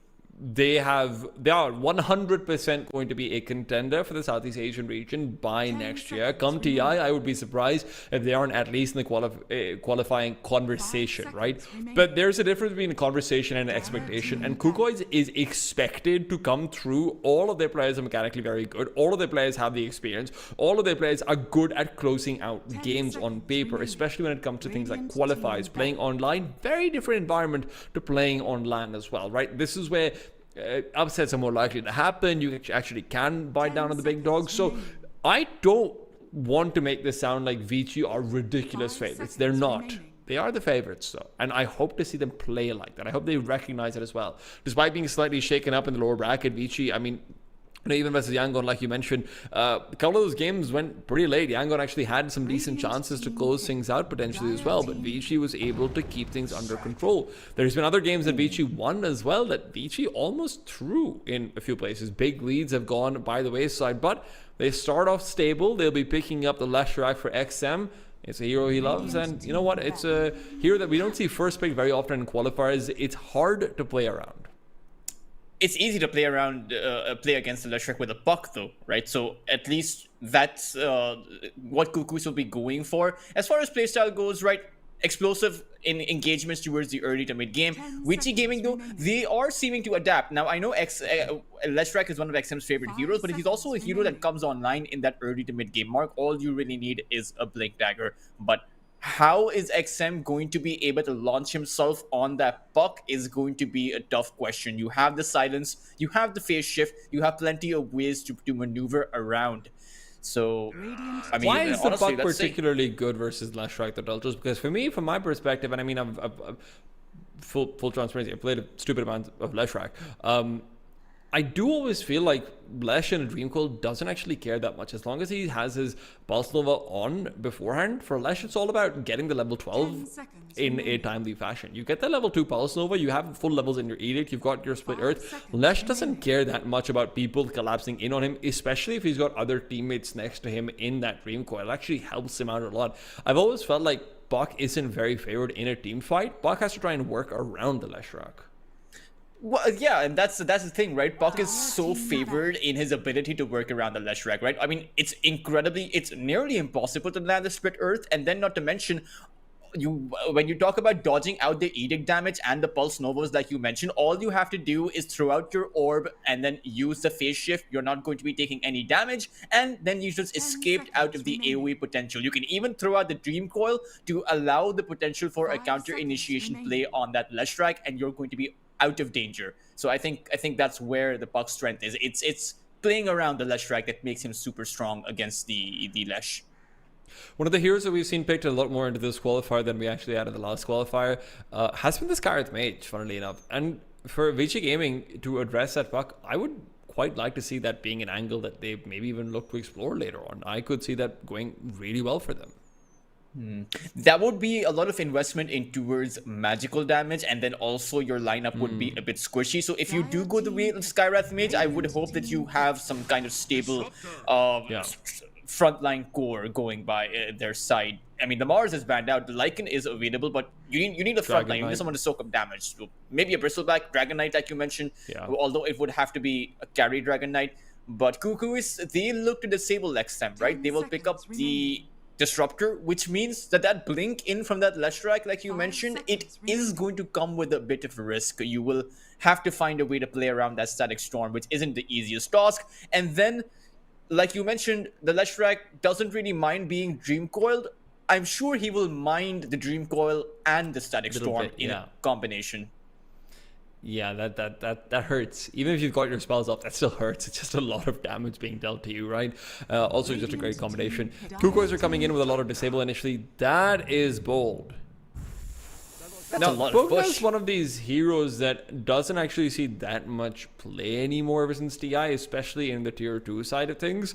Speaker 6: They are 100% going to be a contender for the Southeast Asian region by next year. Come TI, I would be surprised if they aren't at least in the qualifying conversation, right? But there's a difference between a conversation and an expectation. And Kukois is expected to come through. All of their players are mechanically very good. All of their players have the experience. All of their players are good at closing out games on paper, especially when it comes to things like qualifiers. Playing online, very different environment to playing on LAN as well, right? This is where upsets are more likely to happen. You actually can bite down on the big dogs. So I don't want to make this sound like Vici are ridiculous favorites. They're not. They are the favorites, though. And I hope to see them play like that. I hope they recognize it as well. Despite being slightly shaken up in the lower bracket, Vici, I mean, even versus Yangon, like you mentioned, a couple of those games went pretty late. Yangon actually had some decent chances to close things out potentially as well, but Vici was able to keep things under control. There's been other games that Vici won as well that Vici almost threw in a few places. Big leads have gone by the wayside, but they start off stable. They'll be picking up the Leshrac for XM. It's a hero he loves, and you know what? It's a hero that we don't see first pick very often in qualifiers. It's hard to play around.
Speaker 7: It's easy to play against the Leshrac with a Puck, though, right? So at least that's what Cuckoos will be going for. As far as playstyle goes, right? Explosive in engagements towards the early to mid game. Vici Gaming, though, they are seeming to adapt. Now, I know Leshrac is one of XM's favorite heroes, but he's also a hero that comes online in that early to mid game mark. All you really need is a Blink Dagger. But how is XM going to be able to launch himself on that Puck is going to be a tough question. You have the silence, you have the phase shift, you have plenty of ways to maneuver around. So, I mean,
Speaker 6: why is the
Speaker 7: honestly,
Speaker 6: Puck particularly good versus Leshrac, the Deltas? Because for me, from my perspective, and I mean, I've full transparency, I played a stupid amount of Leshrac. I do always feel like Lesh in a Dream Coil doesn't actually care that much. As long as he has his Pulse Nova on beforehand, for Lesh it's all about getting the level 12 in a timely fashion. You get the level 2 Pulse Nova, you have full levels in your Edict, you've got your Split Earth. Lesh doesn't care that much about people collapsing in on him, especially if he's got other teammates next to him in that Dream Coil. It actually helps him out a lot. I've always felt like Buck isn't very favored in a team fight. Buck has to try and work around the Leshrac.
Speaker 7: Well, yeah, and that's the thing, right? Puck is so favored in his ability to work around the Leshrac, right? I mean, it's nearly impossible to land the Split Earth, and then not to mention, when you talk about dodging out the Edict damage and the Pulse Novas like you mentioned, all you have to do is throw out your orb and then use the phase shift. You're not going to be taking any damage, and then you just escaped out of the AoE potential. You can even throw out the Dream Coil to allow the potential for a counter initiation play on that Leshrac, and you're going to be out of danger. So I think that's where the Puck's strength is. It's playing around the Leshrac that makes him super strong against the Lesh.
Speaker 6: One of the heroes that we've seen picked a lot more into this qualifier than we actually had in the last qualifier has been the Scarlet Mage, funnily enough. And for Vici Gaming to address that Puck, I would quite like to see that being an angle that they maybe even look to explore later on. I could see that going really well for them.
Speaker 7: That would be a lot of investment in towards magical damage, and then also your lineup would be a bit squishy. So if you do go the way of Skywrath Mage, I would hope that you have some kind of stable frontline core going by their side. I mean, the Mars is banned out, the Lycan is available, but you need a frontline. You need someone to soak up damage. So maybe a Bristleback, Dragon Knight like you mentioned, although it would have to be a carry Dragon Knight. But Cuckoos, they look to disable XM, right? They will pick up the Disruptor, which means that blink in from that Leshrac, like you mentioned, it is going to come with a bit of risk. You will have to find a way to play around that Static Storm, which isn't the easiest task. And then, like you mentioned, the Leshrac doesn't really mind being Dream Coiled. I'm sure he will mind the Dream Coil and the Static
Speaker 6: Little
Speaker 7: Storm
Speaker 6: bit,
Speaker 7: in
Speaker 6: yeah.
Speaker 7: a combination.
Speaker 6: Yeah, that hurts. Even if you've got your spells up, that still hurts. It's just a lot of damage being dealt to you, right? Also, just a great combination. Kukois are coming in with a lot of disable initially. That is bold.
Speaker 7: That's a lot of
Speaker 6: Bogna's
Speaker 7: push.
Speaker 6: one of these heroes that doesn't actually see that much play anymore ever since TI, especially in the tier 2 side of things.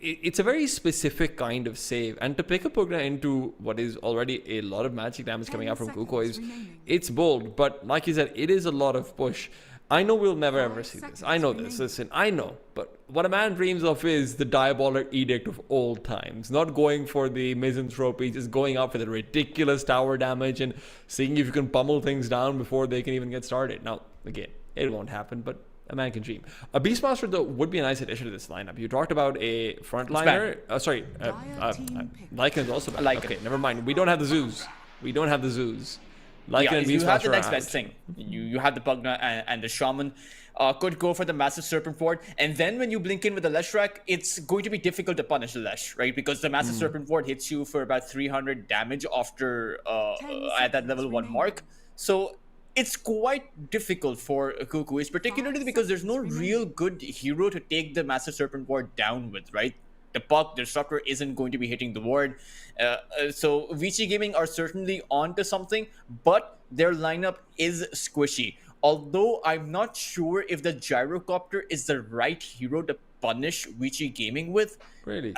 Speaker 6: It's a very specific kind of save, and to pick up Bogna into what is already a lot of magic damage coming out from Kukois, it's bold, but like you said, it is a lot of push. I know we'll never ever see this. I know this. Listen, I know. But what a man dreams of is the Diabolic Edict of old times. Not going for the misanthropy, just going up for the ridiculous tower damage and seeing if you can pummel things down before they can even get started. Now, again, it won't happen, but a man can dream. A Beastmaster, though, would be a nice addition to this lineup. You talked about a frontliner. Lycan is also bad.
Speaker 7: Lycan.
Speaker 6: Okay, never mind. We don't have the zoos. Lycan
Speaker 7: Yeah,
Speaker 6: and
Speaker 7: you have the
Speaker 6: Beastmaster
Speaker 7: next
Speaker 6: are
Speaker 7: best
Speaker 6: out.
Speaker 7: thing. You have the Pugna and the Shaman. Could go for the Massive Serpent Ward, and then when you blink in with the Leshrac, it's going to be difficult to punish the Lesh, right? Because the Massive Serpent Ward hits you for about 300 damage after at that level 1 mark. So it's quite difficult for Kukois, particularly because there's no real good hero to take the Massive Serpent Ward down with, right? The Puck, the Disruptor isn't going to be hitting the ward. So Vici Gaming are certainly onto something, but their lineup is squishy. Although I'm not sure if the Gyrocopter is the right hero to punish Vici Gaming with.
Speaker 6: Really?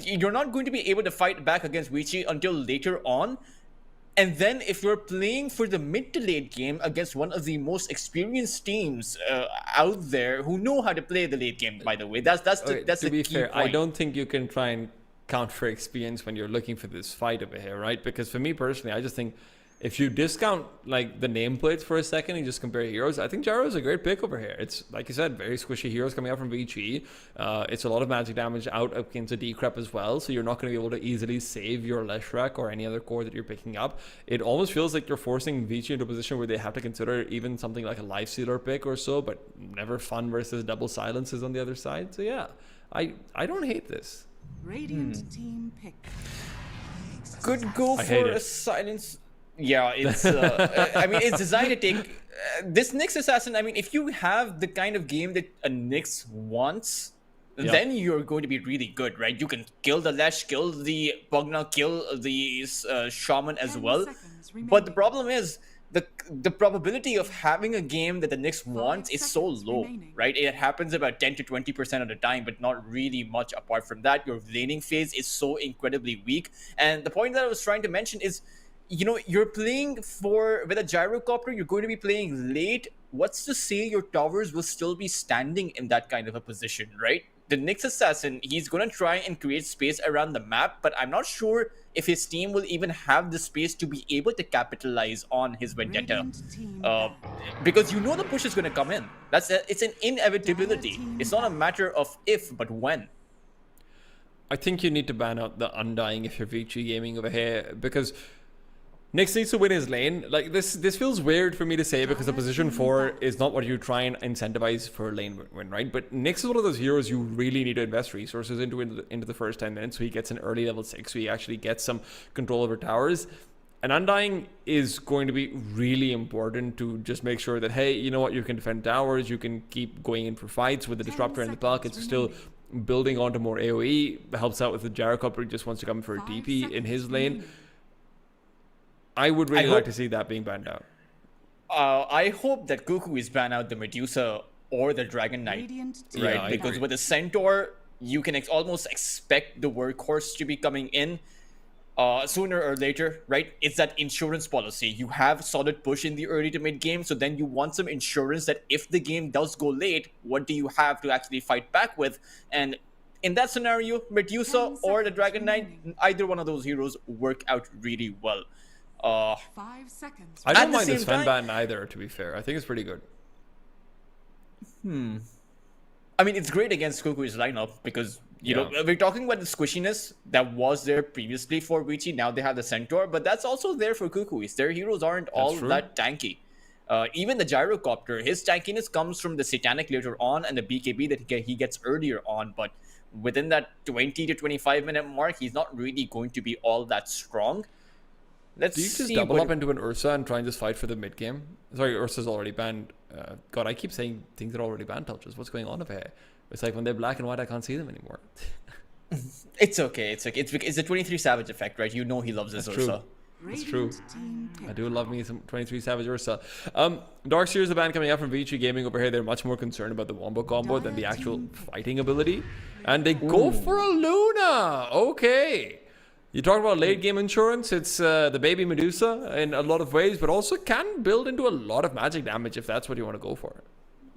Speaker 7: You're not going to be able to fight back against Vici until later on. And then if you're playing for the mid to late game against one of the most experienced teams out there who know how to play the late game, by the way, that's
Speaker 6: Okay,
Speaker 7: the
Speaker 6: to be
Speaker 7: key
Speaker 6: fair,
Speaker 7: point.
Speaker 6: I don't think you can try and count for experience when you're looking for this fight over here, right? Because for me personally, I just think if you discount like the nameplates for a second and just compare heroes, I think Gyro is a great pick over here. It's like you said, very squishy heroes coming out from VG. It's a lot of magic damage out against a Decrep as well, so you're not going to be able to easily save your Leshrac or any other core that you're picking up. It almost feels like you're forcing VG into a position where they have to consider even something like a Lifestealer pick or so, but never fun versus double silences on the other side. So yeah, I don't hate this.
Speaker 4: Radiant team pick.
Speaker 7: Could go
Speaker 6: I hate
Speaker 7: for
Speaker 6: it.
Speaker 7: a silence. Yeah, it's. I mean, it's designed to take this Nyx Assassin. I mean, if you have the kind of game that a Nyx wants, then you're going to be really good, right? You can kill the Lesh, kill the Pugna, kill the Shaman as
Speaker 4: 10
Speaker 7: well.
Speaker 4: seconds
Speaker 7: But the
Speaker 4: remaining.
Speaker 7: problem is the probability of having a game that the Nyx wants is so
Speaker 4: seconds
Speaker 7: low,
Speaker 4: remaining.
Speaker 7: right? It happens about 10 to 20% of the time, but not really much apart from that. Your laning phase is so incredibly weak. And the point that I was trying to mention is, you know, you're playing with a Gyrocopter, you're going to be playing late. What's to say your towers will still be standing in that kind of a position, right? The Nyx Assassin, he's going to try and create space around the map, but I'm not sure if his team will even have the space to be able to capitalize on his vendetta.
Speaker 4: Radiant team
Speaker 7: Because you know the push is going to come in. It's an inevitability. It's not a matter of if, but when.
Speaker 6: I think you need to ban out the Undying if you're VG Gaming over here, because Nyx needs to win his lane. Like this feels weird for me to say because the position 4 is not what you try and incentivize for lane win, right? But Nyx is one of those heroes you really need to invest resources into the first 10 minutes, so he gets an early level 6, so he actually gets some control over towers. And Undying is going to be really important to just make sure that, hey, you know what, you can defend towers, you can keep going in for fights with the Disruptor and the Puck. It's still building onto more AoE, helps out with the Gyrocopter, who just wants to come for a TP in his lane. I would really like to see that being banned out.
Speaker 7: I hope that Kuku is ban out the Medusa or the Dragon Knight,
Speaker 4: Radiant team
Speaker 7: right?
Speaker 6: Yeah, I
Speaker 7: Because
Speaker 6: agree.
Speaker 7: with the Centaur, you can almost expect the workhorse to be coming in sooner or later, right? It's that insurance policy. You have solid push in the early to mid game, so then you want some insurance that if the game does go late, what do you have to actually fight back with? And in that scenario, Medusa
Speaker 4: 10
Speaker 7: or the
Speaker 4: seconds
Speaker 7: Dragon Knight,
Speaker 4: remaining.
Speaker 7: either one of those heroes work out really well.
Speaker 4: 5 seconds.
Speaker 6: I
Speaker 7: At
Speaker 6: don't
Speaker 7: the
Speaker 6: mind this
Speaker 7: same
Speaker 6: Fen
Speaker 7: time-
Speaker 6: ban either, to be fair. I think it's pretty good.
Speaker 7: I mean, it's great against Kuku's lineup because, you know, we're talking about the squishiness that was there previously for Vici. Now they have the Centaur, but that's also there for Kukuis. Their heroes aren't all
Speaker 6: true.
Speaker 7: that tanky. Even the Gyrocopter, his tankiness comes from the Satanic later on and the BKB that he gets earlier on. But within that 20 to 25 minute mark, he's not really going to be all that strong. Let's
Speaker 6: Do you just
Speaker 7: see
Speaker 6: double
Speaker 7: what-
Speaker 6: up into an Ursa and try and just fight for the mid game? Sorry, Ursa's already banned. God, I keep saying things that are already banned, Touches. What's going on over here? It's like when they're black and white, I can't see them anymore.
Speaker 7: It's okay. It's okay. It's the 23 Savage effect, right? You know he loves his
Speaker 6: That's
Speaker 7: Ursa.
Speaker 6: true. It's true.
Speaker 4: Team
Speaker 6: I do love me some 23 Savage Ursa. Darkseer's the ban coming out from Vici Gaming over here. They're much more concerned about the wombo combo than the actual fighting ability. And they go for a Luna. Okay. You talk about late game insurance. It's the baby Medusa in a lot of ways, but also can build into a lot of magic damage if that's what you want to go for.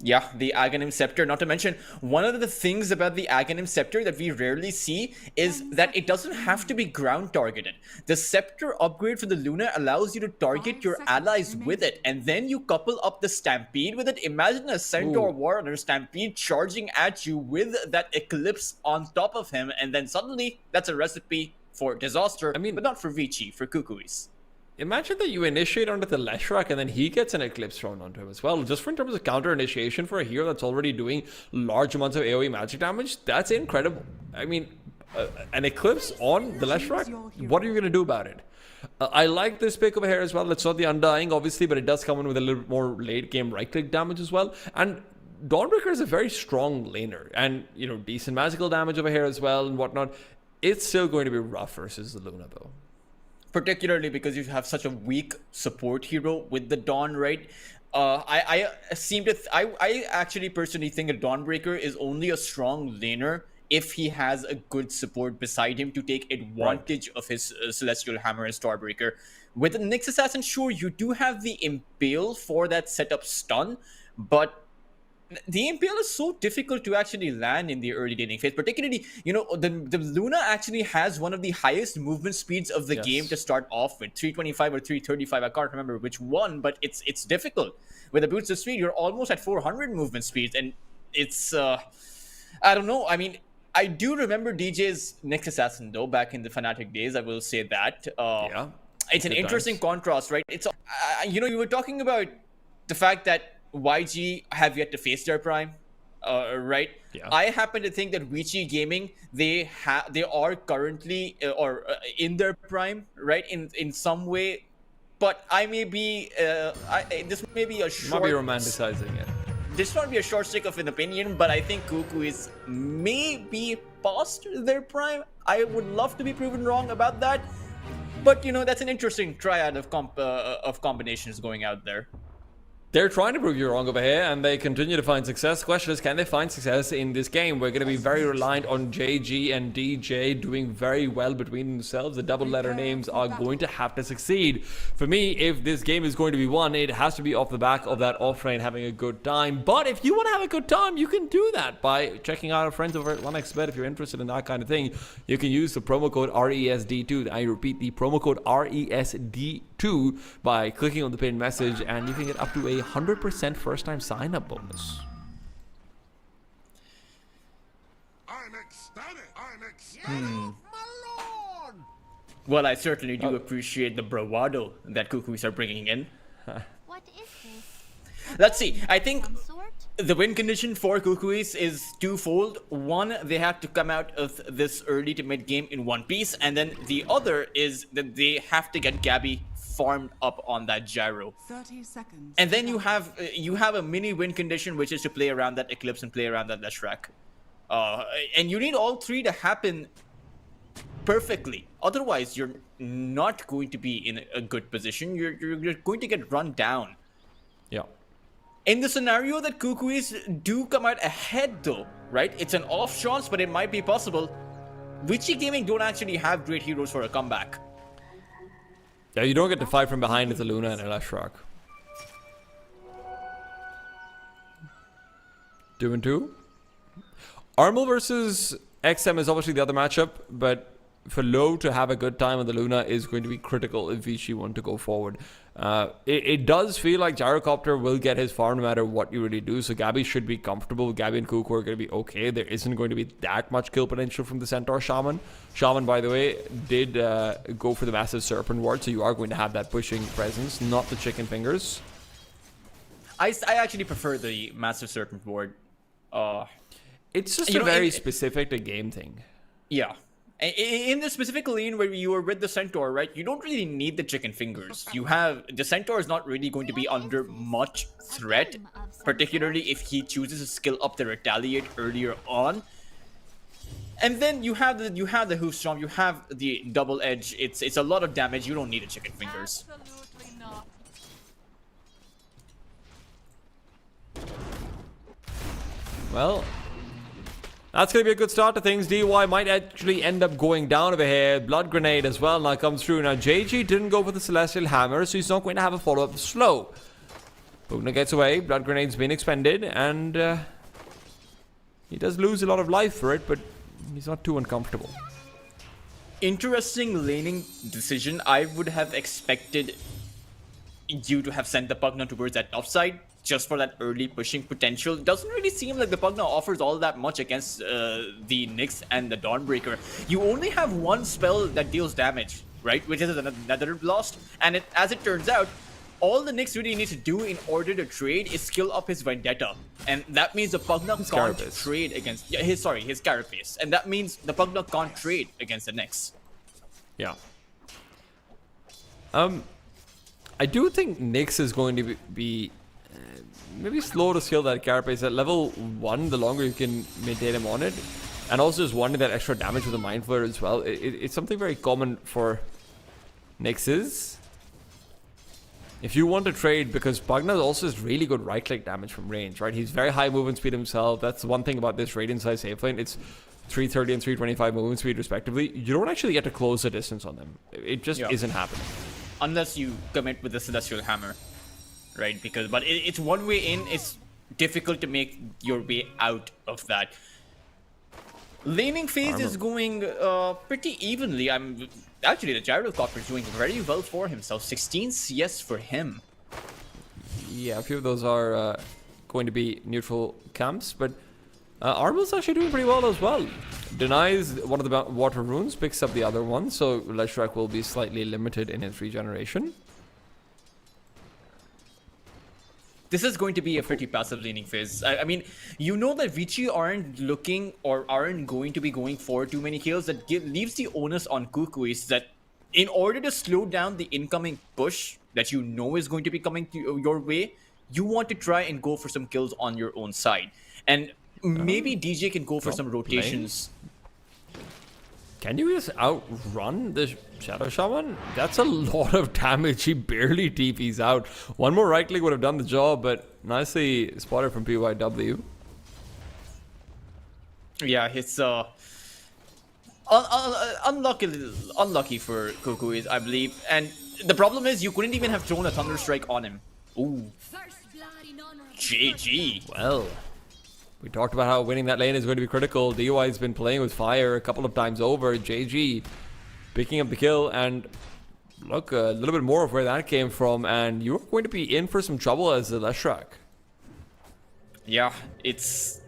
Speaker 7: Yeah, the Aghanim Scepter. Not to mention, one of the things about the Aghanim Scepter that we rarely see is that it doesn't have to be ground targeted. The Scepter upgrade for the Luna allows you to target your allies with it, and then you couple up the Stampede with it. Imagine a Centaur Warrior Stampede charging at you with that Eclipse on top of him, and then suddenly that's a recipe for disaster.
Speaker 6: I mean-
Speaker 7: but not for Vici, for Kukuis.
Speaker 6: Imagine that you initiate onto the Leshrac and then he gets an Eclipse thrown onto him as well. Just for in terms of counter initiation for a hero that's already doing large amounts of AoE magic damage, that's incredible. I mean, an Eclipse on the Leshrac, what are you going to do about it? I like this pick over here as well. It's not the Undying, obviously, but it does come in with a little bit more late game right click damage as well. And Dawnbreaker is a very strong laner and, you know, decent magical damage over here as well and whatnot. It's still going to be rough versus the Luna though.
Speaker 7: Particularly because you have such a weak support hero with the Dawn, right? I actually personally think a Dawnbreaker is only a strong laner if he has a good support beside him to take advantage of his Celestial Hammer and Starbreaker. With the Nyx Assassin, sure, you do have the Impale for that setup stun, but the Impale is so difficult to actually land in the early laning phase. Particularly, you know, the Luna actually has one of the highest movement speeds of the game to start off with. 325 or 335, I can't remember which one, but it's difficult. With the boots of speed, you're almost at 400 movement speeds, and it's, I don't know, I mean, I do remember DJ's Nyx Assassin, though, back in the Fnatic days, I will say that. It's an interesting contrast, right? It's, you know, you were talking about the fact that YG have yet to face their prime, right?
Speaker 6: Yeah.
Speaker 7: I happen to think that Vici Gaming, they are currently in their prime, right? In some way, but I may be this may be a short.
Speaker 6: Might be romanticizing it.
Speaker 7: This might be a short stick of an opinion, but I think Kuku is maybe past their prime. I would love to be proven wrong about that, but you know, that's an interesting triad of combinations going out there.
Speaker 6: They're trying to prove you wrong over here, and they continue to find success. Question is, can they find success in this game? We're going to be very reliant on JG and DJ doing very well between themselves. The double letter names are going to have to succeed. For me, if this game is going to be won, it has to be off the back of that offlane having a good time. But if you want to have a good time, you can do that by checking out our friends over at 1xBet. If you're interested in that kind of thing, you can use the promo code RESD2. I repeat, the promo code RESD2 by clicking on the pinned message, and you can get up to a 100% first time sign up bonus.
Speaker 8: I'm ecstatic. I'm ecstatic.
Speaker 7: Well, I certainly do appreciate the bravado that Kukuis are bringing in.
Speaker 9: What is this?
Speaker 7: Let's see. I think
Speaker 9: Some sort?
Speaker 7: the win condition for Kukuis is twofold. One, they have to come out of this early to mid game in one piece, and then the other is that they have to get Gabby farmed up on that gyro.
Speaker 4: 30 seconds.
Speaker 7: And then you have a mini win condition, which is to play around that Eclipse and play around that Leshrac. And you need all three to happen perfectly. Otherwise, you're not going to be in a good position. You're going to get run down.
Speaker 6: Yeah.
Speaker 7: In the scenario that Kukuis do come out ahead, though, right? It's an off chance, but it might be possible. Vici Gaming don't actually have great heroes for a comeback.
Speaker 6: Yeah, you don't get to fight from behind as a Luna and a Leshrac. 2-2. Armel versus XM is obviously the other matchup, but for Low to have a good time on the Luna is going to be critical if Vici want to go forward. It does feel like Gyrocopter will get his farm no matter what you really do, so Gabby should be comfortable. Gabby and Kuku are going to be okay. There isn't going to be that much kill potential from the Centaur Shaman. Shaman, by the way, did go for the massive Serpent Ward, so you are going to have that pushing presence, not the chicken fingers.
Speaker 7: I actually prefer the massive Serpent Ward.
Speaker 6: It's just
Speaker 7: You
Speaker 6: a
Speaker 7: know,
Speaker 6: very
Speaker 7: in-
Speaker 6: specific to game thing.
Speaker 7: Yeah. In the specific lane where you are with the Centaur, right, you don't really need the chicken fingers. The Centaur is not really going to be under much threat, particularly if he chooses to skill up the Retaliate earlier on. And then you have the Hoof Stomp, you have the Double Edge. It's a lot of damage. You don't need the chicken fingers.
Speaker 4: Absolutely not.
Speaker 6: Well, that's going to be a good start to things. DY might actually end up going down over here. Blood Grenade as well now comes through. Now, JG didn't go for the Celestial Hammer, so he's not going to have a follow-up slow. Pugna gets away. Blood Grenade's been expended, and he does lose a lot of life for it, but he's not too uncomfortable.
Speaker 7: Interesting laning decision. I would have expected you to have sent the Pugna towards that top side, just for that early pushing potential. Doesn't really seem like the Pugna offers all that much against the Nyx and the Dawnbreaker. You only have one spell that deals damage, right? Which is another blast. And as it turns out, all the Nyx really needs to do in order to trade is skill up his Vendetta. And that means the Pugna can't
Speaker 6: Carapace.
Speaker 7: trade against... Yeah, his Carapace. And that means the Pugna can't trade against the Nyx.
Speaker 6: Yeah. I do think Nyx is going to be maybe slow to skill that Carapace. At level 1, the longer you can maintain him on it. And also just wanting that extra damage with the Mind Flare as well. It's something very common for Nyx's. If you want to trade, because Pugna also has really good right-click damage from range, right? He's very high movement speed himself. That's one thing about this Radiant size safe lane. It's 330 and 325 movement speed respectively. You don't actually get to close the distance on them. It just isn't happening.
Speaker 7: Unless you commit with the Celestial Hammer, right? But it's one way in. It's difficult to make your way out of that. Laning phase is going pretty evenly. Actually, the Gyrocopter is doing very well for himself. 16 CS for him.
Speaker 6: Yeah, a few of those are going to be neutral camps, but Armel's actually doing pretty well as well. Denies one of the water runes, picks up the other one, so Leshrac will be slightly limited in his regeneration.
Speaker 7: This is going to be a pretty passive laning phase. I mean, you know that Vici aren't looking or aren't going to be going for too many kills. That leaves the onus on Kukuis that in order to slow down the incoming push that you know is going to be coming to your way, you want to try and go for some kills on your own side. And maybe DJ can go for some rotations.
Speaker 6: Can you just outrun the Shadow Shaman? That's a lot of damage. He barely TPs out. One more right click would have done the job, but nicely spotted from PYW.
Speaker 7: Yeah, it's unlucky for Kukuis, I believe. And the problem is you couldn't even have thrown a Thunder Strike on him. Ooh. GG.
Speaker 6: Well, we talked about how winning that lane is going to be critical. DUI's been playing with fire a couple of times over. JG picking up the kill, and look, a little bit more of where that came from, and you're going to be in for some trouble as the Leshrac.
Speaker 7: Yeah, it's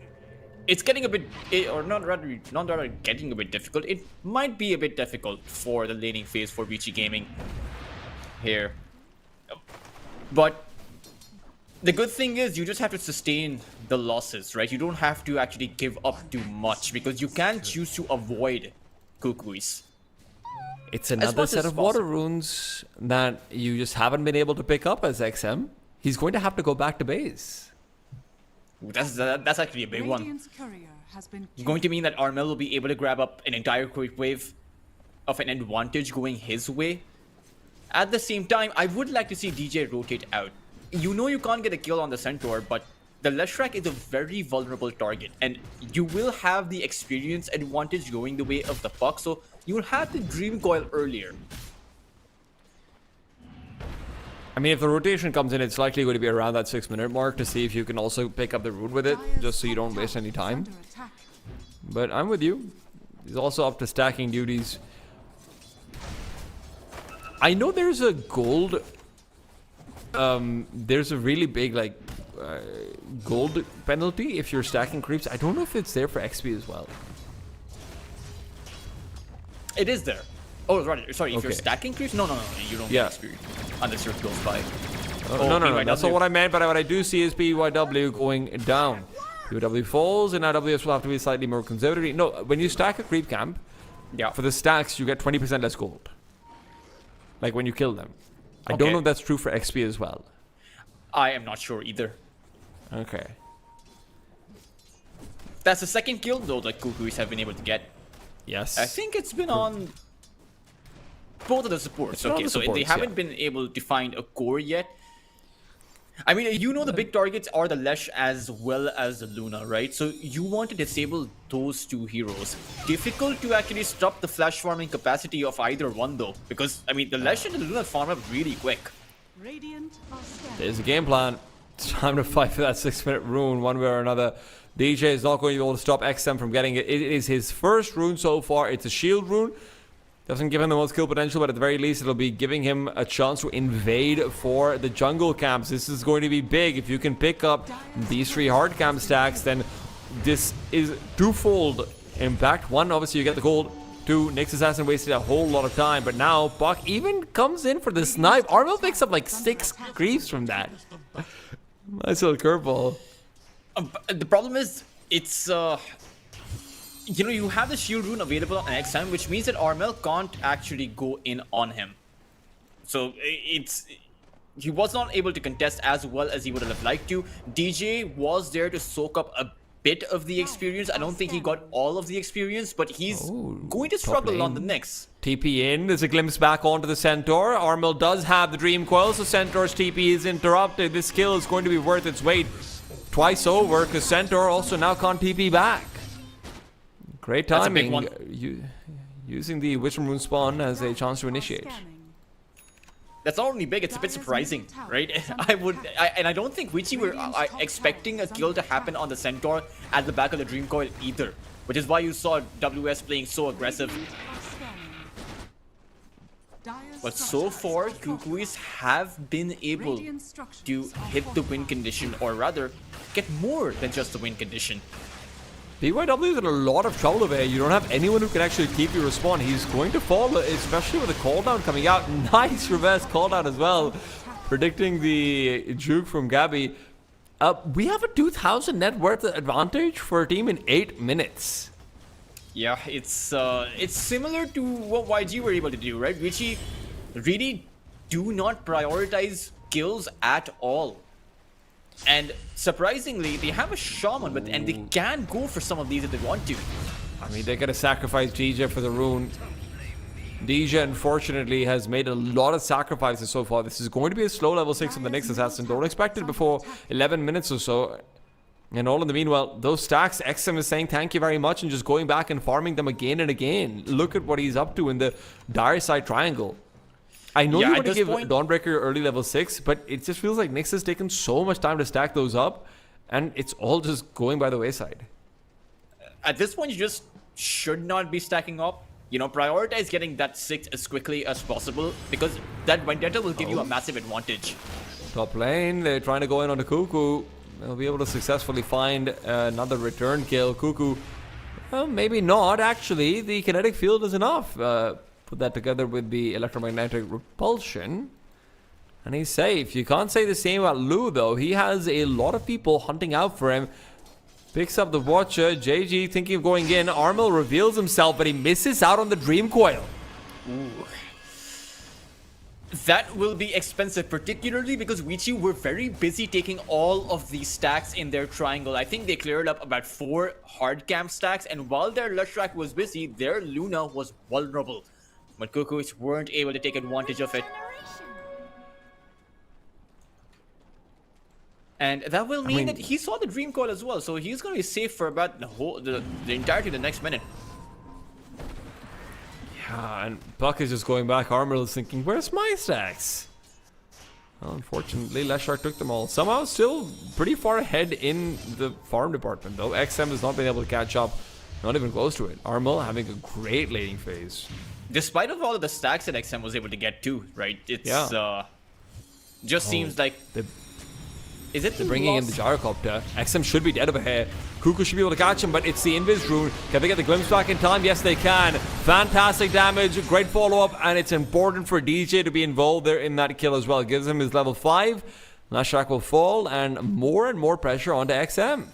Speaker 7: getting a bit, or not rather getting a bit difficult. It might be a bit difficult for the laning phase for Vici Gaming here. But the good thing is you just have to sustain the losses, right? You don't have to actually give up too much because you can choose to avoid Kukuis.
Speaker 6: It's another set of water runes that you just haven't been able to pick up as XM. He's going to have to go back to base.
Speaker 7: That's actually a big one.
Speaker 4: Radiant's courier has been
Speaker 7: It's going to mean that Armel will be able to grab up an entire quick wave of an advantage going his way. At the same time, I would like to see DJ rotate out. You know you can't get a kill on the Centaur, but the Leshrac is a very vulnerable target, and you will have the experience advantage going the way of the puck, so you will have the Dream Coil earlier.
Speaker 6: I mean, if the rotation comes in, it's likely going to be around that 6-minute mark to see if you can also pick up the rune with it, just so you don't waste any time. But I'm with you. He's also up to stacking duties. I know there's a gold... there's a really big, like, gold penalty if you're stacking creeps. I don't know if it's there for XP as well.
Speaker 7: It is there. Oh, right. Sorry, if
Speaker 6: Okay.
Speaker 7: you're stacking creeps? No, you don't get XP unless you're close by.
Speaker 6: No, that's not what I meant, but what I do see is PYW going down. POW falls, and now WS will have to be slightly more conservative. No, when you stack a creep camp,
Speaker 7: Yeah.
Speaker 6: for the stacks, you get 20% less gold. Like when you kill them. I don't
Speaker 7: Okay.
Speaker 6: know if that's true for XP as well.
Speaker 7: I am not sure either.
Speaker 6: Okay.
Speaker 7: That's the second kill though that Kukuis have been able to get.
Speaker 6: Yes.
Speaker 7: I think it's been on both of the supports.
Speaker 6: It's been on
Speaker 7: Okay,
Speaker 6: the
Speaker 7: so they
Speaker 6: supports,
Speaker 7: haven't
Speaker 6: yeah.
Speaker 7: been able to find a core yet. I mean, you know the big targets are the Lesh as well as the Luna, right? So you want to disable those two heroes. Difficult to actually stop the flash farming capacity of either one though. Because, I mean, the Lesh and the Luna farm up really quick.
Speaker 4: Radiant are scanning.
Speaker 6: There's a game plan. It's time to fight for that 6-minute rune one way or another. DJ is not going to be able to stop XM from getting it. It is his first rune so far. It's a shield rune. Doesn't give him the most skill potential, but at the very least, it'll be giving him a chance to invade for the jungle camps. This is going to be big. If you can pick up these 3 hard camp stacks, then this is twofold impact. One, obviously, you get the gold. 2, Nyx Assassin wasted a whole lot of time, but now Buck even comes in for the snipe. Armel picks up like 6 creeps from that. Nice little curveball.
Speaker 7: The problem is, it's you know, you have the shield rune available on XM, which means that Armel can't actually go in on him. So he was not able to contest as well as he would have liked to. DJ was there to soak up a bit of the experience. I don't think he got all of the experience, but he's going to struggle on the Nyx.
Speaker 6: TP in, there's a glimpse back onto the Centaur. Armel does have the Dream Coil, so Centaur's TP is interrupted. This kill is going to be worth its weight twice over, because Centaur also now can't TP back. Great
Speaker 7: That's a big
Speaker 6: timing.
Speaker 7: one.
Speaker 6: Using the Wisdom Rune spawn as a chance to initiate.
Speaker 7: That's not only big, it's a bit surprising, right? I don't think Vici were expecting a kill to happen on the Centaur at the back of the Dream Coil either, which is why you saw WS playing so aggressive. But so far, Kukuis have been able to hit the win condition, or rather, get more than just the win condition.
Speaker 6: BYW is in a lot of trouble over here. You don't have anyone who can actually keep you respawn. He's going to fall, especially with the cooldown coming out. Nice reverse cooldown as well. Predicting the juke from Gabby. We have a 2,000 net worth advantage for a team in 8 minutes.
Speaker 7: Yeah, it's similar to what YG were able to do, right? Vici really do not prioritize kills at all. And surprisingly, they have a shaman, and they can go for some of these if they want to.
Speaker 6: I mean, they're gonna sacrifice DJ for the rune. DJ, unfortunately, has made a lot of sacrifices so far. This is going to be a slow level 6 on the Nyx Assassin. Don't expect it before 11 minutes or so. And all in the meanwhile, those stacks, XM is saying thank you very much and just going back and farming them again and again. Look at what he's up to in the dire side triangle. I know you want to give Dawnbreaker early level 6, but it just feels like Nyx has taken so much time to stack those up, and it's all just going by the wayside.
Speaker 7: At this point, you just should not be stacking up. You know, prioritize getting that 6 as quickly as possible, because that Vendetta will give you a massive advantage.
Speaker 6: Top lane, they're trying to go in on the Cuckoo. They'll be able to successfully find another return kill. Cuckoo, well, maybe not, actually. The kinetic field is enough. Put that together with the electromagnetic repulsion, and he's safe. You can't say the same about Lu, though. He has a lot of people hunting out for him. Picks up the Watcher. JG thinking of going in. Armel reveals himself, but he misses out on the Dream Coil.
Speaker 7: Ooh. That will be expensive, particularly because Vici were very busy taking all of these stacks in their triangle. I think they cleared up about 4 hard camp stacks, and while their Lushrak was busy, their Luna was vulnerable. But Kukuis weren't able to take advantage of it. And that will mean that he saw the Dream Coil as well, so he's going to be safe for about the entirety of the next minute.
Speaker 6: Yeah, and Buck is just going back. Armor is thinking, where's my stacks? Well, unfortunately, Leshar took them all. Somehow still pretty far ahead in the farm department, though. XM has not been able to catch up. Not even close to it. Armel having a great laning phase.
Speaker 7: Despite of all of the stacks that XM was able to get too, right? It's just seems like is it
Speaker 6: they're bringing in the gyrocopter? XM should be dead over here. Cuckoo should be able to catch him, but it's the Invis rune. Can they get the glimpse back in time? Yes, they can. Fantastic damage, great follow-up, and it's important for DJ to be involved there in that kill as well. It gives him his level 5. Lashrak will fall, and more pressure onto XM.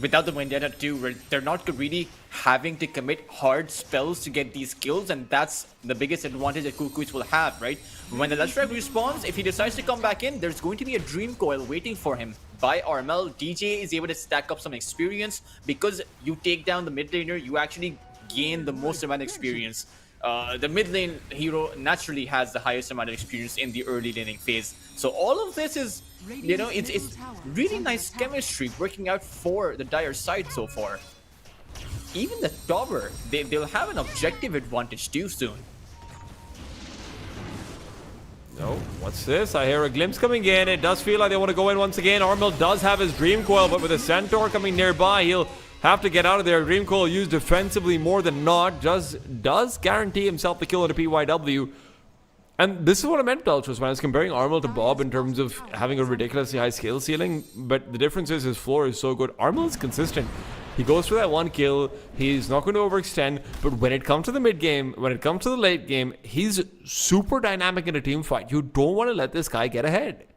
Speaker 7: without the Vendetta too, where they're not really having to commit hard spells to get these kills, and that's the biggest advantage that Kukuis will have, right? When the Leshrac respawns, if he decides to come back in, there's going to be a Dream Coil waiting for him by Armel. DJ is able to stack up some experience. Because you take down the mid laner, you actually gain the most amount of experience. The mid lane hero naturally has the highest amount of experience in the early laning phase. So all of this is, you know, it's really nice chemistry working out for the Dire side so far. Even the tower, they'll have an objective advantage too soon.
Speaker 6: No, what's this? I hear a glimpse coming in. It does feel like they want to go in once again. Armel does have his Dream Coil, but with a Centaur coming nearby, he'll have to get out of there. Dream Coil used defensively more than not. Just does guarantee himself the kill at a PYW. And this is what I meant, Beltros, when I was comparing Armel to Bob in terms of having a ridiculously high skill ceiling. But the difference is his floor is so good. Armel is consistent. He goes for that one kill. He's not going to overextend. But when it comes to the mid game, when it comes to the late game, he's super dynamic in a team fight. You don't want to let this guy get ahead.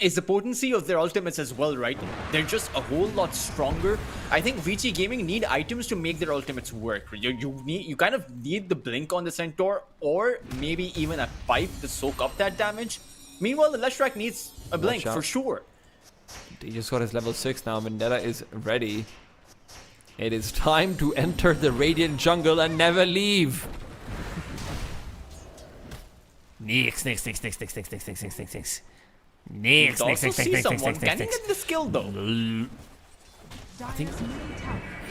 Speaker 7: Is the potency of their ultimates as well, right? They're just a whole lot stronger. I think VG Gaming need items to make their ultimates work. You kind of need the blink on the Centaur, or maybe even a pipe to soak up that damage. Meanwhile, the Leshrac needs a blink for sure.
Speaker 6: He just got his level 6 now. Vendetta is ready. It is time to enter the Radiant jungle and never leave.
Speaker 10: Next.
Speaker 7: You also see someone. Can he get the skill though?
Speaker 6: I think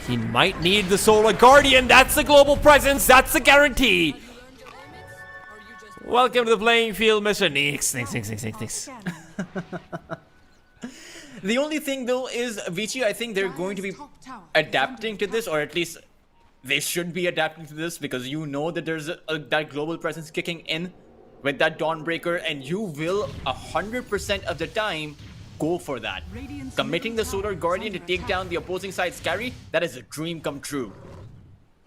Speaker 6: he might need the Solar Guardian. That's the global presence. That's the guarantee. Welcome to the playing field, Mr. Next.
Speaker 7: The only thing though is Vici, I think they're going to be adapting to this, or at least they should be adapting to this, because you know that there's that global presence kicking in with that Dawnbreaker, and you will 100% of the time go for that. Committing the Solar Guardian to take down the opposing side's carry, that is a dream come true.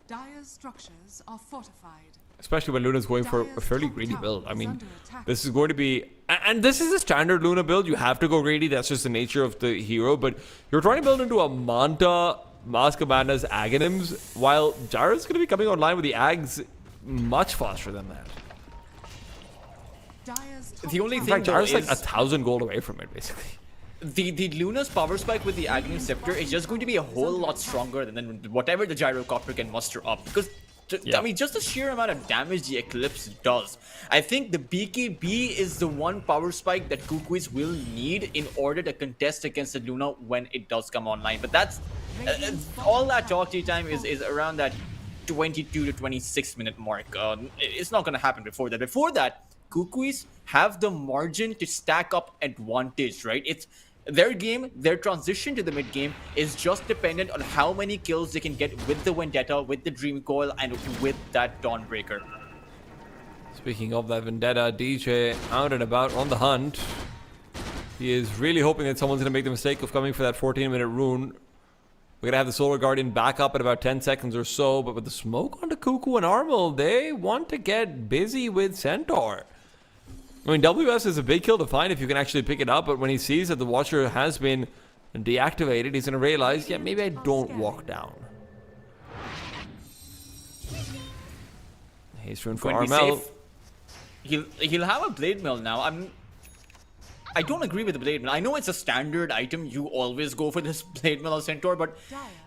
Speaker 4: Dire's structures are fortified.
Speaker 6: Especially when Luna's going for a fairly greedy build. I mean, this is going to be... And this is a standard Luna build. You have to go greedy. That's just the nature of the hero. But you're trying to build into a Manta, Mask of Madness, Aghanims, while Gyra's going to be coming online with the Ags much faster than that.
Speaker 7: The only
Speaker 6: In
Speaker 7: thing
Speaker 6: fact,
Speaker 7: though
Speaker 6: Gyra's
Speaker 7: is...
Speaker 6: like 1,000 gold away from it, basically.
Speaker 7: The Luna's power spike with the Aghanim Scepter is just going to be a whole lot stronger than whatever the Gyrocopter can muster up. Because, I mean, just the sheer amount of damage the Eclipse does. I think the BKB is the one power spike that Kukuis will need in order to contest against the Luna when it does come online. But that's... all that talk time is around that 22 to 26 minute mark. It's not going to happen before that. Before that, Kukuis have the margin to stack up advantage, right? It's their game, their transition to the mid game is just dependent on how many kills they can get with the Vendetta, with the Dream Coil, and with that Dawnbreaker.
Speaker 6: Speaking of that Vendetta, DJ out and about on the hunt. He is really hoping that someone's going to make the mistake of coming for that 14-minute rune. We're going to have the Solar Guardian back up in about 10 seconds or so, but with the smoke onto Cuckoo and Armel, they want to get busy with Centaur. I mean, WS is a big kill to find if you can actually pick it up, but when he sees that the Watcher has been deactivated, he's going to realize, yeah, maybe I don't walk down. He's rune for Armel.
Speaker 7: He'll have a Blade Mill now. I don't agree with the Blade Mill. I know it's a standard item. You always go for this Blade Mill or Centaur, but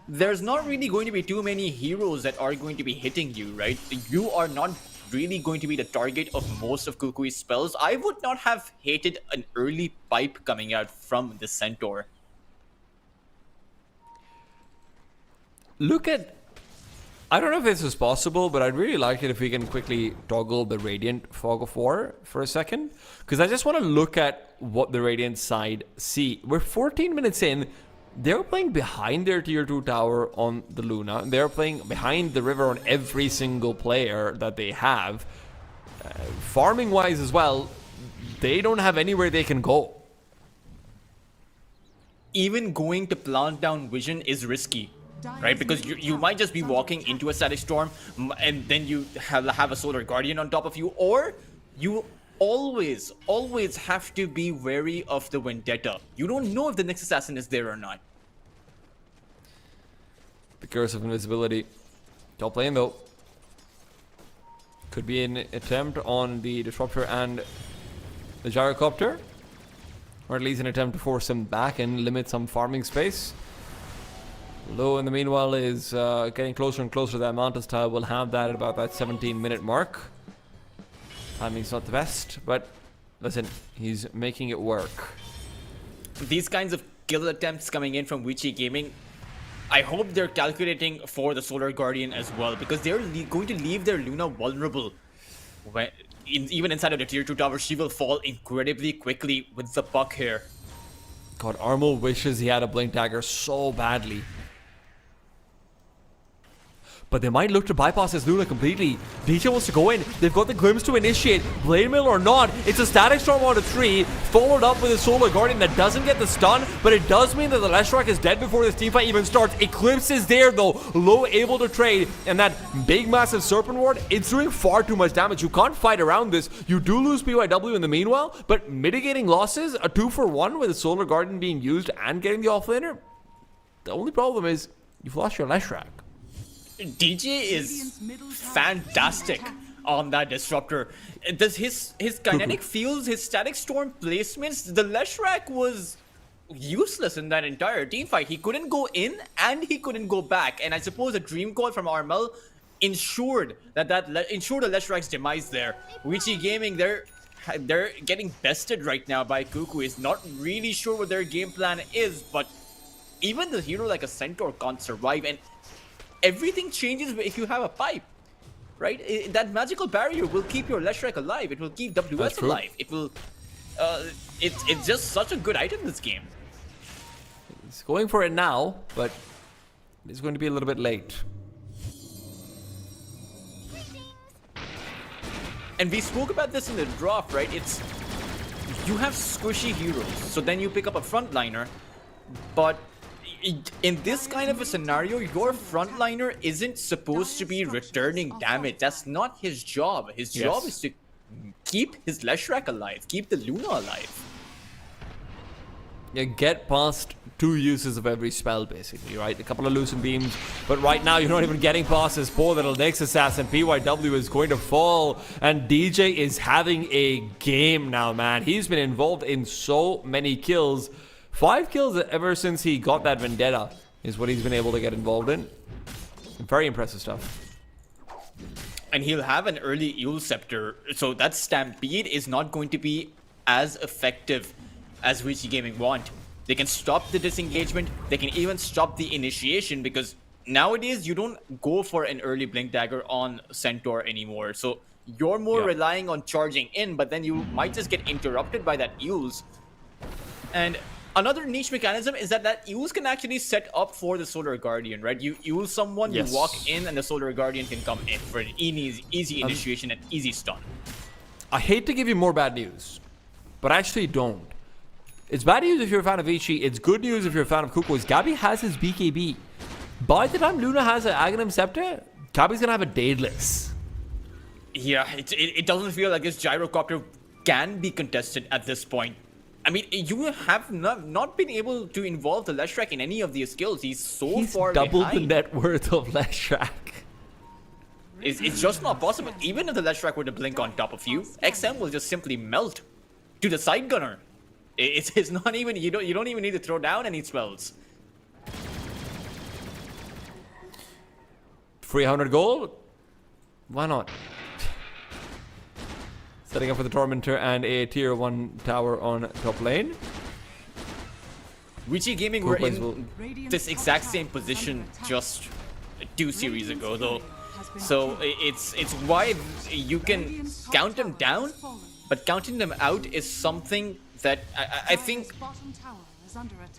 Speaker 7: there's not really going to be too many heroes that are going to be hitting you, right? You are not really going to be the target of most of Kukui's spells. I would not have hated an early pipe coming out from the Centaur.
Speaker 6: Look at... I don't know if this is possible, but I'd really like it if we can quickly toggle the Radiant Fog of War for a second. Because I just want to look at what the Radiant side see. We're 14 minutes in. They're playing behind their tier 2 tower on the Luna. They're playing behind the river on every single player that they have. Farming wise as well, they don't have anywhere they can go.
Speaker 7: Even going to plant down Vision is risky, right? Because you might just be walking into a Static Storm and then you have a Solar Guardian on top of you, or you always have to be wary of the Vendetta. You don't know if the next assassin is there or not.
Speaker 6: The curse of invisibility. Top lane though. Could be an attempt on the Disruptor and the Gyrocopter. Or at least an attempt to force him back and limit some farming space. Low in the meanwhile is getting closer and closer to that Mantis tile. We'll have that at about that 17-minute mark. Timing's not the best, but listen, he's making it work.
Speaker 7: These kinds of kill attempts coming in from Vici Gaming, I hope they're calculating for the Solar Guardian as well, because they're going to leave their Luna vulnerable. Even inside of the tier 2 tower, she will fall incredibly quickly with the puck here.
Speaker 6: God, Armo wishes he had a Blink Dagger so badly. But they might look to bypass his Luna completely. DJ wants to go in. They've got the Glimpse to initiate. Blade Mill or not, it's a Static Storm on a tree, followed up with a Solar Guardian that doesn't get the stun, but it does mean that the Leshrac is dead before this teamfight even starts. Eclipse is there though, Low able to trade, and that big massive Serpent Ward, it's doing far too much damage. You can't fight around this. You do lose PYW in the meanwhile, but mitigating losses, a 2-for-1 with a Solar Guardian being used and getting the offlaner. The only problem is, you've lost your Leshrac.
Speaker 7: DJ is fantastic on that Disruptor. Does his kinetic fields, his Static Storm placements, the Leshrac was useless in that entire team fight. He couldn't go in and he couldn't go back. And I suppose a Dream Call from Armel ensured ensured the Leshrac's demise there. Vici Gaming, they're getting bested right now by Cuckoo. Is not really sure what their game plan is, but even the hero like a Centaur can't survive, and everything changes if you have a pipe, right? That magical barrier will keep your Leshrac alive. It will keep WS alive. It will. It's just such a good item this game.
Speaker 6: He's going for it now, but it's going to be a little bit late.
Speaker 7: And we spoke about this in the draft, right? It's you have squishy heroes, so then you pick up a frontliner, but in this kind of a scenario, your frontliner isn't supposed to be returning damage. That's not his job. His job is to keep his Leshrac alive, keep the Luna alive.
Speaker 6: Yeah, get past 2 uses of every spell, basically, right? A couple of Lucent Beams, but right now you're not even getting past this poor little Nyx Assassin. PYW is going to fall, and DJ is having a game now, man. He's been involved in so many kills. 5 kills ever since he got that Vendetta is what he's been able to get involved in. Very impressive stuff.
Speaker 7: And he'll have an early Eul Scepter, so that Stampede is not going to be as effective as Vici Gaming want. They can stop the disengagement, they can even stop the initiation, because nowadays you don't go for an early Blink Dagger on Centaur anymore. So you're more relying on charging in, but then you might just get interrupted by that Euls. And another niche mechanism is that Euls can actually set up for the Solar Guardian, right? You Eul someone, you walk in, and the Solar Guardian can come in for an easy initiation and easy stun.
Speaker 6: I hate to give you more bad news, but I actually don't. It's bad news if you're a fan of Vici. It's good news if you're a fan of Kukois. Gabby has his BKB. By the time Luna has an Aghanim Scepter, Gabby's gonna have a Daedalus.
Speaker 7: Yeah, it doesn't feel like this Gyrocopter can be contested at this point. I mean, you have not been able to involve the Leshrac in any of these skills. He's far
Speaker 6: doubled
Speaker 7: behind.
Speaker 6: the net worth of Leshrac.
Speaker 7: It's just not possible. Even if the Leshrac were to blink on top of you, XM will just simply melt to the side gunner. It's not even, you don't even need to throw down any spells.
Speaker 6: 300 gold? Why not? Setting up for the Tormentor and a tier 1 tower on top lane.
Speaker 7: Vici Gaming were in this exact same position just 2 series ago, though. So it's why you can count them down, but counting them out is something that I think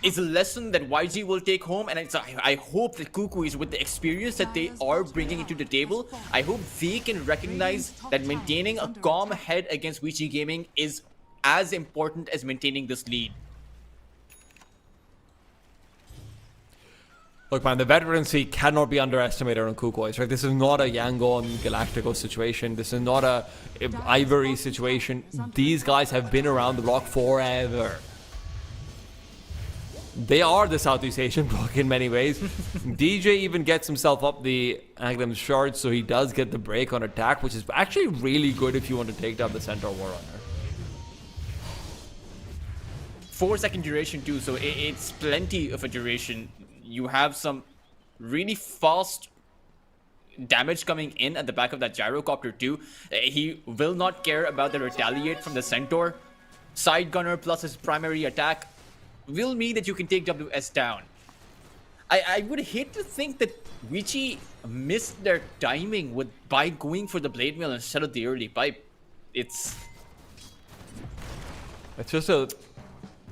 Speaker 7: is a lesson that YG will take home, and I hope that Kukois, with the experience that they are bringing into the table, I hope they can recognize that maintaining a calm head against Vici Gaming is as important as maintaining this lead.
Speaker 6: Look, man, the veterancy cannot be underestimated on Kukois, right? This is not a Yangon Galactico situation. This is not a Ivory situation. These guys have been around the block forever. They are the Southeast Asian block in many ways. DJ even gets himself up the Aghanim shard, so he does get the break on attack, which is actually really good if you want to take down the Centaur Warrunner.
Speaker 7: 4-second duration too, so it's plenty of a duration. You have some really fast damage coming in at the back of that gyrocopter too. He will not care about the retaliate from the Centaur. Side gunner plus his primary attack will mean that you can take WS down. I would hate to think that Vici missed their timing by going for the blade mail instead of the early pipe. It's
Speaker 6: just a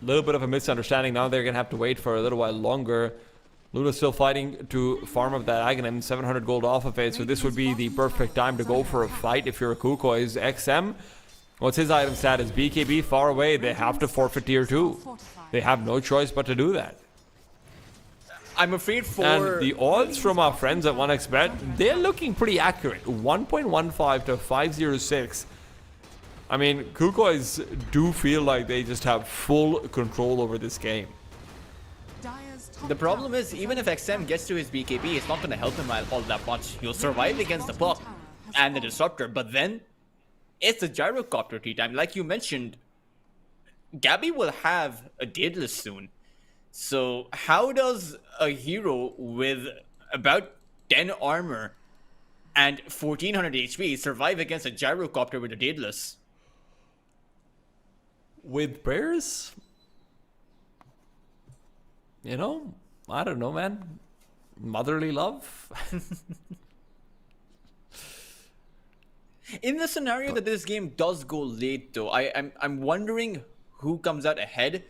Speaker 6: little bit of a misunderstanding. Now they're going to have to wait for a little while longer. Luna's still fighting to farm up that Aghanim, 700 gold off of it, so this would be the perfect time to go for a fight if you're a Kukoi's XM. What's his item status? BKB far away, they have to forfeit tier 2. They have no choice but to do that.
Speaker 7: I'm afraid for...
Speaker 6: And the odds from our friends at 1xBet, they're looking pretty accurate. 1.15 to 506. I mean, Kukois do feel like they just have full control over this game.
Speaker 7: The problem is, even if XM gets to his BKB, it's not going to help him all that much. He'll survive against the Puck and the Disruptor, but then it's a gyrocopter tea time. Like you mentioned, Gabby will have a Daedalus soon. So how does a hero with about 10 armor and 1400 HP survive against a gyrocopter with a Daedalus?
Speaker 6: With prayers? You know, I don't know, man. Motherly love.
Speaker 7: In the scenario that this game does go late, though, I'm wondering who comes out ahead.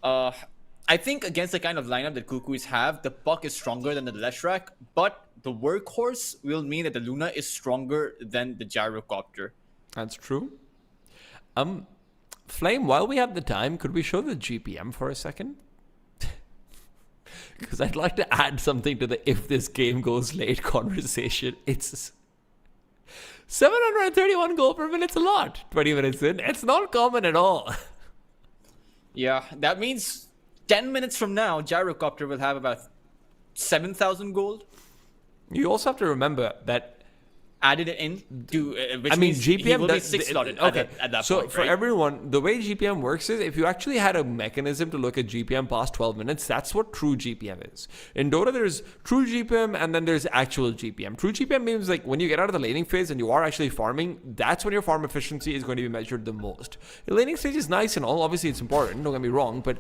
Speaker 7: I think against the kind of lineup that Kukuis have, the Puck is stronger than the Leshrac, but the Workhorse will mean that the Luna is stronger than the Gyrocopter.
Speaker 6: That's true. Flame, while we have the time, could we show the GPM for a second? Because I'd like to add something to the if this game goes late conversation. It's 731 gold per minute's a lot. 20 minutes in, it's not common at all.
Speaker 7: Yeah, that means 10 minutes from now, Gyrocopter will have about 7,000 gold.
Speaker 6: You also have to remember that
Speaker 7: added it in to which
Speaker 6: I mean,
Speaker 7: means
Speaker 6: GPM
Speaker 7: he will be
Speaker 6: does,
Speaker 7: 6 slotted
Speaker 6: okay.
Speaker 7: at that
Speaker 6: so
Speaker 7: point,
Speaker 6: for
Speaker 7: right?
Speaker 6: everyone, the way GPM works is if you actually had a mechanism to look at GPM past 12 minutes, that's what true GPM is. In Dota, there's true GPM and then there's actual GPM. True GPM means like when you get out of the laning phase and you are actually farming, that's when your farm efficiency is going to be measured the most. The laning stage is nice and all, obviously it's important, don't get me wrong, but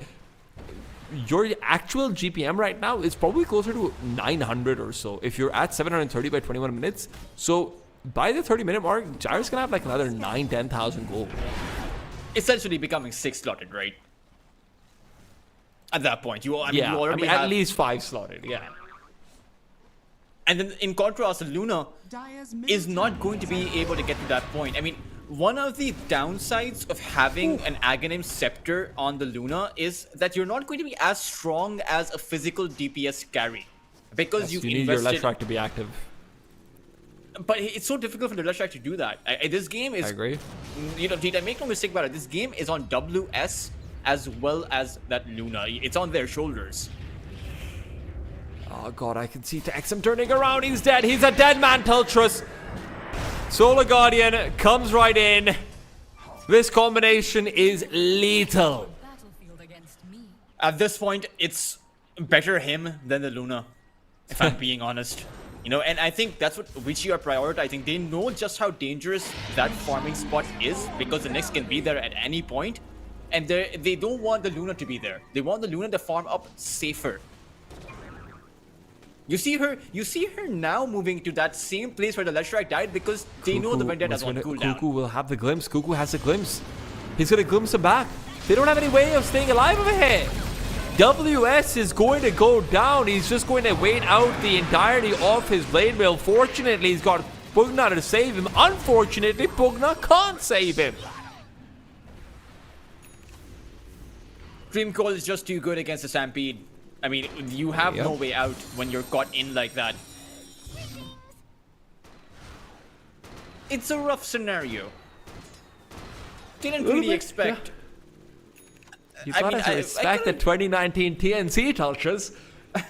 Speaker 6: your actual GPM right now is probably closer to 900 or so if you're at 730 by 21 minutes. So by the 30-minute mark, Gyro's gonna have like another 9,000-10,000 gold.
Speaker 7: Essentially becoming 6 slotted, right? At that point, you already have
Speaker 6: at least 5 slotted, yeah.
Speaker 7: And then in contrast, Luna is not going to be able to get to that point. I mean, one of the downsides of having an Aghanim Scepter on the Luna is that you're not going to be as strong as a physical DPS carry. Because you've
Speaker 6: you need
Speaker 7: invested...
Speaker 6: your Leshrac to be active.
Speaker 7: But it's so difficult for the Leshrac to do that. This game is...
Speaker 6: I agree.
Speaker 7: You know, Dita, make no mistake about it. This game is on WS as well as that Luna. It's on their shoulders.
Speaker 6: Oh god, I can see Texam turning around. He's dead. He's a dead man, Tultrus. Solar Guardian comes right in. This combination is lethal.
Speaker 7: At this point, it's better him than the Luna, if I'm being honest. You know, and I think that's what Vici are prioritizing. They know just how dangerous that farming spot is because the Nyx can be there at any point. And they don't want the Luna to be there. They want the Luna to farm up safer. You see her now moving to that same place where the Leshrac died because they know the Vendetta is on cooldown.
Speaker 6: Cuckoo will have the glimpse. Cuckoo has a glimpse. He's gonna glimpse him back. They don't have any way of staying alive over here. WS is going to go down. He's just going to wait out the entirety of his blade mail. Fortunately, he's got Pugna to save him. Unfortunately, Pugna can't save him.
Speaker 7: Dream Coil is just too good against the Stampede. I mean, you have no way out when you're caught in like that. It's a rough scenario. Didn't really expect
Speaker 6: You
Speaker 7: I
Speaker 6: gotta
Speaker 7: mean,
Speaker 6: respect the 2019 TNC Tultras.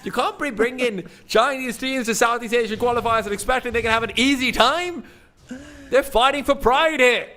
Speaker 6: You can't be bringing Chinese teams to Southeast Asian qualifiers and expecting they can have an easy time. They're fighting for pride here.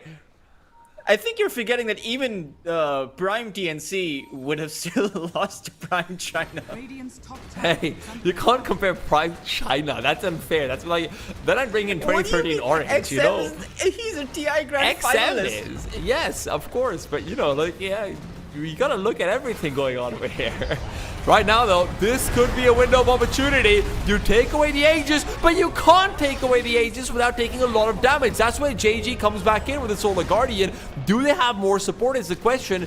Speaker 7: I think you're forgetting that even Prime TNC would have still lost to Prime China.
Speaker 4: Radiant's top tower
Speaker 6: Hey,
Speaker 4: is under
Speaker 6: you can't compare Prime China. That's unfair. That's like then I bring in 2013 Orange. You know,
Speaker 7: He's a TI Grand
Speaker 6: XM
Speaker 7: finalist.
Speaker 6: is yes, of course, but you know, like yeah, you gotta look at everything going on over here. Right now, though, this could be a window of opportunity. You take away the Aegis, but you can't take away the Aegis without taking a lot of damage. That's why JG comes back in with the Solar Guardian. Do they have more support is the question.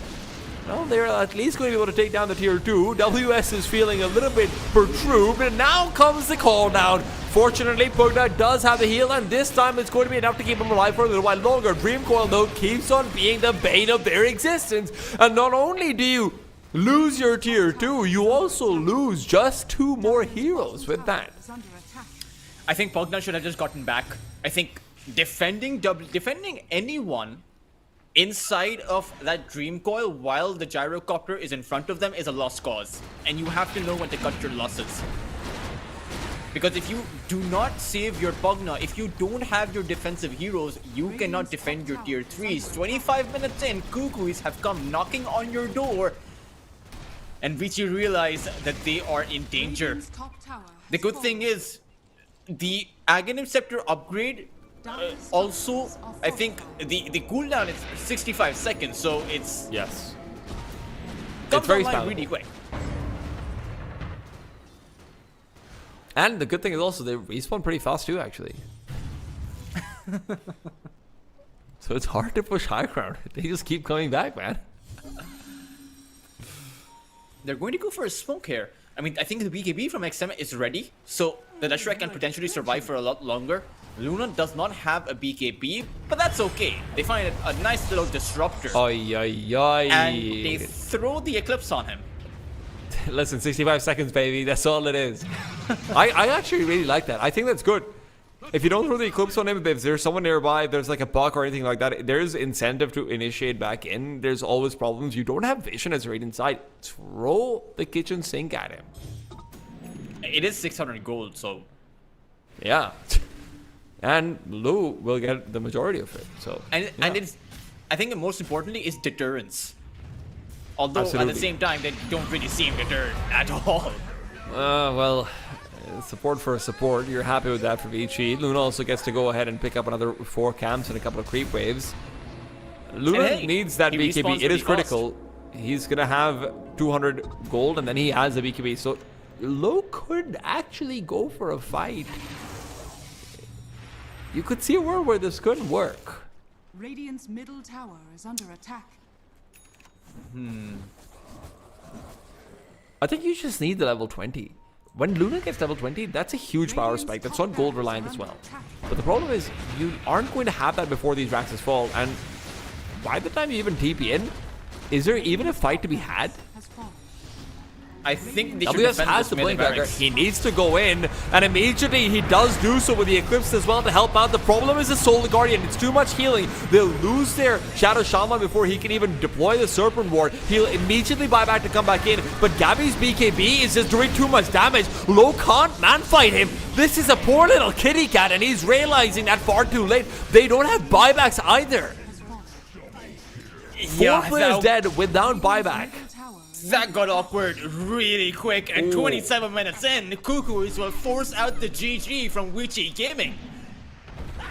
Speaker 6: Well, they're at least going to be able to take down the tier 2. WS is feeling a little bit perturbed, and now comes the call down. Fortunately, Pugna does have the heal, and this time it's going to be enough to keep him alive for a little while longer. Dream Coil, though, keeps on being the bane of their existence. And not only do you lose your tier 2, you also lose just 2 more heroes with that.
Speaker 4: is under attack.
Speaker 7: I think Pugna should have just gotten back. I think defending anyone inside of that Dream Coil while the gyrocopter is in front of them is a lost cause. And you have to know when to cut your losses. Because if you do not save your Pugna, if you don't have your defensive heroes, you cannot defend your tier 3s. 25 minutes in, Kukuis have come knocking on your door, and Vici realize that they are in danger.
Speaker 4: Radiant's top tower
Speaker 7: The
Speaker 4: has
Speaker 7: good
Speaker 4: fallen.
Speaker 7: thing is, the Aghanim Scepter upgrade also, I think the cooldown is 65 seconds, so it's
Speaker 6: Yes.
Speaker 7: comes
Speaker 6: very
Speaker 7: online
Speaker 6: spammable.
Speaker 7: really quick.
Speaker 6: And the good thing is also they respawn pretty fast too, actually. So it's hard to push high ground. They just keep coming back, man.
Speaker 7: They're going to go for a smoke here. I mean, I think the BKB from XM is ready, so the Leshrac can potentially survive for a lot longer. Luna does not have a BKB, but that's okay. They find a nice little disruptor,
Speaker 6: Ay, ay, ay.
Speaker 7: and they throw the Eclipse on him.
Speaker 6: Listen, 65 seconds, baby. That's all it is. I actually really like that. I think that's good. If you don't throw the Eclipse on him, if there's someone nearby, if there's like a bug or anything like that, there's incentive to initiate back in. There's always problems. You don't have vision as right inside. Throw the kitchen sink at him.
Speaker 7: It is 600 gold, so
Speaker 6: Yeah. And Lou will get the majority of it. So
Speaker 7: and it's, I think the most importantly is deterrence. Although at
Speaker 6: Absolutely.
Speaker 7: the same time they don't really seem deterred at all.
Speaker 6: well, support for support. You're happy with that for Vici. Luna also gets to go ahead and pick up another 4 camps and a couple of creep waves. Luna
Speaker 7: And hey,
Speaker 6: needs that
Speaker 7: he
Speaker 6: BKB.
Speaker 7: respawns
Speaker 6: It is
Speaker 7: pretty
Speaker 6: critical. He's gonna have 200 gold and then he has the BKB. So Lo could actually go for a fight. You could see a world where this could work.
Speaker 4: Radiant's middle tower is under attack.
Speaker 6: I think you just need the level 20. When Luna gets level 20, that's a huge power spike. That's not gold reliant as well. But the problem is, you aren't going to have that before these Raxes fall. And by the time you even TP in, is there even a fight to be had?
Speaker 4: Has fallen.
Speaker 7: I think they should
Speaker 6: WS
Speaker 7: defend
Speaker 6: has
Speaker 7: this
Speaker 6: the
Speaker 7: mid
Speaker 6: blink dagger.
Speaker 7: barracks.
Speaker 6: He needs to go in, and immediately he does do so with the Eclipse as well to help out. The problem is the Solar Guardian. It's too much healing. They'll lose their Shadow Shaman before he can even deploy the Serpent Ward. He'll immediately buy back to come back in, but Gabby's BKB is just doing too much damage. Lo can't man-fight him. This is a poor little kitty cat, and he's realizing that far too late. They don't have buybacks either.
Speaker 7: Yeah,
Speaker 6: 4 players
Speaker 7: that-
Speaker 6: dead without buyback.
Speaker 4: Middle tower
Speaker 7: That got awkward really quick, and 27 minutes in, Kukuis will force out the GG from Wichi Gaming.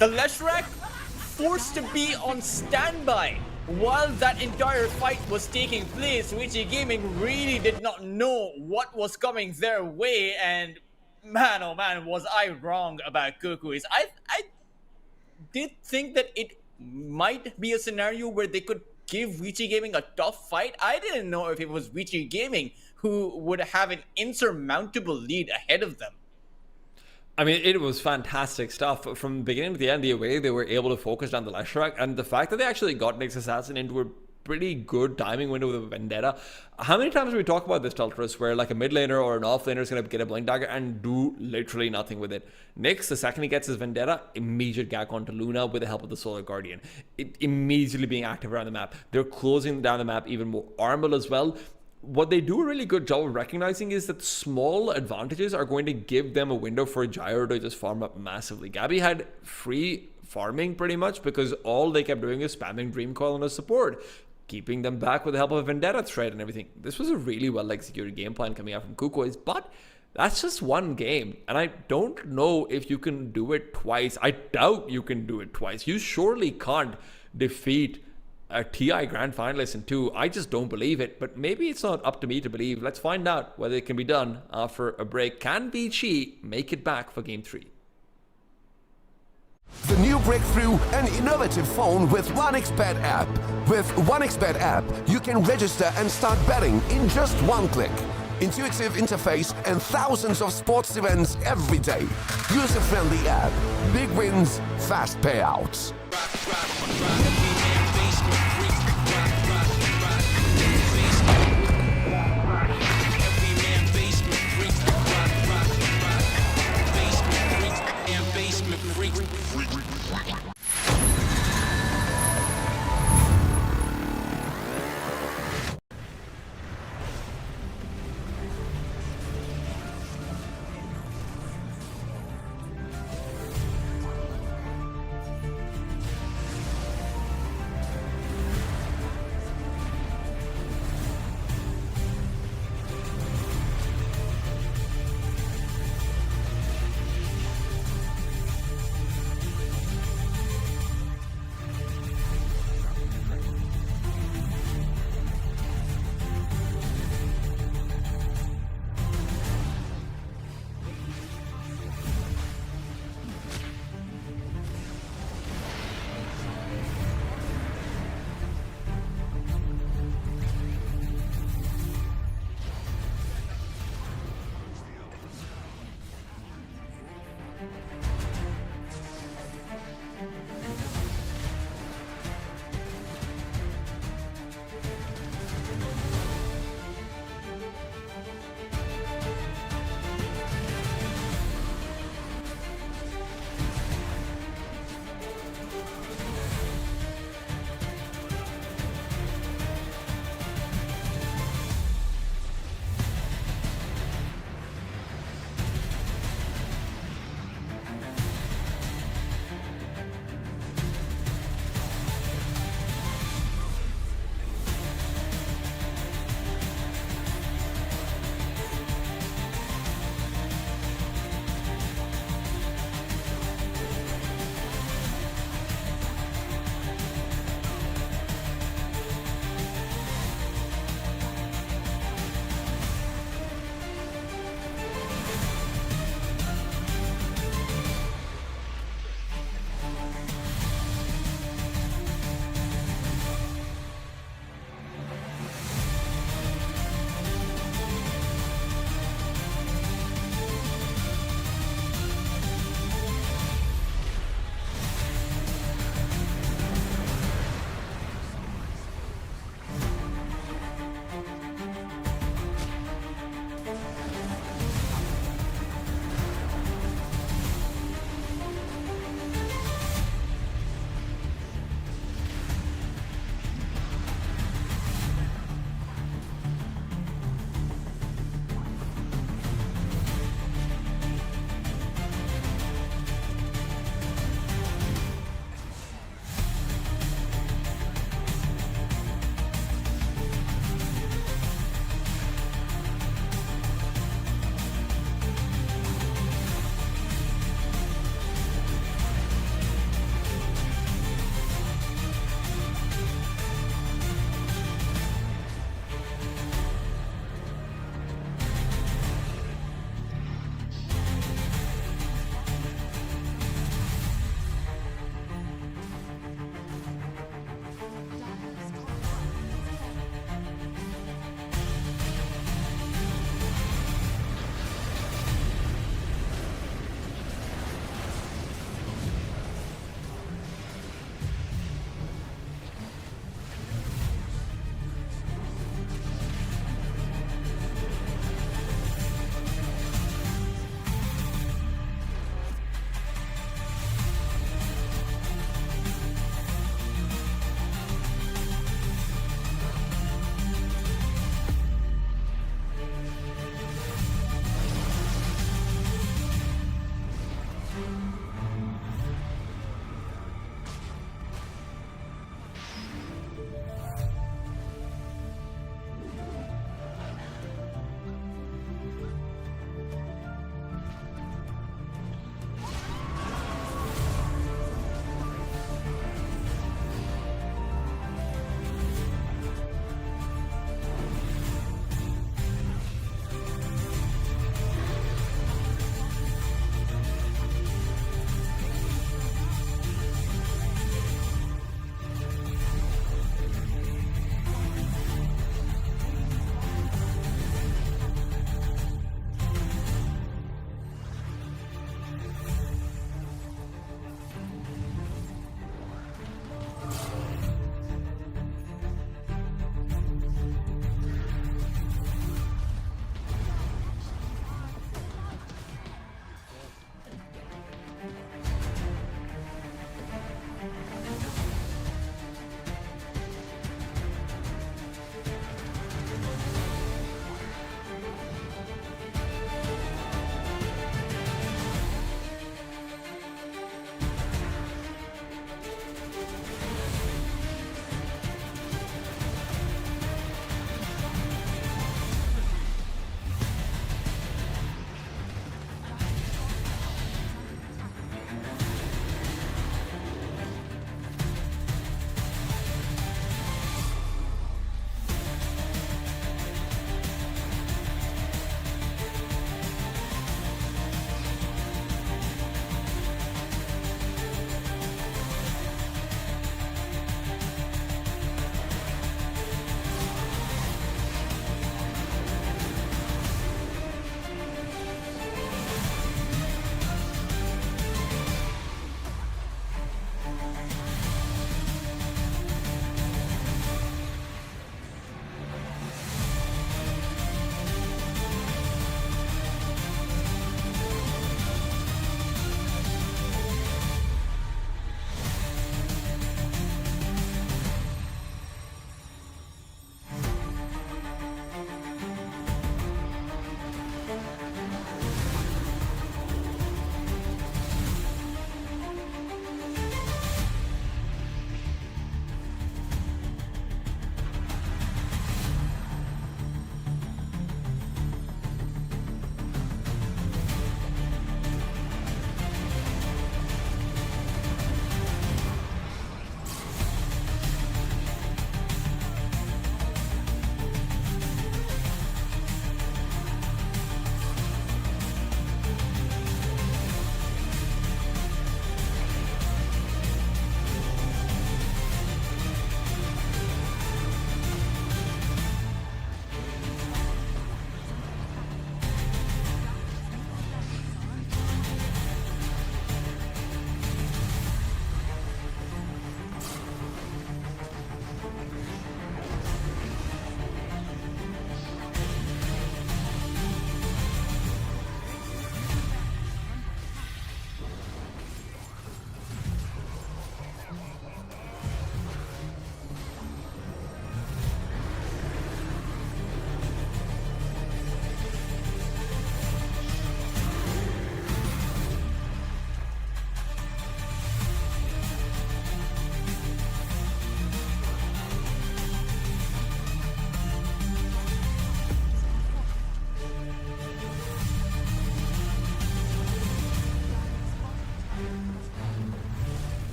Speaker 7: The Leshrac forced to be on standby while that entire fight was taking place. Wichi Gaming really did not know what was coming their way, and man, oh man, was I wrong about Kukuis. I did think that it might be a scenario where they could give Vici Gaming a tough fight. I didn't know if it was Vici Gaming who would have an insurmountable lead ahead of them.
Speaker 6: I mean, it was fantastic stuff. From beginning to the end, the way they were able to focus down the Leshrac, and the fact that they actually got Nyx Assassin into a pretty good timing window with a Vendetta. How many times do we talk about this, Teltris, where like a mid laner or an off laner is going to get a Blink Dagger and do literally nothing with it? Nyx, the second he gets his Vendetta, immediate gag onto Luna with the help of the Solar Guardian. It immediately being active around the map. They're closing down the map even more. Armel as well. What they do a really good job of recognizing is that small advantages are going to give them a window for Gyro to just farm up massively. Gabby had free farming pretty much because all they kept doing is spamming Dream Coil on his support, keeping them back with the help of a Vendetta thread and everything. This was a really well executed game plan coming out from Kukois, but that's just one game, and I don't know if you can do it twice. I doubt you can do it twice. You surely can't defeat a TI Grand Finalist in 2. I just don't believe it, but maybe it's not up to me to believe. Let's find out whether it can be done after a break. Can VG make it back for Game 3?
Speaker 1: The new breakthrough, an innovative phone with 1xBet app. With 1xBet app, you can register and start betting in just one click. Intuitive interface and thousands of sports events every day. User-friendly app. Big wins, fast payouts.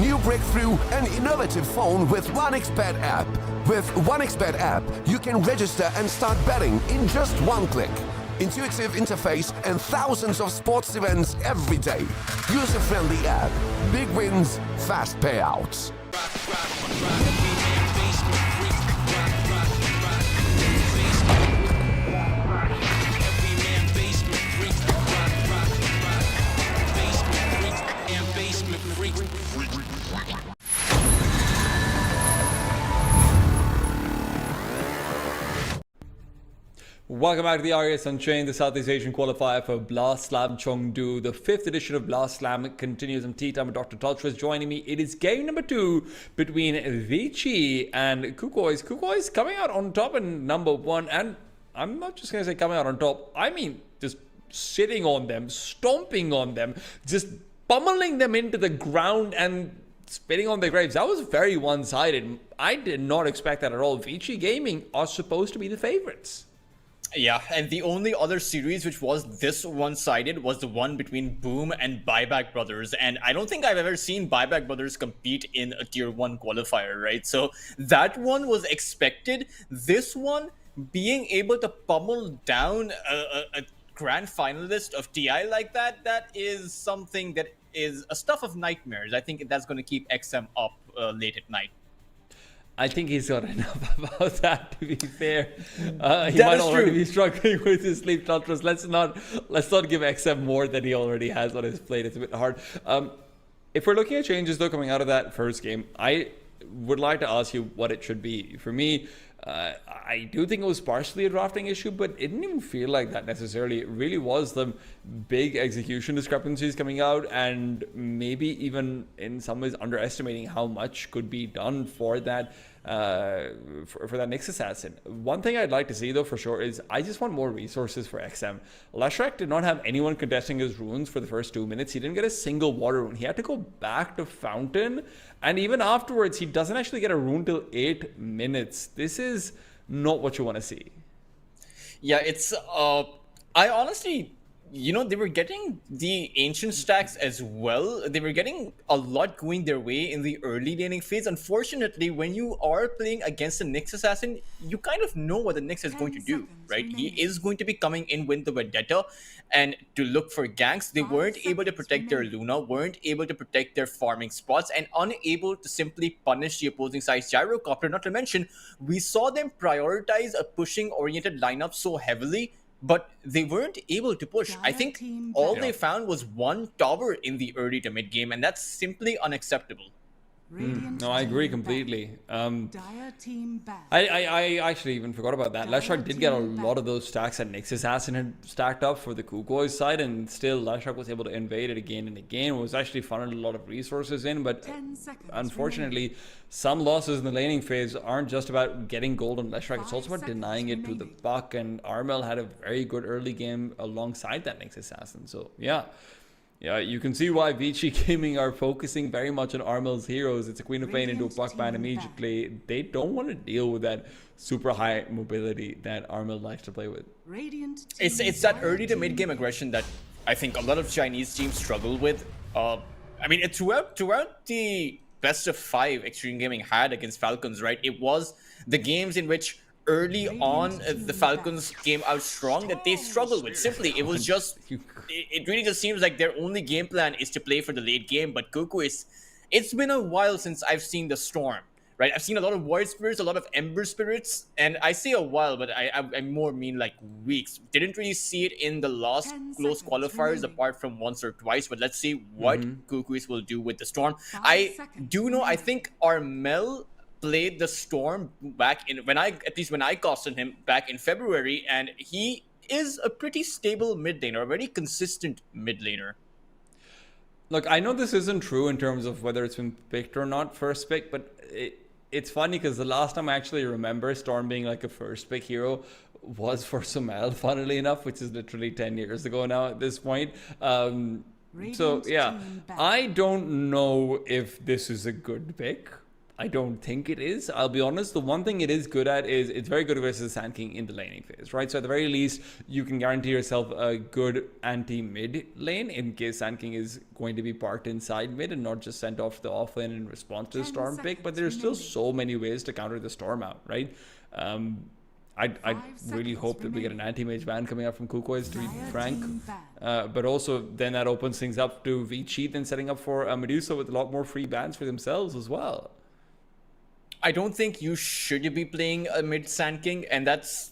Speaker 1: new breakthrough and innovative phone with 1xBet app. With 1xBet app, you can register and start betting in just one click. Intuitive interface and thousands of sports events every day. User-friendly app. Big wins, fast payouts.
Speaker 6: Welcome back to the RS Unchained, the Southeast Asian qualifier for Blast Slam Chengdu. The 5th edition of Blast Slam continues. I'm T-Time with Dr. Tultra joining me. It is game number 2 between Vici and Kukois. Kukois coming out on top in number 1, and I'm not just going to say coming out on top, I mean just sitting on them, stomping on them, just pummeling them into the ground and spitting on their graves. That was very one-sided. I did not expect that at all. Vici Gaming are supposed to be the favorites.
Speaker 7: Yeah, and the only other series which was this one-sided was the one between Boom and Buyback Brothers, and I don't think I've ever seen Buyback Brothers compete in a Tier 1 qualifier, right? So that one was expected. This one, being able to pummel down a grand finalist of TI like that, that is something that is a stuff of nightmares. I think that's going to keep XM up late at night.
Speaker 6: I think he's got enough about that, to be fair. He might already be struggling with his sleep tantras. Let's not give XM more than he already has on his plate. It's a bit hard. If we're looking at changes, though, coming out of that first game, I would like to ask you what it should be. For me, I do think it was partially a drafting issue, but it didn't even feel like that necessarily. It really was the big execution discrepancies coming out, and maybe even in some ways underestimating how much could be done for that for that Nyx assassin. One thing I'd like to see, though, for sure, is I just want more resources for XM. Leshrac did not have anyone contesting his runes for the first 2 minutes. He didn't get a single water rune. He had to go back to Fountain, and even afterwards, he doesn't actually get a rune till 8 minutes. This is not what you want to see.
Speaker 7: Yeah, it's I honestly, you know, they were getting the ancient stacks as well. They were getting a lot going their way in the early laning phase. Unfortunately, when you are playing against the Nyx assassin, you kind of know what the Nyx is going to do, right? He is going to be coming in with the Vendetta and to look for ganks. They weren't able to protect their Luna, weren't able to protect their farming spots, and unable to simply punish the opposing side's Gyrocopter. Not to mention, we saw them prioritize a pushing-oriented lineup so heavily, but they weren't able to push. I think all they found was one tower in the early to mid game, and that's simply unacceptable.
Speaker 6: No, I agree completely.
Speaker 4: Dire team back.
Speaker 6: I actually even forgot about that. Leshrac did get a lot of those stacks that Nyx Assassin had stacked up for the Kukoi's side, and still Leshrac was able to invade it again and again. It was actually funneled a lot of resources in, but unfortunately, some losses in the laning phase aren't just about getting gold on Leshrac, it's also about denying it to the Buck, and Armel had a very good early game alongside that Nyx Assassin. So yeah, you can see why Vici Gaming are focusing very much on Armel's heroes. It's a Queen of Pain into a Buck ban immediately. They don't want to deal with that super high mobility that Armel likes to play with.
Speaker 7: It's that early to mid game aggression that I think a lot of Chinese teams struggle with. I mean, throughout the best of 5 Extreme Gaming had against Falcons, right? It was the games in which early on the Falcons came out strong that they struggled with. Simply, it was just, it really just seems like their only game plan is to play for the late game. But Cuckoo it's been a while since I've seen the Storm, right? I've seen a lot of Void Spirits, a lot of Ember Spirits, and I say a while, but I more mean like weeks. Didn't really see it in the last close qualifiers apart from once or twice, but let's see what Cuckoos will do with the Storm. I think Armel played the Storm back in when I costed him back in February, and he is a pretty stable mid laner, a very consistent mid laner.
Speaker 6: Look, I know this isn't true in terms of whether it's been picked or not first pick, but it's funny because the last time I actually remember Storm being like a first pick hero was for Sumail, funnily enough, which is literally 10 years ago now at this point. So yeah, I don't know if this is a good pick. I don't think it is. I'll be honest. The one thing it is good at is it's very good versus Sand King in the laning phase, right? So at the very least, you can guarantee yourself a good anti-mid lane in case Sand King is going to be parked inside mid and not just sent off the off lane in response to the Storm pick. But there's still so many ways to counter the Storm out, right? I really hope that we get an anti-mage ban coming up from Kukois, to be frank. But also then that opens things up to Vici then setting up for Medusa with a lot more free bans for themselves as well.
Speaker 7: I don't think you should be playing a mid Sand King, and that's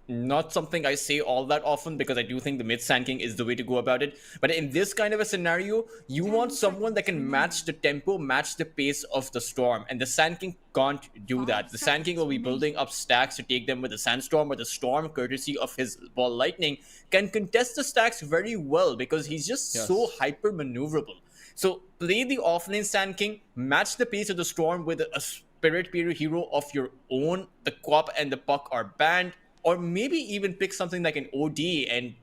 Speaker 7: not something I say all that often because I do think the mid Sand King is the way to go about it. But in this kind of a scenario, you want someone that can match the tempo, match the pace of the Storm, and the Sand King can't do that. The Sand King will be building up stacks to take them with the Sandstorm, or the Storm, courtesy of his Ball Lightning, can contest the stacks very well because he's just so hyper maneuverable. So play the offlane Sand King, match the pace of the Storm with a Spirit Period hero of your own. The Quap and the Puck are banned, or maybe even pick something like an OD and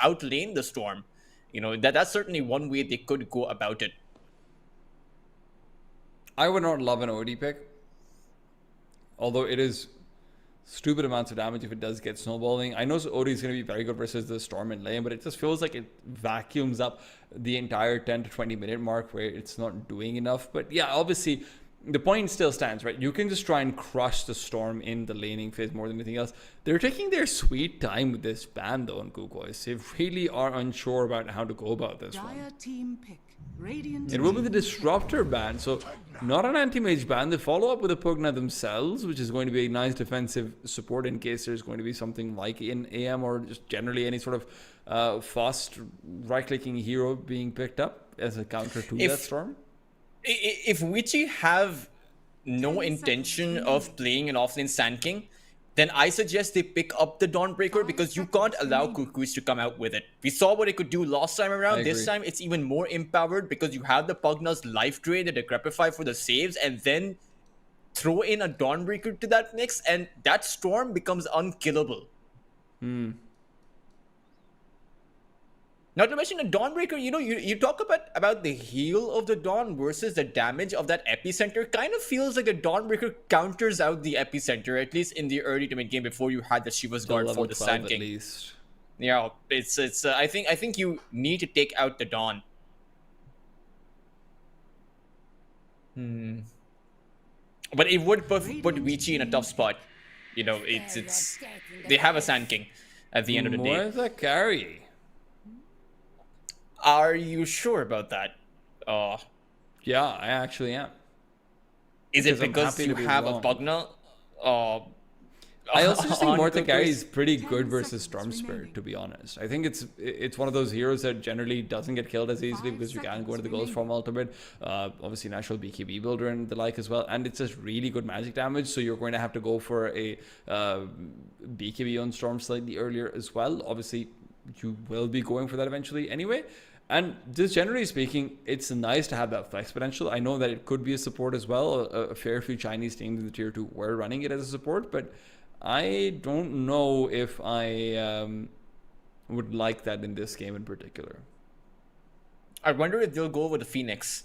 Speaker 7: outlane the Storm. You know, that's certainly one way they could go about it.
Speaker 6: I would not love an OD pick, although it is stupid amounts of damage if it does get snowballing. I know OD is going to be very good versus the Storm in lane, but it just feels like it vacuums up the entire 10 to 20 minute mark where it's not doing enough. But yeah, obviously the point still stands, right? You can just try and crush the Storm in the laning phase more than anything else. They're taking their sweet time with this ban though on Kukois. They really are unsure about how to go about this one.
Speaker 4: Team pick. Radiant
Speaker 6: It will be the Disruptor ban, so not an anti-mage ban. They follow up with a Pugna themselves, which is going to be a nice defensive support in case there's going to be something like in AM or just generally any sort of fast right-clicking hero being picked up as a counter to that Storm.
Speaker 7: If Vici have no intention of playing an offlane Sand King, then I suggest they pick up the Dawnbreaker because you can't allow Kukuis to come out with it. We saw what it could do last time around. This time it's even more empowered because you have the Pugna's life drain and the Decrepify for the saves, and then throw in a Dawnbreaker to that mix, and that Storm becomes unkillable. Not to mention a Dawnbreaker, you know, you talk about the heal of the Dawn versus the damage of that Epicenter. Kind of feels like a Dawnbreaker counters out the Epicenter, at least in the early to mid game before you had the Shiva's Guard for the Sand King.
Speaker 6: Least.
Speaker 7: Yeah, it's. I think you need to take out the Dawn. But it would put Vici in a tough spot. You know, it's they have a Sand King at the end of the day.
Speaker 6: Where's that carry?
Speaker 7: Are you sure about that?
Speaker 6: Yeah, I actually am.
Speaker 7: Is it because you have a Pugna?
Speaker 6: I also just think Morta carry is pretty good versus Storm Spirit, to be honest. I think it's one of those heroes that generally doesn't get killed as easily because you can go into the Ghost Form ultimate. Obviously, natural BKB builder and the like as well. And it's just really good magic damage, so you're going to have to go for a BKB on Storm slightly earlier as well. Obviously, you will be going for that eventually anyway. And just generally speaking, it's nice to have that flex potential. I know that it could be a support as well. A fair few Chinese teams in the tier 2 were running it as a support, but I don't know if I would like that in this game in particular.
Speaker 7: I wonder if they'll go with the Phoenix.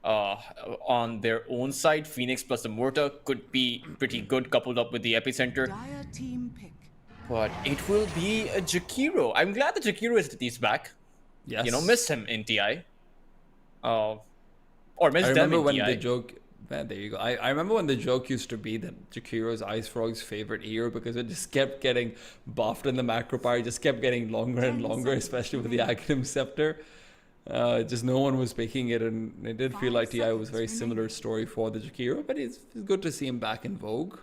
Speaker 7: On their own side, Phoenix plus the Morta could be pretty good coupled up with the Epicenter.
Speaker 4: Dire team pick.
Speaker 7: But it will be a Jakiro. I'm glad that Jakiro is back.
Speaker 6: Yes.
Speaker 7: You know, miss him in TI. Or miss
Speaker 6: I
Speaker 7: them
Speaker 6: remember
Speaker 7: in
Speaker 6: when
Speaker 7: TI.
Speaker 6: the joke... Man, there you go. I remember when the joke used to be that Jakiro's Ice Frog's favorite hero because it just kept getting buffed and the macro power just kept getting longer and longer, especially with the Aghanim Scepter. Just no one was picking it, and it did feel like TI was a very similar story for the Jakiro, but it's good to see him back in vogue.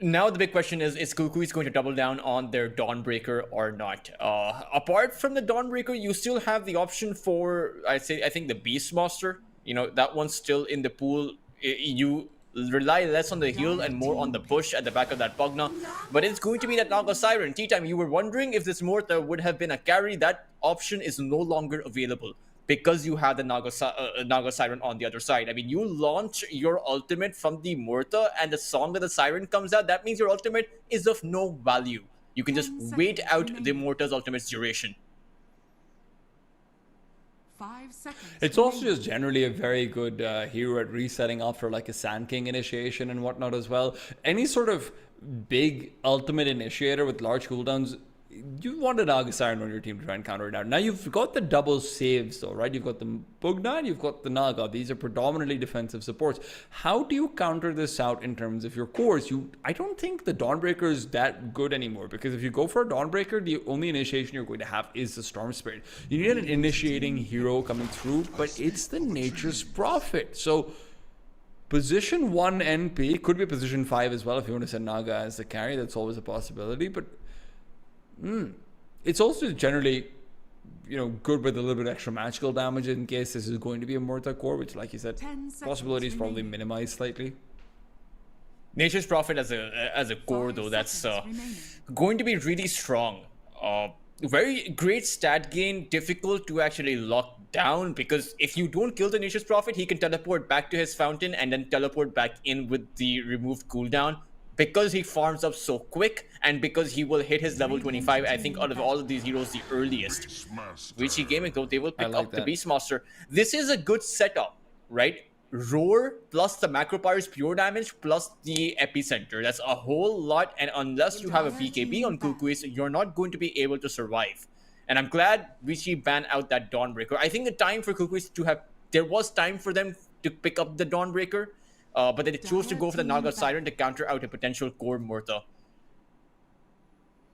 Speaker 7: Now the big question is Kukuis going to double down on their Dawnbreaker or not? Apart from the Dawnbreaker, you still have the option for, I think the Beastmaster. You know, that one's still in the pool. You rely less on the heal and more on the push at the back of that Pugna. But it's going to be that Naga Siren. T-Time, you were wondering if this Morta would have been a carry. That option is no longer available because you have the Naga Siren on the other side. I mean, you launch your ultimate from the Morta and the Song of the Siren comes out. That means your ultimate is of no value. You can just wait out the Morta's ultimate's duration.
Speaker 4: 5 seconds.
Speaker 6: It's also
Speaker 4: remaining.
Speaker 6: just generally a very good hero at resetting after like a Sand King initiation and whatnot as well. Any sort of big ultimate initiator with large cooldowns, you want a Naga Siren on your team to try and counter it out. Now you've got the double saves though, right? You've got the Pugna and you've got the Naga. These are predominantly defensive supports. How do you counter this out in terms of your cores? I don't think the Dawnbreaker is that good anymore, because if you go for a Dawnbreaker, the only initiation you're going to have is the Storm Spirit. You need an initiating hero coming through, but it's the Nature's Prophet. So position 1 NP could be position 5 as well if you want to send Naga as the carry. That's always a possibility, but it's also generally, good with a little bit extra magical damage in case this is going to be a Morta core, which, like you said,
Speaker 4: 10 seconds
Speaker 6: possibility is probably
Speaker 4: remaining.
Speaker 6: minimized slightly.
Speaker 7: Nature's Prophet as a core,
Speaker 4: 5
Speaker 7: though, that's
Speaker 4: seconds remaining.
Speaker 7: going to be really strong. Very great stat gain, difficult to actually lock down, because if you don't kill the Nature's Prophet, he can teleport back to his fountain and then teleport back in with the removed cooldown. Because he farms up so quick, and because he will hit his level 25, I think out of all of these heroes, the earliest.
Speaker 8: Beastmaster.
Speaker 7: Vici Gaming, though, they will pick
Speaker 6: like
Speaker 7: up the
Speaker 6: that.
Speaker 7: Beastmaster. This is a good setup, right? Roar plus the Macropyre's pure damage plus the Epicenter. That's a whole lot, and unless you have a BKB on Kukuis, you're not going to be able to survive. And I'm glad Vici banned out that Dawnbreaker. I think the time for Kukuis there was time for them to pick up the Dawnbreaker, but they chose to go for the Naga Siren to counter out a potential core Morta.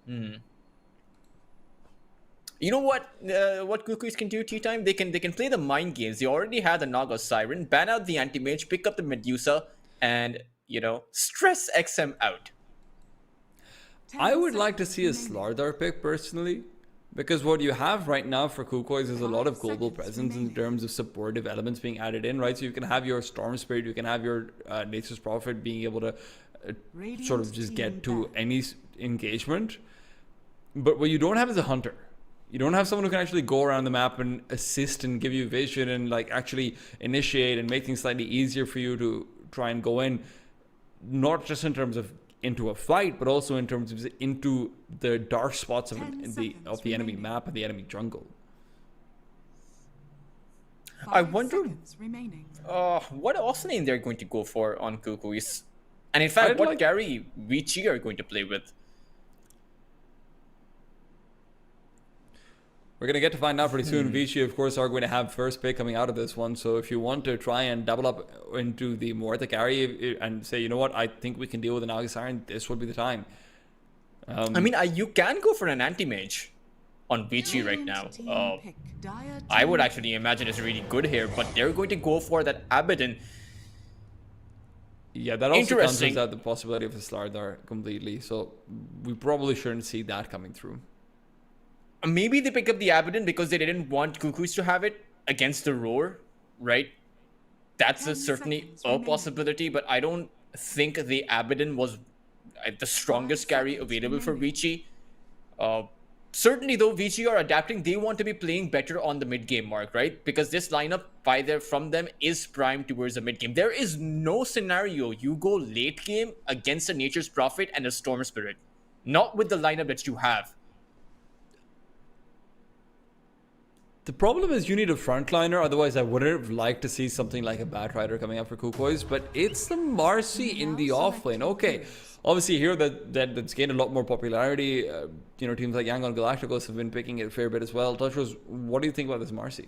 Speaker 7: You know what Kukuis can do, Tea Time? They can play the mind games. They already had the Naga Siren, ban out the Anti-Mage, pick up the Medusa, and, stress XM out.
Speaker 4: 10
Speaker 6: I would like to see a
Speaker 4: seconds
Speaker 6: Slardar pick personally, because what you have right now for Kukois is a lot of
Speaker 4: 5
Speaker 6: global
Speaker 4: seconds
Speaker 6: presence in
Speaker 4: remaining.
Speaker 6: terms of supportive elements being added in, right? So you can have your Storm Spirit, you can have your Nature's Prophet being able to sort of just get to any engagement. But what you don't have is a Hunter. You don't have someone who can actually go around the map and assist and give you vision and like actually initiate and make things slightly easier for you to try and go in, not just in terms of into a fight, but also in terms of into the dark spots of
Speaker 4: 10
Speaker 6: the
Speaker 4: seconds
Speaker 6: enemy
Speaker 4: remaining.
Speaker 6: map and the enemy jungle.
Speaker 7: I
Speaker 4: 5
Speaker 7: wonder-
Speaker 4: seconds remaining.
Speaker 7: What Osnane they're going to go for on Kukuis. And in fact,
Speaker 6: I'd
Speaker 7: what
Speaker 6: like-
Speaker 7: Gary Vici are going to play with.
Speaker 6: We're going to get to find out pretty soon. Vici, of course, are going to have first pick coming out of this one. So if you want to try and double up into the Morta carry and say, you know what, I think we can deal with an Naga Siren, this would be the time.
Speaker 7: I mean, you can go for an Anti-Mage on Vici right now. I would actually imagine it's really good here, but they're going to go for that Abaddon.
Speaker 6: Yeah, that also
Speaker 7: Interesting.
Speaker 6: cancels out the possibility of a Slardar completely. So we probably shouldn't see that coming through.
Speaker 7: Maybe they pick up the Abaddon because they didn't want Kukuis to have it against the Roar, right? That's
Speaker 4: 10
Speaker 7: certainly
Speaker 4: seconds
Speaker 7: a
Speaker 4: remaining.
Speaker 7: possibility, but I don't think the Abaddon was the strongest carry
Speaker 4: seconds
Speaker 7: available for
Speaker 4: remaining.
Speaker 7: Vici. Certainly, though, Vici are adapting. They want to be playing better on the mid-game mark, right? Because this lineup from them is primed towards the mid-game. There is no scenario you go late game against a Nature's Prophet and a Storm Spirit. Not with the lineup that you have.
Speaker 6: The problem is you need a frontliner, otherwise I would have liked to see something like a Batrider coming up for Kukois, but it's the Marcy in the offlane. Okay, obviously here that's gained a lot more popularity. Teams like Yangon Galacticos have been picking it a fair bit as well. Touchros, what do you think about this Marcy?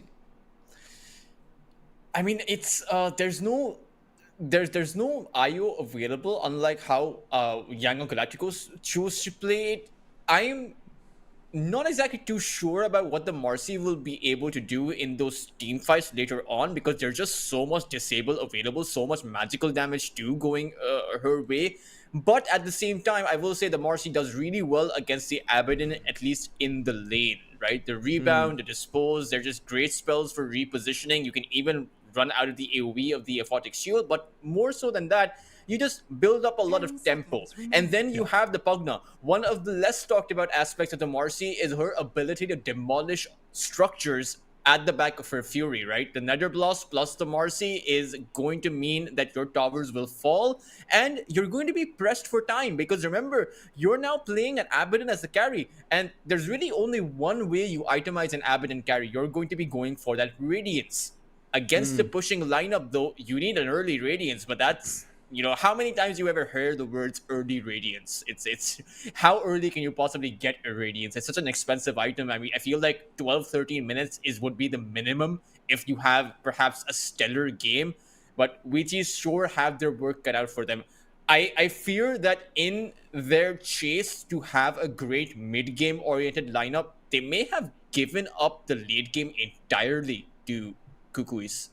Speaker 7: I mean, it's there's no IO available, unlike how Yangon Galacticos choose to play it. I'm not exactly too sure about what the Marcy will be able to do in those team fights later on, because there's just so much disable available, so much magical damage too going her way. But at the same time, I will say the Marcy does really well against the Abaddon, at least in the lane, right? The rebound, the dispose, they're just great spells for repositioning. You can even run out of the AoE of the Aphotic Shield, but more so than that, you just build up a lot
Speaker 4: 10
Speaker 7: of tempo.
Speaker 4: seconds
Speaker 7: And then you have the Pugna. One of the less talked about aspects of the Marcy is her ability to demolish structures at the back of her Fury, right? The Nether Blast plus the Marcy is going to mean that your towers will fall and you're going to be pressed for time, because remember, you're now playing an Abaddon as the carry, and there's really only one way you itemize an Abaddon carry. You're going to be going for that Radiance. Against the pushing lineup, though, you need an early Radiance, but that's, you know, how many times you ever heard the words early Radiance? It's how early can you possibly get a Radiance? It's such an expensive item. I mean, I feel like 12-13 minutes would be the minimum if you have perhaps a stellar game, but Vichis sure have their work cut out for them. I fear that in their chase to have a great mid-game oriented lineup, they may have given up the late game entirely to Kukuis.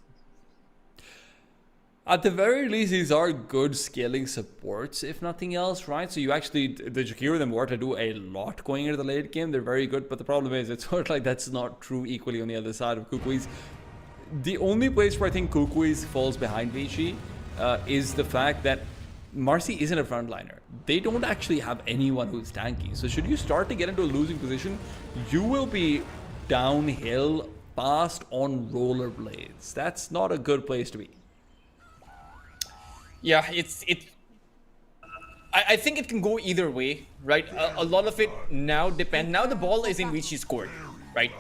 Speaker 6: At the very least, these are good scaling supports, if nothing else, right? So you actually, the Jakiro and them were to do a lot going into the late game. They're very good, but the problem is it's sort of like that's not true equally on the other side of Kukuis. The only place where I think Kukuis falls behind Vici is the fact that Marcy isn't a frontliner. They don't actually have anyone who's tanky. So should you start to get into a losing position, you will be downhill fast on rollerblades. That's not a good place to be.
Speaker 7: Yeah, I think it can go either way, right? A lot of it now depends. Now the ball is in Vichi's court, right?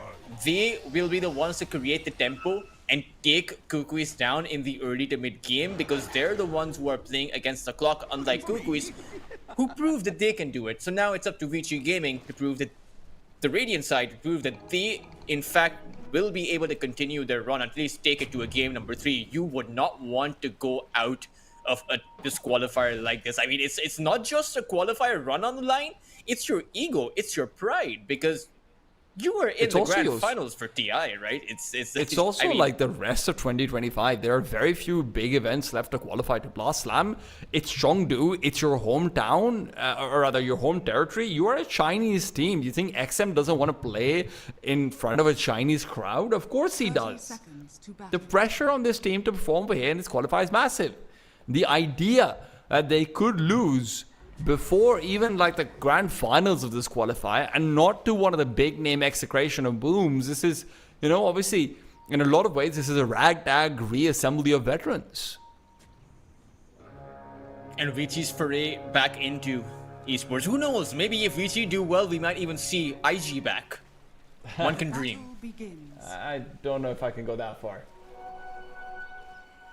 Speaker 7: They will be the ones to create the tempo and take Kukuis down in the early to mid game, because they're the ones who are playing against the clock, unlike Kukuis, who proved that they can do it. So now it's up to Vici Gaming to prove that, the Radiant side, to prove that they, in fact, will be able to continue their run, at least take it to a game number 3. You would not want to go out of a disqualifier like this. I mean, it's not just a qualifier run on the line, it's your ego, it's your pride, because you were in the grand finals for TI, right? It's
Speaker 6: also,
Speaker 7: I mean,
Speaker 6: like the rest of 2025. There are very few big events left to qualify to Blast Slam. It's Chengdu, it's your hometown, or rather your home territory. You are a Chinese team. You think XM doesn't want to play in front of a Chinese crowd? Of course he does. The pressure on this team to perform for here in this qualifier is massive. The idea that they could lose before even like the grand finals of this qualifier and not to one of the big name execration of Booms, this is, you know, obviously in a lot of ways this is a ragtag reassembly of veterans.
Speaker 7: And Vichi's foray back into esports. Who knows? Maybe if Vichi do well, we might even see IG back. One can dream.
Speaker 6: I don't know if I can go that far.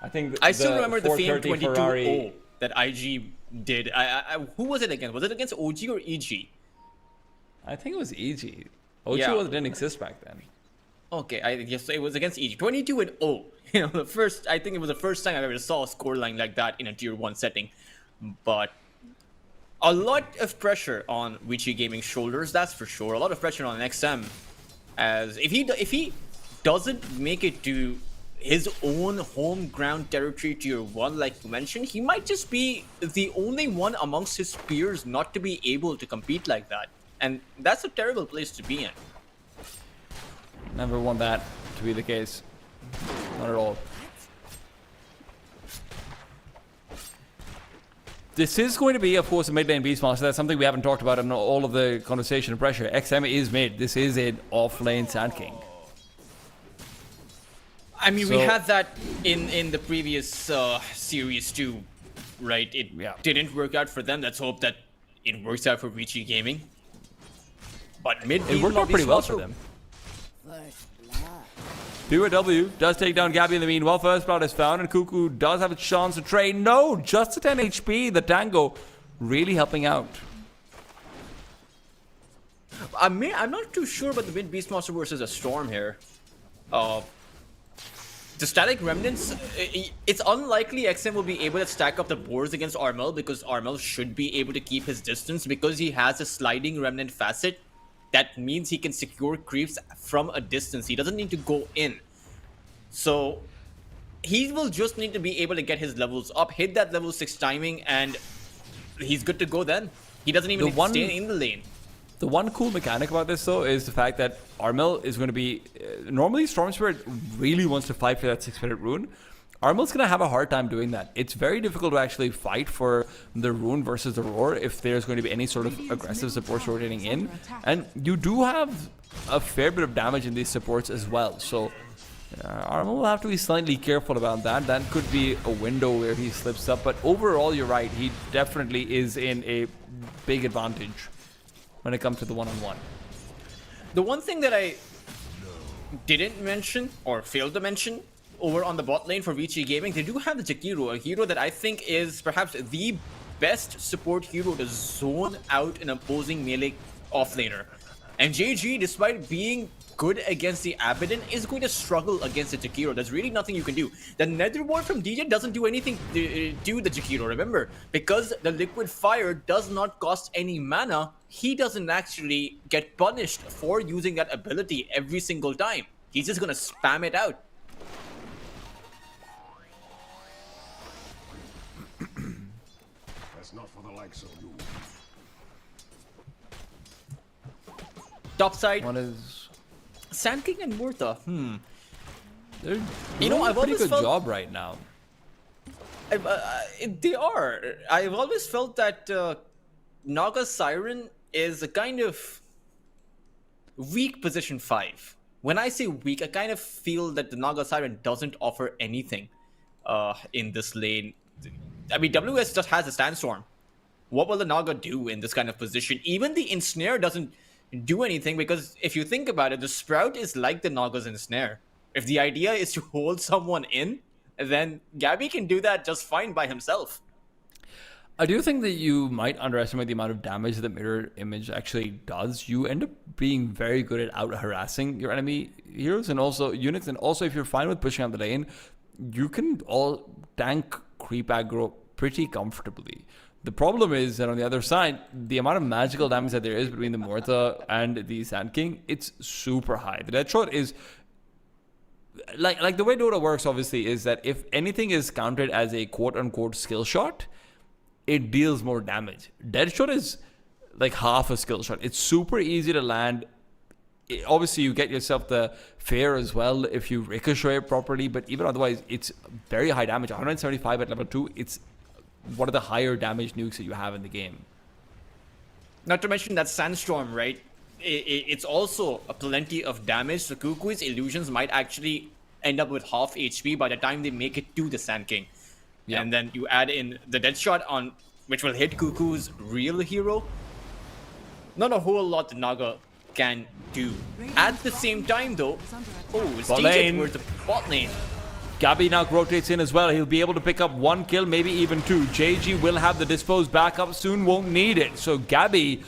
Speaker 6: I think
Speaker 7: I still remember the Fame 22
Speaker 6: Ferrari...
Speaker 7: that IG did. Who was it against? Was it against OG or EG?
Speaker 6: I think it was EG. OG didn't exist back then.
Speaker 7: Okay, I guess it was against EG. 22-0. You know, I think it was the first time I ever saw a scoreline like that in a tier 1 setting. But a lot of pressure on Vici Gaming's shoulders, that's for sure. A lot of pressure on XM, as if he doesn't make it to his own home ground territory tier 1, like you mentioned, he might just be the only one amongst his peers not to be able to compete like that. And that's a terrible place to be in.
Speaker 6: Never want that to be the case. Not at all. This is going to be, of course, a mid lane Beastmaster. That's something we haven't talked about in all of the conversation and pressure. XM is mid. This is an off lane Sand King.
Speaker 7: I mean, we had that in the previous series too, right? It didn't work out for them. Let's hope that it works out for Vici Gaming. But
Speaker 6: it worked out pretty well for them. POW does take down Gabby in the meanwhile. First blood is found, and Cuckoo does have a chance to trade. No, just a 10 HP. The Tango really helping out.
Speaker 7: I'm not too sure about the mid Beastmaster versus a Storm here. The static remnants, it's unlikely XM will be able to stack up the boards against Armel, because Armel should be able to keep his distance because he has a sliding remnant facet. That means he can secure creeps from a distance. He doesn't need to go in. So he will just need to be able to get his levels up, hit that level 6 timing, and he's good to go then. He doesn't even need to stay in the lane.
Speaker 6: The one cool mechanic about this, though, is the fact that Armel is going to be... normally, Storm Spirit really wants to fight for that 6-minute rune. Armel's going to have a hard time doing that. It's very difficult to actually fight for the rune versus the roar if there's going to be any sort of aggressive supports rotating in. And you do have a fair bit of damage in these supports as well. So Armel will have to be slightly careful about that. That could be a window where he slips up. But overall, you're right. He definitely is in a big advantage when it comes to the one-on-one.
Speaker 7: The one thing that I didn't mention or failed to mention over on the bot lane for Vici Gaming, they do have the Jakiro, a hero that I think is perhaps the best support hero to zone out an opposing melee offlaner. And JG, despite being good against the Abaddon, is going to struggle against the Jakiro. There's really nothing you can do. The Nether Ward from DJ doesn't do anything to the Jakiro. Remember, because the Liquid Fire does not cost any mana, he doesn't actually get punished for using that ability every single time. He's just gonna spam it out.
Speaker 8: That's not for the likes of you.
Speaker 7: Top side,
Speaker 6: One is
Speaker 7: Sand King and Murtha.
Speaker 6: they're
Speaker 7: You know,
Speaker 6: doing a
Speaker 7: I've
Speaker 6: pretty
Speaker 7: always
Speaker 6: good
Speaker 7: felt-
Speaker 6: job right now.
Speaker 7: They are. I've always felt that Naga Siren is a kind of weak position 5. When I say weak, I kind of feel that the Naga Siren doesn't offer anything in this lane. I mean, WS just has a Sandstorm. What will the Naga do in this kind of position? Even the Ensnare doesn't do anything, because if you think about it, the Sprout is like the Naga's Ensnare. If the idea is to hold someone in, then Gabby can do that just fine by himself.
Speaker 6: I do think that you might underestimate the amount of damage that Mirror Image actually does. You end up being very good at out-harassing your enemy heroes and also units. And also, if you're fine with pushing out the lane, you can all tank creep aggro pretty comfortably. The problem is that on the other side, the amount of magical damage that there is between the Morta and the Sand King, it's super high. The Deadshot is... Like the way Dota works, obviously, is that if anything is counted as a quote-unquote skill shot, it deals more damage. Deadshot is like half a skill shot. It's super easy to land. Obviously, you get yourself the fair as well if you ricochet it properly, but even otherwise, it's very high damage. 175 at level 2, it's one of the higher damage nukes that you have in the game.
Speaker 7: Not to mention that Sandstorm, right? It's also a plenty of damage. So Kukui's illusions might actually end up with half HP by the time they make it to the Sand King. Yeah. And then you add in the Deadshot on, which will hit Kuku's real hero. Not a whole lot the Naga can do. At the same time, though, it's
Speaker 6: Bot
Speaker 7: DJ
Speaker 6: lane.
Speaker 7: towards the bot lane.
Speaker 6: Gabby now rotates in as well. He'll be able to pick up 1 kill, maybe even 2. JG will have the dispose back up soon, won't need it. So Gabby,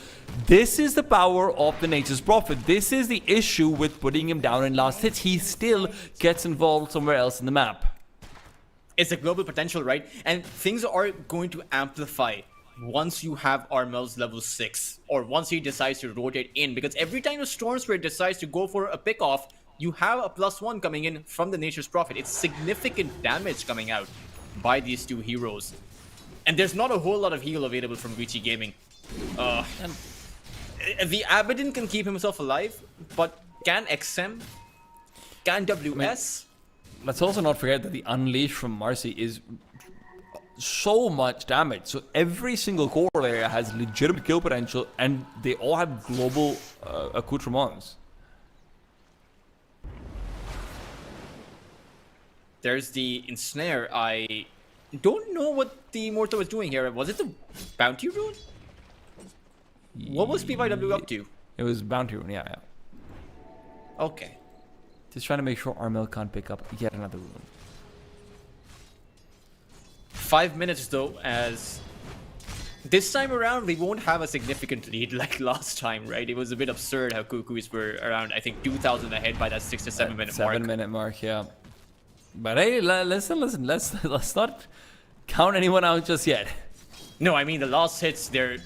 Speaker 6: this is the power of the Nature's Prophet. This is the issue with putting him down in last hits. He still gets involved somewhere else in the map.
Speaker 7: It's a global potential, right? And things are going to amplify once you have Armel's level 6, or once he decides to rotate in, because every time a Storm Spirit decides to go for a pick-off, you have a +1 coming in from the Nature's Prophet. It's significant damage coming out by these two heroes. And there's not a whole lot of heal available from Vici Gaming. The Abaddon can keep himself alive, but can XM? Can WS?
Speaker 6: Let's also not forget that the Unleash from Marcy is so much damage. So every single core area has legitimate kill potential, and they all have global accoutrements.
Speaker 7: There's the Ensnare. I don't know what the Mortal was doing here. Was it the Bounty Rune? What was PYW up to?
Speaker 6: It was Bounty Rune, yeah.
Speaker 7: Okay.
Speaker 6: Just trying to make sure Armel can't pick up yet another rune.
Speaker 7: 5 minutes though, as this time around we won't have a significant lead like last time, right? It was a bit absurd how Kukuis were around, I think, 2,000 ahead by that 6 to 7 minute mark.
Speaker 6: 7-minute mark, yeah. But hey, listen, let's not count anyone out just yet.
Speaker 7: No, I mean the last hits, they're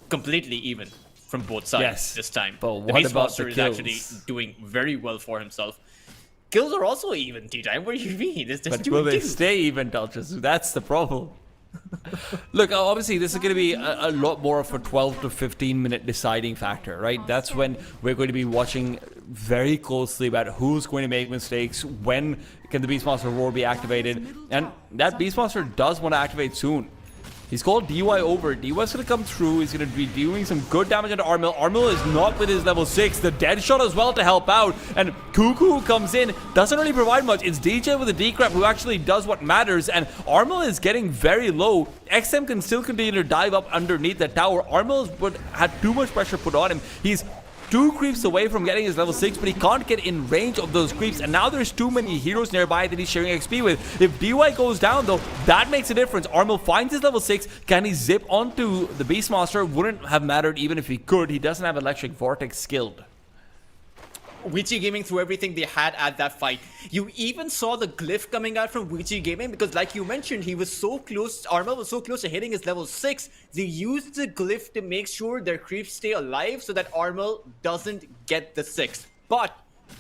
Speaker 7: completely even from both sides this time.
Speaker 6: But
Speaker 7: the
Speaker 6: what
Speaker 7: Beast
Speaker 6: about
Speaker 7: Monster
Speaker 6: the
Speaker 7: is
Speaker 6: kills?
Speaker 7: actually doing very well for himself. Kills are also even, T-Time. What do you mean? There's
Speaker 6: But
Speaker 7: 2
Speaker 6: will
Speaker 7: and
Speaker 6: they
Speaker 7: 2.
Speaker 6: stay even, Dulces? That's the problem. Look, obviously, this is going to be a lot more of a 12 to 15 minute deciding factor, right? That's when we're going to be watching very closely about who's going to make mistakes, when can the Beastmaster Roar be activated, and that Beastmaster does want to activate soon. He's called DY over. DY's going to come through. He's going to be doing some good damage into Armil. Armil is not with his level 6. The dead shot as well to help out. And Cuckoo comes in. Doesn't really provide much. It's DJ with a decrep who actually does what matters. And Armil is getting very low. XM can still continue to dive up underneath the tower. Armil had too much pressure put on him. He's 2 creeps away from getting his level 6, but he can't get in range of those creeps, and now there's too many heroes nearby that he's sharing XP with. If DY goes down though, that makes a difference. Armil finds his level 6. Can he zip onto the Beastmaster? Wouldn't have mattered even if he could. He doesn't have Electric Vortex skilled.
Speaker 7: Vici Gaming threw everything they had at that fight. You even saw the glyph coming out from Vici Gaming because, like you mentioned, he was so close, Armel was so close to hitting his level 6. They used the glyph to make sure their creeps stay alive so that Armel doesn't get the 6. But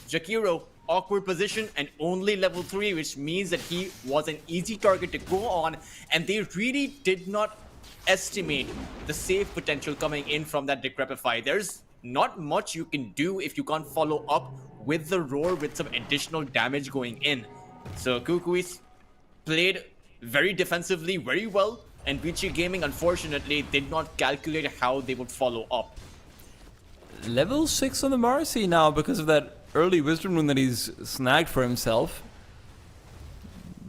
Speaker 7: Jakiro, awkward position and only level 3, which means that he was an easy target to go on, and they really did not estimate the save potential coming in from that Decrepify. There's not much you can do if you can't follow up with the roar with some additional damage going in. So Kukuis played very defensively, very well, and Vici Gaming unfortunately did not calculate how they would follow up.
Speaker 6: Level 6 on the Marcy now because of that early Wisdom Rune that he's snagged for himself.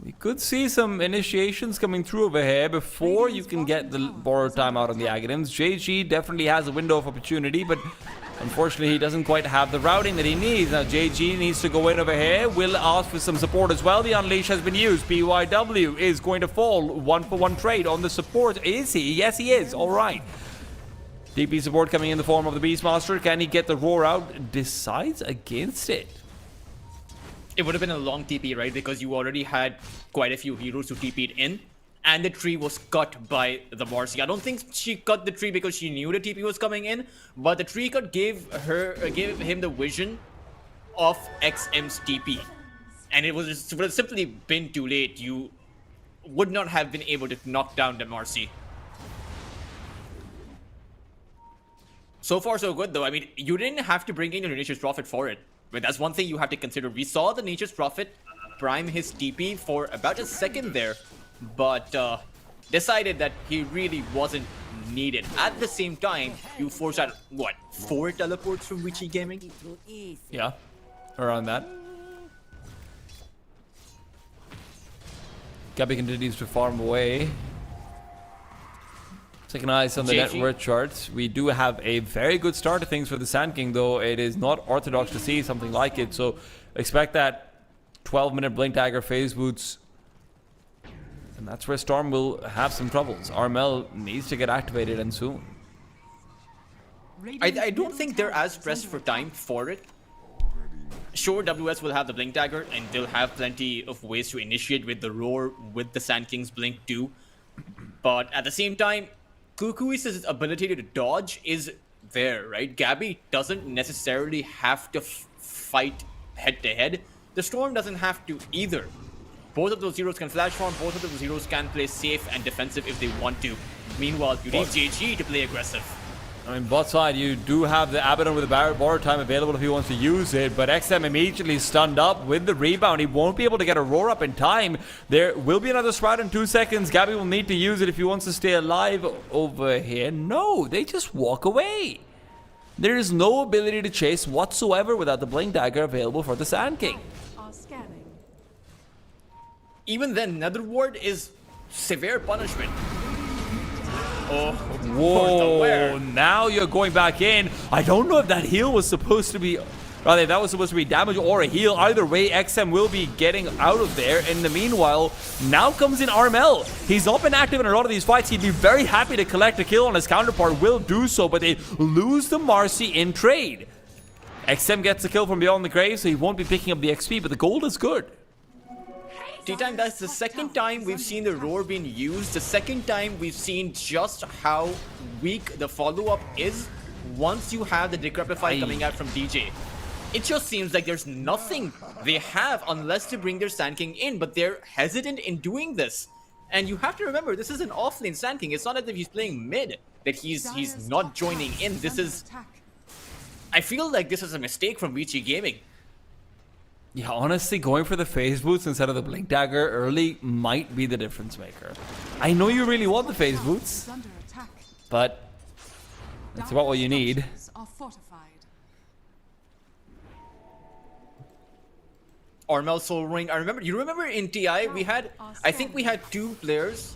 Speaker 6: We could see some initiations coming through over here before you can get the borrowed time out on the Aghanims. JG definitely has a window of opportunity, but unfortunately he doesn't quite have the routing that he needs. Now JG needs to go in over here. Will ask for some support as well. The Unleash has been used. BYW is going to fall. 1-for-1 trade on the support. Is he? Yes, he is. All right. DP support coming in the form of the Beastmaster. Can he get the roar out? Decides against it.
Speaker 7: It would have been a long TP, right? Because you already had quite a few heroes who TP'd in, and the tree was cut by the Marcy. I don't think she cut the tree because she knew the TP was coming in, but the tree cut gave him the vision of XM's TP, and it would have simply been too late. You would not have been able to knock down the Marcy. So far, so good, though. I mean, you didn't have to bring in your Nature's Prophet for it. But that's one thing you have to consider. We saw the Nature's Prophet prime his TP for about a second there, but decided that he really wasn't needed. At the same time, you forced out, what, 4 teleports from Vici Gaming?
Speaker 6: Yeah, around that. Gabby continues to farm away. Taking eyes on the net worth charts. We do have a very good start to things for the Sand King, though it is not orthodox to see something like it. So expect that 12-minute blink dagger phase boots. And that's where Storm will have some troubles. Armel needs to get activated and soon.
Speaker 7: I don't think they're as pressed for time for it. Sure, WS will have the blink dagger and they'll have plenty of ways to initiate with the roar, with the Sand King's blink too. But at the same time, Kukuis' ability to dodge is there, right? Gabby doesn't necessarily have to fight head-to-head. The Storm doesn't have to either. Both of those heroes can flash farm, both of those heroes can play safe and defensive if they want to. Meanwhile, you need JG to play aggressive.
Speaker 6: I mean, bot side, you do have the Abaddon with the borrow time available if he wants to use it, but XM immediately stunned up with the rebound. He won't be able to get a roar up in time. There will be another sprout in 2 seconds. Gabby will need to use it if he wants to stay alive over here. No, they just walk away. There is no ability to chase whatsoever without the Blink Dagger available for the Sand King.
Speaker 7: Even then, Nether Ward is severe punishment. Oh,
Speaker 6: whoa, now you're going back in. I don't know if that heal was supposed to be, rather that was supposed to be damage or a heal. Either way, XM will be getting out of there. In the meanwhile, now comes in Armel. He's not been active in a lot of these fights. He'd be very happy to collect a kill on his counterpart, will do so, but they lose the Marcy in trade. XM gets a kill from beyond the grave, so he won't be picking up the XP, but the gold is good.
Speaker 7: T-Time, that's the second time we've seen the roar being used. The second time we've seen just how weak the follow-up is once you have the Decrepify coming out from DJ. It just seems like there's nothing they have unless to bring their Sand King in, but they're hesitant in doing this. And you have to remember, this is an offlane Sand King. It's not as if he's playing mid, that he's not joining in. This is... I feel like this is a mistake from Vici Gaming.
Speaker 6: Yeah, honestly, going for the phase boots instead of the blink dagger early might be the difference maker. I know you really want the phase boots,
Speaker 4: Is under attack.
Speaker 6: but that's about what you need.
Speaker 4: Structures are fortified.
Speaker 7: Armel Soul Ring. You remember in TI we had, I think we had 2 players.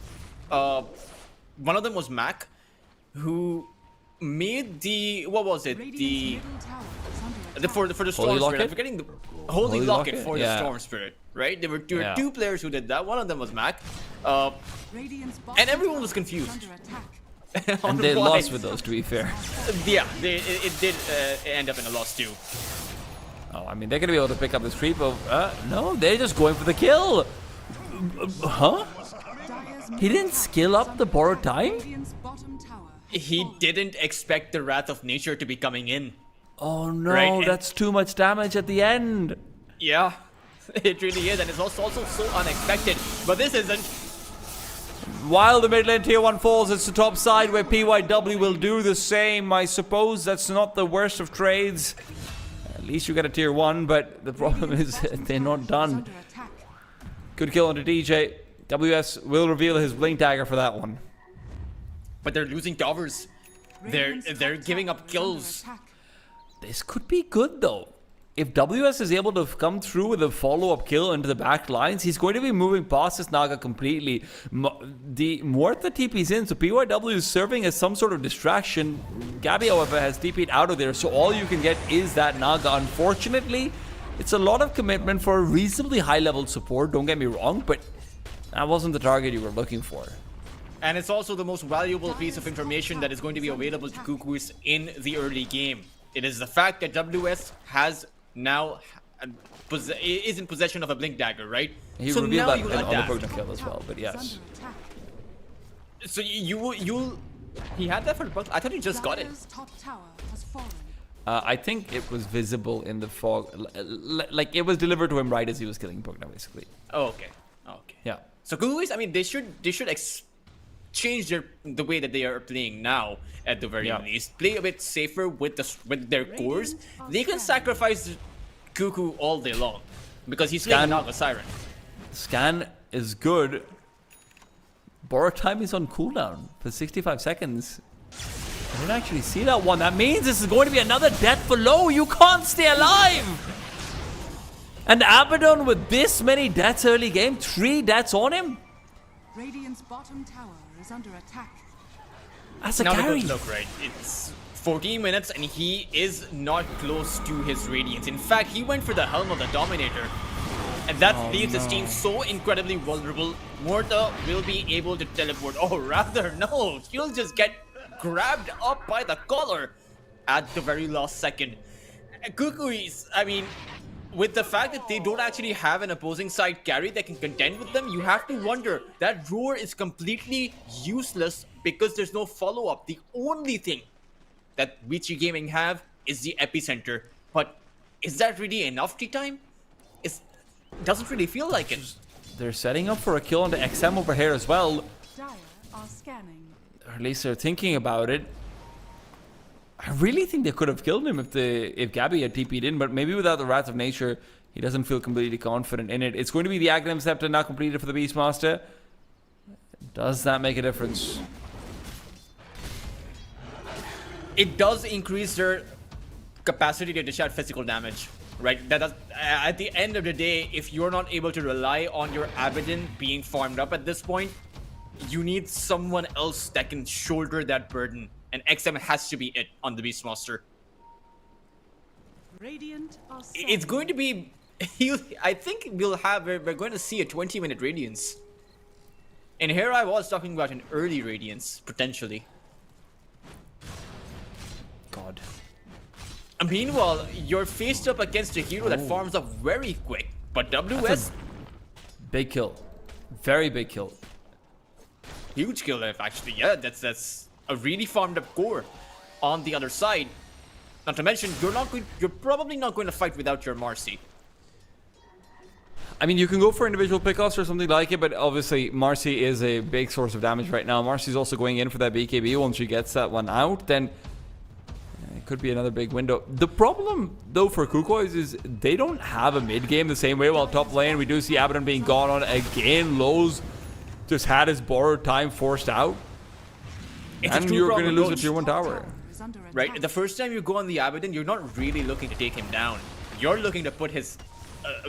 Speaker 7: One of them was Mac, who made the, what was it?
Speaker 4: Radiant's
Speaker 7: The
Speaker 4: middle tower is under attack.
Speaker 7: for the Storm Spirit.
Speaker 6: Locket?
Speaker 7: I'm forgetting the Holy Locket for
Speaker 6: Yeah.
Speaker 7: the Storm Spirit, right? There were
Speaker 6: Yeah.
Speaker 7: 2 players who did that. One of them was Mac.
Speaker 4: Radiant's
Speaker 7: And
Speaker 4: bottom
Speaker 7: everyone
Speaker 4: tower
Speaker 7: was
Speaker 4: is
Speaker 7: confused.
Speaker 4: under attack.
Speaker 6: And they lost with those, to be fair.
Speaker 7: Yeah, it did end up in a loss too.
Speaker 6: Oh, I mean, they're going to be able to pick up this creep of... no, they're just going for the kill. Huh?
Speaker 4: Dire's
Speaker 6: He didn't skill up the borrowed time?
Speaker 4: Radiant's bottom tower has
Speaker 7: He
Speaker 4: fallen.
Speaker 7: didn't expect the Wrath of Nature to be coming in.
Speaker 6: Oh no,
Speaker 7: Right, and-
Speaker 6: that's too much damage at the end.
Speaker 7: Yeah, it really is, and it's also so unexpected. But this isn't.
Speaker 6: While the mid lane tier 1 falls, it's the top side where PYW will do the same. I suppose that's not the worst of trades. At least you get a tier 1, but the problem is they're not done.
Speaker 4: Under attack.
Speaker 6: Good kill onto DJ. WS will reveal his blink dagger for that one.
Speaker 7: But they're losing towers. They're
Speaker 4: Radiant's
Speaker 7: giving
Speaker 4: top
Speaker 7: up
Speaker 4: tower is under
Speaker 7: kills.
Speaker 4: attack.
Speaker 6: This could be good though. If WS is able to come through with a follow-up kill into the back lines, he's going to be moving past this Naga completely. The Muerta TP's in, so PYW is serving as some sort of distraction. Gabby, however, has TP'd out of there, so all you can get is that Naga. Unfortunately, it's a lot of commitment for a reasonably high-level support, don't get me wrong, but that wasn't the target you were looking for.
Speaker 7: And it's also the most valuable piece of information that is going to be available to Cuckoos in the early game. It is the fact that WS has now is in possession of a blink dagger, right?
Speaker 6: He
Speaker 7: so
Speaker 6: revealed
Speaker 7: now
Speaker 6: that
Speaker 7: you
Speaker 6: on the
Speaker 7: adapt.
Speaker 6: Pugna kill as well, but
Speaker 4: Is
Speaker 6: yes.
Speaker 4: under attack.
Speaker 7: So you'll he had that for the Pugna. I thought he just got it.
Speaker 4: Dire's top tower has fallen.
Speaker 6: I think it was visible in the fog, like it was delivered to him right as he was killing Pugna, basically.
Speaker 7: Oh, okay. Okay.
Speaker 6: Yeah.
Speaker 7: So Cuckoos, I mean, they should change the way that they are playing now at the very least. Play a bit safer with their cores. They can sacrifice Cuckoo all day long because he's playing Naga Siren.
Speaker 6: Scan is good. Borrow time is on cooldown for 65 seconds. I didn't actually see that one. That means this is going to be another death for low. You can't stay alive. And Abaddon with this many deaths early game, 3 deaths on him.
Speaker 4: Radiant's bottom tower is under attack.
Speaker 6: That's a
Speaker 7: Now
Speaker 6: carry.
Speaker 7: look, right? It's 14 minutes and he is not close to his Radiance. In fact, he went for the Helm of the Dominator. And that leaves his team so incredibly vulnerable. Muerta will be able to teleport. Oh, rather, no. He'll just get grabbed up by the collar at the very last second. Cuckoos, I mean, with the fact that they don't actually have an opposing side carry that can contend with them, you have to wonder that roar is completely useless because there's no follow-up. The only thing that Vici Gaming have is the epicenter. But is that really enough tea time? Doesn't really feel like it.
Speaker 6: They're setting up for a kill on the XM over here as well.
Speaker 4: Dire are scanning.
Speaker 6: Or at least they're thinking about it. I really think they could have killed him if Gabby had TP'd in, but maybe without the Wrath of Nature, he doesn't feel completely confident in it. It's going to be the Aghanim Scepter now completed for the Beastmaster. Does that make a difference?
Speaker 7: It does increase their capacity to dish out physical damage, right? At the end of the day, if you're not able to rely on your Abaddon being farmed up at this point, you need someone else that can shoulder that burden. And XM has to be it on the Beastmaster.
Speaker 4: Radiant are
Speaker 7: It's going to be... I think we're going to see a 20-minute Radiance. And here I was talking about an early Radiance, potentially.
Speaker 6: God.
Speaker 7: Meanwhile, you're faced up against a hero that farms up very quick. But WS...
Speaker 6: Big kill. Very big kill.
Speaker 7: Huge kill if actually. Yeah, that's a really farmed up core on the other side. Not to mention, you're probably not going to fight without your Marcy.
Speaker 6: I mean, you can go for individual pickoffs or something like it, but obviously Marcy is a big source of damage right now. Marcy's also going in for that BKB. Once she gets that one out, then it could be another big window. The problem, though, for Kukois is they don't have a mid game the same way. While top lane, we do see Abaddon being gone on again. Lowe's just had his borrowed time forced out. And you're going to lose a tier 1 tower.
Speaker 7: Right, the first time you go on the Abaddon, you're not really looking to take him down. You're looking to put his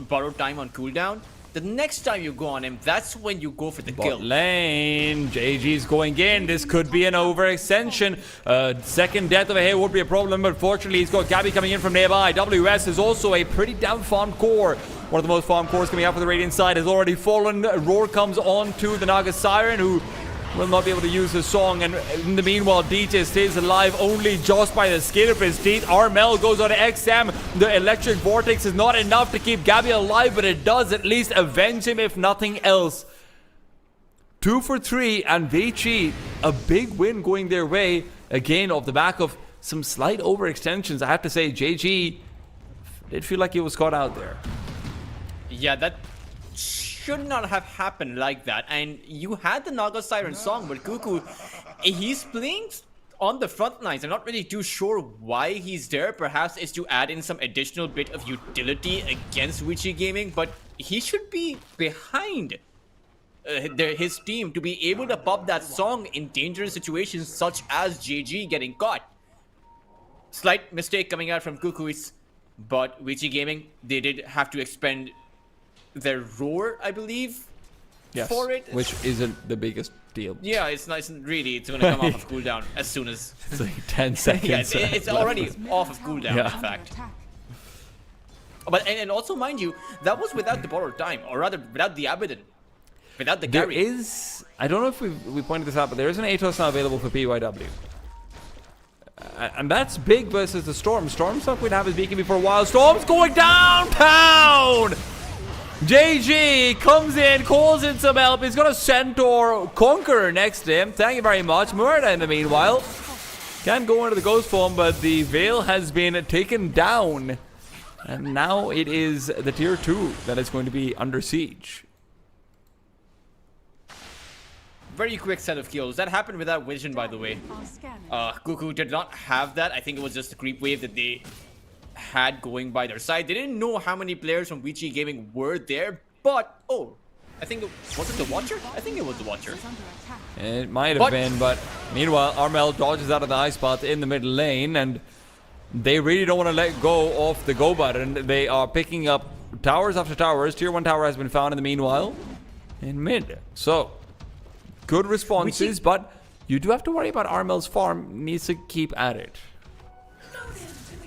Speaker 7: borrowed time on cooldown. The next time you go on him, that's when you go for the kill.
Speaker 6: Bot lane, JG's going in. This could be an overextension. Second death of a hair would be a problem, but fortunately he's got Gabby coming in from nearby. WS is also a pretty down farmed core. One of the most farmed cores coming out for the Radiant side has already fallen. Roar comes on to the Naga Siren, who will not be able to use his song, and in the meanwhile DJ stays alive only just by the skin of his teeth. Armel goes on to XM. The electric vortex is not enough to keep Gabby alive, but it does at least avenge him if nothing else. 2 for 3, and Vici, a big win going their way again off the back of some slight overextensions. I have to say, JG did feel like he was caught out there.
Speaker 7: Yeah, that should not have happened like that. And you had the Naga Siren song, but Cuckoo, he's playing on the front lines. I'm not really too sure why he's there. Perhaps it's to add in some additional bit of utility against Vici Gaming, but he should be behind his team to be able to pop that song in dangerous situations such as JG getting caught. Slight mistake coming out from Cuckoo's, but Vici Gaming, they did have to expend their roar, I believe, for it.
Speaker 6: Which isn't the biggest deal.
Speaker 7: Yeah, it's nice and really, it's going to come off of cooldown as soon as...
Speaker 6: It's like 10 seconds.
Speaker 7: Yeah, it's already off of cooldown,
Speaker 6: Yeah.
Speaker 7: in fact. But, and also, mind you, that was without the borrowed time, or rather, without the Abaddon. Without the
Speaker 6: There
Speaker 7: carry.
Speaker 6: is, I don't know if we pointed this out, but there is an Atos now available for PYW. And that's big versus the Storm. Storm's not going to have his BKB for a while. Storm's going downtown! JG comes in, calls in some help. He's got a Centaur Conqueror next to him. Thank you very much. Murda in the meanwhile can go into the ghost form, but the Veil has been taken down. And now it is the tier 2 that is going to be under siege.
Speaker 7: Very quick set of kills. That happened without vision, by the way. Cuckoo did not have that. I think it was just a creep wave that they had going by their side. They didn't know how many players from Vici Gaming were there, but I think was it the Watcher? I think it was the Watcher.
Speaker 6: It might have been, but meanwhile Armel dodges out of the ice spot in the middle lane, and they really don't want to let go of the go button. They are picking up towers after towers. Tier 1 tower has been found in the meanwhile in mid. So good responses, but you do have to worry about Armel's farm. Needs to keep at it.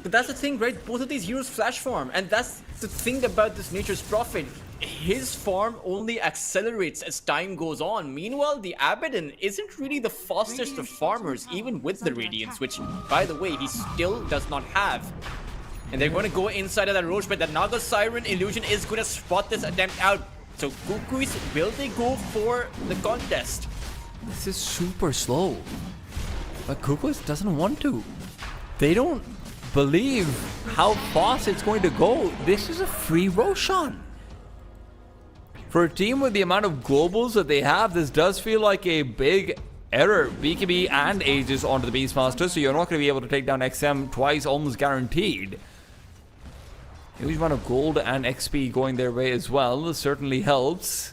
Speaker 7: But that's the thing, right? Both of these heroes flash farm, and that's the thing about this Nature's Prophet. His farm only accelerates as time goes on. Meanwhile, the Abaddon isn't really the fastest of farmers, even with the Radiance, which, by the way, he still does not have. And they're going to go inside of that Roche, but the Naga Siren illusion is going to spot this attempt out. So Cuckoo's, will they go for the contest?
Speaker 6: This is super slow, but Kukois doesn't want to. They don't believe how fast it's going to go. This is a free Roshan. For a team with the amount of globals that they have, this does feel like a big error. BKB and Aegis onto the Beastmaster, so you're not going to be able to take down XM twice, almost guaranteed. Huge amount of gold and XP going their way as well. This certainly helps.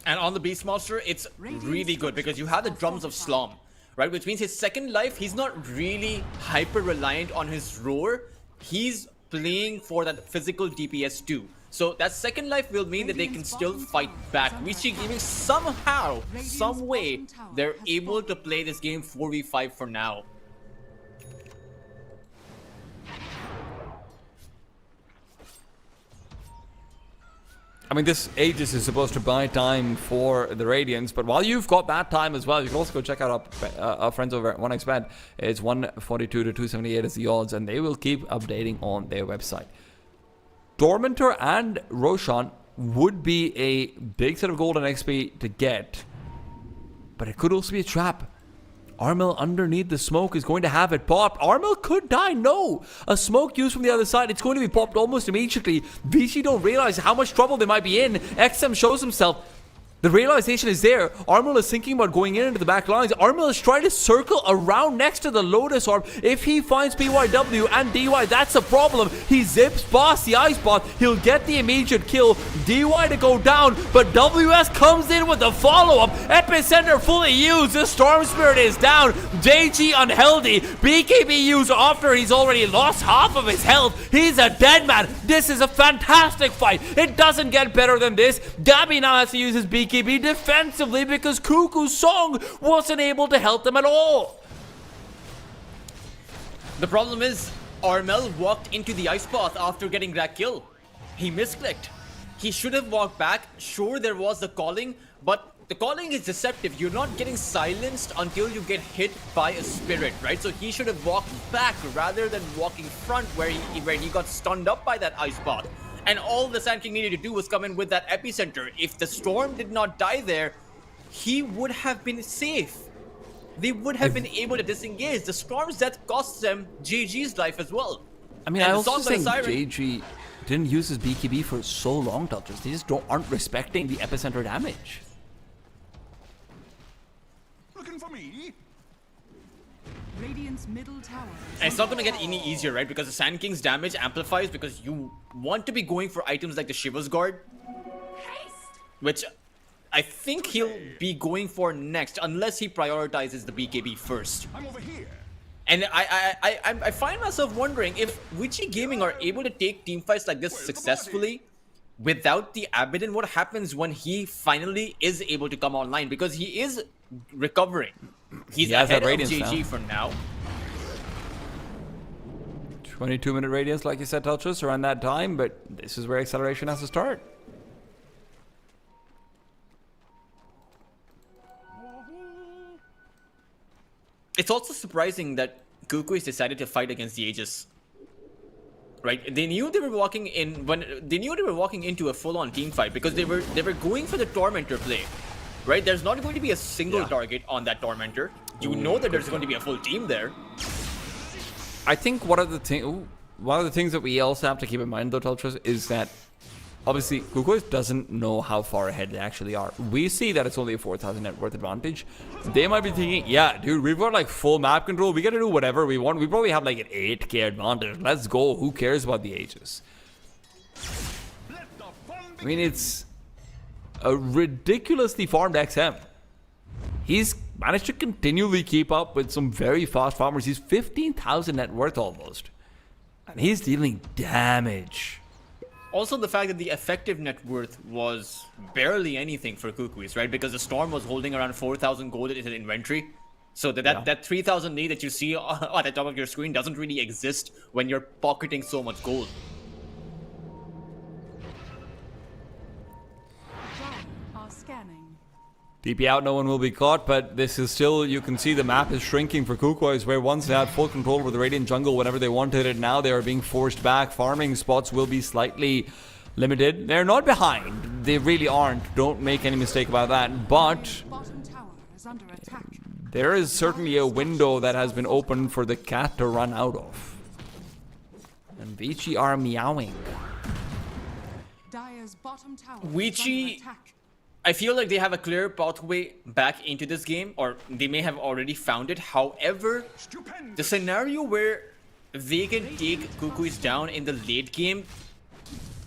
Speaker 7: And on the Beastmaster, it's really good because you have the Drums of Slum, right? Which means his second life, he's not really hyper-reliant on his roar. He's playing for that physical DPS too. So that second life will mean that they can still fight back. Vici Gaming somehow, some way, they're able to play this game 4v5 for now.
Speaker 6: I mean, this Aegis is supposed to buy time for the Radiance, but while you've got that time as well, you can also go check out our friends over at 1xBet. It's 142 to 278 is the odds, and they will keep updating on their website. Tormentor and Roshan would be a big set of gold and XP to get, but it could also be a trap. Armel underneath the smoke is going to have it popped. Armel could die. No! A smoke used from the other side. It's going to be popped almost immediately. Vici don't realize how much trouble they might be in. XM shows himself. The realization is there. Armel is thinking about going into the back lines. Armel is trying to circle around next to the Lotus Orb. If he finds PYW and DY, that's a problem. He zips past the Ice Bot. He'll get the immediate kill. DY to go down, but WS comes in with the follow-up. Epicenter fully used. The Storm Spirit is down. JG unhealthy. BKB used after he's already lost half of his health. He's a dead man. This is a fantastic fight. It doesn't get better than this. Gabby now has to use his BKB defensively because Cuckoo's Song wasn't able to help them at all.
Speaker 7: The problem is, Armel walked into the ice path after getting that kill. He misclicked. He should have walked back. Sure, there was the calling, but the calling is deceptive. You're not getting silenced until you get hit by a spirit, right? So he should have walked back rather than walking front where he got stunned up by that ice path. And all the Sand King needed to do was come in with that epicenter. If the Storm did not die there, he would have been safe. They would have been able to disengage. The Storm's death costs them GG's life as well.
Speaker 6: I mean, I also think JG didn't use his BKB for so long, Touches. They just aren't respecting the epicenter damage.
Speaker 8: Looking for me?
Speaker 4: Radiant's middle tower.
Speaker 7: And it's not going to get any easier, right? Because the Sand King's damage amplifies because you want to be going for items like the Shiva's Guard, which I think he'll be going for next unless he prioritizes the BKB first.
Speaker 8: I'm over here.
Speaker 7: And I find myself wondering if Witchy Gaming are able to take teamfights like this successfully without the Abaddon. What happens when he finally is able to come online? Because he is recovering. He's ahead of JG for now.
Speaker 6: 22-minute radiance, like you said, Touches, around that time, but this is where acceleration has to start.
Speaker 7: It's also surprising that Cuckoo has decided to fight against the Aegis. Right? They knew they were walking into a full-on team fight because they were going for the Tormentor play. Right? There's not going to be a single target on that Tormentor. You know that there's going to be a full team there.
Speaker 6: I think one of the things that we also have to keep in mind, though, Tultras, is that obviously Cuckoo doesn't know how far ahead they actually are. We see that it's only a 4,000 net worth advantage. They might be thinking, yeah, dude, we've got like full map control. We get to do whatever we want. We probably have like an 8k advantage. Let's go. Who cares about the Aegis? I mean, it's a ridiculously farmed XM. He's managed to continually keep up with some very fast farmers. He's 15,000 net worth almost. And he's dealing damage.
Speaker 7: Also, the fact that the effective net worth was barely anything for Cuckoos, right? Because the Storm was holding around 4,000 gold in his inventory. So that 3,000 need that you see at the top of your screen doesn't really exist when you're pocketing so much gold.
Speaker 4: Are scanning.
Speaker 6: DP out, no one will be caught, but this is still, you can see the map is shrinking for Kukois, where once they had full control over the Radiant jungle whenever they wanted it, now they are being forced back. Farming spots will be slightly limited. They're not behind. They really aren't. Don't make any mistake about that. But
Speaker 4: Bottom tower is under attack.
Speaker 6: there is certainly a window that has been opened for the cat to run out of. And Vici are meowing.
Speaker 4: Dire's bottom tower
Speaker 7: Vici-
Speaker 4: is under attack.
Speaker 7: I feel like they have a clear pathway back into this game, or they may have already found it. However, the scenario where they can take Cuckoos down in the late game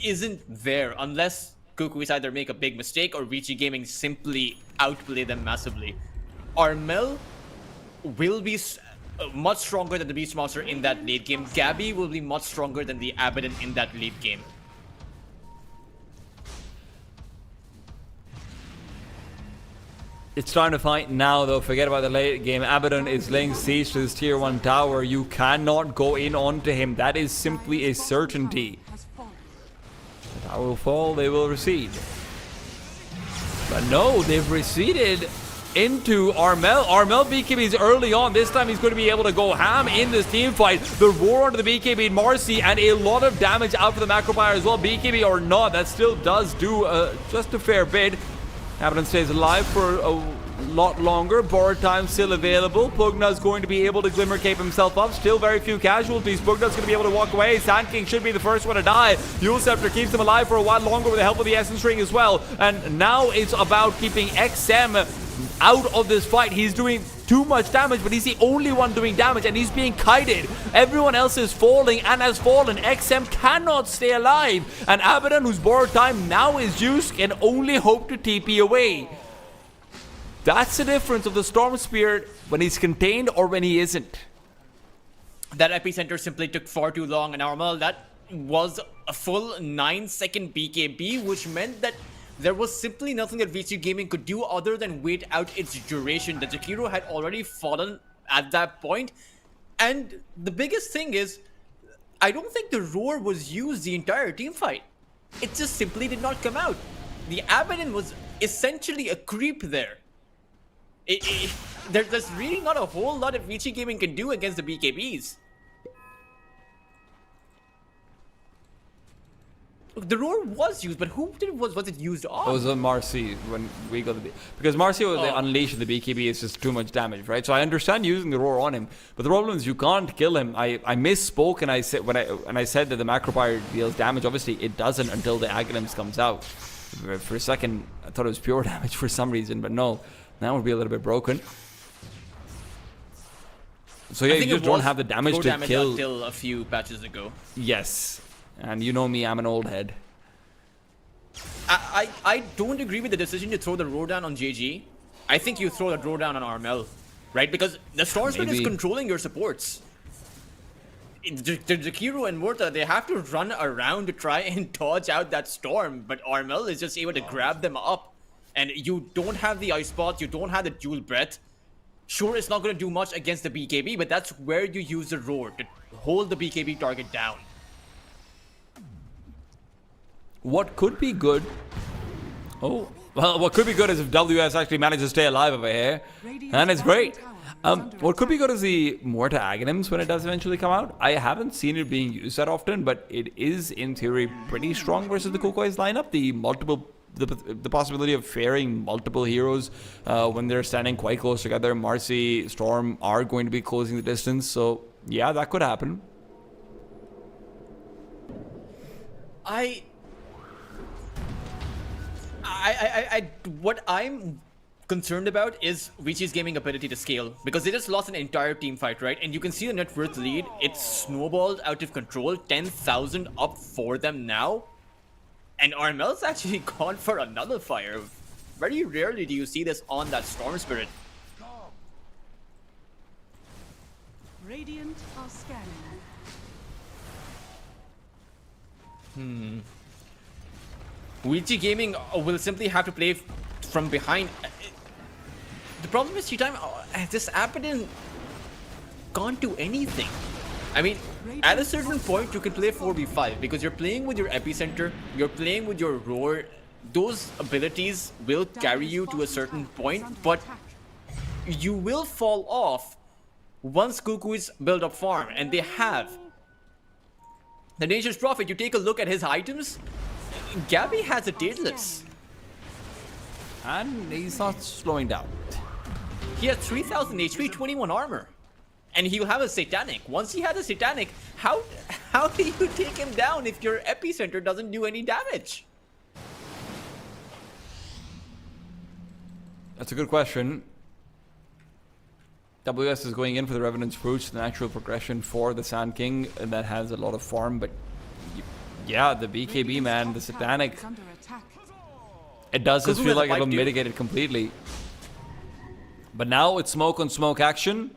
Speaker 7: isn't there unless Cuckoos either make a big mistake or Vici Gaming simply outplay them massively. Armel will be much stronger than the Beast Monster in that late game. Gabby will be much stronger than the Abaddon in that late game.
Speaker 6: It's time to fight now, though. Forget about the late game. Abaddon is laying siege to this tier 1 tower. You cannot go in onto him. That is simply a certainty. The tower will fall, they will recede. But no, they've receded into Armel. Armel BKB's early on. This time he's going to be able to go ham in this team fight. The roar onto the BKB Marcy, and a lot of damage out for the Macrobuyer as well. BKB or not, that still does do just a fair bit. Abaddon stays alive for a lot longer. Board time still available. Pugna's going to be able to glimmer cape himself up. Still very few casualties. Pugna's going to be able to walk away. Sand King should be the first one to die. Yule Scepter keeps him alive for a while longer with the help of the Essence Ring as well. And now it's about keeping XM out of this fight. He's doing too much damage, but he's the only one doing damage, and he's being kited. Everyone else is falling and has fallen. XM cannot stay alive, and Abaddon, whose board time now is used, can only hope to TP away. That's the difference of the Storm Spirit when he's contained or when he isn't.
Speaker 7: That epicenter simply took far too long, and Armal, that was a full 9-second BKB, which meant that there was simply nothing that VC Gaming could do other than wait out its duration. The Jakiro had already fallen at that point. And the biggest thing is, I don't think the Roar was used the entire team fight. It just simply did not come out. The Abaddon was essentially a creep there. There's really not a whole lot that VC Gaming can do against the BKBs. The Roar was used, but who was it used on?
Speaker 6: It was on Marcy when we got the... Because Marcy was unleashed the BKB is just too much damage, right? So I understand using the Roar on him, but the problem is you can't kill him. I misspoke and I said when I said that the Macropire deals damage. Obviously it doesn't until the Aghanim's comes out. For a second I thought it was pure damage for some reason, but no. Now it would be a little bit broken. So yeah, you just don't have the damage to kill.
Speaker 7: Until a few patches ago.
Speaker 6: Yes. And you know me, I'm an old head.
Speaker 7: I don't agree with the decision to throw the Roar down on JG. I think you throw the Roar down on Armel, right? Because the Storm Spirit is controlling your supports. The Jakiro and Morta, they have to run around to try and dodge out that storm, but Armel is just able to grab them up. And you don't have the Ice Spot, you don't have the Dual Breath. Sure, it's not going to do much against the BKB, but that's where you use the Roar to hold the BKB target down.
Speaker 6: What could be good... Oh, well, what could be good is if WS actually manages to stay alive over here. And it's great. What could be good is the Morta Aghanims when it does eventually come out. I haven't seen it being used that often, but it is, in theory, pretty strong versus the Kukoi's lineup. The possibility of fairing multiple heroes when they're standing quite close together. Marcy, Storm are going to be closing the distance. So, yeah, that could happen.
Speaker 7: What I'm concerned about is VC's Gaming ability to scale, because they just lost an entire team fight, right? And you can see the net worth lead. It's snowballed out of control. 10,000 up for them now. And Armel's actually gone for another fire. Very rarely do you see this on that Storm Spirit.
Speaker 4: Radiant are scanning.
Speaker 7: VG Gaming will simply have to play from behind. The problem is, this Abaddon can't do anything. I mean, at a certain point, you can play 4v5 because you're playing with your epicenter, you're playing with your Roar. Those abilities will carry you to a certain point, but you will fall off once Kukui's build up farm, and they have. The Nature's Prophet, you take a look at his items, Gabby has a Daedalus.
Speaker 6: And he's not slowing down.
Speaker 7: He has 3,000 HP, 21 armor. And he'll have a Satanic. Once he has a Satanic, how do you take him down if your epicenter doesn't do any damage?
Speaker 6: That's a good question. WS is going in for the Revenant's Fruits, the natural progression for the Sand King that has a lot of farm, but yeah, the BKB, man, the Satanic, it does just feel like it'll mitigate it completely. But now it's smoke on smoke action.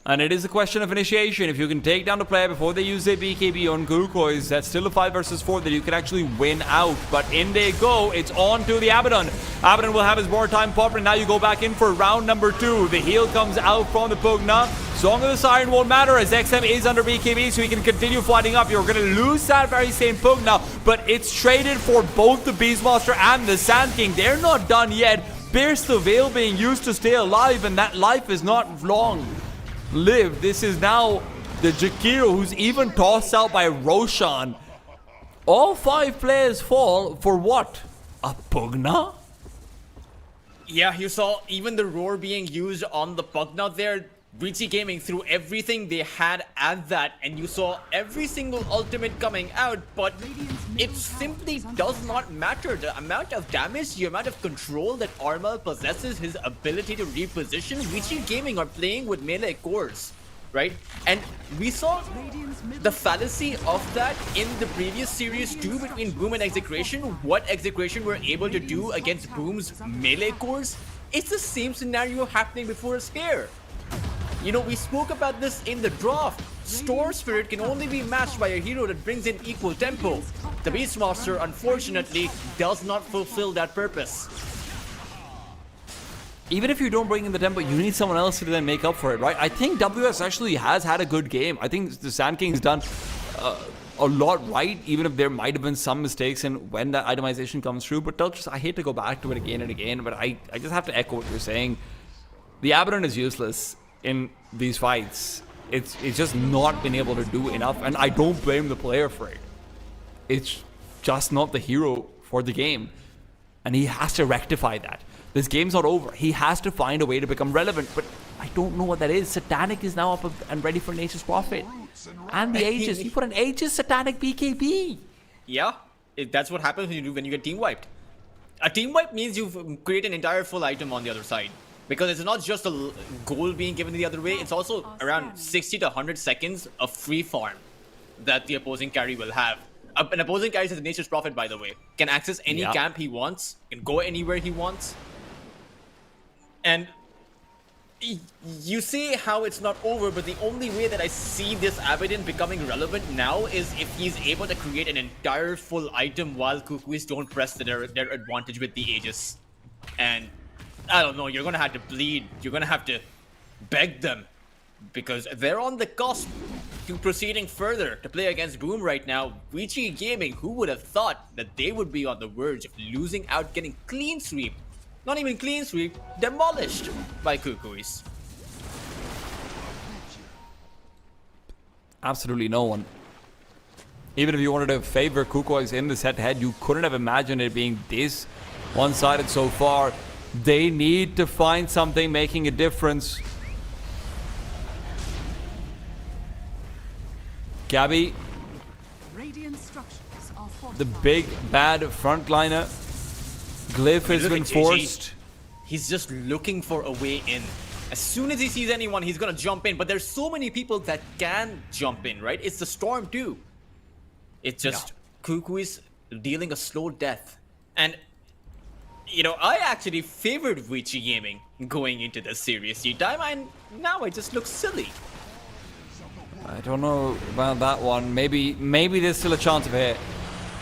Speaker 6: And it is a question of initiation. If you can take down the player before they use their BKB on Kukois, that's still a 5 versus 4 that you can actually win out. But in they go. It's on to the Abaddon. Abaddon will have his board time pop, and now you go back in for round number 2. The heal comes out from the Pugna. Song of the Siren won't matter as XM is under BKB, so he can continue fighting up. You're going to lose that very same Pugna, but it's traded for both the Beastmaster and the Sand King. They're not done yet. Pierce the Veil being used to stay alive, and that life is not long lived. This is now the Jakiro, who's even tossed out by Roshan. All 5 players fall for what? A Pugna?
Speaker 7: Yeah, you saw even the roar being used on the Pugna there. VG Gaming threw everything they had at that, and you saw every single ultimate coming out, but it simply does not matter. The amount of damage, the amount of control that Armel possesses, his ability to reposition, VG Gaming are playing with melee cores, right? And we saw the fallacy of that in the previous series too, between Boom and Execration. What Execration were able to do against Boom's melee cores, it's the same scenario happening before us here. You know, we spoke about this in the draft. Storm Spirit can only be matched by a hero that brings in equal tempo. The Beastmaster, unfortunately, does not fulfill that purpose.
Speaker 6: Even if you don't bring in the tempo, you need someone else to then make up for it, right? I think WS actually has had a good game. I think the Sand King's done a lot right, even if there might have been some mistakes in when that itemization comes through. But I hate to go back to it again and again, but I just have to echo what you're saying. The Abaddon is useless in these fights. It's just not been able to do enough, and I don't blame the player for it. It's just not the hero for the game, and he has to rectify that. This game's not over. He has to find a way to become relevant, but I don't know what that is. Satanic is now up and ready for Nature's Prophet. And the Aegis. You put an Aegis Satanic BKB.
Speaker 7: Yeah, that's what happens when you get team wiped. A team wipe means you create an entire full item on the other side. Because it's not just a goal being given the other way, it's also around 60 to 100 seconds of free farm that the opposing carry will have. An opposing carry is Nature's Prophet, by the way. Can access any camp he wants, can go anywhere he wants. And you say how it's not over, but the only way that I see this Abaddon becoming relevant now is if he's able to create an entire full item while Kukuis don't press their advantage with the Aegis. And I don't know, you're gonna have to bleed, you're gonna have to beg them, because they're on the cusp to proceeding further to play against Boom right now. VG Gaming, who would have thought that they would be on the verge of losing out, getting clean sweep, not even clean sweep, demolished by Kukuis.
Speaker 6: Absolutely no one. Even if you wanted to favor Kukuis in this head-to-head, you couldn't have imagined it being this one-sided so far. They need to find something making a difference. Gabby, the big bad frontliner. Glyph has been forced.
Speaker 7: He's just looking for a way in. As soon as he sees anyone, he's gonna jump in. But there's so many people that can jump in, right? It's the Storm too. It's just Kukuis dealing a slow death. And you know, I actually favored VG Gaming going into the series time, and now I just look silly.
Speaker 6: I don't know about that one. Maybe there's still a chance of a hit.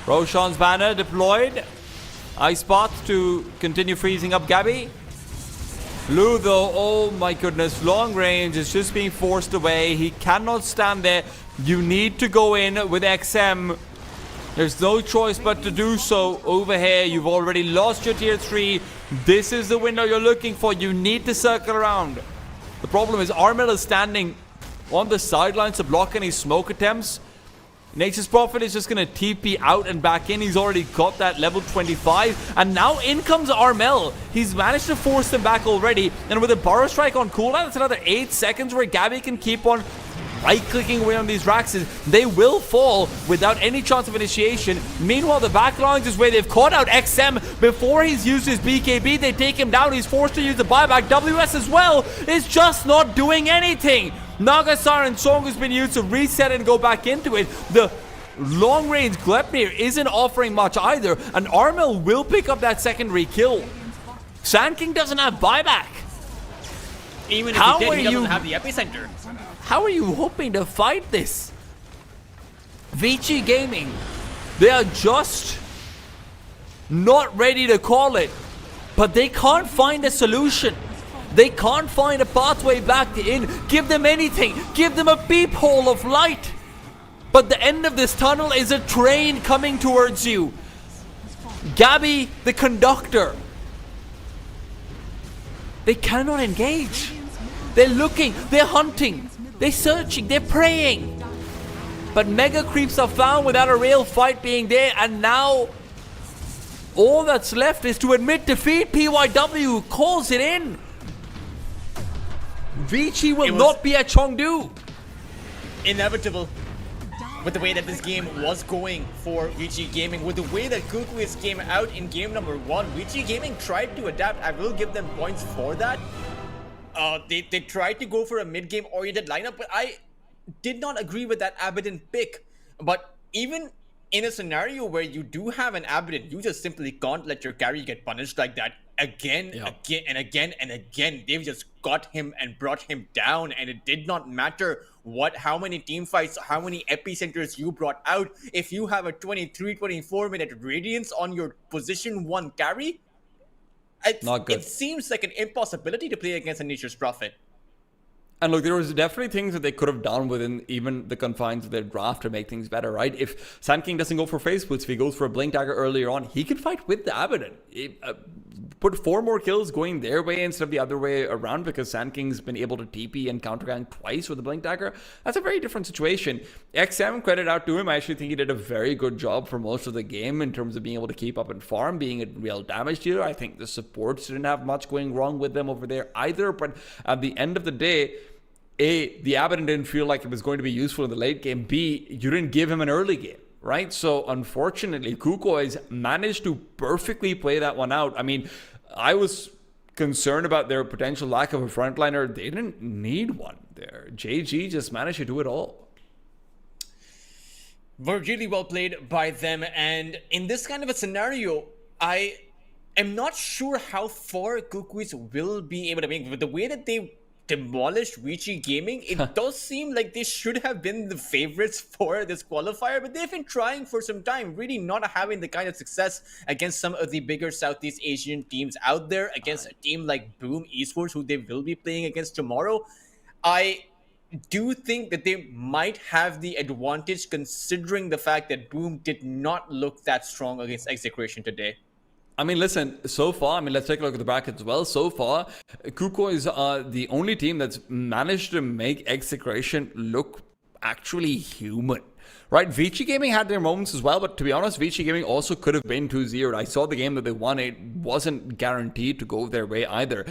Speaker 6: Roshan's banner deployed. Ice Path to continue freezing up Gabby. Lu though, oh my goodness, long range is just being forced away. He cannot stand there. You need to go in with XM. There's no choice but to do so over here. You've already lost your tier 3. This is the window you're looking for. You need to circle around. The problem is Armel is standing on the sidelines to block any smoke attempts. Nature's Prophet is just going to TP out and back in. He's already got that level 25. And now in comes Armel. He's managed to force them back already. And with a Burrow Strike on cooldown, it's another 8 seconds where Gabby can keep on right-clicking away on these Raxes. They will fall without any chance of initiation. Meanwhile, the backlines is where they've caught out XM before he's used his BKB. They take him down. He's forced to use the buyback. WS as well is just not doing anything. Naga Siren Song has been used to reset and go back into it. The long-range Glepnir isn't offering much either, and Armel will pick up that secondary kill. Sand King doesn't have buyback.
Speaker 7: Even if he did, he doesn't have the epicenter.
Speaker 6: How are you hoping to fight this? VG Gaming, they are just not ready to call it, but they can't find a solution. They can't find a pathway back in. Give them anything. Give them a peephole of light. But the end of this tunnel is a train coming towards you. Gabby, the conductor. They cannot engage. They're looking. They're hunting. They're searching. They're praying. But mega creeps are found without a real fight being there. And now all that's left is to admit defeat. PYW calls it in. Vici will not be at Chengdu.
Speaker 7: Inevitable. With the way that this game was going for VG Gaming, with the way that Kukuis came out in game number 1, VG Gaming tried to adapt. I will give them points for that. They tried to go for a mid-game oriented lineup, but I did not agree with that Abaddon pick. But even in a scenario where you do have an Abaddon, you just simply can't let your carry get punished like that again and again. They've just got him and brought him down, and it did not matter how many team fights, how many epicenters you brought out. If you have a 23-24 minute radiance on your position 1 carry, it seems like an impossibility to play against a Nature's Prophet.
Speaker 6: And look, there was definitely things that they could have done within even the confines of their draft to make things better, right? If Sand King doesn't go for face splits, if he goes for a Blink Dagger earlier on, he could fight with the Abaddon. Put 4 more kills going their way instead of the other way around, because Sand King's been able to TP and countergang twice with the Blink Dagger. That's a very different situation. XM, credit out to him. I actually think he did a very good job for most of the game in terms of being able to keep up and farm, being a real damage dealer. I think the supports didn't have much going wrong with them over there either, but at the end of the day, A, the Abaddon didn't feel like it was going to be useful in the late game. B, you didn't give him an early game, right? So unfortunately, Kukoi's managed to perfectly play that one out. I mean, I was concerned about their potential lack of a frontliner. They didn't need one there. JG just managed to do it all.
Speaker 7: Were really well played by them, and in this kind of a scenario, I am not sure how far Kukuis will be able to make. With the way that they demolished Vici Gaming, it does seem like they should have been the favorites for this qualifier, but they've been trying for some time, really not having the kind of success against some of the bigger Southeast Asian teams out there, against a team like Boom Esports, who they will be playing against tomorrow. I do think that they might have the advantage, considering the fact that Boom did not look that strong against Execration today.
Speaker 6: I mean, listen, so far, let's take a look at the brackets as well. So far, Kuko is the only team that's managed to make Execration look actually human. Right, Vici Gaming had their moments as well, but to be honest, Vici Gaming also could have been 2-0. I saw the game that they won. It wasn't guaranteed to go their way either.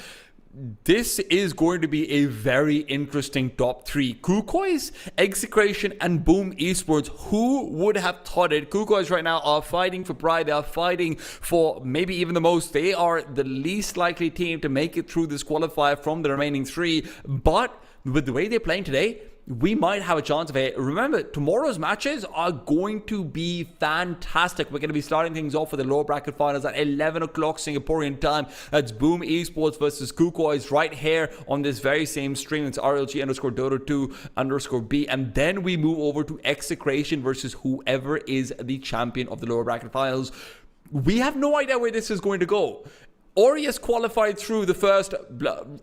Speaker 6: This is going to be a very interesting top 3. Kukois, Execration, and Boom Esports. Who would have thought it? Kukois right now are fighting for pride. They are fighting for maybe even the most. They are the least likely team to make it through this qualifier from the remaining 3. But with the way they're playing today, we might have a chance of it. Remember, tomorrow's matches are going to be fantastic. We're going to be starting things off with the lower bracket finals at 11 o'clock Singaporean time. That's Boom Esports versus Kukois right here on this very same stream. It's RLG_Dota2_B. And then we move over to Execration versus whoever is the champion of the lower bracket finals. We have no idea where this is going to go. Aureus qualified through the first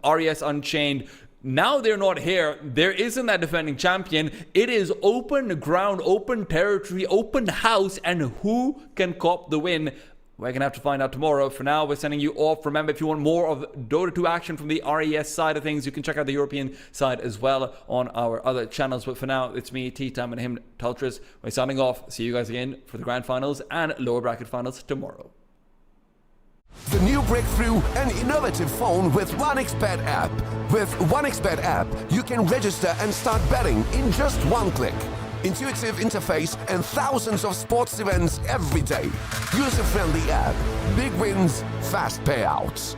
Speaker 6: RES Unchained. Now they're not here. There isn't that defending champion. It is open ground, open territory, open house, and who can cop the win? We're going to have to find out tomorrow. For now, we're sending you off. Remember, if you want more of Dota 2 action from the RES side of things, you can check out the European side as well on our other channels. But for now, it's me, T-Time, and him, Tultris. We're signing off. See you guys again for the grand finals and lower bracket finals tomorrow.
Speaker 1: The new breakthrough and innovative phone with 1xBet app. With 1xBet app, you can register and start betting in just 1 click. Intuitive interface and thousands of sports events every day. User-friendly app. Big wins, fast payouts.